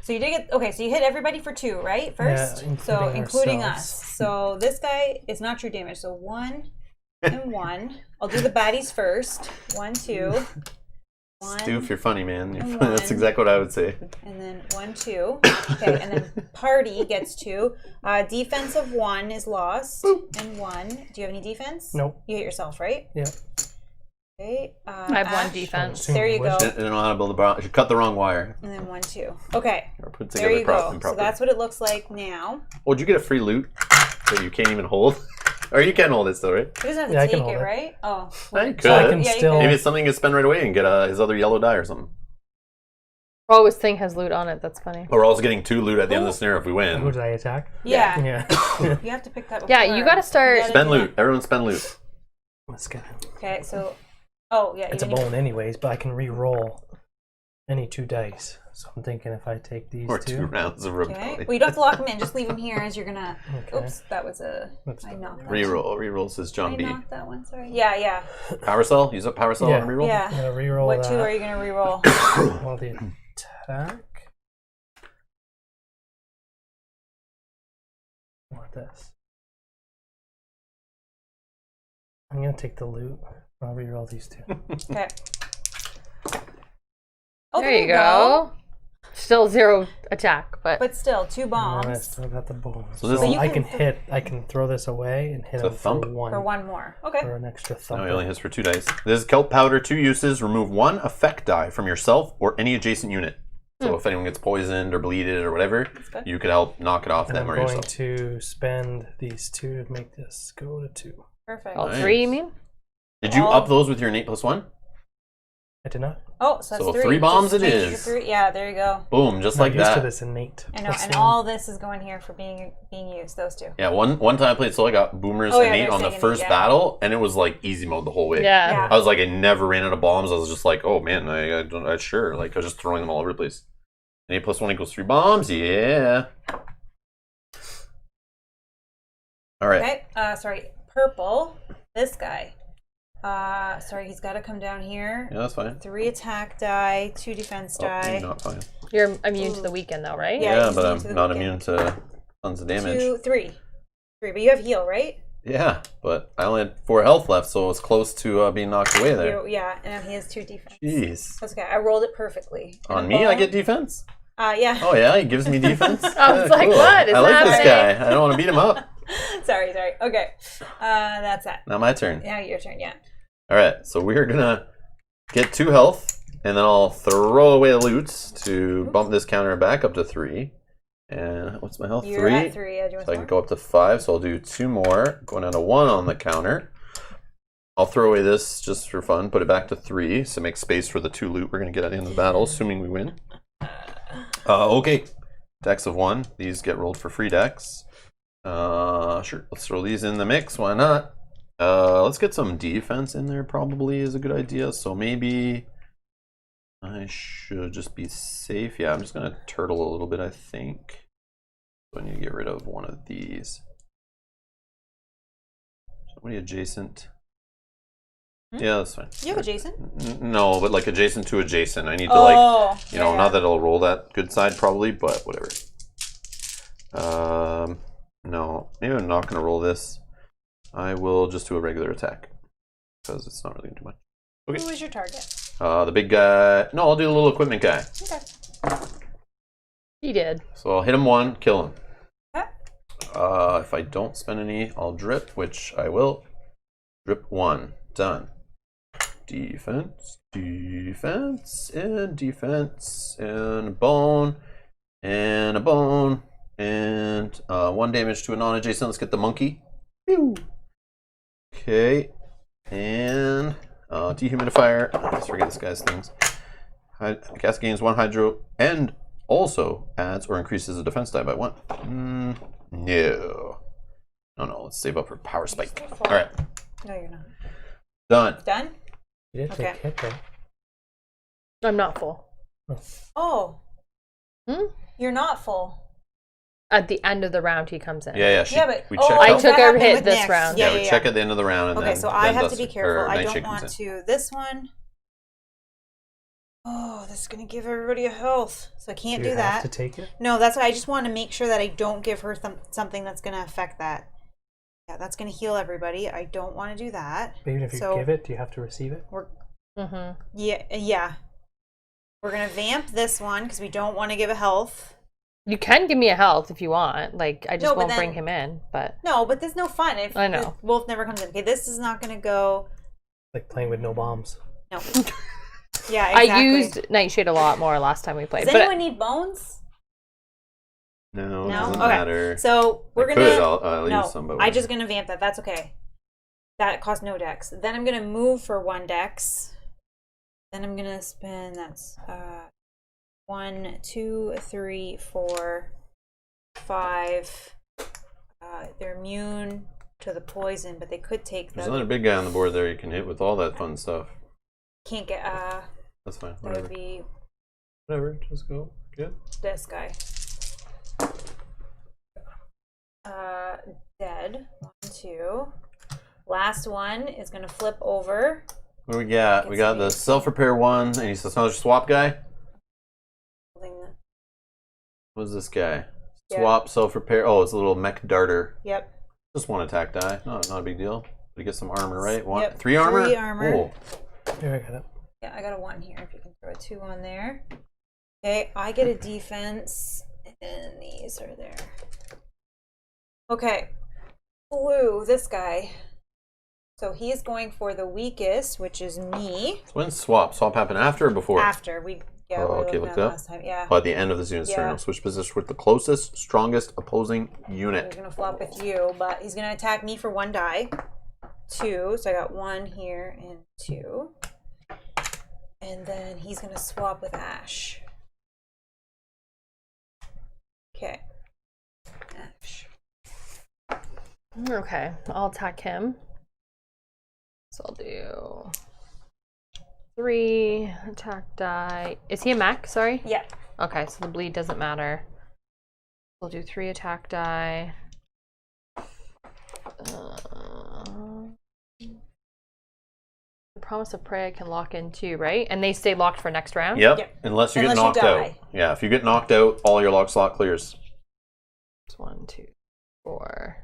So you did get so you hit everybody for 2, right? First, Yeah, including ourselves. us. So this guy is not true damage. So 1 and 1. I'll do the baddies first. 1, 2. 1, Stu, if you're funny, man. and That's 1. exactly what I would say. And then 1, 2. Okay, and then party gets 2. Defense of 1 is lost. Boop. And 1. Do you have any defense? Nope. You hit yourself, right? Yeah. Okay. I have 1 Ash. defense. There you go. I don't know how to build a bar. You cut the wrong wire. And then 1, 2. Okay. Or put There you together go. So improper. that's what it looks like now. Oh, did you get a free loot that you can't even hold? Or you can hold it still, right? He doesn't have to Yeah, I can take hold it, it. right? Oh. Yeah, you could. So I can Yeah, you still. Maybe it's something you can spend right away and get his other yellow die or something. Oh, his thing has loot on it. That's funny. Or we're also getting 2 loot at the end of the scenario if we Who win. did I attack? Yeah. Yeah. You have to pick that before. Yeah, you gotta start- You gotta Spend do loot. Everyone spend loot. Let's get it. that. Okay, so. Oh, yeah. It's a you didn't bone anyways, but I can re-roll any 2 dice. So I'm thinking if I take these Or 2. 2 rounds of Okay. rebellion. Well, you don't have to lock them in. Just leave them here as you're gonna. Okay. Oops, that was a. Let's I do knocked that. Reroll. Reroll says I John B. knocked that one. Sorry. Yeah. Power cell? Use up power cell Yeah. and reroll? Yeah. I'm gonna re-roll What that. 2 are you gonna reroll? Well, the attack. I want this. I'm gonna take the loot. I'll re-roll these 2. Okay. Oh, There you go. Still 0 attack, but But still, 2 And then I bombs still got the bones. So this- So you I can can hit. I can throw this away and hit It's a him for thump? 1. for 1 more. Okay. For an extra thump. No, he only hits for 2 dice. This is kelp powder, 2 uses. Remove 1 effect die from yourself or any adjacent unit. So if anyone gets poisoned or bleeded or whatever, good. you could help knock it off And them I'm or going yourself. to spend these 2 to make this go to 2. Perfect. all Nice. 3, you mean? Did you all- up those with your innate +1? I did not. Oh, so that's So 3. 3 bombs Just it change it to is. 3. Yeah, there you go. Boom, just Not like used that. to this innate. I know, plus and one. all this is going here for being used. Those 2. Yeah, one time I played solo, I got boomers Oh, yeah, innate they're on the saying first innate, yeah. battle, and it was like easy mode the whole way. Yeah. I was like, I never ran out of bombs. I was just like, oh man, I sure. Like, I was just throwing them all over the place. Innate plus 1 equals 3 bombs. Yeah. All right. Okay. Sorry. Purple. This guy. Sorry, he's got to come down here. Yeah, that's fine. 3 attack die, 2 defense Oh, die. not fine. You're immune to the weekend though, right? Yeah, Yeah, he's but immune to the I'm not weekend. immune to tons of damage. 2, 3. 3, but you have heal, right? Yeah, but I only had 4 health left, so it was close to being knocked away there. Yeah, and he has 2 defense. Jeez. That's okay. I rolled it perfectly. And On a me, I bone. get defense? Yeah. Oh yeah, he gives me defense? I was Yeah, like, cool. what is I like this happening? guy. I don't want to beat him up. sorry. Okay. That's that. Now my turn. Now your turn, yeah. Alright, so we're gonna get 2 health, and then I'll throw away the loot to bump this counter back up to 3. And what's my health? You're 3. at 3. Do you want So I some can go up to 5, so I'll do 2 more, going down to 1 on the counter. I'll throw away this just for fun, put it back to 3, so make space for the 2 loot we're going to get at the end of the battle, assuming we win. Okay, dex of 1. These get rolled for free dex. Sure, let's throw these in the mix, why not? Let's get some defense in there, probably is a good idea, so maybe I should just be safe. Yeah, I'm just going to turtle a little bit, I think. So I need to get rid of one of these. Somebody adjacent. Yeah, that's fine. You have adjacent? No, but like adjacent to adjacent. I need to like, you know, yeah. not that it'll roll that good side probably, but whatever. No, maybe I'm not going to roll this. I will just do a regular attack because it's not really too much. Okay. Who is your target? The big guy. No, I'll do the little equipment guy. Okay. He did. So I'll hit him 1, kill him. Okay. If I don't spend any, I'll drip, which I will. Drip 1. Done. Defense, defense, and defense, and a bone, and a bone, and 1 damage to a non-adjacent. Let's get the monkey. Pew. Okay, and dehumidifier. Let's forget this guy's things. Gasket gains 1 hydro, and also adds or increases the defense die by 1. No. No, let's save up for power spike. All right. No, you're not. Done. Done? You did take hit, though. I'm not full. Oh. You're not full. At the end of the round, he comes in. Yeah. We check I out. took that a happened hit with this Nick. round. Yeah, we check at the end of the round. And Okay, then, so I then have to be Dustin- careful. or I don't Nightshade want comes in. to. This one. Oh, this is going to give everybody a health. So I can't You do have that. to take it? No, that's why I just want to make sure that I don't give her something that's going to affect that. Yeah, that's going to heal everybody. I don't want to do that. But even if you give it, do you have to receive it? Yeah. We're going to vamp this one because we don't want to give a health. You can give me a health if you want. Like, I just No, but won't then- bring him in. But No, but there's no fun if I know. the wolf never comes in. Okay, this is not going to go. Like playing with no bombs. No. Yeah, exactly. I used Nightshade a lot more last time we played. Does but anyone need bones? No, it No? doesn't Okay. matter. So we're I gonna. could, I'll no, use some, but I'm just gonna vamp that. That's okay. That costs no dex. Then I'm gonna move for 1 dex. Then I'm gonna spend. That's 1, 2, 3, 4, 5. They're immune to the poison, but they could take There's the. another big guy on the board there you can hit with all that fun stuff. Can't get. That's fine. That Whatever. would be Whatever. Just go. Good. this guy. Dead. 1, 2. Last one is gonna flip over. What do we got? We got the self-repair one, and he's another swap guy. What's this guy? Yeah. Swap, self-repair. Oh, it's a little mech darter. Yep. Just 1 attack die. Not a big deal. But he gets some armor, right? Yep. 3 armor? 3 armor. Oh. Here, I got it. Yeah, I got a 1 here. If you can throw a 2 on there. Okay, I get a defense, and these are there. Okay, blue. This guy. So he's going for the weakest, which is me. So when swap? Swap happen after or before? After we. Yeah, Oh, we okay, looked looked at up. last time. Yeah. Oh, at the end of the unit's turn, I'll switch position with the closest, strongest opposing He's unit. gonna flop with you, but he's gonna attack me for 1 die. 2, so I got 1 here and 2. And then he's going to swap with Ash. Okay. Ash. Okay, I'll attack him. So I'll do 3 attack die. Is he a mech? Sorry? Yeah. Okay, so the bleed doesn't matter. We'll do 3 attack die. The Promise of Prey I can lock in too, right? And they stay locked for next round? Yep. Unless you get knocked out. Yeah, if you get knocked out, all your lock slot clears. 1, 2, 4,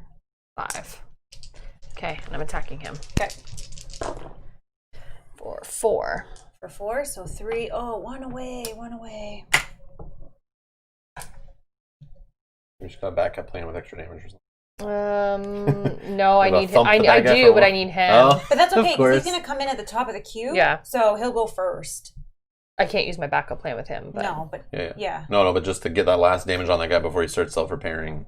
5. Okay, and I'm attacking him. Okay. For 4. For 4, so 3. Oh, 1 away, 1 away. You just got a backup plan with extra damage or something. No, I need him. I do, but I need him. Oh, but that's okay, because he's going to come in at the top of the queue. Yeah. So he'll go first. I can't use my backup plan with him. But... No, but yeah. No, but just to get that last damage on that guy before he starts self-repairing.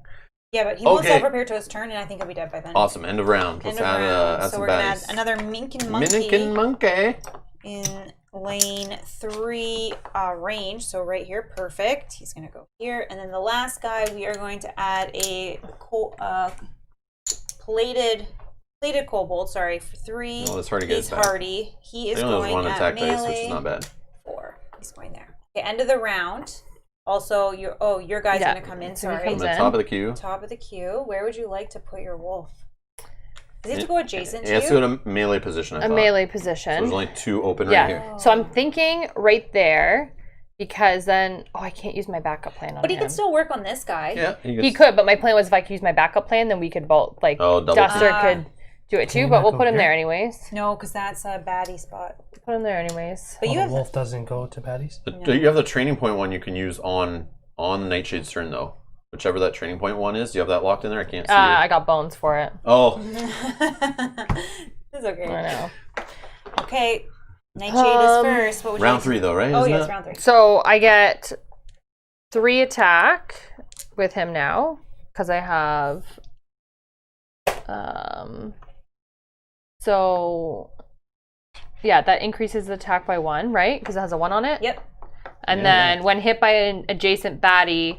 Yeah, but he won't self-repair to his turn, and I think he'll be dead by then. Awesome. End of round. Let's add so some we're going to add baddies. another Minkin Monkey. Minkin Monkey. In lane 3 range, so right here, perfect. He's going to go here. And then the last guy, we are going to add a plated kobold, sorry, for 3. Oh, this hardy guy's He's hardy. He is going one at attack melee. dice, which is not bad. 4. He's going there. Okay, end of the round. Also, your guy's going to come in, sorry. From the top of the queue. Top of the queue. Where would you like to put your wolf? Does he have to go adjacent to you? He has to go to melee position, I thought. Melee position. So there's only 2 open right here. So I'm thinking right there, because then... Oh, I can't use my backup plan on him. But he can still work on this guy. Yeah, he could, but my plan was if I could use my backup plan, then we could both, like, Duster could do it too, but we'll put him there anyways. No, because that's a baddie spot. Put him there anyways. But the wolf doesn't go to baddies? You have the training point one you can use on the Nightshade's turn, though. Whichever that training point one is. Do you have that locked in there? I can't see it. I got bones for it. Oh. That's okay. I know. Okay. Nightshade is first. What would round 3, though, right? Oh, yes, round 3. So I get 3 attack with him now, because I have... So... Yeah, that increases the attack by 1, right? Because it has a 1 on it? Yep. And then when hit by an adjacent baddie,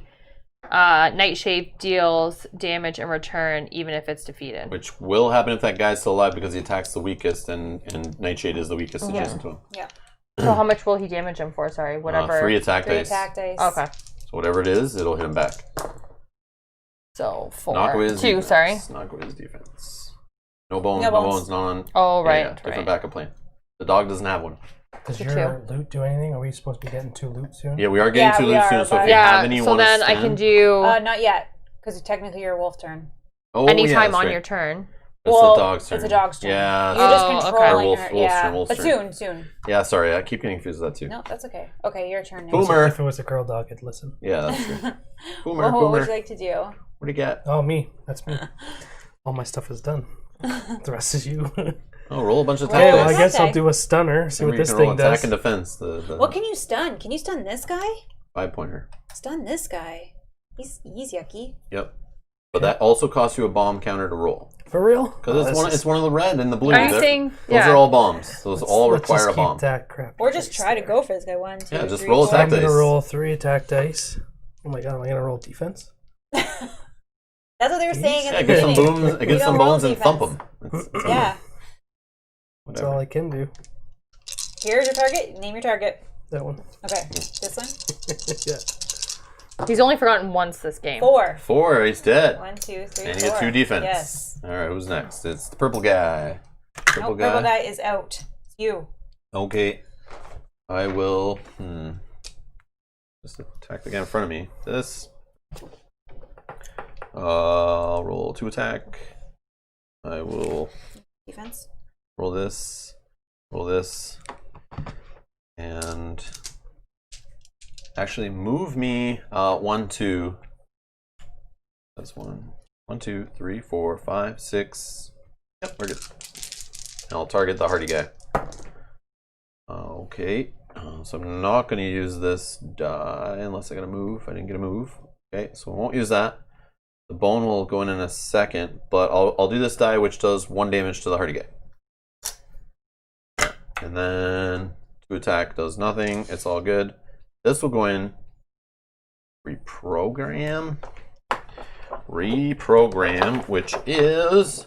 Nightshade deals damage in return, even if it's defeated. Which will happen if that guy's still alive because he attacks the weakest, and Nightshade is the weakest adjacent to him. Yeah. So how much will he damage him for? Sorry, whatever. 3 attack dice. 3 attack dice. Okay. So whatever it is, it'll hit him back. So 4. Knock away his 2, defense. sorry. Knock away his defense. No bones, no bones, none. Oh, right. Yeah, different backup plan. The dog doesn't have one. Does your loot do anything? Are we supposed to be getting 2 loot soon? Yeah, we are getting 2 loot soon, so if you have any you so want to then spend... I can do... not yet, because it's technically your wolf turn. Oh, anytime on your turn. It's the dog's turn. It's a dog's turn. Yeah. You're just controlling her. Wolf's But turn. soon. Yeah, sorry, I keep getting confused with that too. No, that's okay. Okay, your turn now. Boomer. If it was a girl dog, I'd listen. Yeah, that's true. Boomer, What Boomer. would you like to do? What do you get? Oh, me. That's me. All my stuff is done. The rest is you. Oh, roll a bunch of attack Okay, dice. well, I guess I'll do a stunner. See what this thing does. Attack and defense. What can you stun? Can you stun this guy? 5-pointer. Stun this guy. He's yucky. Yep. But that also costs you a bomb counter to roll. For real? Because it's one of the red and the blue. Are you saying? Those are all bombs. Those all require a bomb. That crap. Or just try to go for this guy. 1, 2, Yeah, just 3, roll 4. attack dice. I'm gonna roll 3 attack dice. Oh my god, am I gonna roll defense? That's what they were saying in the get some beginning. booms, get some bones and thump them. Yeah. That's all I can do. Here's your target. Name your target. That one. Okay. This one? Yeah. He's only forgotten once this game. 4. 4, he's dead. 1, 2, 3, and 4. you get 2 defense. Yes. Alright, who's next? It's the purple guy. Purple guy is out. It's you. Okay. I will just attack the guy in front of me. This. I'll roll 2 attack. I will Defense. roll this, and actually move me 1, 2. That's 1, 2, 3, 4, 5, 6. Yep, we're good. And I'll target the hardy guy. Okay, so I'm not going to use this die unless I got a move. I didn't get a move. Okay, so I won't use that. The bone will go in a second, but I'll do this die, which does 1 damage to the hardy guy. And then 2 attack does nothing. It's all good. This will go in. Reprogram, which is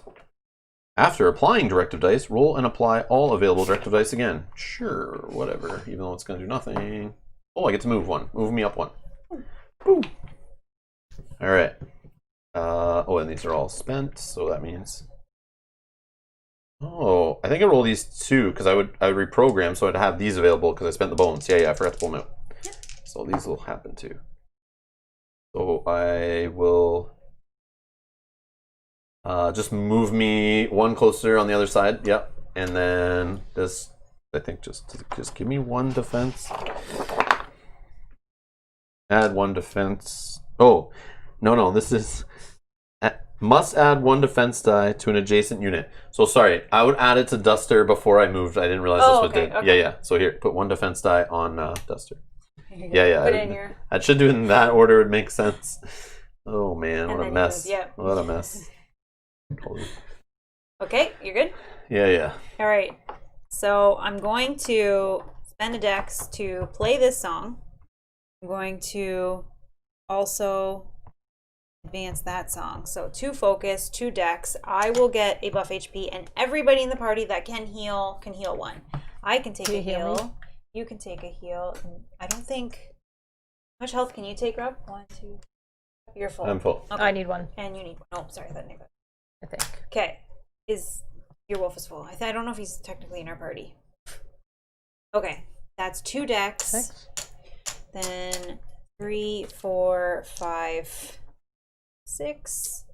after applying directive dice, roll and apply all available directive dice again. Sure, whatever, even though it's going to do nothing. Oh, I get to move 1. Move me up 1. Boom. All right. Oh, and these are all spent, so that means... Oh, I think I roll these 2 because I would reprogram, so I'd have these available because I spent the bones. Yeah, I forgot to pull them out. So these will happen too. So I will just move me 1 closer on the other side. Yep. And then this, I think, just give me 1 defense. Add 1 defense. Oh, no, this is must add 1 defense die to an adjacent unit. So sorry, I would add it to Duster before I moved. I didn't realize this would do. Okay. Yeah. So here, put 1 defense die on Duster. Yeah. Put it in here. I should do it in that order. It makes sense. Oh man, what a mess. What a mess. Okay, you're good? Yeah. All right. So I'm going to spend a dex to play this song. I'm going to also advance that song. So 2 focus, 2 dex. I will get a buff HP, and everybody in the party that can heal 1. I can take a heal. You can take a heal. I don't think... How much health can you take, Rob? 1, 2... You're full. I'm full. Okay. I need 1. And you need 1. Oh, sorry. I think. Okay. Your wolf is full. I don't know if he's technically in our party. Okay. That's 2 dex. 6. Then 3, 4, 5, 6.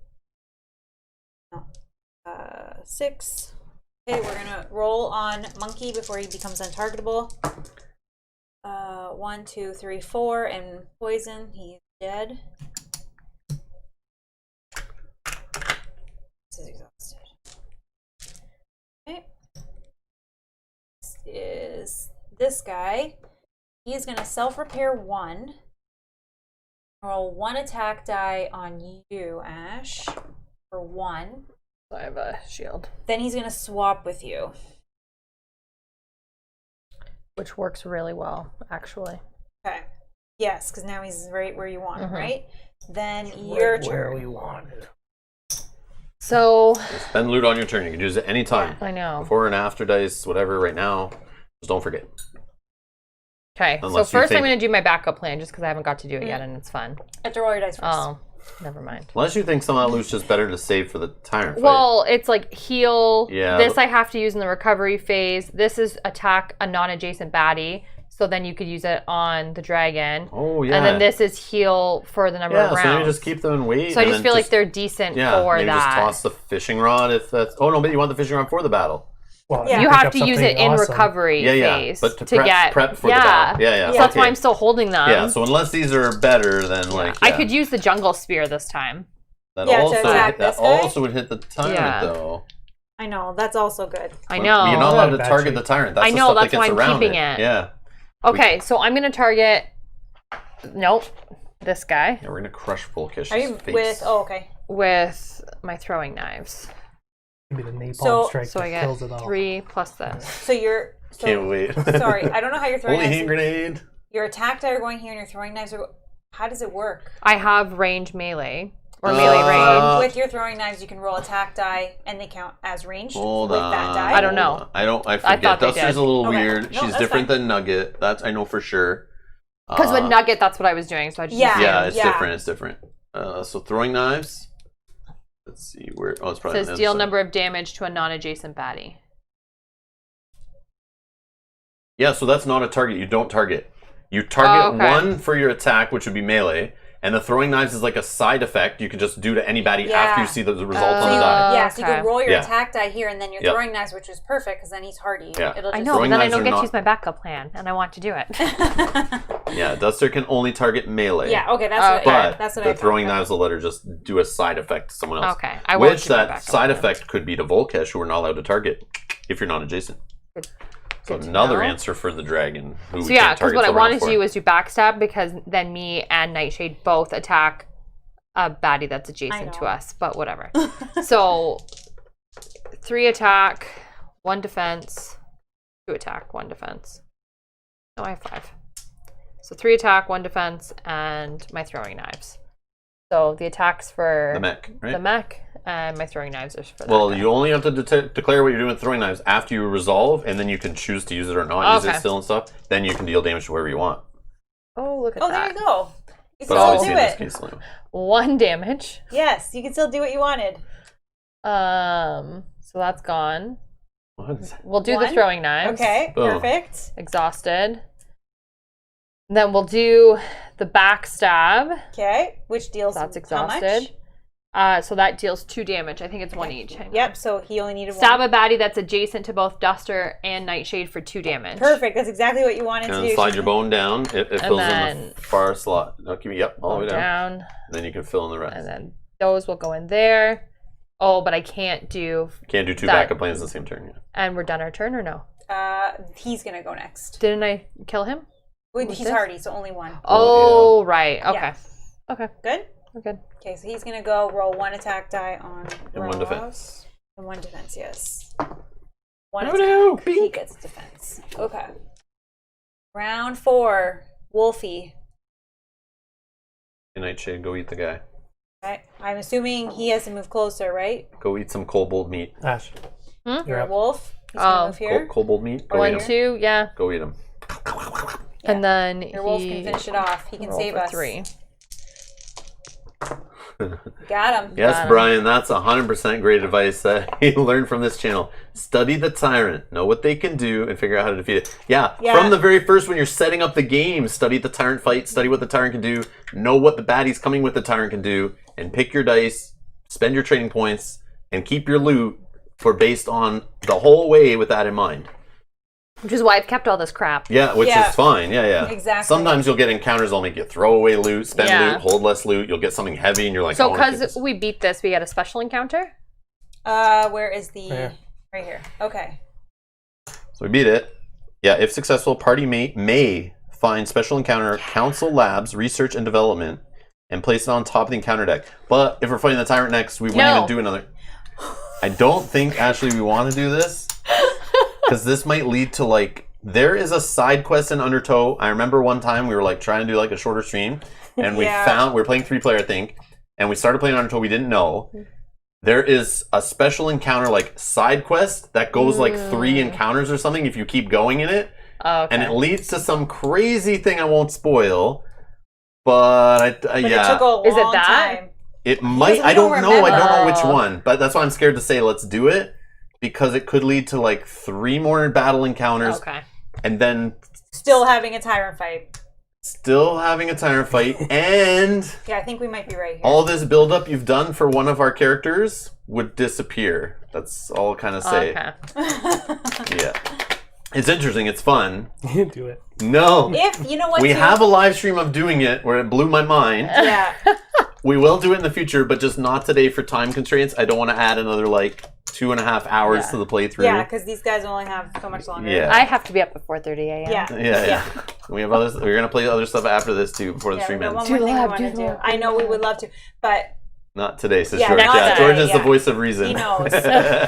No. 6. Okay, we're gonna roll on Monkey before he becomes untargetable. 1, 2, 3, 4, and poison. He's dead. This is exhausted. Okay. This is this guy. He's gonna self-repair 1. Roll 1 attack die on you, Ash, for 1. I have a shield. Then he's going to swap with you. Which works really well, actually. Okay. Yes, because now he's right where you want him, right? Then It's your right turn. where we want it. So... Spend loot on your turn. You can use it anytime. I know. Before and after dice, whatever, right now. Just don't forget. Okay, so first I'm going to do my backup plan just because I haven't got to do it yet and it's fun. I have to roll your dice first. Oh, never mind. Unless you think some of that loot's just better to save for the Tyrant fight. Well, it's like heal. Yeah. This I have to use in the recovery phase. This is attack a non-adjacent baddie. So then you could use it on the dragon. Oh, yeah. And then this is heal for the number of rounds. Yeah, so maybe just keep them and wait. So I just feel like they're decent for maybe that. just toss the fishing rod if that's... Oh, no, but you want the fishing rod for the battle. Well, you have to use it in recovery phase but to get prep for the battle. So that's why I'm still holding them. Yeah, so unless these are better, then I could use the jungle spear this time. That also would hit the Tyrant though. I know, that's also good. I know. You're not allowed to target the Tyrant. That's I know, the stuff that's why I'm keeping it. Yeah. Okay, so I'm gonna target this guy. Yeah, we're gonna crush Volkish's face. With my throwing knives. Maybe the napalm strike so I get kills it all. 3 plus this. So you're... Can't wait. Sorry, I don't know how you're throwing Holy hand grenade. Your attack die are going here and your throwing knives are... How does it work? I have range melee. Or melee range. With your throwing knives, you can roll attack die and they count as ranged Hold with on. that die. I don't know. I forget. Duster's a little weird. No, she's different than Nugget. That's I know for sure. Because with Nugget, that's what I was doing. So I just it's different. It's different. So throwing knives. Let's see where. Oh, it's probably. It says deal number of damage to a non-adjacent baddie. Yeah, so that's not a target. You don't target. You target 1 for your attack, which would be melee, and the throwing knives is like a side effect you can just do to anybody after you see the result on the die. Yeah, so you can roll your attack die here, and then your throwing knives, which is perfect because then he's hardy. Yeah. It'll just... I know, but then I don't get to use my backup plan, and I want to do it. Yeah, Duster can only target melee. Yeah, okay, that's what the throwing knives will let her just do a side effect to someone else. Okay, which that side effect could be to Volkesh, who we're not allowed to target if you're not adjacent. So another answer for the dragon. Who so yeah, because what I wanted to do was do backstab because then me and Nightshade both attack a baddie that's adjacent to us, but whatever. So 3 attack, 1 defense, 2 attack, 1 defense. No, I have 5. So 3 attack, 1 defense, and my throwing knives. So the attacks for the mech, right? The mech, and my throwing knives are for that. Well, you only have to declare what you're doing with throwing knives after you resolve, and then you can choose to use it or not use it still and stuff. Then you can deal damage to whoever you want. Oh, look at that. Oh, there you go. You But can obviously still in do this it. case, Lou. 1 damage. Yes, you can still do what you wanted. So that's gone. What is that? We'll do the 1. throwing knives. Okay, Boom. perfect. Exhausted. Then we'll do the backstab. Okay, which deals That's how much? exhausted. So that deals 2 damage. I think it's 1 each. Hang on. Yep, so he only needed Stab 1. a baddie that's adjacent to both Duster and Nightshade for 2 damage. Perfect, that's exactly what you wanted And to then do. slide your bone down. It fills in then- the far slot. No, keep it, yep, all the way down. Down. Then you can fill in the rest. And then those will go in there. Oh, but I can't do... Can't do 2 that- backup plans in the same turn. Yeah. And we're done our turn, or no? He's gonna go next. Didn't I kill him? Wait, With he's this? hardy, so only 1. Oh, right. Okay. Yeah. Okay. Good? We're good. Okay, so he's gonna go roll 1 attack die on And 1 Rob. defense. And 1 defense, yes. 1 Oh, attack. no, He pink. gets defense. Okay. Round 4, Wolfie. Nightshade, go eat the guy. Okay. I'm assuming he has to move closer, right? Go eat some kobold meat. Ash. You're You're a up. wolf. He's gonna move here. Kobold meat? Go 1, eat him. 2, yeah. Go eat him. And then Your wolf can finish it off. He can roll save for us. 3. Got him. Yes, Brian, that's 100% great advice that you learned from this channel. Study the Tyrant, know what they can do, and figure out how to defeat it. Yeah, from the very first when you're setting up the game, study the Tyrant fight, study what the Tyrant can do, know what the baddies coming with the Tyrant can do, and pick your dice, spend your trading points, and keep your loot for based on the whole way with that in mind. Which is why I've kept all this crap. Yeah, which Yeah. is fine. Yeah. Exactly. Sometimes you'll get encounters that'll make you throw away loot, spend Yeah. loot, hold less loot. You'll get something heavy and you're like, So I wanna keep because this. we beat this, we get a special encounter? Where is the... There. Right here. Okay. So we beat it. Yeah, if successful, party may find special encounter, council labs, research and development, and place it on top of the encounter deck. But if we're fighting the Tyrant next, we wouldn't even do another. I don't think, Ashley, we want to do this. Because this might lead to, like, there is a side quest in Undertow. I remember one time we were, like, trying to do, like, a shorter stream. And we found, we were playing 3-player, I think. And we started playing Undertow, we didn't know. There is a special encounter, like, side quest that goes, like, 3 encounters or something if you keep going in it. Oh, okay. And it leads to some crazy thing I won't spoil. But, But yeah. it took a long Is it that? time. It might. we I don't don't know. I don't know remember. which one. But that's why I'm scared to say let's do it. Because it could lead to, like, 3 more battle encounters. Okay. And then Still having a tyrant fight. still having a Tyrant fight. And Yeah, I think we might be right here. all this build-up you've done for one of our characters would disappear. That's all I'll kind of say. Okay. Yeah. It's interesting. It's fun. Do it. No. If, you know what, We too? have a live stream of doing it where it blew my mind. Yeah. We will do it in the future, but just not today for time constraints. I don't want to add another, like, 2.5 hours to the playthrough. Yeah, because these guys only have so much longer. Yeah. I have to be up at 4:30 a.m. Yeah. Yeah. We have others. We're gonna play other stuff after this too before the Yeah, stream we got ends. one more thing we lab, want do to do. lab, I know we would love to, but Not today, says Yeah, George. not Yeah, today, George is the yeah. voice of reason. he knows. You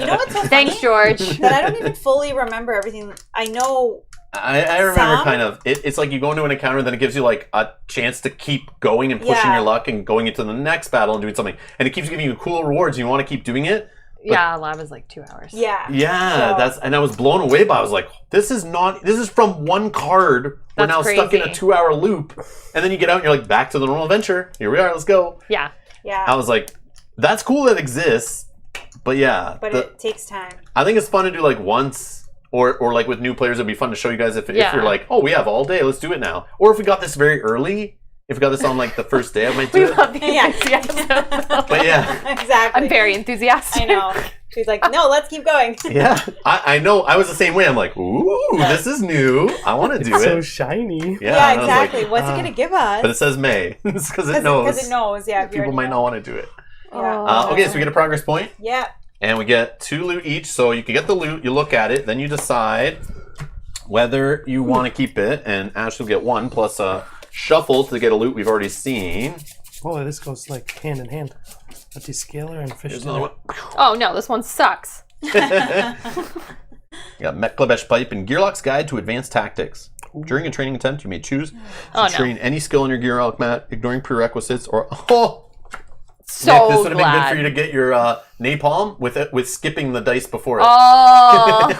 know what's so funny? Thanks, George. That I don't even fully remember everything. I know. I remember Some? kind of. It's like you go into an encounter, then it gives you like a chance to keep going and pushing Yeah. your luck and going into the next battle and doing something, and it keeps giving you cool rewards. And you want to keep doing it. Yeah, lab is like 2 hours. Yeah. Yeah, So- and I was blown away by. I was like, this is from one card. We're That's now stuck in a crazy. 2-hour loop, and then you get out and you're like, back to the normal adventure. Here we are. Let's go. Yeah. Yeah. I was like, that's cool that it exists, but yeah, But it takes time. I think it's fun to do like once, or like with new players, it'd be fun to show you guys if Yeah. you're like, oh, we have all day, let's do it now. Or if we got this very early, if we got this on like the first day, I might do We it. love the Yeah. enthusiasm. But yeah, Exactly. I'm very enthusiastic. I know. She's like, no, let's keep going. yeah, I know. I was the same way. I'm like, ooh, this is new. I want to do It's so it. shiny. Yeah, Yeah, and I was like, exactly. What's it going to give us? but it says May. It's because it knows. Because it knows, yeah. if you People already might know. not want to do it. Yeah. Okay, so we get a progress point. Yeah. And we get 2 loot each, so you can get the loot, you look at it, then you decide whether you want to keep it, and Ash will get 1 plus a shuffle to get a loot we've already seen. Oh, this goes like hand in hand. A descaler and fish. Here's another one. Oh no, this one sucks. You got Meklebesh Pipe and Gearlock's Guide to Advanced Tactics. During a training attempt, you may choose to train any skill in your Gearlock mat, ignoring prerequisites or... Oh! So Nick, this would have been glad. good for you to get your napalm with skipping the dice before it. Oh!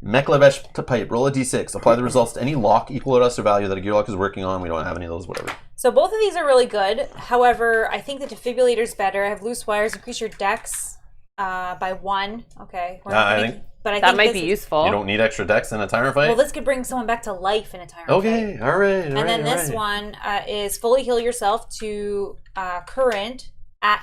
Meklebesh Pipe. Roll a d6. Apply the results to any lock equal or lesser value that a Gearlock is working on. We don't have any of those, whatever. So both of these are really good. However, I think the defibrillator's better. I have loose wires. Increase your dex by 1. Okay. But I that think might be useful. You don't need extra dex in a Tyrant fight? Well, this could bring someone back to life in a Tyrant fight. Okay, all right. And then this one is fully heal yourself to current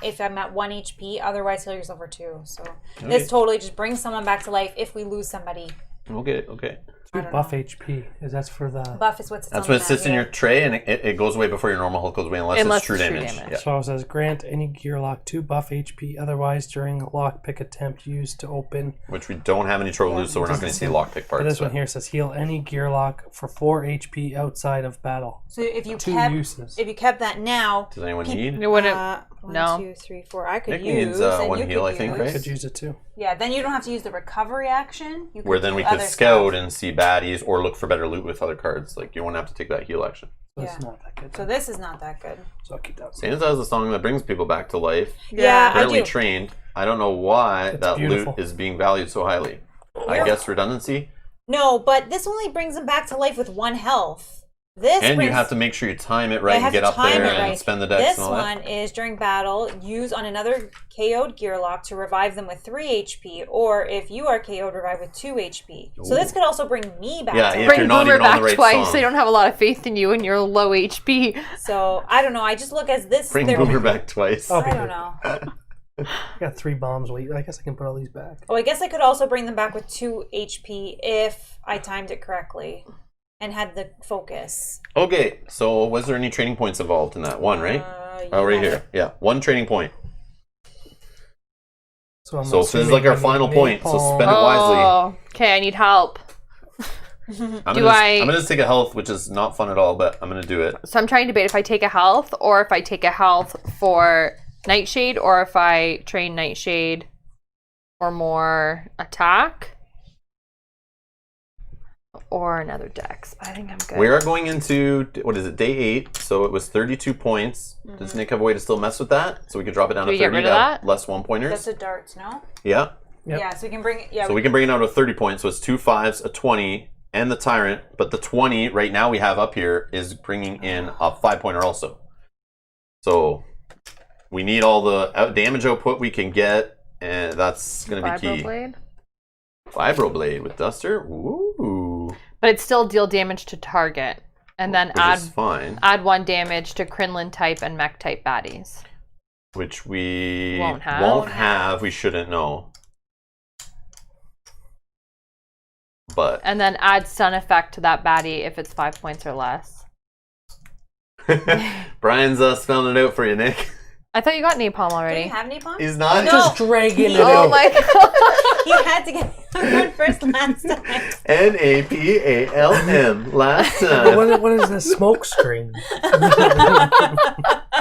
if I'm at 1 HP. Otherwise, heal yourself for 2. So this totally just brings someone back to life if we lose somebody. Okay. Buff HP. That's for the... Buff is what's That's when it sits in your tray and it goes away before your normal health goes away unless it's true damage. Yeah. So it says grant any Gearlock 2 buff HP. Otherwise, during a lockpick attempt used to open... Which we don't have any trouble with, so we're not going to see lockpick parts. But this one here says heal any Gearlock for 4 HP outside of battle. So if you uses. If you kept that now... Does anyone need? It wouldn't... 1, 2, 3, 4. I could Nick use. needs one heal, I think, right? I could use it too. Yeah, then you don't have to use the recovery action. You Where then we could scout and see baddies or look for better loot with other cards. Like, you won't have to take that heal action. So it's not that good. So this is not that good. So I'll keep that. Sansa has a song that brings people back to life. Yeah, Barely I do. trained. I don't know why that beautiful. loot is being valued so highly. I guess redundancy. No, but this only brings them back to life with 1 health. And you have to make sure you time it right and get up there and spend the dex and all that. This one is during battle, use on another KO'd Gearlock to revive them with 3 HP, or if you are KO'd, revive with 2 HP. Ooh. So this could also bring me back. Yeah, to if bring you're not Boomer even back on the right twice. song. They don't have a lot of faith in you and you're low HP. So I don't know. I just look as this. Bring Boomer back twice. I don't know. I got 3 bombs. Wait, I guess I can put all these back. Oh, I guess I could also bring them back with 2 HP if I timed it correctly and had the focus. Okay, so was there any training points involved in that? 1, right? Right here. Yeah, 1 training point. So this is like our final point, so spend it wisely. Okay, I need help. I'm gonna just take a health, which is not fun at all, but I'm gonna do it. So I'm trying to debate if I take a health or if I take a health for Nightshade or if I train Nightshade for more attack. Or another dex. I think I'm good. We are going into, what is it, day 8, so it was 32 points. Mm-hmm. Does Nick have a way to still mess with that? So we can drop it down to 30 get rid of that? Less 1-pointers? That's a darts, no? Yeah. Yep. Yeah, so we can bring it, yeah. So we can bring it down to 30 points, so it's 2 5s, a 20, and the Tyrant, but the 20 right now we have up here is bringing in a 5-pointer also. So we need all the damage output we can get, and that's going to be key. Vibroblade? Vibroblade with Duster? Ooh. But it's still deal damage to target. And then add 1 damage to Crinlin type and mech type baddies. Which we won't have. We shouldn't know. But and then add stun effect to that baddie if it's 5 points or less. Brian's spelling it out for you, Nick. I thought you got napalm already. Do you have napalm? He's not. No. Just dragging it Oh out. my god. You had to get it first last time. NAPALM last time. What is this smoke screen?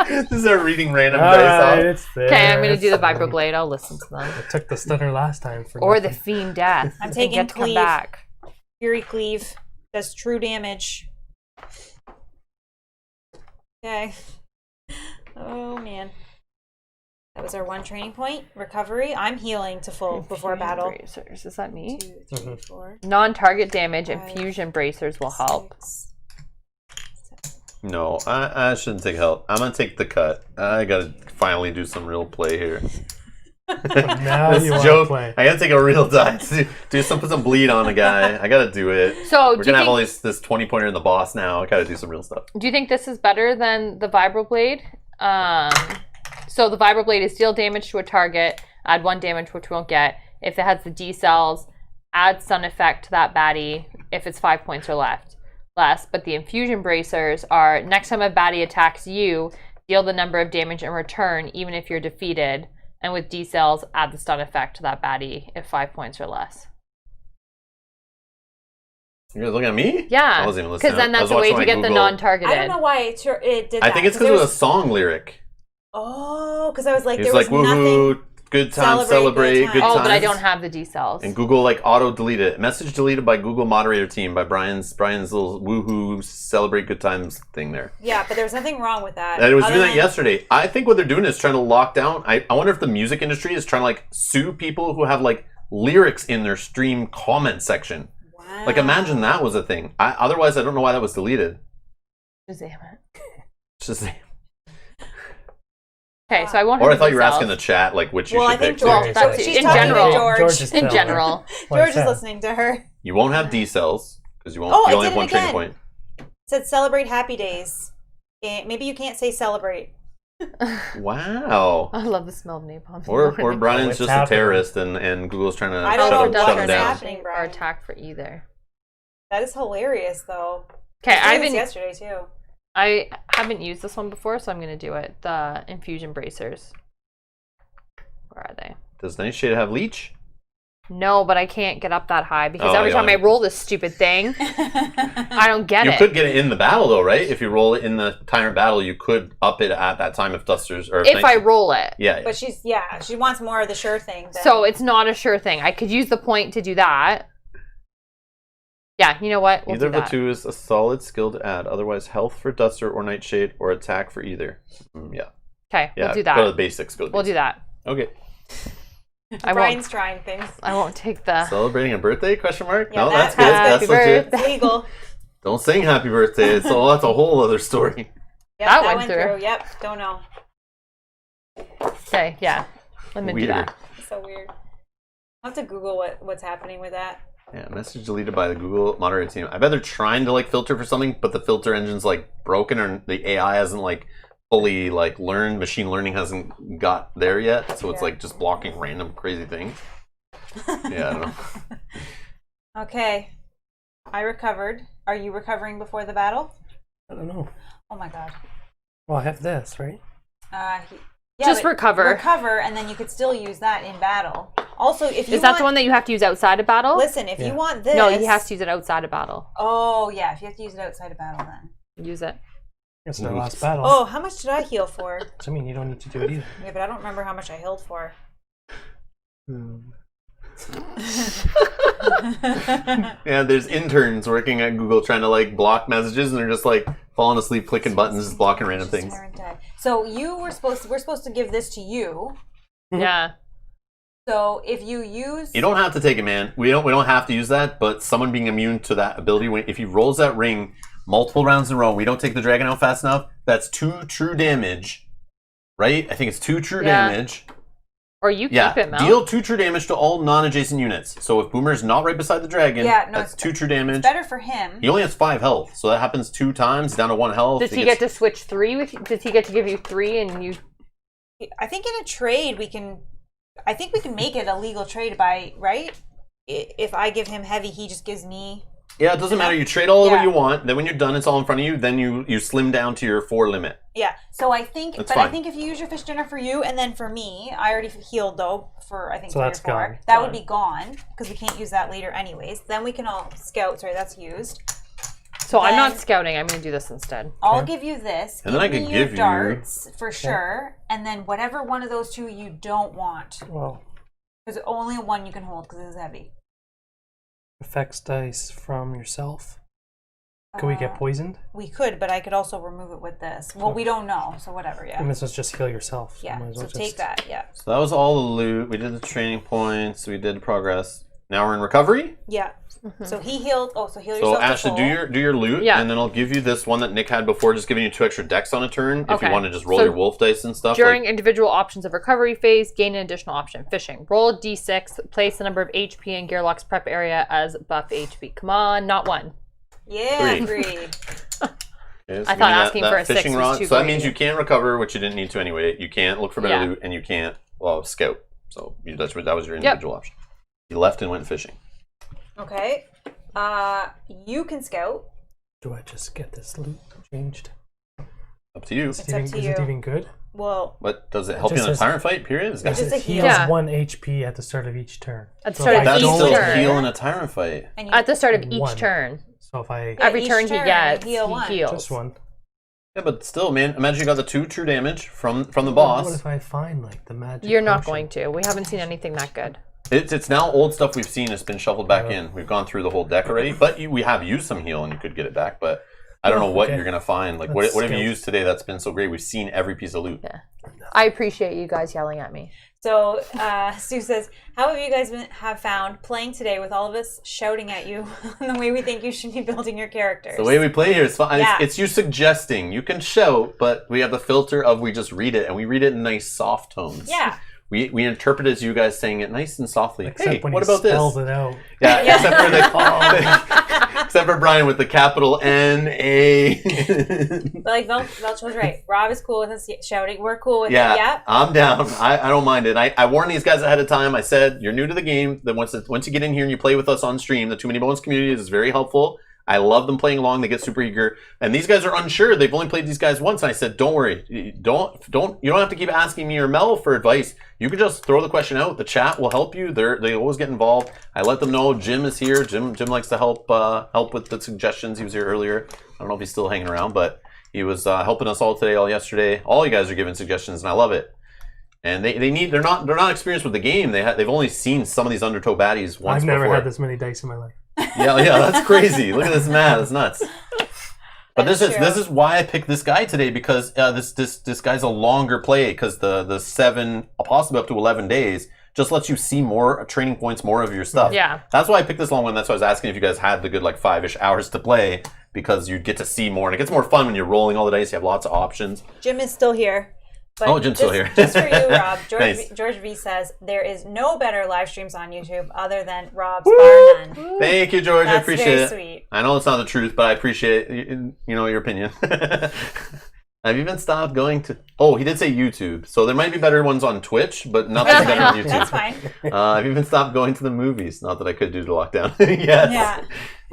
This is our reading random dice off. Okay, I'm going to do the Vibroblade. I'll listen to them. I took the stunner last time. Or the Fiend Death. I'm taking get to come Cleave. back. Fury Cleave does true damage. Okay. Oh, man. That was our 1 training point. Recovery. I'm healing to full before battle. Bracers. Is that me? 2, 3, 4. Non-target damage 5, infusion bracers will help. 6, 7. No, I shouldn't take help. I'm going to take the cut. I got to finally do some real play here. Now this you want joke, to play. I got to take a real dice. Put some bleed on a guy. I got to do it. So we're going to have all this 20-pointer in the boss now. I got to do some real stuff. Do you think this is better than the Vibroblade? So the Vibroblade is deal damage to a target, add 1 damage, which we won't get. If it has the D cells, add stun effect to that baddie if it's 5 points or less. But the infusion bracers are next time a baddie attacks you, deal the number of damage in return, even if you're defeated. And with D cells, add the stun effect to that baddie if 5 points or less. You guys looking at me? Yeah, I wasn't even listening. because then that's a way to get the non-targeted. I don't know why it did that. I think it's because it was a song lyric. Oh, because I was like, He's there was like, nothing. woohoo, good times, celebrate good times. Oh, but I don't have the decels. And Google like auto delete it. Message deleted by Google moderator team by Brian's little woohoo celebrate good times thing there. Yeah, but there's nothing wrong with that. And it was doing that yesterday. I think what they're doing is trying to lock down. I wonder if the music industry is trying to like sue people who have like lyrics in their stream comment section. Wow. Like imagine that was a thing. Otherwise, I don't know why that was deleted. Shazam it. Shazam. Okay, so I won't. Or I thought you were asking the chat like which you should pick. She's in talking general. to George. In general, George is listening to her. You won't have D cells because you won't. You only have one training point. It said celebrate happy days. Maybe you can't say celebrate. Wow. I love the smell of napalm. Or Brian's just a terrorist and Google's trying to shut him down. Or attack for either. That is hilarious, though. Okay, I did yesterday too. I haven't used this one before, so I'm going to do it. The infusion bracers. Where are they? Does Nightshade have leech? No, but I can't get up that high because every time I roll this stupid thing, I don't get it. You could get it in the battle though, right? If you roll it in the Tyrant battle, you could up it at that time if Dusters or if I roll it. Yeah. But she wants more of the sure thing. So it's not a sure thing. I could use the point to do that. Yeah, you know what? Either of the two is a solid skill to add. Otherwise, health for Duster or Nightshade or attack for either. Yeah. Okay, we'll do that. Go to the basics. We'll do that. Okay. Brian's trying things. I won't take the... Celebrating a birthday? Question mark? Yeah, no, that's good. That's legit. It's legal. Don't sing happy birthday. So that's a whole other story. Yep, that went through. Yep, don't know. Okay, yeah. Let me do that. It's so weird. I'll have to Google what's happening with that. Yeah, message deleted by the Google moderator team. I bet they're trying to like filter for something, but the filter engine's like broken or the AI hasn't like fully like learned. Machine learning hasn't got there yet, so it's like just blocking random crazy things. Yeah, I don't know. Okay, I recovered. Are you recovering before the battle? I don't know. Oh my god. Well, I have this, right? Just recover. Recover, and then you could still use that in battle. Also, if you Is that the one that you have to use outside of battle? Listen, if you want this... No, he has to use it outside of battle. Oh, yeah. If you have to use it outside of battle, then. Use it. It's the last battle. Oh, how much did I heal for? I mean, you don't need to do it either. Yeah, but I don't remember how much I healed for. Yeah, there's interns working at Google trying to like block messages, and they're just like falling asleep, clicking buttons, just blocking random things. So we're supposed to give this to you. Yeah. So if you use, you don't have to take it, man. We don't have to use that. But someone being immune to that ability, if he rolls that ring multiple rounds in a row, we don't take the dragon out fast enough. That's 2 true damage, right? I think it's 2 true damage. Or you keep it, Mel. Deal 2 true damage to all non-adjacent units. So if Boomer's not right beside the dragon, that's 2 true damage. It's better for him. He only has 5 health, so that happens 2 times. He's down to 1 health. Does he get to switch 3 with you? Does he get to give you 3 and you? I think in a trade we can. I think we can make it a legal trade by right. If I give him heavy, he just gives me. Yeah, it doesn't matter. You trade all of what you want. Then when you're done, it's all in front of you. Then you slim down to your 4 limit. Yeah. So I think, that's fine. I think if you use your fish dinner for you and then for me, I already healed though for I think so 3 that's or 4. Gone. That would be gone because we can't use that later anyways. Then we can all scout. Sorry, that's used. So I'm not scouting. I'm going to do this instead. I'll give you this. And then I can give you darts for sure, and then whatever one of those 2 you don't want. Well, there's only one you can hold because it's heavy. Effects dice from yourself. Could we get poisoned? We could, but I could also remove it with this. Well, we don't know, so whatever, yeah. And this was just heal yourself. Yeah, so take that, yeah. So that was all the loot. We did the training points. We did progress. Now we're in recovery? Yeah. So he healed. Oh, so heal yourself. So Ashley, do your loot, and then I'll give you this one that Nick had before, just giving you 2 extra decks on a turn if you want to just roll your wolf dice and stuff. During individual options of recovery phase, gain an additional option. Fishing. Roll a d6. Place the number of HP in Gearlock's prep area as buff HP. Come on, not 1. Yeah, 3. Okay, so I thought asking for a 6 fishing was rod. too So that great. means you can't recover, which you didn't need to anyway. You can't look for better loot, and you can't scout. So that was your individual option. You left and went fishing. Okay. You can scout. Do I just get this loot changed? Up to you. It's up to Is you. it even good? Well, but does it help you in a tyrant fight? Period. It just heals 1 HP at the start of each turn. At the start of that's each still turn. heal in a tyrant fight. At the start of each turn. So if I every turn he gets, he heals. heals. Just 1. Yeah, but still, man, imagine you got the 2 true damage from the boss. What if I find like the magic? You're not potion? going to. We haven't seen anything that good. It's now old stuff we've seen. It's been shuffled back in. We've gone through the whole deck already, but we have used some heal and you could get it back. But I don't know what you're gonna find. Like, what have you used today that's been so great? We've seen every piece of loot. Yeah, I appreciate you guys yelling at me. So Stu says, how have you guys have found playing today with all of us shouting at you the way we think you should be building your characters? The way we play here is fun. Yeah. It's you suggesting. You can shout, but we have the filter of we just read it, and we read it in nice soft tones. Yeah. We interpret it as you guys saying it nice and softly. Except hey, when what he about this? spells it out. Yeah, except for Brian with the capital N-A. But like Velch was right. Rob is cool with us shouting. We're cool with it. Yeah, I'm down. I don't mind it. I warned these guys ahead of time. I said, you're new to the game. Then once you get in here and you play with us on stream, the Too Many Bones community is very helpful. I love them playing along. They get super eager. And these guys are unsure. They've only played these guys once. And I said, don't worry. You don't have to keep asking me or Mel for advice. You can just throw the question out. The chat will help you. They always get involved. I let them know Jim is here. Jim likes to help with the suggestions. He was here earlier. I don't know if he's still hanging around, but he was helping us all today, all yesterday. All you guys are giving suggestions, and I love it. And they're not experienced with the game. They've only seen some of these Undertow baddies once before. I've never had this many dice in my life. Yeah, that's crazy. Look at this math. It's nuts. But this is why I picked this guy today, because this guy's a longer play, because the 7, possibly up to 11 days just lets you see more training points, more of your stuff. Yeah. That's why I picked this long one. That's why I was asking if you guys had the good 5-ish hours to play, because you get to see more, and it gets more fun when you're rolling all the dice. You have lots of options. Jim is still here. But Jim's still here. Just for you, Rob. Nice. George V says there is no better live streams on YouTube other than Rob's bar none. Thank you, George. That's I appreciate it. Sweet. I know it's not the truth, but I appreciate your opinion. Have you been stopped going to? Oh, he did say YouTube, so there might be better ones on Twitch, but nothing better on YouTube. That's fine. Have you been stopped going to the movies? Not that I could do to lockdown. Yes. Yeah.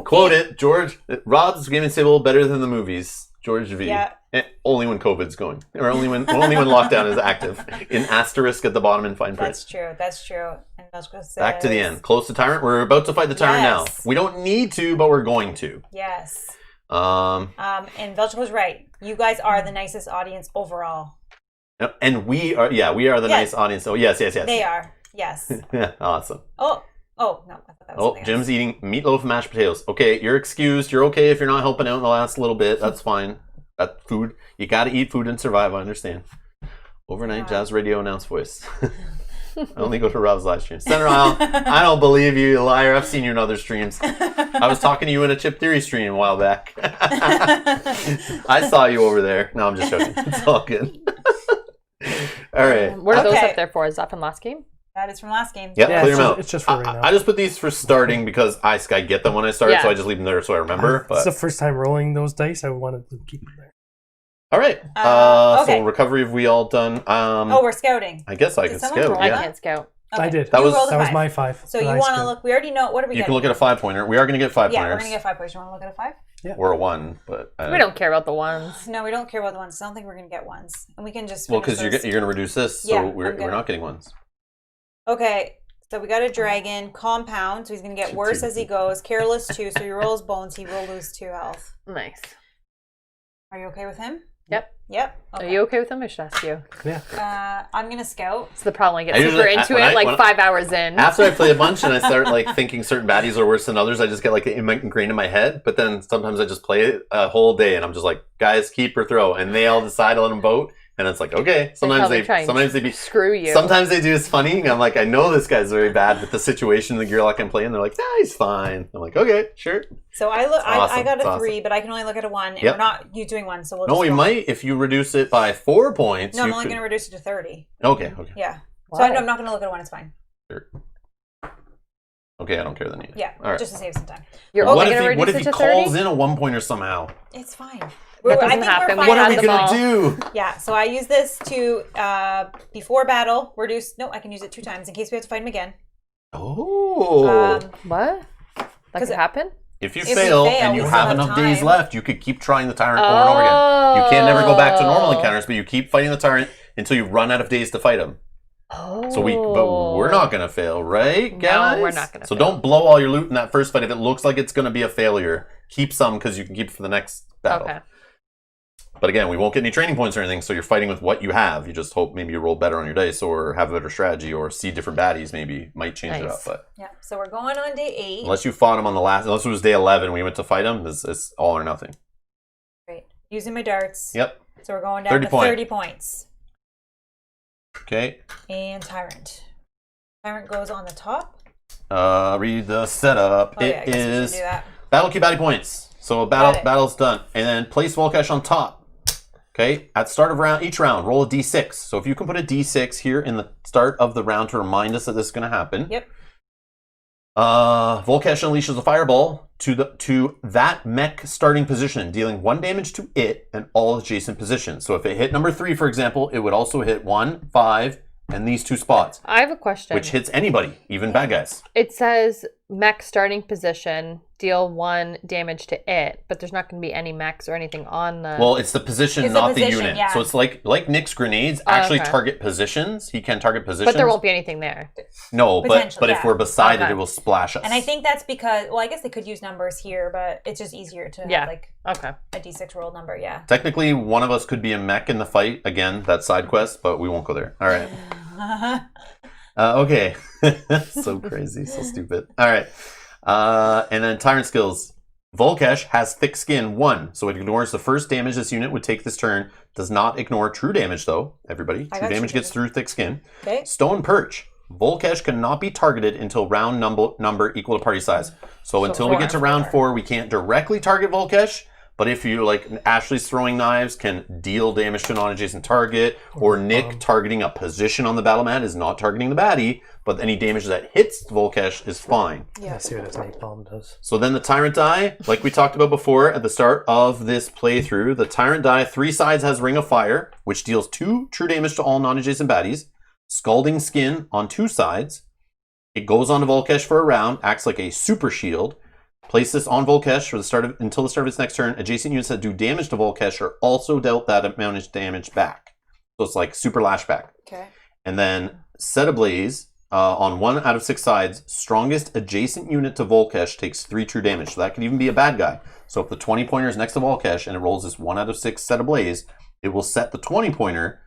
Quote it, George. Rob's gaming table better than the movies. George V. Yeah. Only when COVID's going, or only when lockdown is active. In asterisk at the bottom in fine print. That's true. And says, back to the end. Close to Tyrant. We're about to fight the Tyrant now. We don't need to, but we're going to. Yes. And Velch was right. You guys are the nicest audience overall. And we are the nice audience. Oh, yes. They are. Yes. Awesome. Oh, no. I thought that was Jim's eating meatloaf and mashed potatoes. Okay, you're excused. You're okay if you're not helping out in the last little bit. That's fine. That food. You got to eat food and survive. I understand. Overnight jazz radio announce voice. I only go to Rob's live stream. Center Isle, I don't believe you, liar. I've seen you in other streams. I was talking to you in a Chip Theory stream a while back. I saw you over there. No, I'm just joking. It's all good. All right. What are those up there for? Is that from last game? That is from last game. Yep, clear them out. It's just for right now. I just put these for starting because I get them when I start, so I just leave them there so I remember. It's the first time rolling those dice. I wanted to keep them there. All right. Okay. So recovery, have we all done? We're scouting. I guess I can scout. roll? I can't scout. Okay. I did. That was my 5. So you want to look? We already know. What are we? You can look at a 5-pointer. We are going to get 5 pointers. Yeah, we're going to get 5 pointers. You want to look at a 5? Yeah. Or a 1, but we don't care about the ones. No, we don't care about the ones. I don't think we're going to get ones, and we can just. Well, because you're going to reduce this, so we're not getting ones. Okay. So we got a dragon, compound, so he's going to get worse as he goes. Careless 2, so he rolls bones, he will lose 2 health. Nice. Are you okay with him? Yep. Okay. Are you okay with them? I should ask you. Yeah. I'm going to scout. It's the problem. I get super into it 5 hours in. After I play a bunch and I start thinking certain baddies are worse than others, I just get ingrained in my head. But then sometimes I just play it a whole day and I'm just like, guys, keep or throw. And they all decide to let them vote. And it's like, okay. Sometimes they screw you. Sometimes they do. It's funny. I'm like, I know this guy's very bad, but the situation the Gearlock I'm playing, they're like, he's fine. I'm like, okay, sure. So I got a 3, but I can only look at a 1, and we're not doing 1, so we'll. No, we might if you reduce it by 4 points. No, I'm only going to reduce it to 30. Okay. Yeah. Why? So I'm not going to look at a 1. It's fine. Sure. Okay, I don't care then. Yeah. All right. Just to save some time. What if he calls in a 1-pointer somehow? It's fine. That doesn't happen. What are we going to do? Yeah, so I use this to, before battle, reduce... No, I can use it 2 times in case we have to fight him again. Oh. What? That could happen? If you fail and you have enough days left, you could keep trying the Tyrant over and over again. You can't never go back to normal encounters, but you keep fighting the Tyrant until you run out of days to fight him. Oh. So we're not going to fail, right, guys? No, we're not going to fail. So don't blow all your loot in that first fight. If it looks like it's going to be a failure, keep some because you can keep for the next battle. Okay. But again, we won't get any training points or anything, so you're fighting with what you have. You just hope maybe you roll better on your dice or have a better strategy or see different baddies maybe. Might change it up. But yeah, so we're going on day 8. Unless you fought him on the last, unless it was day 11 we went to fight him, it's all or nothing. Great. Using my darts. Yep. So we're going down to 30 points. Okay. And Tyrant. Tyrant goes on the top. Read the setup. It is battle key baddie points. So battle's done. And then place Volcash on top. Okay, at start of each round, roll a d6. So if you can put a d6 here in the start of the round to remind us that this is going to happen. Yep. Volcash unleashes a fireball to that mech starting position, dealing 1 damage to it and all adjacent positions. So if it hit number 3, for example, it would also hit 1, 5, and these 2 spots. I have a question. Which hits anybody, even bad guys. It says mech starting position, deal 1 damage to it, but there's not going to be any mechs or anything on the... Well, it's the position, not the unit. Yeah. So it's like Nick's grenades actually target positions. He can target positions. But there won't be anything there. No, but if we're beside it, it will splash us. And I think that's because, well, I guess they could use numbers here, but it's just easier to have like a d6 roll number, Technically, one of us could be a mech in the fight. Again, that's side quest, but we won't go there. All right. Okay. So crazy, so stupid. All right. And then Tyrant skills. Volcash has thick skin 1, so it ignores the first damage this unit would take this turn. Does not ignore true damage, though. Everybody, true damage gets through thick skin. Okay. Stone Perch. Volcash cannot be targeted until round number equal to party size. So until we get to round 4, we can't directly target Volcash. But if you, like, Ashley's throwing knives can deal damage to a non-adjacent target, or Nick targeting a position on the battle mat is not targeting the baddie, but any damage that hits Volcash is fine. Yeah, I see what his napalm does. So then the Tyrant die, like we talked about before at the start of this playthrough, the Tyrant die, 3 sides has Ring of Fire, which deals 2 true damage to all non-adjacent baddies, Scalding Skin on 2 sides. It goes on to Volcash for a round, acts like a super shield. Place this on Volcash for until the start of its next turn. Adjacent units that do damage to Volcash are also dealt that amount of damage back. So it's like super lashback. Okay. And then set ablaze on 1 out of 6 sides. Strongest adjacent unit to Volcash takes 3 true damage. So that could even be a bad guy. So if the 20-pointer is next to Volcash and it rolls this 1 out of 6 set ablaze, it will set the 20-pointer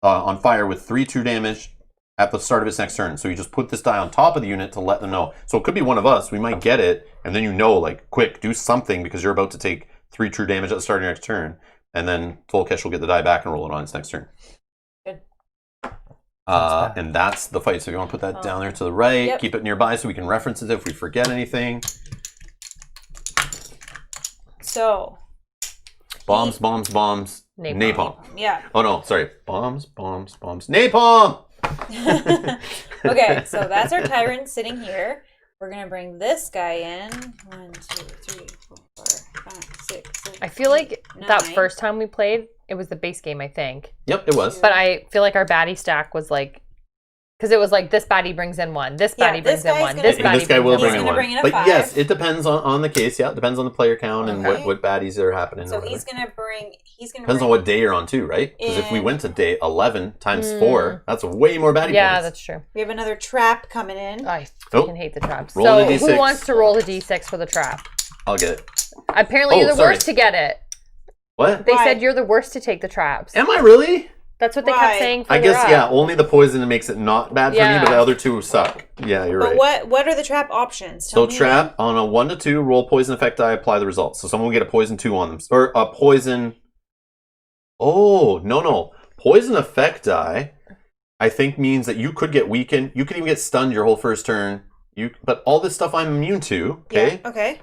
on fire with 3 true damage at the start of its next turn. So you just put this die on top of the unit to let them know. So it could be one of us. We might get it, and then like, quick, do something because you're about to take 3 true damage at the start of your next turn. And then Volcash will get the die back and roll it on its next turn. Good. And that's the fight. So if you want to put that down there to the right, keep it nearby so we can reference it if we forget anything. So. Bombs. Napalm. Yeah. Oh no, sorry. Bombs. Napalm! Okay, so that's our Tyrant sitting here. We're gonna bring this guy in. 1, 2, 3, 4, 5, 6, 7. I feel like 9. that first time we played, it was the base game, I think. Yep, it was. But I feel like our baddie stack was like, because it was like this baddie brings in 1, this baddie brings in 1, this guy will bring in 1. But 5. yes, it depends on the case. Yeah, it depends on the player count and what baddies are happening. So he's gonna depends on what day you're on too, right? Because if we went to day 11 times 4, that's way more baddie points. Yeah, that's true. We have another trap coming in. I fucking hate the traps. Roll so the D6. Who wants to roll the d6 for the trap? I'll get it. Apparently you're the worst to get it. What? They said you're the worst to take the traps. Am I really? That's what they kept saying. I guess only the poison makes it not bad for me, but the other 2 suck. Yeah, you're right. But what are the trap options? So trap on a 1 to 2, roll poison effect die, apply the results. So someone will get a poison 2 on them, or a poison. Oh no, poison effect die. I think means that you could get weakened. You could even get stunned your whole first turn. But all this stuff I'm immune to. Okay. Yeah, okay.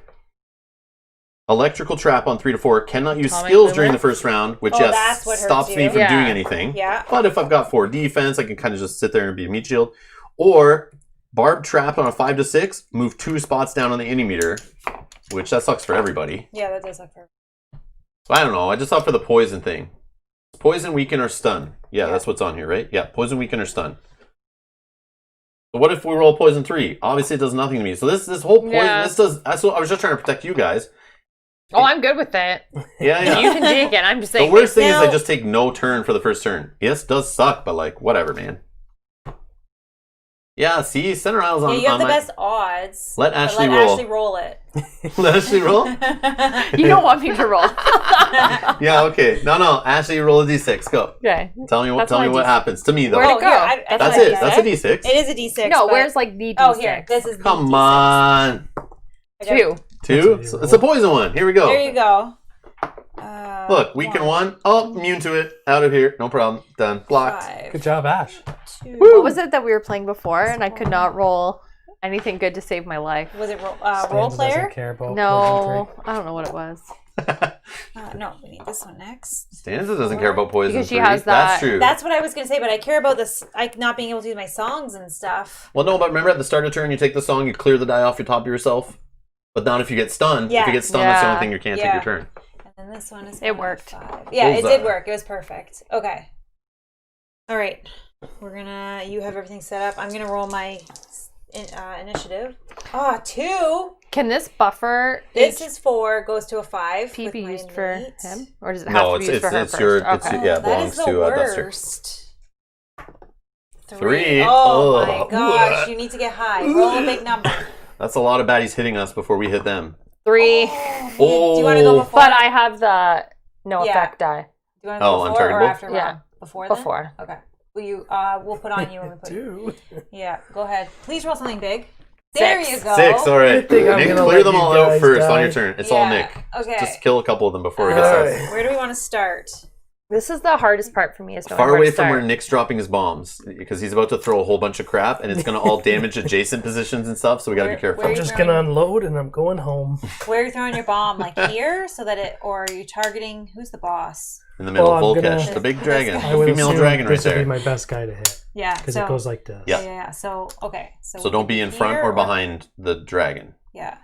Electrical trap on 3 to 4 cannot use skills during the first round, which stops me from doing anything. Yeah. But if I've got 4 defense, I can kind of just sit there and be a meat shield. Or barbed trap on a 5 to 6, move 2 spots down on the innie meter, which that sucks for everybody. Yeah, that does suck for everybody. So I don't know. I just thought for the poison thing. Poison, weaken, or stun. Yeah, that's what's on here, right? Yeah, poison, weaken, or stun. So what if we roll poison 3? Obviously, it does nothing to me. So this whole poison, that's what I was just trying to protect you guys. Oh, I'm good with that. Yeah. You can take it. I'm just saying. The worst thing is I just take no turn for the first turn. Yes, it does suck, but like, whatever, man. Yeah, see, center aisle's on. Yeah, you have on the my... best odds. Let Ashley let roll. Ashley roll it. Let Ashley roll. You don't want me to roll. Yeah, okay. No, Ashley, roll a d6. Go. Okay. Tell me what happens to me though. Where'd it go? That's it. That's a d6. It is a d6. No, but... where's like the d6? Oh, here. This is the Come D6. on. 2. 2? It's a poison one. Here we go. There you go. Look, weaken 1. Oh, immune to it. Out of here. No problem. Done. Blocked. 5. Good job, Ash. 2. What was it that we were playing before and I could not roll anything good to save my life? Was it role Stanza player? doesn't care about No, I don't know what it was. No, we need this one next. Stanza doesn't care about poison. Because she 3. has That's that- true. That's what I was going to say, but I care about this, like not being able to use my songs and stuff. Well, no, but remember at the start of turn, you take the song, you clear the die off your top of yourself. But not if you get stunned. Yeah. If you get stunned, that's the Yeah. only thing you can't take Yeah. your turn. And then this one is It worked. 5. Yeah, it Bullseye. did work. It was perfect. Okay. All right. You have everything set up. I'm going to roll my initiative. 2. Can this buffer This is 4, goes to a 5. P with be my used for innate. him? Or does it have No, to be used for her it's first? your, Okay. it's yeah, it That belongs is the to Duster. worst. 3. Oh Ugh. my gosh, you need to get high. Roll a big number. That's a lot of baddies hitting us before we hit them. 3. Do you want to go before? But I have the no Yeah. effect die. Do you want to go before or untargetable? after Rob? Yeah. Before then? Before. Okay. Will you, we'll put on you when we put Two. Yeah, go ahead. Please roll something big. There 6. you go. 6, all right. I think I'm Nick, gonna clear let them you all out guys first on die. your turn. It's all Nick. Okay. Just kill a couple of them before he All gets right. us. Where do we want to start? This is the hardest part for me is knowing Far where away to from where start. Nick's dropping his bombs because he's about to throw a whole bunch of crap and it's going to all damage adjacent positions and stuff, so we got to be careful. where I'm you just throwing- gonna unload and I'm going home. Where are you throwing your bomb? Like here? So that it, or are you targeting, who's the boss? In the middle, Well, I'm Volkesh, gonna- the big dragon, I I the would female assume dragon right this would be there. my best guy to hit Yeah. because so, it goes like this. Yeah. Yeah. So, okay. So don't be in front here or behind the dragon. Yeah.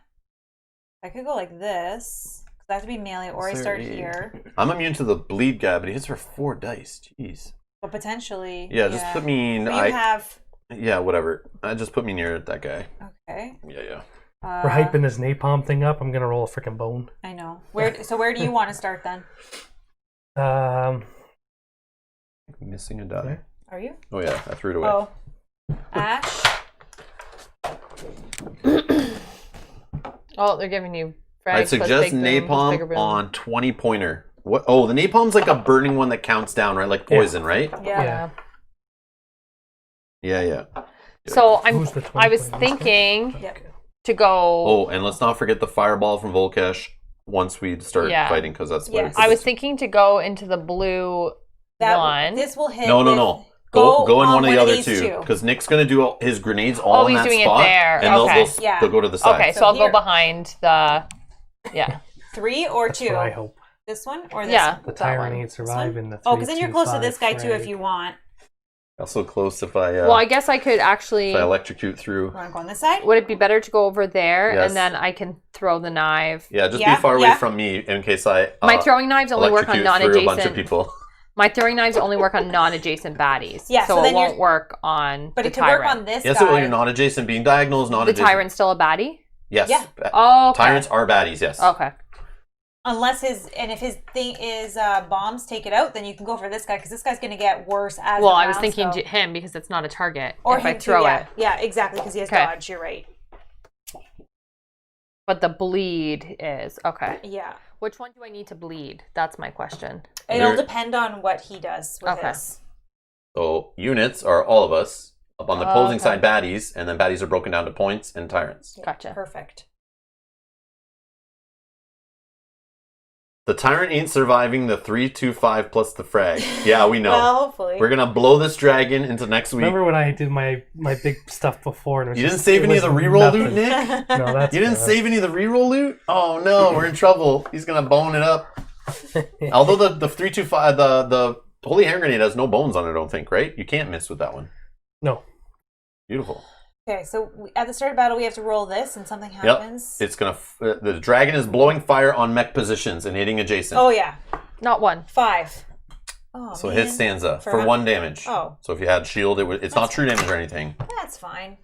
I could go like this. I have to be melee, or I start here. I'm immune to the bleed guy, but he hits for 4 dice. Jeez. But potentially. Yeah, just put me. But you have. Yeah, whatever. Just put me near that guy. Okay. Yeah. We're hyping this napalm thing up. I'm gonna roll a freaking bone. I know. So where do you want to start then? Missing a die. Are you? Oh yeah, I threw it away. Oh. Ash. Oh, they're giving you frags I'd plus suggest big boom, bigger napalm boom. on 20-pointer. What? Oh, the napalm's like a burning one that counts down, right? Like poison, right? Yeah. Yeah. So Who's the I was 20 thinking Yep. to go. Oh, and let's not forget the fireball from Volkesh once we start Yeah. fighting, because that's Yes. what I was thinking to go into the blue one. This will hit. No. with- Go in one of the other these two, because Nick's gonna do his grenades all in he's that doing it spot, there. and Okay. they'll go to the side. Okay, so So I'll here. go behind the. Yeah. 3 or That's 2? what I hope. This one or this Yeah. one? The that tyrant one. ain't survive in the. Oh, because then you're close to 3-2-5 this guy too if frag. you want. Also close if I Well, I guess I could actually. if I electrocute through. You want to go on this side? Would it be better to go over there Yes. and then I can throw the knife? Yeah, just Yeah, be far away yeah. from me in case I My throwing knives only work on electrocute through a bunch of non-adjacent. people. My throwing knives only work on non-adjacent baddies. Yeah, so so it then won't you're- work on But the it could work tyrant. on this Yes, guy. it will. You're not adjacent. Being diagonal is not The adjacent. tyrant's still a baddie? Yes. Yeah. Oh, okay. Tyrants are baddies. Yes. Okay. Unless if his thing is bombs take it out, then you can go for this guy because this guy's going to get worse as Well, the I was rounds thinking go. him because it's not a target Or if him I throw too, yeah. it. Yeah, exactly, because he has Okay. dodge. You're right. But the bleed is. Okay. Yeah. Which one do I need to bleed? That's my question. It'll There- depend on what he does with Okay. his. So units are all of us up on the Oh, opposing okay. side. Baddies, and then baddies are broken down to points and tyrants. Gotcha. Perfect. The tyrant ain't surviving the 3-2-5 plus the frag. Yeah, we know. Well, hopefully. We're gonna blow this dragon into next week. Remember when I did my big stuff before? And it was You didn't just- save it any of was the reroll nothing. loot, Nick? No, that's You didn't fair. save any of the reroll loot? Oh no, we're in trouble. He's gonna bone it up. Although the 3-2-5 the holy hand grenade has no bones on it, I don't think, right? You can't miss with that one. No. Beautiful. Okay, so at the start of battle, we have to roll this, and something happens. It's gonna. The dragon is blowing fire on mech positions and hitting adjacent. Oh yeah, Not one. 5. Oh, So man. hit stanza for how- 1 damage. Oh. So if you had shield, it's not true damage or anything, That's fine.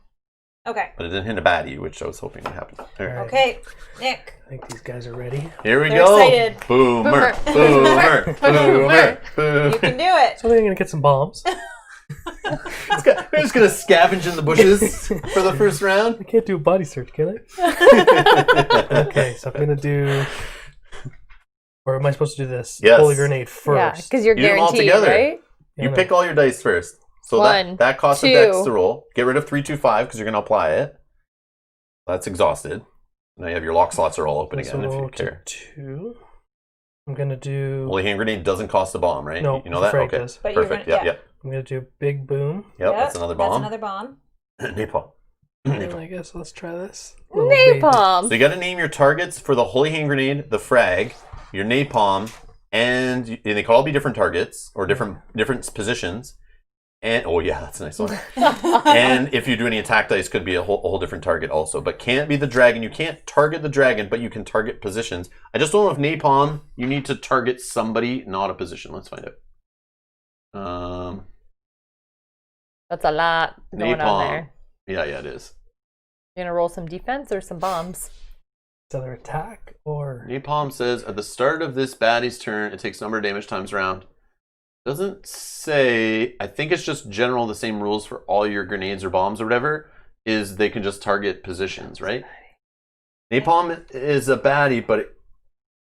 Okay. but it didn't hit a baddie, which I was hoping would happen. All right. Okay, Nick. I think these guys are ready. Here we They're go. excited. Boomer, Boomer. boomer, boomer, You can do it. So they're gonna get some bombs. We're just gonna scavenge in the bushes for the first round. I can't do a body search, can I? Okay, so I'm gonna do. Or am I supposed to do this? Yes. Holy grenade first. Yeah, because you're You do them all guaranteed, together. right? You pick all your dice first. So One, that costs two. a dex to roll. Get rid of 3, 2, 5 because you're gonna apply it. That's exhausted. Now you have your lock slots are all open This again if will you roll to care. 2. I'm gonna do. Holy hand grenade doesn't cost a bomb, right? No, you know that? Frank Okay. does. But you're Perfect. gonna- Yep, yep. I'm gonna do big boom. Yep, that's another bomb. That's another bomb. Napalm. And I guess let's try this. Little baby. Napalm. So you got to name your targets for the holy hand grenade, the frag, your napalm, and they could all be different targets or different positions. And oh yeah, that's a nice one. And if you do any attack dice, could be a whole different target also. But can't be the dragon. You can't target the dragon, but you can target positions. I just don't know if napalm you need to target somebody, not a position. Let's find out. That's a lot going Napalm. on there. Yeah, it is. You gonna roll some defense or some bombs? Is either attack or. Napalm says at the start of this baddie's turn, it takes number of damage times round. Doesn't say. I think it's just general, the same rules for all your grenades or bombs or whatever. Is they can just target positions, right? Napalm is a baddie, but it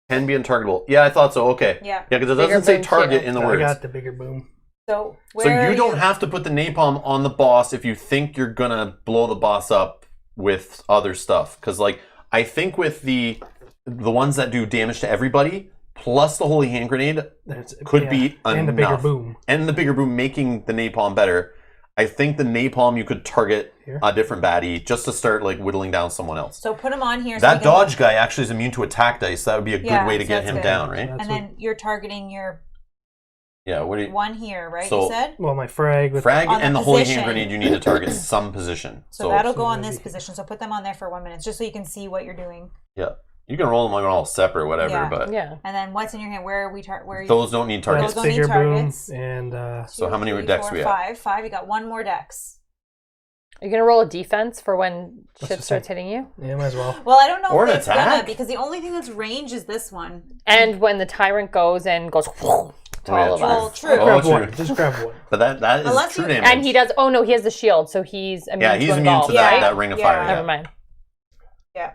can be untargetable. Yeah, I thought so. Okay. Yeah. Yeah, because it Bigger doesn't say boom target too. in the I words. got the bigger boom. So So where you are don't have to put the napalm on the boss if you think you're gonna blow the boss up with other stuff. Because like I think with the ones that do damage to everybody plus the holy hand grenade could be enough. And the bigger boom. And the bigger boom making the napalm better. I think the napalm you could target Here? a different baddie just to start like whittling down someone else. So put them on here. So That we can dodge guy actually is immune to attack dice. That would be a good Yeah, way to so get that's him good. down, right? That's And then you're targeting your Yeah. What do you? one here, right? So- You said. Well, my frag with. Frag On the and the holy position. hand grenade, you need to target some position. So that'll go so on maybe- this position. So put them on there for 1 minute, just so you can see what you're doing. Yeah, you can roll them all separate, whatever. Yeah. But Yeah. And then what's in your hand? Where are we? Where are you? those don't need targets. Those don't need bigger boom targets. and. So how many Two, three, decks four, we have? Five. Five. You got one more dex. Are you gonna roll a defense for when Let's shit just starts say- hitting you? Yeah, might as well. Well, I don't know Or if an it's gonna, attack? because the only thing that's range is this one. And when the tyrant goes and goes to all of Well, us. true. Oh, grab true. one. Just grab one. But that is Unless true you- damage. And he does. Oh no, he has the shield, so he's immune Yeah, to he's immune engulf, to that, right? that ring of Yeah. fire. Never Yeah. mind. Yeah.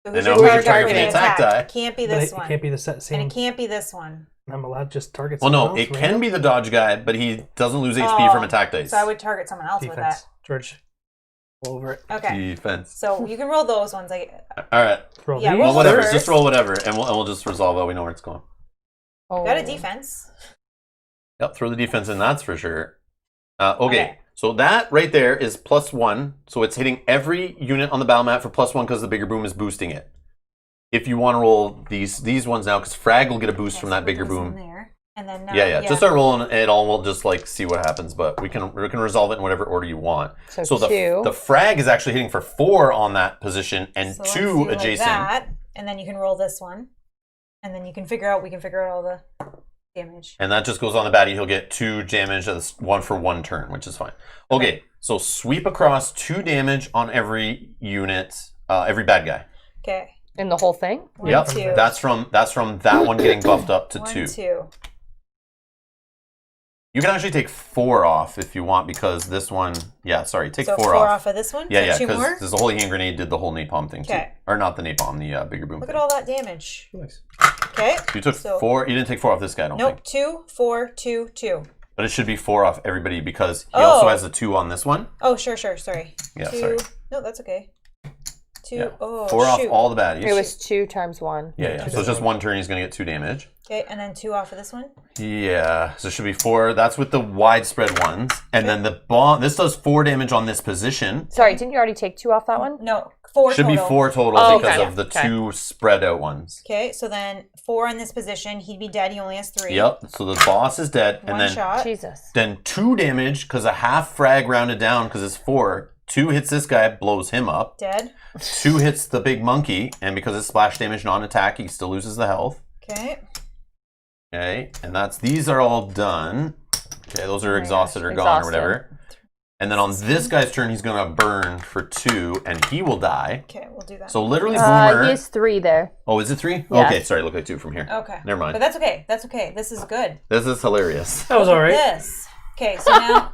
So And who's now your who's your target target for for the attack die? It can't be But this it one. can't be the And same. it can't be this one. I'm allowed to just target Well, someone no, else, it right? can be the dodge guy, but he doesn't lose HP from attack dice. So I would target someone else with Defense. that. George, roll over it. Okay. Defense. So you can roll those ones. All right. Roll Yeah, these. roll Well, whatever. first. Just roll whatever, and we'll just resolve that. We know where it's going. Oh. Got a defense. Yep, throw the defense in. That's for sure. Okay. Okay. So that right there is +1. So it's hitting every unit on the battle map for +1 because the bigger boom is boosting it. If you want to roll these ones now, because Frag will get a boost Okay, from so that put bigger those in boom. there. And then Yeah. Just start rolling it all. We'll just like see what happens, but we can resolve it in whatever order you want. So two. the frag is actually hitting for 4 on that position and So let's 2 do like adjacent. that, and then you can roll this one, and then we can figure out all the damage. And that just goes on the baddie. He'll get 2 damage. That's 1 for 1 turn, which is fine. Okay, so sweep across 2 damage on every unit, every bad guy. Okay. In the whole thing? One, Yep, two. that's from that one getting buffed up to 2. 1, 2. You can actually take 4 off if you want because this one. Yeah, sorry, take So 4 4 off. of this one. Yeah, So 2 more. because the holy hand grenade did the whole napalm thing too, Okay. or not the napalm, the bigger boom. Look thing. at all that damage. Nice. Okay. You took So- 4. You didn't take 4 off this guy, I don't Nope. think. 2, 4, 2, 2. But it should be 4 off everybody because he Oh. also has a 2 on this one. Oh, sure. Sorry. Yeah, 2. sorry. No, that's okay. 2. Yeah. Oh, 4 shoot. off all the baddies. It was 2 times 1. Yeah. So it's just 1 turn. He's gonna get 2 damage. Okay, and then 2 off of this one. Yeah. So it should be 4. That's with the widespread ones, and then the bomb. This does 4 damage on this position. Sorry, didn't you already take 2 off that one? No, 4 Should total. be 4 total Oh, because okay. of the Okay. 2 spread out ones. Okay, so then 4 in this position. He'd be dead. He only has 3. Yep. So the boss is dead, and One then shot. Jesus. then 2 damage because a half frag rounded down because it's 4. 2 hits this guy, blows him up. Dead. 2 hits the big monkey, and because it's splash damage, non-attack, he still loses the health. Okay. Okay, and these are all done. Okay, those are my exhausted gosh, or gone or exhausted. whatever. And then on this guy's turn, he's gonna burn for 2, and he will die. Okay, we'll do that. So literally, Boomer. He has 3 there. Oh, is it 3? Yeah. Okay, sorry, look like 2 from here. Okay. Never mind. But that's okay. That's okay. This is good. This is hilarious. That was all right. This. Okay, so now.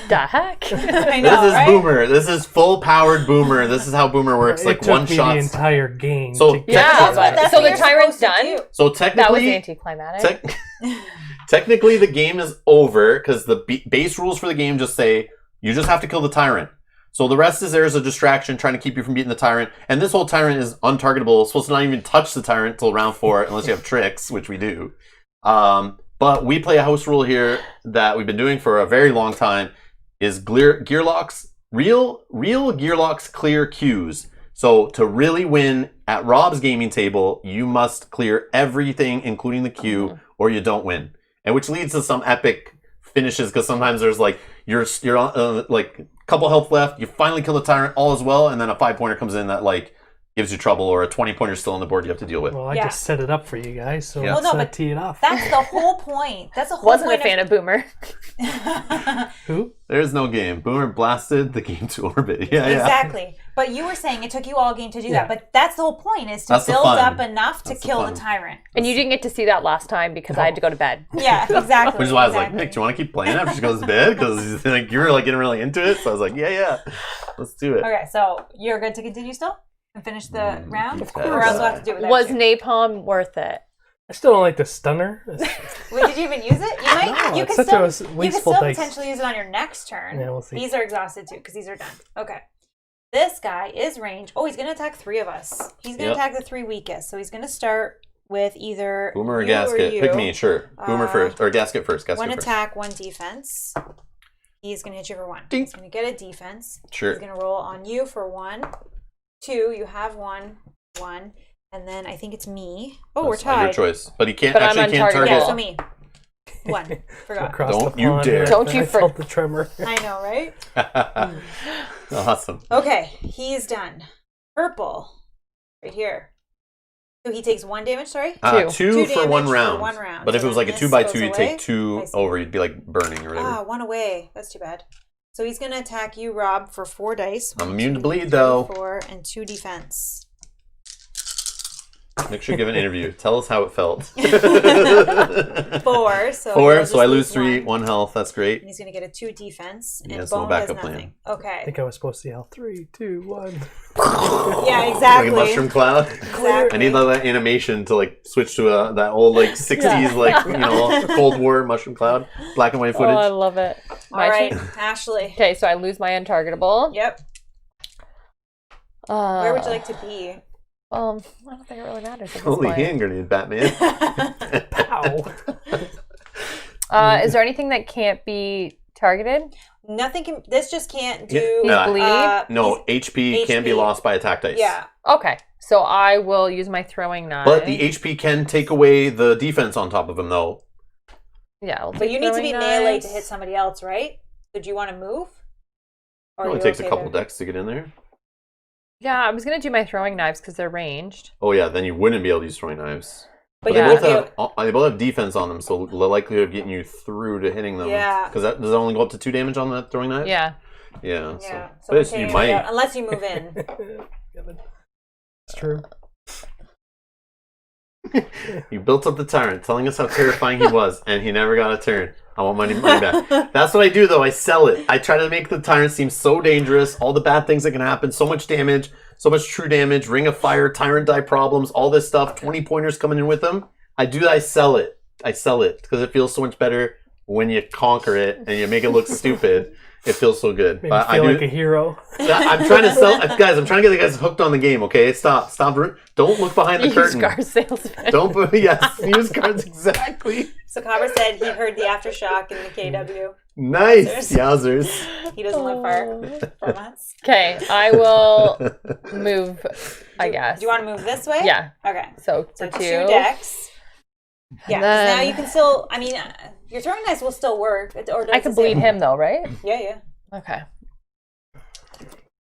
The heck? I know, This is right? Boomer. This is full powered Boomer. This is how Boomer works. It Like took one me shot. the entire game. So to get Yeah, to that. so the Tyrant's done? So That was technically, anticlimactic. technically the game is over because the base rules for the game just say you just have to kill the Tyrant. So the rest is there as a distraction trying to keep you from beating the Tyrant. And this whole Tyrant is untargetable. It's supposed to not even touch the Tyrant till round 4 unless you have tricks, which we do. But we play a house rule here that we've been doing for a very long time is gear locks, real gear locks clear queues. So to really win at Rob's gaming table, you must clear everything, including the queue, or you don't win. And which leads to some epic finishes because sometimes there's like you're on like couple health left, you finally kill the Tyrant, all is well, and then a 5-pointer comes in that like gives you trouble, or a 20-pointer still on the board you have to deal with. Well, I just set it up for you guys, so Yeah. let's tee it off. That's the whole point. That's the whole Wasn't point a fan of Boomer. Who? There's no game. Boomer blasted the game to orbit. Yeah, Exactly. But you were saying it took you all game to do Yeah. that. But that's the whole point, is to That's the build fun. up enough to That's the kill fun. the Tyrant. And you didn't get to see that last time because I had to go to bed. Yeah, exactly. Which is why I was like, exactly. Nick, do you want to keep playing after she goes to bed? Because like, you were like getting really into it. So I was like, yeah, let's do it. Okay, so you're good to continue still? And finish the round? Of course. Or else we'll have to do it without Was you. napalm worth it? I still don't like the stunner. Wait, did you even use it? You might. No, you it's can such still, a you wasteful can still dice. potentially use it on your next turn. Yeah, we'll see. These are exhausted too, because these are done. Okay. This guy is range. Oh, he's going to attack 3 of us. He's going to attack the 3 weakest. So he's going to start with either Boomer or you Gasket? you. Pick me, sure. Boomer first, or Gasket first. Gasket 1 first. attack, 1 defense. He's going to hit you for 1. Ding. He's going to get a defense. Sure. He's going to roll on you for 1. 2, you have 1. And then I think it's me. Oh, we're That's your tied. choice. But he can't But I'm actually can't untargetable. target. Yeah, so me. 1. Forgot. Across Don't the you pond dare. here. Don't you I felt the tremor. I know, right? Awesome. Okay, he's done. Purple. Right here. So he takes 1 damage, sorry? 2 2 for one damage round. for 1 round. But if So it was like a then 2x2, this you'd goes take away. 2 I see. over. You'd be like burning or whatever. Ah, 1 away. That's too bad. So he's going to attack you, Rob, for 4 dice. I'm 1, immune to 2, bleed, 3, though. 4, and 2 defense. Make sure you give an interview. Tell us how it felt. 4. So 4, he'll so I just lose 3, 1. 1 health. That's great. And he's going to get a 2 defense. He And has no Bone does backup plan. nothing. I Okay. think I was supposed to yell 3, 2, 1. Yeah, Like exactly. a mushroom cloud. Exactly. I need that animation to like switch to that old like 60s like Cold War mushroom cloud, black and white footage. Oh, I love it. All My right, turn? Ashley. Okay, so I lose my untargetable. Yep. Where would you like to be? I don't think it really matters at this Holy point. hand grenade, Batman. Pow. Is there anything that can't be targeted? Nothing can. This just can't do. Yeah. He's bleed? No, HP can be HP. lost by attack dice. Yeah. Okay, so I will use my throwing knife. But the HP can take away the defense on top of him, though. Yeah, I'll But take you need to be throwing melee knives. to hit somebody else, right? So do you want to move? Or It only are you takes okay a couple there? decks to get in there. Yeah, I was gonna do my throwing knives because they're ranged. Oh yeah, then you wouldn't be able to use throwing knives. But But you they would they both have defense on them, so the likelihood of getting you through to hitting them. Yeah. Because does it only go up to 2 damage on that throwing knife? Yeah. Yeah. Yeah. So, but okay, you might. yeah, unless you move in. It's true. You built up the Tyrant, telling us how terrifying he was, and he never got a turn. I want money back. That's what I do, though. I sell it. I try to make the Tyrant seem so dangerous, all the bad things that can happen, so much damage, so much true damage, Ring of Fire, Tyrant die problems, all this stuff, 20 pointers coming in with them. I do that. I sell it. I sell it because it feels so much better when you conquer it and you make it look stupid. It feels so good. Made me But feel I do, like a hero. I'm trying to sell, guys. I'm trying to get the guys hooked on the game. Okay, stop. Don't look behind the Used curtain. car salesman. Don't put yes. Use cards exactly. So Cobber said he heard the aftershock in the KW. Nice, yowzers. He doesn't live far from us. Okay, I will move. I guess. Do you want to move this way? Yeah. Okay. So So for 2 2 decks. Yeah. 'cause then- now you can still. I mean, your throwing knives will still work. Or does I it can say- bleed him though, right? Yeah. Okay. So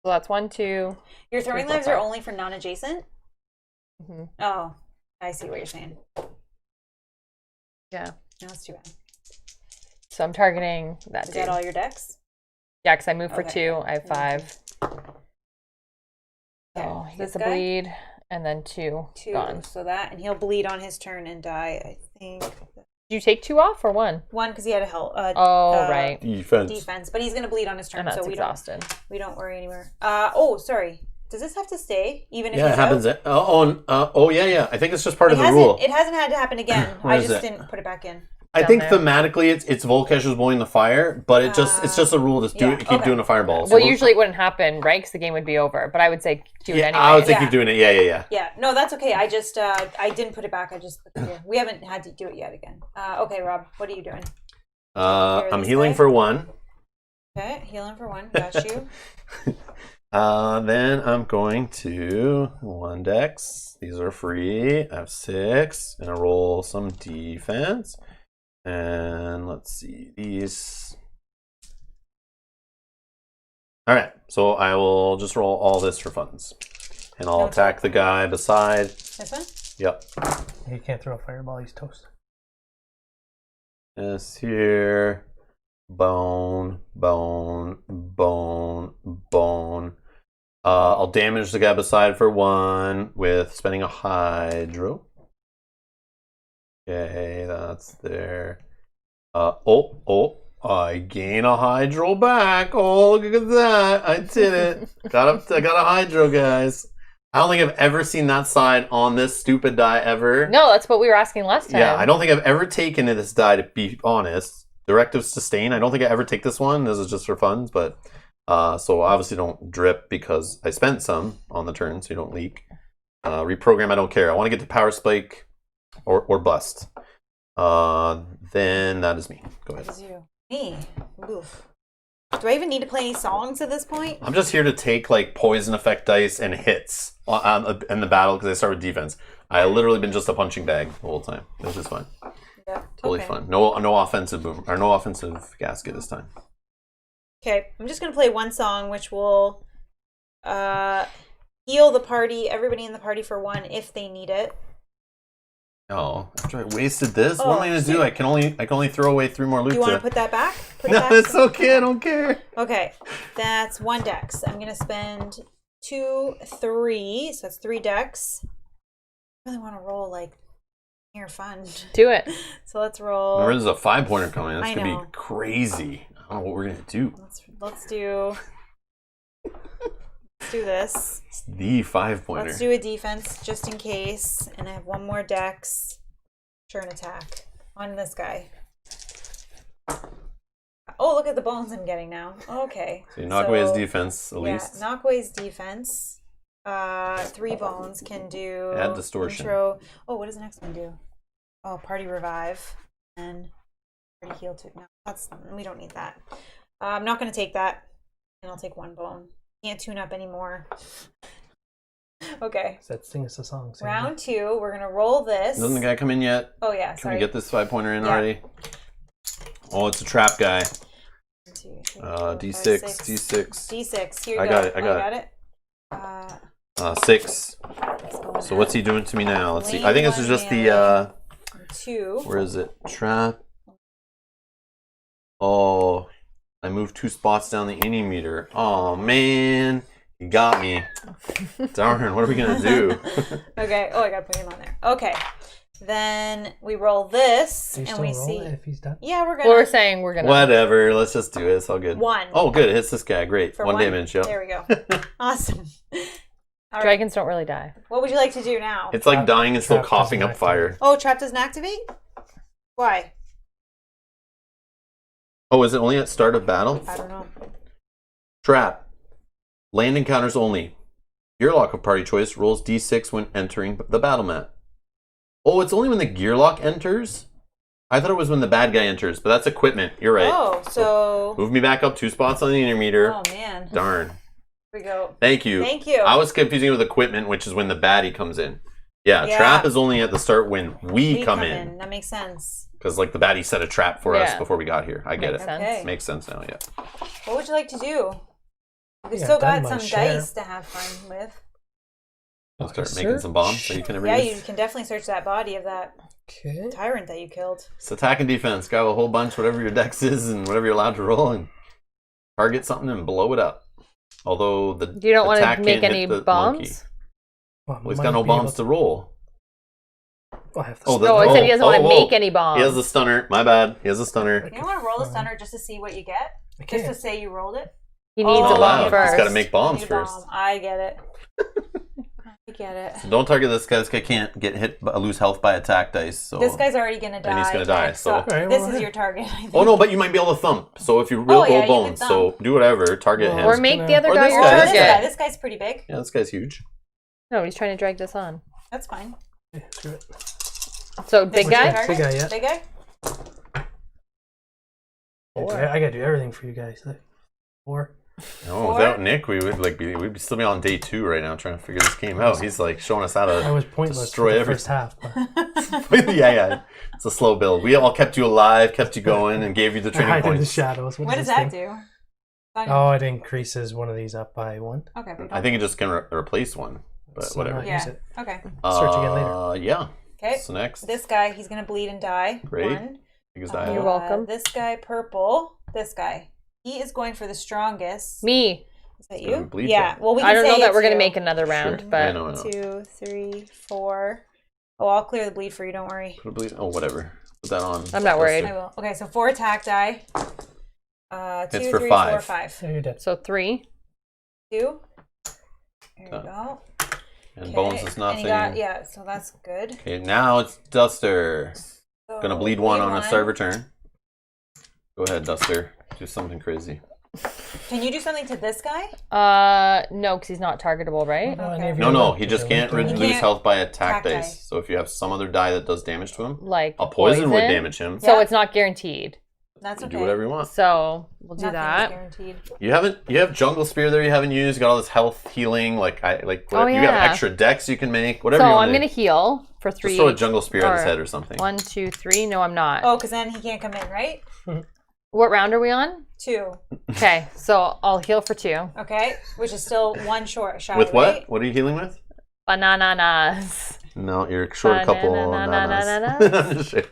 that's 1, 2. Your throwing 3, 4, knives are 5. only for non-adjacent. Mhm. Oh, I see what you're saying. Yeah. No, it's too bad. So I'm targeting that Is dude. that all your decks? Yeah, because I moved for Okay. 2. I have 5. Okay, So he this gets a guy? bleed, and then 2 2. gone. So that, and he'll bleed on his turn and die. I think. Did you take 2 off or 1? 1 because he had a health. Right. Defense, but he's gonna bleed on his turn, And that's so exhausted. We don't worry anymore. Oh, sorry. Does this have to stay even if it happens? out? Yeah. I think it's just part of the rule. It hasn't had to happen again. I just didn't put it back in. I think thematically it's Volkesh is blowing the fire, but it's just a rule. Just keep doing a fireball. So usually it wouldn't happen, right? Because the game would be over. But I would say do it anyway. I would say keep doing it. Yeah. Yeah, no, that's okay. I just I didn't put it back. I just put it here. We haven't had to do it yet again. Okay, Rob, what are you doing? I'm healing for 1. Okay, healing for 1. Got you. Then I'm going to 1 dex. These are free. I have 6. And I roll some defense. And let's see these. All right, so I will just roll all this for funds, and I'll attack the guy beside. This one? Yep. He can't throw a fireball. He's toast. This here. Bone. I'll damage the guy beside for 1 with spending a hydro. Okay, that's there. I gain a hydro back. Oh, look at that. I did it. I got a hydro, guys. I don't think I've ever seen that side on this stupid die ever. No, that's what we were asking last time. Yeah, I don't think I've ever taken this die, to be honest. Directive sustain. I don't think I ever take this one. This is just for funds, but so obviously don't drip because I spent some on the turn, so you don't leak. Reprogram, I don't care. I want to get to power spike or bust. Then that is me. Go ahead. That is you. Me. Oof. Do I even need to play any songs at this point? I'm just here to take like poison effect dice and hits in the battle because I start with defense. I literally been just a punching bag the whole time. This is fun. Yeah. Totally fun. No offensive boom or no offensive gasket this time. Okay, I'm just gonna play 1 song, which will heal the party, everybody in the party for 1 if they need it. Oh, after I wasted this, what am I gonna do? I can only throw away 3 more loot. Do you want to put that back? No, it's okay. I don't care. Okay, that's 1 dex. I'm gonna spend 2, 3, so that's 3 dex. I really want to roll like near fun. Do it. So let's roll. Remember, there's a 5-pointer coming. That's gonna be crazy. I don't know what we're gonna do. Let's do this. It's the 5-pointer. Let's do a defense just in case, and I have 1 more dex. Sure, an attack on this guy. Oh, look at the bones I'm getting now. Okay. So you knock away his defense at least. Yeah, knock away his defense. 3 bones can do. Add distortion. Intro. Oh, what does the next one do? Oh, party revive and party heal too. No, we don't need that. I'm not going to take that, and I'll take 1 bone. Can't tune up anymore. Okay. Let's sing us a song. Round 2. We're gonna roll this. Doesn't the guy come in yet? Oh yeah. Can we get this 5-pointer in already? Oh, it's a trap guy. 1, 2, 3, D6, 5, 6. D6. D6. Here you I go. got it. I got it. 6. So what's he doing to me now? Let's see. I think this is just the 2. Where is it? Trap. Oh, I moved 2 spots down the innie meter. Oh man, you got me. Darn, what are we gonna do? Okay. Oh, I gotta put him on there. Okay. Then we roll this, and we see if he's done. Yeah, we're gonna. Well, we're saying we're gonna. Whatever. Let's just do it. It's all good. 1. Oh, good. It hits this guy. Great. For 1 damage. Yep. There we go. Awesome. All right. Dragons don't really die. What would you like to do now? It's like dying and still Trap coughing doesn't up fire. Oh, trap doesn't activate? Why? Oh, is it only at start of battle? I don't know. Trap. Land encounters only. Gearlock of party choice rolls d6 when entering the battle mat. Oh, it's only when the Gearlock enters? I thought it was when the bad guy enters, but that's equipment. You're right. Oh, so... Move me back up 2 spots on the intermeter. Oh, man. Darn. Here we go. Thank you. Thank you. I was confusing it with equipment, which is when the baddie comes in. Yeah, trap is only at the start when we come in. That makes sense. Because like the baddie set a trap for us before we got here. I get Makes it. sense. Okay. Makes sense now, yeah. What would you like to do? We've Yeah, still done got my some share. dice to have fun with. I'll start Search. making some bombs so you can Yeah, everything. you can definitely search that body of that Okay. tyrant that you killed. It's attack and defense. Grab a whole bunch, whatever your dex is and whatever you're allowed to roll, and target something and blow it up. Although the You don't attack want to make can't any hit the bombs? monkey. Well, he's got no bombs to roll. I have the No, I said he doesn't want to make any bombs. He has the stunner. My bad. He has a stunner. You want to roll the stunner just to see what you get? Just to say you rolled it? He needs a bomb first. He's got to make bombs first. I get it. I get it. So don't target this guy. This guy can't get hit, lose health by attack dice. So this guy's already gonna die. And he's gonna die. So this is your target. I think. Oh no, but you might be able to thump. So if you roll bones, so do whatever. Target him. Or make the other guy your target. This guy's pretty big. Yeah, this guy's huge. No, he's trying to drag this on. That's fine. Yeah, screw it. So big guy. Big guy, yeah. Big guy. I gotta do everything for you guys. 4. No, without Nick, we'd still be on day 2 right now trying to figure this game out. He's like showing us how to I was pointless destroy for the every first half. But... yeah. It's a slow build. We all kept you alive, kept you going, and gave you the training points. In the points. shadows. What does that do? Oh, it increases one of these up by 1. Okay. I think it just can replace one, but So whatever. Yeah. Okay. Search again later. Yeah. Okay. So next. This guy, he's gonna bleed and die. Great. 1. You're welcome. This guy, purple. This guy. He is going for the strongest. Me. Is that you? Yeah. Well, we can I don't say know that it's we're gonna you. make another round, Sure. but I know. 2, 3, 4. Oh, I'll clear the bleed for you. Don't worry. Oh, whatever. Put that on. I'm not worried. I will. Okay, so 4 attack die. 2, It's for 3, 5. 4, 5. Yeah, you're dead. So 3. 2. There you go. And bones is nothing. So that's good. Okay, now it's Duster. So Gonna bleed 1 on a server turn. Go ahead, Duster. Do something crazy. Can you do something to this guy? No, because he's not targetable, right? Okay. No, he just can't lose can't health by attack die. dice. So if you have some other die that does damage to him, Like a poison would damage him. So Yeah. it's not guaranteed. That's You okay. do whatever you want. So we'll do Nothing is that. guaranteed. You have jungle spear there you haven't used. You got all this health healing. You got extra decks you can make. Whatever. So you want I'm gonna heal for 3. Just throw a jungle spear at his head or something. 1, 2, 3. No, I'm not. Oh, because then he can't come in, right? What round are we on? 2. Okay, so I'll heal for 2. Okay, which is still 1 short shot. With what? Right? What are you healing with? Bananas. No, you're short a couple. Bananas. Were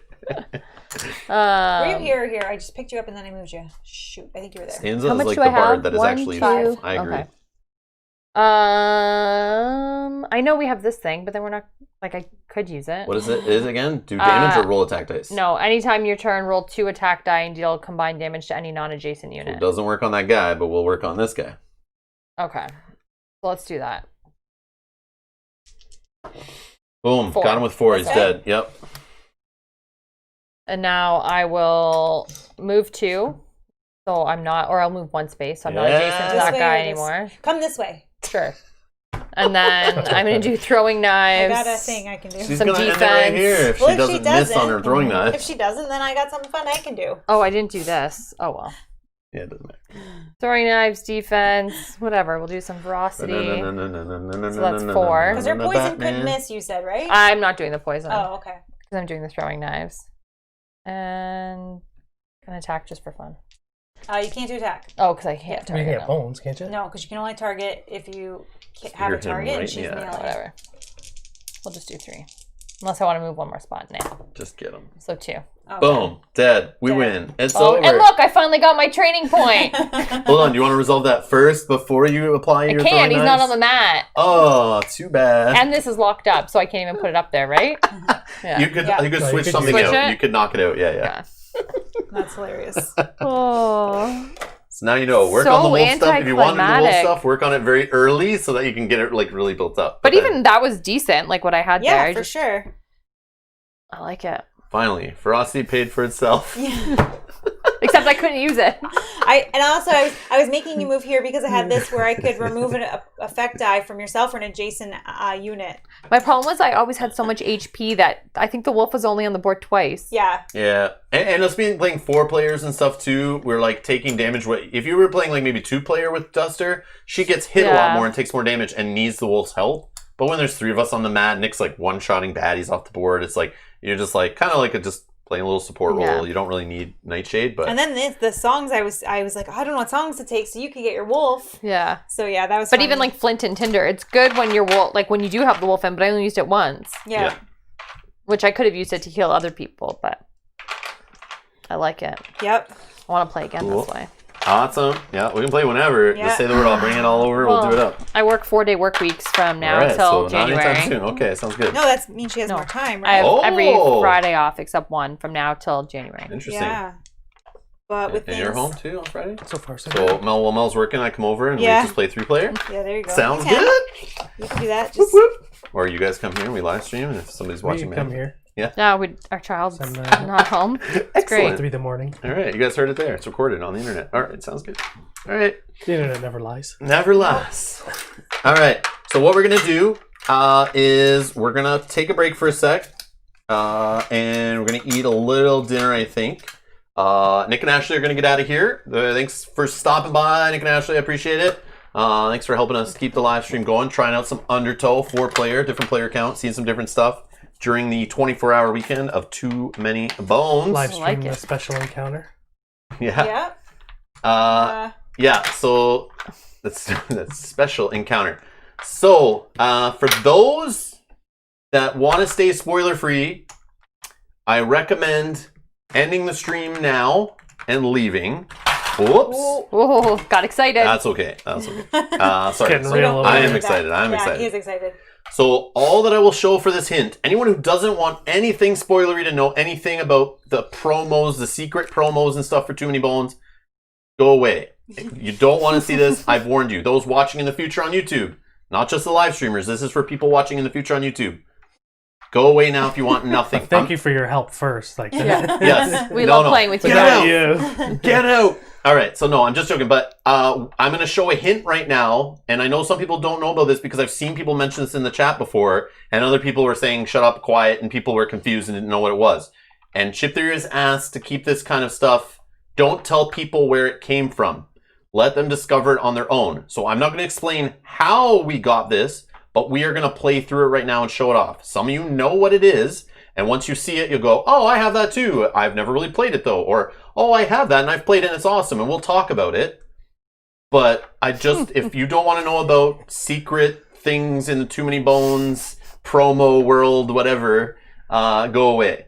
you here or here? I just picked you up and then I moved you. Shoot, I think you were there. Stanza How is much like do the I have? bard that is 1, actually 2. I agree. Okay. I know we have this thing, but then we're not. Like I could use it. What is it? Is it again? Do damage or roll attack dice? No, anytime your turn, roll 2 attack die and deal combined damage to any non-adjacent unit. It doesn't work on that guy, but we'll work on this guy. Okay, so let's do that. Boom! 4. Got him with 4. He's dead. Yep. And now I will move 2, so I'm not, or I'll move 1 space, so I'm not adjacent to that guy anymore. Come this way. Sure. And then I'm gonna do throwing knives. I got a thing I can do. She's some gonna defense. end it right here if she doesn't miss on her throwing knife. If she doesn't, then I got something fun I can do. Oh, I didn't do this. Oh well. Yeah, it doesn't matter. Throwing knives, defense, whatever. We'll do some ferocity. So that's 4. Because her poison couldn't miss, you said, right? I'm not doing the poison. Oh, okay. Because I'm doing the throwing knives. And can attack just for fun. You can't do attack. Oh, because I can't You target. can them. get bones, can't you? No, because you can only target if you have a target and she's melee. Whatever. We'll just do 3. Unless I want to move 1 more spot. Nah. Just get him. So 2. Okay. Boom. Dead. We win. It's over. And look, I finally got my training point. Hold on. Do you want to resolve that first before you apply your I can't. He's throwing not knives? on the mat. Oh, too bad. And this is locked up, so I can't even put it up there, right? Yeah. You could switch could something switch out. it? You could knock it out. Yeah. Yeah. That's hilarious. Oh. So now you know. Work So on the wolf stuff. If you want to do wolf anticlimactic. stuff, work on it very early so that you can get it like really built up. But then, even that was decent, like what I had there. Yeah, for sure. I like it. finally, ferocity paid for itself. Yeah. Except I couldn't use it. I was making you move here because I had this where I could remove an effect die from yourself or an adjacent unit. My problem was I always had so much HP that I think the wolf was only on the board twice. Yeah. Yeah. And us being playing 4 players and stuff too, we're like taking damage. If you were playing like maybe 2 player with Duster, she gets hit a lot more and takes more damage and needs the wolf's help. But when there's 3 of us on the mat, Nick's like one-shotting baddies off the board. It's like, you're just like, kind of like just playing a little support role. You don't really need Nightshade, but... And then the songs, I was like, I don't know what songs to take, so you could get your wolf. Yeah. So yeah, that was But funny. even like Flint and Tinder, it's good when you're wolf, like when you do have the wolf in, but I only used it once. Yeah. Which I could have used it to heal other people, but I like it. Yep. I want to play again this way. Awesome. Yeah, we can play whenever. Yeah. Just say the word. I'll bring it all over. We'll do it up. I work 4-day work weeks from now All right, till so not January. anytime soon. Okay, sounds good. No, that means she has more time, right? I have every Oh. Friday off except one from now till January. Interesting. Yeah. But with And you're home too on Friday? So far, so So good. while Mel's working, I come over and Yeah. we just play 3-player. Yeah, there you go. Sounds You can. good. You can do that. Whoop, Just whoop. Or you guys come here and we live stream, and if somebody's We watching, can come here. No, our child's Send the- not home. It's Excellent. great. 3 in the morning. All right, you guys heard it there. It's recorded on the internet. All right, sounds good. All right, The internet never lies. never lies. All right, so what we're gonna do is we're gonna take a break for a sec, and we're gonna eat a little dinner, I think. Nick and Ashley are gonna get out of here. Thanks for stopping by, Nick and Ashley. I appreciate it. Thanks for helping us keep the live stream going. Trying out some Undertow, 4-player, different player count, seeing some different stuff during the 24-hour weekend of Too Many Bones. Live stream like the it. special encounter. Yeah. yeah. Yeah, so that's special encounter. So, for those that want to stay spoiler free, I recommend ending the stream now and leaving. Whoops. Whoa, got excited. That's okay. That's okay. Sorry. Getting real over I here. am excited. I'm yeah, excited. he is excited. So all that I will show for this hint, anyone who doesn't want anything spoilery to know anything about the promos, the secret promos and stuff for Too Many Bones, go away. You don't want to see this. I've warned you. Those watching in the future on YouTube, not just the live streamers. This is for people watching in the future on YouTube. Go away now if you want nothing. Thank you for your help first. Like, Yeah. Yes. We love playing with you. Get without out. you. Get out. All right. So no, I'm just joking. But I'm going to show a hint right now. And I know some people don't know about this because I've seen people mention this in the chat before. And other people were saying, shut up, quiet. And people were confused and didn't know what it was. And Chip Theory is asked to keep this kind of stuff. Don't tell people where it came from. Let them discover it on their own. So I'm not going to explain how we got this, but we are going to play through it right now and show it off. Some of you know what it is, and once you see it, you'll go, oh, I have that too. I've never really played it though. Or, oh, I have that and I've played it and it's awesome, and we'll talk about it. But I just, if you don't want to know about secret things in the Too Many Bones promo world, whatever, go away.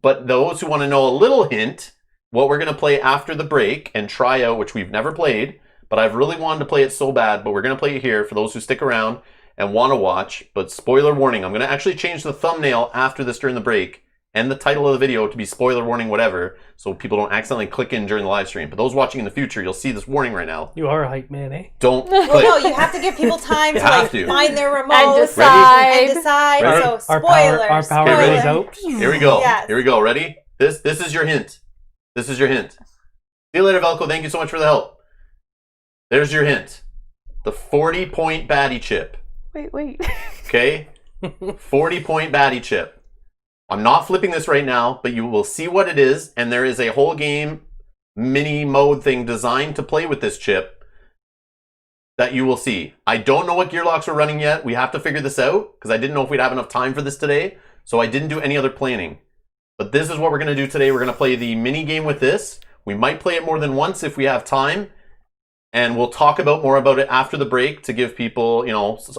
But those who want to know a little hint, what we're going to play after the break and try out, which we've never played, but I've really wanted to play it so bad, but we're going to play it here for those who stick around and want to watch. But spoiler warning, I'm going to actually change the thumbnail after this during the break and the title of the video to be spoiler warning whatever, so people don't accidentally click in during the live stream. But those watching in the future, you'll see this warning right now. You are a hype man, eh? Don't Well, click. no, you have to give people time You to have like to. find their remote And decide. and decide. Ready? So Our spoilers. power Okay, ready? is out. Here we go. Yes. Here we go. Ready? This is your hint. This is your hint. See you later, Velko. Thank you so much for the help. There's your hint. The 40-point baddie chip. Wait. Okay? 40-point baddie chip. I'm not flipping this right now, but you will see what it is, and there is a whole game mini mode thing designed to play with this chip that you will see. I don't know what gear locks we're running yet. We have to figure this out because I didn't know if we'd have enough time for this today, so I didn't do any other planning. But this is what we're going to do today. We're going to play the mini game with this. We might play it more than once if we have time. And we'll talk about more about it after the break to give people,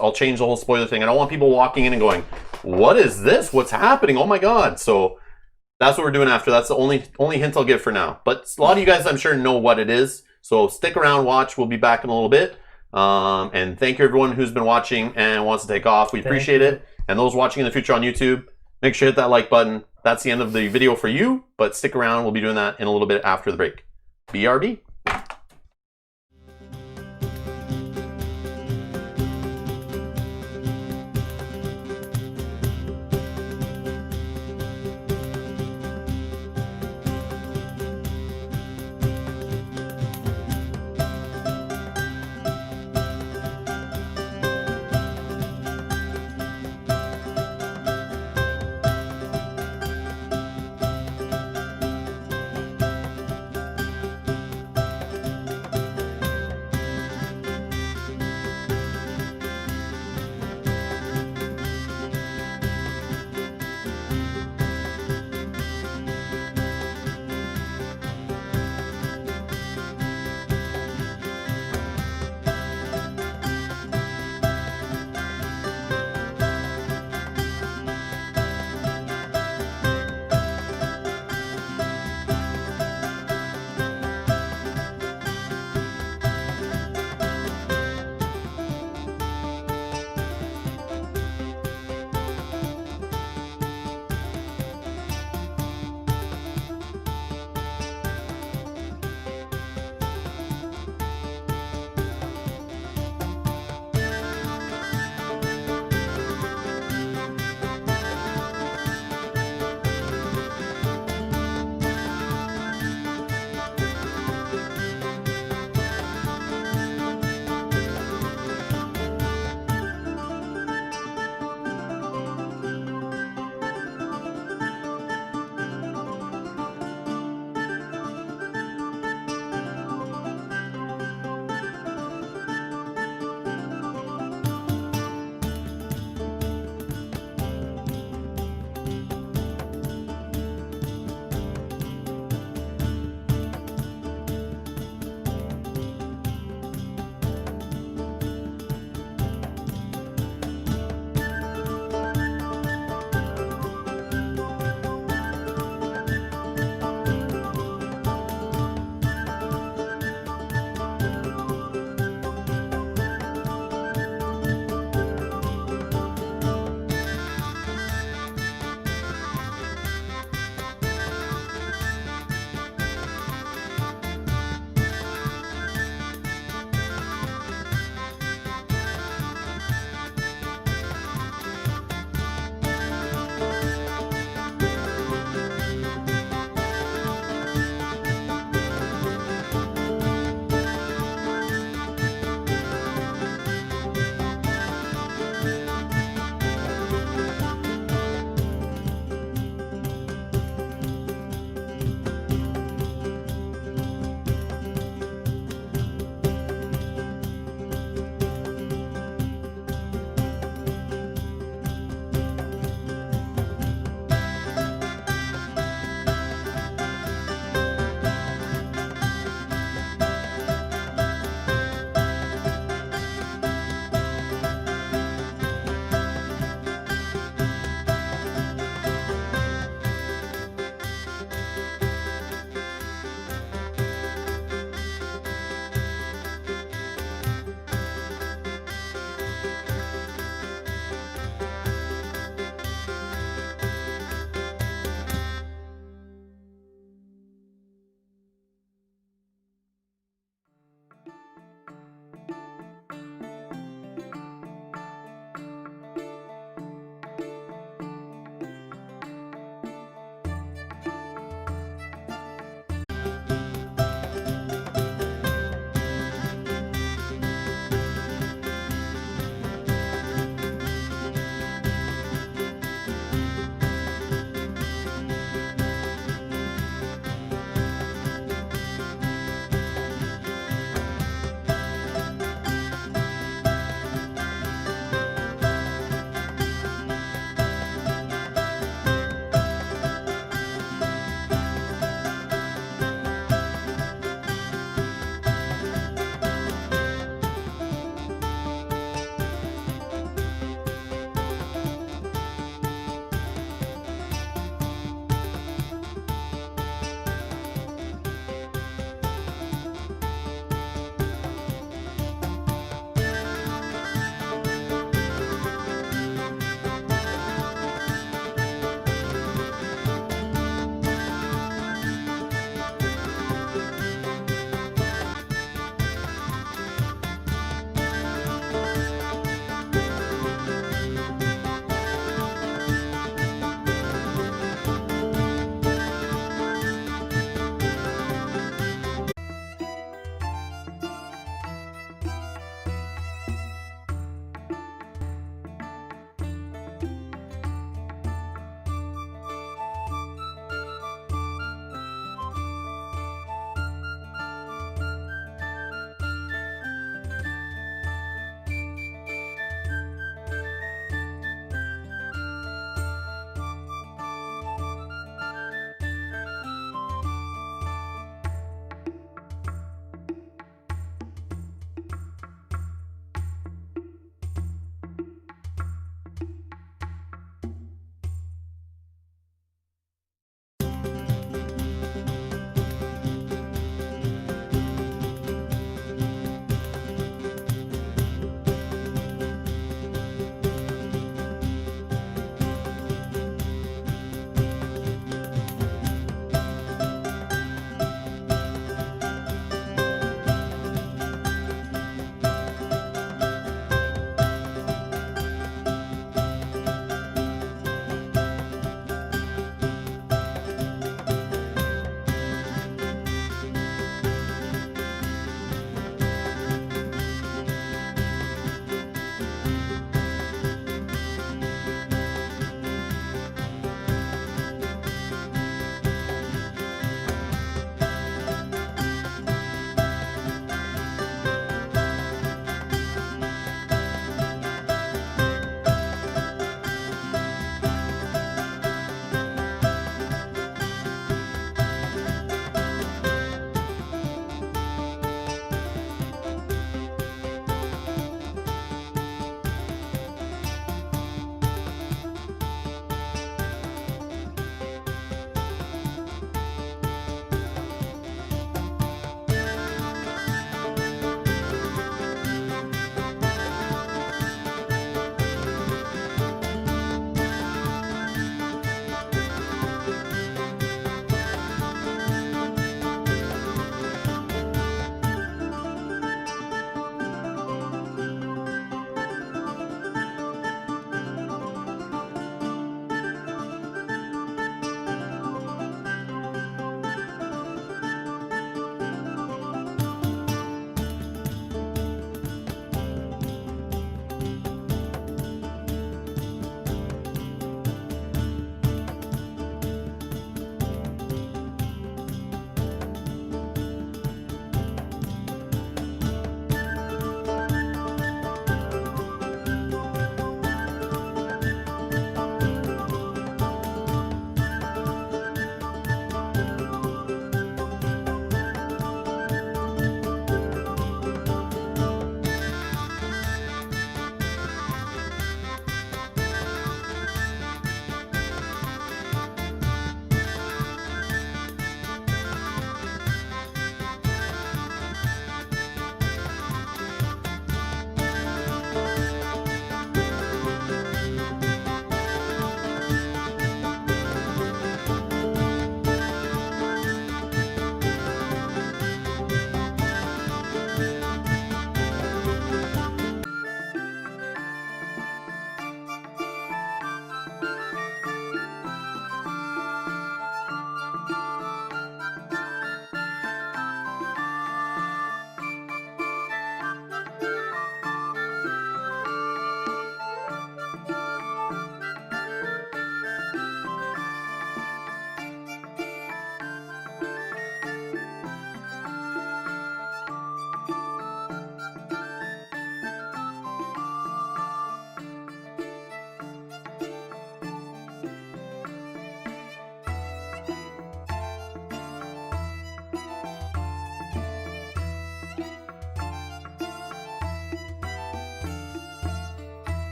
I'll change the whole spoiler thing. I don't want people walking in and going, what is this? What's happening? Oh my God. So that's what we're doing after. That's the only hint I'll give for now. But a lot of you guys, I'm sure, know what it is. So stick around, watch. We'll be back in a little bit. And thank you everyone who's been watching and wants to take off. We appreciate it. And those watching in the future on YouTube, make sure to hit that like button. That's the end of the video for you, but stick around. We'll be doing that in a little bit after the break. BRB.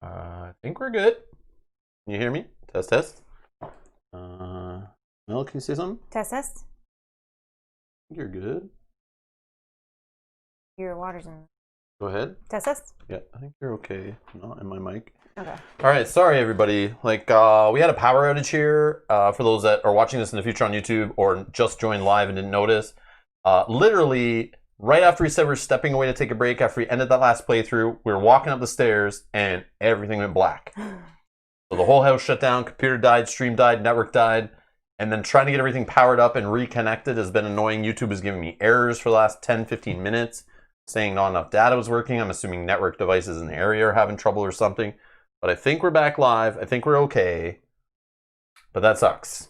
I think we're good. Can you hear me? Test, test. Mel, can you say something? Test, test. You're good. Your water's in. Go ahead. Test, test. Yeah, I think you're okay. Not in my mic. Okay. All right, sorry everybody. Like, we had a power outage here. For those that are watching this in the future on YouTube or just joined live and didn't notice, literally right after we said we're stepping away to take a break, after we ended that last playthrough, we were walking up the stairs and everything went black. So the whole house shut down, computer died, stream died, network died, and then trying to get everything powered up and reconnected has been annoying. YouTube is giving me errors for the last 10, 15 minutes, saying not enough data was working. I'm assuming network devices in the area are having trouble or something. But I think we're back live. I think we're okay. But that sucks.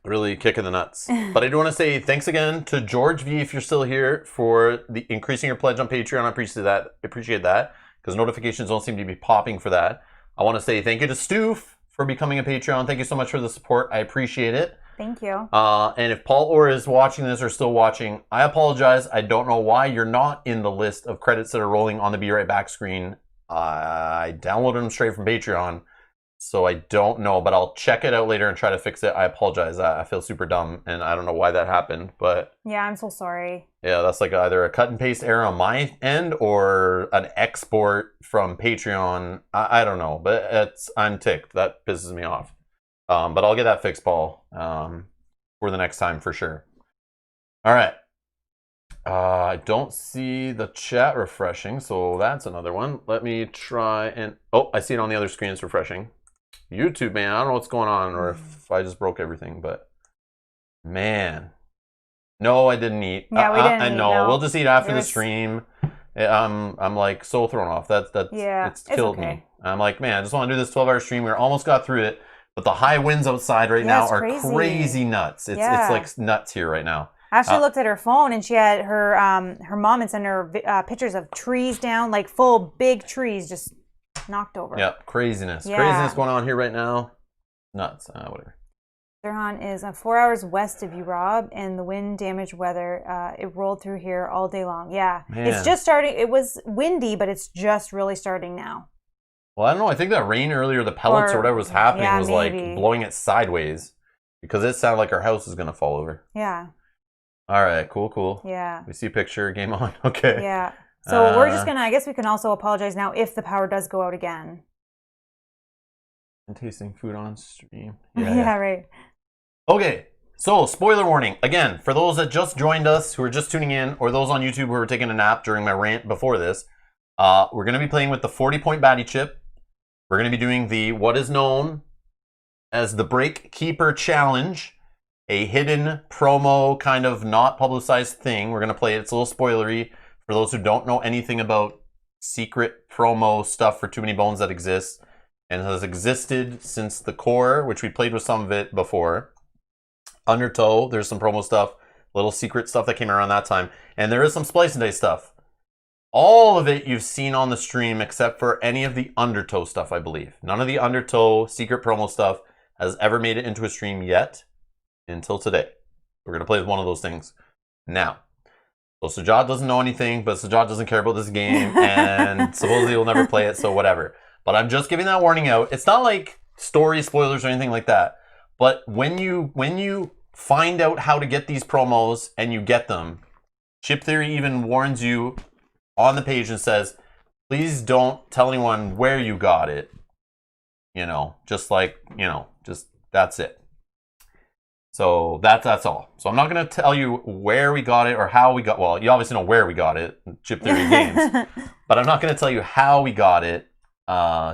Really kicking the nuts. But I do want to say thanks again to George V, if you're still here, for the increasing your pledge on Patreon. I appreciate that because notifications don't seem to be popping for that. I want to say thank you to Stoof for becoming a Patreon. Thank you so much for the support. I appreciate it. Thank you. And if Paul Orr is watching this or still watching, I apologize. I don't know why you're not in the list of credits that are rolling on the Be Right Back screen. I downloaded them straight from Patreon, so I don't know, but I'll check it out later and try to fix it. I apologize. I feel super dumb, and I don't know why that happened, but... Yeah, I'm so sorry. Yeah, that's like either a cut and paste error on my end or an export from Patreon. I don't know, but I'm ticked. That pisses me off. But I'll get that fixed, Paul, for the next time for sure. All right. I don't see the chat refreshing, so that's another one. Let me try and... Oh, I see it on the other screen. It's refreshing. YouTube, man, I don't know what's going on or if I just broke everything, but... Man. No, I didn't eat. Yeah, we didn't eat, know. no. We'll just eat after the stream. I'm like so thrown off. It's killed me. I'm like, man, I just want to do this 12-hour stream. We almost got through it, but the high winds outside right now are crazy nuts. It's like nuts here right now. Ashley looked at her phone and she had her mom had sent her pictures of trees down, like full big trees just knocked over. Yeah, craziness. Yeah. Craziness going on here right now. Nuts. Whatever. Sirhan is 4 hours west of you, Rob, and the wind damaged weather. It rolled through here all day long. Yeah, man. It's just starting. It was windy, but it's just really starting now. Well, I don't know. I think that rain earlier, the pellets or whatever was happening was maybe like blowing it sideways because it sounded like our house is going to fall over. Yeah. All right, cool. Yeah. We see a picture, game on. Okay. Yeah. So we're just going to, I guess we can also apologize now if the power does go out again. And tasting food on stream. Yeah, right. Okay, so spoiler warning. Again, for those that just joined us, who are just tuning in, or those on YouTube who were taking a nap during my rant before this, we're going to be playing with the 40-point baddie chip. We're going to be doing the what is known as the Break Keeper Challenge. A hidden promo, kind of not publicized thing. We're going to play it. It's a little spoilery for those who don't know anything about secret promo stuff for Too Many Bones that exists and has existed since the core, which we played with some of it before. Undertow, there's some promo stuff, little secret stuff that came around that time. And there is some Splicing Day stuff. All of it you've seen on the stream except for any of the Undertow stuff, I believe. None of the Undertow secret promo stuff has ever made it into a stream yet. Until today. We're going to play with one of those things now. So Sajad doesn't know anything, but Sajad doesn't care about this game, and supposedly he'll never play it, so whatever. But I'm just giving that warning out. It's not like story spoilers or anything like that. But when you find out how to get these promos and you get them, Chip Theory even warns you on the page and says, please don't tell anyone where you got it. Just that's it. So that's all. So I'm not going to tell you where we got it or how we got. Well, you obviously know where we got it, Chip Theory Games. But I'm not going to tell you how we got it,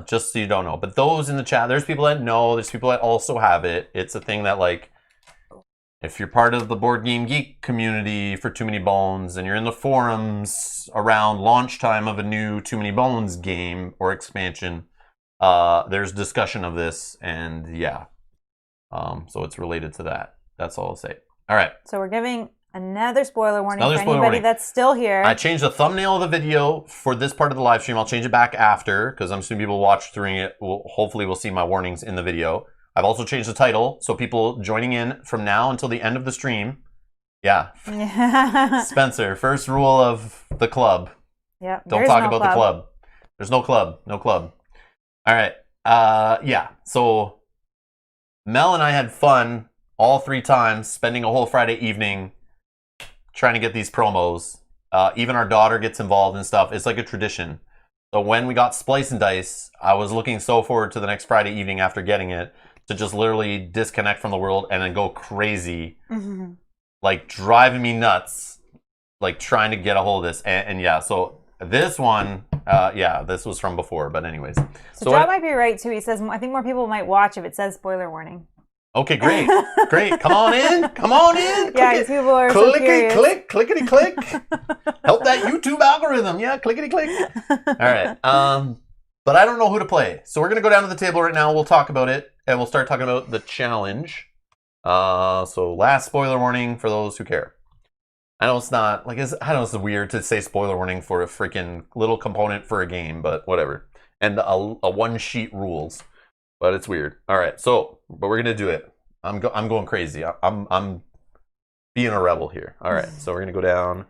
just so you don't know. But those in the chat, there's people that know. There's people that also have it. It's a thing that, like, if you're part of the Board Game Geek community for Too Many Bones and you're in the forums around launch time of a new Too Many Bones game or expansion, there's discussion of this, and yeah. So it's related to that. That's all I'll say. All right. So we're giving another spoiler warning for anybody that's still here. I changed the thumbnail of the video for this part of the live stream. I'll change it back after because I'm assuming people watch through it. Hopefully we'll see my warnings in the video. I've also changed the title so people joining in from now until the end of the stream. Yeah. Spencer, first rule of the club. Yep. Don't talk about the club. There's no club. No club. All right. Yeah. So Mel and I had fun all 3 times, spending a whole Friday evening trying to get these promos. Even our daughter gets involved and stuff. It's like a tradition. So when we got Splicing Dice, I was looking so forward to the next Friday evening after getting it to just literally disconnect from the world and then go crazy, like driving me nuts, like trying to get a hold of this. And yeah, so this one, yeah, this was from before, but anyways. So Joe might be right too. He says, I think more people might watch if it says spoiler warning. Okay, great. Great. Come on in. Come on in. Yeah, these people are so curious. Click, clickety click. Help that YouTube algorithm. Yeah, clickety click. All right. But I don't know who to play. So we're going to go down to the table right now. We'll talk about it, and we'll start talking about the challenge. So last spoiler warning for those who care. I know it's not, like, I know it's weird to say spoiler warning for a freaking little component for a game, but whatever. And a one-sheet rules. But it's weird. All right, so, but we're gonna do it. I'm going crazy. I'm being a rebel here. All right, so we're gonna go down.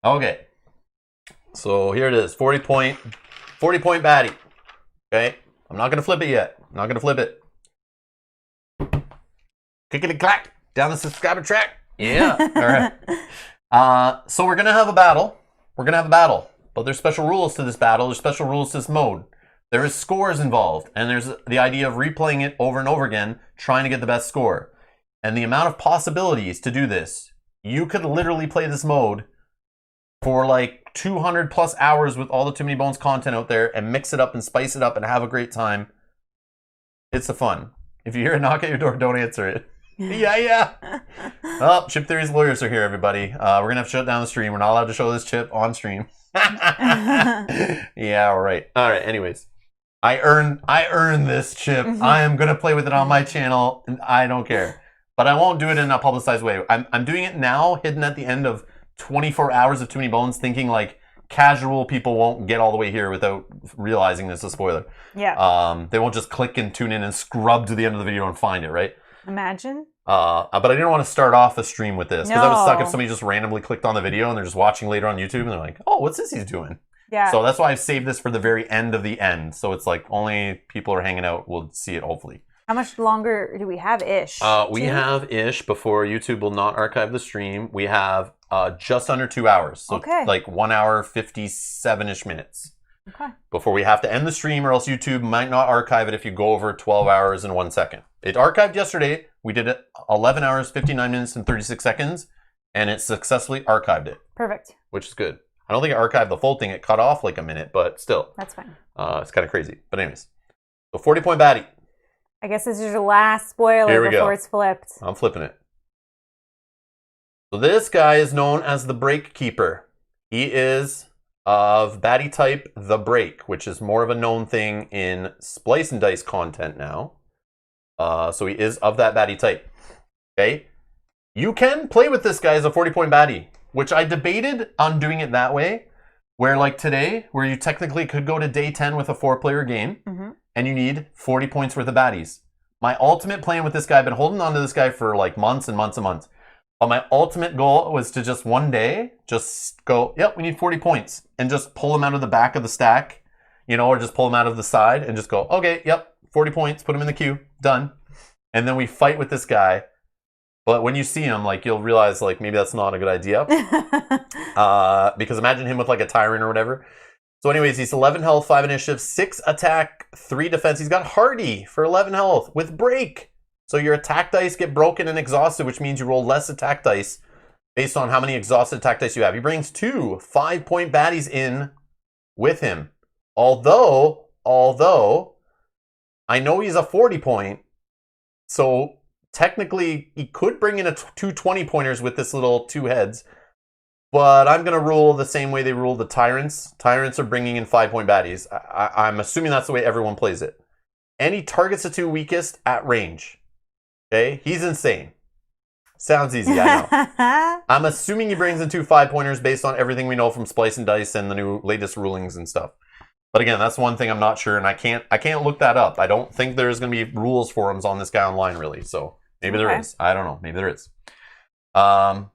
Okay, so here it is. 40 point baddie. Okay, I'm not gonna flip it yet. I'm not gonna flip it. Clickety clack down the subscriber track. Yeah. All right. So we're gonna have a battle. But there's special rules to this battle. There's special rules to this mode. There is scores involved, and there's the idea of replaying it over and over again, trying to get the best score. And the amount of possibilities to do this, you could literally play this mode for like 200 plus hours with all the Too Many Bones content out there and mix it up and spice it up and have a great time. It's a fun. If you hear a knock at your door, don't answer it. Yeah. Oh, Chip Theory's lawyers are here, everybody. We're going to have to shut down the stream. We're not allowed to show this chip on stream. Yeah, right. All right, anyways. I earned this chip. I am gonna play with it on my channel, and I don't care. But I won't do it in a publicized way. I'm doing it now, hidden at the end of 24 hours of Too Many Bones, thinking like casual people won't get all the way here without realizing this is a spoiler. Yeah. They won't just click and tune in and scrub to the end of the video and find it, right? Imagine. But I didn't want to start off the stream with this because No. I was stuck if somebody just randomly clicked on the video and they're just watching later on YouTube and they're like, "Oh, what's this he's doing?" Yeah. So that's why I've saved this for the very end of the end. So it's like only people are hanging out will see it, hopefully. How much longer do we have ish? We have ish before YouTube will not archive the stream. We have just under 2 hours. So like 1 hour, 57-ish minutes. Okay. Before we have to end the stream, or else YouTube might not archive it if you go over 12 hours and 1 second. It archived yesterday. We did it 11 hours, 59 minutes, and 36 seconds. And it successfully archived it. Perfect. Which is good. I don't think it archived the full thing. It cut off like a minute, but still. That's fine. It's kind of crazy. But anyways. So 40 point baddie. I guess this is your last spoiler before it's flipped. I'm flipping it. So this guy is known as the Break Keeper. He is of baddie type the Break, which is more of a known thing in Splice and Dice content now. So he is of that baddie type. Okay? You can play with this guy as a 40 point baddie. Which I debated on doing it that way, where like today, where you technically could go to day 10 with a 4-player game, and you need 40 points worth of baddies. My ultimate plan with this guy, I've been holding on to this guy for like months and months and months, but my ultimate goal was to just one day, just go, yep, we need 40 points, and just pull them out of the back of the stack, you know, or just pull them out of the side, and just go, okay, yep, 40 points, put them in the queue, done. And then we fight with this guy. But when you see him, like, you'll realize, like, maybe that's not a good idea. Because imagine him with, like, a Tyrant or whatever. So anyways, he's 11 health, 5 initiative, 6 attack, 3 defense. He's got Hardy for 11 health with Break. So your attack dice get broken and exhausted, which means you roll less attack dice based on how many exhausted attack dice you have. He brings 2 5-point baddies in with him. Although, I know he's a 40-point, so technically, he could bring in 2 20-pointers with this little 2 heads, but I'm going to rule the same way they rule the Tyrants. Tyrants are bringing in 5-point baddies. I'm assuming that's the way everyone plays it. And he targets the 2 weakest at range. Okay? He's insane. Sounds easy, I know. I'm assuming he brings in 2 5-pointers based on everything we know from Splice and Dice and the new latest rulings and stuff. But again, that's one thing I'm not sure, and I can't look that up. I don't think there's going to be rules forums on this guy online, really, so... Maybe there is. I don't know. Maybe there is. So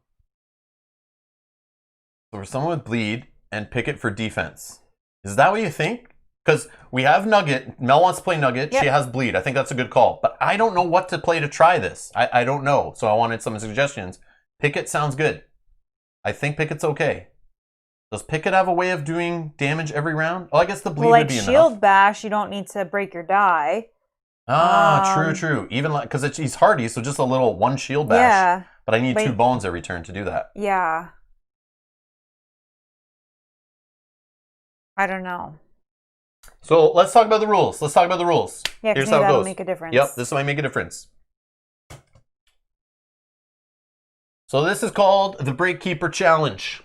for someone with bleed and pick it for defense. Is that what you think? Because we have Nugget. Mel wants to play Nugget. Yep. She has Bleed. I think that's a good call. But I don't know what to play to try this. I don't know. So I wanted some suggestions. Picket sounds good. I think Picket's okay. Does Picket have a way of doing damage every round? Oh, I guess the Bleed would be enough. Shield Bash, you don't need to break your die. True. Even like, because he's hardy, so just a little 1 shield bash. Yeah. But I need 2 bones every turn to do that. Yeah. I don't know. So let's talk about the rules. Yeah, here's how it goes. Make a difference. Yep, this might make a difference. So this is called the Breakkeeper Challenge.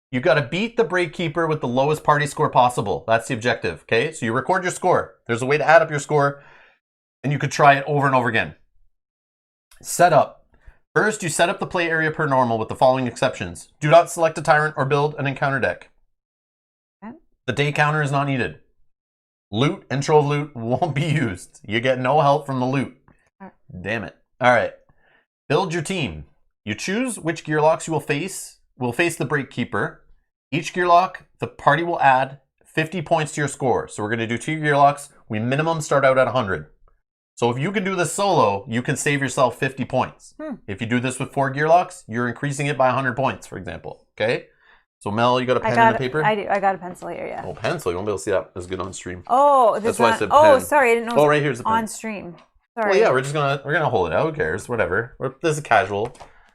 You got to beat the Breakkeeper with the lowest party score possible. That's the objective, okay? So you record your score. There's a way to add up your score, and you could try it over and over again. Setup. First, you set up the play area per normal with the following exceptions. Do not select a Tyrant or build an encounter deck. Okay. The day counter is not needed. Loot and trove loot won't be used. You get no help from the loot. Damn it. All right. Build your team. You choose which gearlocks you will face. Will face the Breakkeeper. Each gearlock, the party will add 50 points to your score. So we're going to do 2 gearlocks. We minimum start out at 100. So if you can do this solo, you can save yourself 50 points. If you do this with 4 gearlocks, you're increasing it by 100 points, for example. Okay? So Mel, you got a pen and a paper? I do. I got a pencil here, yeah. Oh, pencil. You won't be able to see that as good on stream. Oh, that's why I said pen. Oh, sorry. I didn't know. Oh, right here's the pen. On stream. Sorry. Well, yeah, we're gonna hold it out. Who cares? Whatever. This is casual.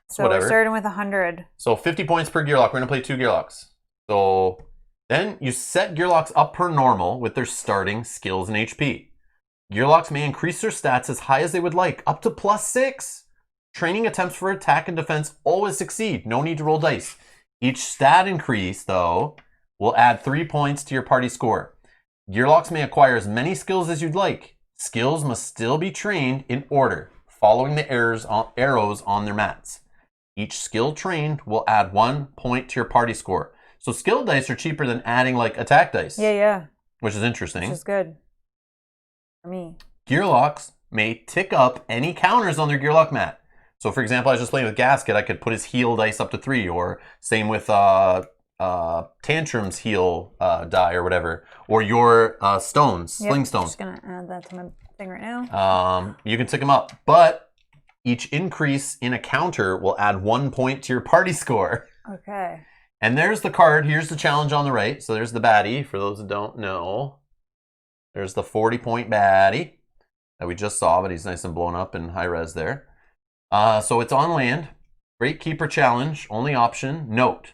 So whatever. We're starting with 100. So 50 points per gearlock. We're gonna play 2 gearlocks. So then you set gearlocks up per normal with their starting skills and HP. Gearlocks may increase their stats as high as they would like, up to +6. Training attempts for attack and defense always succeed. No need to roll dice. Each stat increase, though, will add 3 points to your party score. Gearlocks may acquire as many skills as you'd like. Skills must still be trained in order, following the arrows on their mats. Each skill trained will add 1 point to your party score. So skill dice are cheaper than adding like attack dice. Yeah. Which is interesting. Which is good. For me. Gearlocks may tick up any counters on their gearlock mat. So for example, I was just playing with Gasket, I could put his heal dice up to 3, or same with Tantrum's heal die or whatever. Or your stones, sling stones. I'm just gonna add that to my thing right now. You can tick them up. But each increase in a counter will add 1 point to your party score. Okay. And there's the card. Here's the challenge on the right. So there's the baddie, for those that don't know. There's the 40-point baddie that we just saw, but he's nice and blown up in high res there. So it's on land. Breakkeeper Challenge, only option. Note,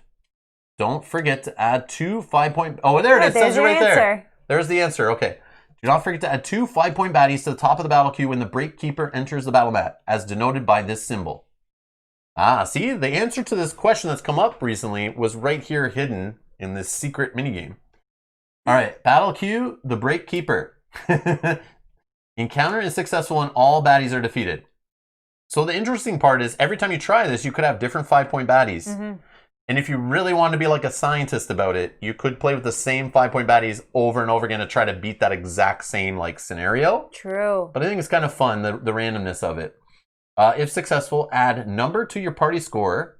don't forget to add 2 5-point... Oh, there it is. It says it right there. There's the answer. Okay. Do not forget to add 2 5-point baddies to the top of the battle queue when the Breakkeeper enters the battle mat, as denoted by this symbol. See? The answer to this question that's come up recently was right here hidden in this secret minigame. All right. Battle queue, the Breakkeeper. Encounter is successful when all baddies are defeated. So the interesting part is every time you try this, you could have different 5-point baddies. Mm-hmm. And if you really want to be like a scientist about it, you could play with the same 5-point baddies over and over again to try to beat that exact same like scenario. True. But I think it's kind of fun, the randomness of it. If successful, add number to your party score.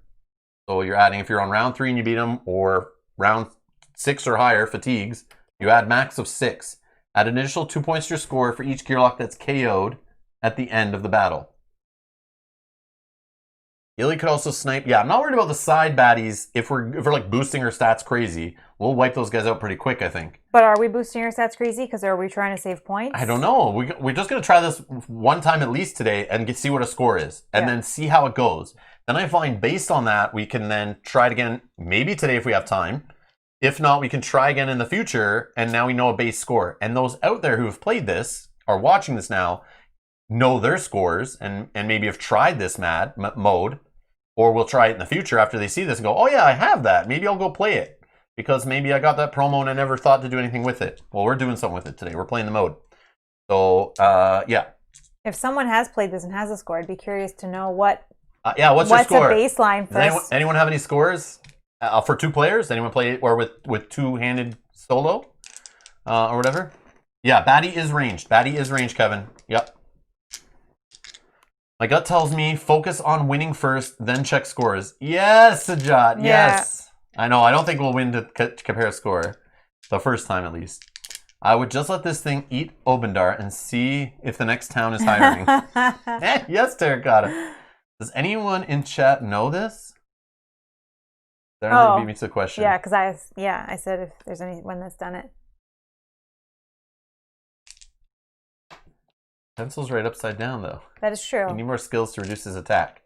So you're adding, if you're on round 3 and you beat them, or round 6 or higher, fatigues, you add max of 6. Add an additional 2 points to your score for each gearlock that's KO'd at the end of the battle. Illy could also snipe. Yeah, I'm not worried about the side baddies. If we're like boosting our stats crazy, we'll wipe those guys out pretty quick, I think. But are we boosting our stats crazy? Because are we trying to save points? I don't know. We're just going to try this one time at least today and see what a score is. And then see how it goes. Then I find based on that, we can then try it again, maybe today if we have time. If not, we can try again in the future. And now we know a base score. And those out there who have played this, are watching this now, know their scores and maybe have tried this mode, or we'll try it in the future after they see this and go, oh yeah, I have that. Maybe I'll go play it because maybe I got that promo and I never thought to do anything with it. Well, we're doing something with it today. We're playing the mode. So, yeah. If someone has played this and has a score, I'd be curious to know what's your score? A baseline for anyone have any scores for 2 players? Anyone play or with two-handed solo or whatever? Yeah, baddie is ranged. Baddie is ranged, Kevin. Yep. My gut tells me focus on winning first, then check scores. Yes, Sajat. Yes. I know. I don't think we'll win to compare score. The first time, at least. I would just let this thing eat Obendar and see if the next town is hiring. Yes, Terracotta. Does anyone in chat know this? That beat me to the question. Yeah, because I said if there's anyone that's done it. Pencil's right upside down, though. That is true. You need more skills to reduce his attack.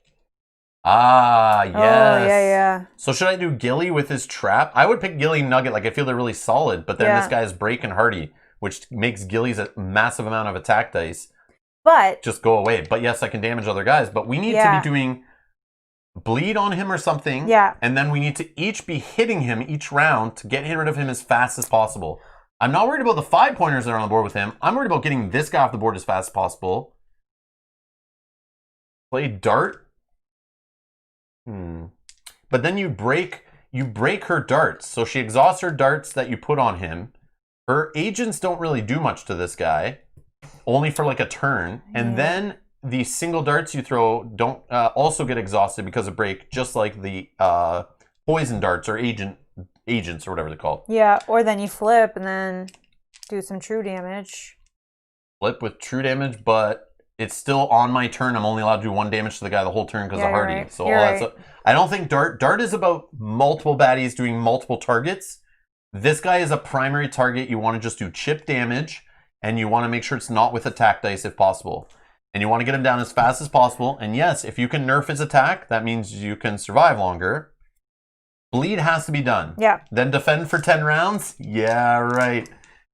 Ah, yes. Oh, yeah. So should I do Gilly with his trap? I would pick Gilly and Nugget. Like, I feel they're really solid, but then this guy is Break and Hardy, which makes Gilly's a massive amount of attack dice but just go away. But yes, I can damage other guys, but we need to be doing bleed on him or something. Yeah. And then we need to each be hitting him each round to get rid of him as fast as possible. I'm not worried about the 5-pointers that are on the board with him. I'm worried about getting this guy off the board as fast as possible. Play Dart. But then you break her darts. So she exhausts her darts that you put on him. Her agents don't really do much to this guy. Only for like a turn. And then the single darts you throw don't also get exhausted because of break, just like the poison darts or agents or whatever they're called. Yeah, or then you flip and then do some true damage. Flip with true damage, but it's still on my turn. I'm only allowed to do 1 damage to the guy the whole turn because of Hardy. Right. So I don't think Dart is about multiple baddies doing multiple targets. This guy is a primary target. You want to just do chip damage, and you want to make sure it's not with attack dice if possible. And you want to get him down as fast as possible. And yes, if you can nerf his attack, that means you can survive longer. Bleed has to be done. Yeah. Then defend for 10 rounds? Yeah, right.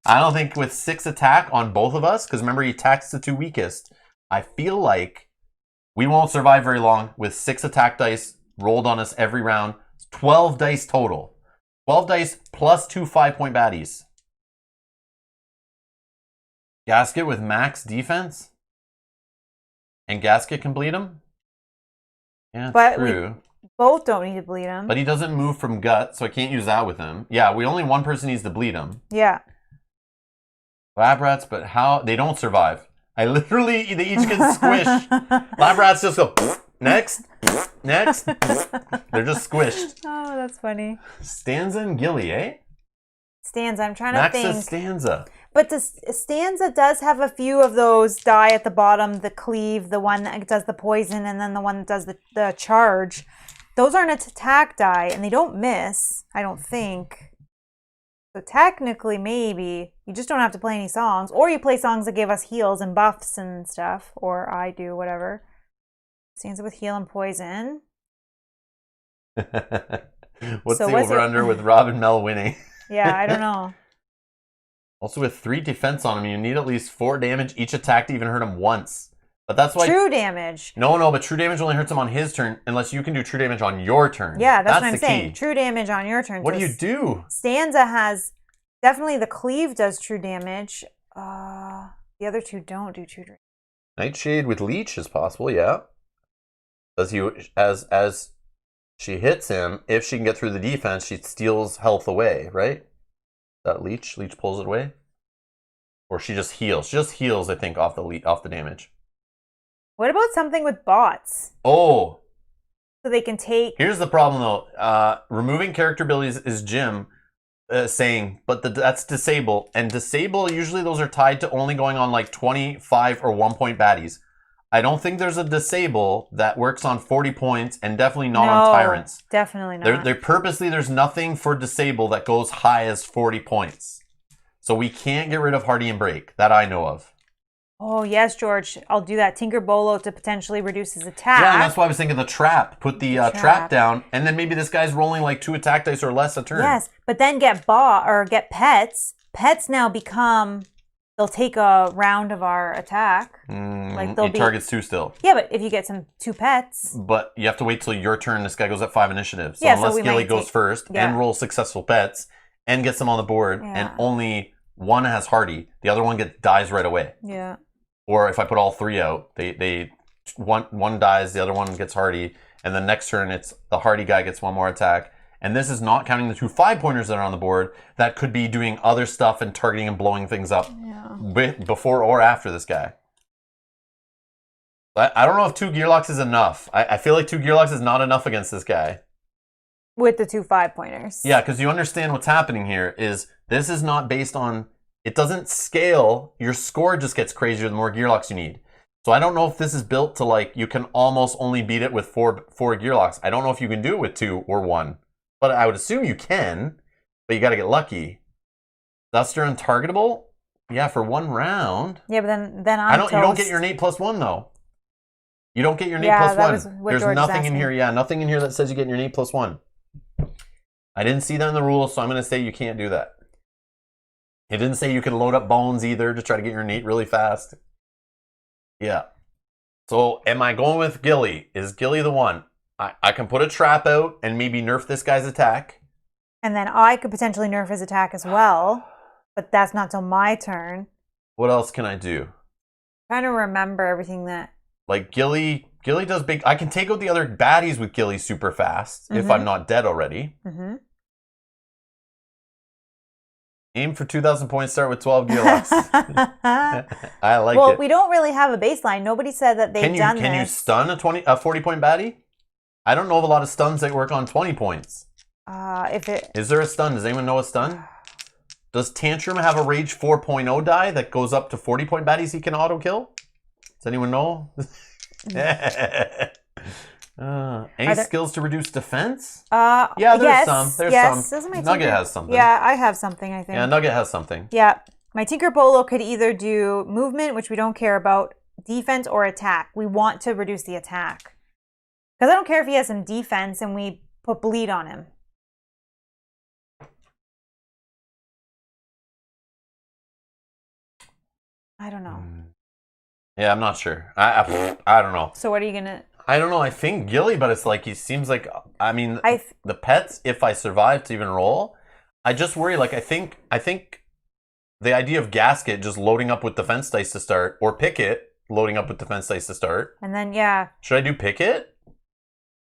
I don't think with 6 attack on both of us, because remember he attacks the 2 weakest, I feel like we won't survive very long with 6 attack dice rolled on us every round. 12 dice total. 12 dice plus 2 5-point baddies. Gasket with max defense? And Gasket can bleed him? Yeah, but true. We both don't need to bleed him. But he doesn't move from gut, so I can't use that with him. Yeah, only one person needs to bleed him. Yeah. Lab rats, but how? They don't survive. They each get squished. Lab rats just go, next. They're just squished. Oh, that's funny. Stanza and Gilly, eh? Stanza, I'm trying to think. Max Stanza. But the Stanza does have a few of those die at the bottom, the cleave, the one that does the poison, and then the one that does the charge. Those aren't an attack die, and they don't miss, I don't think. So technically, maybe, you just don't have to play any songs. Or you play songs that give us heals and buffs and stuff. Or I do, whatever. Stanza with heal and poison. What's the over-under with Rob and Mel winning? Yeah, I don't know. Also, with 3 defense on him, you need at least 4 damage each attack to even hurt him once. But that's why... True damage. No, but true damage only hurts him on his turn unless you can do true damage on your turn. Yeah, that's what I'm saying. Key. True damage on your turn. What do you do? Stanza has... Definitely the cleave does true damage. The other 2 don't do true damage. Nightshade with leech is possible, yeah. As she hits him, if she can get through the defense, she steals health away, right? That leech pulls it away? Or she just heals. She just heals, I think, off the damage. What about something with bots? Oh. So they can take... Here's the problem, though. Removing character abilities is Jim saying, but that's disable. And disable, usually those are tied to only going on like 25 or 1-point baddies. I don't think there's a disable that works on 40 points and definitely not on Tyrants. Definitely not. They're purposely, there's nothing for disable that goes high as 40 points. So we can't get rid of Hardy and Break, that I know of. Oh, yes, George. I'll do that. Tinker Bolo to potentially reduce his attack. Yeah, and that's why I was thinking the trap. Put the trap down, and then maybe this guy's rolling like 2 attack dice or less a turn. Yes, but then get pets. Pets now become... They'll take a round of our attack. Like they'll targets 2 still. Yeah, but if you get 2 pets... But you have to wait till your turn. This guy goes at 5 initiative. So yeah, unless Gilly goes first and rolls successful pets and gets them on the board, and only one has Hardy, the other one dies right away. Yeah. Or if I put all 3 out, one dies, the other one gets Hardy, and the next turn it's the Hardy guy gets 1 more attack. And this is not counting the 2 5-pointers that are on the board that could be doing other stuff and targeting and blowing things up before or after this guy. I don't know if 2 Gearlocks is enough. I feel like 2 Gearlocks is not enough against this guy. With the 2 5-pointers. Yeah, because you understand what's happening here is this is not based on it doesn't scale. Your score just gets crazier the more gear locks you need. So I don't know if this is built to like, you can almost only beat it with four gear locks. I don't know if you can do it with 2 or 1, but I would assume you can, but you got to get lucky. Duster untargetable? Yeah, for 1 round. Yeah, but then I'm you don't get your innate +1 though. You don't get your innate +1. There's George nothing in here. Yeah, nothing in here that says you get your innate +1. I didn't see that in the rules, so I'm going to say you can't do that. It didn't say you can load up bones either to try to get your innate really fast. Yeah. So am I going with Gilly? Is Gilly the one? I can put a trap out and maybe nerf this guy's attack. And then I could potentially nerf his attack as well. But that's not till my turn. What else can I do? I'm trying to remember everything that... Like Gilly does big... I can take out the other baddies with Gilly super fast if I'm not dead already. Aim for 2,000 points, start with 12 gear locks. I like it. Well, we don't really have a baseline. Nobody said that they've done this. Can you stun a 40-point baddie? I don't know of a lot of stuns that work on 20 points. Is there a stun? Does anyone know a stun? Does Tantrum have a Rage 4.0 die that goes up to 40-point baddies he can auto-kill? Does anyone know? Any skills to reduce defense? Yeah, there's some. There's some. Nugget has something. Yeah, I have something, I think. Yeah, Nugget has something. Yeah. My Tinker Bolo could either do movement, which we don't care about, defense, or attack. We want to reduce the attack. Because I don't care if he has some defense and we put bleed on him. I don't know. Yeah, I'm not sure. I don't know. So what are you going to... I don't know. I think Gilly, but it's like he seems like... I mean, the pets, if I survive to even roll, I just worry. Like, I think the idea of Gasket just loading up with defense dice to start, or Picket loading up with defense dice to start. And then, yeah. Should I do Picket?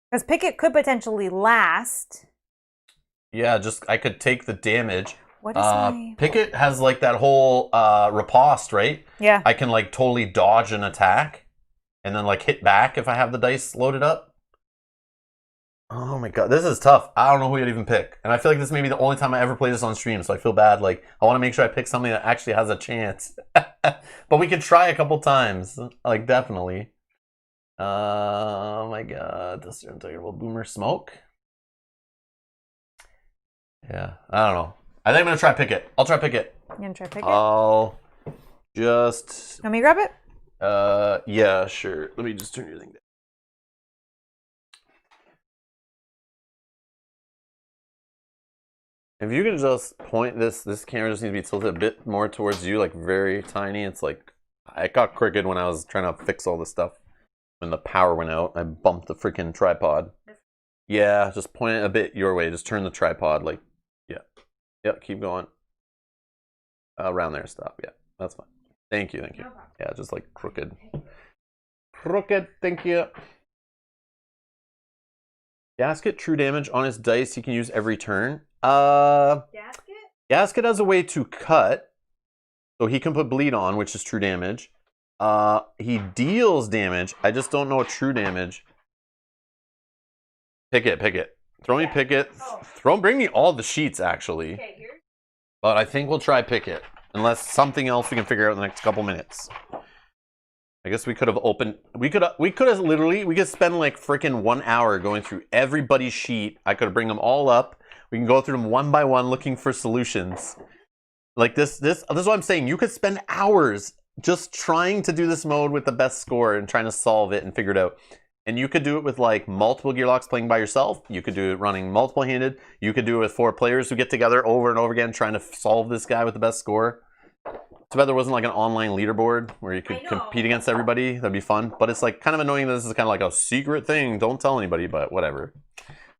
Because Picket could potentially last. Yeah, just I could take the damage. What is my... Picket has like that whole riposte, right? Yeah. I can like totally dodge an attack and then like hit back if I have the dice loaded up. Oh my god, this is tough. I don't know who you'd even pick. And I feel like this may be the only time I ever play this on stream, so I feel bad. Like, I want to make sure I pick something that actually has a chance. But we could try a couple times. Like, definitely. Oh my god, this is untargetable. Boomer Smoke. Yeah, I don't know. I think I'm going to try Picket. I'll try Picket. You going to try Picket? I'll just... Let me grab it? Yeah, sure. Let me just turn your thing down. If you can just point this camera just needs to be tilted a bit more towards you, like very tiny. It's like, I got crooked when I was trying to fix all this stuff. When the power went out, I bumped the freaking tripod. Yeah, just point it a bit your way. Just turn the tripod, like, yeah. Yep, keep going. Around there, stop. Yeah, that's fine. Thank you, thank you. Yeah, just like crooked. Crooked, thank you. Gasket, true damage on his dice he can use every turn. Gasket? Gasket has a way to cut, so he can put bleed on, which is true damage. He deals damage. I just don't know what true damage. Picket. Throw me Picket. Bring me all the sheets, actually. Okay, here. But I think we'll try Picket. Unless something else we can figure out in the next couple minutes. I guess we could have opened... We could have literally... We could spend like freaking 1 hour going through everybody's sheet. I could bring them all up. We can go through them one by one looking for solutions. Like this is what I'm saying. You could spend hours just trying to do this mode with the best score and trying to solve it and figure it out. And you could do it with like multiple gear locks playing by yourself. You could do it running multiple handed. You could do it with 4 players who get together over and over again trying to solve this guy with the best score. Too bad there wasn't like an online leaderboard where you could compete against everybody. That'd be fun. But it's like kind of annoying that this is kind of like a secret thing. Don't tell anybody, but whatever.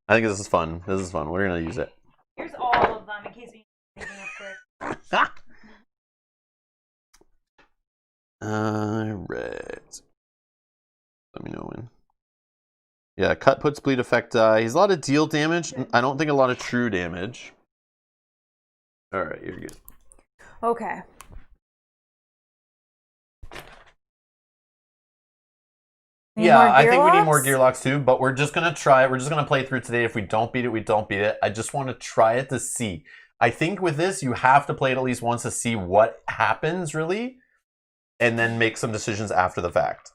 I think this is fun. This is fun. We're going to use it. Here's all of them in case we need anything up quick. Alright. Let me know when. Yeah, cut puts bleed effect die. He's a lot of deal damage. I don't think a lot of true damage. Alright, you're good. Okay. Yeah, I think we need more gear locks too, but we're just going to try it. We're just going to play through today. If we don't beat it, we don't beat it. I just want to try it to see. I think with this, you have to play it at least once to see what happens, really, and then make some decisions after the fact.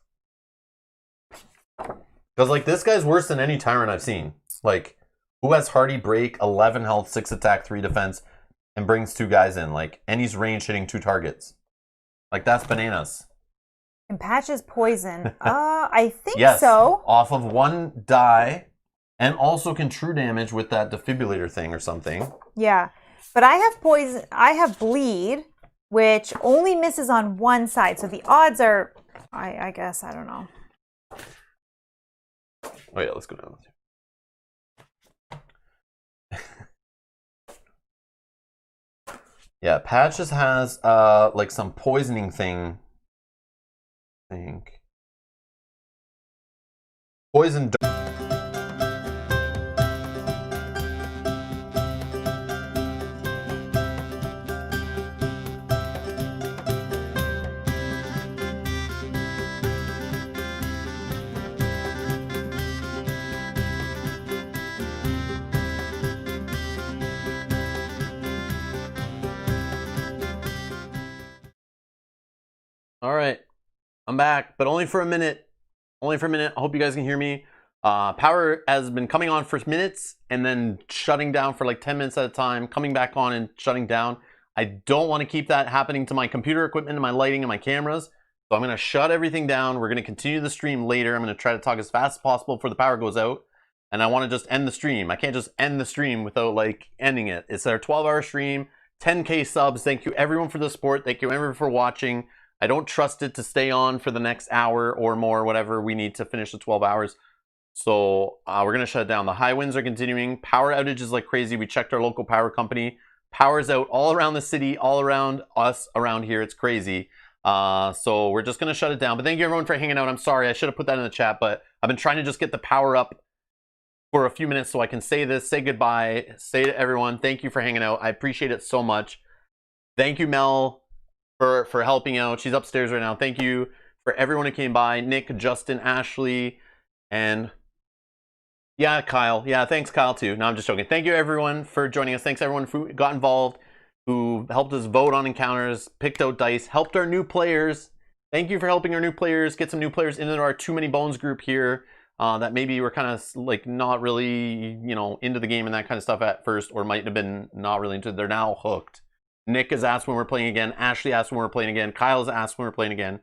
Because, like, this guy's worse than any Tyrant I've seen. Like, who has Hardy Break, 11 health, 6 attack, 3 defense, and brings 2 guys in, like, and he's range hitting 2 targets. Like, that's bananas. And Patch's poison. I think yes, so. Off of 1 die, and also can true damage with that defibrillator thing or something. Yeah, but I have poison. I have bleed, which only misses on one side. So the odds are, I guess, I don't know. Oh yeah, let's go down. Yeah, Patch just has like some poisoning thing. I think poison. All right, I'm back, but only for a minute. Only for a minute. I hope you guys can hear me. Power has been coming on for minutes and then shutting down for like 10 minutes at a time, coming back on and shutting down. I don't want to keep that happening to my computer equipment and my lighting and my cameras. So I'm going to shut everything down. We're going to continue the stream later. I'm going to try to talk as fast as possible before the power goes out. And I want to just end the stream. I can't just end the stream without like ending it. It's our 12-hour stream, 10K subs. Thank you everyone for the support. Thank you everyone for watching. I don't trust it to stay on for the next hour or more, whatever we need to finish the 12 hours. So we're going to shut it down. The high winds are continuing. Power outages like crazy. We checked our local power company. Power's out all around the city, all around us, around here. It's crazy. So we're just going to shut it down. But thank you everyone for hanging out. I'm sorry. I should have put that in the chat, but I've been trying to just get the power up for a few minutes so I can say this, say goodbye, say to everyone, thank you for hanging out. I appreciate it so much. Thank you, Mel, for helping out. She's upstairs right now. Thank you for everyone who came by. Nick, Justin, Ashley, and yeah, Kyle. Yeah, thanks, Kyle, too. No, I'm just joking. Thank you, everyone, for joining us. Thanks, everyone who got involved, who helped us vote on encounters, picked out dice, helped our new players. Thank you for helping our new players, get some new players into our Too Many Bones group here that maybe were kind of like not really, you know, into the game and that kind of stuff at first, or might have been not really into it. They're now hooked. Nick has asked when we're playing again. Ashley asked when we're playing again. Kyle's asked when we're playing again.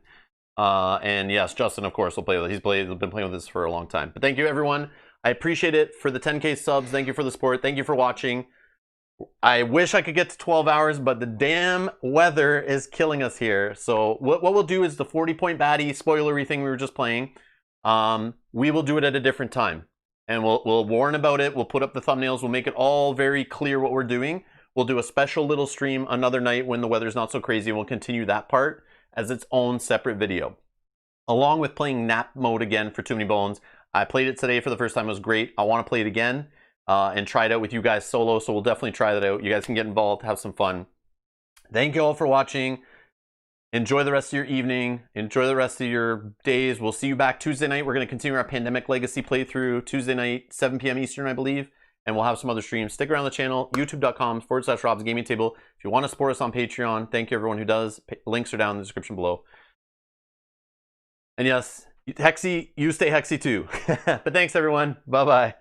And yes, Justin, of course, will play with it. He's been playing with this for a long time. But thank you, everyone. I appreciate it for the 10K subs. Thank you for the support. Thank you for watching. I wish I could get to 12 hours, but the damn weather is killing us here. So what we'll do is the 40-point baddie spoilery thing we were just playing. We will do it at a different time. And we'll warn about it. We'll put up the thumbnails. We'll make it all very clear what we're doing. We'll do a special little stream another night when the weather's not so crazy. We'll continue that part as its own separate video. Along with playing nap mode again for Too Many Bones. I played it today for the first time. It was great. I want to play it again and try it out with you guys solo. So we'll definitely try that out. You guys can get involved, have some fun. Thank you all for watching. Enjoy the rest of your evening. Enjoy the rest of your days. We'll see you back Tuesday night. We're going to continue our Pandemic Legacy playthrough Tuesday night, 7 p.m. Eastern, I believe. And we'll have some other streams. Stick around the channel, youtube.com/Rob's Gaming Table. If you want to support us on Patreon, thank you everyone who does. Links are down in the description below. And yes, Hexy, you stay Hexy too. But thanks everyone. Bye-bye.